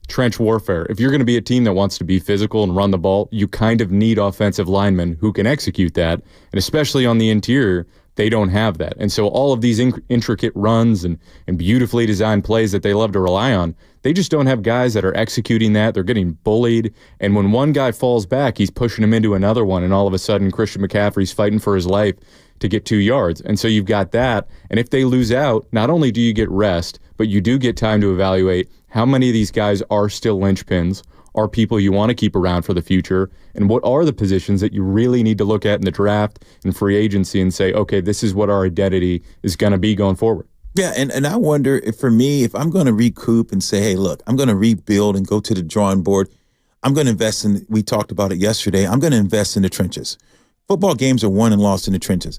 trench warfare, if you're going to be a team that wants to be physical and run the ball, you kind of need offensive linemen who can execute that. And especially on the interior, they don't have that. And so all of these intricate runs and beautifully designed plays that they love to rely on, they just don't have guys that are executing that. They're getting bullied. And when one guy falls back, he's pushing him into another one. And all of a sudden, Christian McCaffrey's fighting for his life to get 2 yards. And so you've got that. And if they lose out, not only do you get rest, but you do get time to evaluate how many of these guys are still linchpins, are people you want to keep around for the future, and what are the positions that you really need to look at in the draft and free agency and say, okay, this is what our identity is going to be going forward. Yeah, and I wonder if, for me, if I'm going to recoup and say, hey, look, I'm going to rebuild and go to the drawing board, I'm going to invest in, we talked about it yesterday, I'm going to invest in the trenches. Football games are won and lost in the trenches.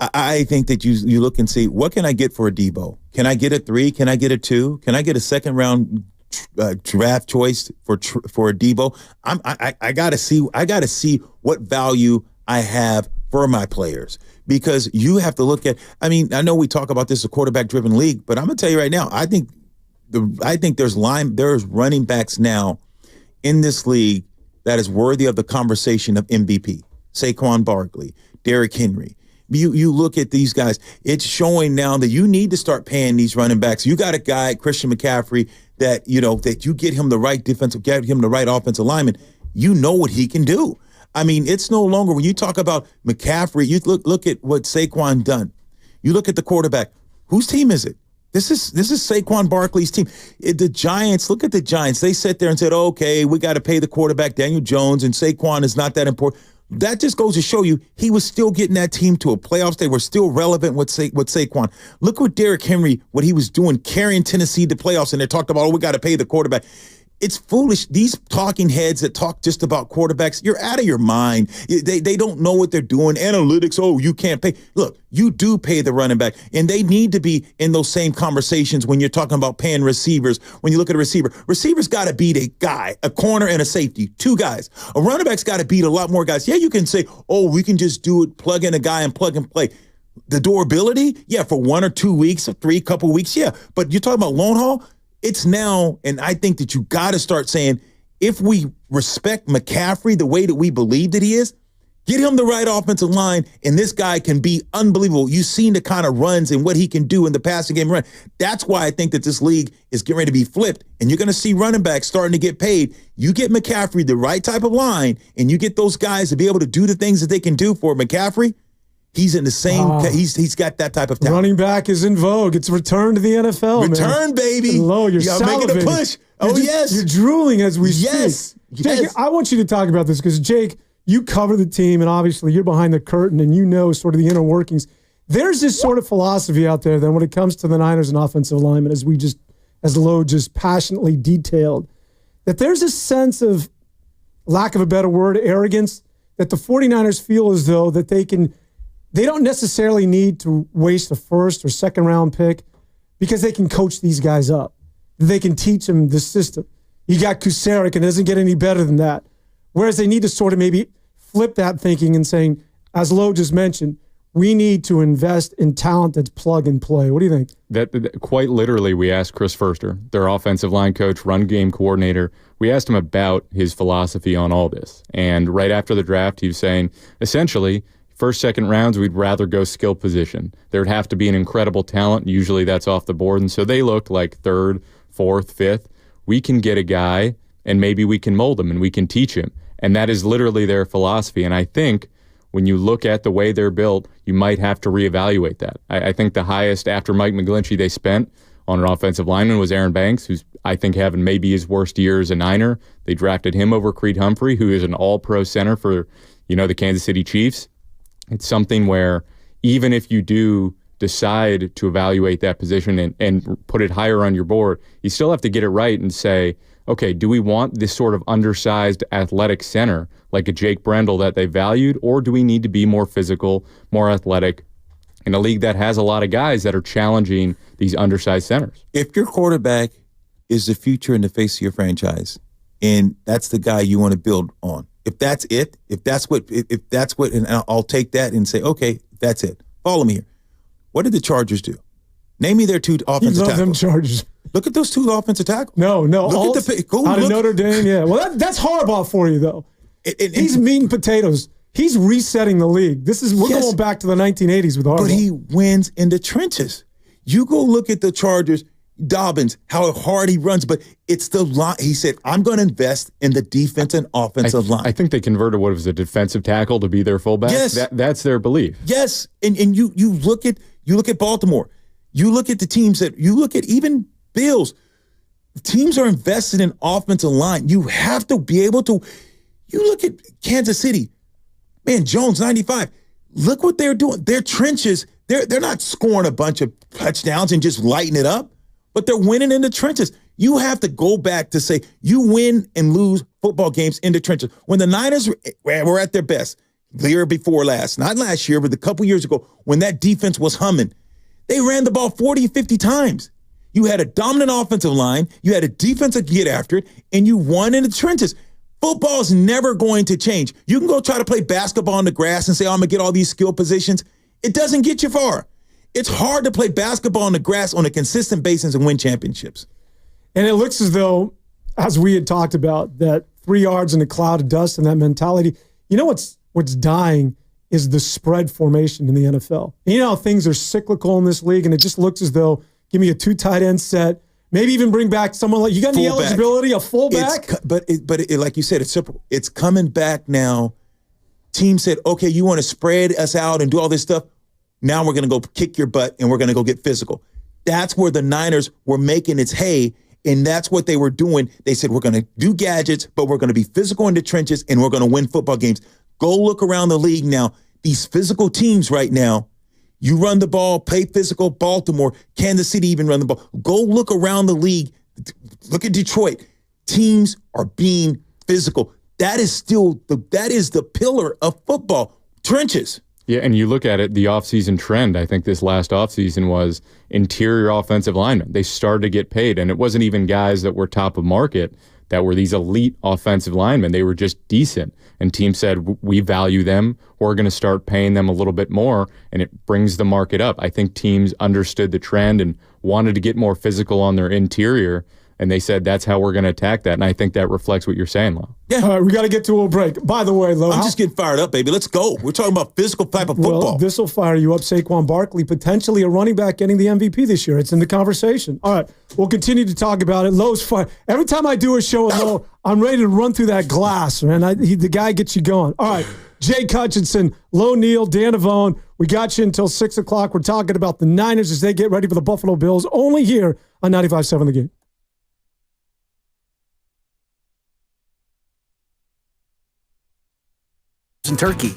I think that you look and see, what can I get for a Debo? Can I get a 3? Can I get a 2? Can I get a second-round draft choice for a Debo? I gotta see what value I have for my players, because you have to look at. I mean, I know we talk about this a quarterback-driven league, but I'm gonna tell you right now, I think there's running backs now in this league that is worthy of the conversation of MVP. Saquon Barkley, Derrick Henry. You look at these guys, it's showing now that you need to start paying these running backs. You got a guy, Christian McCaffrey, that you get him the right get him the right offensive lineman. You know what he can do. I mean, it's no longer, when you talk about McCaffrey, you look at what Saquon done. You look at the quarterback. Whose team is it? This is Saquon Barkley's team. The Giants, look at the Giants. They sat there and said, okay, we got to pay the quarterback, Daniel Jones, and Saquon is not that important. That just goes to show you he was still getting that team to a playoffs. They were still relevant with Saquon. Look what Derrick Henry, what he was doing, carrying Tennessee to playoffs, and they talked about, we got to pay the quarterback. It's foolish. These talking heads that talk just about quarterbacks, you're out of your mind. They don't know what they're doing. Analytics, you can't pay. Look, you do pay the running back, and they need to be in those same conversations when you're talking about paying receivers. When you look at a receiver, receivers got to beat a guy, a corner and a safety, 2 guys. A running back's got to beat a lot more guys. Yeah, you can say, we can just do it, plug in a guy and plug and play. The durability, yeah, for 1 or 2 weeks or 3 couple weeks, yeah. But you're talking about long haul? It's now, and I think that you got to start saying, if we respect McCaffrey the way that we believe that he is, get him the right offensive line, and this guy can be unbelievable. You've seen the kind of runs and what he can do in the passing game run. That's why I think that this league is getting ready to be flipped, and you're going to see running backs starting to get paid. You get McCaffrey the right type of line, and you get those guys to be able to do the things that they can do for McCaffrey. He's in the same. He's got that type of talent. Running back is in vogue. It's return to the NFL. Return, baby. Hello, you're making a push. Yes, you're drooling as we speak. Jake, I want you to talk about this because Jake, you cover the team, and obviously you're behind the curtain, and you know sort of the inner workings. There's this sort of philosophy out there that when it comes to the Niners and offensive linemen, as Lowe just passionately detailed, that there's a sense of, lack of a better word, arrogance, that the 49ers feel as though that they don't necessarily need to waste a first or second round pick because they can coach these guys up. They can teach them the system. You got Kusarik, and it doesn't get any better than that. Whereas they need to sort of maybe flip that thinking and saying, as Lowe just mentioned, we need to invest in talent that's plug and play. What do you think? That quite literally, we asked Chris Furster, their offensive line coach, run game coordinator. We asked him about his philosophy on all this. And right after the draft, he was saying, essentially, first, second rounds, we'd rather go skill position. There'd have to be an incredible talent. Usually that's off the board. And so they looked like third, fourth, fifth. We can get a guy and maybe we can mold him and we can teach him. And that is literally their philosophy. And I think when you look at the way they're built, you might have to reevaluate that. I think the highest after Mike McGlinchey they spent on an offensive lineman was Aaron Banks, who's I think having maybe his worst year as a Niner. They drafted him over Creed Humphrey, who is an all-pro center for, the Kansas City Chiefs. It's something where even if you do decide to evaluate that position and put it higher on your board, you still have to get it right and say, okay, do we want this sort of undersized athletic center like a Jake Brendel that they valued, or do we need to be more physical, more athletic in a league that has a lot of guys that are challenging these undersized centers? If your quarterback is the future and the face of your franchise, and that's the guy you want to build on, if that's it, if that's what, and I'll take that and say, okay, that's it. Follow me here. What did the Chargers do? Name me their two offensive tackles. Them Chargers. Look at those two offensive tackles. No. Look at out of Notre Dame, yeah. Well, that's Harbaugh for you, though. He's meat and potatoes. He's resetting the league. We're going back to the 1980s with Harbaugh. But he wins in the trenches. You go look at the Chargers, Dobbins, how hard he runs, but it's the line. He said, I'm going to invest in the defense and offensive line. I think they converted what was a defensive tackle to be their fullback. Yes. That's their belief. Yes. And you look at Baltimore. You look at the teams you look at even Bills. Teams are invested in offensive line. You have to be able to. You look at Kansas City. Man, Jones, 95. Look what they're doing. Their trenches, they're not scoring a bunch of touchdowns and just lighting it up, but they're winning in the trenches. You have to go back to say you win and lose football games in the trenches. When the Niners were at their best, the year before last, not last year, but a couple years ago, when that defense was humming, they ran the ball 40, 50 times. You had a dominant offensive line. You had a defense to get after it, and you won in the trenches. Football is never going to change. You can go try to play basketball on the grass and say, I'm going to get all these skill positions. It doesn't get you far. It's hard to play basketball on the grass on a consistent basis and win championships. And it looks as though, as we had talked about, that 3 yards in a cloud of dust and that mentality, what's dying is the spread formation in the NFL. And you know how things are cyclical in this league, and it just looks as though, give me a 2 tight end set, maybe even bring back someone like, you got any eligibility, a fullback? But like you said, it's simple. It's coming back now. Team said, okay, you want to spread us out and do all this stuff? Now we're going to go kick your butt and we're going to go get physical. That's where the Niners were making its hay, and that's what they were doing. They said, we're going to do gadgets, but we're going to be physical in the trenches, and we're going to win football games. Go look around the league now. These physical teams right now, you run the ball, play physical. Baltimore, Kansas City even run the ball. Go look around the league. Look at Detroit. Teams are being physical. That is the pillar of football. Trenches. Yeah, and you look at it, the offseason trend, I think this last offseason was interior offensive linemen. They started to get paid, and it wasn't even guys that were top of market that were these elite offensive linemen. They were just decent. And teams said, we value them. We're going to start paying them a little bit more, and it brings the market up. I think teams understood the trend and wanted to get more physical on their interior, and they said, that's how we're going to attack that. And I think that reflects what you're saying, Lo. Yeah. All right, we got to get to a break. By the way, Lo, I'm just getting fired up, baby. Let's go. We're talking about physical type of football. Well, this will fire you up. Saquon Barkley, potentially a running back getting the MVP this year. It's in the conversation. All right, we'll continue to talk about it. Lo's fire. Every time I do a show with Lo, I'm ready to run through that glass, man. The guy gets you going. All right, Jake Hutchinson, Lo Neal, Dan Avone. We got you until 6 o'clock. We're talking about the Niners as they get ready for the Buffalo Bills, only here on 95.7 The Game. In Turkey.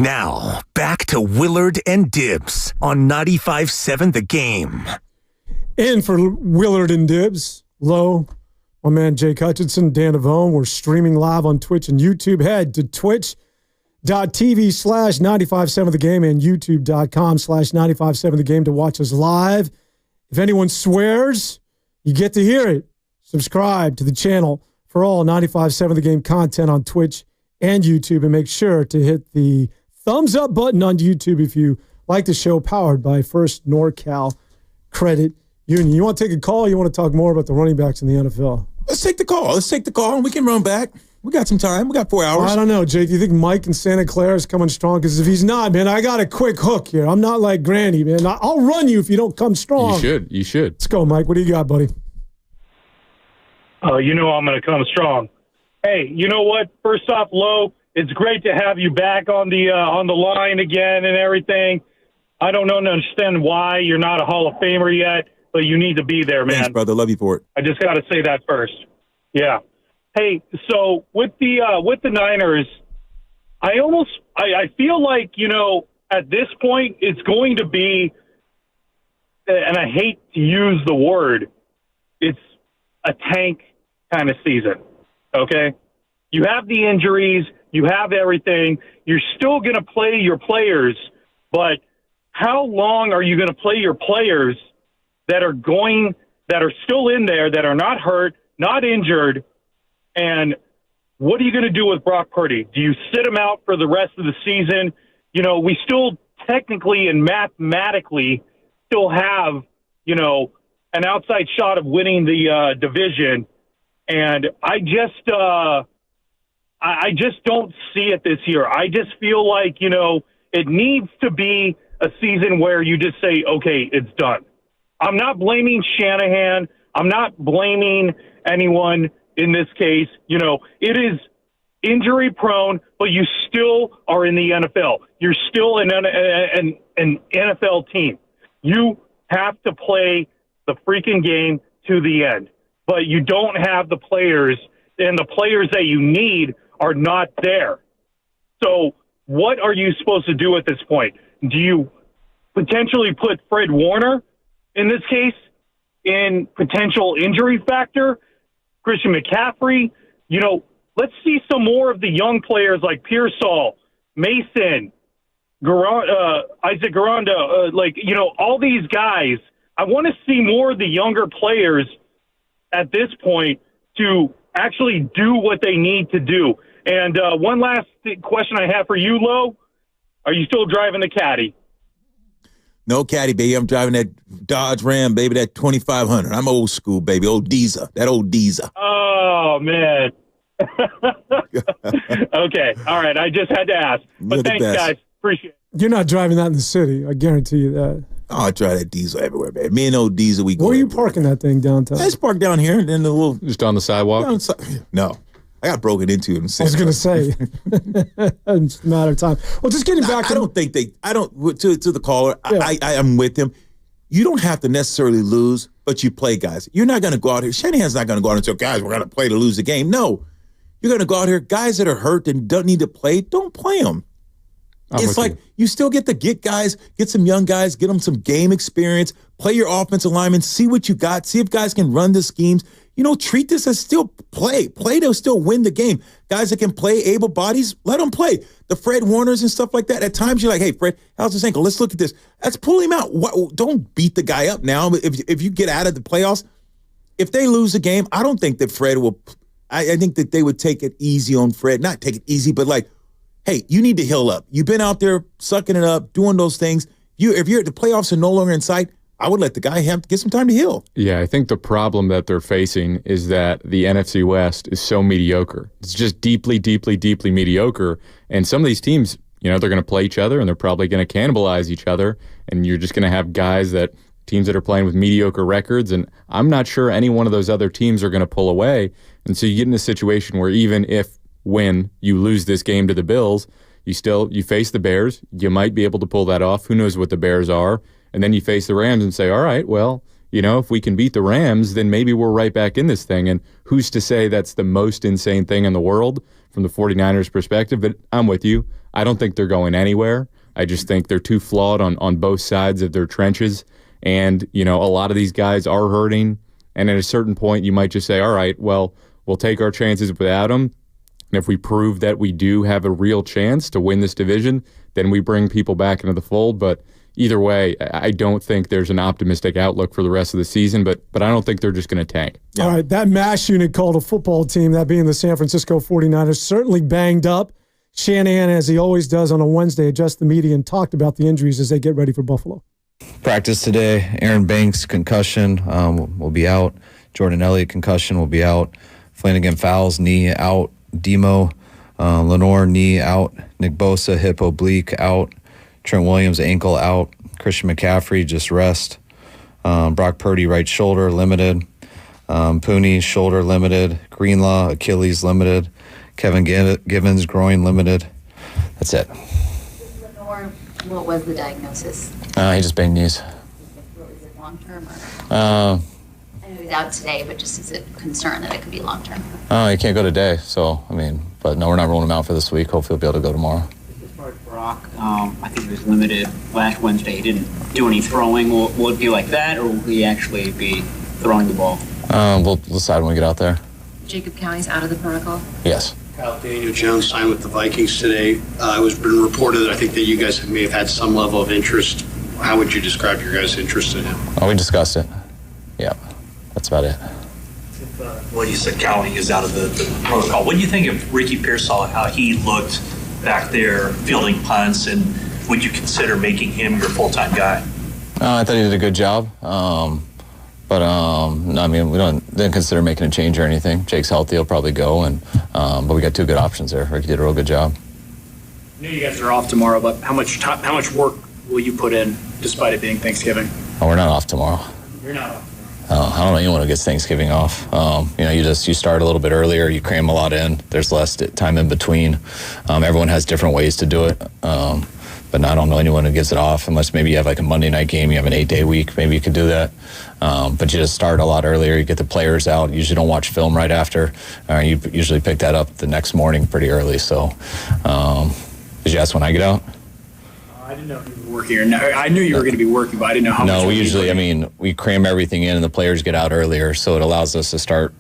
Now, back to Willard and Dibs on 95.7 The Game. In for Willard and Dibs, Lowe, my man Jake Hutchinson, Dan Avone. We're streaming live on Twitch and YouTube. Head to twitch.tv/957 The Game and youtube.com/957 The Game to watch us live. If anyone swears, you get to hear it. Subscribe to the channel for all 95.7 The Game content on Twitch and YouTube, and make sure to hit the thumbs up button on YouTube if you like the show, powered by First NorCal Credit Union. You want to take a call? Or you want to talk more about the running backs in the NFL? Let's take the call. And we can run back. We got some time. We got 4 hours. I don't know, Jake. You think Mike in Santa Clara is coming strong? Because if he's not, man, I got a quick hook here. I'm not like Granny, man. I'll run you if you don't come strong. You should. Let's go, Mike. What do you got, buddy? You know I'm going to come strong. Hey, you know what? First off, Lowe, it's great to have you back on the line again and everything. I don't understand why you're not a Hall of Famer yet, but you need to be there, man. Thanks, brother. Love you for it. I just got to say that first. Yeah. Hey, so with the Niners, I feel like, at this point it's going to be, and I hate to use the word, it's a tank kind of season. Okay? You have the injuries, you have everything, you're still going to play your players, but how long are you going to play your players that are still in there, that are not hurt, not injured, and what are you going to do with Brock Purdy? Do you sit him out for the rest of the season? We still technically and mathematically still have, an outside shot of winning the division, and I just don't see it this year. I just feel like, it needs to be a season where you just say, okay, it's done. I'm not blaming Shanahan. I'm not blaming anyone in this case. It is injury prone, but you still are in the NFL. You're still an NFL team. You have to play the freaking game to the end, but you don't have the players, and the players that you need are not there. So what are you supposed to do at this point? Do you potentially put Fred Warner, in this case, in potential injury factor? Christian McCaffrey? Let's see some more of the young players like Pearsall, Mason, Isaac Garanda, all these guys. I want to see more of the younger players at this point to actually do what they need to do. And one last question I have for you, Lo. Are you still driving the Caddy? No Caddy, baby. I'm driving that Dodge Ram, baby, that 2500. I'm old school, baby. Old Diesel. That old Diesel. Oh, man. Okay. All right. I just had to ask. But thanks, guys. Appreciate it. You're not driving that in the city. I guarantee you that. Oh, I drive that Diesel everywhere, baby. Me and old Diesel, we go. Where are you parking that thing downtown? I just park down here and then the little. Just on the sidewalk? No. I got broken into in the I was going to say. It's a matter of time. Well, just getting back to the caller, yeah. I'm with him. You don't have to necessarily lose, but you play guys. You're not going to go out here. Shanahan's not going to go out and say, guys, we're going to play to lose the game. No. You're going to go out here. Guys that are hurt and don't need to play, don't play them. It's like you still get guys, get some young guys, get them some game experience, play your offensive linemen, see what you got, see if guys can run the schemes. Treat this as still play. Play to still win the game. Guys that can play, able bodies, let them play. The Fred Warners and stuff like that. At times you're like, hey, Fred, how's this ankle? Let's look at this. Let's pull him out. Don't beat the guy up now. If you get out of the playoffs, if they lose the game, I don't think that Fred will – I think that they would take it easy on Fred. Not take it easy, but like, hey, you need to heal up. You've been out there sucking it up, doing those things. If the playoffs are no longer in sight, I would let the guy have to get some time to heal. Yeah, I think the problem that they're facing is that the NFC West is so mediocre. It's just deeply, deeply, deeply mediocre. And some of these teams, they're going to play each other and they're probably going to cannibalize each other. And you're just going to have teams that are playing with mediocre records. And I'm not sure any one of those other teams are going to pull away. And so you get in a situation where even when you lose this game to the Bills, you face the Bears. You might be able to pull that off. Who knows what the Bears are? And then you face the Rams and say, all right, well, if we can beat the Rams, then maybe we're right back in this thing. And who's to say that's the most insane thing in the world from the 49ers perspective, but I'm with you. I don't think they're going anywhere. I just think they're too flawed on both sides of their trenches. And, a lot of these guys are hurting. And at a certain point, you might just say, all right, well, we'll take our chances without them. And if we prove that we do have a real chance to win this division, then we bring people back into the fold. But either way, I don't think there's an optimistic outlook for the rest of the season, but I don't think they're just going to tank. All right, that MASH unit called a football team, that being the San Francisco 49ers, certainly banged up. Shanahan, as he always does on a Wednesday, addressed the media and talked about the injuries as they get ready for Buffalo. Practice today, Aaron Banks, concussion, will be out. Jordan Elliott, concussion, will be out. Flanagan Fowles, knee out. Demo, Lenore, knee out. Nick Bosa, hip oblique, out. Trent Williams, ankle out. Christian McCaffrey, just rest. Brock Purdy, right shoulder, limited. Pooney, shoulder, limited. Greenlaw, Achilles, limited. Kevin Givens, groin, limited. That's it. Lenore, what was the diagnosis? He just banged knees. Is it long-term? I know he's out today, but just is it concern that it could be long-term? He can't go today, but no, we're not rolling him out for this week. Hopefully he'll be able to go tomorrow. As far as Brock, I think he was limited last Wednesday. He didn't do any throwing. Will it be like that, or will he actually be throwing the ball? We'll decide when we get out there. Jacob County's out of the protocol? Yes. Kyle Daniel Jones signed with the Vikings today. It was been reported that I think that you guys may have had some level of interest. How would you describe your guys' interest in him? We discussed it. Yeah, that's about it. Well, you said County is out of the protocol. What do you think of Ricky Pearsall, how he looked back there fielding punts, and would you consider making him your full-time guy? I thought he did a good job. We didn't consider making a change or anything. Jake's healthy, he'll probably go, but we got two good options there. Ricky did a real good job. I know you guys are off tomorrow, but how much work will you put in despite it being Thanksgiving? We're not off tomorrow. You're not off. I don't know anyone who gets Thanksgiving off. You start a little bit earlier, you cram a lot in. There's less time in between. Everyone has different ways to do it. But I don't know anyone who gets it off unless maybe you have like a Monday night game, you have an 8-day week, maybe you could do that. But you just start a lot earlier, you get the players out, you usually don't watch film right after. You usually pick that up the next morning pretty early. So did you ask when I get out? I didn't know if you were working. I knew you were going to be working, but I didn't know how much. No, we usually, we cram everything in and the players get out earlier, so it allows us to start.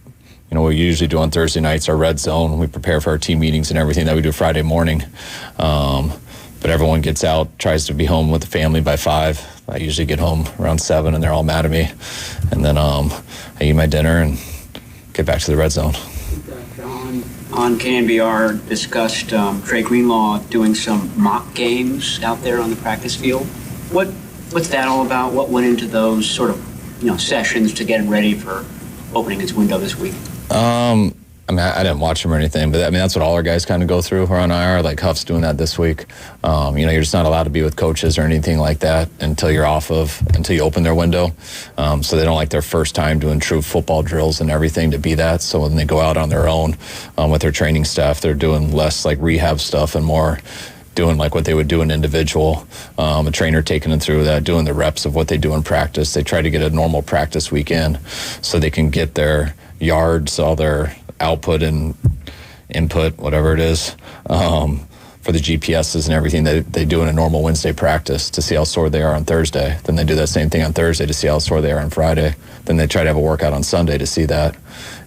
We usually do on Thursday nights our red zone. We prepare for our team meetings and everything that we do Friday morning. But everyone gets out, tries to be home with the family by 5. I usually get home around 7, and they're all mad at me. And then I eat my dinner and get back to the red zone. John on KNBR discussed Trey Greenlaw doing some mock games out there on the practice field. What's that all about? What went into those sort of sessions to get him ready for opening his window this week? I didn't watch him or anything, but that's what all our guys kind of go through who are on IR. Like Huff's doing that this week. You're just not allowed to be with coaches or anything like that until you open their window. So they don't like their first time doing true football drills and everything to be that. So when they go out on their own with their training staff, they're doing less like rehab stuff and more doing like what they would do in individual. A trainer taking them through that, doing the reps of what they do in practice. They try to get a normal practice weekend so they can get their yards, all their output and input, whatever it is, for the GPSs and everything that they do in a normal Wednesday practice to see how sore they are on Thursday. Then they do that same thing on Thursday to see how sore they are on Friday. Then they try to have a workout on Sunday to see that.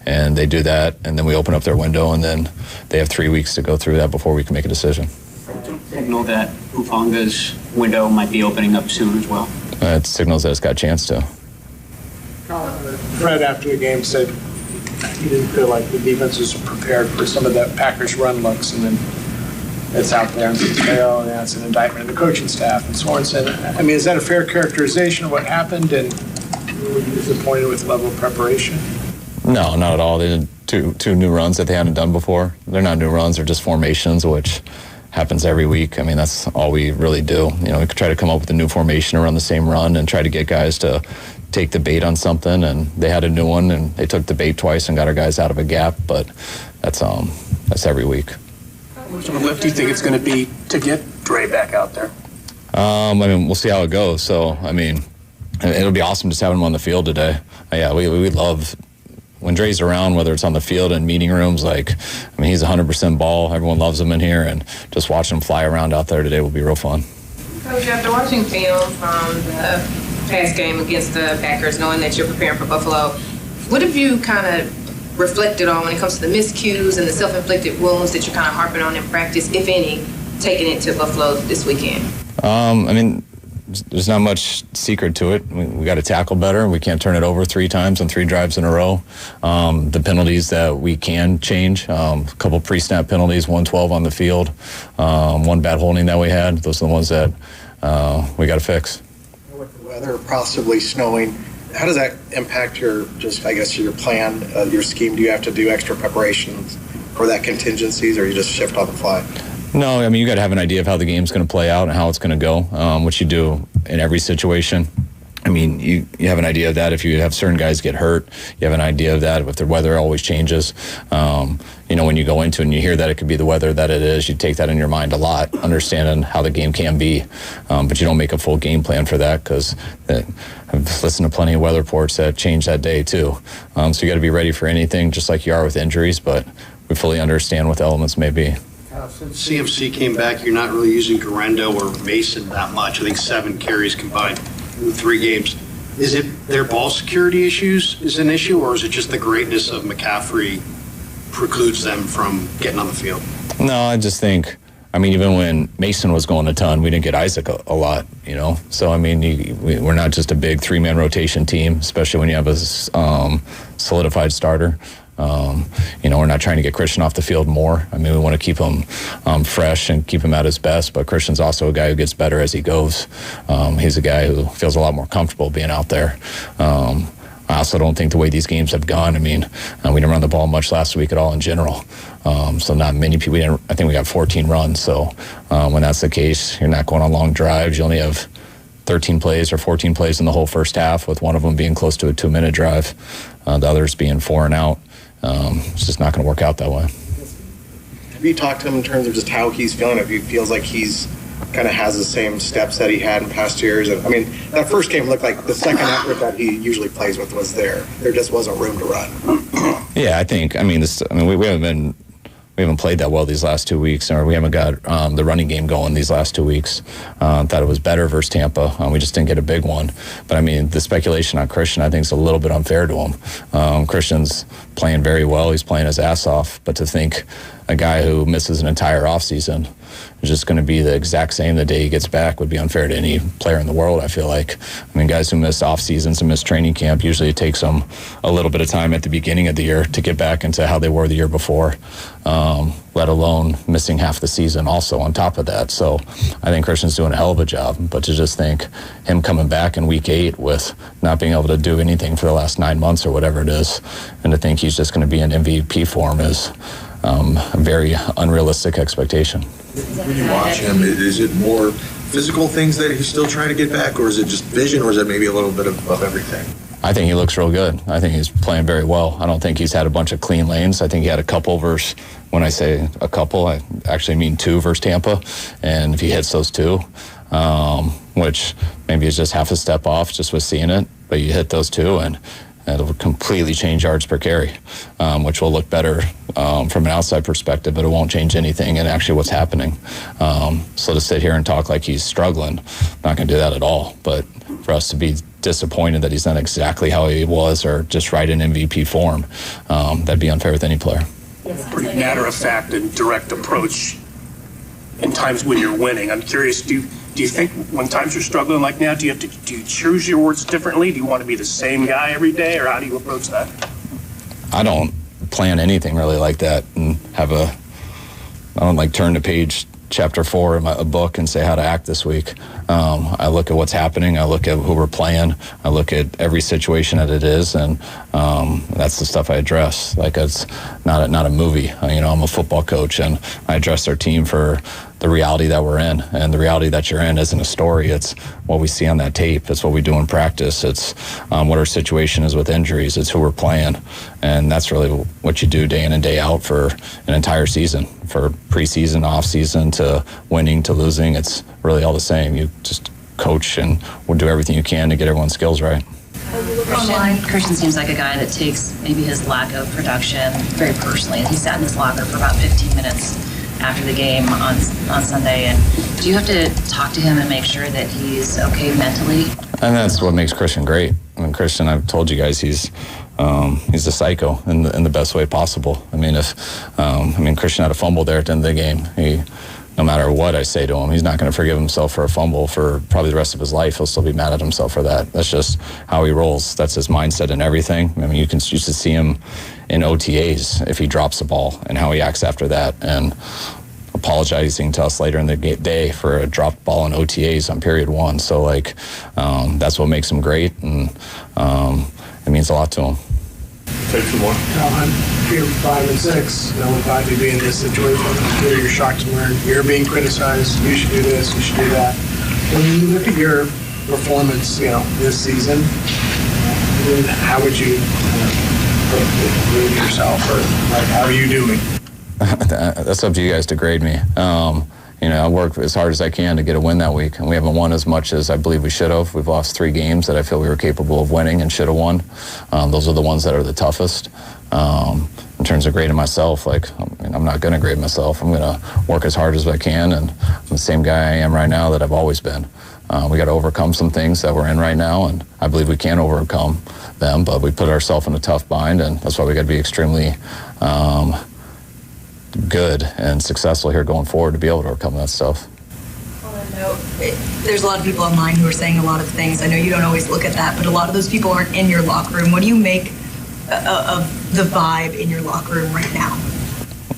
And they do that, and then we open up their window, and then they have 3 weeks to go through that before we can make a decision. Signal that Hufanga's window might be opening up soon as well. It signals that it's got a chance to. Fred, after the game, said he didn't feel like the defense was prepared for some of the Packers run looks, and then it's out there and that's an indictment of the coaching staff and Sorensen. Is that a fair characterization of what happened, and were you disappointed with the level of preparation? No, not at all. They did two new runs that they hadn't done before. They're not new runs, they're just formations, which happens every week. That's all we really do. We could try to come up with a new formation around the same run and try to get guys to take the bait on something, and they had a new one and they took the bait twice and got our guys out of a gap, but that's every week. How much of a lift do you think it's going to be to get Dre back out there? We'll see how it goes. So, it'll be awesome just having him on the field today. We love when Dre's around, whether it's on the field and meeting rooms, he's 100% ball. Everyone loves him in here, and just watching him fly around out there today will be real fun. Coach, after watching film from the past game against the Packers, knowing that you're preparing for Buffalo, what have you kind of reflected on when it comes to the miscues and the self-inflicted wounds that you're kind of harping on in practice, if any, taking it to Buffalo this weekend? There's not much secret to it. We got to tackle better. We can't turn it over 3 times on 3 drives in a row. The penalties that we can change, a couple pre-snap penalties, 112 on the field, 1 bad holding that we had. Those are the ones that we got to fix. With the weather possibly snowing, how does that impact your plan, your scheme? Do you have to do extra preparations for that contingencies, or you just shift on the fly? No, you got to have an idea of how the game's going to play out and how it's going to go, which you do in every situation. You have an idea of that if you have certain guys get hurt. You have an idea of that if the weather always changes. When you go into it and you hear that it could be the weather that it is, you take that in your mind a lot, understanding how the game can be. But you don't make a full game plan for that, because I've listened to plenty of weather reports that change that day too. So you got to be ready for anything, just like you are with injuries, but we fully understand what the elements may be. Since CMC came back, you're not really using Garendo or Mason that much. I think 7 carries combined in 3 games. Is it their ball security issues is an issue, or is it just the greatness of McCaffrey precludes them from getting on the field? No, I just think, even when Mason was going a ton, we didn't get Isaac a lot, So, we're not just a big 3-man rotation team, especially when you have a solidified starter. We're not trying to get Christian off the field more. We want to keep him fresh and keep him at his best, but Christian's also a guy who gets better as he goes. He's a guy who feels a lot more comfortable being out there. I also don't think the way these games have gone, we didn't run the ball much last week at all in general. So not many people, I think we got 14 runs. So when that's the case, you're not going on long drives. You only have 13 plays or 14 plays in the whole first half, with one of them being close to a 2-minute drive, the others being 4 and out. It's just not going to work out that way. Have you talked to him in terms of just how he's feeling? If he feels like he's kind of has the same steps that he had in past years? And that first game looked like the second effort that he usually plays with was there. There just wasn't room to run. Yeah, I think. We haven't played that well these last 2 weeks, or we haven't got the running game going these last 2 weeks. Thought it was better versus Tampa. We just didn't get a big one. But the speculation on Christian, I think, is a little bit unfair to him. Christian's playing very well. He's playing his ass off. But to think a guy who misses an entire offseason is just going to be the exact same the day he gets back would be unfair to any player in the world, I feel like. Guys who miss off seasons and miss training camp, usually it takes them a little bit of time at the beginning of the year to get back into how they were the year before, let alone missing half the season also on top of that. So I think Christian's doing a hell of a job, but to just think him coming back in week 8 with not being able to do anything for the last 9 months or whatever it is, and to think he's just going to be in MVP form is a very unrealistic expectation. When you watch him, is it more physical things that he's still trying to get back, or is it just vision, or is it maybe a little bit of everything? I think he looks real good. I think he's playing very well. I don't think he's had a bunch of clean lanes. I think he had a couple versus, when I say a couple, I actually mean 2 versus Tampa. And if he hits those 2, which maybe is just half a step off just with seeing it, but you hit those 2 and it'll completely change yards per carry, which will look better from an outside perspective, but it won't change anything in actually what's happening. So to sit here and talk like he's struggling, I'm not going to do that at all. But for us to be disappointed that he's not exactly how he was or just right in MVP form, that'd be unfair with any player. Pretty matter-of-fact and direct approach in times when you're winning. I'm curious, do you think when times you're struggling like now, do you choose your words differently? Do you want to be the same guy every day, or how do you approach that? I don't plan anything really like that and I don't turn to page chapter 4 in a book and say how to act this week. I look at what's happening. I look at who we're playing. I look at every situation that it is, and that's the stuff I address. It's not a movie. I'm a football coach, and I address our team for the reality that we're in. And the reality that you're in isn't a story. It's what we see on that tape. It's what we do in practice. It's what our situation is with injuries. It's who we're playing. And that's really what you do day in and day out for an entire season. For preseason, off-season, to winning, to losing, it's really all the same. You just coach and will do everything you can to get everyone's skills right. As you look Christian seems like a guy that takes maybe his lack of production very personally. He sat in his locker for about 15 minutes after the game on Sunday. And do you have to talk to him and make sure that he's okay mentally? And that's what makes Christian great. I mean, Christian, I've told you guys, he's a psycho in the best way possible. I mean, Christian had a fumble there at the end of the game. No matter what I say to him, he's not going to forgive himself for a fumble for probably the rest of his life. He'll still be mad at himself for that. That's just how he rolls. That's his mindset and everything. I mean, you should see him in OTAs if he drops the ball and how he acts after that, and apologizing to us later in the day for a dropped ball in OTAs on period 1. So, that's what makes him great, and it means a lot to him. Take 2 more. On period 5 and 6, we're glad to be in this situation. You're shocked to learn you're being criticized. You should do this. You should do that. When you look at your performance, this season, how would you grade yourself, or how are you doing? That's up to you guys to grade me. I work as hard as I can to get a win that week, and we haven't won as much as I believe we should have. We've lost 3 games that I feel we were capable of winning and should have won. Those are the ones that are the toughest. In terms of grading myself, I'm not going to grade myself. I'm going to work as hard as I can, and I'm the same guy I am right now that I've always been. We got to overcome some things that we're in right now, and I believe we can overcome them, but we put ourselves in a tough bind, and that's why we got to be extremely good and successful here going forward to be able to overcome that stuff. There's a lot of people online who are saying a lot of things. I know you don't always look at that, but a lot of those people aren't in your locker room. What do you make of the vibe in your locker room right now?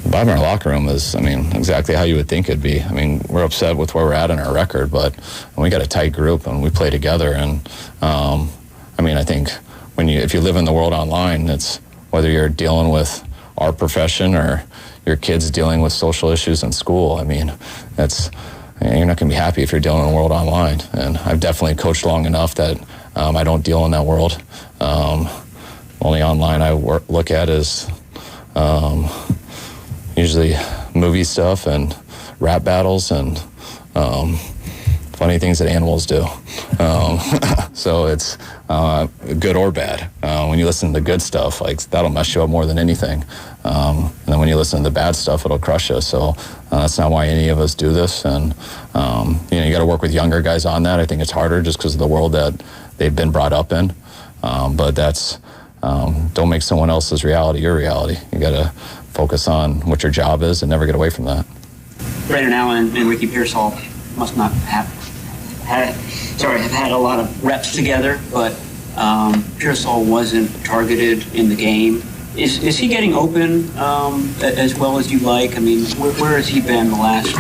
The vibe in our locker room is, exactly how you would think it'd be. We're upset with where we're at in our record, but we got a tight group and we play together. And I think if you live in the world online, it's whether you're dealing with our profession or your kids dealing with social issues in school. You're not going to be happy if you're dealing in the world online. And I've definitely coached long enough that I don't deal in that world. Only online I look at is usually movie stuff and rap battles and funny things that animals do. So it's good or bad. When you listen to the good stuff, that'll mess you up more than anything. And then when you listen to the bad stuff, it'll crush you. So that's not why any of us do this. And you got to work with younger guys on that. I think it's harder just because of the world that they've been brought up in. But that's don't make someone else's reality your reality. You got to focus on what your job is and never get away from that. Brandon Allen and Ricky Pearsall must not have had a lot of reps together, but Pearsall wasn't targeted in the game. Is he getting open as well as you like? Where has he been the last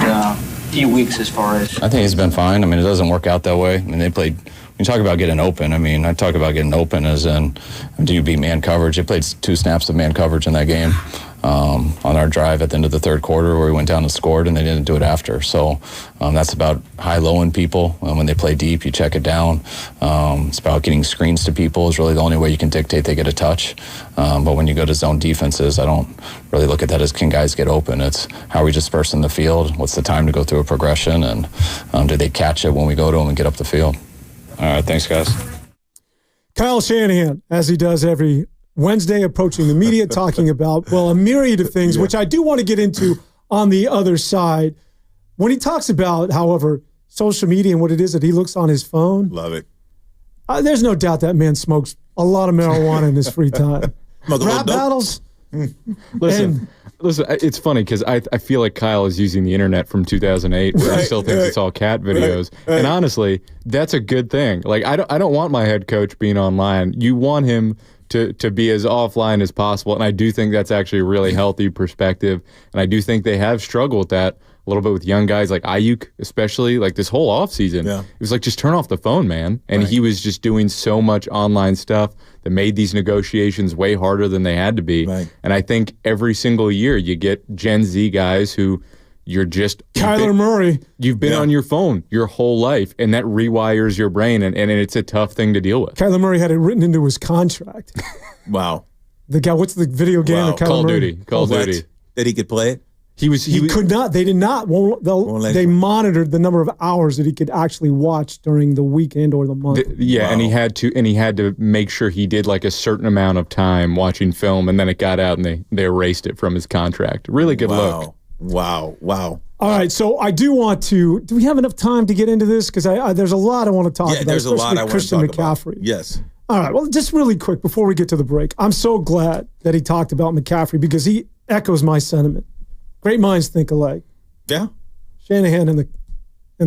few weeks as far as? I think he's been fine. It doesn't work out that way. They played. When you talk about getting open, I talk about getting open as in, do you beat man coverage? They played 2 snaps of man coverage in that game on our drive at the end of the 3rd quarter where we went down and scored, and they didn't do it after. So that's about high-lowing people. When they play deep, you check it down. It's about getting screens to people is really the only way you can dictate they get a touch. But when you go to zone defenses, I don't really look at that as can guys get open. It's how we disperse in the field, what's the time to go through a progression, and do they catch it when we go to them and get up the field. All right, thanks, guys. Kyle Shanahan, as he does every Wednesday, approaching the media, talking about, a myriad of things, which I do want to get into on the other side. When he talks about, however, social media and what it is that he looks on his phone. Love it. There's no doubt that man smokes a lot of marijuana in his free time. Rap battles. Listen, it's funny because I feel like Kyle is using the internet from 2008 where he still thinks it's all cat videos. And honestly, that's a good thing. I don't want my head coach being online. You want him to be as offline as possible. And I do think that's actually a really healthy perspective. And I do think they have struggled with that a little bit with young guys like Ayuk, especially this whole offseason. Yeah. It was just turn off the phone, man. And he was just doing so much online stuff that made these negotiations way harder than they had to be. Right. And I think every single year you get Gen Z guys who you're just Kyler Murray. You've been on your phone your whole life, and that rewires your brain, and it's a tough thing to deal with. Kyler Murray had it written into his contract. Wow. The guy, what's the video game that Kyler Call Murray? Duty. Call Duty. That he could play it? He could not. They did not. They monitored the number of hours that he could actually watch during the weekend or the month. And he had to make sure he did like a certain amount of time watching film, and then it got out and they erased it from his contract. Really good look. Wow. All right, so I do want to. Do we have enough time to get into this? Because there's a lot I want to talk about. Yeah, there's a lot I want to talk McCaffrey. about. Yes. All right, well, just really quick before we get to the break, I'm so glad that he talked about McCaffrey because he echoes my sentiment. Great minds think alike. Yeah. Shanahan and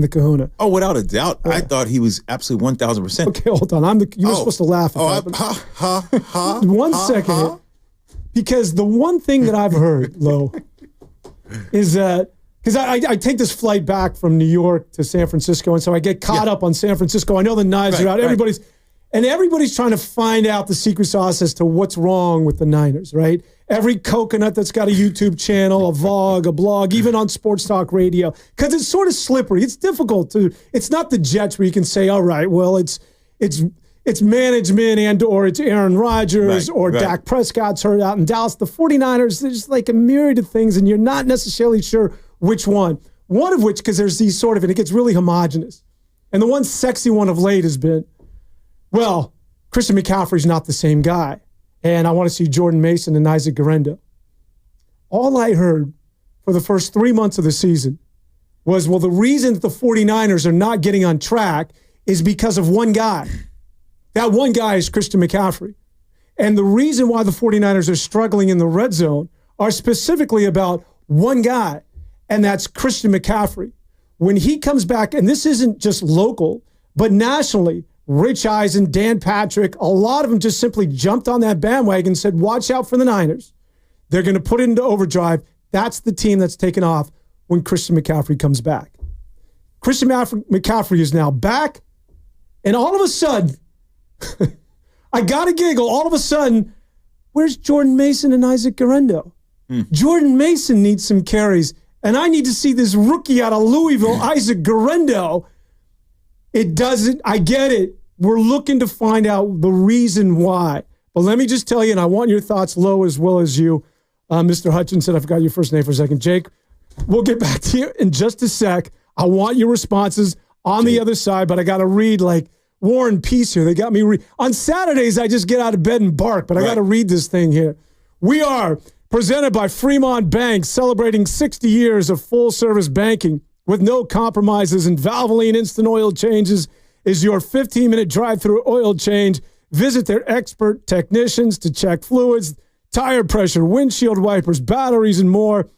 the Kahuna. Oh, without a doubt. I thought he was absolutely 1,000%. Okay, hold on. You were supposed to laugh at that. One second. Because the one thing that I've heard, Lo, is that because I take this flight back from New York to San Francisco, and so I get caught up on San Francisco. I know the knives are out. Everybody's trying to find out the secret sauce as to what's wrong with the Niners, right? Every coconut that's got a YouTube channel, a vlog, a blog, even on sports talk radio, because it's sort of slippery. It's difficult to. It's not the Jets where you can say, all right, well, it's management or it's Aaron Rodgers or Dak Prescott's hurt out in Dallas. The 49ers, there's like a myriad of things, and you're not necessarily sure which one. One of which, because there's these sort of, and it gets really homogenous. And the one sexy one of late has been, well, Christian McCaffrey's not the same guy. And I want to see Jordan Mason and Isaac Guerendo. All I heard for the first 3 months of the season was, well, the reason the 49ers are not getting on track is because of one guy. That one guy is Christian McCaffrey. And the reason why the 49ers are struggling in the red zone are specifically about one guy, and that's Christian McCaffrey. When he comes back, and this isn't just local, but nationally, Rich Eisen, Dan Patrick, a lot of them just simply jumped on that bandwagon and said, watch out for the Niners. They're going to put it into overdrive. That's the team that's taken off when Christian McCaffrey comes back. Christian McCaffrey is now back, and all of a sudden, I got to giggle, all of a sudden, where's Jordan Mason and Isaac Guerendo? Jordan Mason needs some carries, and I need to see this rookie out of Louisville, Isaac Guerendo. It doesn't, I get it. We're looking to find out the reason why. But let me just tell you, and I want your thoughts, Lo, as well as you, Mr. Hutchinson. I forgot your first name for a second. Jake, we'll get back to you in just a sec. I want your responses on the other side, but I got to read like War and Peace here. They got me on Saturdays, I just get out of bed and bark, but I got to read this thing here. We are presented by Fremont Bank, celebrating 60 years of full-service banking with no compromises, and Valvoline Instant Oil Changes is your 15-minute drive-through oil change. Visit their expert technicians to check fluids, tire pressure, windshield wipers, batteries, and more.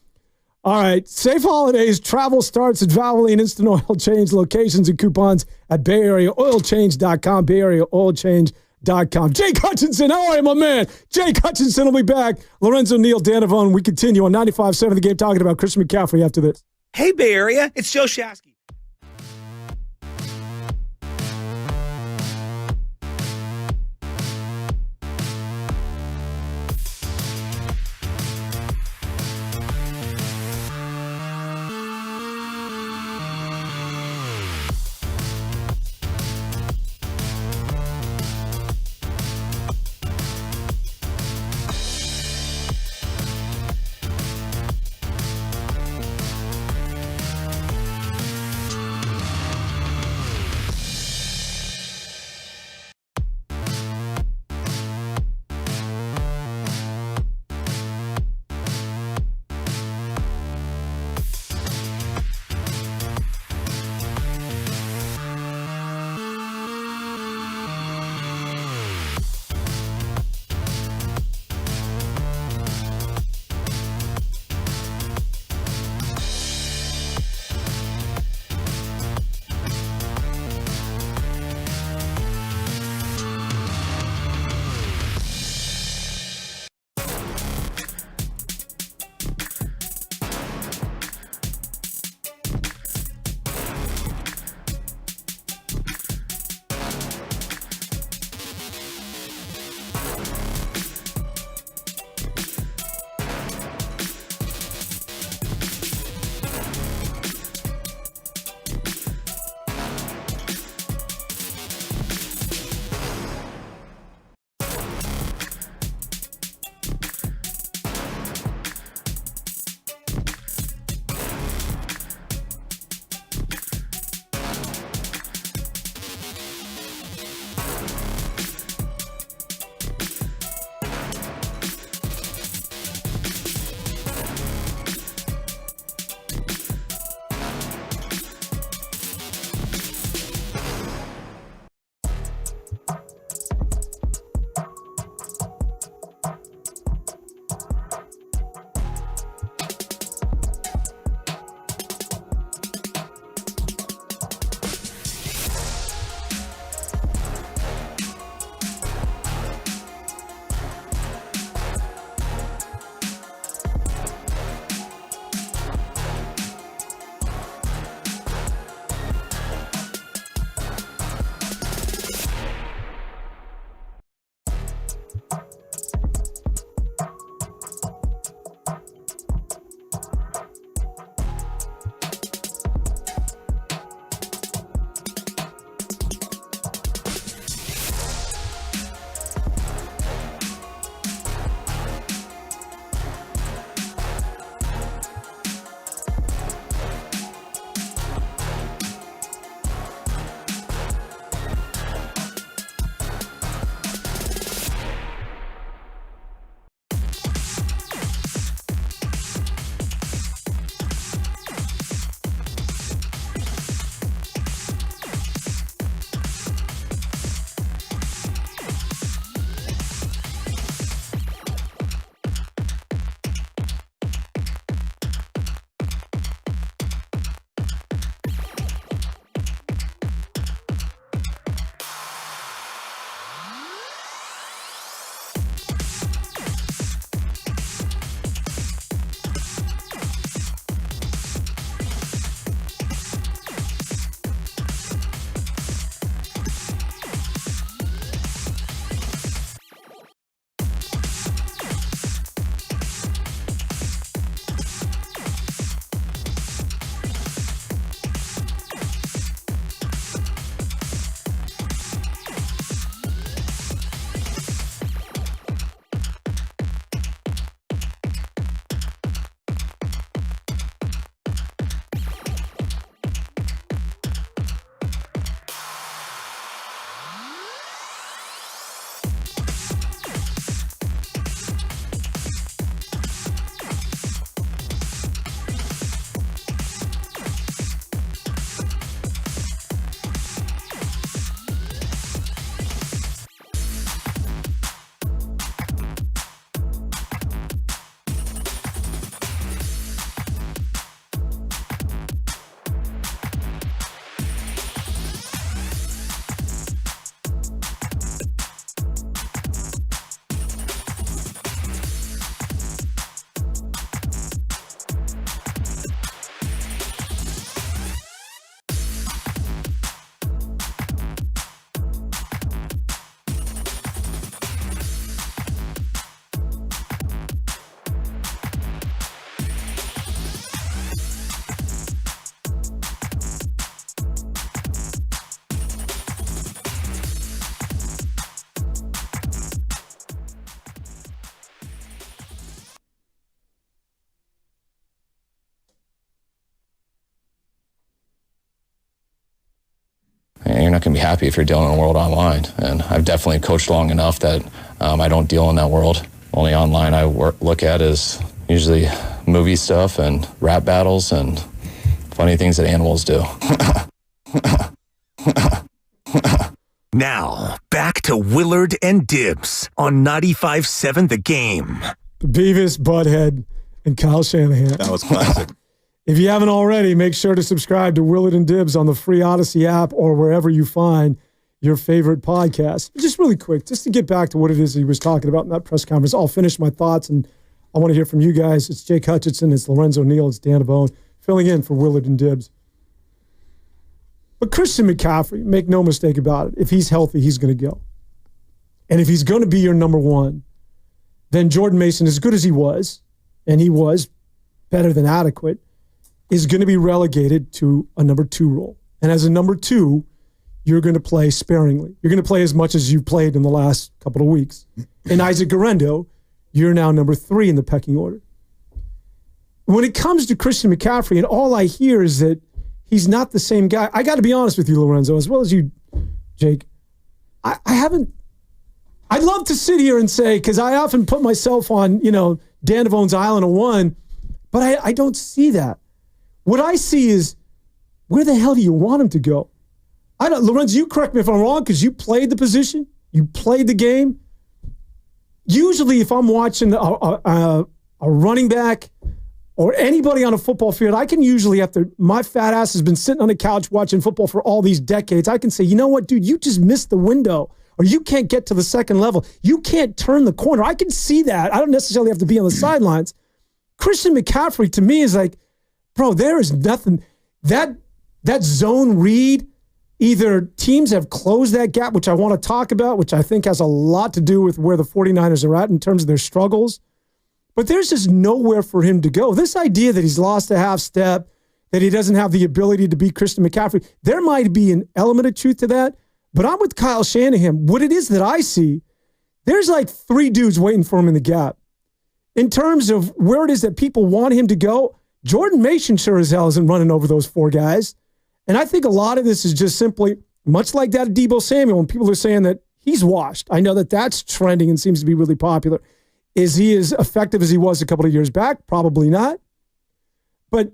All right, safe holidays. Travel starts at Valvoline Instant Oil Change locations and coupons at BayAreaOilChange.com, BayAreaOilChange.com. Jake Hutchinson, how are you, my man? Jake Hutchinson will be back. Lorenzo Neal, Dan Avone. We continue on 95.7 The Game talking about Christian McCaffrey after this. Hey, Bay Area, it's Joe Shasky. you're not going to be happy if you're dealing in a world online. And I've definitely coached long enough that I don't deal in that world. Only online I look at is usually movie stuff and rap battles and funny things that animals do. Now, back to Willard and Dibs on 95.7 The Game. Beavis, Butthead, and Kyle Shanahan. That was classic. If you haven't already, make sure to subscribe to Willard and Dibs on the free Odyssey app or wherever you find your favorite podcast. Just really quick, just to get back to what it is he was talking about in that press conference. I'll finish my thoughts, and I want to hear from you guys. It's Jake Hutchinson, it's Lorenzo Neal, it's Dan Abone, filling in for Willard and Dibs. But Christian McCaffrey, make no mistake about it, if he's healthy, he's going to go. And if he's going to be your number one, then Jordan Mason, as good as he was, and he was better than adequate, is going to be relegated to a number two role. And as a number two, you're going to play sparingly. You're going to play as much as you've played in the last couple of weeks. And Isaac Guerrero, you're now number 3 in the pecking order. When it comes to Christian McCaffrey, and all I hear is that he's not the same guy. I got to be honest with you, Lorenzo, as well as you, Jake. I haven't. I'd love to sit here and say, because I often put myself on, Dan Devone's island of one, but I don't see that. What I see is, where the hell do you want him to go? Lorenzo, you correct me if I'm wrong, because you played the position, you played the game. Usually, if I'm watching a running back or anybody on a football field, I can usually, after my fat ass has been sitting on the couch watching football for all these decades, I can say, you know what, dude, you just missed the window, or you can't get to the second level. You can't turn the corner. I can see that. I don't necessarily have to be on the sidelines. Christian McCaffrey, to me, is like, bro, there is nothing. That zone read, either teams have closed that gap, which I want to talk about, which I think has a lot to do with where the 49ers are at in terms of their struggles. But there's just nowhere for him to go. This idea that he's lost a half step, that he doesn't have the ability to beat Christian McCaffrey, there might be an element of truth to that. But I'm with Kyle Shanahan. What it is that I see, there's like 3 dudes waiting for him in the gap. In terms of where it is that people want him to go, Jordan Mason sure as hell isn't running over those 4 guys. And I think a lot of this is just simply, much like that of Deebo Samuel, and people are saying that he's washed. I know that that's trending and seems to be really popular. Is he as effective as he was a couple of years back? Probably not. But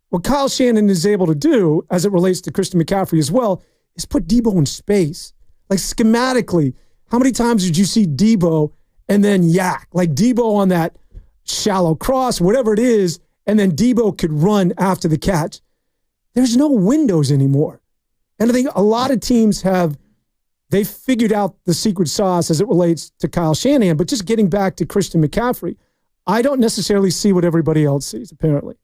what Kyle Shanahan is able to do, as it relates to Christian McCaffrey as well, is put Deebo in space. Like schematically, how many times did you see Deebo and then yak? Like Deebo on that shallow cross, whatever it is, and then Deebo could run after the catch. There's no windows anymore. And I think a lot of teams they've figured out the secret sauce as it relates to Kyle Shanahan. But just getting back to Christian McCaffrey, I don't necessarily see what everybody else sees, apparently.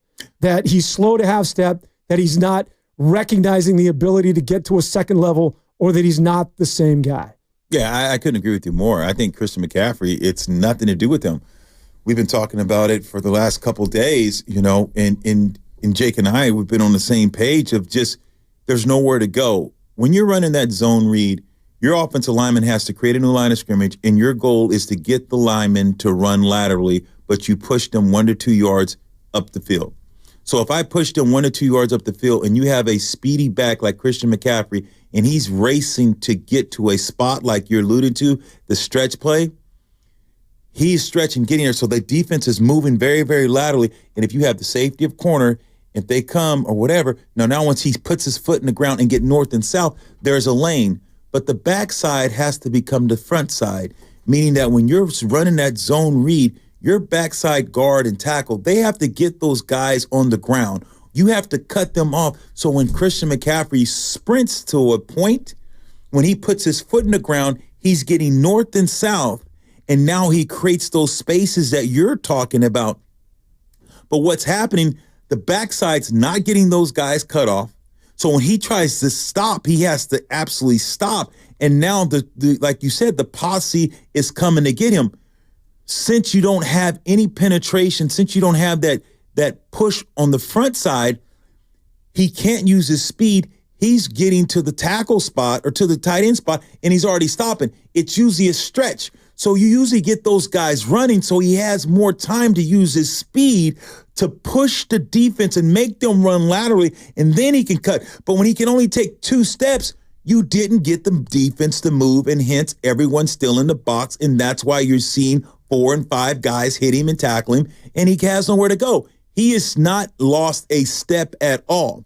That he's slow to half step, that he's not recognizing the ability to get to a second level, or that he's not the same guy. Yeah, I couldn't agree with you more. I think Christian McCaffrey, it's nothing to do with him. We've been talking about it for the last couple of days, and Jake and I, we've been on the same page of just there's nowhere to go. When you're running that zone read, your offensive lineman has to create a new line of scrimmage, and your goal is to get the lineman to run laterally, but you push them 1 to 2 yards up the field. So if I push them 1 to 2 yards up the field and you have a speedy back like Christian McCaffrey, and he's racing to get to a spot like you're alluded to, the stretch play, he's stretching, getting there. So the defense is moving very, very laterally. And if you have the safety of corner, if they come or whatever, now once he puts his foot in the ground and get north and south, there's a lane. But the backside has to become the front side, meaning that when you're running that zone read, your backside guard and tackle, they have to get those guys on the ground. You have to cut them off. So when Christian McCaffrey sprints to a point, when he puts his foot in the ground, he's getting north and south, and now he creates those spaces that you're talking about. But what's happening, the backside's not getting those guys cut off. So when he tries to stop, he has to absolutely stop. And now, the like you said, the posse is coming to get him. Since you don't have any penetration, since you don't have that push on the front side, he can't use his speed. He's getting to the tackle spot or to the tight end spot, and he's already stopping. It's usually a stretch. So you usually get those guys running so he has more time to use his speed to push the defense and make them run laterally, and then he can cut. But when he can only take 2 steps, You didn't get the defense to move, and hence everyone's still in the box, and that's why you're seeing 4 and 5 guys hit him and tackle him, and he has nowhere to go. He has not lost a step at all.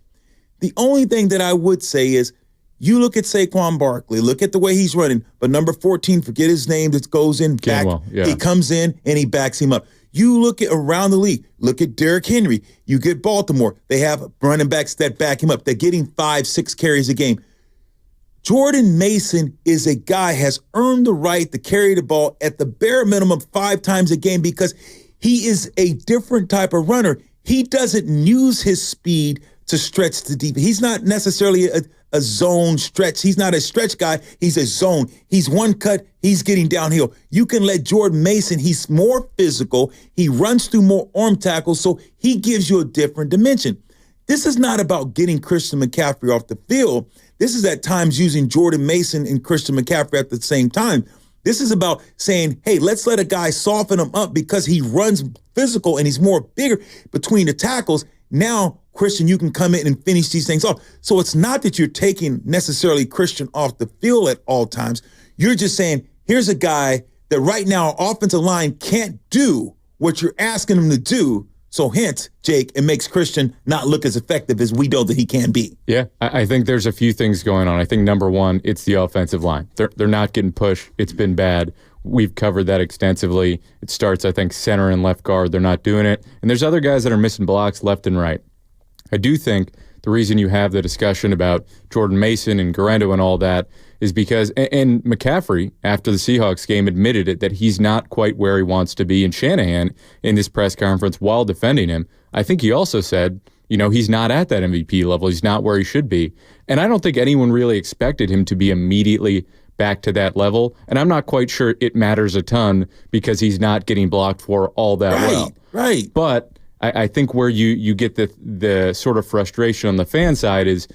The only thing that I would say is you look at Saquon Barkley, look at the way he's running, but number 14, forget his name, that goes in back. He comes in and he backs him up. You look at around the league, look at Derrick Henry. You get Baltimore. They have running backs that back him up. They're getting 5-6 carries a game. Jordan Mason is a guy has earned the right to carry the ball at the bare minimum 5 times a game because he is a different type of runner. He doesn't use his speed to stretch the deep. He's not necessarily a zone stretch. He's not a stretch guy. He's a zone. He's one cut. He's getting downhill. You can let Jordan Mason, he's more physical. He runs through more arm tackles, so he gives you a different dimension. This is not about getting Christian McCaffrey off the field. This is at times using Jordan Mason and Christian McCaffrey at the same time. This is about saying, hey, let's let a guy soften him up because he runs physical and he's more bigger between the tackles. Now, Christian, you can come in and finish these things off. So it's not that you're taking necessarily Christian off the field at all times. You're just saying, here's a guy that right now our offensive line can't do what you're asking him to do. So hence, Jake, it makes Christian not look as effective as we know that he can be. Yeah, I think there's a few things going on. I think number one, it's the offensive line. They're not getting pushed. It's been bad. We've covered that extensively. It starts, I think, center and left guard. They're not doing it. And there's other guys that are missing blocks left and right. I do think the reason you have the discussion about Jordan Mason and Guerrero and all that is because, and McCaffrey, after the Seahawks game, admitted it, that he's not quite where he wants to be. And Shanahan, in this press conference while defending him, I think he also said, he's not at that MVP level. He's not where he should be. And I don't think anyone really expected him to be immediately back to that level. And I'm not quite sure it matters a ton because he's not getting blocked for all that well. Right. But I think where you get the sort of frustration on the fan side is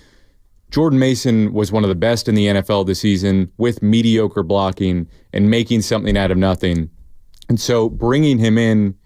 Jordan Mason was one of the best in the NFL this season with mediocre blocking and making something out of nothing. And so bringing him in,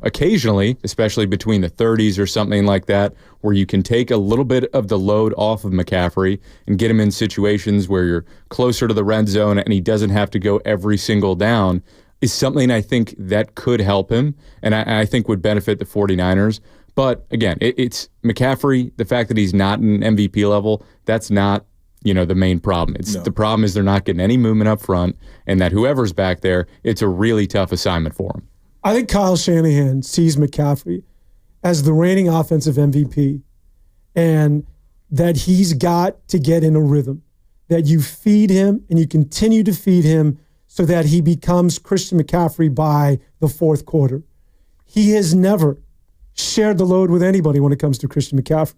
occasionally, especially between the 30s or something like that, where you can take a little bit of the load off of McCaffrey and get him in situations where you're closer to the red zone and he doesn't have to go every single down, is something I think that could help him and I think would benefit the 49ers. But again, it's McCaffrey, the fact that he's not an MVP level, that's not, the main problem. The problem is they're not getting any movement up front and that whoever's back there, it's a really tough assignment for him. I think Kyle Shanahan sees McCaffrey as the reigning offensive MVP and that he's got to get in a rhythm, that you feed him and you continue to feed him so that he becomes Christian McCaffrey by the fourth quarter. He has never shared the load with anybody when it comes to Christian McCaffrey.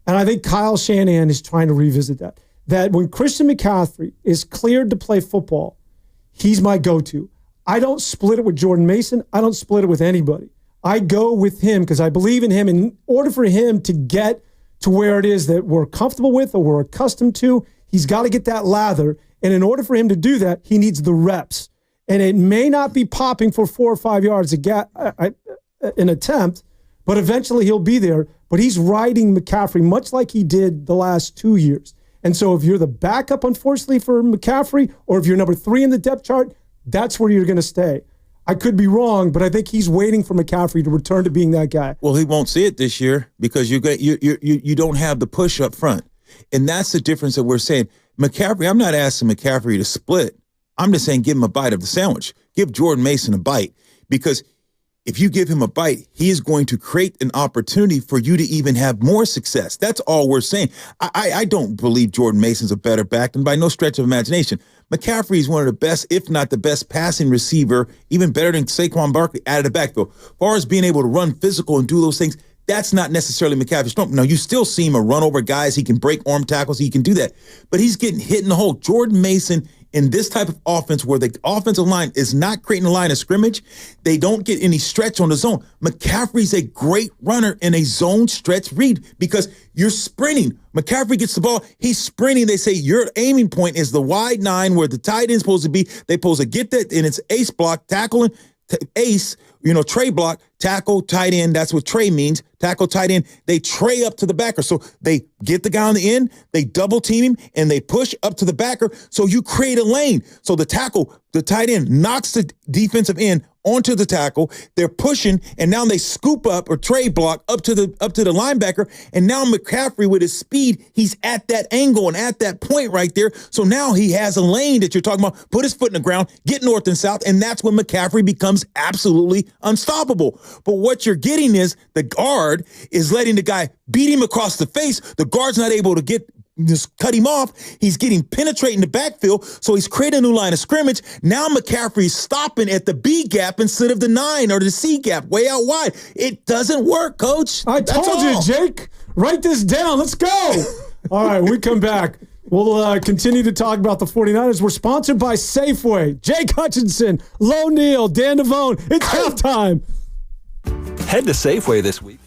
And I think Kyle Shanahan is trying to revisit that. That when Christian McCaffrey is cleared to play football, he's my go-to. I don't split it with Jordan Mason. I don't split it with anybody. I go with him because I believe in him. In order for him to get to where it is that we're comfortable with or we're accustomed to, he's got to get that lather. And in order for him to do that, he needs the reps. And it may not be popping for 4 or 5 yards an attempt, but eventually he'll be there. But he's riding McCaffrey much like he did the last 2 years. And so if you're the backup, unfortunately, for McCaffrey, or if you're number 3 in the depth chart, that's where you're going to stay. I could be wrong, but I think he's waiting for McCaffrey to return to being that guy. Well, he won't see it this year because you don't have the push up front. And that's the difference that we're saying. McCaffrey, I'm not asking McCaffrey to split. I'm just saying give him a bite of the sandwich. Give Jordan Mason a bite because if you give him a bite, he is going to create an opportunity for you to even have more success. That's all we're saying. I don't believe Jordan Mason's a better back, and by no stretch of imagination. McCaffrey is one of the best, if not the best passing receiver, even better than Saquon Barkley out of the backfield. As far as being able to run physical and do those things, that's not necessarily McCaffrey's strength. Now, you still see him run over guys. He can break arm tackles. He can do that. But he's getting hit in the hole. Jordan Mason, in this type of offense where the offensive line is not creating a line of scrimmage, they don't get any stretch on the zone. McCaffrey's a great runner in a zone stretch read because you're sprinting. McCaffrey gets the ball. He's sprinting. They say your aiming point is the wide 9 where the tight end's supposed to be. They're supposed to get that, and it's ace block, tackling, ace, tray block, tackle, tight end. That's what tray means. Tackle, tight end. They tray up to the backer. So they get the guy on the end, they double team him, and they push up to the backer. So you create a lane. So the tackle, the tight end knocks the defensive end onto the tackle. They're pushing, and now they scoop up or tray block up to the linebacker. And now McCaffrey, with his speed, he's at that angle and at that point right there. So now he has a lane that you're talking about. Put his foot in the ground, get north and south, and that's when McCaffrey becomes absolutely unstoppable. But what you're getting is the guard is letting the guy beat him across the face. The guard's not able to just cut him off. He's getting penetrating the backfield, so he's creating a new line of scrimmage. Now McCaffrey's stopping at the B gap instead of the 9 or the C gap, way out wide. It doesn't work, Coach. I told you, Jake. Write this down. Let's go. All right, when we come back, we'll continue to talk about the 49ers. We're sponsored by Safeway. Jake Hutchinson, Lo Neal, Dan Devone. It's halftime. Head to Safeway this week.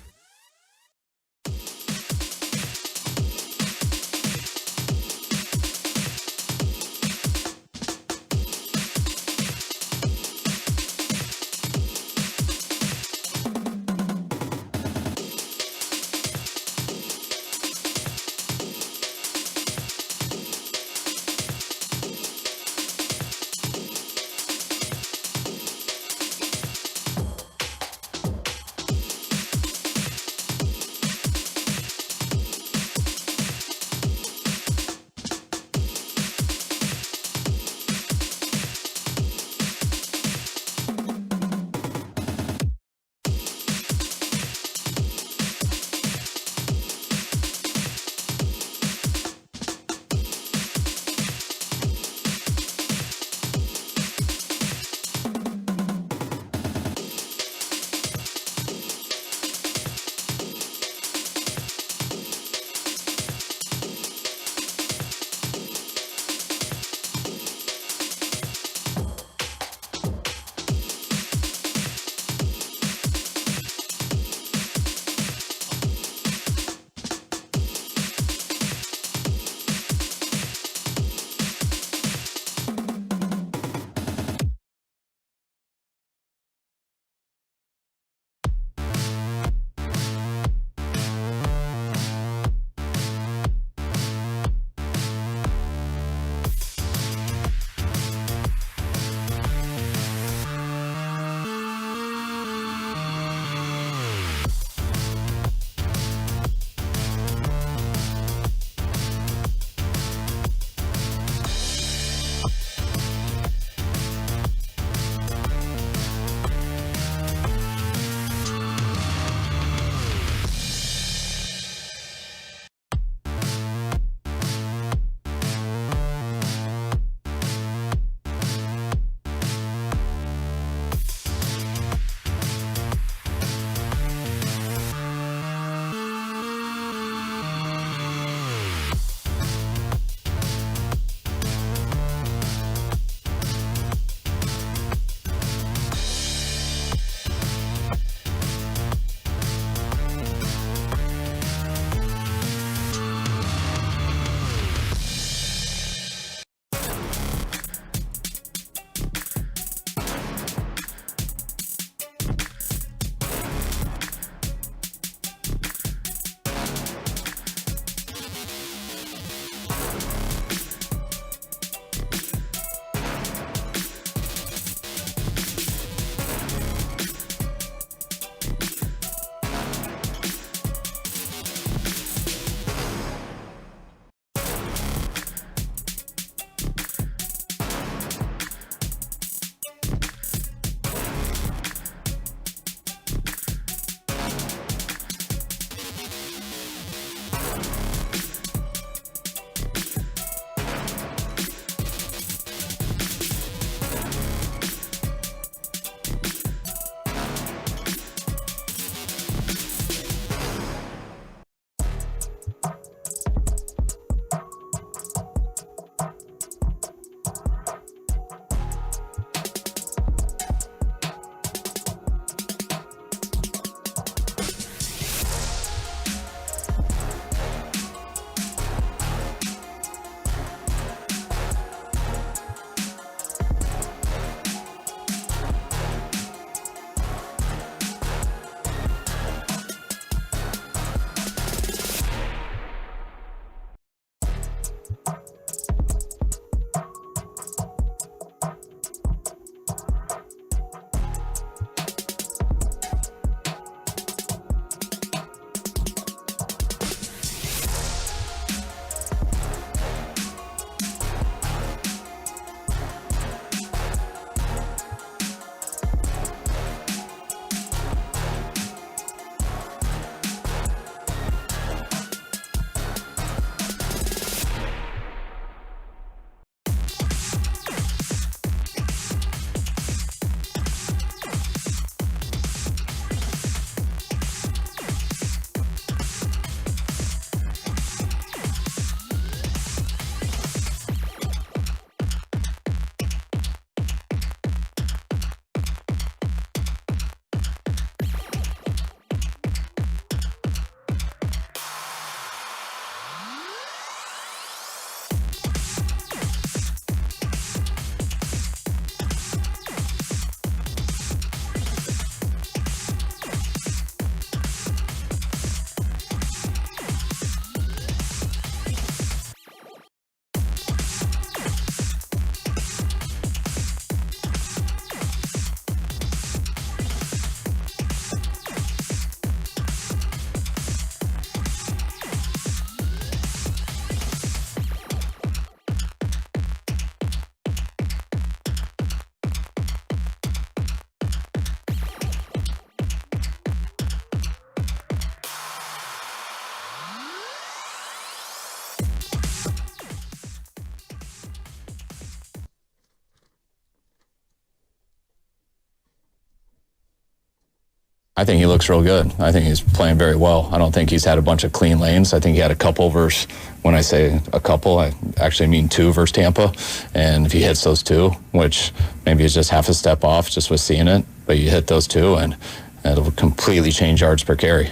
I think he looks real good. I think he's playing very well. I don't think he's had a bunch of clean lanes. I think he had a couple versus, when I say a couple, I actually mean 2 versus Tampa. And if he hits those 2, which maybe is just half a step off just with seeing it, but you hit those 2 and it'll completely change yards per carry,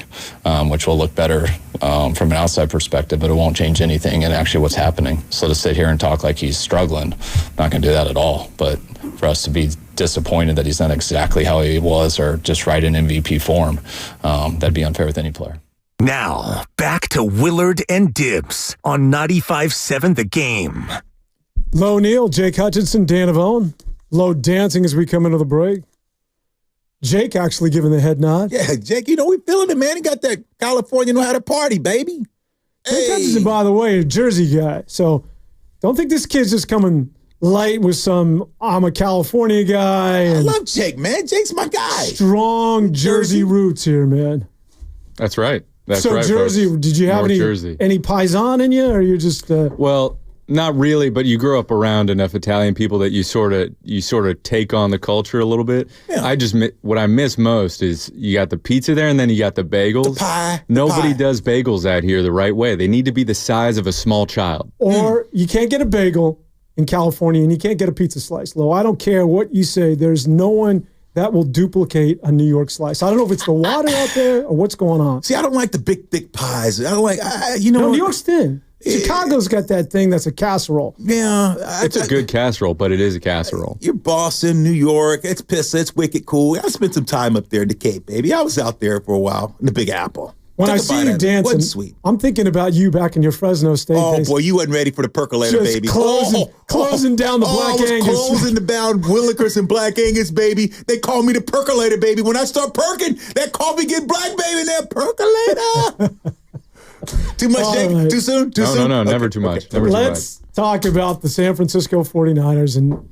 which will look better from an outside perspective, but it won't change anything in actually what's happening. So to sit here and talk like he's struggling, not going to do that at all. But for us to be disappointed that he's not exactly how he was or just right in MVP form, that'd be unfair with any player. Now, back to Willard and Dibbs on 95.7 The Game. Low Neal, Jake Hutchinson, Dan Avone. Low dancing as we come into the break. Jake actually giving the head nod. Yeah, Jake, we feeling it, man. He got that California know how to party, baby. Jake Hutchinson, by the way, a Jersey guy. So don't think this kid's just coming light with some, I'm a California guy. I love Jake, man. Jake's my guy. Strong Jersey roots here, man. That's right. That's so right. Jersey, folks. did you have North any Paisan in you, or you just? Well, not really, but you grow up around enough Italian people that you sort of take on the culture a little bit. Yeah. What I miss most is you got the pizza there, and then you got the bagels. The pie. Nobody does bagels out here the right way. They need to be the size of a small child. Or you can't get a bagel in California, and you can't get a pizza slice. Lo, I don't care what you say. There's no one that will duplicate a New York slice. I don't know if it's the water out there or what's going on. See, I don't like the big, thick pies. I don't like, No, New York's thin. Chicago's got that thing that's a casserole. Yeah. It's a good casserole, but it is a casserole. You're Boston, New York. It's pissa. It's wicked cool. I spent some time up there in the Cape, baby. I was out there for a while in the Big Apple. When I see you dancing, sweet. I'm thinking about you back in your Fresno State days. Boy, you wasn't ready for the percolator, just baby. Closing down the Black Angus. Closing down Willikers and Black Angus, baby. They call me the percolator, baby. When I start perking, that coffee get black, baby. That percolator. Too much, Jake? Right. Too soon? Too soon? No, never too much. Okay. Never Let's too much. talk about the San Francisco 49ers. And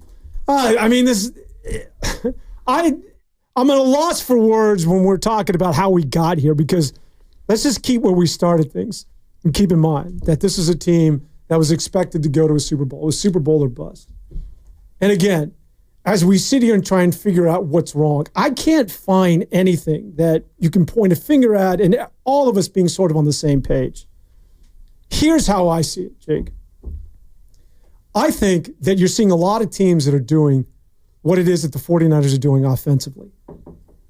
I'm at a loss for words when we're talking about how we got here, because let's just keep where we started things and keep in mind that this is a team that was expected to go to a Super Bowl. It was Super Bowl or bust. And again, as we sit here and try and figure out what's wrong, I can't find anything that you can point a finger at and all of us being sort of on the same page. Here's how I see it, Jake. I think that you're seeing a lot of teams that are doing what it is that the 49ers are doing offensively.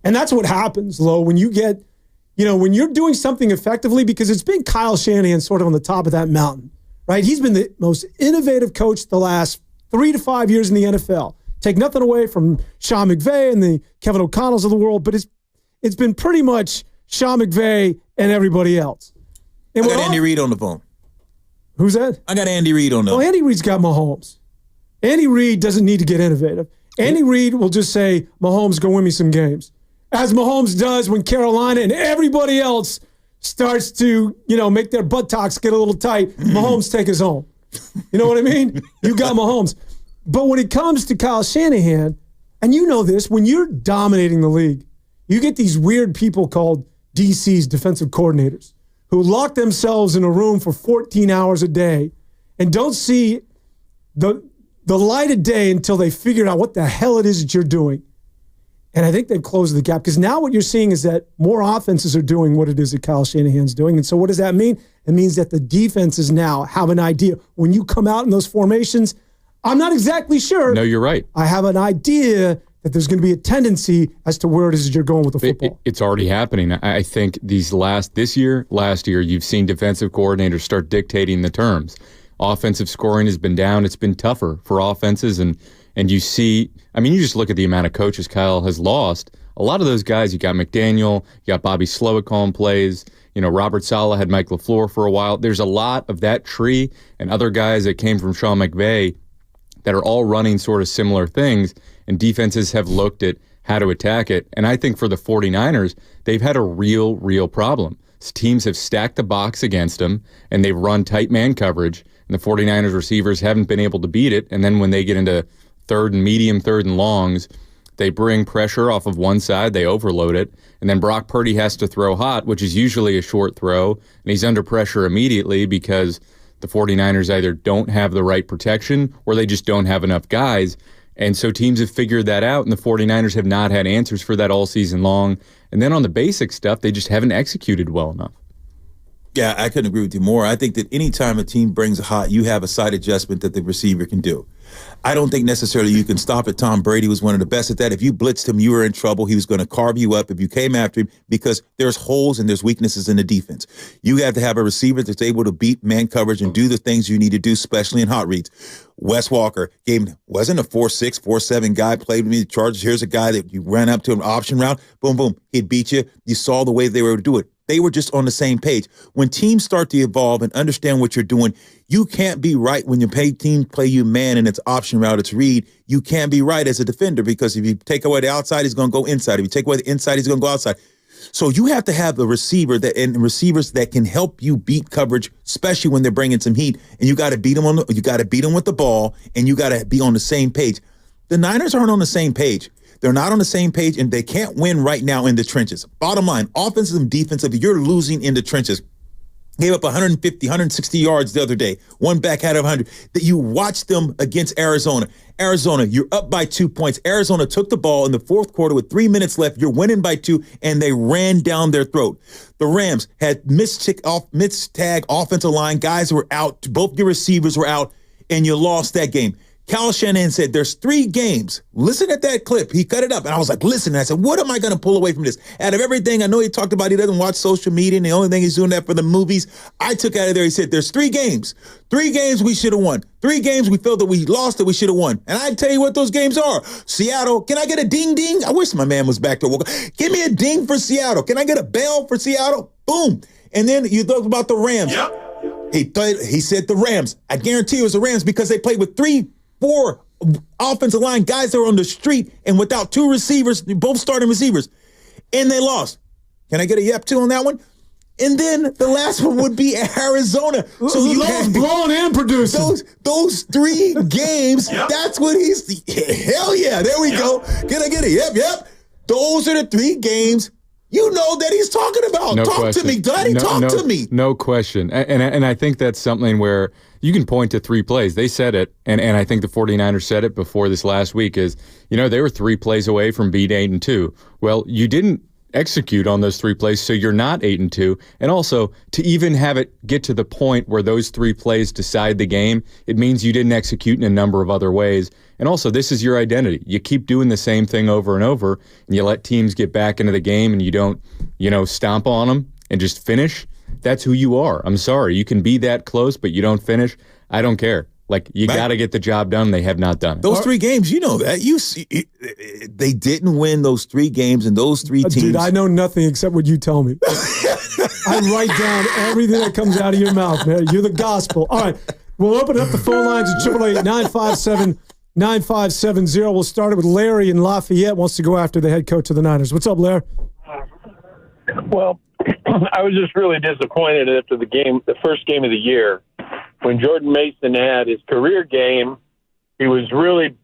And that's what happens, Lo, when you get, when you're doing something effectively, because it's been Kyle Shanahan sort of on the top of that mountain, right? He's been the most innovative coach the last 3 to 5 years in the NFL. Take nothing away from Sean McVay and the Kevin O'Connells of the world, but it's been pretty much Sean McVay and everybody else. And I got Andy Reid on the phone. Who's that? I got Andy Reid on the phone. Well, Andy Reid's got Mahomes. Andy Reid doesn't need to get innovative. Andy Reid will just say, Mahomes, go win me some games. As Mahomes does when Carolina and everybody else starts to, make their buttocks get a little tight, Mahomes take his home. You know what I mean? You got Mahomes. But when it comes to Kyle Shanahan, and you know this, when you're dominating the league, you get these weird people called DC's, defensive coordinators, who lock themselves in a room for 14 hours a day and don't see the light of day until they figure out what the hell it is that you're doing. And I think they've closed the gap, because now what you're seeing is that more offenses are doing what it is that Kyle Shanahan's doing. And so what does that mean? It means that the defenses now have an idea. When you come out in those formations, I'm not exactly sure. No, you're right. I have an idea that there's going to be a tendency as to where it is that you're going with the football. It's already happening. I think last year, you've seen defensive coordinators start dictating the terms. Offensive scoring has been down. It's been tougher for offenses. And you see, you just look at the amount of coaches Kyle has lost. A lot of those guys, you got McDaniel, you got Bobby Slowick calling plays. Robert Saleh had Mike LaFleur for a while. There's a lot of that tree and other guys that came from Sean McVay that are all running sort of similar things, and defenses have looked at how to attack it. And I think for the 49ers, they've had a real problem. Teams have stacked the box against them, and they've run tight man coverage, and the 49ers receivers haven't been able to beat it. And then when they get into third and medium, third and longs, they bring pressure off of one side, they overload it, and then Brock Purdy has to throw hot, which is usually a short throw, and he's under pressure immediately because the 49ers either don't have the right protection or they just don't have enough guys. And so teams have figured that out, and the 49ers have not had answers for that all season long. And then on the basic stuff, they just haven't executed well enough. Yeah, I couldn't agree with you more. I think that anytime a team brings a hot, you have a side adjustment that the receiver can do. I don't think necessarily you can stop it. Tom Brady was one of the best at that. If you blitzed him, you were in trouble. He was going to carve you up if you came after him because there's holes and there's weaknesses in the defense. You have to have a receiver that's able to beat man coverage and do the things you need to do, especially in hot reads. Wes Walker wasn't a 4'6", 4'7" guy, played with me, the Chargers. Here's a guy that you ran up to an option route, boom, boom, he'd beat you. You saw the way they were able to do it. They were just on the same page. When teams start to evolve and understand what you're doing, you can't be right when your team play you man and it's option route, it's read. You can't be right as a defender because if you take away the outside, he's going to go inside. If you take away the inside, he's going to go outside. So you have to have the receiver and receivers that can help you beat coverage, especially when they're bringing some heat. And you got to beat them with the ball, and you got to be on the same page. The Niners aren't on the same page. They're not on the same page, and they can't win right now in the trenches. Bottom line, offensive and defensive, you're losing in the trenches. Gave up 150, 160 yards the other day. One back out of 100. That you watched them against Arizona. Arizona, you're up by 2 points. Arizona took the ball in the fourth quarter with 3 minutes left. You're winning by 2, and they ran down their throat. The Rams had missed tag offensive line. Guys were out. Both your receivers were out, and you lost that game. Kyle Shanahan said, there's 3 games. Listen at that clip. He cut it up. And I was like, listen. And I said, what am I going to pull away from this? Out of everything, I know he talked about he doesn't watch social media, and the only thing he's doing that for the movies. I took out of there, he said, there's 3 games. 3 games we should have won. 3 games we felt that we lost that we should have won. And I tell you what those games are. Seattle, can I get a ding ding? I wish my man was back to work. Give me a ding for Seattle. Can I get a bell for Seattle? Boom. And then you talk about the Rams. Yep. He said the Rams. I guarantee it was the Rams because they played with 4 offensive line guys that were on the street and without 2 receivers, both starting receivers, and they lost. Can I get a yep too on that one? And then the last one would be Arizona. So you had blown and producing. Those 3 games. Yep. That's what he's. Hell yeah! There we go. Can I get a yep? Those are the 3 games. You know that he's talking about. No Talk question. to me, Daddy. Talk to me. No question. And I think that's something where you can point to 3 plays. They said it, and I think the 49ers said it before this last week is, they were 3 plays away from being 8-2. Well, you didn't execute on those 3 plays, so you're not 8-2. And also, to even have it get to the point where those 3 plays decide the game, it means you didn't execute in a number of other ways. And also, this is your identity. You keep doing the same thing over and over, and you let teams get back into the game, and you don't, stomp on them and just finish. That's who you are. I'm sorry. You can be that close, but you don't finish. I don't care. You got to get the job done. They have not done it. Those 3 games, you know that. You see, they didn't win those 3 games, and those 3 teams. Dude, I know nothing except what you tell me. I write down everything that comes out of your mouth, man. You're the gospel. All right, we'll open up the phone lines at 888-957-9570. We'll start it with Larry in Lafayette. Wants to go after the head coach of the Niners. What's up, Larry? Well, I was just really disappointed after the first game of the year, when Jordan Mason had his career game. He was really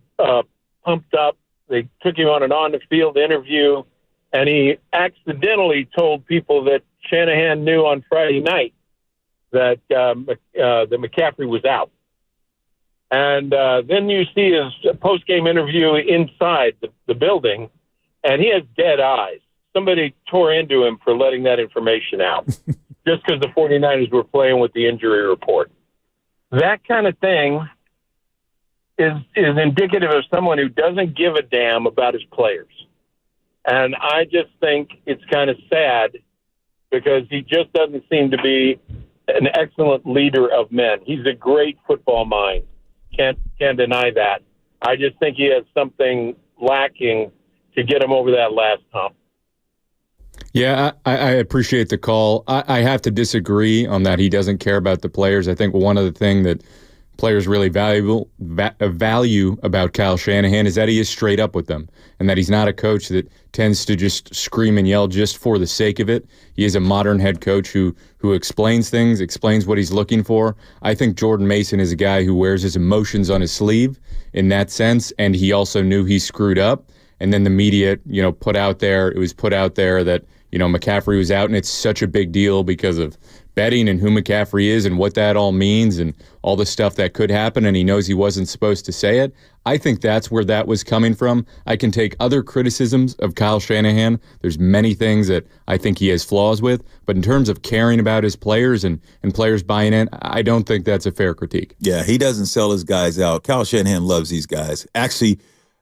pumped up. They took him on an on-the-field interview, and he accidentally told people that Shanahan knew on Friday night that McCaffrey was out. And then you see his post-game interview inside the building, and he has dead eyes. Somebody tore into him for letting that information out just because the 49ers were playing with the injury report. That kind of thing is indicative of someone who doesn't give a damn about his players. And I just think it's kind of sad because he just doesn't seem to be an excellent leader of men. He's a great football mind. Can't deny that. I just think he has something lacking to get him over that last hump. Yeah, I appreciate the call. I have to disagree on that. He doesn't care about the players. I think one of the things that players really value about Kyle Shanahan is that he is straight up with them and that he's not a coach that tends to just scream and yell just for the sake of it. He is a modern head coach who explains things, explains what he's looking for. I think Jordan Mason is a guy who wears his emotions on his sleeve in that sense, and he also knew he screwed up. And then the media, put out there that, McCaffrey was out, and it's such a big deal because of betting and who McCaffrey is and what that all means and all the stuff that could happen, and he knows he wasn't supposed to say it. I think that's where that was coming from. I can take other criticisms of Kyle Shanahan. There's many things that I think he has flaws with, but in terms of caring about his players and players buying in, I don't think that's a fair critique. Yeah, he doesn't sell his guys out. Kyle Shanahan loves these guys. Actually,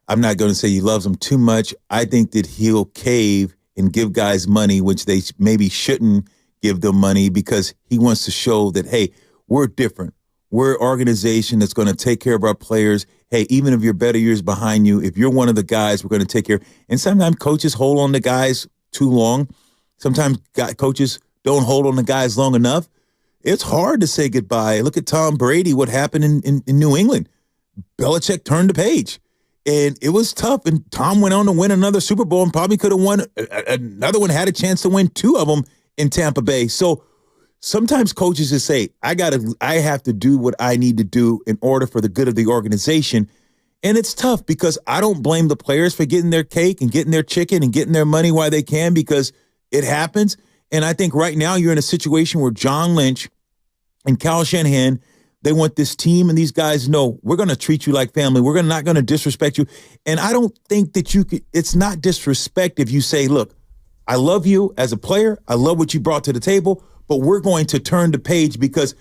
I'm not going to say he loves them too much. I think that he'll cave and give guys money, which they maybe shouldn't give them money, because he wants to show that, hey, we're different. We're an organization that's going to take care of our players. Hey, even if you're better years behind you, if you're one of the guys, we're going to take care. And sometimes coaches hold on to guys too long. Sometimes coaches don't hold on to guys long enough. It's hard to say goodbye. Look at Tom Brady, what happened in New England. Belichick turned the page. And it was tough. And Tom went on to win another Super Bowl and probably could have won another one, had a chance to win 2 of them in Tampa Bay. So sometimes coaches just say, I have to do what I need to do in order for the good of the organization. And it's tough, because I don't blame the players for getting their cake and getting their chicken and getting their money while they can, because it happens. And I think right now you're in a situation where John Lynch and Kyle Shanahan, they want this team and these guys know, we're going to treat you like family. We're not going to disrespect you. And I don't think that it's not disrespect if you say, look, I love you as a player. I love what you brought to the table, but we're going to turn the page because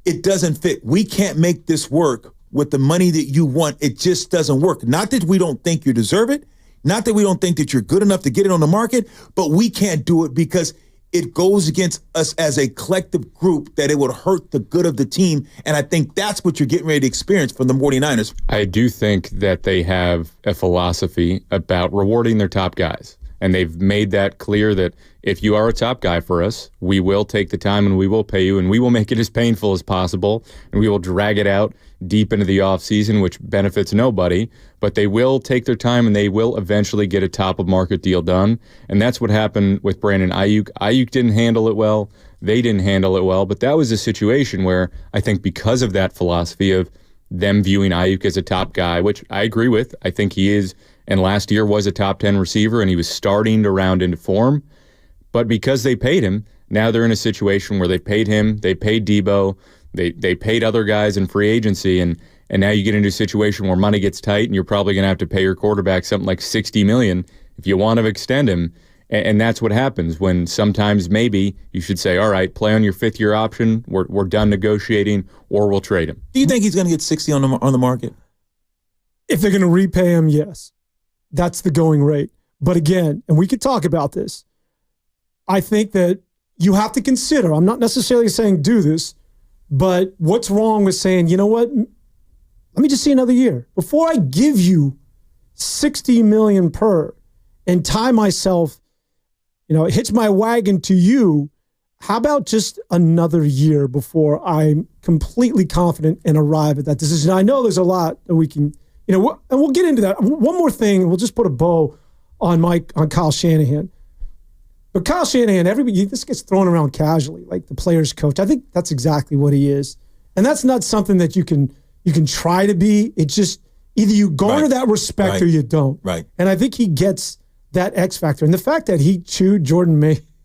it doesn't fit. We can't make this work with the money that you want. It just doesn't work. Not that we don't think you deserve it. Not that we don't think that you're good enough to get it on the market, but we can't do it because it goes against us as a collective group, that it would hurt the good of the team. And I think that's what you're getting ready to experience from the 49ers. I do think that they have a philosophy about rewarding their top guys. And they've made that clear that if you are a top guy for us, we will take the time and we will pay you and we will make it as painful as possible and we will drag it out deep into the offseason, which benefits nobody. But they will take their time and they will eventually get a top-of-market deal done. And that's what happened with Brandon Ayuk. Ayuk didn't handle it well. They didn't handle it well. But that was a situation where I think because of that philosophy of them viewing Ayuk as a top guy, which I agree with, I think he is, and last year was a top 10 receiver, and he was starting to round into form. But because they paid him, now they're in a situation where they paid him, they paid Debo, they paid other guys in free agency, and now you get into a situation where money gets tight, and you're probably going to have to pay your quarterback something like $60 million if you want to extend him. And that's what happens when sometimes maybe you should say, all right, play on your 5th-year option, we're done negotiating, or we'll trade him. Do you think he's going to get 60 on the market? If they're going to repay him, yes. That's the going rate. But again, and we could talk about this, I think that you have to consider, I'm not necessarily saying do this, but what's wrong with saying, you know what, let me just see another year. Before I give you $60 million per and tie myself, hitch my wagon to you, how about just another year before I'm completely confident and arrive at that decision? I know there's a lot that we can, and we'll get into that. One more thing, we'll just put a bow on Kyle Shanahan. But Kyle Shanahan, this gets thrown around casually, like the player's coach. I think that's exactly what he is. And that's not something that you can try to be. It's just either you garner that respect or you don't. Right. And I think he gets that X factor. And the fact that he chewed Jordan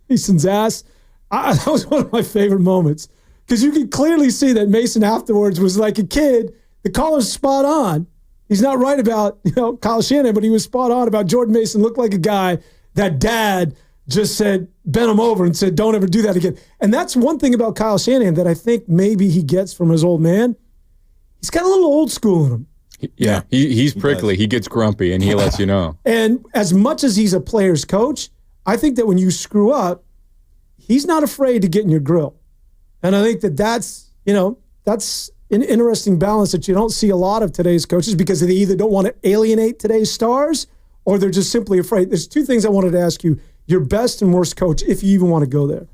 Mason's ass, that was one of my favorite moments. Because you could clearly see that Mason afterwards was like a kid. The caller's spot on. He's not right about Kyle Shanahan, but he was spot on about Jordan Mason looked like a guy that dad just said, bent him over and said, don't ever do that again. And that's one thing about Kyle Shanahan that I think maybe he gets from his old man. He's got a little old school in him. Yeah, he's prickly. He gets grumpy, and he lets you know. And as much as he's a player's coach, I think that when you screw up, he's not afraid to get in your grill. And I think that's an interesting balance that you don't see a lot of today's coaches because they either don't want to alienate today's stars or they're just simply afraid. There's 2 things I wanted to ask you. Your best and worst coach, if you even want to go there.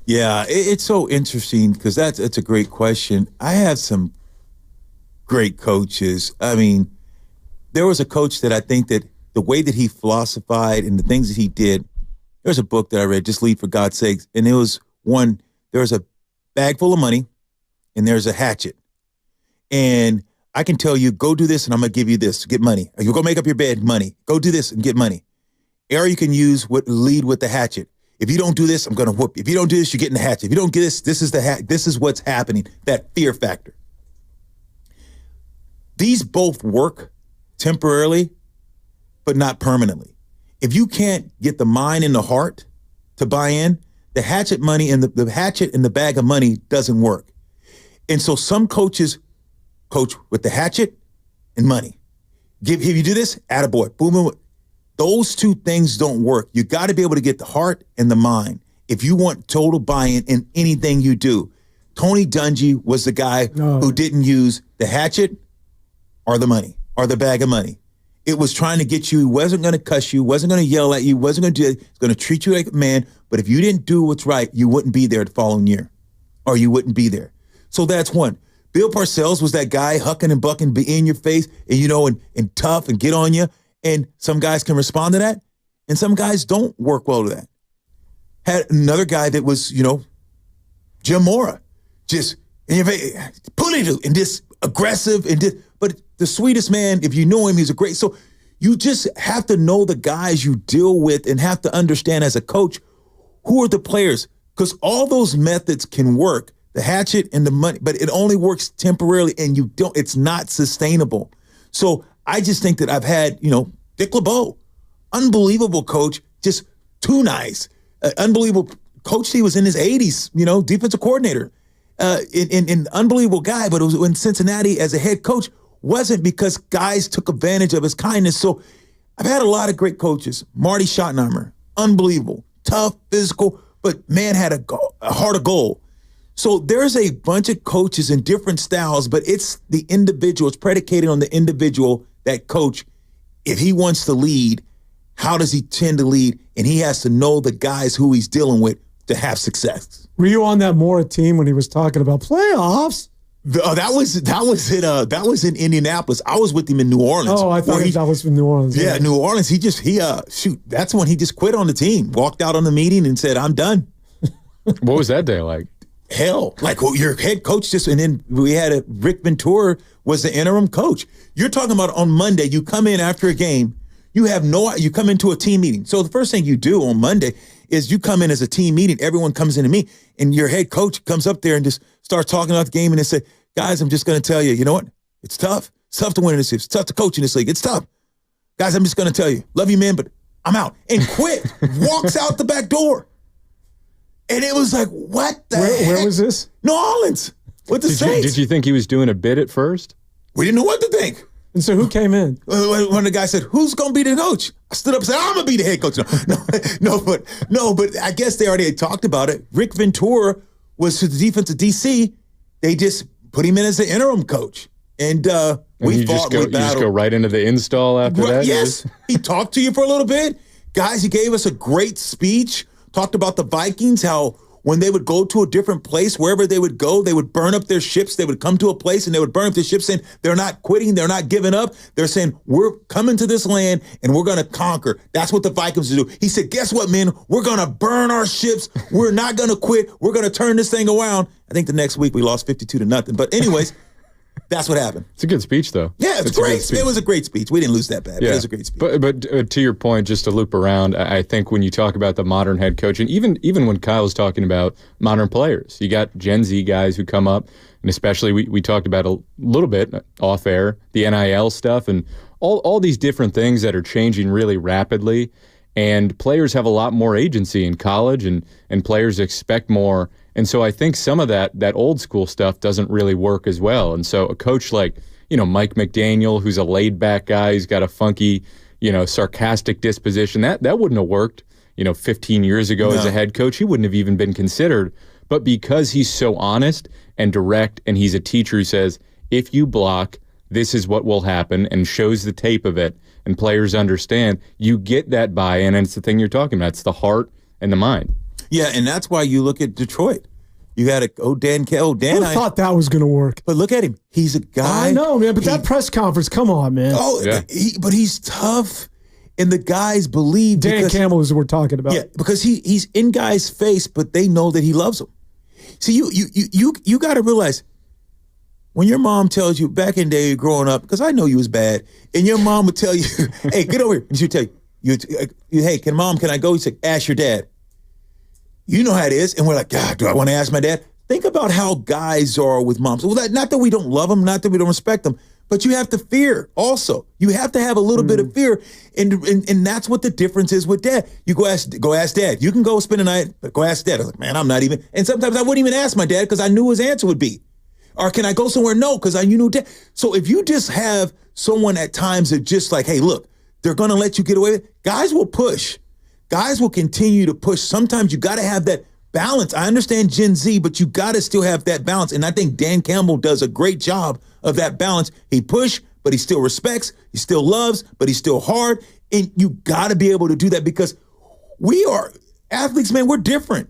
Yeah, it's so interesting because that's a great question. I have some great coaches. I mean, there was a coach that I think that the way that he philosophized and the things that he did, there's a book that I read, Just Lead for God's Sakes, and there was a bag full of money and there's a hatchet. And I can tell you, go do this and I'm going to give you this, get money. Or you go make up your bed, money. Go do this and get money. Or you can lead with the hatchet. If you don't do this, I'm going to whoop you. If you don't do this, you're getting the hatchet. If you don't get this, this is what's happening. That fear factor. These both work temporarily, but not permanently. If you can't get the mind and the heart to buy in, the hatchet money and the hatchet and the bag of money doesn't work. And so some coaches coach with the hatchet and money. If you do this, attaboy, boom, boom. Those two things don't work. You got to be able to get the heart and the mind if you want total buy-in in anything you do. Tony Dungy was the guy who didn't use the hatchet or the money or the bag of money. It was trying to get you. He wasn't going to cuss you, wasn't going to yell at you, wasn't going to do it. He was going to treat you like a man. But if you didn't do what's right, you wouldn't be there the following year, or you wouldn't be there. So that's one. Bill Parcells was that guy hucking and bucking, be in your face, and tough and get on you. And some guys can respond to that, and some guys don't work well to that. Had another guy that was, Jim Mora, just in your face, pulling and just aggressive and just, but the sweetest man, if you know him, he's a great. So you just have to know the guys you deal with and have to understand as a coach who are the players, because all those methods can work, the hatchet and the money, but it only works temporarily, and it's not sustainable. So I just think that I've had, Dick LeBeau, unbelievable coach, just too nice, unbelievable coach. He was in his 80s, defensive coordinator, an unbelievable guy. But it was in Cincinnati as a head coach wasn't because guys took advantage of his kindness. So I've had a lot of great coaches. Marty Schottenheimer, unbelievable, tough, physical, but man had a heart of gold. So there's a bunch of coaches in different styles, but it's the individual. It's predicated on the individual, that coach. If he wants to lead, how does he tend to lead? And he has to know the guys who he's dealing with to have success. Were you on that Mora team when he was talking about playoffs? That was in Indianapolis. I was with him in New Orleans. Oh, I thought that was in New Orleans. Yeah, New Orleans. That's when he just quit on the team. Walked out on the meeting and said, "I'm done." What was that day like? Hell, like your head coach and then we had Rick Ventura was the interim coach. You're talking about on Monday, you come in after a game, you come into a team meeting. So the first thing you do on Monday is you come in as a team meeting, everyone comes into me, and your head coach comes up there and just starts talking about the game and they say, guys, I'm just going to tell you, you know what? It's tough. It's tough to win in this league. It's tough to coach in this league. It's tough. Guys, I'm just going to tell you, love you, man, but I'm out. And quit. Walks out the back door. And it was like, what the heck? Where was this? New Orleans. With the Saints. Did you think he was doing a bit at first? We didn't know what to think. And so who came in? When the guy said, who's going to be the coach? I stood up and said, I'm going to be the head coach. No, but I guess they already had talked about it. Rick Ventura was the defensive DC. They just put him in as the interim coach. And we fought, we battled. You just go right into the install after that? Yes. He talked to you for a little bit. Guys, he gave us a great speech. Talked about the Vikings, how when they would go to a different place, wherever they would go, they would burn up their ships. They would come to a place and they would burn up their ships, saying they're not quitting, they're not giving up. They're saying, we're coming to this land and we're going to conquer. That's what the Vikings do. He said, guess what, men? We're going to burn our ships. We're not going to quit. We're going to turn this thing around. I think the next week we lost 52-0. But anyways, that's what happened. It's a good speech, though. Yeah, it's great. It was a great speech. We didn't lose that bad. Yeah. But it was a great speech. But to your point, just to loop around, I think when you talk about the modern head coach, and even when Kyle's talking about modern players, you got Gen Z guys who come up, and especially we talked about a little bit off air, the NIL stuff, and all these different things that are changing really rapidly. And players have a lot more agency in college, and players expect more. And so I think some of that old school stuff doesn't really work as well. And so a coach like, Mike McDaniel, who's a laid back guy, he's got a funky, sarcastic disposition, that wouldn't have worked, 15 years ago as a head coach. He wouldn't have even been considered. But because he's so honest and direct, and he's a teacher who says, if you block, this is what will happen, and shows the tape of it, and players understand, you get that buy-in, and it's the thing you're talking about. It's the heart and the mind. Yeah, and that's why you look at Detroit. You got Dan. I thought that was going to work. But look at him. He's a guy. I know, man, but that press conference, come on, man. Oh, yeah. But he's tough, and the guys believe. Dan Campbell is what we're talking about. Yeah, because he's in guys' face, but they know that he loves them. See, you got to realize, when your mom tells you, back in the day growing up, because I know you was bad, and your mom would tell you, hey, get over here. And she'd tell you, hey, can I go? You say, ask your dad. You know how it is. And we're like, God, do I want to ask my dad? Think about how guys are with moms. Well, not that we don't love them, not that we don't respect them, but you have to fear also. You have to have a little bit of fear. And that's what the difference is with dad. You go ask dad. You can go spend the night, but go ask dad. I was like, man, I'm not even. And sometimes I wouldn't even ask my dad because I knew his answer would be. Or can I go somewhere? No, because you knew dad. So if you just have someone at times that just like, hey, look, they're going to let you get away with it. Guys will push. Guys will continue to push. Sometimes you got to have that balance. I understand Gen Z, but you got to still have that balance. And I think Dan Campbell does a great job of that balance. He push, but he still respects. He still loves, but he's still hard. And you got to be able to do that because we are athletes, man. We're different.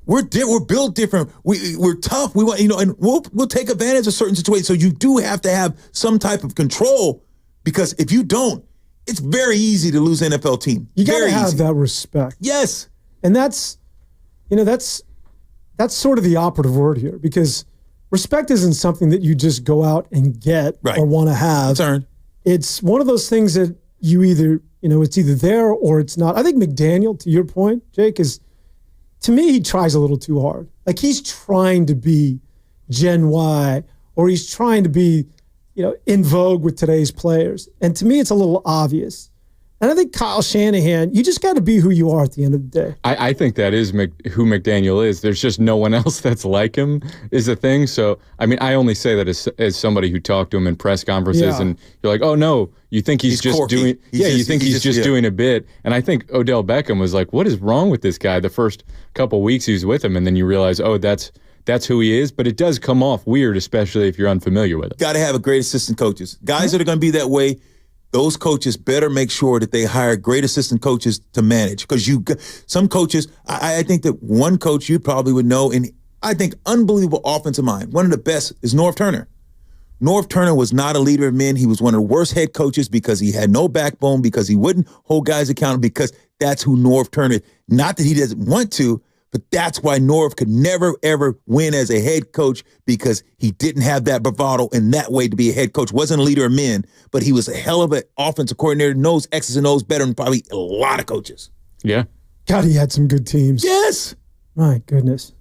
We're built different. We're tough. We want, and we'll take advantage of certain situations. So you do have to have some type of control because if you don't, it's very easy to lose an NFL team. You got to have that respect. Yes. And that's sort of the operative word here because respect isn't something that you just go out and get or want to have. It's earned. It's one of those things that you either, it's either there or it's not. I think McDaniel, to your point, Jake, to me, he tries a little too hard. Like he's trying to be Gen Y or he's trying to be, in vogue with today's players. And to me, it's a little obvious. And I think Kyle Shanahan, you just got to be who you are at the end of the day. I think that is who McDaniel is. There's just no one else that's like him is the thing. So, I mean, I only say that as somebody who talked to him in press conferences and you're like, oh, no, you think he's just quirky. Doing – yeah, you think he's just doing a bit. And I think Odell Beckham was like, what is wrong with this guy the first couple weeks he was with him? And then you realize, oh, that's who he is. But it does come off weird, especially if you're unfamiliar with him. Got to have a great assistant coaches. Guys that are going to be that way, those coaches better make sure that they hire great assistant coaches to manage. Because some coaches, I think that one coach you probably would know, and I think unbelievable offensive mind, one of the best is Norv Turner. Norv Turner was not a leader of men. He was one of the worst head coaches because he had no backbone, because he wouldn't hold guys accountable, because that's who Norv Turner is. Not that he doesn't want to, but that's why Norv could never, ever win as a head coach because he didn't have that bravado in that way to be a head coach. Wasn't a leader of men, but he was a hell of an offensive coordinator, knows X's and O's better than probably a lot of coaches. Yeah. God, he had some good teams. Yes. My goodness.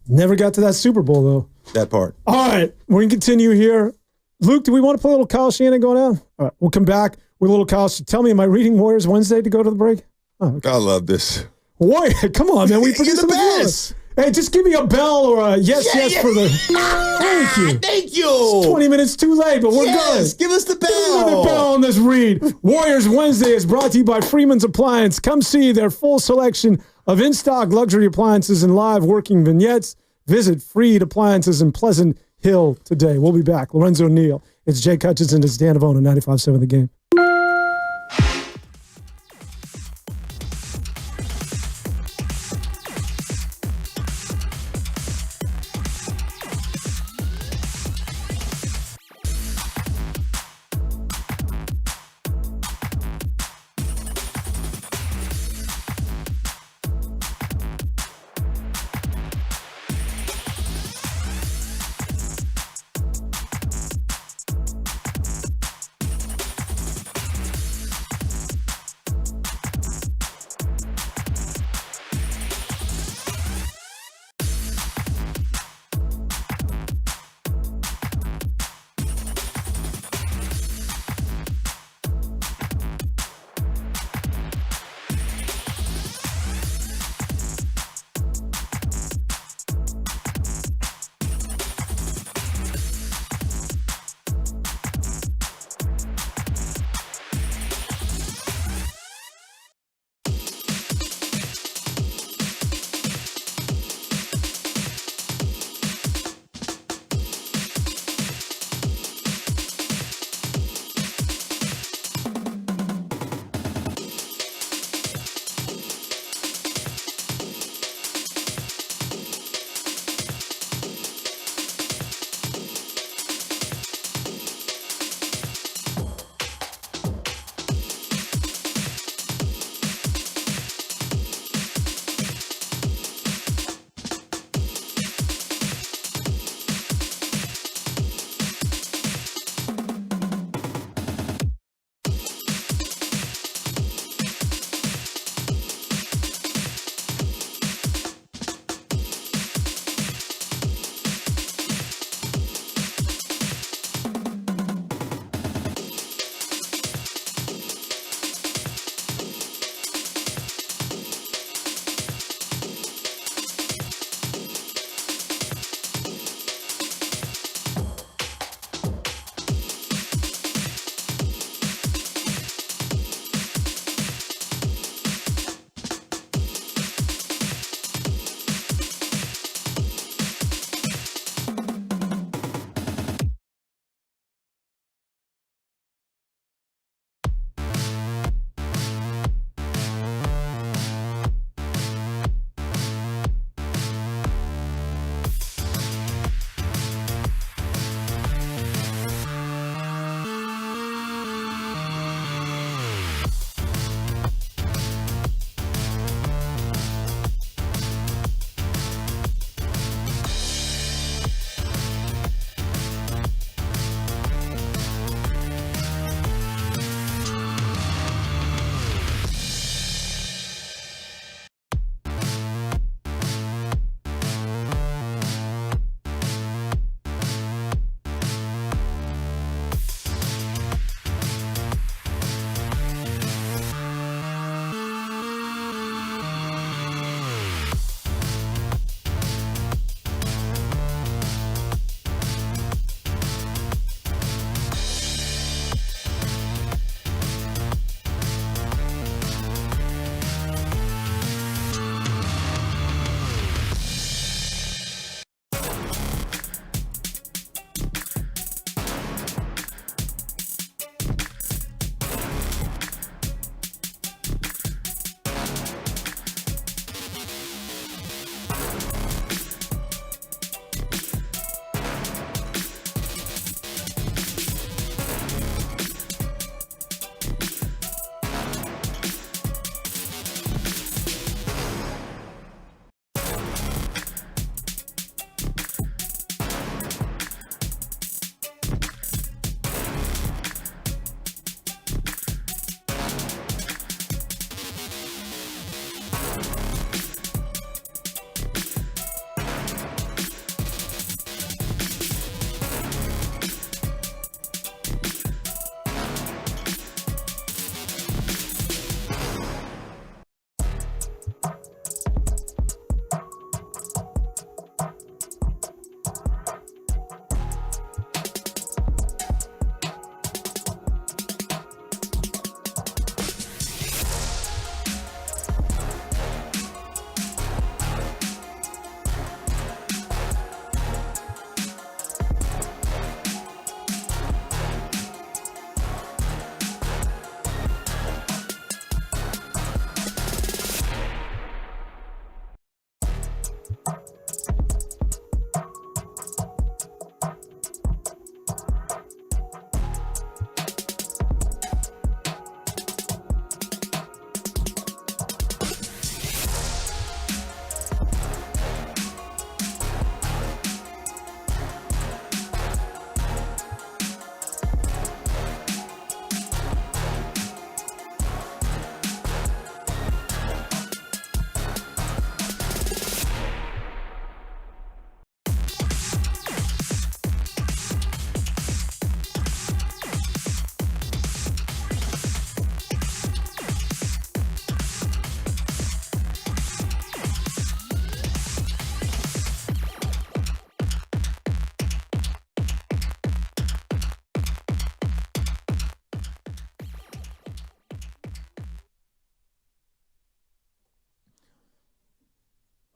Never got to that Super Bowl, though. That part. All right. We're going to continue here. Luke, do we want to play a little Kyle Shanahan going on? All right. We'll come back with a little Kyle. Tell me, am I reading Warriors Wednesday to go to the break? Oh, okay. I love this. Warrior, come on, man. We produced the best. Hey, just give me a bell or a yes for the. Thank you. Thank you. It's 20 minutes too late, but we're good. Give us the bell. Give us another bell on this read. Warriors Wednesday is brought to you by Freeman's Appliance. Come see their full selection of in-stock luxury appliances and live working vignettes. Visit Freed Appliances in Pleasant Hill today. We'll be back. Lorenzo Neal. It's Jake Hutchinson. It's Dan Avone on 95.7 The Game.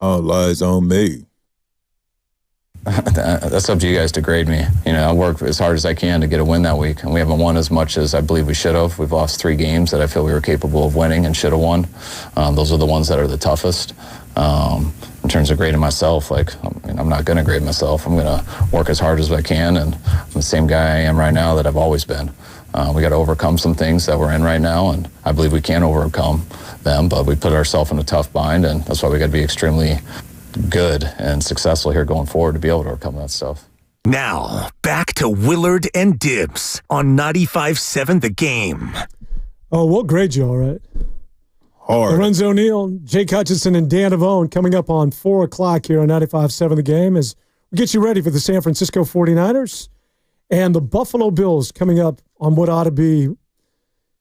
All lies on me. That's up to you guys to grade me. I work as hard as I can to get a win that week, and we haven't won as much as I believe we should have. We've lost 3 games that I feel we were capable of winning and should have won. Those are the ones that are the toughest. In terms of grading myself, I'm not going to grade myself. I'm going to work as hard as I can, and I'm the same guy I am right now that I've always been. We got to overcome some things that we're in right now, and I believe we can overcome them, but we put ourselves in a tough bind, and that's why we got to be extremely good and successful here going forward to be able to overcome that stuff. Now, back to Willard and Dibs on 95.7 The Game. Oh, we'll grade you all right. Hard. Lorenzo O'Neill, Jake Hutchinson, and Dan Avone coming up on 4 o'clock here on 95.7 The Game as we get you ready for the San Francisco 49ers and the Buffalo Bills coming up on what ought to be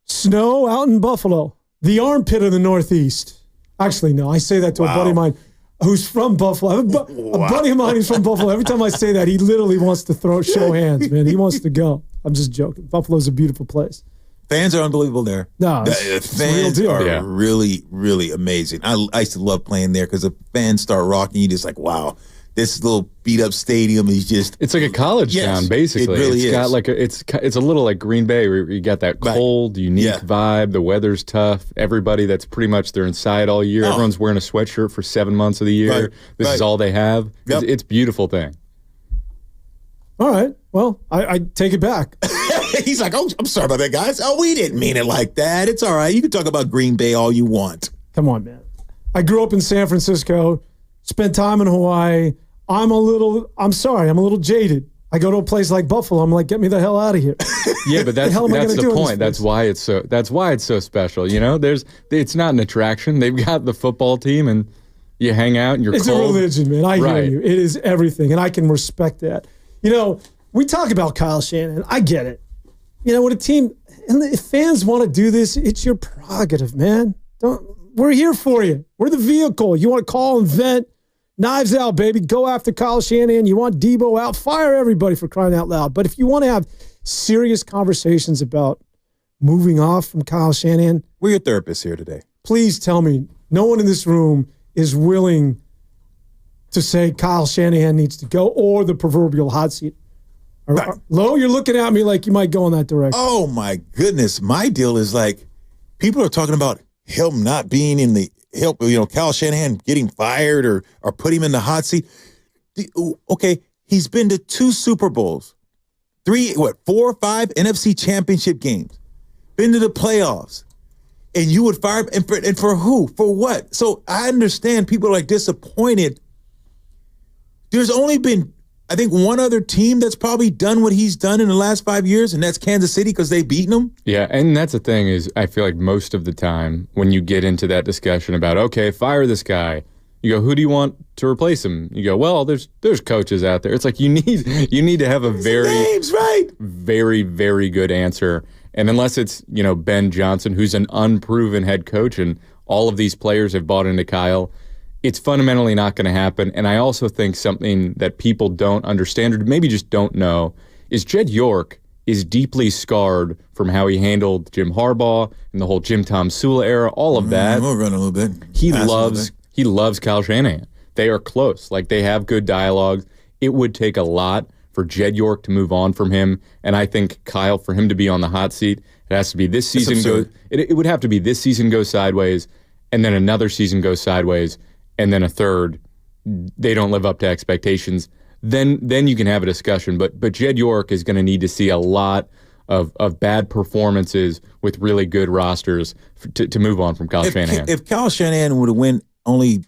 snow out in Buffalo, the armpit of the Northeast. Actually, no, I say that to a buddy of mine who's from Buffalo. A buddy of mine who's from Buffalo. Every time I say that, he literally wants to show hands, man. He wants to go. I'm just joking. Buffalo's a beautiful place. Fans are unbelievable there. No, fans are really, really amazing. I used to love playing there because the fans start rocking. You just like, wow, this little beat up stadium is just. It's like a college town, basically. It really is. Got like it's a little like Green Bay, where you got that cold, unique vibe. The weather's tough. Everybody that's pretty much they're inside all year. Everyone's wearing a sweatshirt for 7 months of the year. This is all they have. Yep. It's a beautiful thing. All right. Well, I take it back. He's like, oh, I'm sorry about that, guys. Oh, we didn't mean it like that. It's all right. You can talk about Green Bay all you want. Come on, man. I grew up in San Francisco, spent time in Hawaii. I'm a little jaded. I go to a place like Buffalo. I'm like, get me the hell out of here. Yeah, but that's the point. That's why it's so special. It's not an attraction. They've got the football team, and you hang out and you're It's cold. a religion, man. I hear you. It is everything, and I can respect that. We talk about Kyle Shanahan. I get it. When a team, and if fans want to do this, it's your prerogative, man. We're here for you. We're the vehicle. You want to call and vent, knives out, baby. Go after Kyle Shanahan. You want Debo out, fire everybody for crying out loud. But if you want to have serious conversations about moving off from Kyle Shanahan, we're your therapists here today. Please tell me no one in this room is willing to say Kyle Shanahan needs to go or the proverbial hot seat. Lo, you're looking at me like you might go in that direction. Oh, my goodness. My deal is like, people are talking about him not being in the help, Kyle Shanahan getting fired or put him in the hot seat. Okay, he's been to 2 Super Bowls, 4 or 5 NFC championship games, been to the playoffs, and you would fire him, and for who? For what? So I understand people are disappointed. There's only been, I think, one other team that's probably done what he's done in the last 5 years, and that's Kansas City because they've beaten him. Yeah, and that's the thing is I feel like most of the time when you get into that discussion about, okay, fire this guy, you go, who do you want to replace him? You go, well, there's coaches out there. It's like you need to have a very, very good answer. And unless it's, Ben Johnson, who's an unproven head coach, and all of these players have bought into Kyle, it's fundamentally not going to happen. And I also think something that people don't understand or maybe just don't know is Jed York is deeply scarred from how he handled Jim Harbaugh and the whole Jim Tom Sula era, all of that. We'll run a little bit. He loves Kyle Shanahan. They are close. Like, they have good dialogue. It would take a lot for Jed York to move on from him. And I think Kyle, for him to be on the hot seat, it has to be this season it would have to be this season goes sideways, and then another season goes sideways, and then a third, they don't live up to expectations, then you can have a discussion. But Jed York is going to need to see a lot of bad performances with really good rosters to move on from Kyle Shanahan. If Kyle Shanahan would have win only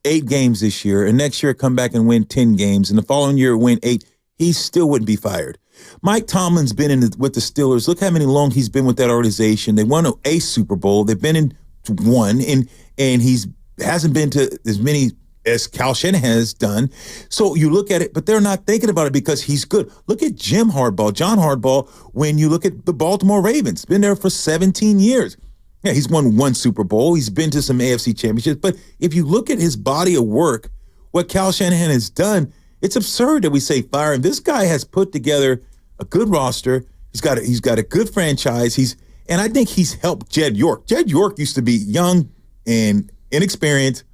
8 games this year, and next year come back and win 10 games, and the following year win 8, he still wouldn't be fired. Mike Tomlin's been with the Steelers. Look how many long he's been with that organization. They won a Super Bowl. They've been in one, and he's hasn't been to as many as Kyle Shanahan has done. So you look at it, but they're not thinking about it because he's good. Look at John Harbaugh, when you look at the Baltimore Ravens, been there for 17 years. Yeah, he's won 1 Super Bowl. He's been to some AFC championships. But if you look at his body of work, what Kyle Shanahan has done, it's absurd that we say fire him. This guy has put together a good roster. He's got a good franchise. And I think he's helped Jed York. Jed York used to be young and inexperienced,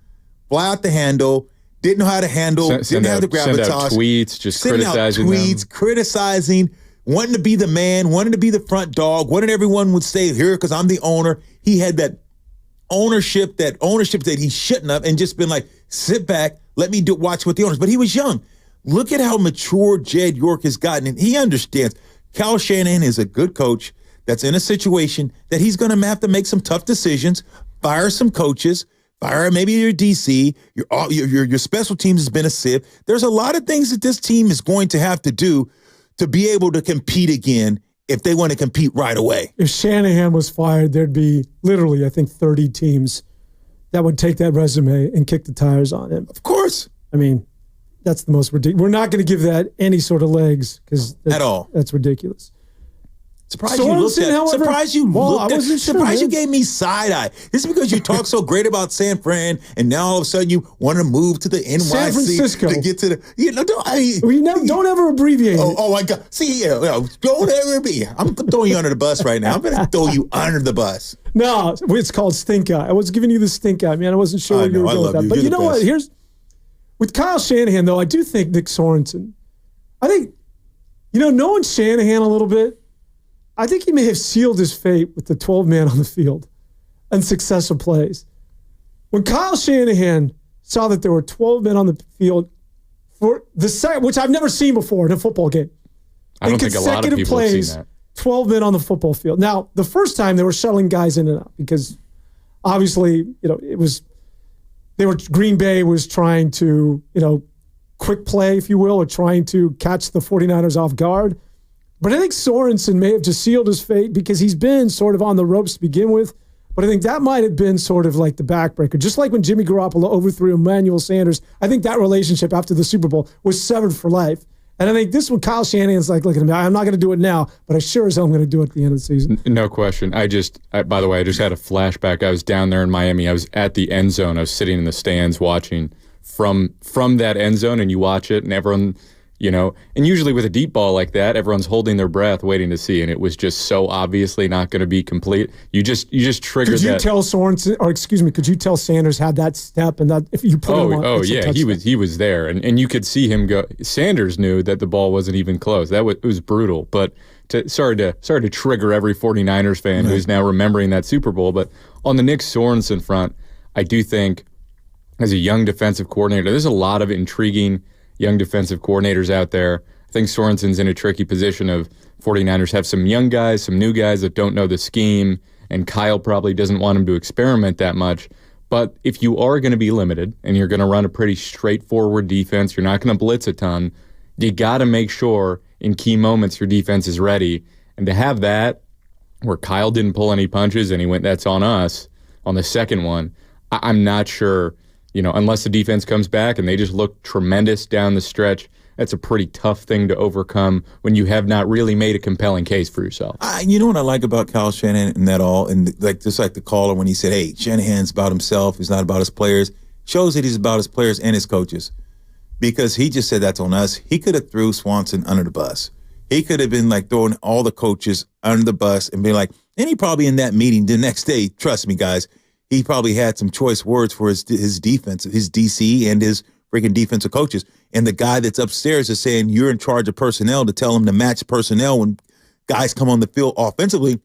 fly out the handle, didn't know how to handle, didn't have the gravitas. Send out tweets, just criticizing them. Criticizing, wanting to be the man, wanting to be the front dog, wanting everyone would stay here because I'm the owner. He had that ownership that he shouldn't have, and just been like, sit back, let me watch what the owners. But he was young. Look at how mature Jed York has gotten, and he understands. Kyle Shanahan is a good coach that's in a situation that he's going to have to make some tough decisions, fire some coaches, fire maybe your DC, your special teams has been a sieve. There's a lot of things that this team is going to have to do to be able to compete again if they want to compete right away. If Shanahan was fired, there'd be literally, I think, 30 teams that would take that resume and kick the tires on him. Of course. I mean, that's the most ridiculous. We're not going to give that any sort of legs because at all. That's ridiculous. Surprised you looked at. Surprised you looked at. Surprised you gave me side eye. This is because you talk so great about San Fran, and now all of a sudden you want to move to the NYC San Francisco to get to the. Don't ever abbreviate. Oh my God! See, don't ever be. I'm throwing you under the bus right now. I'm going to throw you under the bus. No, it's called stink eye. I was giving you the stink eye, man. I wasn't sure where you were going with that. But you know what? Here's with Kyle Shanahan, though. I do think Nick Sorensen. I think knowing Shanahan a little bit. I think he may have sealed his fate with the 12 man on the field and successive plays. When Kyle Shanahan saw that there were 12 men on the field for the second, which I've never seen before in a football game. I don't think a lot of people have seen that. 12 men on the football field. Now, the first time they were shuttling guys in and out because obviously, Green Bay was trying to, quick play, if you will, or trying to catch the 49ers off guard. But I think Sorensen may have just sealed his fate because he's been sort of on the ropes to begin with. But I think that might have been sort of like the backbreaker. Just like when Jimmy Garoppolo overthrew Emmanuel Sanders, I think that relationship after the Super Bowl was severed for life. And I think this one, Kyle Shanahan's like, look at me, I'm not going to do it now, but I sure as hell am going to do it at the end of the season. No question. By the way, I just had a flashback. I was down there in Miami. I was at the end zone. I was sitting in the stands watching from that end zone, and you watch it, and everyone... and usually with a deep ball like that, everyone's holding their breath, waiting to see, and it was just so obviously not going to be complete. You just triggered that. Could you tell Sanders had that step and that if you put him on? Oh yeah, he was there, and you could see him go. Sanders knew that the ball wasn't even close. It was brutal. But sorry to trigger every 49ers fan who's now remembering that Super Bowl. But on the Nick Sorensen front, I do think as a young defensive coordinator, there's a lot of intriguing young defensive coordinators out there. I think Sorensen's in a tricky position of 49ers have some young guys, some new guys that don't know the scheme, and Kyle probably doesn't want him to experiment that much. But if you are going to be limited and you're going to run a pretty straightforward defense, you're not going to blitz a ton, you got to make sure in key moments your defense is ready. And to have that, where Kyle didn't pull any punches and he went, that's on us, on the second one, I'm not sure. Unless the defense comes back and they just look tremendous down the stretch, that's a pretty tough thing to overcome when you have not really made a compelling case for yourself. You know what I like about Kyle Shanahan and that all, and just like the caller when he said, hey, Shanahan's about himself, he's not about his players, shows that he's about his players and his coaches. Because he just said that's on us. He could have threw Swanson under the bus. He could have been like throwing all the coaches under the bus and being like, and he probably in that meeting the next day, trust me, guys, he probably had some choice words for his defense, his DC and his freaking defensive coaches. And the guy that's upstairs is saying you're in charge of personnel to tell him to match personnel when guys come on the field offensively.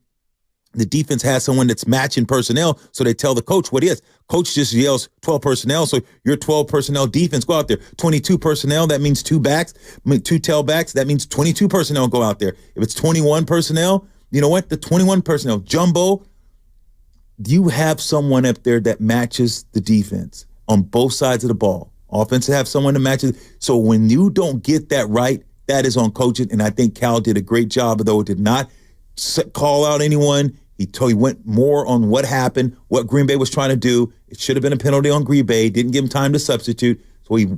The defense has someone that's matching personnel, so they tell the coach what he is. Coach just yells 12 personnel, so your 12 personnel defense go out there. 22 personnel, that means 2 backs. 2 tailbacks, that means 22 personnel go out there. If it's 21 personnel, you know what? The 21 personnel, jumbo, you have someone up there that matches the defense on both sides of the ball. Offense have someone to match it. So when you don't get that right, that is on coaching. And I think Cal did a great job, though it did not call out anyone. He went more on what happened, what Green Bay was trying to do. It should have been a penalty on Green Bay. Didn't give him time to substitute. So he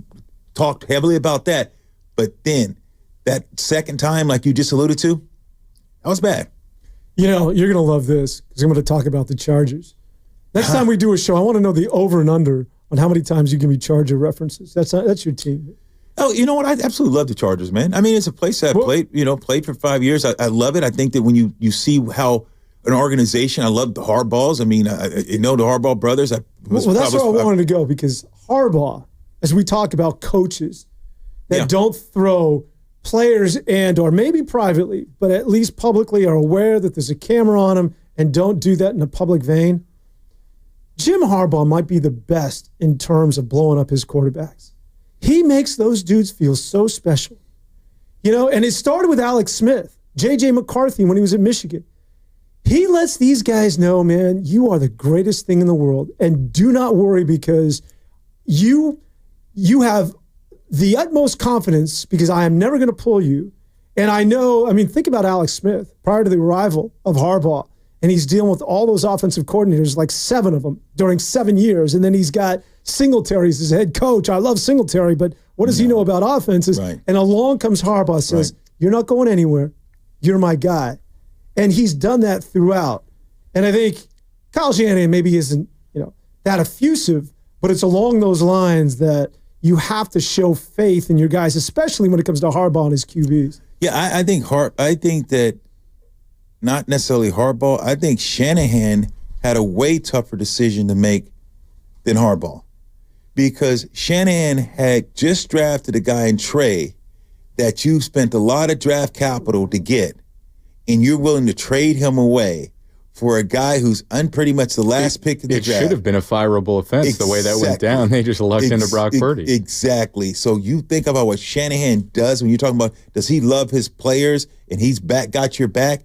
talked heavily about that. But then that second time, like you just alluded to, that was bad. You're going to love this because I'm going to talk about the Chargers. Next time we do a show, I want to know the over and under on how many times you give me Charger references. That's your team. Oh, you know what? I absolutely love the Chargers, man. I mean, it's a place that I played for 5 years. I love it. I think that when you see how an organization, I love the Hardballs. I mean, the Harbaugh brothers. That's where I wanted to go because Harbaugh, as we talk about coaches that don't throw players and or maybe privately, but at least publicly are aware that there's a camera on them and don't do that in a public vein, Jim Harbaugh might be the best in terms of blowing up his quarterbacks. He makes those dudes feel so special. And it started with Alex Smith, J.J. McCarthy when he was at Michigan. He lets these guys know, man, you are the greatest thing in the world. And do not worry because you have the utmost confidence because I am never going to pull you. And think about Alex Smith prior to the arrival of Harbaugh. And he's dealing with all those offensive coordinators, like 7 of them during 7 years. And then he's got Singletary as his head coach. I love Singletary, but what does he know about offenses? Right. And along comes Harbaugh, says, you're not going anywhere. You're my guy. And he's done that throughout. And I think Kyle Shanahan maybe isn't, that effusive, but it's along those lines that you have to show faith in your guys, especially when it comes to Harbaugh and his QBs. Yeah, I think that not necessarily Harbaugh. I think Shanahan had a way tougher decision to make than Harbaugh because Shanahan had just drafted a guy in Trey that you spent a lot of draft capital to get, and you're willing to trade him away for a guy who's pretty much the last pick in the draft. It should have been a fireable offense the way that went down. They just lucked into Brock Purdy. Exactly. So you think about what Shanahan does when you're talking about, does he love his players and he's got your back?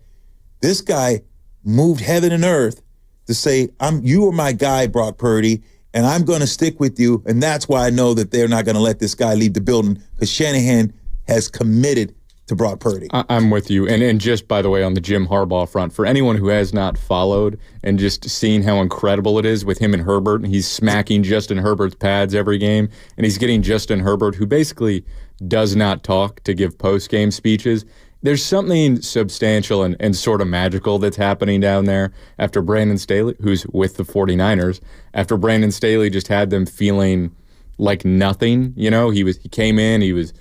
This guy moved heaven and earth to say, you are my guy, Brock Purdy, and I'm going to stick with you. And that's why I know that they're not going to let this guy leave the building because Shanahan has committed to Brock Purdy. I'm with you. And just, by the way, on the Jim Harbaugh front, for anyone who has not followed and just seen how incredible it is with him and Herbert, and he's smacking Justin Herbert's pads every game, and he's getting Justin Herbert, who basically does not talk, to give post-game speeches. There's something substantial and sort of magical that's happening down there after Brandon Staley, who's with the 49ers, after Brandon Staley just had them feeling like nothing. He came in, he was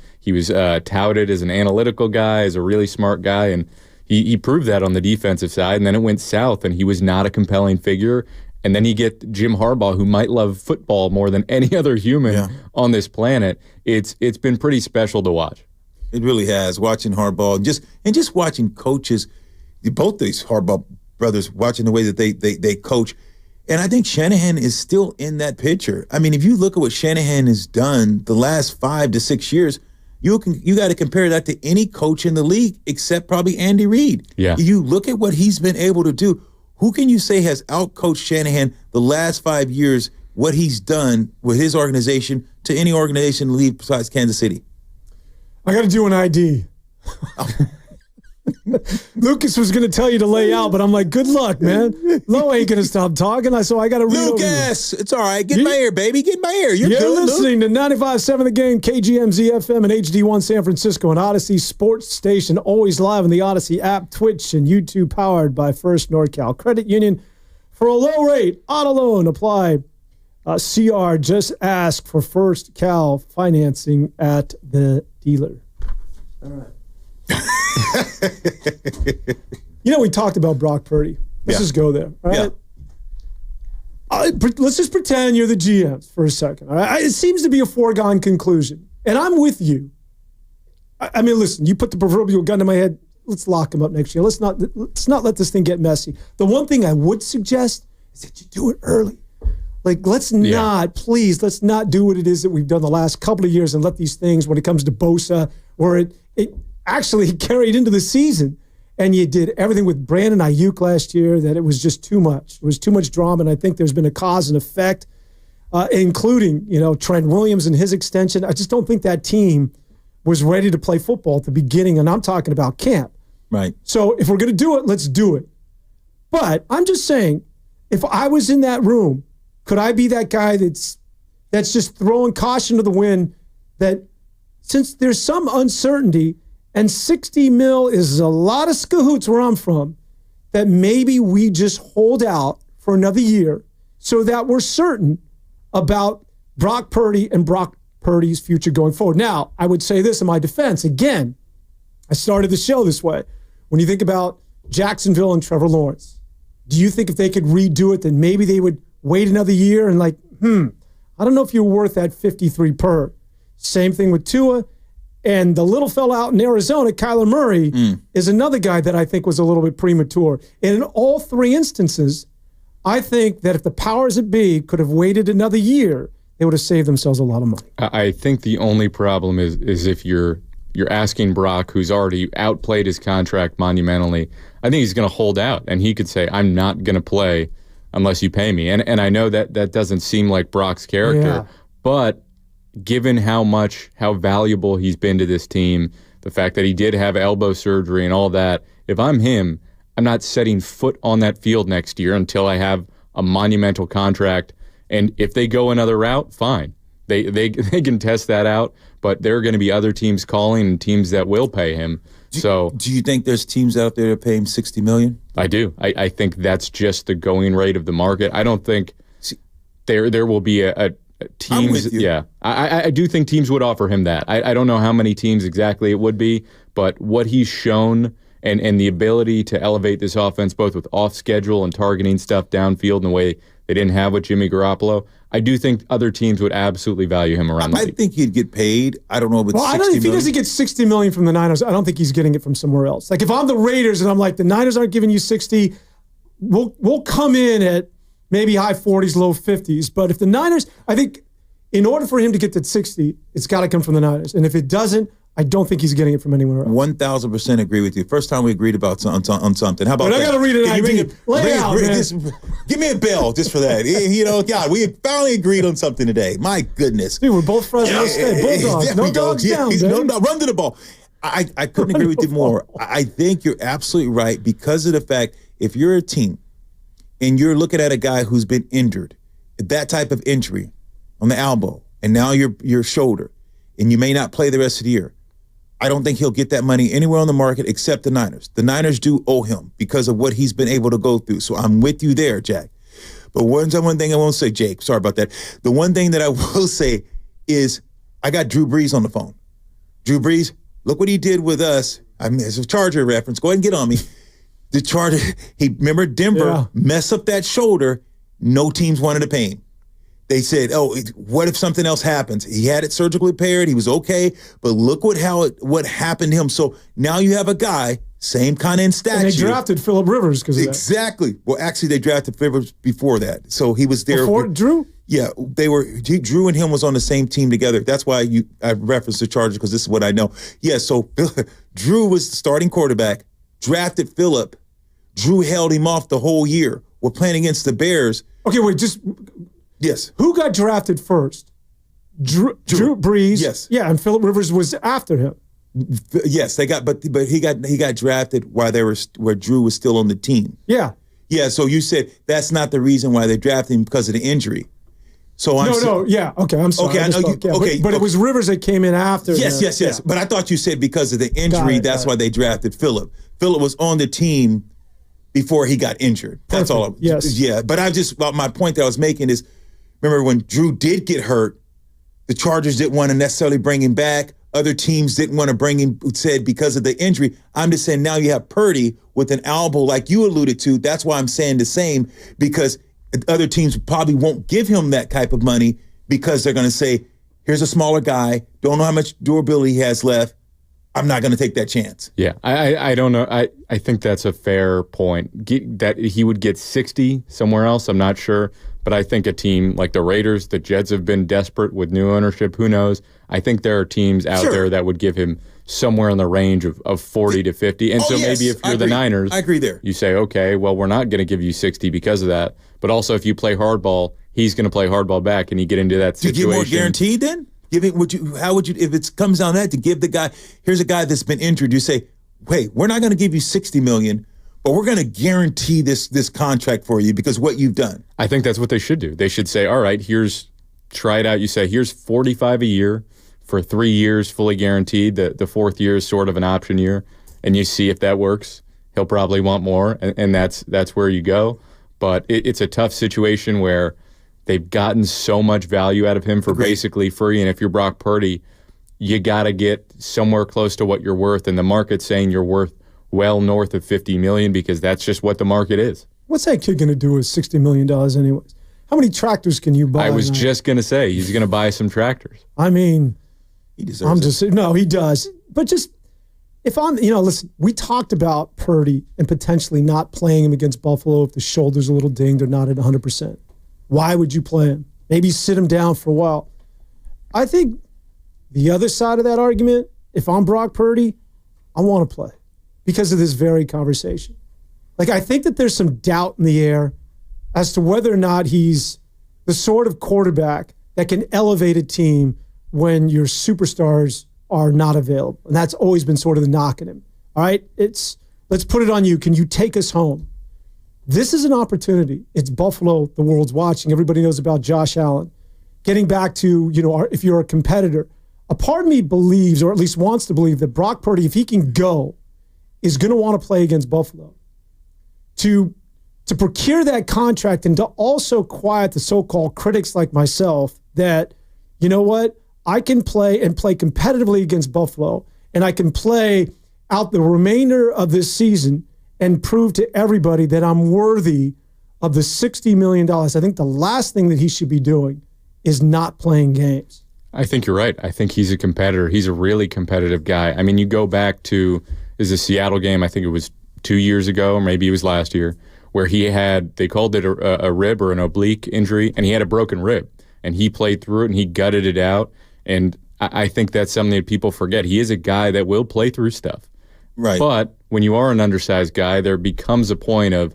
touted as an analytical guy, as a really smart guy, and he proved that on the defensive side, and then it went south, and he was not a compelling figure. And then you get Jim Harbaugh, who might love football more than any other human on this planet. It's been pretty special to watch. It really has, watching Harbaugh, and just watching coaches, both these Harbaugh brothers, watching the way that they coach. And I think Shanahan is still in that picture. I mean, if you look at what Shanahan has done the last 5 to 6 years, you got to compare that to any coach in the league except probably Andy Reid. Yeah. You look at what he's been able to do. Who can you say has outcoached Shanahan the last 5 years, what he's done with his organization to any organization in the league besides Kansas City? I got to do an ID. Lucas was going to tell you to lay out, but I'm like, good luck, man. Lo ain't going to stop talking, so I got to read Lucas, it's all right. Get in my ear, baby. Get in my ear. You're good, listening to 95.7 The Game, KGMZ FM, and HD1 San Francisco, and Odyssey Sports Station, always live on the Odyssey app, Twitch, and YouTube, powered by First NorCal Credit Union. For a low rate, auto loan, apply CR. Just ask for First Cal financing at the dealer. All right. We talked about Brock Purdy. Let's just go there. All right. Let's just pretend you're the GMs for a second. All right. It seems to be a foregone conclusion, and I'm with you. I mean, listen. You put the proverbial gun to my head. Let's lock him up next year. Let's not let this thing get messy. The one thing I would suggest is that you do it early. Like, let's not do what it is that we've done the last couple of years and let these things, when it comes to Bosa, where it actually carried into the season, and you did everything with Brandon Ayuk last year, that it was just too much. It was too much drama, and I think there's been a cause and effect, including, Trent Williams and his extension. I just don't think that team was ready to play football at the beginning, and I'm talking about camp. Right. So if we're going to do it, let's do it. But I'm just saying, if I was in that room, could I be that guy that's just throwing caution to the wind, that since there's some uncertainty, and $60 million is a lot of scahoots where I'm from, that maybe we just hold out for another year so that we're certain about Brock Purdy and Brock Purdy's future going forward. Now, I would say this in my defense. Again, I started the show this way. When you think about Jacksonville and Trevor Lawrence, do you think if they could redo it, then maybe they would wait another year and I don't know if you're worth that 53 per. Same thing with Tua. And the little fella out in Arizona, Kyler Murray, is another guy that I think was a little bit premature. And in all three instances, I think that if the powers that be could have waited another year, they would have saved themselves a lot of money. I think the only problem is if you're asking Brock, who's already outplayed his contract monumentally, I think he's going to hold out, and he could say, I'm not going to play unless you pay me. And I know that doesn't seem like Brock's character, but given how valuable he's been to this team, the fact that he did have elbow surgery and all that, if I'm him, I'm not setting foot on that field next year until I have a monumental contract. And if they go another route, fine. They can test that out, but there are going to be other teams calling and teams that will pay him. Do you think there's teams out there that pay him $60 million? I do. I think that's just the going rate of the market. I don't think there will be a teams. I'm with you. Yeah, I do think teams would offer him that. I don't know how many teams exactly it would be, but what he's shown and the ability to elevate this offense both with off schedule and targeting stuff downfield in the way they didn't have with Jimmy Garoppolo, I do think other teams would absolutely value him around the league. I think he'd get paid. I don't know if it's I don't, if he doesn't get $60 million from the Niners, I don't think he's getting it from somewhere else. Like if I'm the Raiders and I'm like, the Niners aren't giving you 60, we'll come in at maybe high 40s, low 50s. But if the Niners, I think in order for him to get to 60, it's got to come from the Niners. And if it doesn't, I don't think he's getting it from anywhere else. 1,000% agree with you. First time we agreed about on something. How about that? I got to read it. Give me a bell just for that. God, we finally agreed on something today. My goodness. Dude, we're both Fresno State. Bulldogs. No dogs down, dude. No, run to the ball. I couldn't agree with you more. I think you're absolutely right because of the fact if you're a team and you're looking at a guy who's been injured, that type of injury on the elbow, and now your shoulder, and you may not play the rest of the year, I don't think he'll get that money anywhere on the market except the Niners. The Niners do owe him because of what he's been able to go through. So I'm with you there, Jack. But one thing I won't say, Jake, sorry about that. The one thing that I will say is I got Drew Brees on the phone. Drew Brees, look what he did with us. I mean, it's a Charger reference. Go ahead and get on me. The Charger, remember Denver, mess up that shoulder. No teams wanted to pay him. They said, what if something else happens? He had it surgically repaired. He was okay. But look what happened to him. So now you have a guy, same kind of in stature. And they drafted Phillip Rivers because of that. Exactly. Well, actually, they drafted Rivers before that. So he was there. Before Drew? Yeah. Drew and him was on the same team together. That's why I referenced the Chargers because this is what I know. Yeah, so Drew was the starting quarterback, drafted Phillip. Drew held him off the whole year. We're playing against the Bears. Okay, wait, just... Yes. Who got drafted first? Drew Brees. Yes. Yeah, and Phillip Rivers was after him. Yes, they got, but he got drafted where Drew was still on the team. Yeah. Yeah. So you said that's not the reason why they drafted him because of the injury. So yeah. Okay, I'm sorry. Okay, I know but it was Rivers that came in after. Yes. Yeah. But I thought you said because of the injury, that's why they drafted Phillip. Phillip was on the team before he got injured. That's all. Yes. Yeah. But my point that I was making is. Remember when Drew did get hurt, the Chargers didn't want to necessarily bring him back. Other teams didn't want to bring him, said because of the injury. I'm just saying now you have Purdy with an elbow like you alluded to. That's why I'm saying the same because other teams probably won't give him that type of money because they're going to say, here's a smaller guy, don't know how much durability he has left. I'm not going to take that chance. Yeah, I don't know. I think that's a fair point. That he would get 60 somewhere else, I'm not sure. But I think a team like the Raiders, the Jets have been desperate with new ownership. Who knows? I think there are teams out there that would give him somewhere in the range of 40 to 50. And maybe if you're the Niners, I agree there. You say, okay, well, we're not going to give you 60 because of that. But also if you play hardball, he's going to play hardball back and you get into that situation. Do you get more guaranteed then? How would you, if it comes down to that, to give the guy, here's a guy that's been injured, you say, hey, we're not going to give you $60 million, but we're going to guarantee this contract for you because what you've done. I think that's what they should do. They should say, all right, try it out. You say, here's $45 a year for 3 years, fully guaranteed. The fourth year is sort of an option year, and you see if that works. He'll probably want more, and that's where you go. But it's a tough situation where they've gotten so much value out of him for basically free, and if you're Brock Purdy, you got to get somewhere close to what you're worth, and the market's saying you're worth well north of $50 million because that's just what the market is. What's that kid going to do with $60 million anyways? How many tractors can you buy? I was just going to say, he's going to buy some tractors. I mean, he deserves it. No, he does. But just, if I'm, listen, we talked about Purdy and potentially not playing him against Buffalo if the shoulder's a little dinged or not at 100%. Why would you play him? Maybe sit him down for a while. I think the other side of that argument, if I'm Brock Purdy, I want to play because of this very conversation. Like, I think that there's some doubt in the air as to whether or not he's the sort of quarterback that can elevate a team when your superstars are not available. And that's always been sort of the knock at him. All right? Let's put it on you. Can you take us home? This is an opportunity. It's Buffalo, the world's watching. Everybody knows about Josh Allen. Getting back to, if you're a competitor, a part of me believes, or at least wants to believe, that Brock Purdy, if he can go, is going to want to play against Buffalo. To procure that contract and to also quiet the so-called critics like myself that, you know what, I can play and play competitively against Buffalo, and I can play out the remainder of this season and prove to everybody that I'm worthy of the $60 million. I think the last thing that he should be doing is not playing games. I think you're right. I think he's a competitor. He's a really competitive guy. I mean, you go back to the Seattle game, I think it was 2 years ago, or maybe it was last year, where they called it a rib or an oblique injury, and he had a broken rib. And he played through it, and he gutted it out. And I think that's something that people forget. He is a guy that will play through stuff. Right. But when you are an undersized guy, there becomes a point of,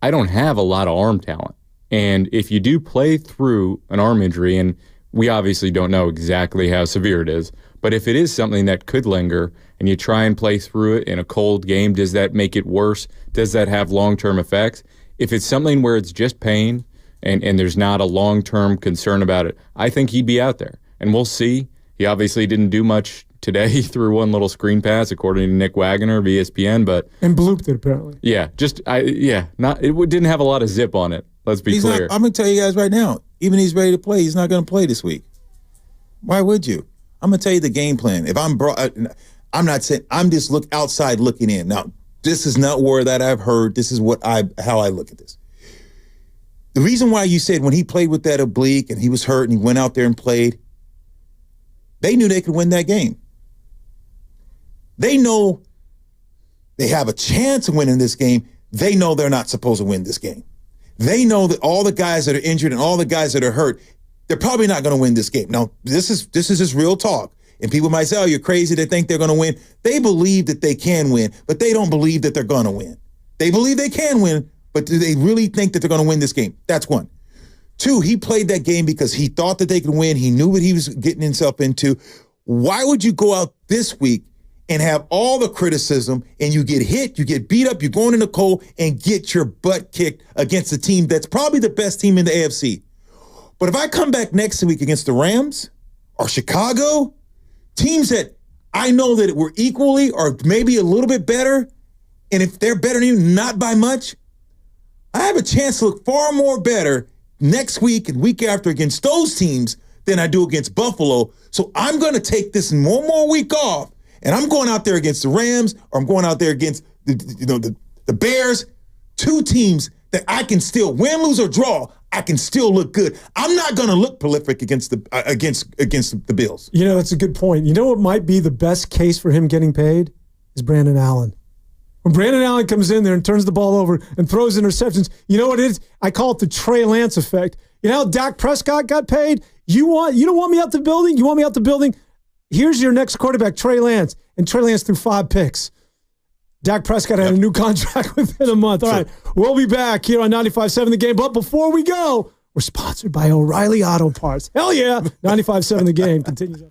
I don't have a lot of arm talent. And if you do play through an arm injury, and we obviously don't know exactly how severe it is, but if it is something that could linger and you try and play through it in a cold game, does that make it worse? Does that have long-term effects? If it's something where it's just pain and there's not a long-term concern about it, I think he'd be out there. And we'll see. He obviously didn't do much today. He threw one little screen pass, according to Nick Wagner of ESPN, and blooped it apparently. Yeah, it didn't have a lot of zip on it. Let's be clear. I'm going to tell you guys right now, even he's ready to play, he's not going to play this week. Why would you? I'm going to tell you the game plan. If I'm not saying, I'm just outside looking in. Now, this is not word that I've heard. This is how I look at this. The reason why you said when he played with that oblique and he was hurt and he went out there and played, they knew they could win that game. They know they have a chance of winning this game. They know they're not supposed to win this game. They know that all the guys that are injured and all the guys that are hurt, they're probably not going to win this game. Now, this is just real talk. And people might say, oh, you're crazy to think they're going to win. They believe that they can win, but they don't believe that they're going to win. They believe they can win, but do they really think that they're going to win this game? That's one. Two, he played that game because he thought that they could win. He knew what he was getting himself into. Why would you go out this week and have all the criticism and you get hit, you get beat up, you're going in the cold and get your butt kicked against a team that's probably the best team in the AFC? But if I come back next week against the Rams or Chicago, teams that I know that were equally or maybe a little bit better, and if they're better than you, not by much, I have a chance to look far more better next week and week after against those teams than I do against Buffalo. So I'm going to take this one more week off, and I'm going out there against the Rams, or I'm going out there against the Bears, two teams that I can still win, lose, or draw. I can still look good. I'm not going to look prolific against the Bills. That's a good point. You know what might be the best case for him getting paid is Brandon Allen. When Brandon Allen comes in there and turns the ball over and throws interceptions, you know what it is? I call it the Trey Lance effect. You know how Dak Prescott got paid? You don't want me out the building? You want me out the building? Here's your next quarterback, Trey Lance. And Trey Lance threw 5 picks. Dak Prescott had a new contract within a month. All right, we'll be back here on 95.7 The Game. But before we go, we're sponsored by O'Reilly Auto Parts. Hell yeah. 95.7 The Game continues.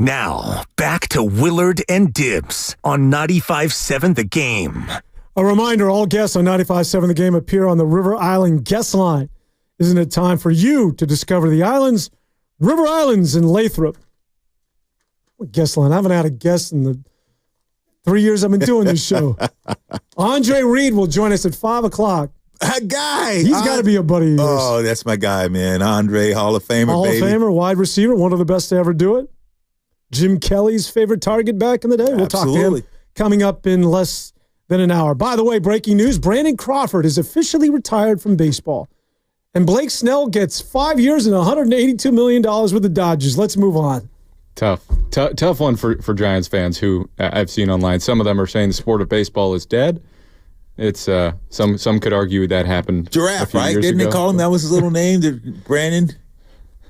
Now, back to Willard and Dibs on 95.7 The Game. A reminder, all guests on 95.7 The Game appear on the River Island guest line. Isn't it time for you to discover the islands? River Islands in Lathrop. What guest line? I haven't had a guest in the 3 years I've been doing this show. Andre Reed will join us at 5 o'clock. A guy. He's got to be a buddy of yours. Oh, that's my guy, man. Andre, Hall of Famer, Hall baby. of Famer, wide receiver, one of the best to ever do it. Jim Kelly's favorite target back in the day. We'll talk to him coming up in less than an hour. By the way, breaking news, Brandon Crawford is officially retired from baseball. And Blake Snell gets 5 years and $182 million with the Dodgers. Let's move on. Tough one for Giants fans who I've seen online. Some of them are saying the sport of baseball is dead. It's some could argue that happened. Giraffe, right? Didn't they call him? That was his little name, Brandon.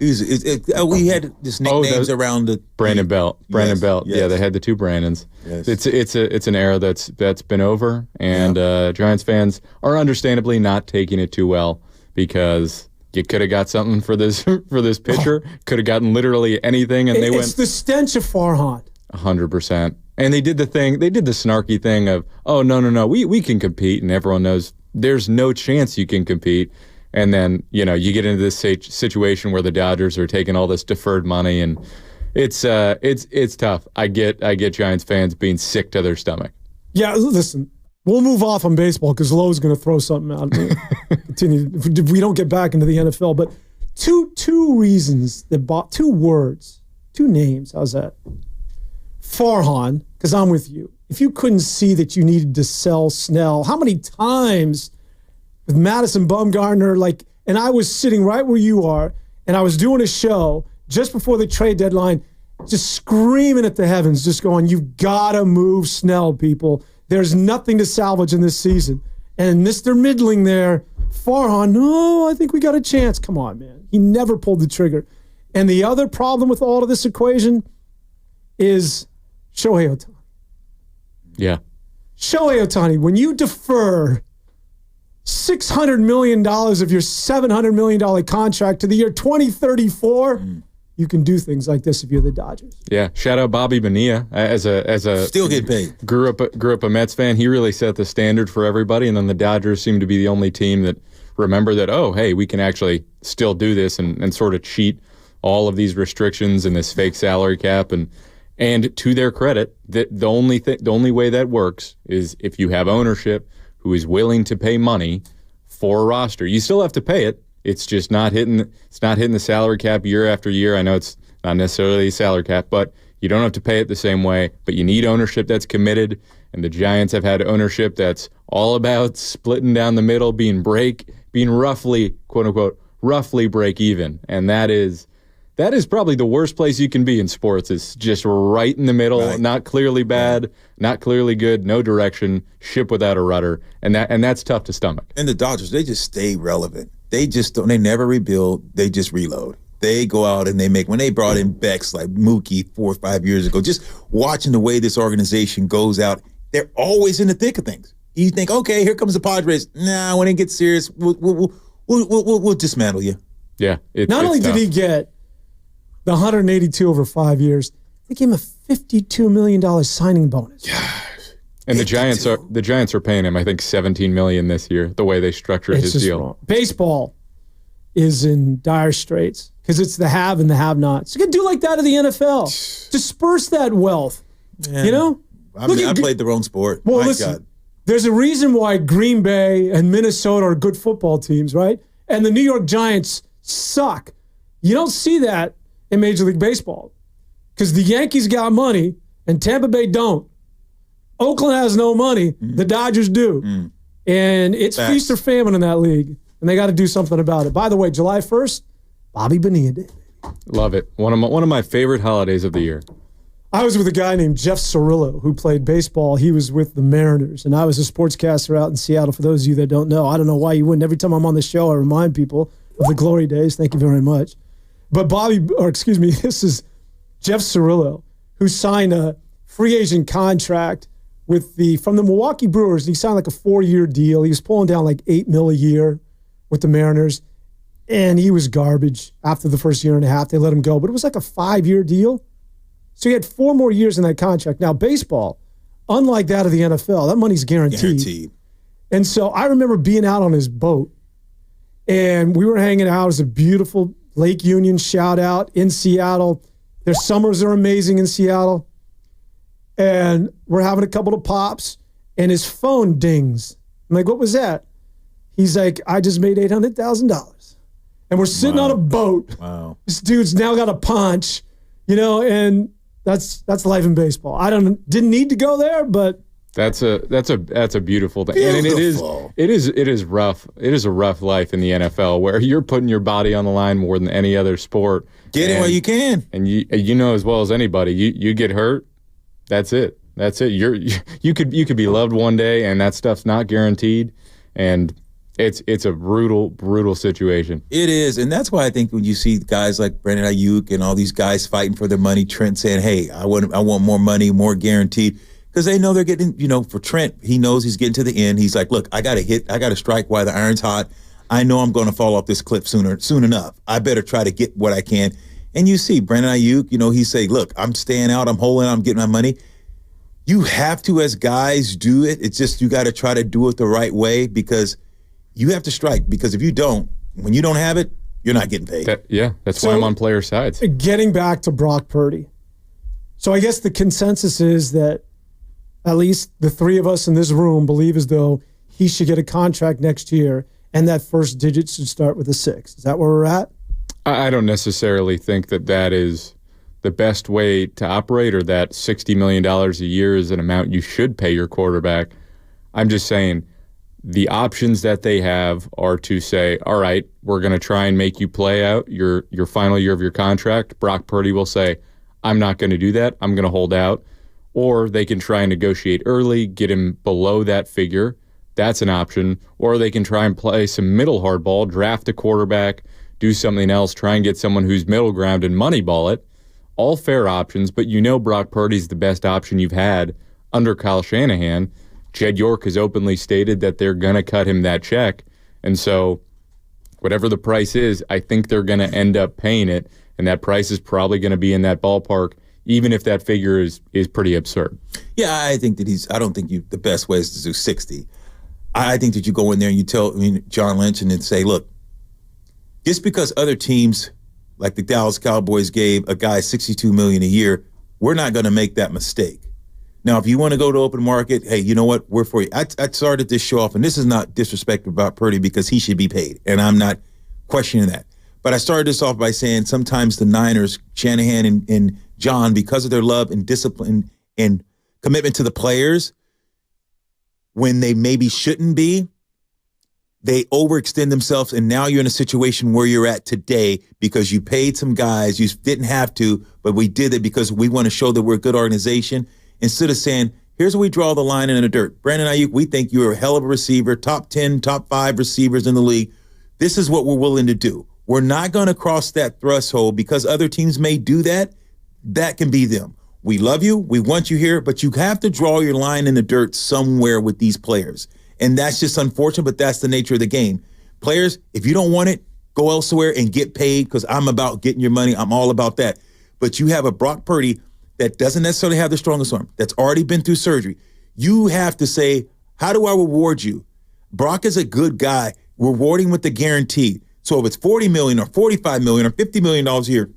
We had just nicknames around the Brandon Belt. Brandon Belt. Yes. Yeah, they had the two Brandons. Yes. It's an era that's been over, and Giants fans are understandably not taking it too well because you could have got something for this pitcher. Could have gotten literally anything, and they went. It's the stench of Farhan. 100%. And they did the snarky thing of, oh, no, we can compete, and everyone knows there's no chance you can compete. And then, you get into this situation where the Dodgers are taking all this deferred money, and it's tough. I get Giants fans being sick to their stomach. Yeah, listen, we'll move off on baseball because Lowe's going to throw something out. Continue if we don't get back into the NFL. But two reasons that bought two names. How's that? Farhan, because I'm with you. If you couldn't see that you needed to sell Snell, how many times with Madison Bumgarner, and I was sitting right where you are, and I was doing a show just before the trade deadline, just screaming at the heavens, just going, you've got to move Snell, people. There's nothing to salvage in this season. And Mr. Middling there, Farhan, no, I think we got a chance. Come on, man. He never pulled the trigger. And the other problem with all of this equation is Shohei Ohtani. Yeah. Shohei Ohtani, when you defer $600 million of your $700 million contract to the year 2034, you can do things like this if you're the Dodgers. Yeah, shout out Bobby Bonilla as a still get paid. Grew up a Mets fan. He really set the standard for everybody, and then the Dodgers seem to be the only team that remember that. Oh, hey, we can actually still do this and sort of cheat all of these restrictions and this fake salary cap and to their credit, the only way that works is if you have ownership who is willing to pay money for a roster. You still have to pay it. It's just not hitting the salary cap year after year. I know it's not necessarily a salary cap, but you don't have to pay it the same way. But you need ownership that's committed, and the Giants have had ownership that's all about splitting down the middle, being roughly, quote unquote, roughly break even, and that is probably the worst place you can be in sports. Is just right in the middle, right. Not clearly bad, not clearly good, no direction, ship without a rudder, and that's tough to stomach. And the Dodgers, they just stay relevant. They never rebuild, they just reload. They go out and when they brought in Becks like Mookie 4 or 5 years ago, just watching the way this organization goes out, they're always in the thick of things. You think, okay, here comes the Padres. Nah, when it gets serious, we'll dismantle you. Yeah. Not only did he get the 182 over 5 years, they gave him a $52 million signing bonus. Gosh. And the Giants are paying him, I think, $17 million this year, the way they structured his deal. Wrong. Baseball is in dire straits because it's the have and the have-nots. You can do like that in the NFL. Disperse that wealth. Man, you know? I played the wrong sport. Well, listen, there's a reason why Green Bay and Minnesota are good football teams, right? And the New York Giants suck. You don't see that in Major League Baseball because the Yankees got money and Tampa Bay don't. Oakland has no money. The Dodgers do. And it's feast or famine in that league, and they got to do something about it. By the way, July 1st, Bobby Bonilla Day. Love it. One of my favorite holidays of the year. I was with a guy named Jeff Cirillo who played baseball. He was with the Mariners, and I was a sportscaster out in Seattle. For those of you that don't know, I don't know why you wouldn't. Every time I'm on the show, I remind people of the glory days. Thank you very much. But this is Jeff Cirillo, who signed a free agent contract from the Milwaukee Brewers. He signed like a 4-year deal. He was pulling down like $8 million a year with the Mariners, and he was garbage after the first year and a half. They let him go, but it was like a 5-year deal. So he had 4 more years in that contract. Now, baseball, unlike that of the NFL, that money's guaranteed. And so I remember being out on his boat, and we were hanging out. It was a beautiful Lake Union shout out in Seattle. Their summers are amazing in Seattle. And we're having a couple of pops, and his phone dings. I'm like, what was that? He's like, I just made $800,000. And we're sitting on a boat. Wow. This dude's now got a punch, and that's life in baseball. Didn't need to go there, but that's a beautiful thing. And it is rough. It is a rough life in the NFL where you're putting your body on the line more than any other sport. Get it while you can. And you know as well as anybody, you get hurt, that's it. That's it. You could be loved one day, and that stuff's not guaranteed. And it's a brutal situation. It is, and that's why I think when you see guys like Brandon Ayuk and all these guys fighting for their money, Trent saying, "Hey, I want more money, more guaranteed," because they know they're getting. For Trent, he knows he's getting to the end. He's like, "Look, I got to strike while the iron's hot. I know I'm going to fall off this cliff soon enough. I better try to get what I can." And you see Brandon Ayuk, he say, "Look, I'm staying out. I'm holding out. I'm getting my money." You have to, as guys, do it. It's just you got to try to do it the right way because you have to strike. Because if you don't, when you don't have it, you're not getting paid. That's why I'm on player sides. Getting back to Brock Purdy. So I guess the consensus is that at least the 3 of us in this room believe as though he should get a contract next year, and that first digit should start with a 6. Is that where we're at? I don't necessarily think that is the best way to operate, or that $60 million a year is an amount you should pay your quarterback. I'm just saying the options that they have are to say, all right, we're going to try and make you play out your final year of your contract. Brock Purdy will say, I'm not going to do that. I'm going to hold out. Or they can try and negotiate early, get him below that figure. That's an option. Or they can try and play some middle hardball, draft a quarterback, do something else, try and get someone who's middle ground and moneyball it. All fair options, but Brock Purdy's the best option you've had under Kyle Shanahan. Jed York has openly stated that they're going to cut him that check. And so whatever the price is, I think they're going to end up paying it, and that price is probably going to be in that ballpark, even if that figure is pretty absurd. Yeah, I think that I don't think the best way is to do 60. I think that you go in there and you tell John Lynch and then say, look, just because other teams like the Dallas Cowboys gave a guy $62 million a year, we're not going to make that mistake. Now, if you want to go to open market, hey, you know what? We're for you. I started this show off, and this is not disrespect about Purdy because he should be paid, and I'm not questioning that. But I started this off by saying sometimes the Niners, Shanahan and John, because of their love and discipline and commitment to the players, when they maybe shouldn't be, they overextend themselves, and now you're in a situation where you're at today because you paid some guys. You didn't have to, but we did it because we want to show that we're a good organization. Instead of saying, here's where we draw the line in the dirt. Brandon Ayuk, we think you're a hell of a receiver, top 10, top 5 receivers in the league. This is what we're willing to do. We're not going to cross that threshold because other teams may do that. That can be them. We love you. We want you here, but you have to draw your line in the dirt somewhere with these players. And that's just unfortunate, but that's the nature of the game. Players, if you don't want it, go elsewhere and get paid because I'm about getting your money. I'm all about that. But you have a Brock Purdy that doesn't necessarily have the strongest arm, that's already been through surgery. You have to say, how do I reward you? Brock is a good guy, rewarding with the guarantee. So if it's $40 million or $45 million or $50 million a year,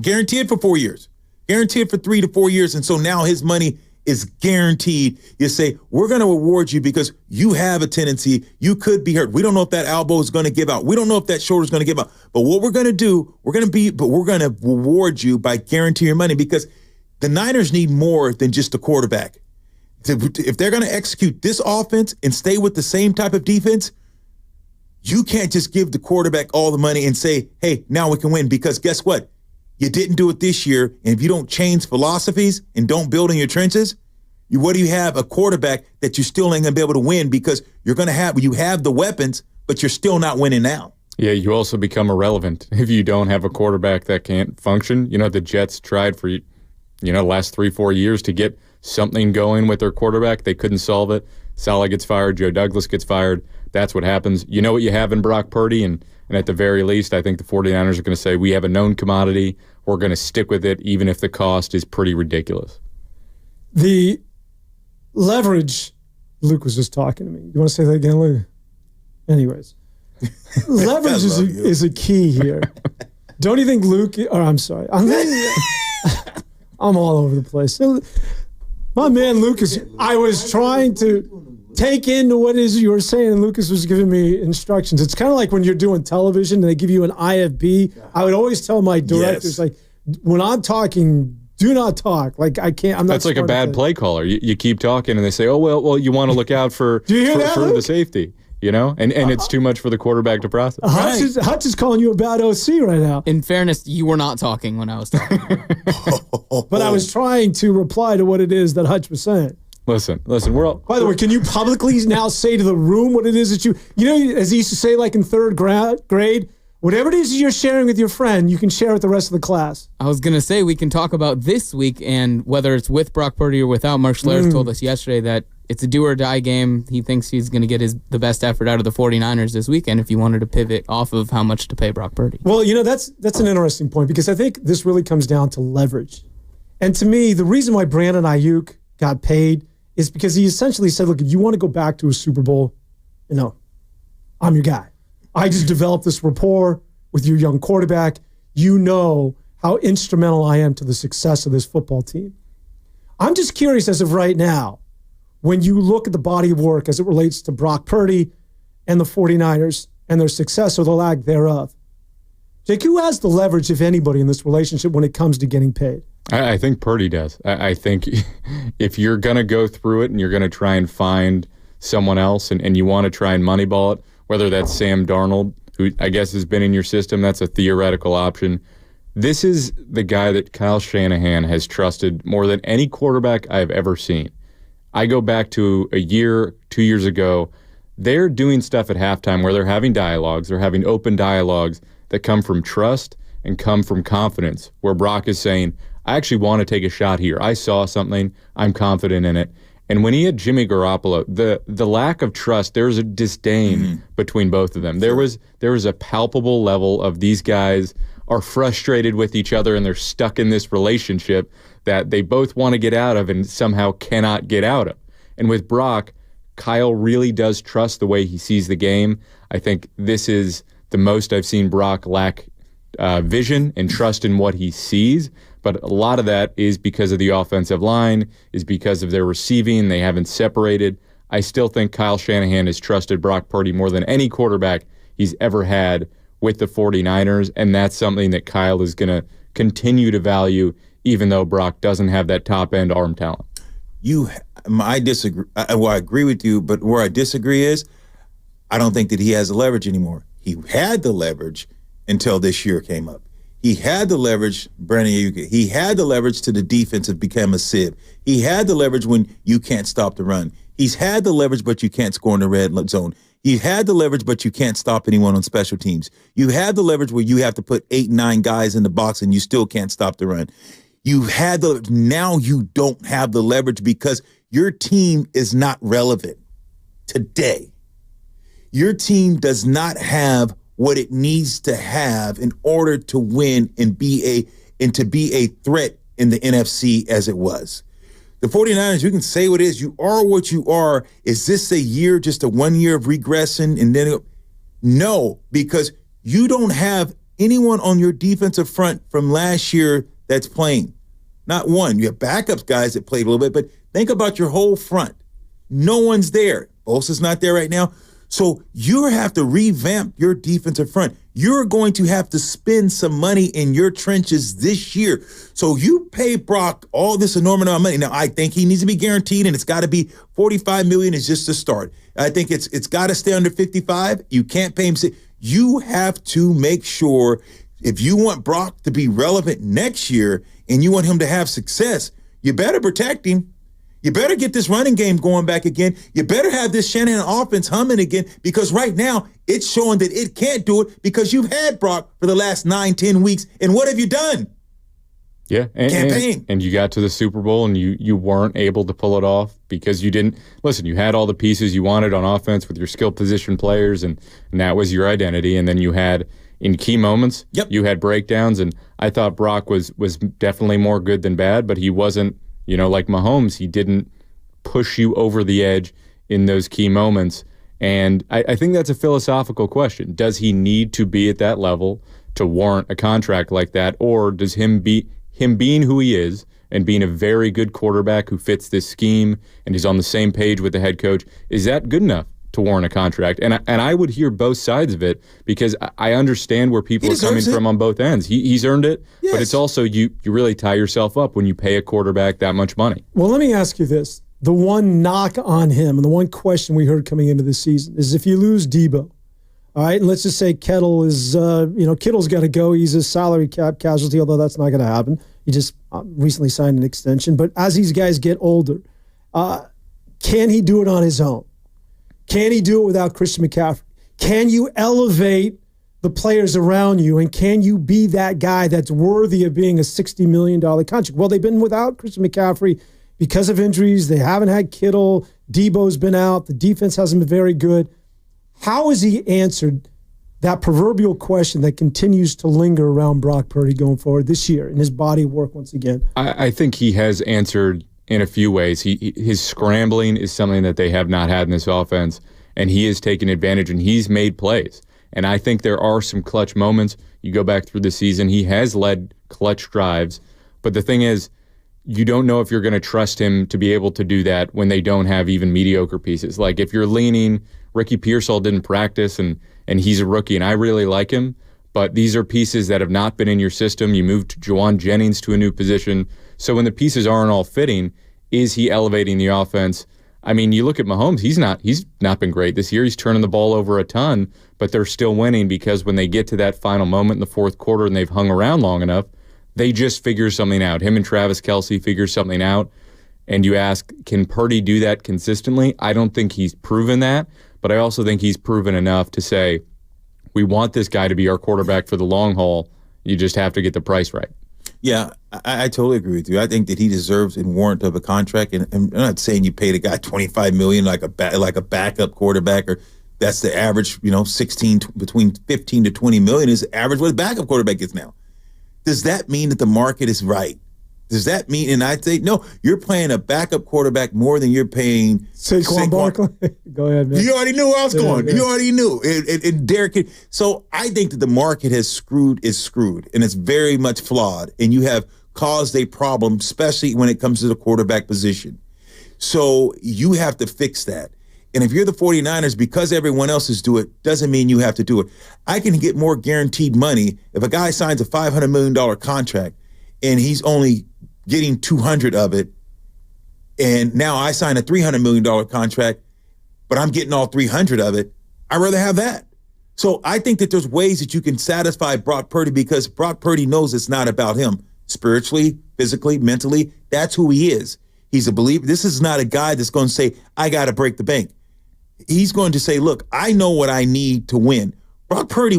guaranteed for 4 years, guaranteed for 3 to 4 years. And so now his money is guaranteed. You say, we're going to reward you because you have a tendency, you could be hurt. We don't know if that elbow is going to give out. We don't know if that shoulder is going to give out. But what we're going to do, we're going to reward you by guaranteeing your money because the Niners need more than just a quarterback. If they're going to execute this offense and stay with the same type of defense, you can't just give the quarterback all the money and say, hey, now we can win. Because guess what? You didn't do it this year, and if you don't change philosophies and don't build in your trenches, what do you have? A quarterback that you still ain't gonna be able to win because you have the weapons, but you're still not winning now. Yeah, you also become irrelevant if you don't have a quarterback that can't function. The Jets tried for the last 3-4 years to get something going with their quarterback. They couldn't solve it. Saleh gets fired. Joe Douglas gets fired. That's what happens. You know what you have in Brock Purdy, and at the very least, I think the 49ers are going to say, we have a known commodity. we're going to stick with it even if the cost is pretty ridiculous. The leverage, Luke was just talking to me. You want to say that again, Luke? Anyways, leverage is a key here. Don't you think Luke, or I'm sorry, I'm all over the place. My man Lucas, I was trying to take into what it is you were saying, and Lucas was giving me instructions. It's kind of like when you're doing television and they give you an IFB. I would always tell my directors, like, when I'm talking, do not talk. Like, I can't, I'm not. That's like a bad play caller. You keep talking and they say, oh, well, you want to look out for, do you hear that, for the safety. You know, and it's too much for the quarterback to process. Hutch is calling you a bad OC right now. In fairness, you were not talking when I was talking. But I was trying to reply to what it is that Hutch was saying. Listen, we're all... By the way, can you publicly now say to the room what it is that you know, as he used to say, like in third grade, whatever it is you're sharing with your friend, you can share with the rest of the class. I was going to say, we can talk about this week, and whether it's with Brock Purdy or without. Mark Schlereth told us yesterday that it's a do-or-die game. He thinks he's going to get the best effort out of the 49ers this weekend if you wanted to pivot off of how much to pay Brock Purdy. Well, you know, that's an interesting point, because I think this really comes down to leverage. And to me, the reason why Brandon Ayuk got paid is because he essentially said, look, if you want to go back to a Super Bowl, you know, I'm your guy. I just developed this rapport with your young quarterback. You know how instrumental I am to the success of this football team. I'm just curious, as of right now, when you look at the body of work as it relates to Brock Purdy and the 49ers and their success or the lack thereof, Jake, who has the leverage, if anybody, in this relationship when it comes to getting paid? I think Purdy does. I think if you're going to go through it and you're going to try and find someone else and you want to try and moneyball it, whether that's Sam Darnold, who I guess has been in your system, that's a theoretical option. This is the guy that Kyle Shanahan has trusted more than any quarterback I've ever seen. I go back to a year, 2 years ago, they're doing stuff at halftime where they're having dialogues, they're having open dialogues that come from trust and come from confidence, where Brock is saying, I actually want to take a shot here. I saw something, I'm confident in it. And when he had Jimmy Garoppolo, the lack of trust, there's a disdain between both of them. There was a palpable level of these guys are frustrated with each other and they're stuck in this relationship that they both want to get out of and somehow cannot get out of. And with Brock, Kyle really does trust the way he sees the game. I think this is the most I've seen Brock lack vision and trust in what he sees. But a lot of that is because of the offensive line, is because of their receiving. They haven't separated. I still think Kyle Shanahan has trusted Brock Purdy more than any quarterback he's ever had with the 49ers, and that's something that Kyle is going to continue to value, even though Brock doesn't have that top-end arm talent. I disagree. Well, I agree with you, but where I disagree is I don't think that he has the leverage anymore. He had the leverage until this year came up. He had the leverage, Brandon Ayuk. He had the leverage to the defense to become a sieve. He had the leverage when you can't stop the run. He's had the leverage, but you can't score in the red zone. You had the leverage, but you can't stop anyone on special teams. You had the leverage where you have to put 8, 9 guys in the box and you still can't stop the run. You had the now you don't have the leverage because your team is not relevant today. Your team does not have what it needs to have in order to win and to be a threat in the NFC as it was. The 49ers, you can say what it is. You are what you are. Is this a year, just a 1 year of regressing? And then no, because you don't have anyone on your defensive front from last year that's playing. Not one. You have backups guys that played a little bit, but think about your whole front. No one's there. Bosa's not there right now. So you have to revamp your defensive front. You're going to have to spend some money in your trenches this year. So you pay Brock all this enormous amount of money. Now, I think he needs to be guaranteed, and it's got to be $45 million is just a start. I think it's got to stay under 55. You can't pay him. You have to make sure if you want Brock to be relevant next year and you want him to have success, you better protect him. You better get this running game going back again. You better have this Shanahan offense humming again, because right now it's showing that it can't do it because you've had Brock for the last 9-10 weeks. And what have you done? Yeah. And you got to the Super Bowl and you weren't able to pull it off because you didn't. Listen, you had all the pieces you wanted on offense with your skill position players, and that was your identity. And then you had in key moments, you had breakdowns, and I thought Brock was definitely more good than bad, but he wasn't, like Mahomes. He didn't push you over the edge in those key moments. And I think that's a philosophical question. Does he need to be at that level to warrant a contract like that, or does him being who he is and being a very good quarterback who fits this scheme and is on the same page with the head coach, is that good enough to warrant a contract? And I would hear both sides of it, because I understand where people are coming from on both ends. He's earned it, but it's also you really tie yourself up when you pay a quarterback that much money. Well, let me ask you this. The one knock on him and the one question we heard coming into this season is if you lose Debo, all right, and let's just say Kittle's got to go. He's a salary cap casualty, although that's not going to happen. He just recently signed an extension. But as these guys get older, can he do it on his own? Can he do it without Christian McCaffrey? Can you elevate the players around you, and can you be that guy that's worthy of being a $60 million contract? Well, they've been without Christian McCaffrey because of injuries. They haven't had Kittle. Debo's been out. The defense hasn't been very good. How has he answered that proverbial question that continues to linger around Brock Purdy going forward this year in his body of work once again? I think he has answered in a few ways. His scrambling is something that they have not had in this offense, and he has taken advantage, and he's made plays. And I think there are some clutch moments. You go back through the season, he has led clutch drives. But the thing is, you don't know if you're going to trust him to be able to do that when they don't have even mediocre pieces. Like if you're leaning, Ricky Pearsall didn't practice, and he's a rookie, and I really like him, but these are pieces that have not been in your system. You moved Juwan Jennings to a new position. So when the pieces aren't all fitting, is he elevating the offense? I mean, you look at Mahomes, he's not been great this year. He's turning the ball over a ton, but they're still winning because when they get to that final moment in the fourth quarter and they've hung around long enough, they just figure something out. Him and Travis Kelce figure something out. And you ask, can Purdy do that consistently? I don't think he's proven that, but I also think he's proven enough to say, we want this guy to be our quarterback for the long haul. You just have to get the price right. Yeah, I totally agree with you. I think that he deserves and warrant of a contract. And I'm not saying you pay the guy $25 million like a backup quarterback, or that's the average. Between 15 to 20 million is the average what a backup quarterback gets now. Does that mean that the market is right? Does that mean? And I say no. You're paying a backup quarterback more than you're paying Saquon Barkley. Go ahead, man. You already knew where I was going. Yeah. You already knew. And Derek. So I think that the market is screwed, and it's very much flawed. And you have caused a problem, especially when it comes to the quarterback position. So you have to fix that. And if you're the 49ers, because everyone else is doing it, doesn't mean you have to do it. I can get more guaranteed money if a guy signs a $500 million contract and he's only getting 200 of it, and now I sign a $300 million contract, but I'm getting all 300 of it. I'd rather have that. So I think that there's ways that you can satisfy Brock Purdy, because Brock Purdy knows it's not about him. Spiritually, physically, mentally, that's who he is. He's a believer. This is not a guy that's going to say, I got to break the bank. He's going to say, look, I know what I need to win. Brock Purdy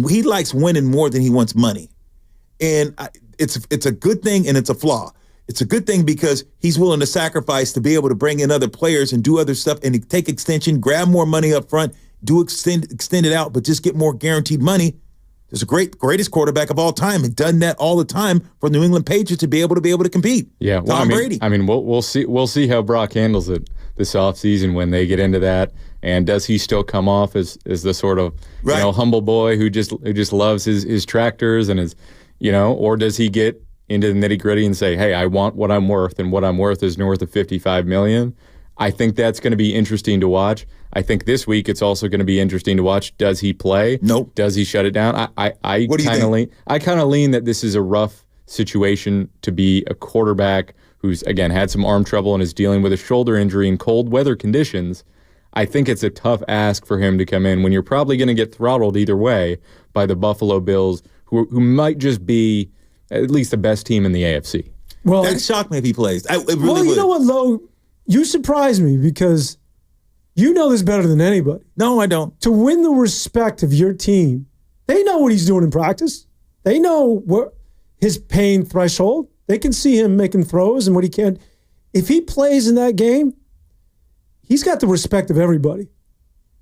he likes winning more than he wants money. And it's a good thing, and it's a flaw. It's a good thing because he's willing to sacrifice to be able to bring in other players and do other stuff and take extension, grab more money up front, extend it out, but just get more guaranteed money. There's a greatest quarterback of all time and done that all the time for New England Patriots to be able to compete. Yeah, well, Tom Brady. I mean, we'll see how Brock handles it this offseason when they get into that. And does he still come off as the sort of humble boy who just loves his tractors and his or does he get into the nitty-gritty and say, hey, I want what I'm worth, and what I'm worth is north of $55 million? I think that's going to be interesting to watch. I think this week it's also going to be interesting to watch. Does he play? Nope. Does he shut it down? I kind of lean that this is a rough situation to be a quarterback who's, again, had some arm trouble and is dealing with a shoulder injury in cold weather conditions. I think it's a tough ask for him to come in when you're probably going to get throttled either way by the Buffalo Bills, who might just be at least the best team in the AFC. Well, that shocked me if he plays. It really would. You know what, Lo? You surprise me because you know this better than anybody. No, I don't. To win the respect of your team, they know what he's doing in practice. They know what his pain threshold. They can see him making throws and what he can. If he plays in that game, he's got the respect of everybody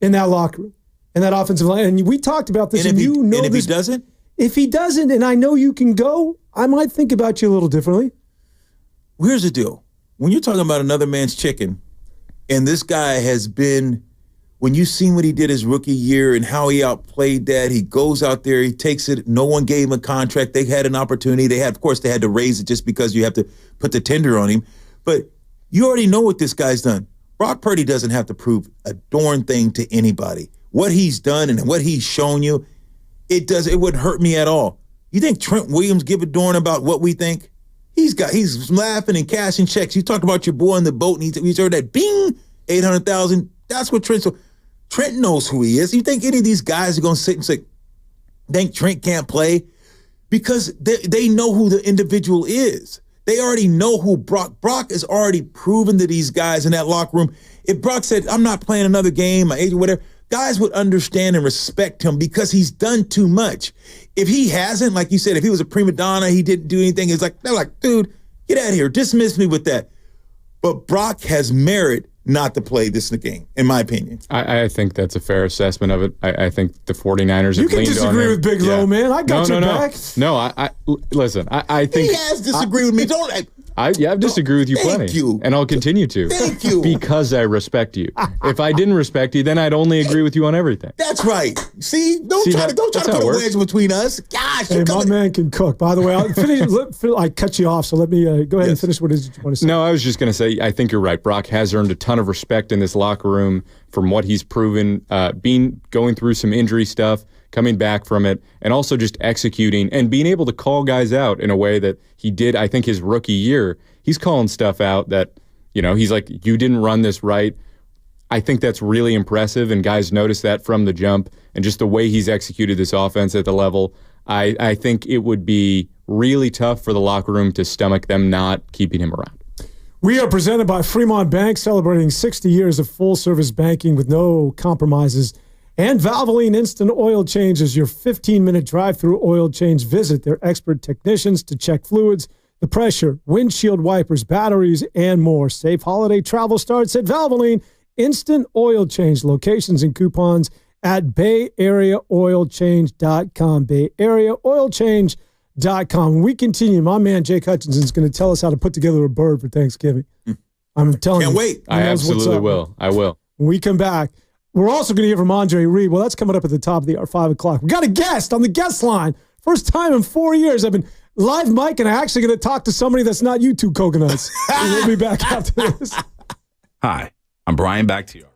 in that locker room. in that offensive line. And we talked about this, and if this. he doesn't? If he doesn't, and I know you can go, I might think about you a little differently. Here's the deal. When you're talking about another man's chicken, and this guy has been, when you've seen what he did his rookie year and how he outplayed that, he goes out there, he takes it. No one gave him a contract. They had an opportunity. Of course, they had to raise it just because you have to put the tender on him. But you already know what this guy's done. Brock Purdy doesn't have to prove a darn thing to anybody. What he's done and what he's shown you, it wouldn't hurt me at all. You think Trent Williams give a darn about what we think? He's laughing and cashing checks. You talked about your boy on the boat, and he's heard that bing, 800,000. That's what Trent knows who he is. You think any of these guys are going to sit and say, think Trent can't play? Because they know who the individual is. They already know who Brock has already proven to these guys in that locker room. If Brock said, I'm not playing another game, my agent, whatever, guys would understand and respect him because he's done too much. If he hasn't, like you said, if he was a prima donna, he didn't do anything, they're like, dude, get out of here. Dismiss me with that. But Brock has merit not to play this game, in my opinion. I think that's a fair assessment of it. I think the 49ers have leaned on him. You can disagree with Big Low, man. I got your back. No, listen, I think... He has disagreed with me. Don't I've disagreed with you plenty. Thank you. And I'll continue to. Thank you. Because I respect you. If I didn't respect you, then I'd only agree with you on everything. That's right. See? Don't try to put a wedge between us. Gosh. Hey, my man can cook. By the way, I cut you off, so let me go ahead and finish what it is you want to say. No, I was just going to say, I think you're right. Brock has earned a ton of respect in this locker room from what he's proven, going through some injury stuff, coming back from it, and also just executing and being able to call guys out in a way that he did, I think, his rookie year. He's calling stuff out that, he's like, you didn't run this right. I think that's really impressive, and guys notice that from the jump, and just the way he's executed this offense at the level. I think it would be really tough for the locker room to stomach them not keeping him around. We are presented by Fremont Bank, celebrating 60 years of full-service banking with no compromises. And Valvoline Instant Oil Change is your 15-minute drive-through oil change. Visit their expert technicians to check fluids, the pressure, windshield wipers, batteries, and more. Safe holiday travel starts at Valvoline Instant Oil Change. Locations and coupons at BayAreaOilChange.com. BayAreaOilChange.com. When we continue, my man Jake Hutchinson is going to tell us how to put together a bird for Thanksgiving. I'm telling you. Can't wait. I absolutely will. I will. When we come back, we're also going to hear from Andre Reed. Well, that's coming up at the top of the hour, 5 o'clock. We got a guest on the guest line. First time in 4 years. I've been live mic, and I'm actually going to talk to somebody that's not you two coconuts. We'll be back after this. Hi, I'm Brian Bakhtiari.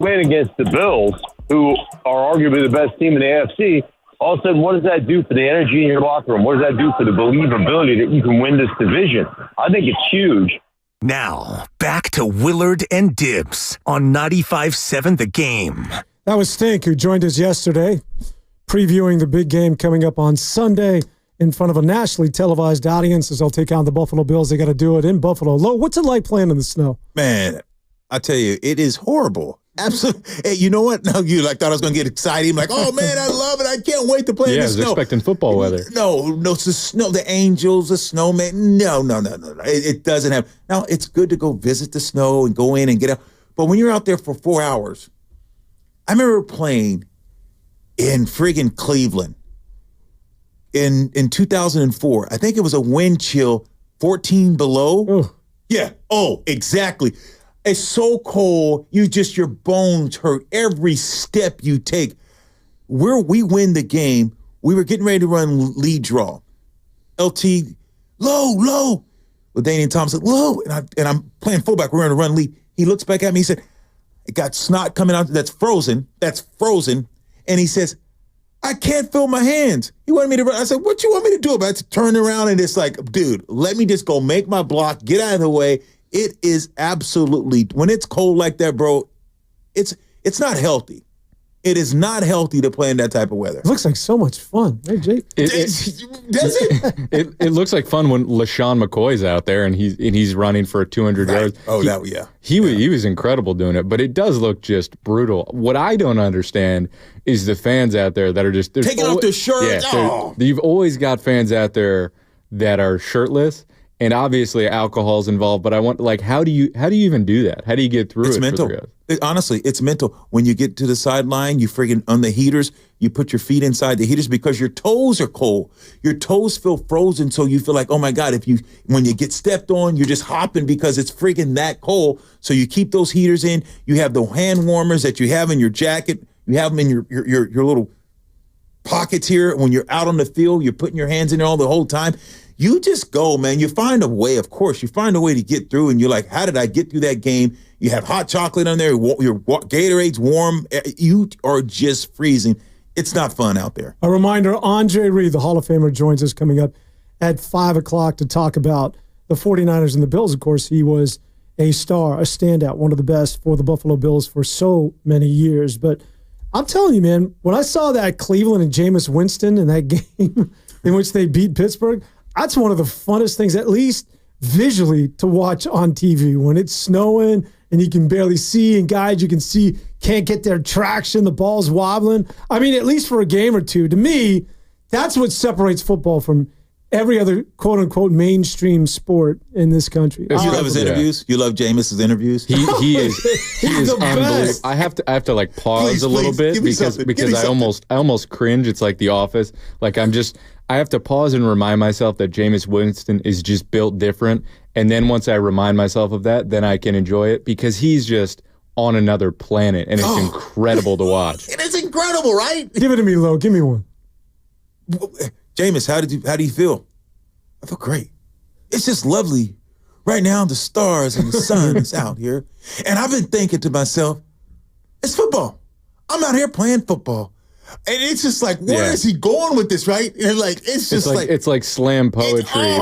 playing against the Bills, who are arguably the best team in the AFC, all of a sudden, what does that do for the energy in your locker room? What does that do for the believability that you can win this division? I think it's huge. Now, back to Willard and Dibbs on 95.7 The Game. That was Stink, who joined us yesterday, previewing the big game coming up on Sunday in front of a nationally televised audience as they'll take on the Buffalo Bills. They got to do it in Buffalo. Lo, what's it like playing in the snow? Man, I tell you, it is horrible. Absolutely. Hey, you know what? Now you thought I was going to get excited. I'm like, oh, man, I love it. I can't wait to play in the snow. Yeah, I was expecting football weather. No, it's the snow, the Angels, the snowman. No. It doesn't have. Now, it's good to go visit the snow and go in and get out. But when you're out there for 4 hours, I remember playing in friggin' Cleveland in 2004. I think it was a wind chill 14 below. Oh. Yeah. Oh, exactly. It's so cold, your bones hurt every step you take. We win the game. We were getting ready to run lead draw. LT, low. LaDainian Thompson, low. And I'm playing fullback. We're going to run lead. He looks back at me. He said, it got snot coming out. That's frozen. And he says, I can't feel my hands. He wanted me to run. I said, what you want me to do about it? To turn around and it's like, dude, let me just go make my block, get out of the way. It is absolutely, when it's cold like that, bro, it's not healthy. It is not healthy to play in that type of weather. It looks like so much fun. Hey, Jake. Does it? It looks like fun when LaShawn McCoy's out there and he's running for 200 yards. Oh, He was incredible doing it, but it does look just brutal. What I don't understand is the fans out there that are just taking off their shirts. Yeah, you've always got fans out there that are shirtless. And obviously alcohol's involved, but I want, like, how do you even do that? How do you get through it's it? Mental. Honestly, it's mental. When you get to the sideline, you friggin' on the heaters, you put your feet inside the heaters because your toes are cold. Your toes feel frozen, so you feel like, oh my God, when you get stepped on, you're just hopping because it's friggin' that cold. So you keep those heaters in. You have the hand warmers that you have in your jacket. You have them in your little pockets here. When you're out on the field, you're putting your hands in there all the whole time. You just go, man. You find a way, of course. You find a way to get through, and you're like, how did I get through that game? You have hot chocolate on there. Your Gatorade's warm. You are just freezing. It's not fun out there. A reminder, Andre Reed, the Hall of Famer, joins us coming up at 5 o'clock to talk about the 49ers and the Bills. Of course, he was a star, a standout, one of the best for the Buffalo Bills for so many years. But I'm telling you, man, when I saw that Cleveland and Jameis Winston in that game in which they beat Pittsburgh, that's one of the funnest things, at least visually, to watch on TV. When it's snowing and you can barely see, and guys you can see can't get their traction, the ball's wobbling. I mean, at least for a game or two. To me, that's what separates football from every other quote-unquote mainstream sport in this country. You love his interviews? You love Jameis's interviews? He is unbelievable. I have to like pause a little bit because I almost cringe. It's like The Office. Like I have to pause and remind myself that Jameis Winston is just built different. And then once I remind myself of that, then I can enjoy it because he's just on another planet and it's incredible to watch. It is incredible, right? Give it to me, Lo. Give me one. Jameis, how do you feel? I feel great. It's just lovely. Right now, the stars and the sun is out here. And I've been thinking to myself, it's football. I'm out here playing football. And it's just like, where is he going with this, right? And it's like slam poetry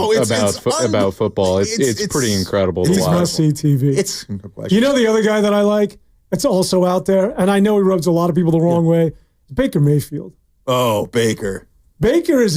about football. It's pretty incredible to watch. He's must-see TV. You know the other guy that I like? It's also out there, and I know he rubs a lot of people the wrong way. Baker Mayfield. Oh, Baker. Baker is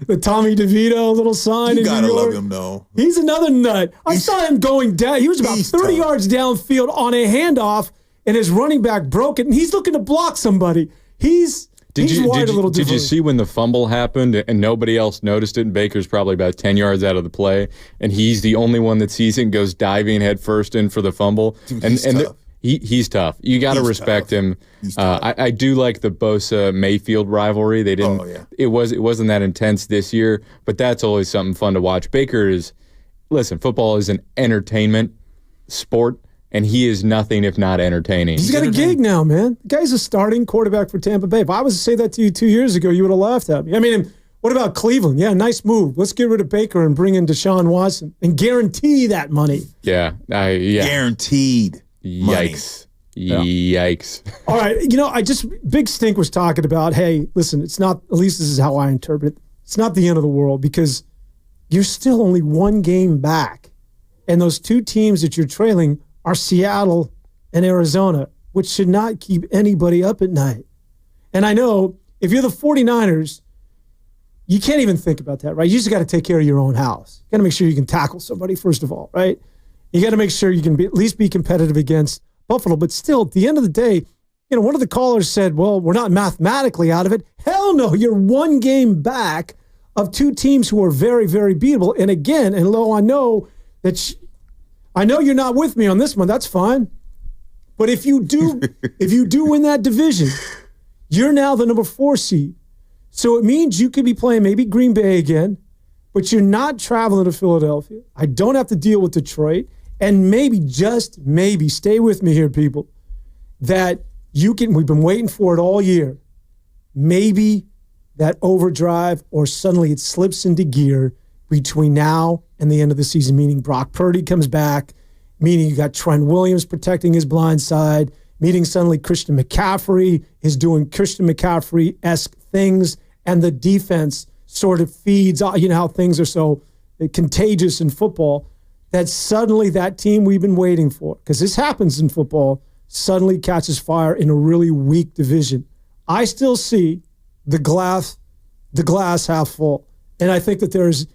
the Tommy DeVito little sign in New York. You gotta love him, though. He's another nut. I saw him going down. He was about 30 yards downfield on a handoff, and his running back broke it, and he's looking to block somebody. He's wired a little different. Did you see when the fumble happened and nobody else noticed it, and Baker's probably about 10 yards out of the play, and he's the only one that sees it and goes diving head first in for the fumble? Dude, he's tough. You got to respect him. I do like the Bosa Mayfield rivalry. They didn't. It wasn't that intense this year, but that's always something fun to watch. Baker is, listen, football is an entertainment sport, and he is nothing if not entertaining. He's got a gig now, man. The guy's a starting quarterback for Tampa Bay. If I was to say that to you 2 years ago, you would have laughed at me. I mean, what about Cleveland? Yeah, nice move. Let's get rid of Baker and bring in Deshaun Watson and guarantee that money. Yeah. Guaranteed. Yikes. Yikes. All right. Big Stink was talking about, hey, listen, it's not, at least this is how I interpret it. It's not the end of the world because you're still only one game back. And those two teams that you're trailing are Seattle and Arizona, which should not keep anybody up at night. And I know if you're the 49ers, you can't even think about that, right? You just got to take care of your own house. You got to make sure you can tackle somebody, first of all, right? You got to make sure you can at least be competitive against Buffalo. But still, at the end of the day, one of the callers said, well, we're not mathematically out of it. Hell no, you're one game back of two teams who are very, very beatable. And again, and Lo, I know that I know you're not with me on this one. That's fine. But if you do win that division, you're now the number 4 seed. So it means you could be playing maybe Green Bay again, but you're not traveling to Philadelphia. I don't have to deal with Detroit. And maybe, just maybe, stay with me here, people, that we've been waiting for it all year. Maybe that overdrive or suddenly it slips into gear between now and the end of the season, meaning Brock Purdy comes back, meaning you got Trent Williams protecting his blind side, meaning suddenly Christian McCaffrey is doing Christian McCaffrey-esque things, and the defense sort of feeds, how things are so contagious in football, that suddenly that team we've been waiting for, because this happens in football, suddenly catches fire in a really weak division. I still see the glass half full. And I think that there's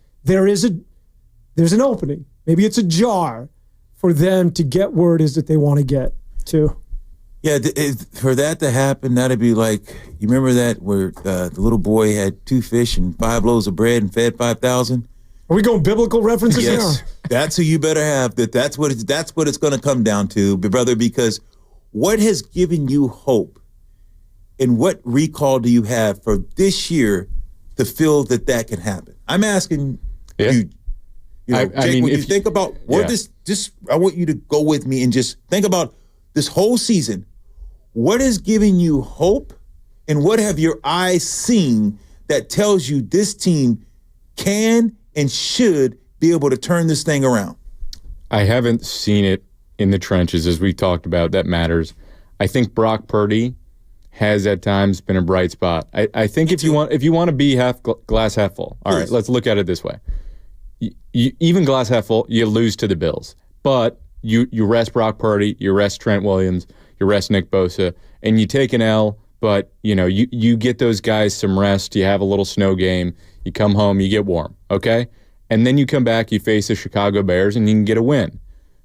an opening. Maybe it's a jar for them to get where it is that they want to get to. Yeah, for that to happen, that'd be like, you remember that where the little boy had 2 fish and 5 loaves of bread and fed 5,000? Are we going biblical references here? Yes, that's who you better have. That's what it's going to come down to, brother, because what has given you hope and what recall do you have for this year to feel that can happen? I'm asking you. Jake, when you think about I want you to go with me and just think about this whole season. What is giving you hope, and what have your eyes seen that tells you this team can and should be able to turn this thing around? I haven't seen it in the trenches, as we talked about. That matters. I think Brock Purdy has at times been a bright spot. I think if you want to be glass half full, all right, let's look at it this way. Even glass half full, you lose to the Bills, but you rest Brock Purdy, you rest Trent Williams, you rest Nick Bosa, and you take an L, but you get those guys some rest, you have a little snow game, you come home, you get warm, okay? And then you come back, you face the Chicago Bears, and you can get a win.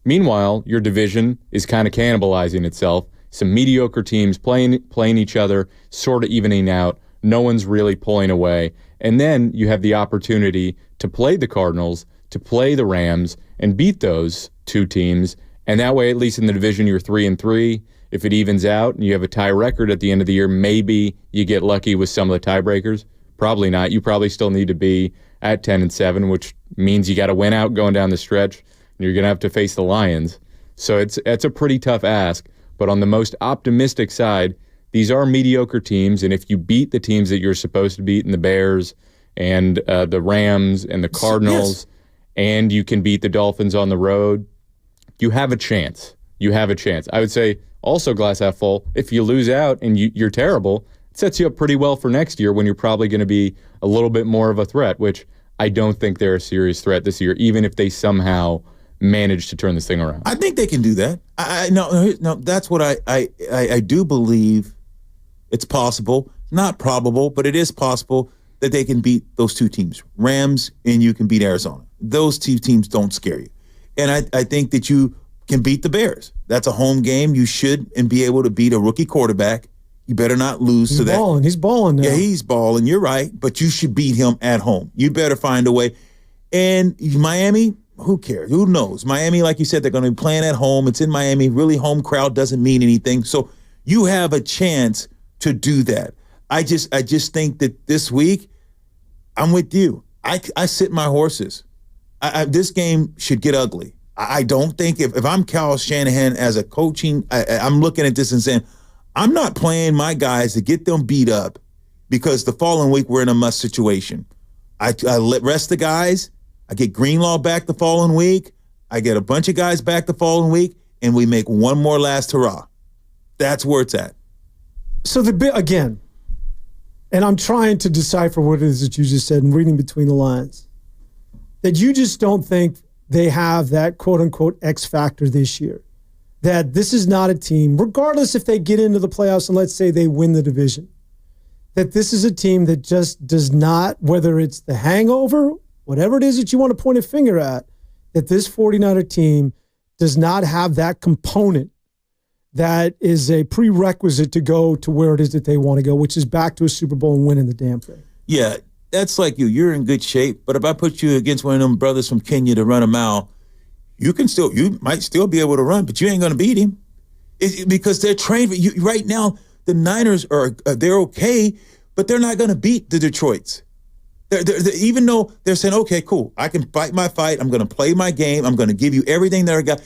Meanwhile, your division is kind of cannibalizing itself. Some mediocre teams playing each other, sort of evening out. No one's really pulling away. And then you have the opportunity to play the Cardinals, to play the Rams, and beat those two teams. And that way, at least in the division, you're 3-3. If it evens out and you have a tie record at the end of the year, maybe you get lucky with some of the tiebreakers. Probably not. You probably still need to be at 10-7, which means you got to win out going down the stretch. And you're going to have to face the Lions. So it's a pretty tough ask. But on the most optimistic side, these are mediocre teams, and if you beat the teams that you're supposed to beat in the Bears and the Rams and the Cardinals, and you can beat the Dolphins on the road, you have a chance. You have a chance. I would say also glass half full, if you lose out and you're terrible, it sets you up pretty well for next year when you're probably going to be a little bit more of a threat, which I don't think they're a serious threat this year, even if they somehow manage to turn this thing around. I think they can do that. No, that's what I do believe. It's possible, not probable, but it is possible that they can beat those two teams, Rams, and you can beat Arizona. Those two teams don't scare you. And I think that you can beat the Bears. That's a home game. You should and be able to beat a rookie quarterback. You better not lose to that. He's balling now. Yeah, he's balling. You're right, but you should beat him at home. You better find a way. And Miami, who cares? Who knows? Miami, like you said, they're going to be playing at home. It's in Miami. Really, home crowd doesn't mean anything. So you have a chance to do that. I just think that this week, I'm with you. I sit my horses. This game should get ugly. I don't think if I'm Kyle Shanahan as a coaching, I'm looking at this and saying, I'm not playing my guys to get them beat up because the following week we're in a must situation. I let rest the guys. I get Greenlaw back the following week. I get a bunch of guys back the following week, and we make one more last hurrah. That's where it's at. So again, and I'm trying to decipher what it is that you just said and reading between the lines, that you just don't think they have that quote-unquote X factor this year. That this is not a team, regardless if they get into the playoffs and let's say they win the division, that this is a team that just does not, whether it's the hangover, whatever it is that you want to point a finger at, that this 49er team does not have that component that is a prerequisite to go to where it is that they want to go, which is back to a Super Bowl and winning the damn thing. Yeah, that's like you. You're in good shape, but if I put you against one of them brothers from Kenya to run a mile, you might still be able to run, but you ain't going to beat him because they're trained. Right now, the Niners they're okay, but they're not going to beat the Detroits. They're, even though they're saying, okay, cool, I can fight my fight. I'm going to play my game. I'm going to give you everything that I got.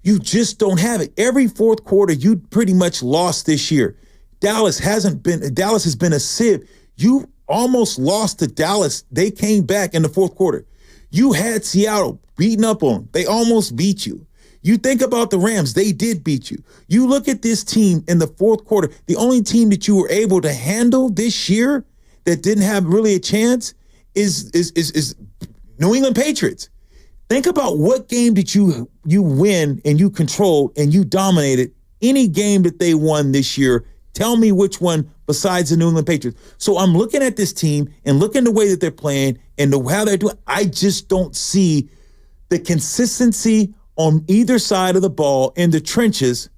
You just don't have it. Every fourth quarter, you pretty much lost this year. Dallas has been a sieve. You almost lost to Dallas. They came back in the fourth quarter. You had Seattle beating up on them. They almost beat you. You think about the Rams, they did beat you. You look at this team in the fourth quarter, the only team that you were able to handle this year that didn't have really a chance is New England Patriots. Think about what game did you win and you controlled and you dominated any game that they won this year. Tell me which one besides the New England Patriots. So I'm looking at this team and looking at the way that they're playing and how they're doing. I just don't see the consistency on either side of the ball in the trenches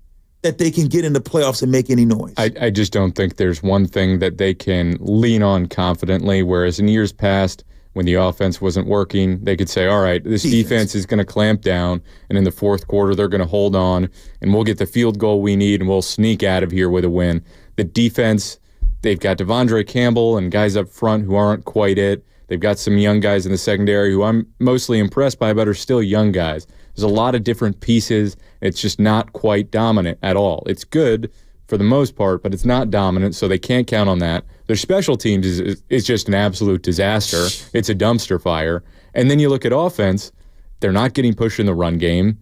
that they can get in the playoffs and make any noise. I just don't think there's one thing that they can lean on confidently, whereas in years past, when the offense wasn't working, they could say, all right, this defense is going to clamp down, and in the fourth quarter, they're going to hold on, and we'll get the field goal we need, and we'll sneak out of here with a win. The defense, they've got Devondre Campbell and guys up front who aren't quite it. They've got some young guys in the secondary who I'm mostly impressed by, but are still young guys. There's a lot of different pieces. It's just not quite dominant at all. It's good for the most part, but it's not dominant, so they can't count on that. Their special teams is just an absolute disaster. It's a dumpster fire. And then you look at offense, they're not getting pushed in the run game,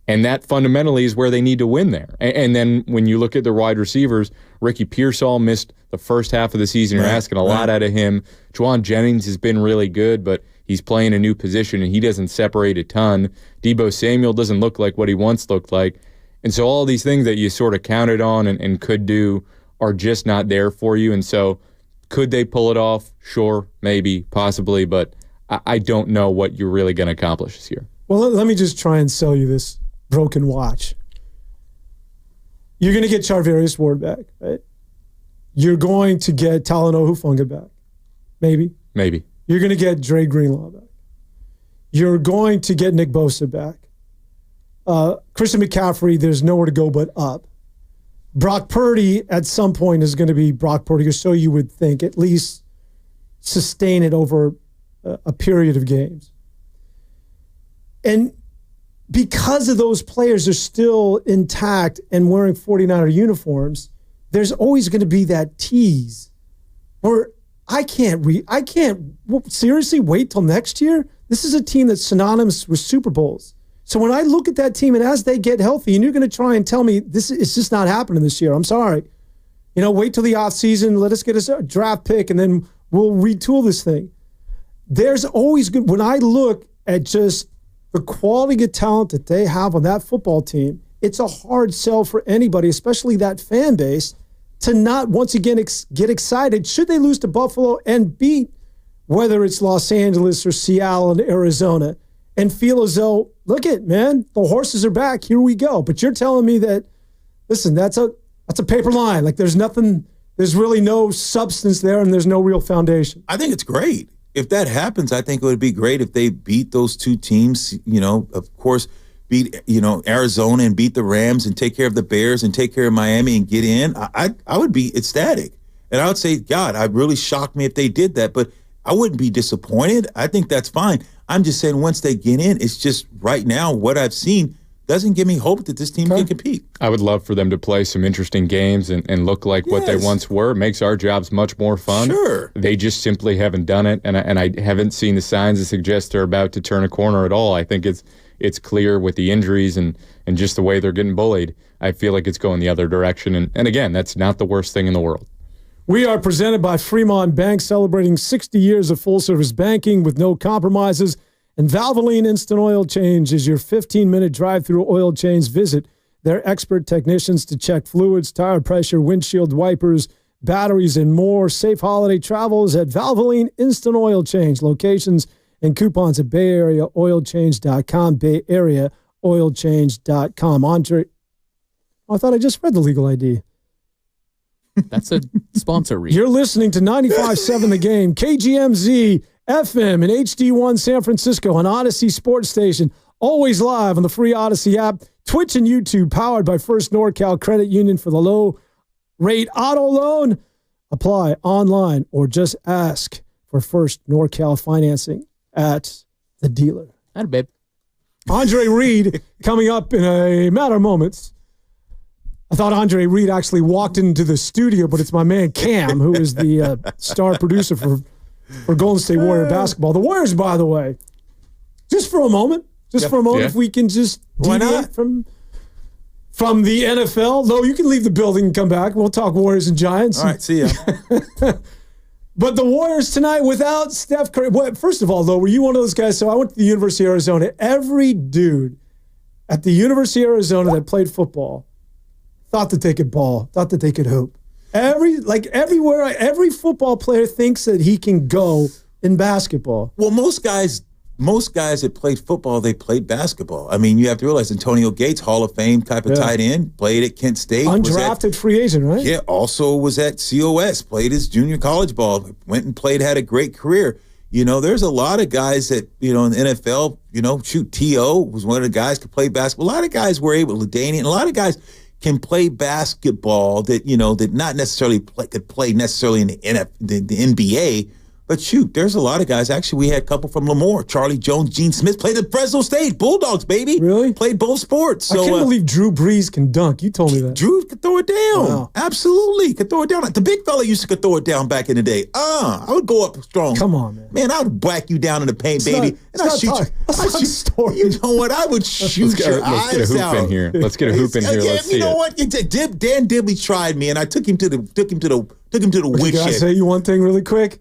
and that fundamentally is where they need to win there. And then when you look at the wide receivers, Ricky Pearsall missed the first half of the season. You're asking a lot out of him. Juwan Jennings has been really good, but he's playing a new position, and he doesn't separate a ton. Deebo Samuel doesn't look like what he once looked like. And so all these things that you sort of counted on and could do are just not there for you. And so could they pull it off? Sure, maybe, possibly, but I don't know what you're really going to accomplish this year. Well, let me just try and sell you this broken watch. You're going to get Charvarius Ward back, right? You're going to get Talanoa Hufanga back. Maybe. Maybe. You're going to get Dre Greenlaw back. You're going to get Nick Bosa back. Christian McCaffrey, there's nowhere to go but up. Brock Purdy at some point is going to be Brock Purdy, or so you would think, at least sustain it over a period of games. And because of those players are still intact and wearing 49er uniforms, there's always going to be that tease where I can't seriously wait till next year. This is a team that's synonymous with Super Bowls. So when I look at that team and as they get healthy, and you're going to try and tell me it's just not happening this year, I'm sorry. Wait till the offseason, let us get a draft pick, and then we'll retool this thing. There's always good. When I look at just the quality of talent that they have on that football team, it's a hard sell for anybody, especially that fan base, to not once again get excited should they lose to Buffalo and beat whether it's Los Angeles or Seattle and Arizona, and feel as though, look it, man, the horses are back. Here we go. But you're telling me that, listen, that's a paper line. Like there's really no substance there, and there's no real foundation. I think it's great. If that happens, I think it would be great if they beat those two teams, of course, beat, Arizona and beat the Rams and take care of the Bears and take care of Miami and get in. I would be ecstatic. And I would say, God, it really shocked me if they did that, but I wouldn't be disappointed. I think that's fine. I'm just saying once they get in, it's just right now what I've seen doesn't give me hope that this team can compete. I would love for them to play some interesting games and look like what they once were. It makes our jobs much more fun. Sure. They just simply haven't done it, and I haven't seen the signs that suggest they're about to turn a corner at all. I think it's clear with the injuries and just the way they're getting bullied. I feel like it's going the other direction. And again, that's not the worst thing in the world. We are presented by Fremont Bank, celebrating 60 years of full-service banking with no compromises. And Valvoline Instant Oil Change is your 15-minute drive-through oil change. Visit their expert technicians to check fluids, tire pressure, windshield wipers, batteries, and more. Safe holiday travels at Valvoline Instant Oil Change. Locations and coupons at BayAreaOilChange.com, BayAreaOilChange.com. Andre, I thought I just read the legal ID. That's a sponsor read. You're listening to 95.7 The Game, KGMZ, FM, and HD1 San Francisco on Odyssey Sports Station. Always live on the free Odyssey app, Twitch and YouTube, powered by First NorCal Credit Union for the low-rate auto loan. Apply online or just ask for First NorCal financing at the dealer. That babe. Andre Reed coming up in a matter of moments. I thought Andre Reed actually walked into the studio, but it's my man Cam, who is the star producer for Golden State Warrior basketball. The Warriors, by the way, just for a moment, if we can just deviate from the NFL. Though you can leave the building and come back. We'll talk Warriors and Giants. All right, see ya. But the Warriors tonight without Steph Curry. Well, first of all, though, were you one of those guys? So I went to the University of Arizona. Every dude at the University of Arizona that played football thought that they could ball, thought that they could hoop. Everywhere, every football player thinks that he can go in basketball. Well, most guys that played football, they played basketball. I mean, you have to realize Antonio Gates, Hall of Fame type of tight end, played at Kent State. Undrafted free agent, right? Yeah, also was at COS, played his junior college ball, went and played, had a great career. You know, there's a lot of guys that, in the NFL, T.O. was one of the guys could play basketball. A lot of guys were able to, Daniel, and a lot of guys can play basketball that, that not necessarily could play necessarily in the NBA. But shoot, there's a lot of guys. Actually, we had a couple from Lemoore. Charlie Jones, Gene Smith played at Fresno State. Bulldogs, baby. Really? Played both sports. So, I can't believe Drew Brees can dunk. You told me that. Drew could throw it down. Wow. Absolutely. Could throw it down. The big fella used to could throw it down back in the day. I would go up strong. Come on, man. Man, I would whack you down in the paint, baby. And I'd shoot you. You know what? I would shoot your eyes out. Let's get a hoop in here. Let's get a hoop in here. Let's see it. You know what? Dan Dibley tried me, and I took him to the woodshed. Can I say you one thing really quick?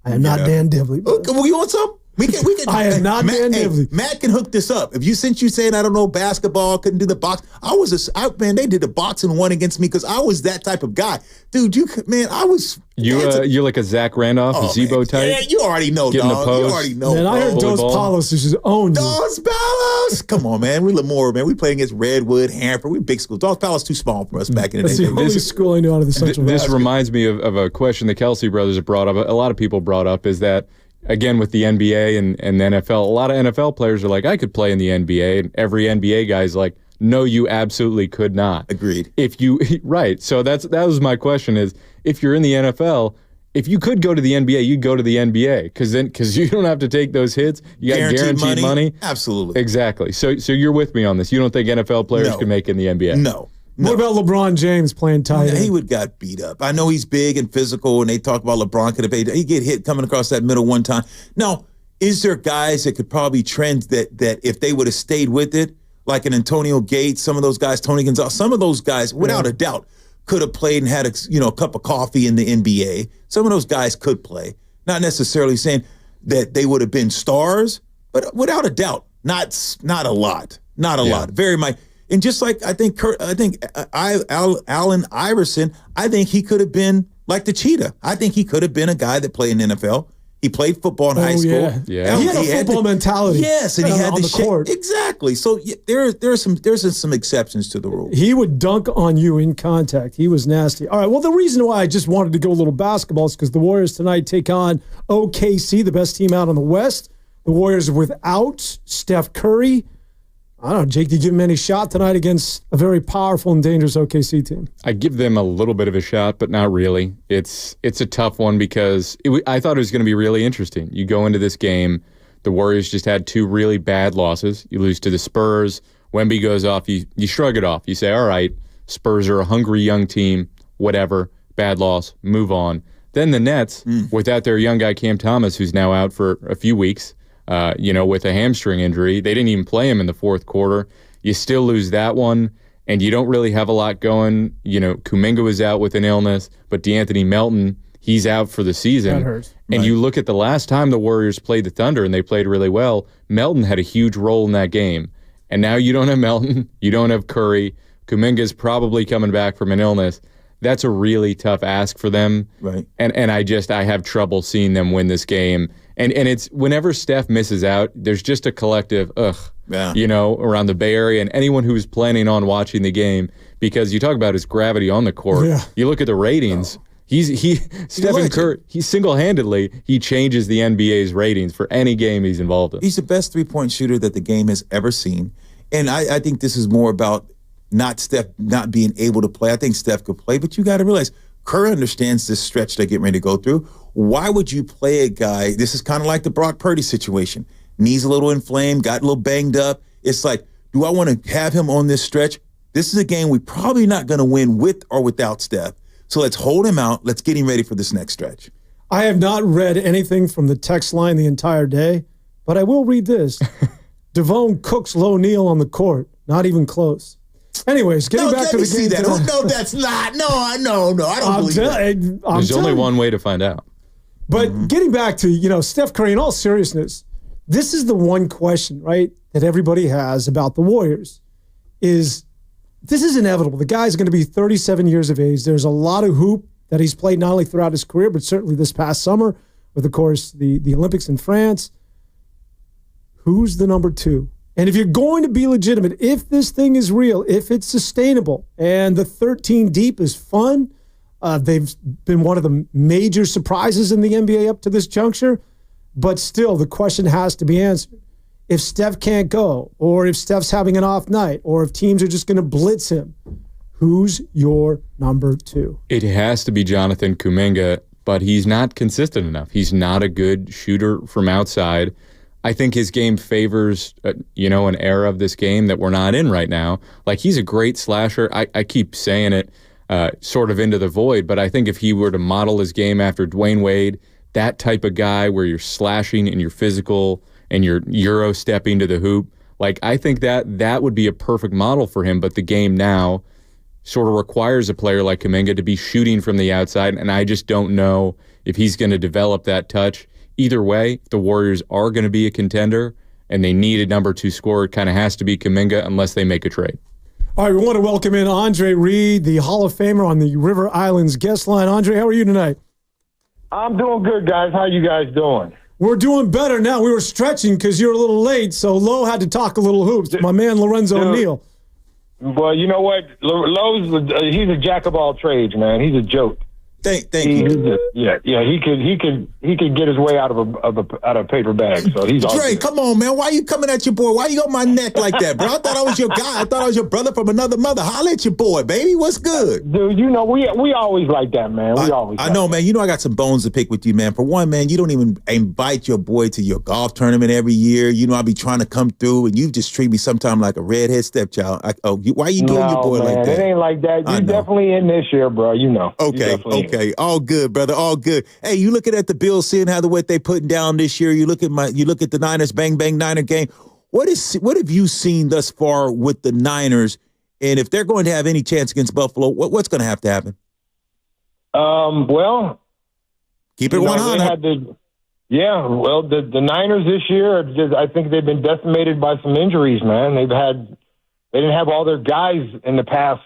I am not Dan Dibley. Well, you want some? We can. I am not Dan Dibley. Matt can hook this up. Since you saying I don't know basketball, couldn't do the box. They did the boxing one against me because I was that type of guy, dude. I was. You're like a Zach Randolph, Zebo type. Yeah, you already know, Getting dog. You already know. Man, I heard Dos Palos is his own. Dos Palos, come on, man. We Lemoore, man. We played against Redwood, Hanford. We big school. Dos Palos too small for us back in the day. That's the only school I knew out of the Central Valley. This reminds me of a question the Kelsey brothers have brought up. A lot of people brought up is that, again, with the NBA and the NFL, a lot of NFL players are like, I could play in the NBA, and every NBA guy's like, no, you absolutely could not. Agreed. Right. So that was my question: is if you're in the NFL, if you could go to the NBA, you'd go to the NBA because you don't have to take those hits. You got guaranteed money. Absolutely. Exactly. So you're with me on this. You don't think NFL players can make it in the NBA? No. What about LeBron James playing tight end? He would got beat up. I know he's big and physical, and they talk about LeBron could have paid. He get hit coming across that middle one time. Now, is there guys that could probably trend that if they would have stayed with it, like an Antonio Gates, some of those guys, Tony Gonzalez, some of those guys, without a doubt, could have played and had a cup of coffee in the NBA. Some of those guys could play. Not necessarily saying that they would have been stars, but without a doubt, not a lot. Not a lot. Very much. And just like Allen Iverson, I think he could have been like the Cheetah. I think he could have been a guy that played in the NFL. He played football in high school. Yeah. He had a football mentality. Yes, and he had on the court. Exactly. So there's some exceptions to the rule. He would dunk on you in contact. He was nasty. All right. Well, the reason why I just wanted to go a little basketball is because the Warriors tonight take on OKC, the best team out in the West. The Warriors without Steph Curry. I don't know, Jake, do you give him any shot tonight against a very powerful and dangerous OKC team? I give them a little bit of a shot, but not really. It's a tough one because I thought it was going to be really interesting. You go into this game, the Warriors just had two really bad losses. You lose to the Spurs. Wemby goes off. You shrug it off. You say, all right, Spurs are a hungry young team, whatever, bad loss, move on. Then the Nets, without their young guy Cam Thomas, who's now out for a few weeks, with a hamstring injury. They didn't even play him in the fourth quarter. You still lose that one. and you don't really have a lot going. Kuminga was out with an illness, but DeAnthony Melton, he's out for the season. That hurts. And you look at the last time the Warriors played the Thunder, and they played really well, Melton had a huge role in that game. And now you don't have Melton, you don't have Curry. Kuminga's probably coming back from an illness. That's a really tough ask for them. Right. And I have trouble seeing them win this game. And it's whenever Steph misses out, there's just a collective around the Bay Area and anyone who's planning on watching the game, because you talk about his gravity on the court. Yeah. You look at the ratings. Stephen Curry, he single-handedly, he changes the NBA's ratings for any game he's involved in. He's the best three-point shooter that the game has ever seen. And I think this is more about not Steph not being able to play. I think Steph could play, but you got to realize Curry understands this stretch they're getting ready to go through. Why would you play a guy? This is kind of like the Brock Purdy situation. Knees a little inflamed, got a little banged up. It's like, do I want to have him on this stretch? This is a game we're probably not going to win with or without Steph. So let's hold him out. Let's get him ready for this next stretch. I have not read anything from the text line the entire day, but I will read this. Devone cooks Low Neal on the court. Not even close. Anyways, getting back to the game. That. No, that's not. No, I don't believe that. There's only one way to find out. But getting back to, Steph Curry, in all seriousness, this is the one question, right, that everybody has about the Warriors is this is inevitable. The guy's going to be 37 years of age. There's a lot of hoop that he's played not only throughout his career, but certainly this past summer with, of course, the Olympics in France. Who's the number two? And if you're going to be legitimate, if this thing is real, if it's sustainable, and the 13 deep is fun, they've been one of the major surprises in the NBA up to this juncture, but still the question has to be answered. If Steph can't go, or if Steph's having an off night, or if teams are just going to blitz him, who's your number two? It has to be Jonathan Kuminga, but he's not consistent enough. He's not a good shooter from outside. I think his game favors, an era of this game that we're not in right now. Like, he's a great slasher. I keep saying it sort of into the void, but I think if he were to model his game after Dwayne Wade, that type of guy where you're slashing and you're physical and you're Euro stepping to the hoop, like, I think that would be a perfect model for him. But the game now sort of requires a player like Kuminga to be shooting from the outside, and I just don't know if he's going to develop that touch. Either way, if the Warriors are going to be a contender and they need a number two scorer, it kind of has to be Kuminga unless they make a trade. All right, we want to welcome in Andre Reed, the Hall of Famer on the River Islands guest line. Andre, how are you tonight? I'm doing good, guys. How you guys doing? We're doing better now. We were stretching because you were a little late, so Lo had to talk a little hoops. My man, Lorenzo O'Neal. Well, you know what? Lowe's, he's a jack of all trades, man. He's a joke. Thank you. He could get his way out of a paper bag. So he's Dre, come on, man. Why you coming at your boy? Why you on my neck like that, bro? I thought I was your guy. I thought I was your brother from another mother. Holla at your boy, baby. What's good? Dude, we always like that, man. I know, man. I got some bones to pick with you, man. For one, man, you don't even invite your boy to your golf tournament every year. I be trying to come through, and you just treat me sometimes like a redhead stepchild. Why you doing your boy like that? It ain't like that. You definitely in this year, bro. Okay. All good, brother. All good. Hey, you looking at the Bills, seeing what they putting down this year. You look at the Niners, bang bang Niner game. What have you seen thus far with the Niners? And if they're going to have any chance against Buffalo, what's going to happen? Well, keep it 100. The Niners this year, I think they've been decimated by some injuries, man. They didn't have all their guys in the past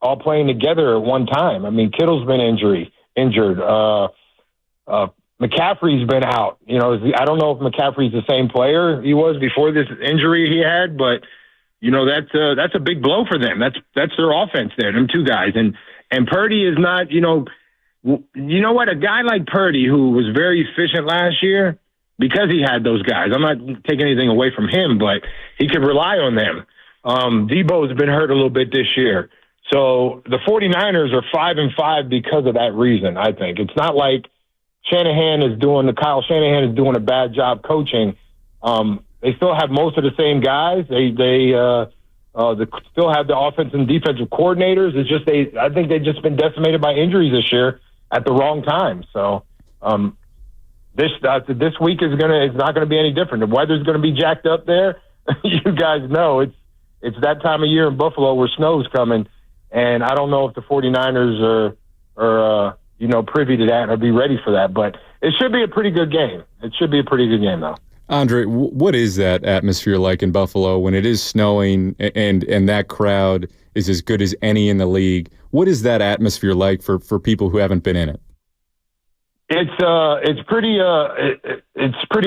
all playing together at one time. I mean, Kittle's been injured. McCaffrey's been out. I don't know if McCaffrey's the same player he was before this injury he had, but that's a big blow for them. That's their offense there, them two guys. And Purdy is not, what, a guy like Purdy who was very efficient last year because he had those guys. I'm not taking anything away from him, but he could rely on them. Debo's been hurt a little bit this year. So the 49ers are 5-5 because of that reason, I think. It's not like Kyle Shanahan is doing a bad job coaching. They still have most of the same guys. They still have the offensive and defensive coordinators. It's just I think they've just been decimated by injuries this year at the wrong time. So this week is not going to be any different. The weather's going to be jacked up there. You guys know it's it's that time of year in Buffalo where snow's coming, and I don't know if the 49ers are privy to that or be ready for that. But it should be a pretty good game. It should be a pretty good game, though. Andre, what is that atmosphere like in Buffalo when it is snowing and that crowd is as good as any in the league? What is that atmosphere like for people who haven't been in it? It's pretty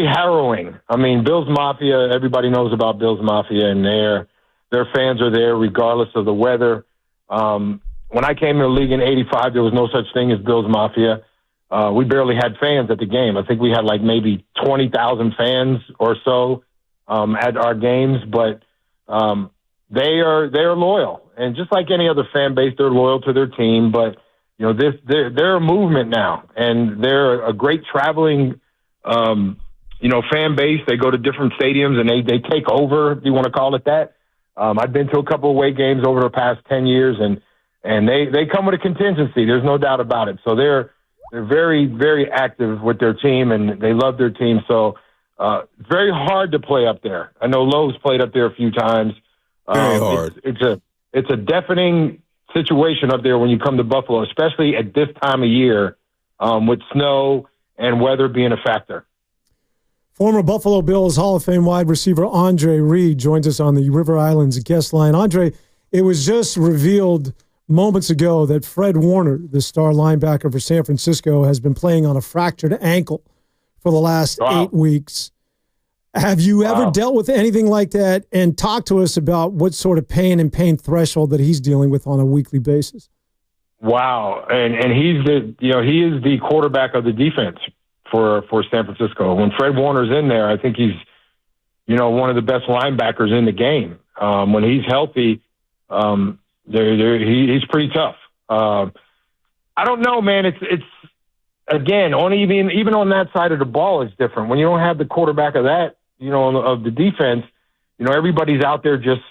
harrowing. I mean, Bills Mafia, everybody knows about Bills Mafia, and their fans are there regardless of the weather. When I came in the league in '85, there was no such thing as Bills Mafia. We barely had fans at the game. I think we had like maybe 20,000 fans or so at our games, but they are loyal, and just like any other fan base, they're loyal to their team. But they're a movement now, and they're a great traveling fan base. They go to different stadiums and they take over, if you want to call it that. I've been to a couple of away games over the past 10 years, and they come with a contingency. There's no doubt about it. So they're very, very active with their team, and they love their team. So very hard to play up there. I know Lowe's played up there a few times. Very hard. It's a deafening situation up there when you come to Buffalo, especially at this time of year with snow and weather being a factor. Former Buffalo Bills Hall of Fame wide receiver Andre Reed joins us on the River Islands guest line. Andre, it was just revealed moments ago that Fred Warner, the star linebacker for San Francisco, has been playing on a fractured ankle for the last 8 weeks. Have you ever dealt with anything like that? And talk to us about what sort of pain and pain threshold that he's dealing with on a weekly basis. Wow. And he is the quarterback of the defense for San Francisco. When Fred Warner's in there, I think he's, one of the best linebackers in the game. When he's healthy, he's pretty tough. I don't know, man. It's again, even on that side of the ball, it's different. When you don't have the quarterback of that, of the defense, everybody's out there just.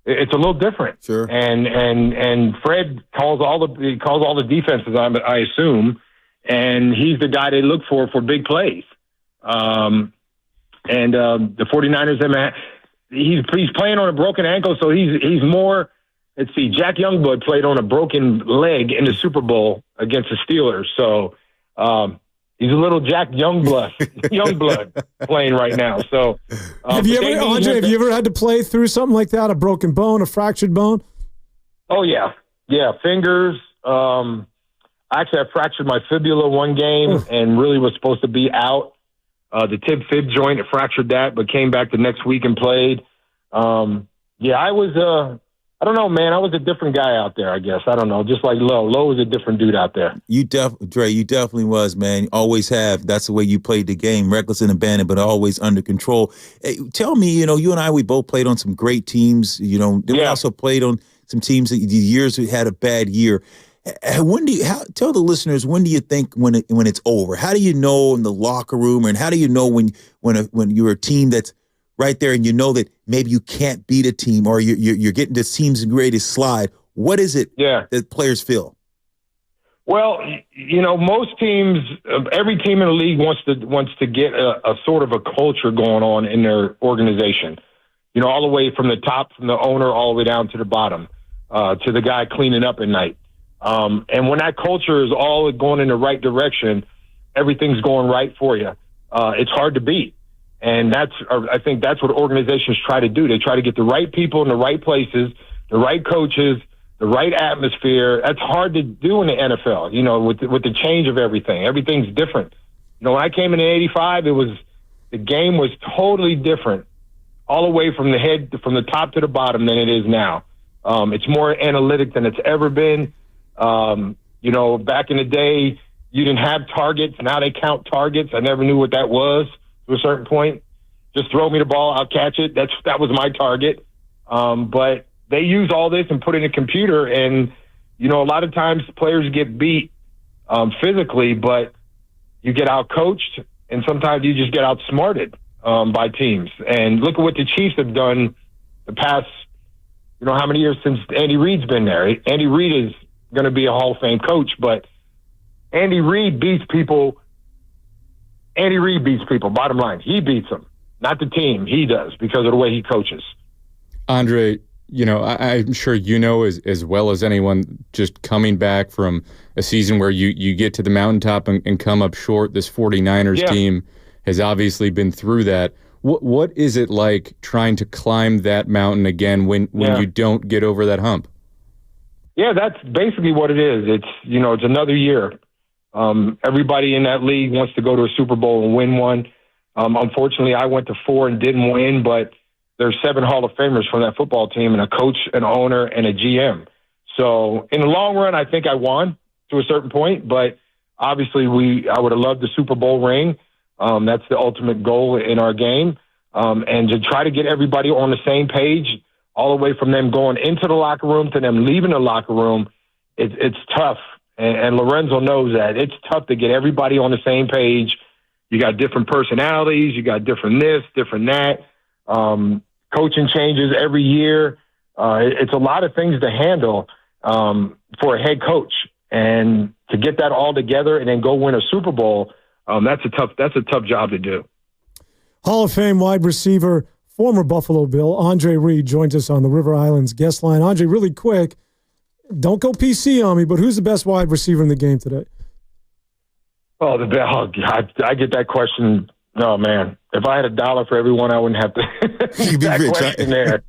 It's a little different. Sure. And Fred calls all the defenses, I assume, and he's the guy they look for big plays. The 49ers, he's playing on a broken ankle, so he's more. Let's see, Jack Youngblood played on a broken leg in the Super Bowl against the Steelers, so he's a little Jack Youngblood playing right now. So, have you ever had to play through something like that? A broken bone, a fractured bone? Oh yeah, fingers. Actually, I fractured my fibula one game and really was supposed to be out. The tib-fib joint, I fractured that, but came back the next week and played. I was. I don't know, man. I was a different guy out there, I guess. I don't know. Just like Lowe. Lowe was a different dude out there. Dre, you definitely was, man. You always have. That's the way you played the game. Reckless and abandoned, but always under control. Hey, tell me, you and I, we both played on some great teams. We also played on some teams that the years we had a bad year. Tell the listeners, when do you think when it's over? How do you know in the locker room, and how do you know when you're a team that's right there and you know that maybe you can't beat a team, or you're getting this team's greatest slide? What is it that players feel? Well, most teams, every team in the league wants to get a sort of a culture going on in their organization. All the way from the top, from the owner, all the way down to the bottom, to the guy cleaning up at night. And when that culture is all going in the right direction, everything's going right for you. It's hard to beat. And I think that's what organizations try to do. They try to get the right people in the right places, the right coaches, the right atmosphere. That's hard to do in the NFL, with the change of everything. Everything's different. When I came in '85, the game was totally different, all the way from the top to the bottom than it is now. It's more analytic than it's ever been. Back in the day, you didn't have targets. Now they count targets. I never knew what that was. To a certain point, just throw me the ball, I'll catch it. That was my target. But they use all this and put it in a computer, and a lot of times players get beat physically, but you get out coached, and sometimes you just get outsmarted by teams. And look at what the Chiefs have done the past, how many years since Andy Reid's been there. Andy Reid is going to be a Hall of Fame coach, but Andy Reid beats people. Bottom line. He beats them. Not the team. He does, because of the way he coaches. Andre, I'm sure as well as anyone, just coming back from a season where you get to the mountaintop and come up short. This 49ers team has obviously been through that. What is it like trying to climb that mountain again when you don't get over that hump? Yeah, that's basically what it is. It's another year. Everybody in that league wants to go to a Super Bowl and win one. Unfortunately, I went to 4 and didn't win, but there's 7 Hall of Famers from that football team and a coach, an owner, and a GM. So in the long run, I think I won to a certain point, but obviously I would have loved the Super Bowl ring. That's the ultimate goal in our game. And to try to get everybody on the same page, all the way from them going into the locker room to them leaving the locker room, it's tough. And Lorenzo knows that. It's tough to get everybody on the same page. You got different personalities. You got different this, different that. Coaching changes every year. It's a lot of things to handle for a head coach. And to get that all together and then go win a Super Bowl, that's a tough job to do. Hall of Fame wide receiver, former Buffalo Bill, Andre Reed, joins us on the River Islands guest line. Andre, really quick, don't go PC on me, but who's the best wide receiver in the game today? Oh, I get that question. Oh, man. If I had $1 for everyone, I wouldn't have to that rich, question there.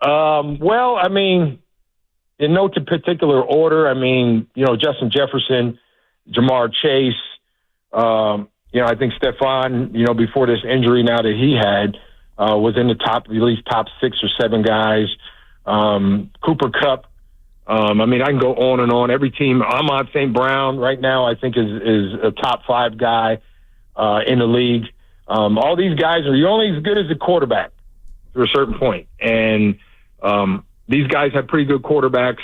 Well, I mean, in no particular order, I mean, Justin Jefferson, Jamar Chase, I think Stephon, before this injury now that he had, was in the top 6 or 7 guys. Cooper Kupp. I can go on and on. Every team, Ahmad St. Brown right now, I think is a top 5 guy in the league. All these guys you're only as good as the quarterback to a certain point. And these guys have pretty good quarterbacks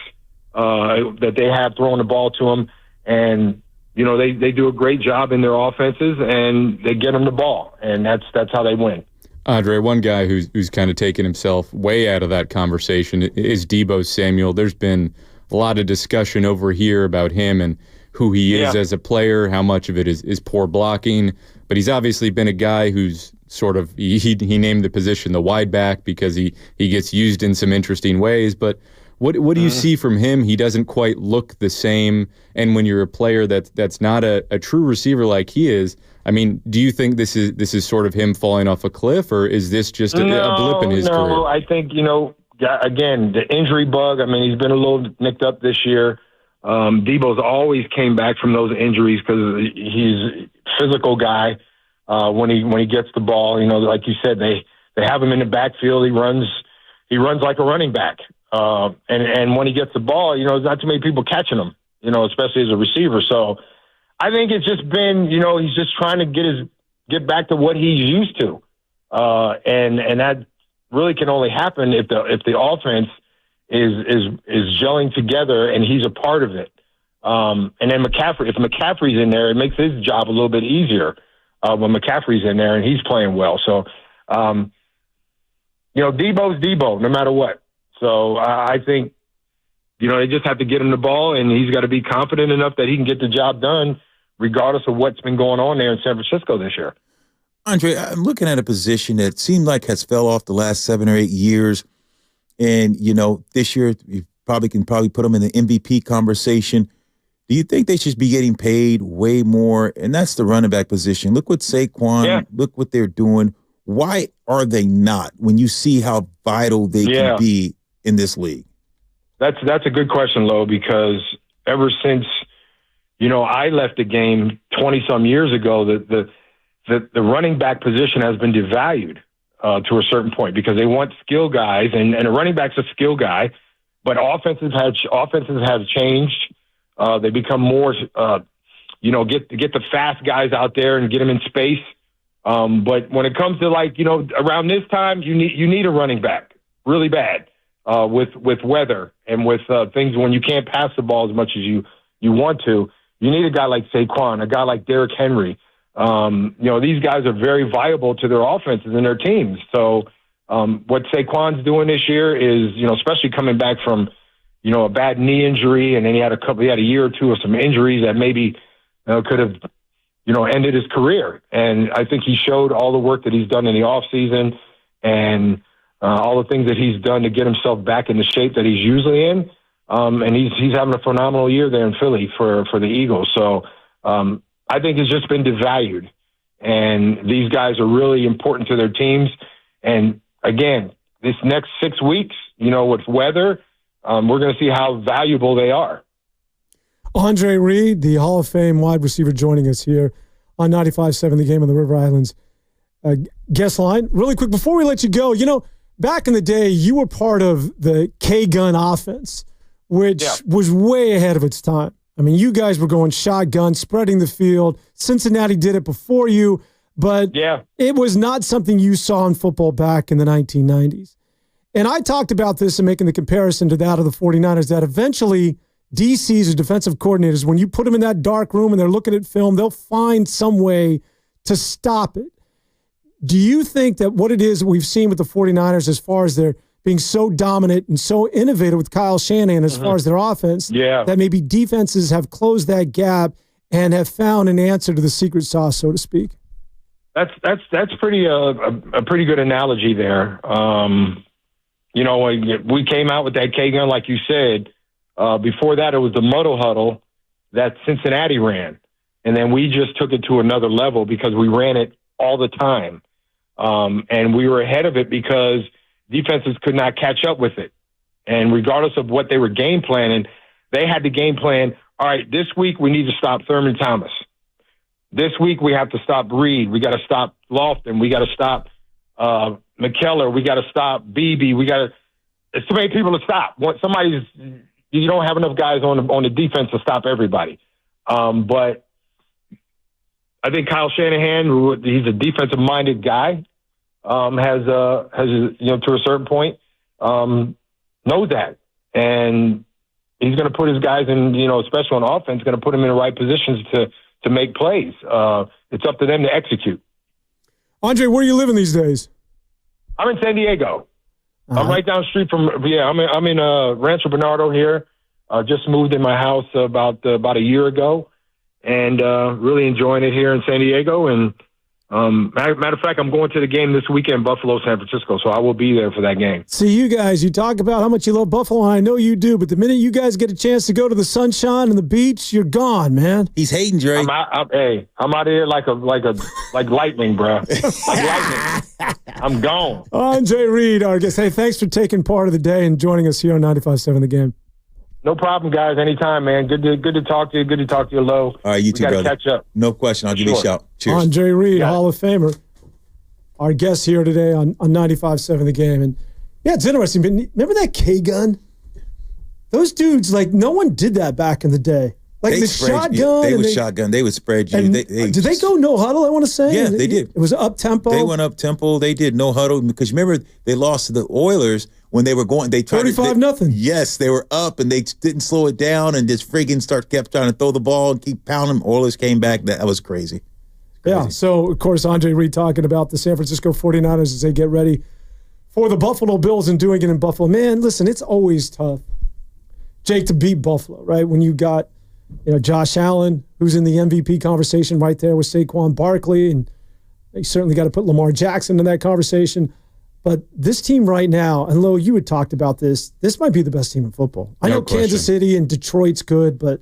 that they have throwing the ball to them. And, they do a great job in their offenses and they get them the ball. And that's how they win. Andre, one guy who's kind of taken himself way out of that conversation is Deebo Samuel. There's been a lot of discussion over here about him and who he is as a player, how much of it is poor blocking. But he's obviously been a guy who's sort of, he named the position the wide back because he gets used in some interesting ways. But what do you see from him? He doesn't quite look the same. And when you're a player that's not a true receiver like he is, do you think this is sort of him falling off a cliff, or is this just a blip in his career? No, I think, again, the injury bug, he's been a little nicked up this year. Deebo's always came back from those injuries because he's a physical guy. When he gets the ball, like you said, they have him in the backfield. He runs like a running back. And when he gets the ball, there's not too many people catching him, especially as a receiver. So I think it's just been, he's just trying to get back to what he's used to. And that really can only happen if the offense is gelling together and he's a part of it. And then if McCaffrey's in there, it makes his job a little bit easier when McCaffrey's in there and he's playing well. So, Deebo's Deebo no matter what. So I think, they just have to get him the ball, and he's got to be confident enough that he can get the job done regardless of what's been going on there in San Francisco this year. Andre, I'm looking at a position that seemed like has fell off the last 7 or 8 years. And, this year you can put them in the MVP conversation. Do you think they should be getting paid way more? And that's the running back position. Look what Saquon, look what they're doing. Why are they not when you see how vital they can be in this league? That's a good question, Lo, because ever since, I left the game 20-some years ago, the running back position has been devalued to a certain point because they want skill guys, and a running back's a skill guy, but offenses have changed. They become more, get the fast guys out there and get them in space. But when it comes to around this time, you need a running back really bad with weather and with things when you can't pass the ball as much as you want to. You need a guy like Saquon, a guy like Derrick Henry. These guys are very viable to their offenses and their teams. So what Saquon's doing this year is, especially coming back from, a bad knee injury, and then he had a year or two of some injuries that maybe could have, ended his career. And I think he showed all the work that he's done in the offseason. And all the things that he's done to get himself back in the shape that he's usually in. And he's having a phenomenal year there in Philly for the Eagles. So I think it's just been devalued. And these guys are really important to their teams. And again, this next 6 weeks, with weather, we're going to see how valuable they are. Andre Reed, the Hall of Fame wide receiver, joining us here on 95.7 The Game on the River Islands guest line. Really quick, before we let you go, back in the day, you were part of the K-gun offense, which was way ahead of its time. I mean, you guys were going shotgun, spreading the field. Cincinnati did it before you, but it was not something you saw in football back in the 1990s. And I talked about this and making the comparison to that of the 49ers, that eventually DCs or defensive coordinators, when you put them in that dark room and they're looking at film, they'll find some way to stop it. Do you think that what it is we've seen with the 49ers as far as their being so dominant and so innovative with Kyle Shanahan as far as their offense, that maybe defenses have closed that gap and have found an answer to the secret sauce, so to speak? That's pretty a pretty good analogy there. We came out with that K-gun, like you said. Before that, it was the muddle huddle that Cincinnati ran. And then we just took it to another level because we ran it all the time. And we were ahead of it because defenses could not catch up with it. And regardless of what they were game planning, they had the game plan, all right, this week we need to stop Thurman Thomas. This week we have to stop Reed. We got to stop Lofton. We got to stop McKellar. We got to stop Beebe. There's too many people to stop. You don't have enough guys on the defense to stop everybody. But I think Kyle Shanahan, he's a defensive-minded guy, has to a certain point, knows that. And he's going to put his guys in, especially on offense, going to put them in the right positions to make plays. It's up to them to execute. Andre, where are you living these days? I'm in San Diego. I'm right down the street from, I'm in Rancho Bernardo here. Just moved in my house about a year ago, and really enjoying it here in San Diego. And matter of fact, I'm going to the game this weekend, Buffalo, San Francisco, so I will be there for that game. See, you guys, you talk about how much you love Buffalo, and I know you do, but the minute you guys get a chance to go to the sunshine and the beach, you're gone, man. He's hating, Dre. I'm out of here like lightning, bro. Like lightning. I'm gone. Andre Reed, our guest. Hey, thanks for taking part of the day and joining us here on 95.7 The Game. No problem, guys. Anytime, man. Good to talk to you. Good to talk to you, Lo. All right, you too, brother. Catch up. No question. I'll give you a shout. Cheers. Andre Reed, Hall of Famer, our guest here today on 95.7 The Game. And yeah, it's interesting. But remember that K-gun? Those dudes, no one did that back in the day. The shotgun. They would shotgun. They would spread you. Did they go no huddle, I want to say? Yeah, they did. It was up-tempo? They went up-tempo. They did no huddle. Because remember, they lost to the Oilers when they were going. They tried 35-0. Yes, they were up, and they didn't slow it down, and just kept trying to throw the ball and keep pounding. Oilers came back. That was crazy. Yeah, so, of course, Andre Reed talking about the San Francisco 49ers as they get ready for the Buffalo Bills and doing it in Buffalo. Man, listen, it's always tough, Jake, to beat Buffalo, right? When you got Josh Allen, who's in the MVP conversation right there with Saquon Barkley, and you certainly got to put Lamar Jackson in that conversation. But this team right now, and Lo, you had talked about this might be the best team in football. I know Kansas City and Detroit's good, but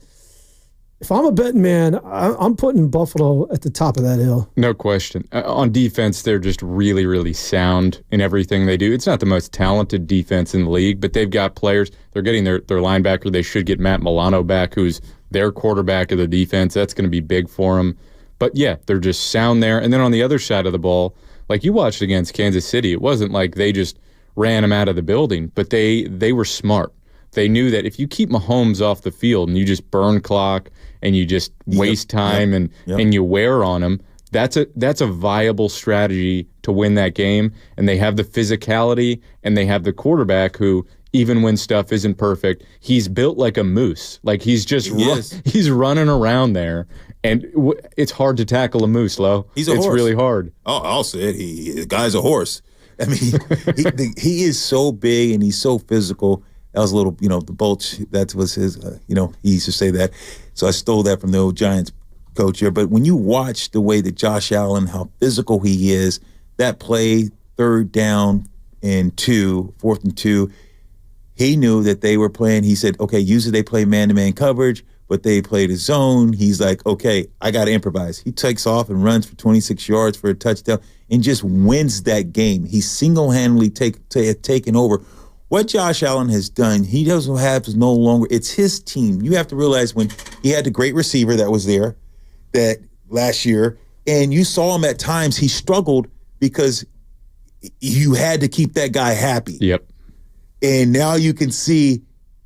if I'm a betting man, I'm putting Buffalo at the top of that hill. No question. On defense, they're just really, really sound in everything they do. It's not the most talented defense in the league, but they've got players. They're getting their linebacker. They should get Matt Milano back, who's their quarterback of the defense. That's going to be big for them. But, yeah, they're just sound there. And then on the other side of the ball, like you watched against Kansas City, it wasn't like they just ran them out of the building, but they were smart. They knew that if you keep Mahomes off the field and you just burn clock and you just waste time and you wear on him, that's a viable strategy to win that game. And they have the physicality and they have the quarterback who, even when stuff isn't perfect, he's built like a moose. Like he's just he's running around there, and it's hard to tackle a moose, Lo. He's a horse. It's really hard. Oh, I'll say it. The guy's a horse. I mean, he is so big and he's so physical. That was a little, the Bulch, that was his, he used to say that. So I stole that from the old Giants coach here. But when you watch the way that Josh Allen, how physical he is, that play, third down, and 2, 4th and 2. He knew that they were playing. He said, okay, usually they play man-to-man coverage, but they played a zone. He's like, okay, I got to improvise. He takes off and runs for 26 yards for a touchdown and just wins that game. He's single-handedly taken over. What Josh Allen has done, he doesn't have no longer, it's his team. You have to realize when he had the great receiver that was there that last year, and you saw him at times, he struggled because you had to keep that guy happy. Yep. And now you can see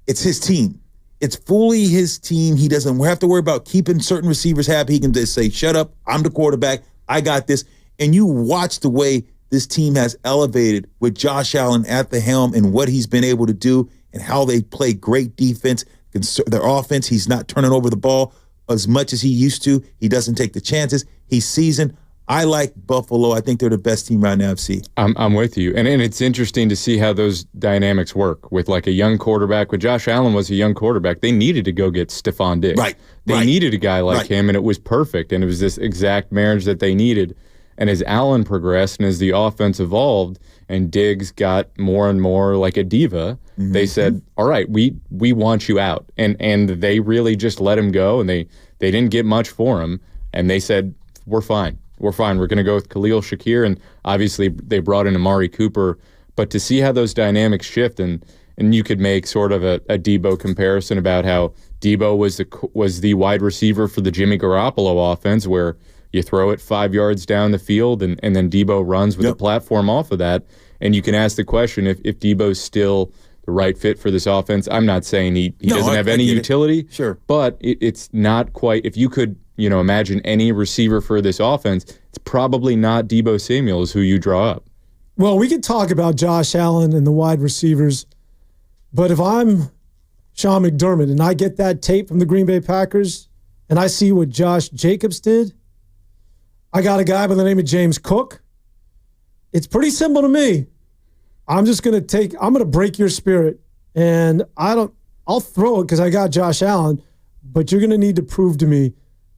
it's his team. It's fully his team. He doesn't have to worry about keeping certain receivers happy. He can just say, shut up, I'm the quarterback, I got this. And you watch the way this team has elevated with Josh Allen at the helm and what he's been able to do and how they play great defense. Their offense, he's not turning over the ball as much as he used to. He doesn't take the chances. He's seasoned. I like Buffalo. I think they're the best team right now, FC. I'm with you. And it's interesting to see how those dynamics work with like a young quarterback. When Josh Allen was a young quarterback, they needed to go get Stephon Diggs. Right. They needed a guy like him, and it was perfect. And it was this exact marriage that they needed. And as Allen progressed and as the offense evolved and Diggs got more and more like a diva, they said, all right, we want you out. And they really just let him go, and they didn't get much for him. And they said, we're fine. We're fine. We're going to go with Khalil Shakir, and obviously they brought in Amari Cooper. But to see how those dynamics shift, and you could make sort of a Debo comparison about how Debo was the wide receiver for the Jimmy Garoppolo offense, where you throw it 5 yards down the field, and then Debo runs with the platform off of that. And you can ask the question if Debo's still the right fit for this offense. I'm not saying he doesn't have any utility. Sure. But it's not quite. If you could, imagine any receiver for this offense, it's probably not Debo Samuel is who you draw up. Well, we could talk about Josh Allen and the wide receivers, but if I'm Sean McDermott and I get that tape from the Green Bay Packers and I see what Josh Jacobs did, I got a guy by the name of James Cook. It's pretty simple to me. I'm going to break your spirit, and I'll throw it because I got Josh Allen, but you're going to need to prove to me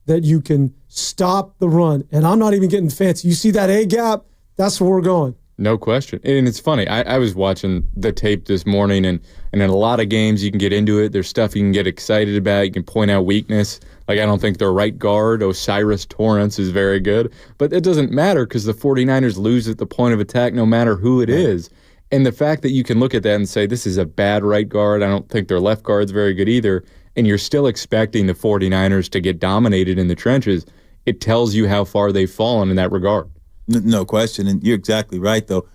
that you can stop the run. And I'm not even getting fancy. You see that A gap? That's where we're going. No question. And it's funny. I was watching the tape this morning, and in a lot of games you can get into it. There's stuff you can get excited about. You can point out weakness. Like, I don't think their right guard, Osiris Torrance, is very good. But it doesn't matter because the 49ers lose at the point of attack no matter who it is. And the fact that you can look at that and say, this is a bad right guard. I don't think their left guard's very good either. And you're still expecting the 49ers to get dominated in the trenches. It tells you how far they've fallen in that regard. No question. And you're exactly right, though.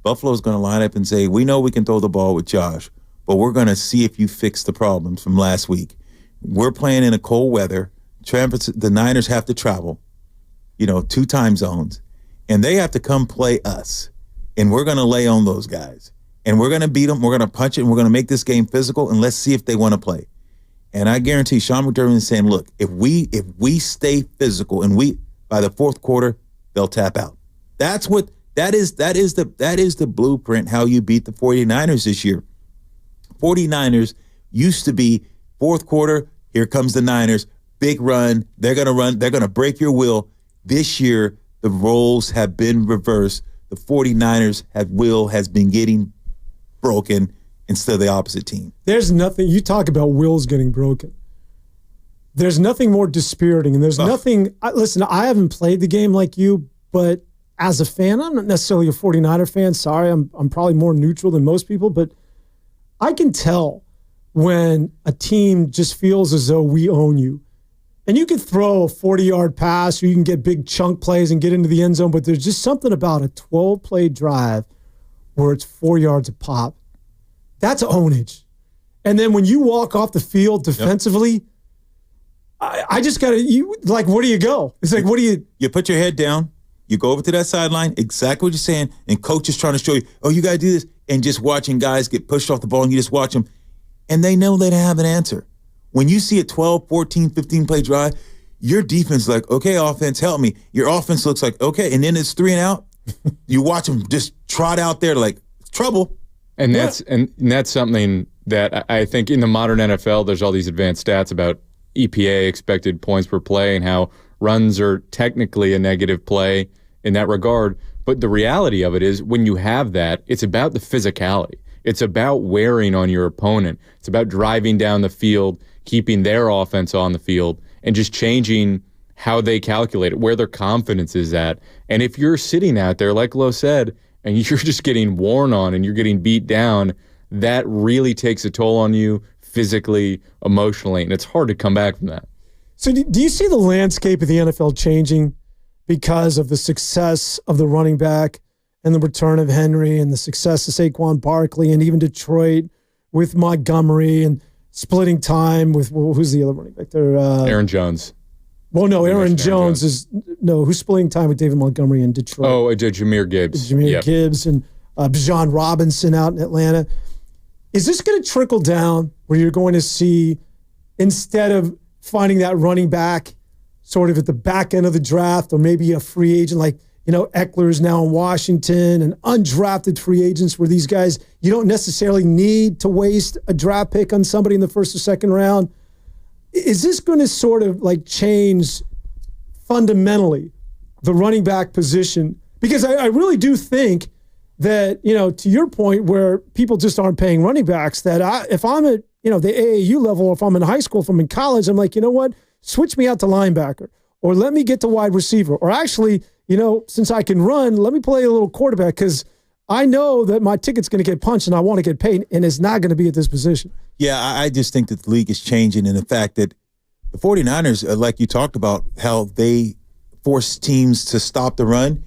Buffalo's going to line up and say, we know we can throw the ball with Josh, but we're going to see if you fix the problems from last week. We're playing in a cold weather. The Niners have to travel, 2 time zones, and they have to come play us. And we're going to lay on those guys. And we're going to beat them. We're going to punch it, and we're going to make this game physical, and let's see if they want to play. And I guarantee Sean McDermott is saying, look, if we stay physical and by the fourth quarter, they'll tap out. That is the blueprint how you beat the 49ers this year. 49ers used to be fourth quarter, here comes the Niners, big run, they're going to break your will. This year, the roles have been reversed. The 49ers has been getting broken instead of the opposite team. There's nothing, you talk about wills getting broken. There's nothing more dispiriting, and there's nothing, listen, I haven't played the game like you, but as a fan, I'm not necessarily a 49er fan. Sorry, I'm probably more neutral than most people, but I can tell when a team just feels as though we own you. And you can throw a 40-yard pass, or you can get big chunk plays and get into the end zone, but there's just something about a 12-play drive where it's 4 yards a pop. That's ownage. And then when you walk off the field defensively, I just got to, where do you go? It's like, what do you... You put your head down, you go over to that sideline, exactly what you're saying, and coach is trying to show you, you got to do this, and just watching guys get pushed off the ball, and you just watch them, and they know they don't have an answer. When you see a 12, 14, 15-play drive, your defense is like, okay, offense, help me. Your offense looks like, okay, and then it's 3 and out. You watch them just trot out there like, it's trouble. And that's something that I think in the modern NFL, there's all these advanced stats about EPA, expected points per play, and how runs are technically a negative play in that regard. But the reality of it is when you have that, it's about the physicality. It's about wearing on your opponent. It's about driving down the field, keeping their offense on the field, and just changing how they calculate it, where their confidence is at. And if you're sitting out there, like Lo said, and you're just getting worn on and you're getting beat down, that really takes a toll on you physically, emotionally, and it's hard to come back from that. So do you see the landscape of the NFL changing because of the success of the running back and the return of Henry and the success of Saquon Barkley and even Detroit with Montgomery and splitting time with, who's the other running back there? Aaron Jones. Well, no, Aaron Jones is, who's splitting time with David Montgomery in Detroit? Oh, Jahmyr Gibbs. Jahmyr Gibbs and Bijan Robinson out in Atlanta. Is this going to trickle down where you're going to see, instead of finding that running back sort of at the back end of the draft or maybe a free agent like, Eckler's now in Washington and undrafted free agents where these guys, you don't necessarily need to waste a draft pick on somebody in the first or second round. Is this going to sort of like change fundamentally the running back position? Because I really do think that, to your point where people just aren't paying running backs, that if I'm at, the AAU level, if I'm in high school, if I'm in college, I'm like, you know what? Switch me out to linebacker or let me get to wide receiver or actually, since I can run, let me play a little quarterback because I know that my ticket's going to get punched and I want to get paid, and it's not going to be at this position. Yeah, I just think that the league is changing, and the fact that the 49ers, like you talked about, how they force teams to stop the run.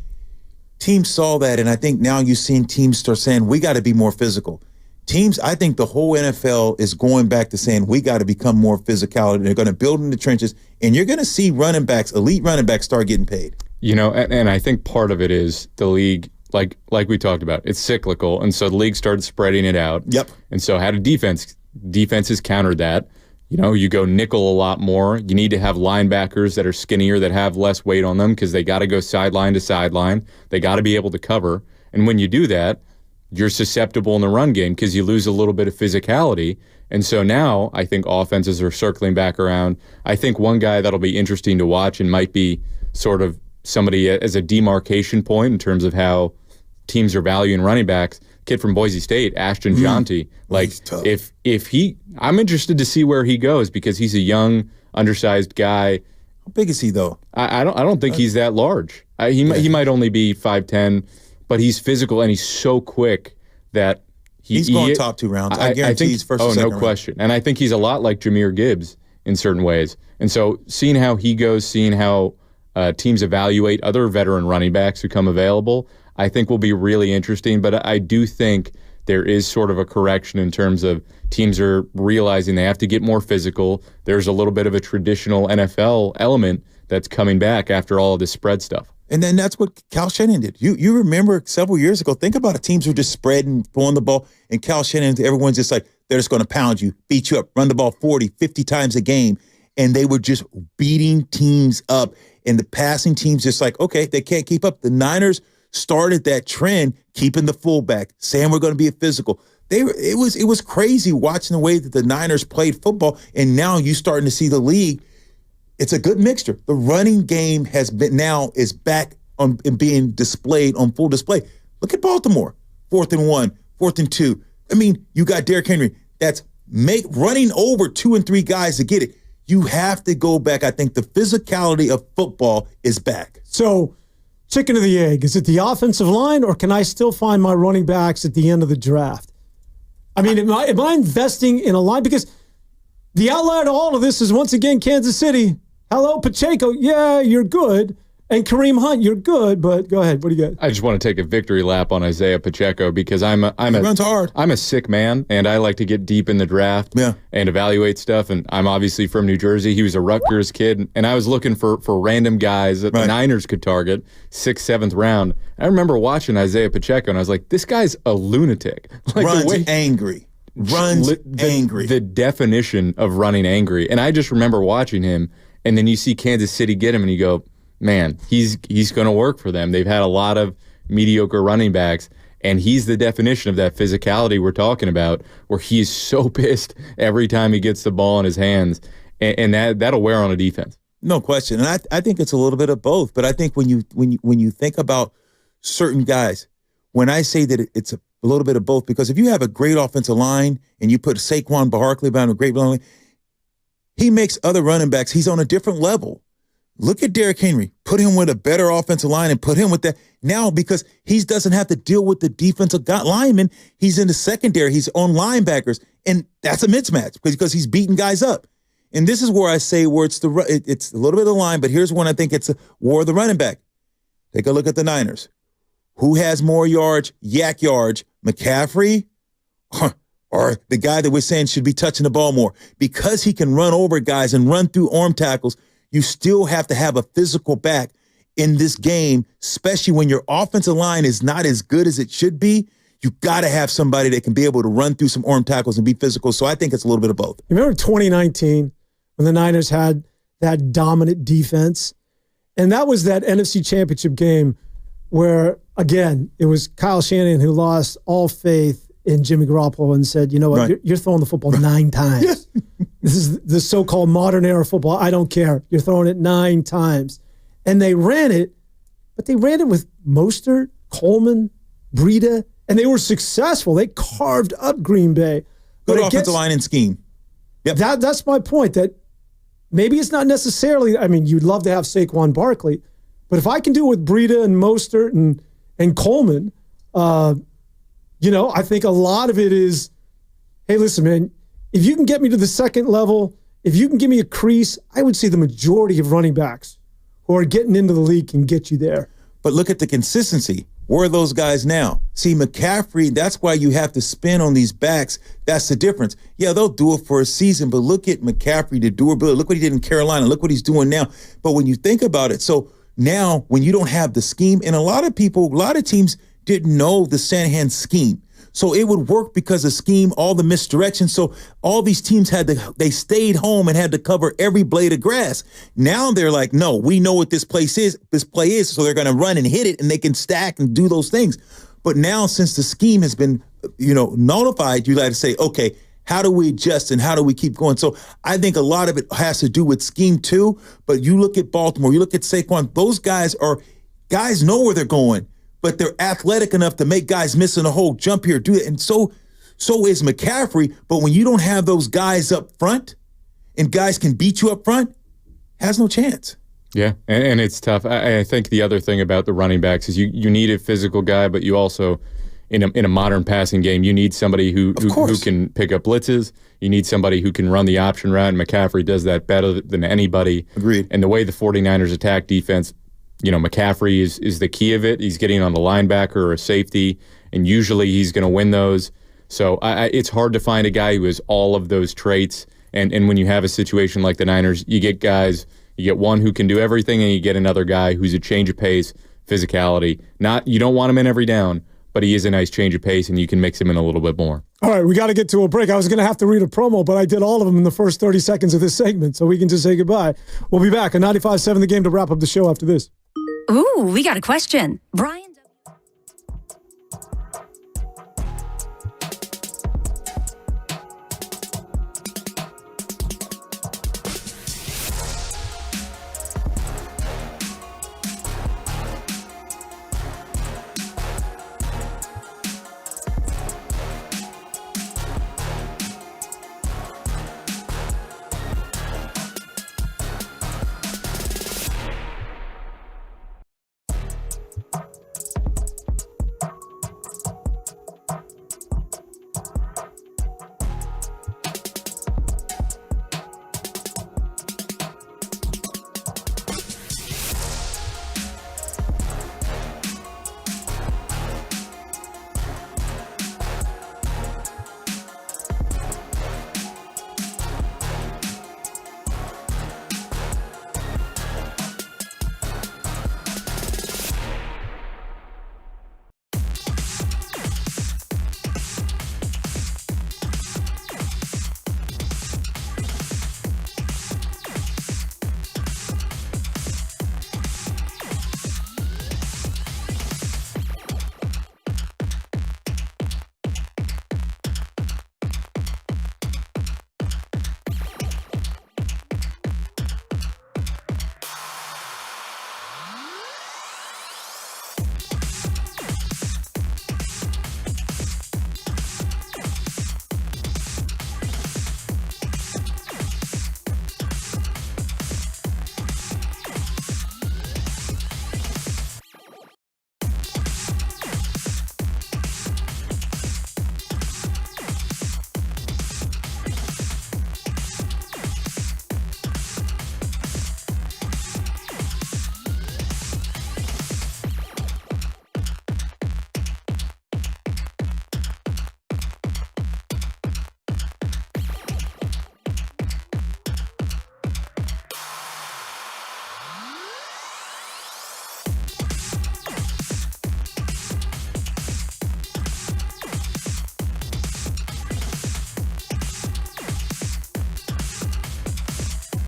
Teams saw that, and I think now you've seen teams start saying, we got to be more physical. Teams, I think the whole NFL is going back to saying we got to become more physicality. They're going to build in the trenches, and you're going to see running backs, elite running backs, start getting paid. And I think part of it is the league, like we talked about, it's cyclical, and so the league started spreading it out. Yep. And so how did defenses countered that? You go nickel a lot more. You need to have linebackers that are skinnier, that have less weight on them because they got to go sideline to sideline. They got to be able to cover. And when you do that, you're susceptible in the run game because you lose a little bit of physicality. And so now I think offenses are circling back around. I think one guy that'll be interesting to watch and might be sort of somebody as a demarcation point in terms of how teams are valuing running backs, kid from Boise State, Ashton Jonty. Like if he, I'm interested to see where he goes because he's a young, undersized guy. How big is he though? I don't think he's that large. He might only be 5'10", but he's physical and he's so quick that he's going top 2 rounds. I guarantee he's first or second no question. And I think he's a lot like Jahmyr Gibbs in certain ways. And so seeing how he goes, seeing how teams evaluate other veteran running backs who come available, I think will be really interesting. But I do think there is sort of a correction in terms of teams are realizing they have to get more physical. There's a little bit of a traditional NFL element that's coming back after all of this spread stuff. And then that's what Cal Shanahan did. You remember several years ago, think about it, teams were just spreading, throwing the ball, and Cal Shanahan, everyone's just like, they're just going to pound you, beat you up, run the ball 40, 50 times a game. And they were just beating teams up. And the passing teams just like, okay, they can't keep up. The Niners started that trend, keeping the fullback, saying we're going to be a physical. It was crazy watching the way that the Niners played football. And now you're starting to see the league. It's a good mixture. The running game is back on and being displayed on full display. Look at Baltimore, 4th and 1, 4th and 2. I mean, you got Derrick Henry. That's running over 2 and 3 guys to get it. You have to go back. I think the physicality of football is back. So, chicken or the egg? Is it the offensive line, or can I still find my running backs at the end of the draft? I mean, am I investing in a line? Because the outlier to all of this is, once again, Kansas City. Hello, Pacheco. Yeah, you're good. And Kareem Hunt, you're good, but go ahead. What do you got? I just want to take a victory lap on Isaiah Pacheco because he runs hard. I'm a sick man, and I like to get deep in the draft and evaluate stuff. And I'm obviously from New Jersey. He was a Rutgers kid, and I was looking for random guys that the Niners could target, 6th, 7th round. I remember watching Isaiah Pacheco, and I was like, this guy's a lunatic. Like, runs angry. The definition of running angry. And I just remember watching him, and then you see Kansas City get him, and you go, man, he's going to work for them. They've had a lot of mediocre running backs, and he's the definition of that physicality we're talking about, where he's so pissed every time he gets the ball in his hands, and that'll wear on a defense. No question, and I think it's a little bit of both. But I think when you think about certain guys. When I say that it's a little bit of both, because if you have a great offensive line and you put Saquon Barkley behind a great line, he makes other running backs. He's on a different level. Look at Derrick Henry. Put him with a better offensive line and put him with that. Now, because he doesn't have to deal with the defensive lineman, he's in the secondary. He's on linebackers, and that's a mismatch because he's beating guys up. And this is where I say where it's a little bit of the line, but here's when I think it's a war of the running back. Take a look at the Niners. Who has more yards, yak yards, McCaffrey or the guy that we're saying should be touching the ball more? Because he can run over guys and run through arm tackles, you still have to have a physical back in this game, especially when your offensive line is not as good as it should be. You got to have somebody that can be able to run through some arm tackles and be physical. So I think it's a little bit of both. You remember 2019 when the Niners had that dominant defense? And that was that NFC Championship game where, again, it was Kyle Shanahan who lost all faith in Jimmy Garoppolo and said, you know what, Right. you're throwing the football 9 times. This is the so-called modern era football. I don't care. You're throwing it 9 times. And they ran it, but they ran it with Mostert, Coleman, Breida, and they were successful. They carved up Green Bay. Good offensive line and scheme. Yep. That's my point, that maybe it's not necessarily, I mean, you'd love to have Saquon Barkley, but if I can do it with Breida and Mostert and Coleman, I think a lot of it is, hey, listen, man, if you can get me to the second level, if you can give me a crease, I would say the majority of running backs who are getting into the league can get you there. But look at the consistency. Where are those guys now? See, McCaffrey, that's why you have to spin on these backs. That's the difference. Yeah, they'll do it for a season, but look at McCaffrey, the durability. Look what he did in Carolina. Look what he's doing now. But when you think about it, so now when you don't have the scheme, and a lot of teams didn't know the Shanahan scheme. So it would work because of scheme, all the misdirection. So all these teams they stayed home and had to cover every blade of grass. Now they're like, no, we know what this play is. So they're going to run and hit it, and they can stack and do those things. But now, since the scheme has been, nullified, you got to say, okay, how do we adjust and how do we keep going? So I think a lot of it has to do with scheme too. But you look at Baltimore, you look at Saquon, those guys know where they're going, but they're athletic enough to make guys missing a whole jump here do it. And so is McCaffrey. But when you don't have those guys up front and guys can beat you up front, has no chance. Yeah, and it's tough. I think the other thing about the running backs is you need a physical guy, but you also, in a modern passing game, you need somebody who can pick up blitzes. You need somebody who can run the option route, and McCaffrey does that better than anybody. Agreed. And the way the 49ers attack defense, McCaffrey is the key of it. He's getting on the linebacker or a safety, and usually he's going to win those. So it's hard to find a guy who has all of those traits. And when you have a situation like the Niners, you get one who can do everything, and you get another guy who's a change of pace, physicality. You don't want him in every down, but he is a nice change of pace, and you can mix him in a little bit more. All right, we got to get to a break. I was going to have to read a promo, but I did all of them in the first 30 seconds of this segment, so we can just say goodbye. We'll be back on 95.7 The Game to wrap up the show after this. Ooh, we got a question. Brian.